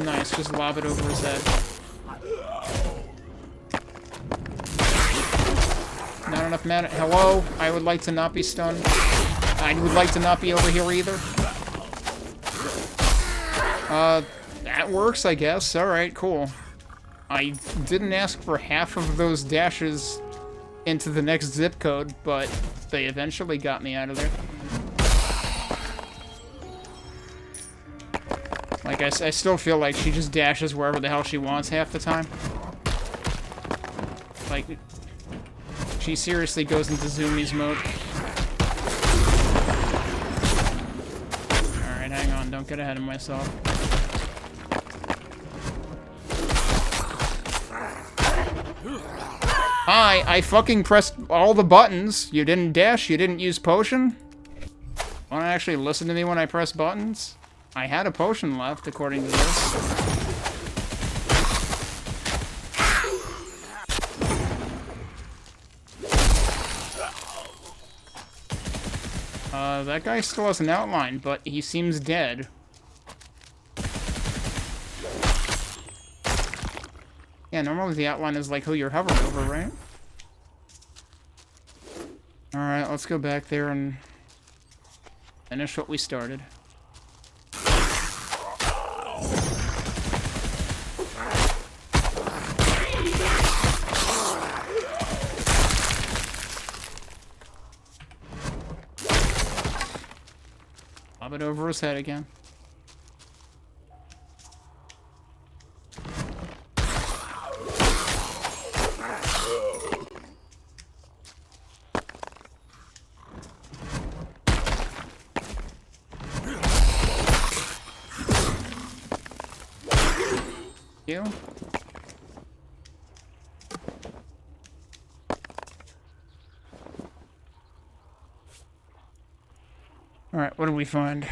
Nice, just lob it over his head. Not enough mana. Hello? I would like to not be stunned. I would like to not be over here either. That works, I guess. Alright, cool. I didn't ask for half of those dashes into the next zip code, but they eventually got me out of there. Like, I still feel like she just dashes wherever the hell she wants half the time. Like, she seriously goes into zoomies mode. Alright, hang on, don't get ahead of myself. Hi, I fucking pressed all the buttons. You didn't dash, you didn't use potion? Wanna actually listen to me when I press buttons? I had a potion left, according to this. That guy still has an outline, but he seems dead. Yeah, normally the outline is like who you're hovering over, right? Alright, let's go back there and finish what we started. Lob it over his head again. You? Alright, what do we find?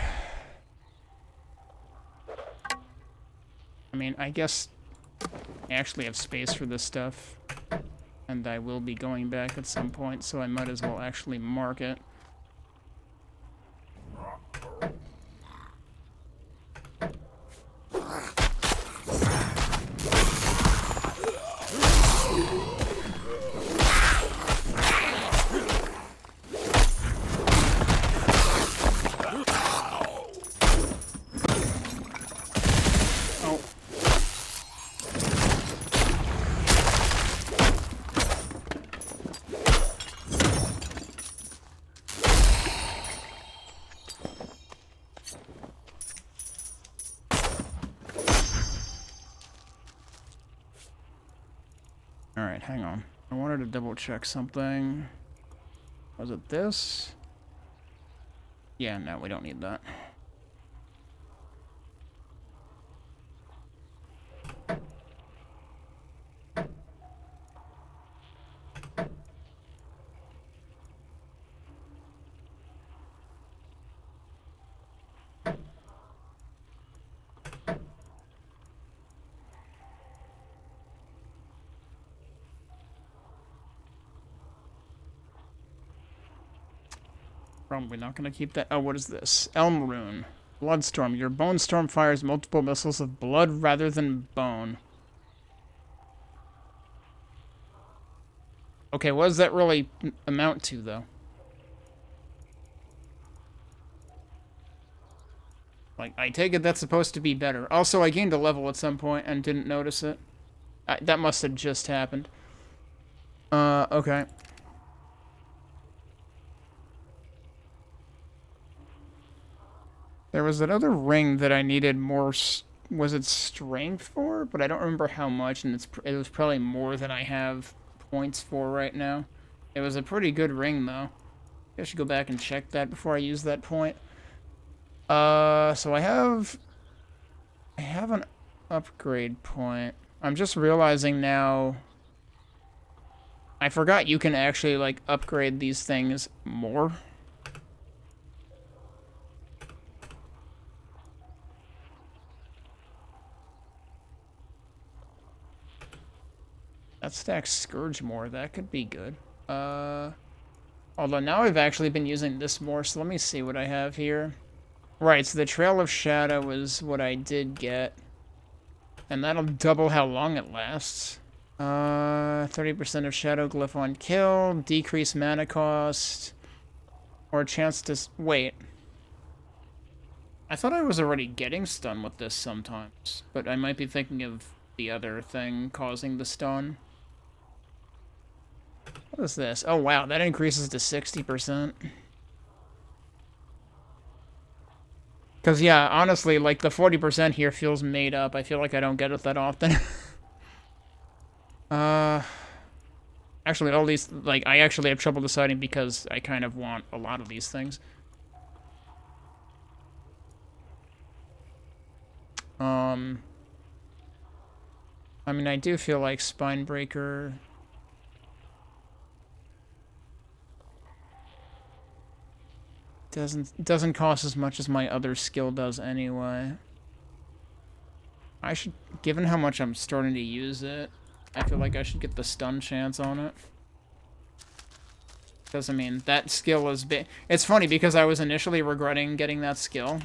I mean, I guess I actually have space for this stuff. And I will be going back at some point, so I might as well actually mark it. Alright, hang on. I wanted to double check something. Was it this? Yeah, no, we don't need that. Probably not going to keep that. Oh, what is this? Elm Rune. Bloodstorm. Your Bone Storm fires multiple missiles of blood rather than bone. Okay, what does that really amount to, though? Like, I take it that's supposed to be better. Also, I gained a level at some point and didn't notice it. That must have just happened. Okay. There was that other ring that I needed more, was it strength for? But I don't remember how much, and it was probably more than I have points for right now. It was a pretty good ring, though. I should go back and check that before I use that point. So I have an upgrade point. I'm just realizing now, I forgot you can actually, like, upgrade these things more. That stacks Scourge more. That could be good. Although now I've actually been using this more, so let me see what I have here. Right, so the Trail of Shadow is what I did get. And that'll double how long it lasts. 30% of Shadow Glyph on kill, decrease mana cost, or a chance to... Wait. I thought I was already getting stun with this sometimes, but I might be thinking of the other thing causing the stun. What is this? Oh, wow, that increases to 60%. Because, yeah, honestly, like, the 40% here feels made up. I feel like I don't get it that often. Actually, all these, like, I actually have trouble deciding because I kind of want a lot of these things. I mean, I do feel like Spinebreaker... Doesn't cost as much as my other skill does anyway. I should, given how much I'm starting to use it, I feel like I should get the stun chance on it. Because, I mean, that skill is big. It's funny because I was initially regretting getting that skill.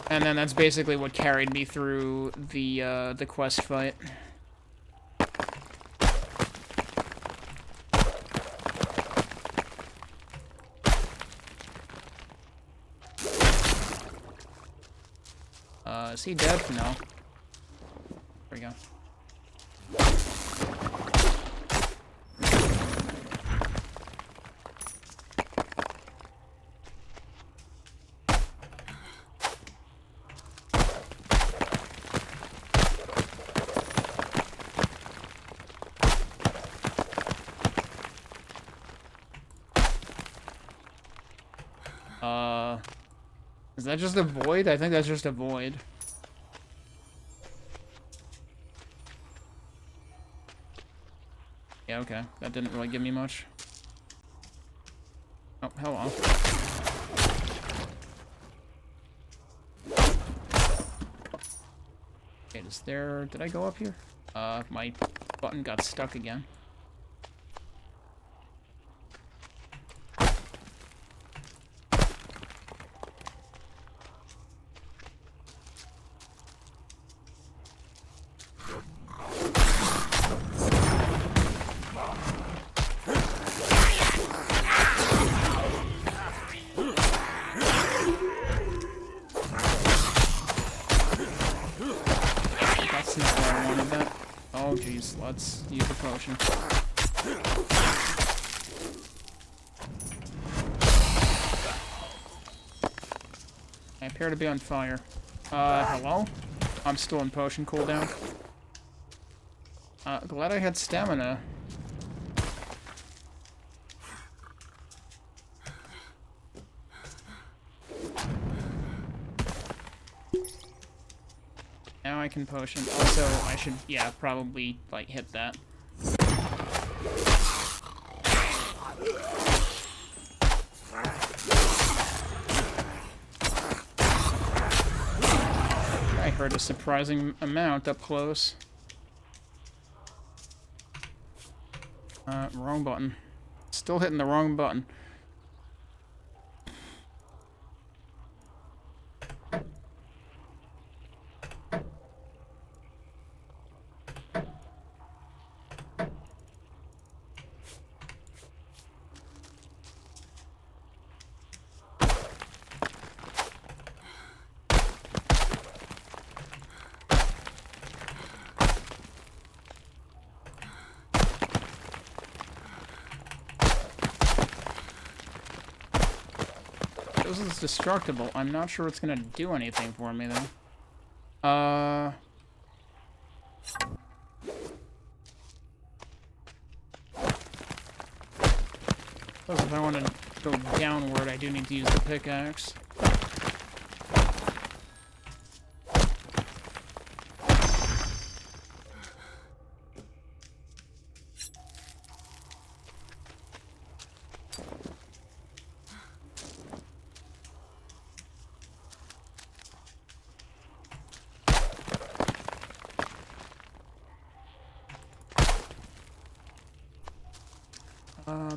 And then that's basically what carried me through the quest fight. Is he dead? No. There we go. Is that just a void? I think that's just a void. Yeah, okay. That didn't really give me much. Oh, hello. Okay, is there... Did I go up here? My button got stuck again. Let's use the potion. I appear to be on fire. Hello? I'm still in potion cooldown. Glad I had stamina. Now I can potion. Also, I should, yeah, probably, like, hit that. I heard a surprising amount up close. Wrong button. Still hitting the wrong button. it's destructible. I'm not sure it's gonna do anything for me, though. Plus, if I want to go downward, I do need to use the pickaxe.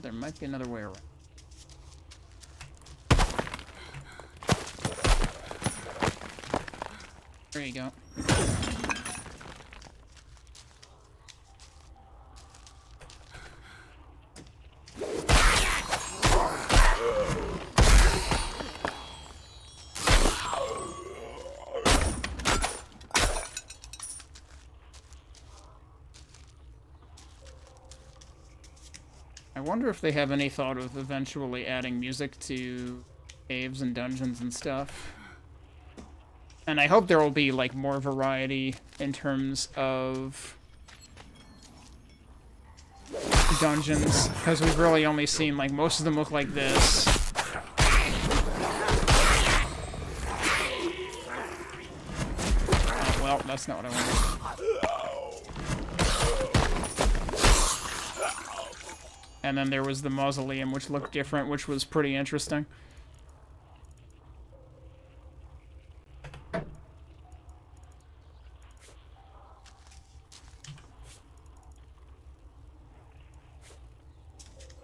There might be another way around. There you go. I wonder if they have any thought of eventually adding music to caves and dungeons and stuff. And I hope there will be, like, more variety in terms of dungeons, because we've really only seen, like, most of them look like this. Oh, well, that's not what I wanted. And then there was the mausoleum, which looked different, which was pretty interesting.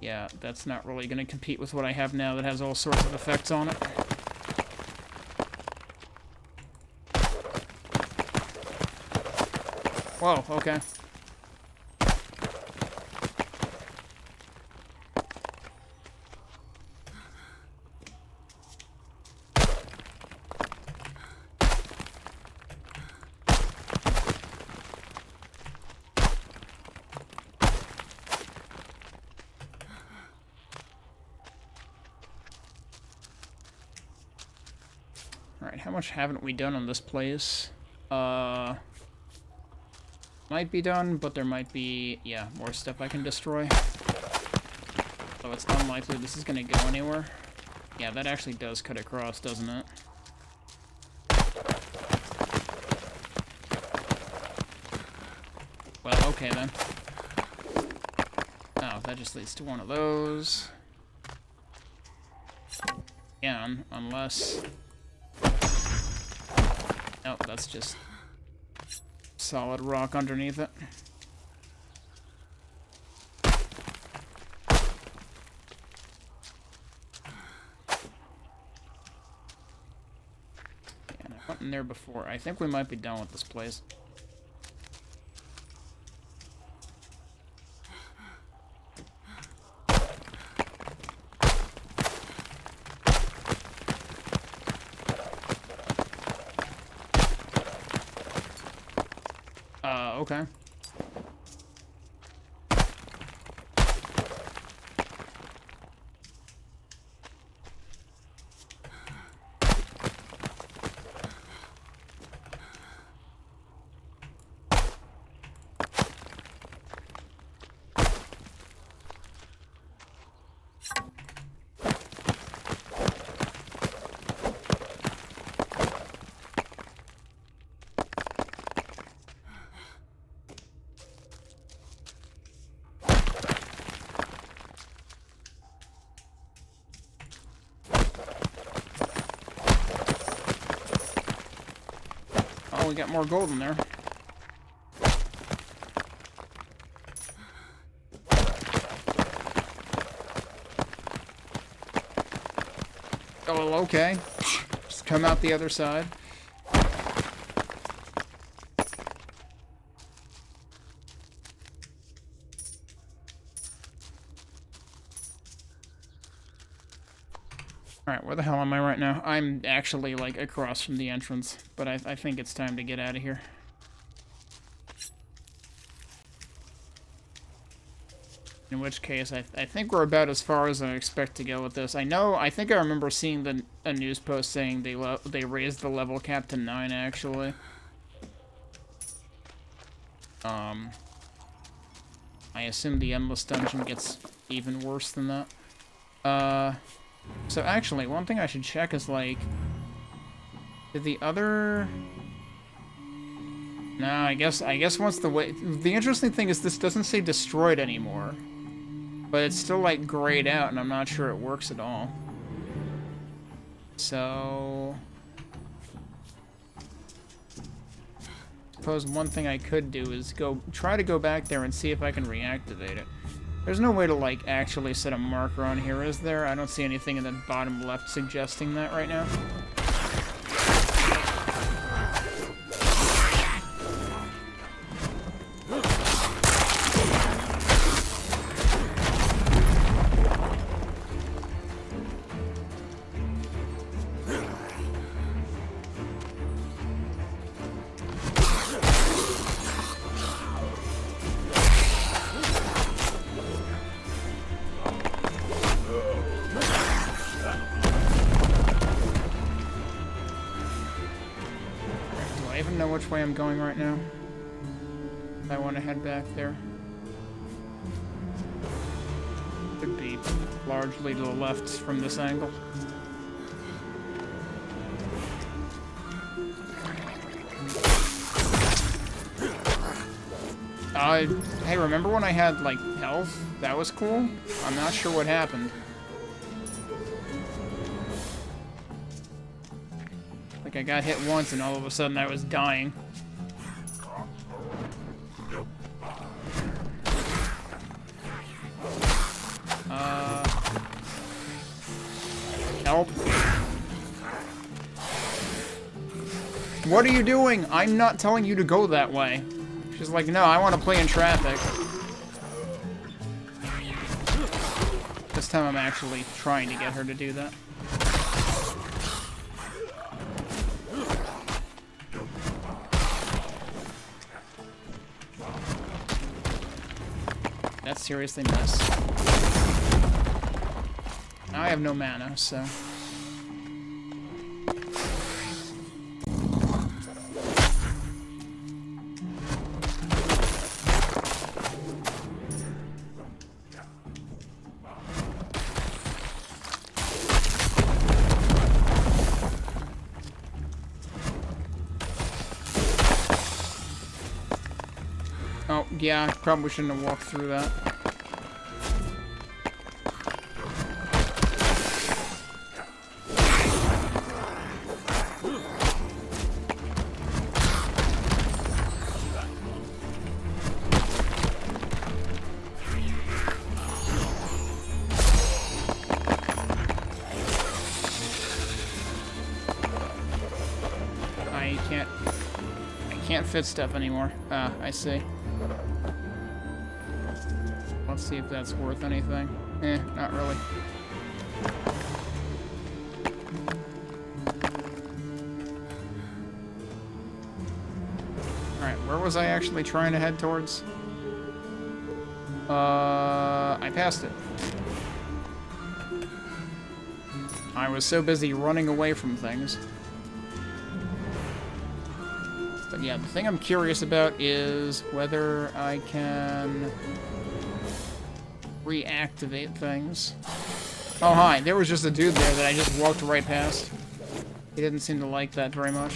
Yeah, that's not really going to compete with what I have now that has all sorts of effects on it. Whoa, okay. Alright, how much haven't we done on this place? Might be done, but there might be, yeah, more stuff I can destroy. So it's unlikely this is gonna go anywhere. Yeah, that actually does cut across, doesn't it? Well, okay then. Oh, that just leads to one of those. Again, unless... Oh, that's just solid rock underneath it. And I went in there before. I think we might be done with this place. Okay. We got more gold in there. Oh, okay. Just come out the other side. Alright, where the hell am I right now? I'm actually, like, across from the entrance, but I think it's time to get out of here. In which case, I think we're about as far as I expect to go with this. I think I remember seeing a news post saying they raised the level cap to 9, actually. I assume the Endless Dungeon gets even worse than that. So actually, one thing I should check is, like, did the other... No, I guess once the interesting thing is this doesn't say destroyed anymore. But it's still, like, grayed out, and I'm not sure it works at all. So... suppose one thing I could do is try to go back there and see if I can reactivate it. There's no way to, like, actually set a marker on here, is there? I don't see anything in the bottom left suggesting that right now. Which way I'm going right now. I want to head back there. Could be largely to the left from this angle. Hey, remember when I had, like, health? That was cool? I'm not sure what happened. Like, I got hit once and all of a sudden I was dying. Help. What are you doing? I'm not telling you to go that way. She's like, no, I want to play in traffic. This time I'm actually trying to get her to do that. That's seriously missed. Now I have no mana, so... Oh, yeah, I probably shouldn't have walked through that. I can't fit stuff anymore. Ah, I see. Let's see if that's worth anything. Eh, not really. Alright, where was I actually trying to head towards? I passed it. I was so busy running away from things. But yeah, the thing I'm curious about is whether I can reactivate things. Oh, hi. There was just a dude there that I just walked right past. He didn't seem to like that very much.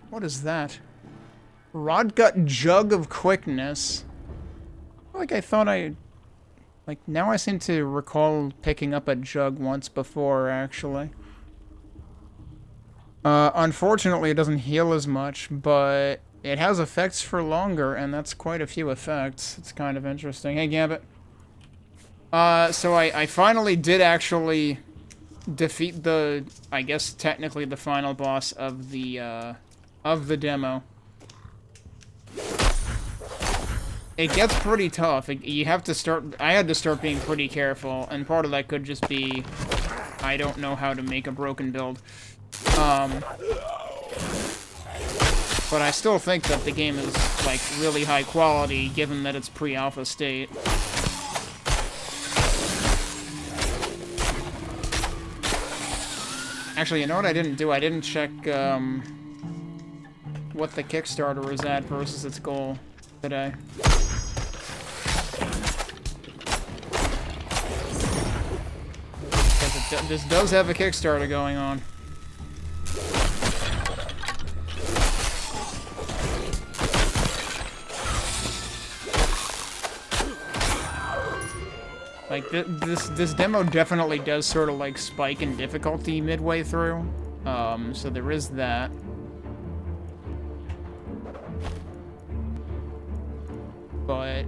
What is that? Rodgut Jug of Quickness. Like I thought like, now I seem to recall picking up a jug once before, actually. Unfortunately, it doesn't heal as much, but it has effects for longer, and that's quite a few effects. It's kind of interesting. Hey, Gambit. So I finally did actually defeat the, I guess technically the final boss of the demo. It gets pretty tough. You have to start, I had to start being pretty careful, and part of that could just be, I don't know how to make a broken build. But I still think that the game is, like, really high quality, given that it's pre-alpha state. Actually, you know what I didn't do? I didn't check, what the Kickstarter is at versus its goal today. Because this does have a Kickstarter going on. Like, this demo definitely does sort of, like, spike in difficulty midway through. So there is that. But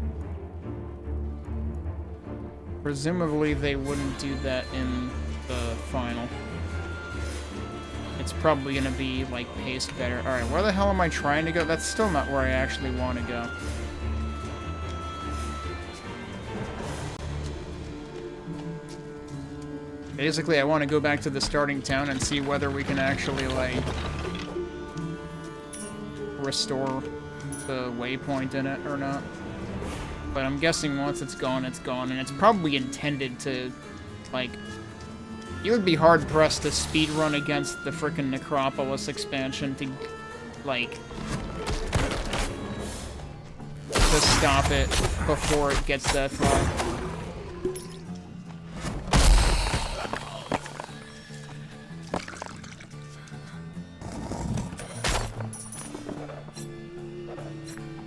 presumably they wouldn't do that in the final. It's probably gonna be, like, paced better. Alright, where the hell am I trying to go? That's still not where I actually want to go. Basically, I want to go back to the starting town and see whether we can actually, like, restore the waypoint in it or not. But I'm guessing once it's gone, and it's probably intended to, like, you would be hard-pressed to speedrun against the frickin' Necropolis expansion to, like, to stop it before it gets that far.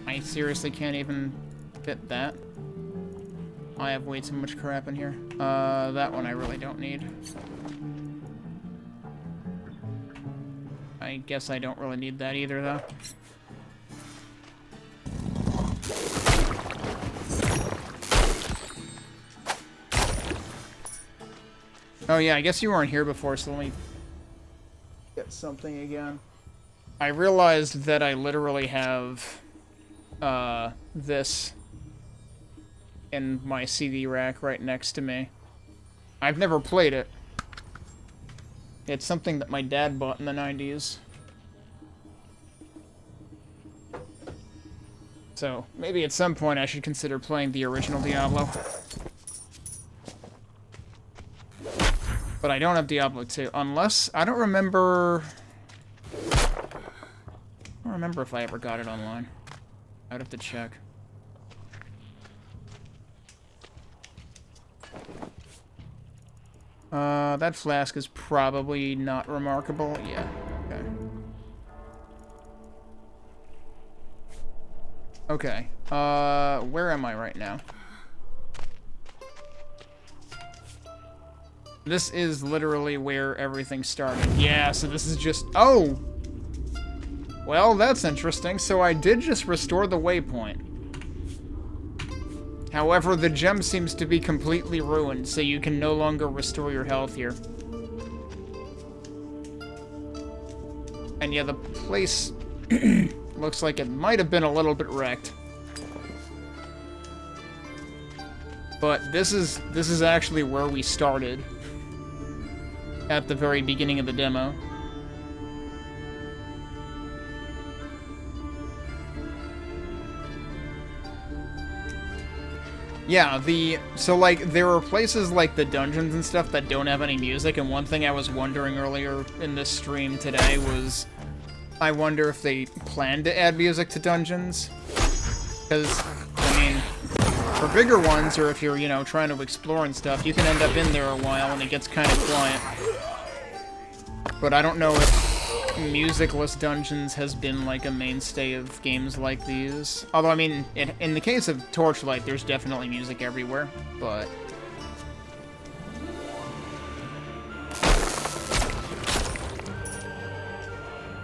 I seriously can't even fit that. I have way too much crap in here. That one I really don't need. I guess I don't really need that either, though. Oh yeah, I guess you weren't here before, so let me get something again. I realized that I literally have this in my CD rack right next to me. I've never played it. It's something that my dad bought in the 90s. So, maybe at some point I should consider playing the original Diablo. But I don't have Diablo 2, unless... I don't remember if I ever got it online. I'd have to check. That flask is probably not remarkable. Yeah, okay. Okay, where am I right now? This is literally where everything started. Yeah, so this is just... Oh! Well, that's interesting. So I did just restore the waypoint. However, the gem seems to be completely ruined, so you can no longer restore your health here. And yeah, the place looks like it might have been a little bit wrecked. But this is actually where we started. At the very beginning of the demo. Yeah, so, like, there are places like the dungeons and stuff that don't have any music, and one thing I was wondering earlier in this stream today was, I wonder if they plan to add music to dungeons? Because, I mean, for bigger ones, or if you're, you know, trying to explore and stuff, you can end up in there a while and it gets kind of quiet. But I don't know if musicless dungeons has been like a mainstay of games like these. Although, I mean, in the case of Torchlight, there's definitely music everywhere, but...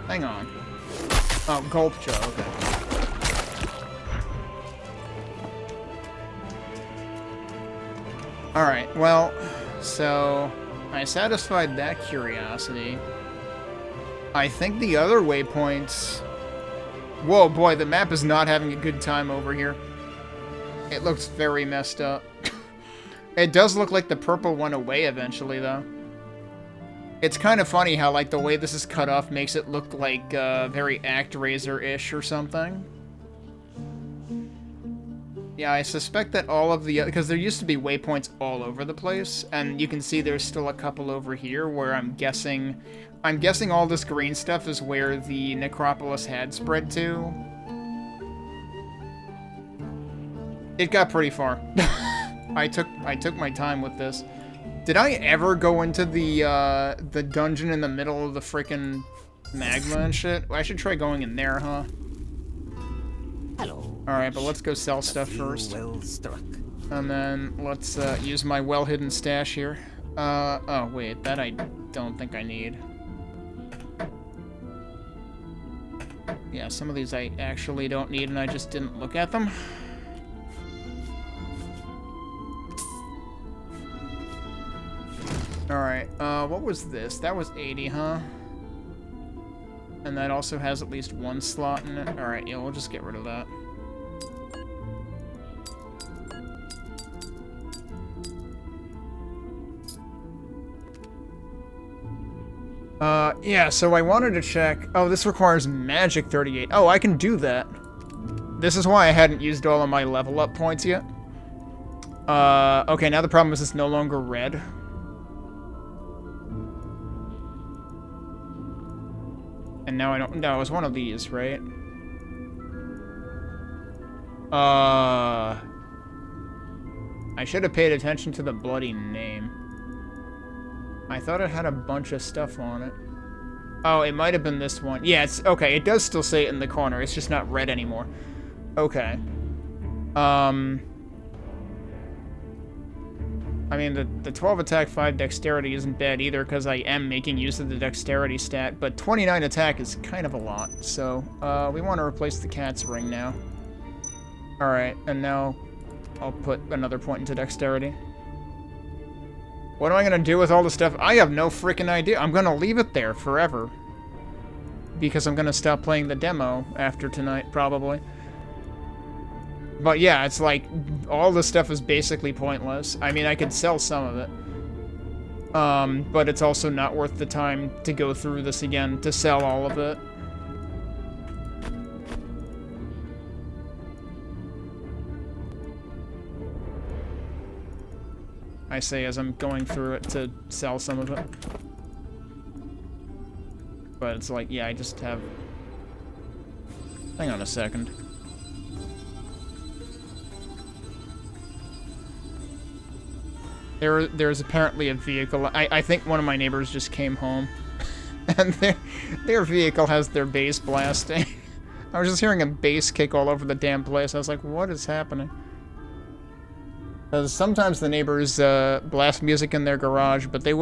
Hang on. Oh, Gulpcho, okay. Alright, well, so... I satisfied that curiosity. I think the other waypoints... Whoa, boy, the map is not having a good time over here. It looks very messed up. It does look like the purple went away eventually, though. It's kind of funny how, like, the way this is cut off makes it look like very ActRaiser-ish or something. Yeah, I suspect that all of the... Because there used to be waypoints all over the place, and you can see there's still a couple over here where I'm guessing all this green stuff is where the necropolis had spread to. It got pretty far. I took my time with this. Did I ever go into the dungeon in the middle of the frickin' magma and shit? I should try going in there, huh? Hello. Alright, but let's go sell stuff first. Well struck. And then let's use my well-hidden stash here. Oh wait, that I don't think I need. Yeah, some of these I actually don't need and I just didn't look at them. Alright, what was this? That was 80, huh? And that also has at least one slot in it. Alright, yeah, we'll just get rid of that. Yeah, so I wanted to check... Oh, this requires magic 38. Oh, I can do that. This is why I hadn't used all of my level up points yet. Okay, now the problem is it's no longer red. And now I don't... No, it was one of these, right? I should have paid attention to the bloody name. I thought it had a bunch of stuff on it. Oh, it might have been this one. Yeah, it's... Okay, it does still say it in the corner. It's just not red anymore. Okay. I mean, the 12 attack, 5 dexterity isn't bad either, because I am making use of the dexterity stat, but 29 attack is kind of a lot, so, we want to replace the cat's ring now. Alright, and now I'll put another point into dexterity. What am I gonna do with all the stuff? I have no freaking idea. I'm gonna leave it there forever. Because I'm gonna stop playing the demo after tonight, probably. But yeah, it's like, all this stuff is basically pointless. I mean, I could sell some of it. But it's also not worth the time to go through this again, to sell all of it. I say as I'm going through it to sell some of it. But it's like, yeah, I just have... Hang on a second. There's apparently a vehicle. I think one of my neighbors just came home. And their vehicle has their bass blasting. I was just hearing a bass kick all over the damn place. I was like, what is happening? Because sometimes the neighbors blast music in their garage, but they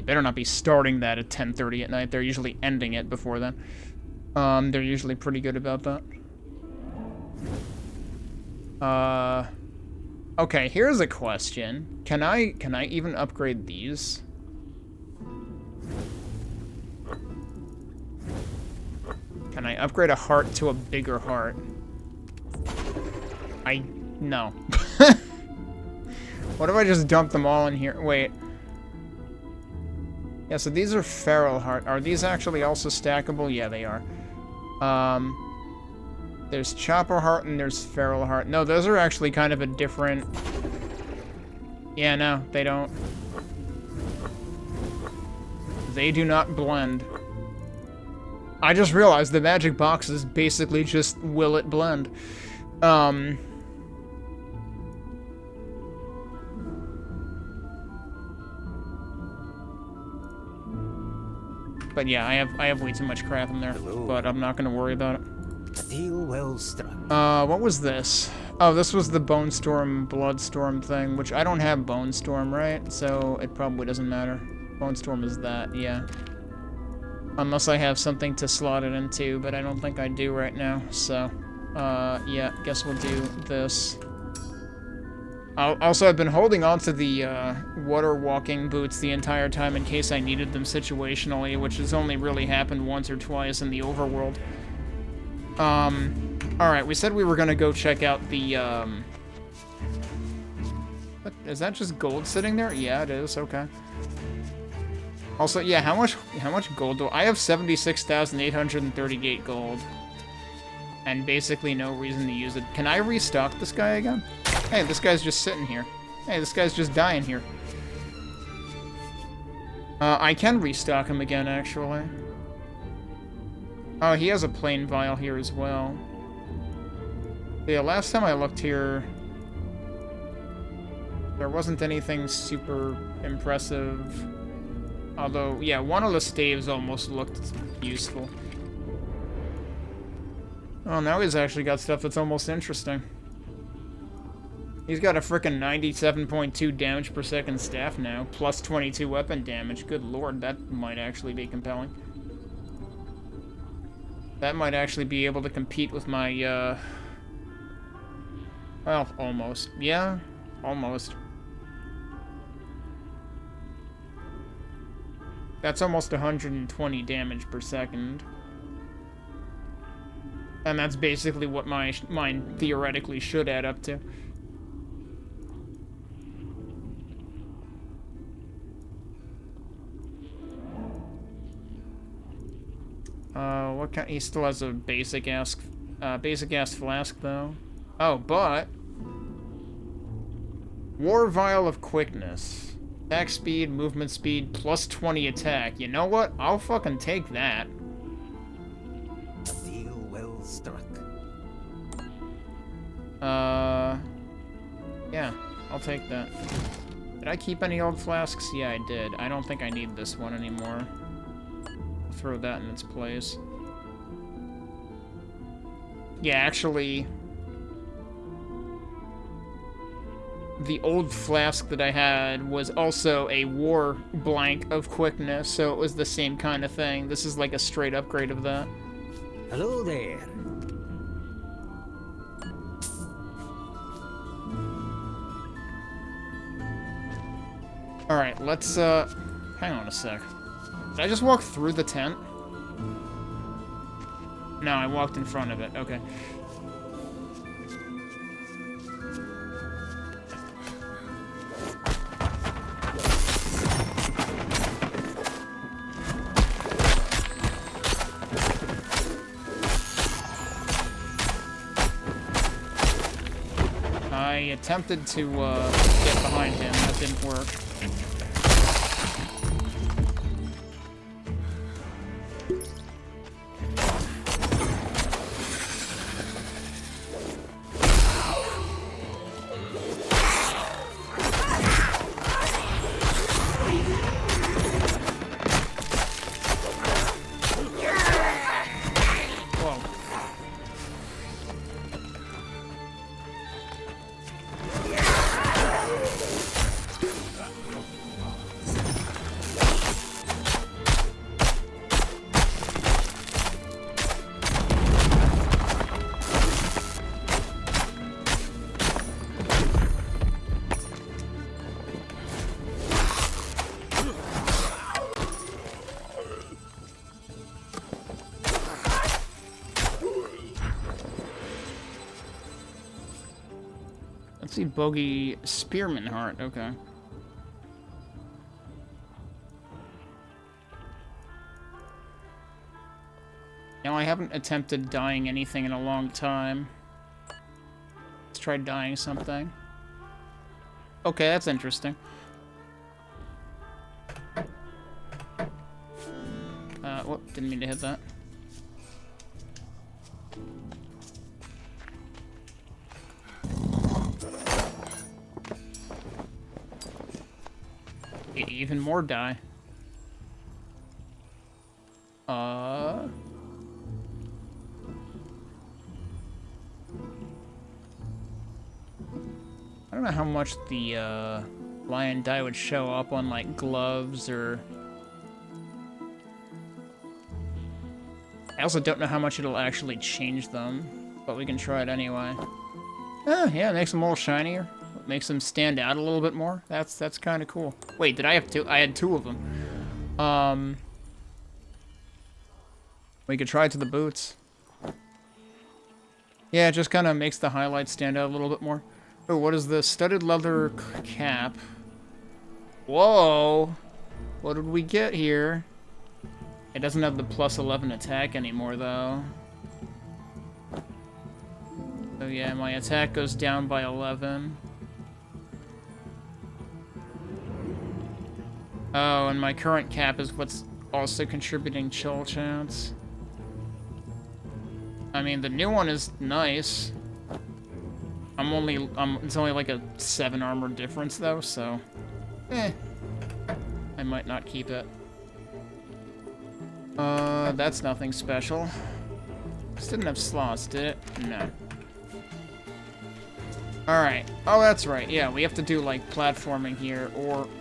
better not be starting that at 10:30 at night. They're usually ending it before then. They're usually pretty good about that. Okay, here's a question. Can I even upgrade these? Can I upgrade a heart to a bigger heart? No. What if I just dump them all in here? Wait. Yeah, so these are feral heart. Are these actually also stackable? Yeah, they are. There's chopper heart and there's feral heart. No, those are actually kind of a different... Yeah, no, they don't. They do not blend. I just realized the magic box is basically just will it blend. But yeah, I have way too much crap in there, but I'm not gonna worry about it. A deal well struck. What was this? Oh, this was the Bone Storm, Bloodstorm thing, which I don't have Bone Storm, right? So it probably doesn't matter. Bone Storm is that, yeah. Unless I have something to slot it into, but I don't think I do right now, so... yeah, guess we'll do this. Also, I've been holding on to the water walking boots the entire time in case I needed them situationally, which has only really happened once or twice in the overworld. Alright, we said we were gonna go check out the, What, is that just gold sitting there? Yeah, it is, okay. Also, yeah, how much gold do I have? 76,838 gold. And basically no reason to use it. Can I restock this guy again? Hey, this guy's just sitting here. Hey, this guy's just dying here. I can restock him again, actually. Oh, he has a plain vial here as well. Yeah, last time I looked here, there wasn't anything super impressive. Although, yeah, one of the staves almost looked useful. Oh, now he's actually got stuff that's almost interesting. He's got a frickin' 97.2 damage per second staff now, plus 22 weapon damage. Good lord, that might actually be compelling. That might actually be able to compete with my, well, almost. Yeah, almost. That's almost 120 damage per second. And that's basically what mine theoretically should add up to. What kind? He still has a basic ass flask though. Oh, but War Vial of Quickness, attack speed, movement speed, plus 20 attack. You know what? I'll fucking take that. A deal well struck. Yeah, I'll take that. Did I keep any old flasks? Yeah, I did. I don't think I need this one anymore. I'll throw that in its place. Yeah, actually, the old flask that I had was also a war blank of quickness, so it was the same kind of thing. This is like a straight upgrade of that. Hello there. Alright, let's, hang on a sec. Did I just walk through the tent? No, I walked in front of it. Okay. I attempted to, get behind him. That didn't work. Let's see, Bogey Spearman Heart, okay. Now I haven't attempted dyeing anything in a long time. Let's try dyeing something. Okay, that's interesting. Whoop, didn't mean to hit that. Even more dye. I don't know how much the lion dye would show up on like gloves or. I also don't know how much it'll actually change them, but we can try it anyway. Oh, yeah, it makes them all shinier. It makes them stand out a little bit more. That's kind of cool. Wait, did I have two? I had two of them. We could try to the boots. Yeah, it just kind of makes the highlights stand out a little bit more. Oh, what is this? Studded leather cap. Whoa! What did we get here? It doesn't have the plus 11 attack anymore, though. So yeah, my attack goes down by 11. Oh, and my current cap is what's also contributing chill chance. I mean, the new one is nice. It's only like a 7 armor difference though, so I might not keep it. That's nothing special. This didn't have slots, did it? No. Alright. Oh, that's right. Yeah, we have to do like platforming here,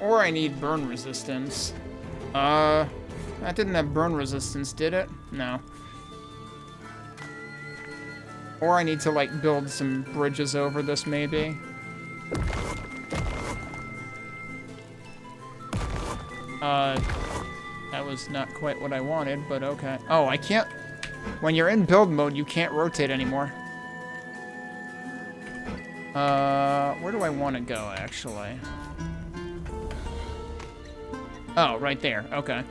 or I need burn resistance. That didn't have burn resistance, did it? No. Or I need to, like, build some bridges over this, maybe. That was not quite what I wanted, but okay. Oh, I can't... When you're in build mode, you can't rotate anymore. Where do I want to go, actually? Oh, right there. Okay.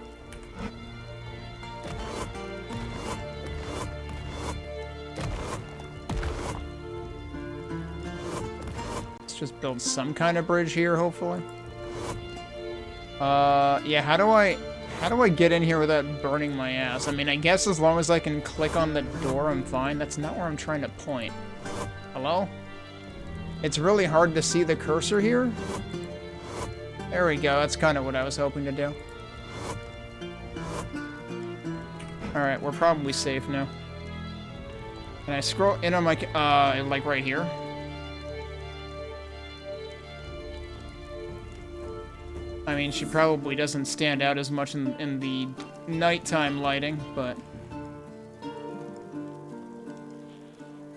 Just build some kind of bridge here, hopefully. Yeah, how do I get in here without burning my ass? I mean, I guess as long as I can click on the door, I'm fine. That's not where I'm trying to point. Hello? It's really hard to see the cursor here. There we go. That's kind of what I was hoping to do. Alright, we're probably safe now. Can I scroll in on my... like right here? I mean, she probably doesn't stand out as much in the nighttime lighting, but...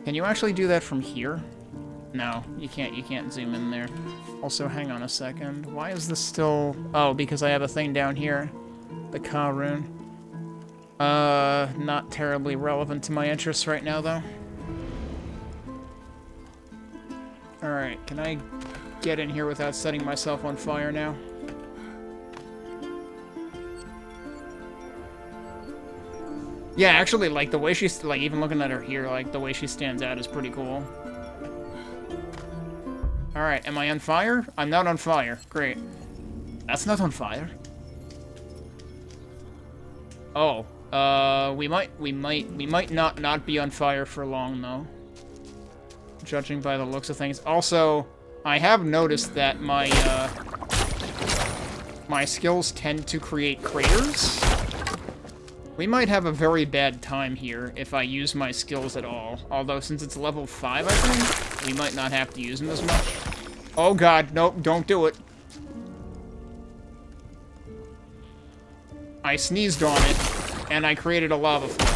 Can you actually do that from here? No, you can't zoom in there. Also, hang on a second. Why is this still... Oh, because I have a thing down here. The Ka rune. Not terribly relevant to my interests right now, though. Alright, can I get in here without setting myself on fire now? Yeah, actually, like, the way she's, like, even looking at her here, like, the way she stands out is pretty cool. Alright, am I on fire? I'm not on fire. Great. That's not on fire. Oh, we might not be on fire for long, though. Judging by the looks of things. Also, I have noticed that my skills tend to create craters. We might have a very bad time here if I use my skills at all. Although, since it's level 5, I think, we might not have to use them as much. Oh god, nope, don't do it. I sneezed on it, and I created a lava flow.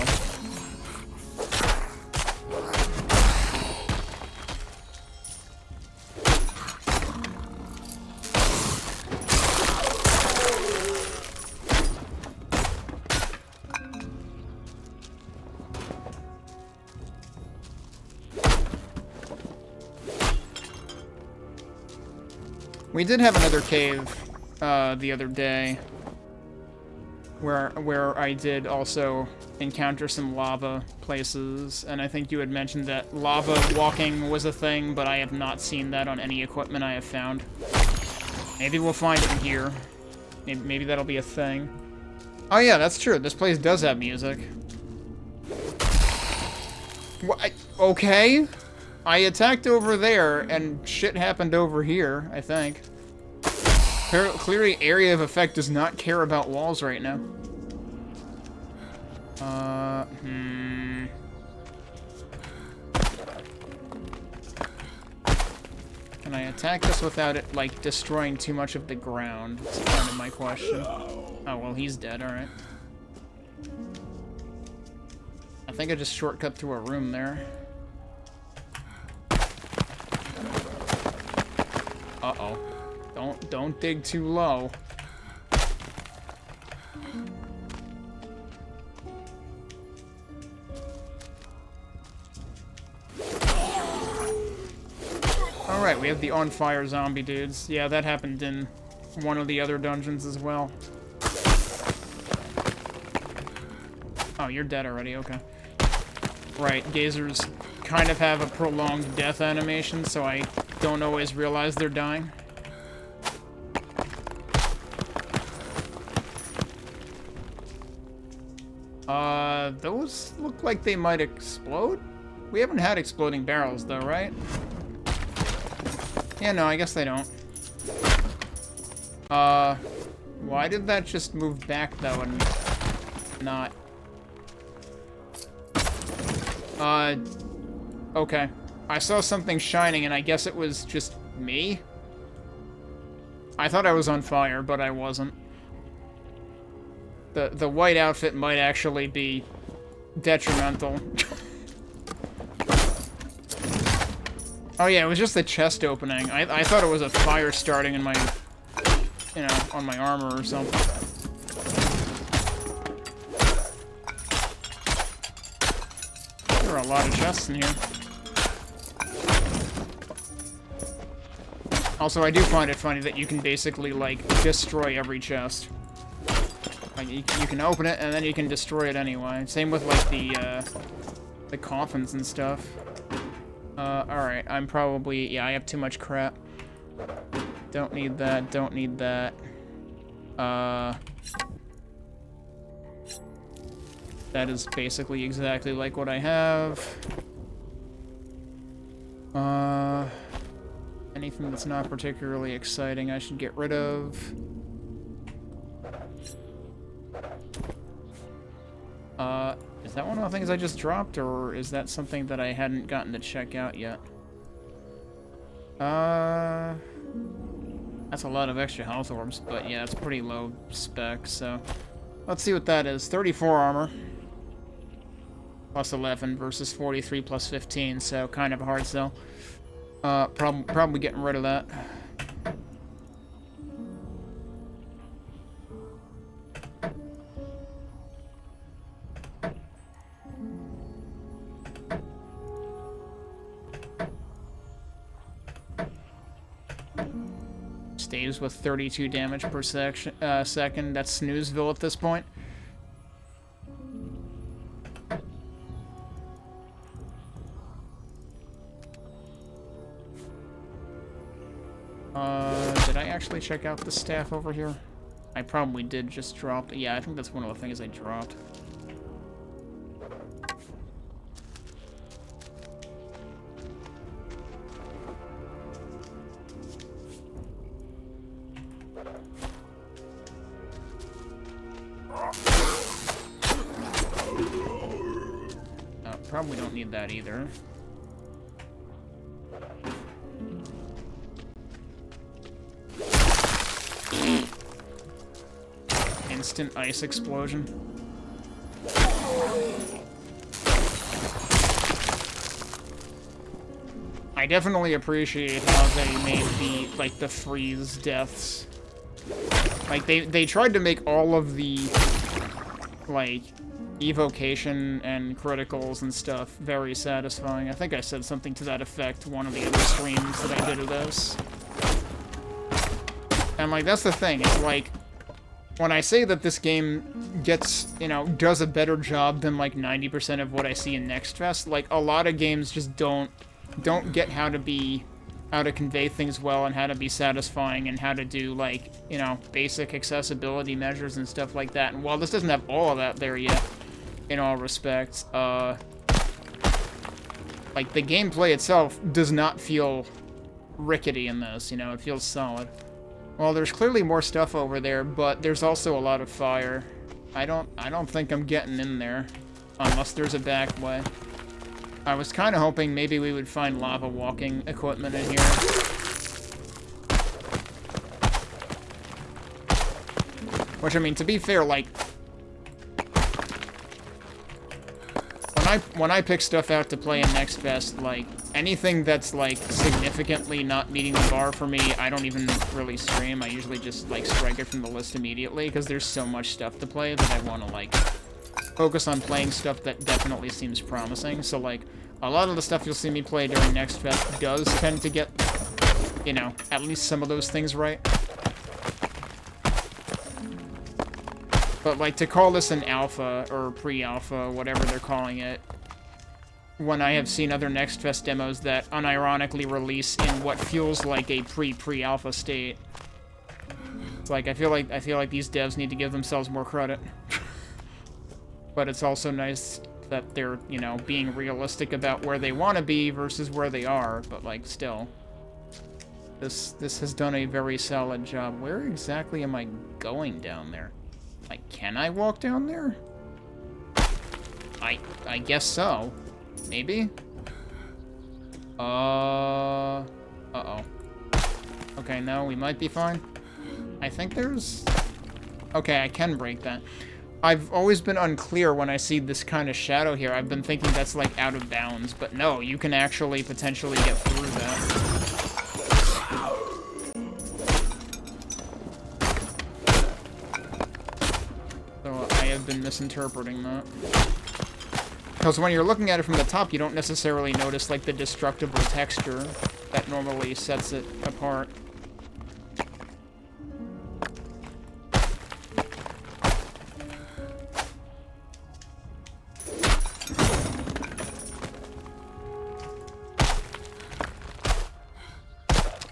We did have another cave the other day where I did also encounter some lava places, and I think you had mentioned that lava walking was a thing, but I have not seen that on any equipment I have found. Maybe we'll find it here. Maybe that'll be a thing. Oh yeah, that's true. This place does have music. What? Okay. I attacked over there, and shit happened over here, I think. Clearly, area of effect does not care about walls right now. Can I attack this without it, like, destroying too much of the ground? That's kind of my question. Oh, well, he's dead, alright. I think I just shortcut through a room there. Uh-oh. Don't dig too low. Alright, we have the on-fire zombie dudes. Yeah, that happened in one of the other dungeons as well. Oh, you're dead already, okay. Right, gazers kind of have a prolonged death animation, so I don't always realize they're dying. Those look like they might explode? We haven't had exploding barrels, though, right? Yeah, no, I guess they don't. Why did that just move back, though, and not... Okay. I saw something shining, and I guess it was just me? I thought I was on fire, but I wasn't. The white outfit might actually be detrimental. Oh yeah, it was just the chest opening. I thought it was a fire starting in my, you know, on my armor or something. There are a lot of chests in here. Also, I do find it funny that you can basically, like, destroy every chest. Like, you can open it, and then you can destroy it anyway. Same with, like, the coffins and stuff. Alright, I'm probably... Yeah, I have too much crap. Don't need that, don't need that. That is basically exactly like what I have. Anything that's not particularly exciting I should get rid of. Is that one of the things I just dropped, or is that something that I hadn't gotten to check out yet? That's a lot of extra health orbs, but yeah, it's pretty low spec, so... Let's see what that is. 34 armor. Plus 11 versus 43 plus 15, so kind of a hard sell. Probably getting rid of that. Staves with 32 damage per second. That's Snoozeville at this point. Did I actually check out the staff over here? I probably did just drop. Yeah, I think that's one of the things I dropped. Probably don't need that either. Instant ice explosion. I definitely appreciate how they made the freeze deaths. Like, they tried to make all of the, like, evocation and criticals and stuff very satisfying. I think I said something to that effect one of the other streams that I did of this. And, like, that's the thing. It's like, when I say that this game gets, you know, does a better job than, like, 90% of what I see in Next Fest, like, a lot of games just don't get how to convey things well and how to be satisfying and how to do, like, you know, basic accessibility measures and stuff like that. And while this doesn't have all of that there yet, in all respects, like, the gameplay itself does not feel rickety in this, you know, it feels solid. Well, there's clearly more stuff over there, but there's also a lot of fire. I don't think I'm getting in there, unless there's a back way. I was kind of hoping maybe we would find lava walking equipment in here. Which, I mean, to be fair, like, when I pick stuff out to play in Next Fest, like anything that's like significantly not meeting the bar for me, I don't even really stream. I usually just like strike it from the list immediately because there's so much stuff to play that I want to like focus on playing stuff that definitely seems promising. So like a lot of the stuff you'll see me play during Next Fest does tend to get, you know, at least some of those things right. But, like, to call this an alpha, or pre-alpha, whatever they're calling it, when I have seen other Next Fest demos that unironically release in what feels like a pre-alpha state, it's like, I feel like these devs need to give themselves more credit. But it's also nice that they're, you know, being realistic about where they want to be versus where they are, but, like, still. This has done a very solid job. Where exactly am I going down there? Like, can I walk down there? I guess so. Maybe? Uh-oh. Okay, no, we might be fine. I think there's... Okay, I can break that. I've always been unclear when I see this kind of shadow here. I've been thinking that's, like, out of bounds. But no, you can actually potentially get through that. Been misinterpreting that. Because when you're looking at it from the top, you don't necessarily notice, like, the destructible texture that normally sets it apart.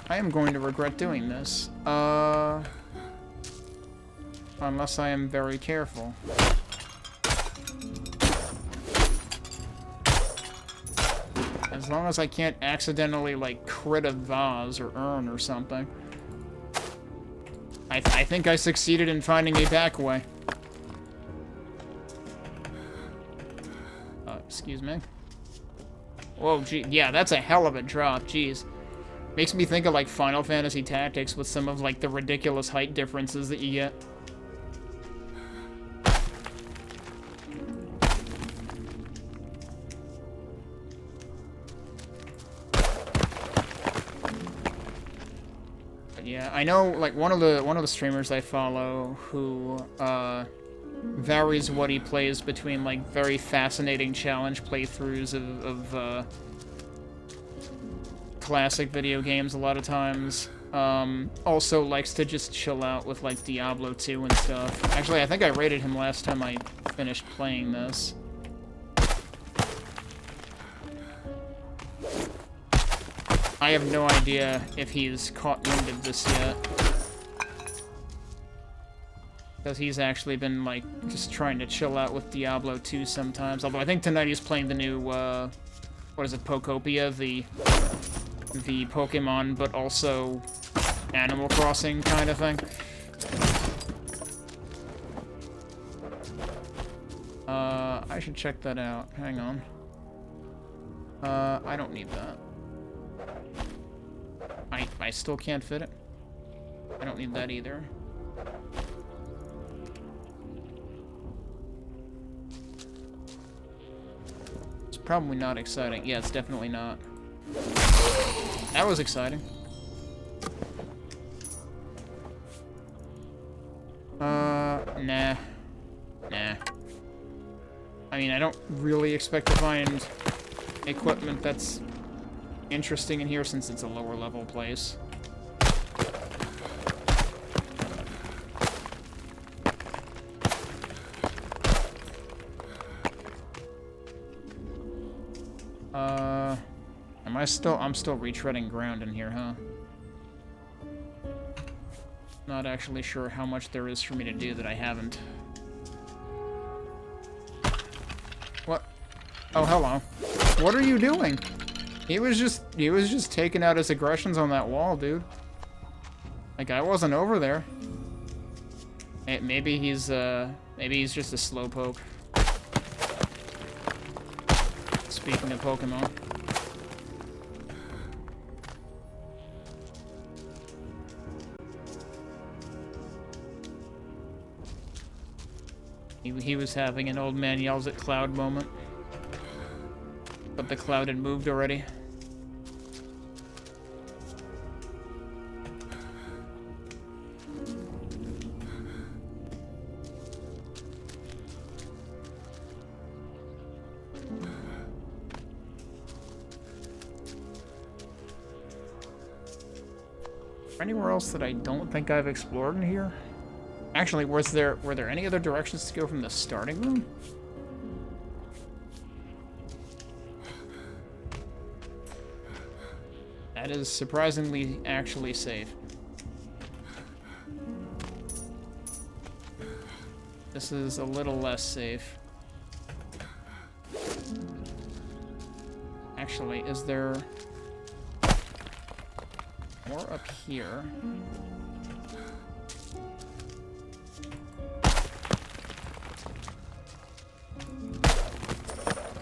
I am going to regret doing this. Unless I am very careful. As long as I can't accidentally, like, crit a vase or urn or something. I think I succeeded in finding a back way. Excuse me. Whoa, gee, yeah, that's a hell of a drop, jeez. Makes me think of, like, Final Fantasy Tactics with some of, like, the ridiculous height differences that you get. Yeah, I know, like, one of the streamers I follow who varies what he plays between, like, very fascinating challenge playthroughs of classic video games a lot of times. Also likes to just chill out with, like, Diablo 2 and stuff. Actually, I think I rated him last time I finished playing this. I have no idea if he's caught wind of this yet. Because he's actually been, like, just trying to chill out with Diablo 2 sometimes. Although I think tonight he's playing the new, what is it, Pokopia? The Pokemon, but also Animal Crossing kind of thing. I should check that out. Hang on. I don't need that. I still can't fit it. I don't need that either. It's probably not exciting. Yeah, it's definitely not. That was exciting. Nah. I mean, I don't really expect to find equipment that's interesting in here since it's a lower level place. I'm still retreading ground in here, huh? Not actually sure how much there is for me to do that I haven't. What? Oh, hello. What are you doing? He was just taking out his aggressions on that wall, dude. Like, I wasn't over there. Maybe he's just a slowpoke. Speaking of Pokemon. He was having an old man yells at cloud moment. that the cloud had moved already. Anywhere else that I don't think I've explored in here? Actually, were there any other directions to go from the starting room? That is surprisingly actually safe. This is a little less safe. Actually, is there more up here?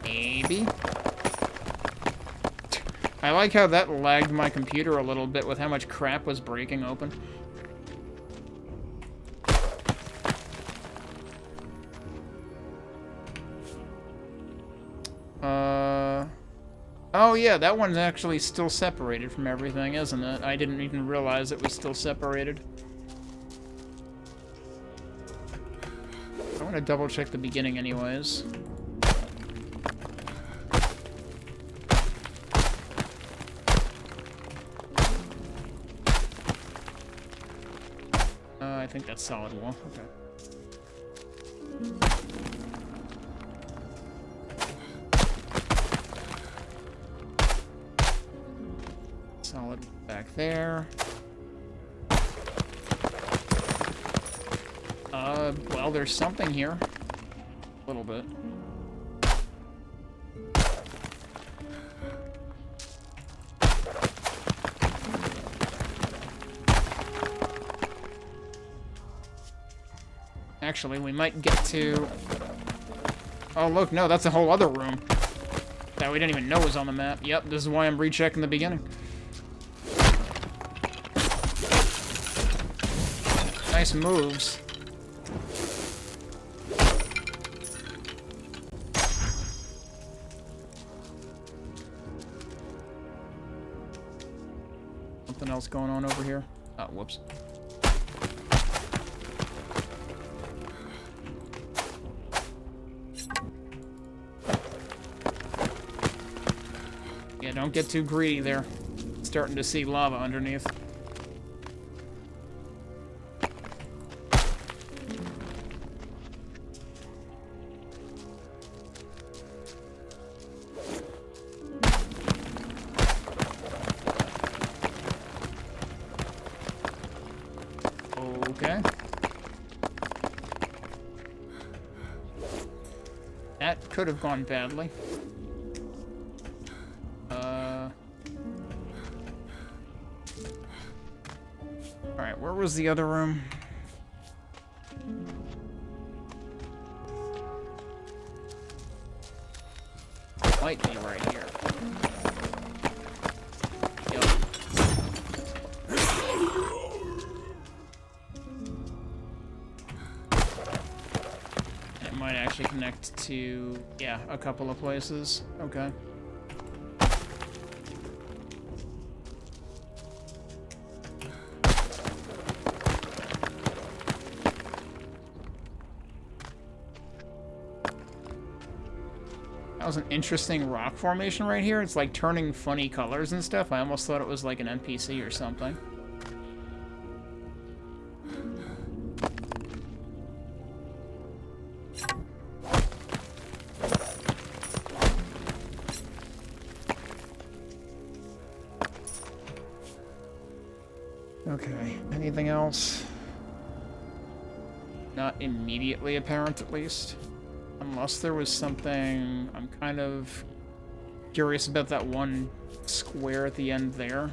Maybe. I like how that lagged my computer a little bit with how much crap was breaking open. Oh yeah, that one's actually still separated from everything, isn't it? I didn't even realize it was still separated. I want to double check the beginning anyways. I think that's solid wall. Okay. Solid back there. Well, there's something here. A little bit. Actually, we might get to... Oh, look, no, that's a whole other room that we didn't even know was on the map. Yep, this is why I'm rechecking the beginning. Nice moves. Something else going on over here. Oh, whoops. Yeah, don't get too greedy there. Starting to see lava underneath. Okay. That could have gone badly. Alright, where was the other room? Might be right here. Yep. And it might actually connect to, yeah, a couple of places. Okay. That was an interesting rock formation right here. It's like turning funny colors and stuff. I almost thought it was like an NPC or something. Okay, anything else? Not immediately apparent, at least. Unless there was something... I'm kind of curious about that one square at the end there.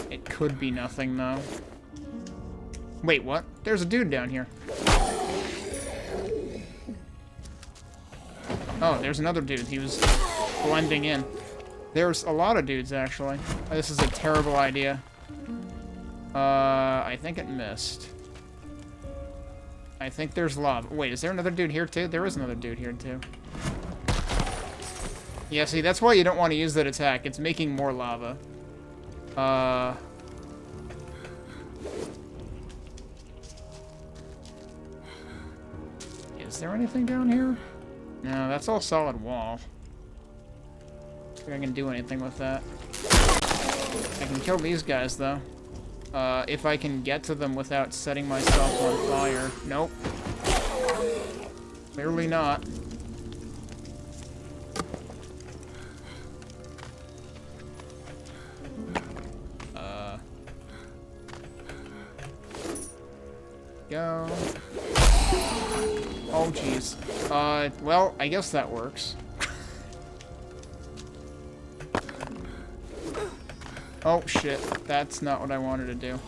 It could be nothing, though. Wait, what? There's a dude down here. Oh, there's another dude. He was blending in. There's a lot of dudes, actually. This is a terrible idea. I think it missed. I think there's lava. Wait, is there another dude here too? There is another dude here too. Yeah, see, that's why you don't want to use that attack. It's making more lava. Is there anything down here? No, that's all solid wall. I think I can do anything with that. I can kill these guys, though. If I can get to them without setting myself on fire. Nope. Clearly not. Go. Oh, jeez. Well, I guess that works. Oh, shit. That's not what I wanted to do.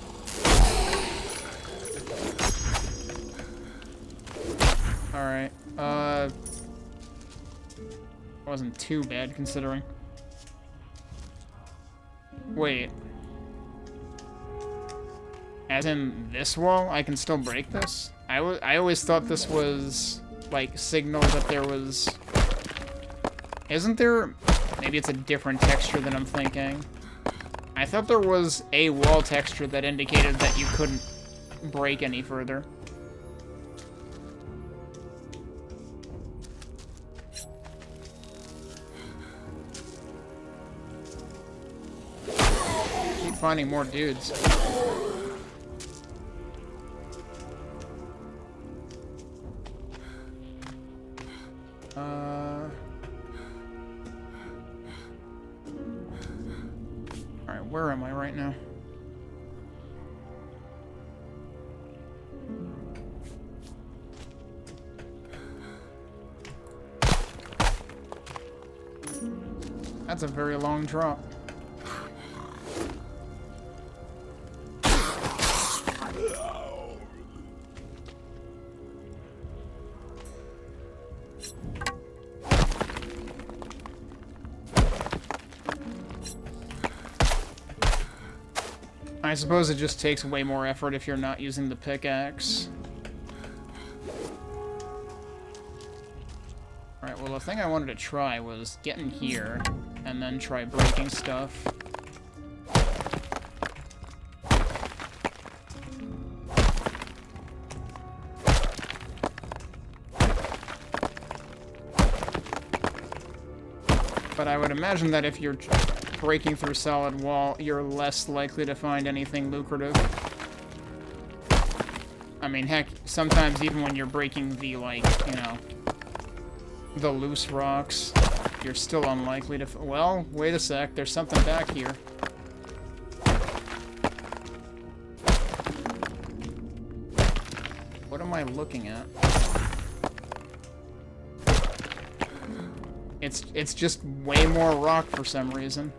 Alright. Wasn't too bad, considering. Wait. As in this wall, I can still break this? I always thought this was, like, signal that there was... Isn't there... Maybe it's a different texture than I'm thinking. I thought there was a wall texture that indicated that you couldn't break any further. Keep finding more dudes. Alright, where am I right now? That's a very long drop. I suppose it just takes way more effort if you're not using the pickaxe. Alright, well the thing I wanted to try was get in here, and then try breaking stuff. But I would imagine that if you're breaking through solid wall, you're less likely to find anything lucrative. I mean, heck, sometimes even when you're breaking the, like, you know, the loose rocks, you're still unlikely to... Well, wait a sec, there's something back here. What am I looking at? It's just way more rock for some reason.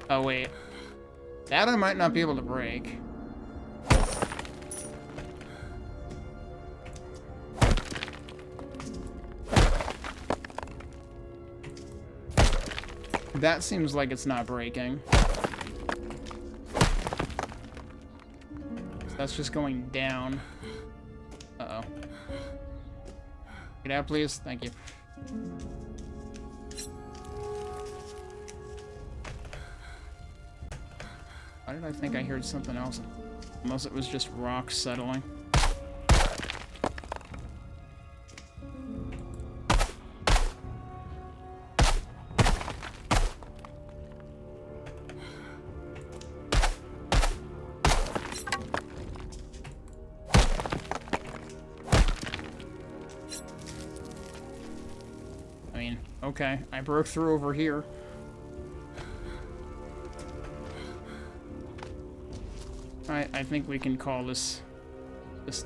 Oh, wait. That I might not be able to break. That seems like it's not breaking. So that's just going down. Uh-oh. Get out, please. Thank you. Why did I think I heard something else? Unless it was just rocks settling. I mean, okay, I broke through over here. I think we can call this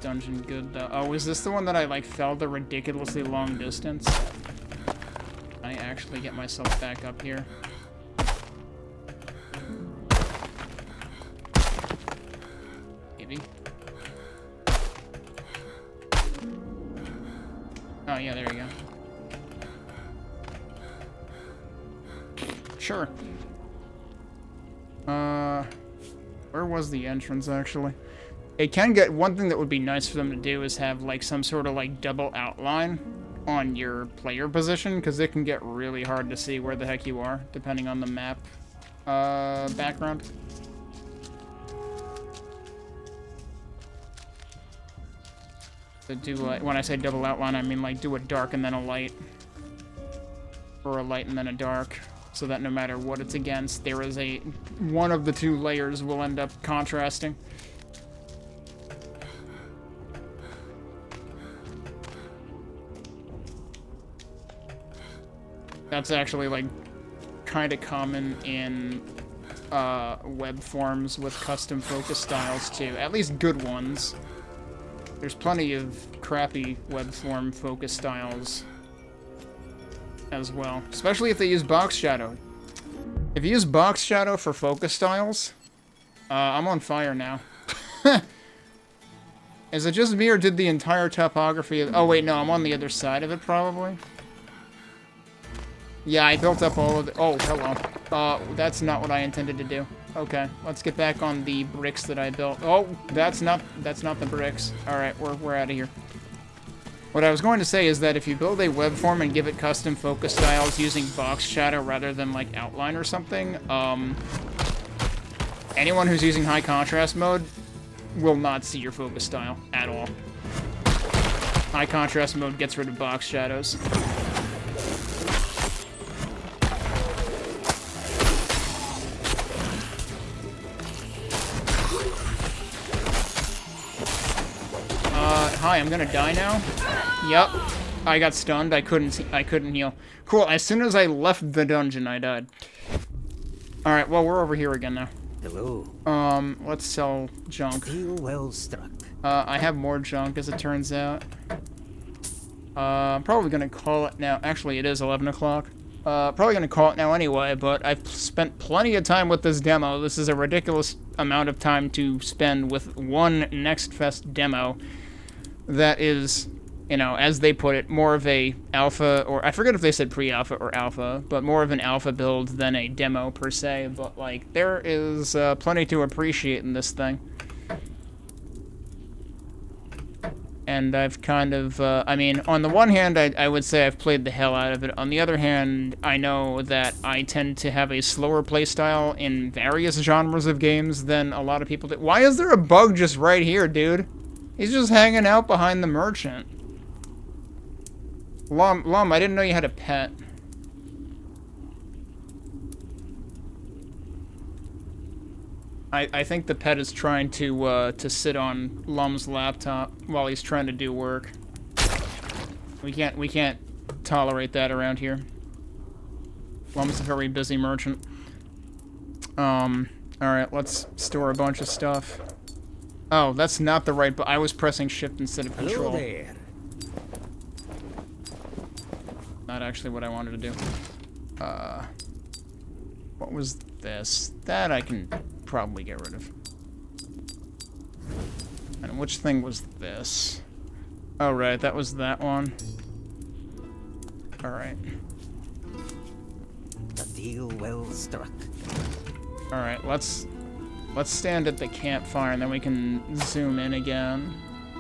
dungeon good, though. Oh, is this the one that I, like, fell the ridiculously long distance? I actually get myself back up here. Maybe. Oh, yeah, there you go. Sure. Where was the entrance, actually? It can get... One thing that would be nice for them to do is have, like, some sort of, like, double outline. on your player position, because it can get really hard to see where the heck you are, depending on the map background. So do, when I say double outline, I mean like do a dark and then a light. Or a light and then a dark. So that no matter what it's against, there is one of the two layers will end up contrasting. That's actually, like, kind of common in web forms with custom focus styles, too. At least good ones. There's plenty of crappy web form focus styles as well. Especially if they use box shadow. If you use box shadow for focus styles, I'm on fire now. Is it just me, or did the entire topography of... Oh, wait, no, I'm on the other side of it, probably. Yeah, I built up all of the... Oh, hello. That's not what I intended to do. Okay, let's get back on the bricks that I built. Oh, that's not the bricks. Alright, we're out of here. What I was going to say is that if you build a web form and give it custom focus styles using box shadow rather than, like, outline or something, anyone who's using high contrast mode will not see your focus style at all. High contrast mode gets rid of box shadows. Hi, I'm gonna die now. Yep. I got stunned. I couldn't heal. Cool. As soon as I left the dungeon, I died. Alright, well, we're over here again now. Hello. Let's sell junk. Deal well struck. I have more junk, as it turns out. I'm probably gonna call it now. Actually, it is 11 o'clock. Probably gonna call it now anyway, but I've spent plenty of time with this demo. This is a ridiculous amount of time to spend with one Next Fest demo that is, you know, as they put it, more of a alpha, or I forget if they said pre-alpha or alpha, but more of an alpha build than a demo per se, but, like, there is plenty to appreciate in this thing. And I've kind of, I mean, on the one hand, I would say I've played the hell out of it. On the other hand, I know that I tend to have a slower playstyle in various genres of games than a lot of people do. Why is there a bug just right here, dude? He's just hanging out behind the merchant. Lum, I didn't know you had a pet. I think the pet is trying to sit on Lum's laptop while he's trying to do work. We can't tolerate that around here. Lum's a very busy merchant. Alright, let's store a bunch of stuff. Oh, that's not the right, but I was pressing shift instead of control. Hello there. Not actually what I wanted to do. What was this? That I can probably get rid of. And which thing was this? Oh, right, that was that one. Alright. A deal well struck. Alright, let's stand at the campfire and then we can zoom in again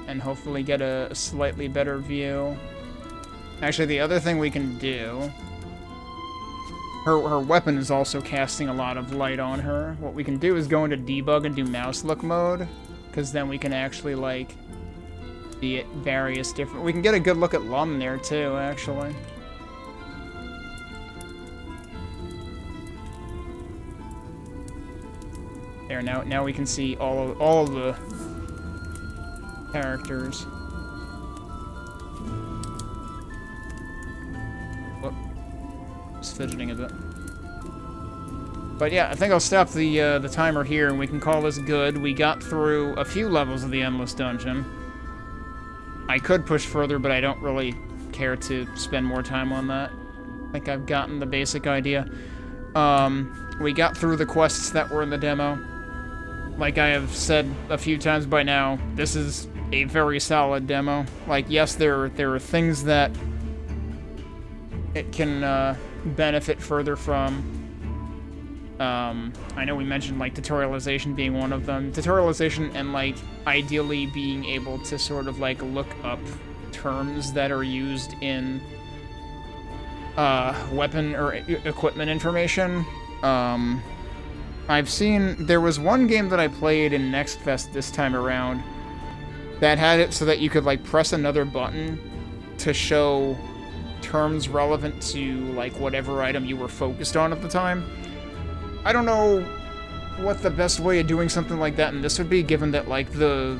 and hopefully get a slightly better view. Actually, the other thing we can do... Her weapon is also casting a lot of light on her. What we can do is go into debug and do mouse look mode, because then we can actually, like, be at various different... We can get a good look at Lum there, too, actually. There, now we can see all of the characters. Whoop. Just fidgeting a bit. But yeah, I think I'll stop the timer here and we can call this good. We got through a few levels of the Endless Dungeon. I could push further, but I don't really care to spend more time on that. I think I've gotten the basic idea. We got through the quests that were in the demo. Like I have said a few times by now, this is a very solid demo. Like, yes, there are things that it can benefit further from. I know we mentioned, like, tutorialization being one of them. Tutorialization and, like, ideally being able to sort of, like, look up terms that are used in weapon or equipment information. I've seen, there was one game that I played in Next Fest this time around that had it so that you could, like, press another button to show terms relevant to, like, whatever item you were focused on at the time. I don't know what the best way of doing something like that in this would be, given that, like, the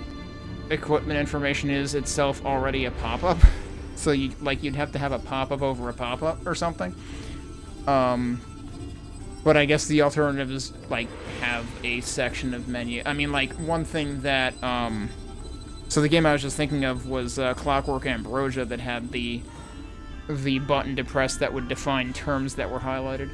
equipment information is itself already a pop-up. So, you'd have to have a pop-up over a pop-up or something. But I guess the alternative is, like, have a section of menu. I mean, like, one thing that, so the game I was just thinking of was Clockwork Ambrosia that had the button to press that would define terms that were highlighted.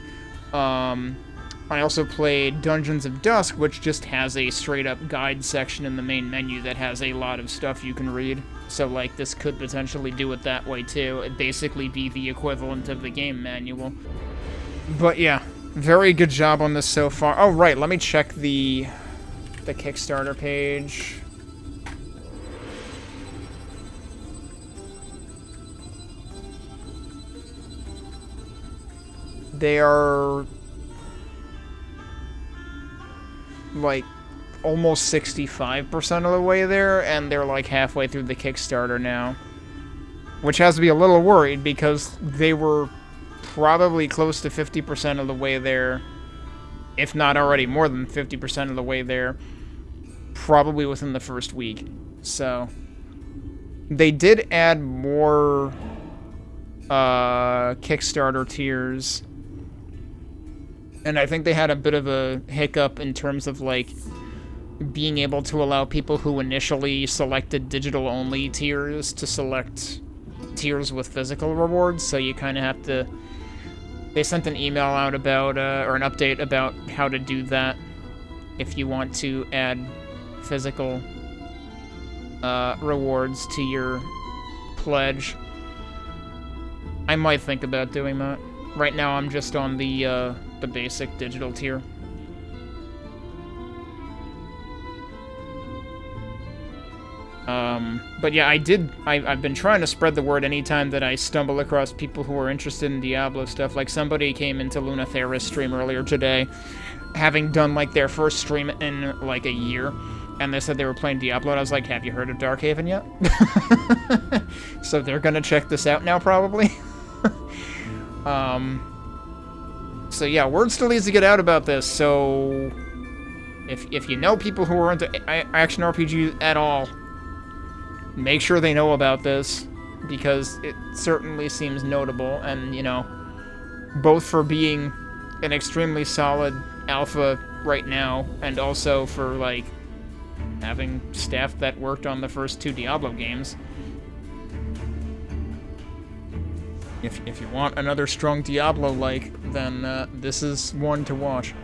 I also played Dungeons of Dusk, which just has a straight-up guide section in the main menu that has a lot of stuff you can read. So, like, this could potentially do it that way, too. It'd basically be the equivalent of the game manual. But, yeah. Very good job on this so far. Oh, right, let me check the Kickstarter page. They are, like, almost 65% of the way there, and they're, like, halfway through the Kickstarter now. Which has to be a little worried, because they were probably close to 50% of the way there, if not already more than 50% of the way there, probably within the first week. So, they did add more Kickstarter tiers, and I think they had a bit of a hiccup in terms of, like, being able to allow people who initially selected digital-only tiers to select tiers with physical rewards, so you kind of have to... They sent an email out about, or an update about how to do that if you want to add physical rewards to your pledge. I might think about doing that. Right now I'm just on the basic digital tier. But yeah, I've been trying to spread the word anytime that I stumble across people who are interested in Diablo stuff. Like, somebody came into Lunathera's stream earlier today, having done, like, their first stream in, like, a year, and they said they were playing Diablo, and I was like, have you heard of Darkhaven yet? So they're gonna check this out now, probably. So yeah, word still needs to get out about this, so if you know people who are into action RPGs at all, make sure they know about this, because it certainly seems notable, and, you know, both for being an extremely solid alpha right now, and also for, like, having staff that worked on the first 2 Diablo games. If you want another strong Diablo-like, then this is one to watch.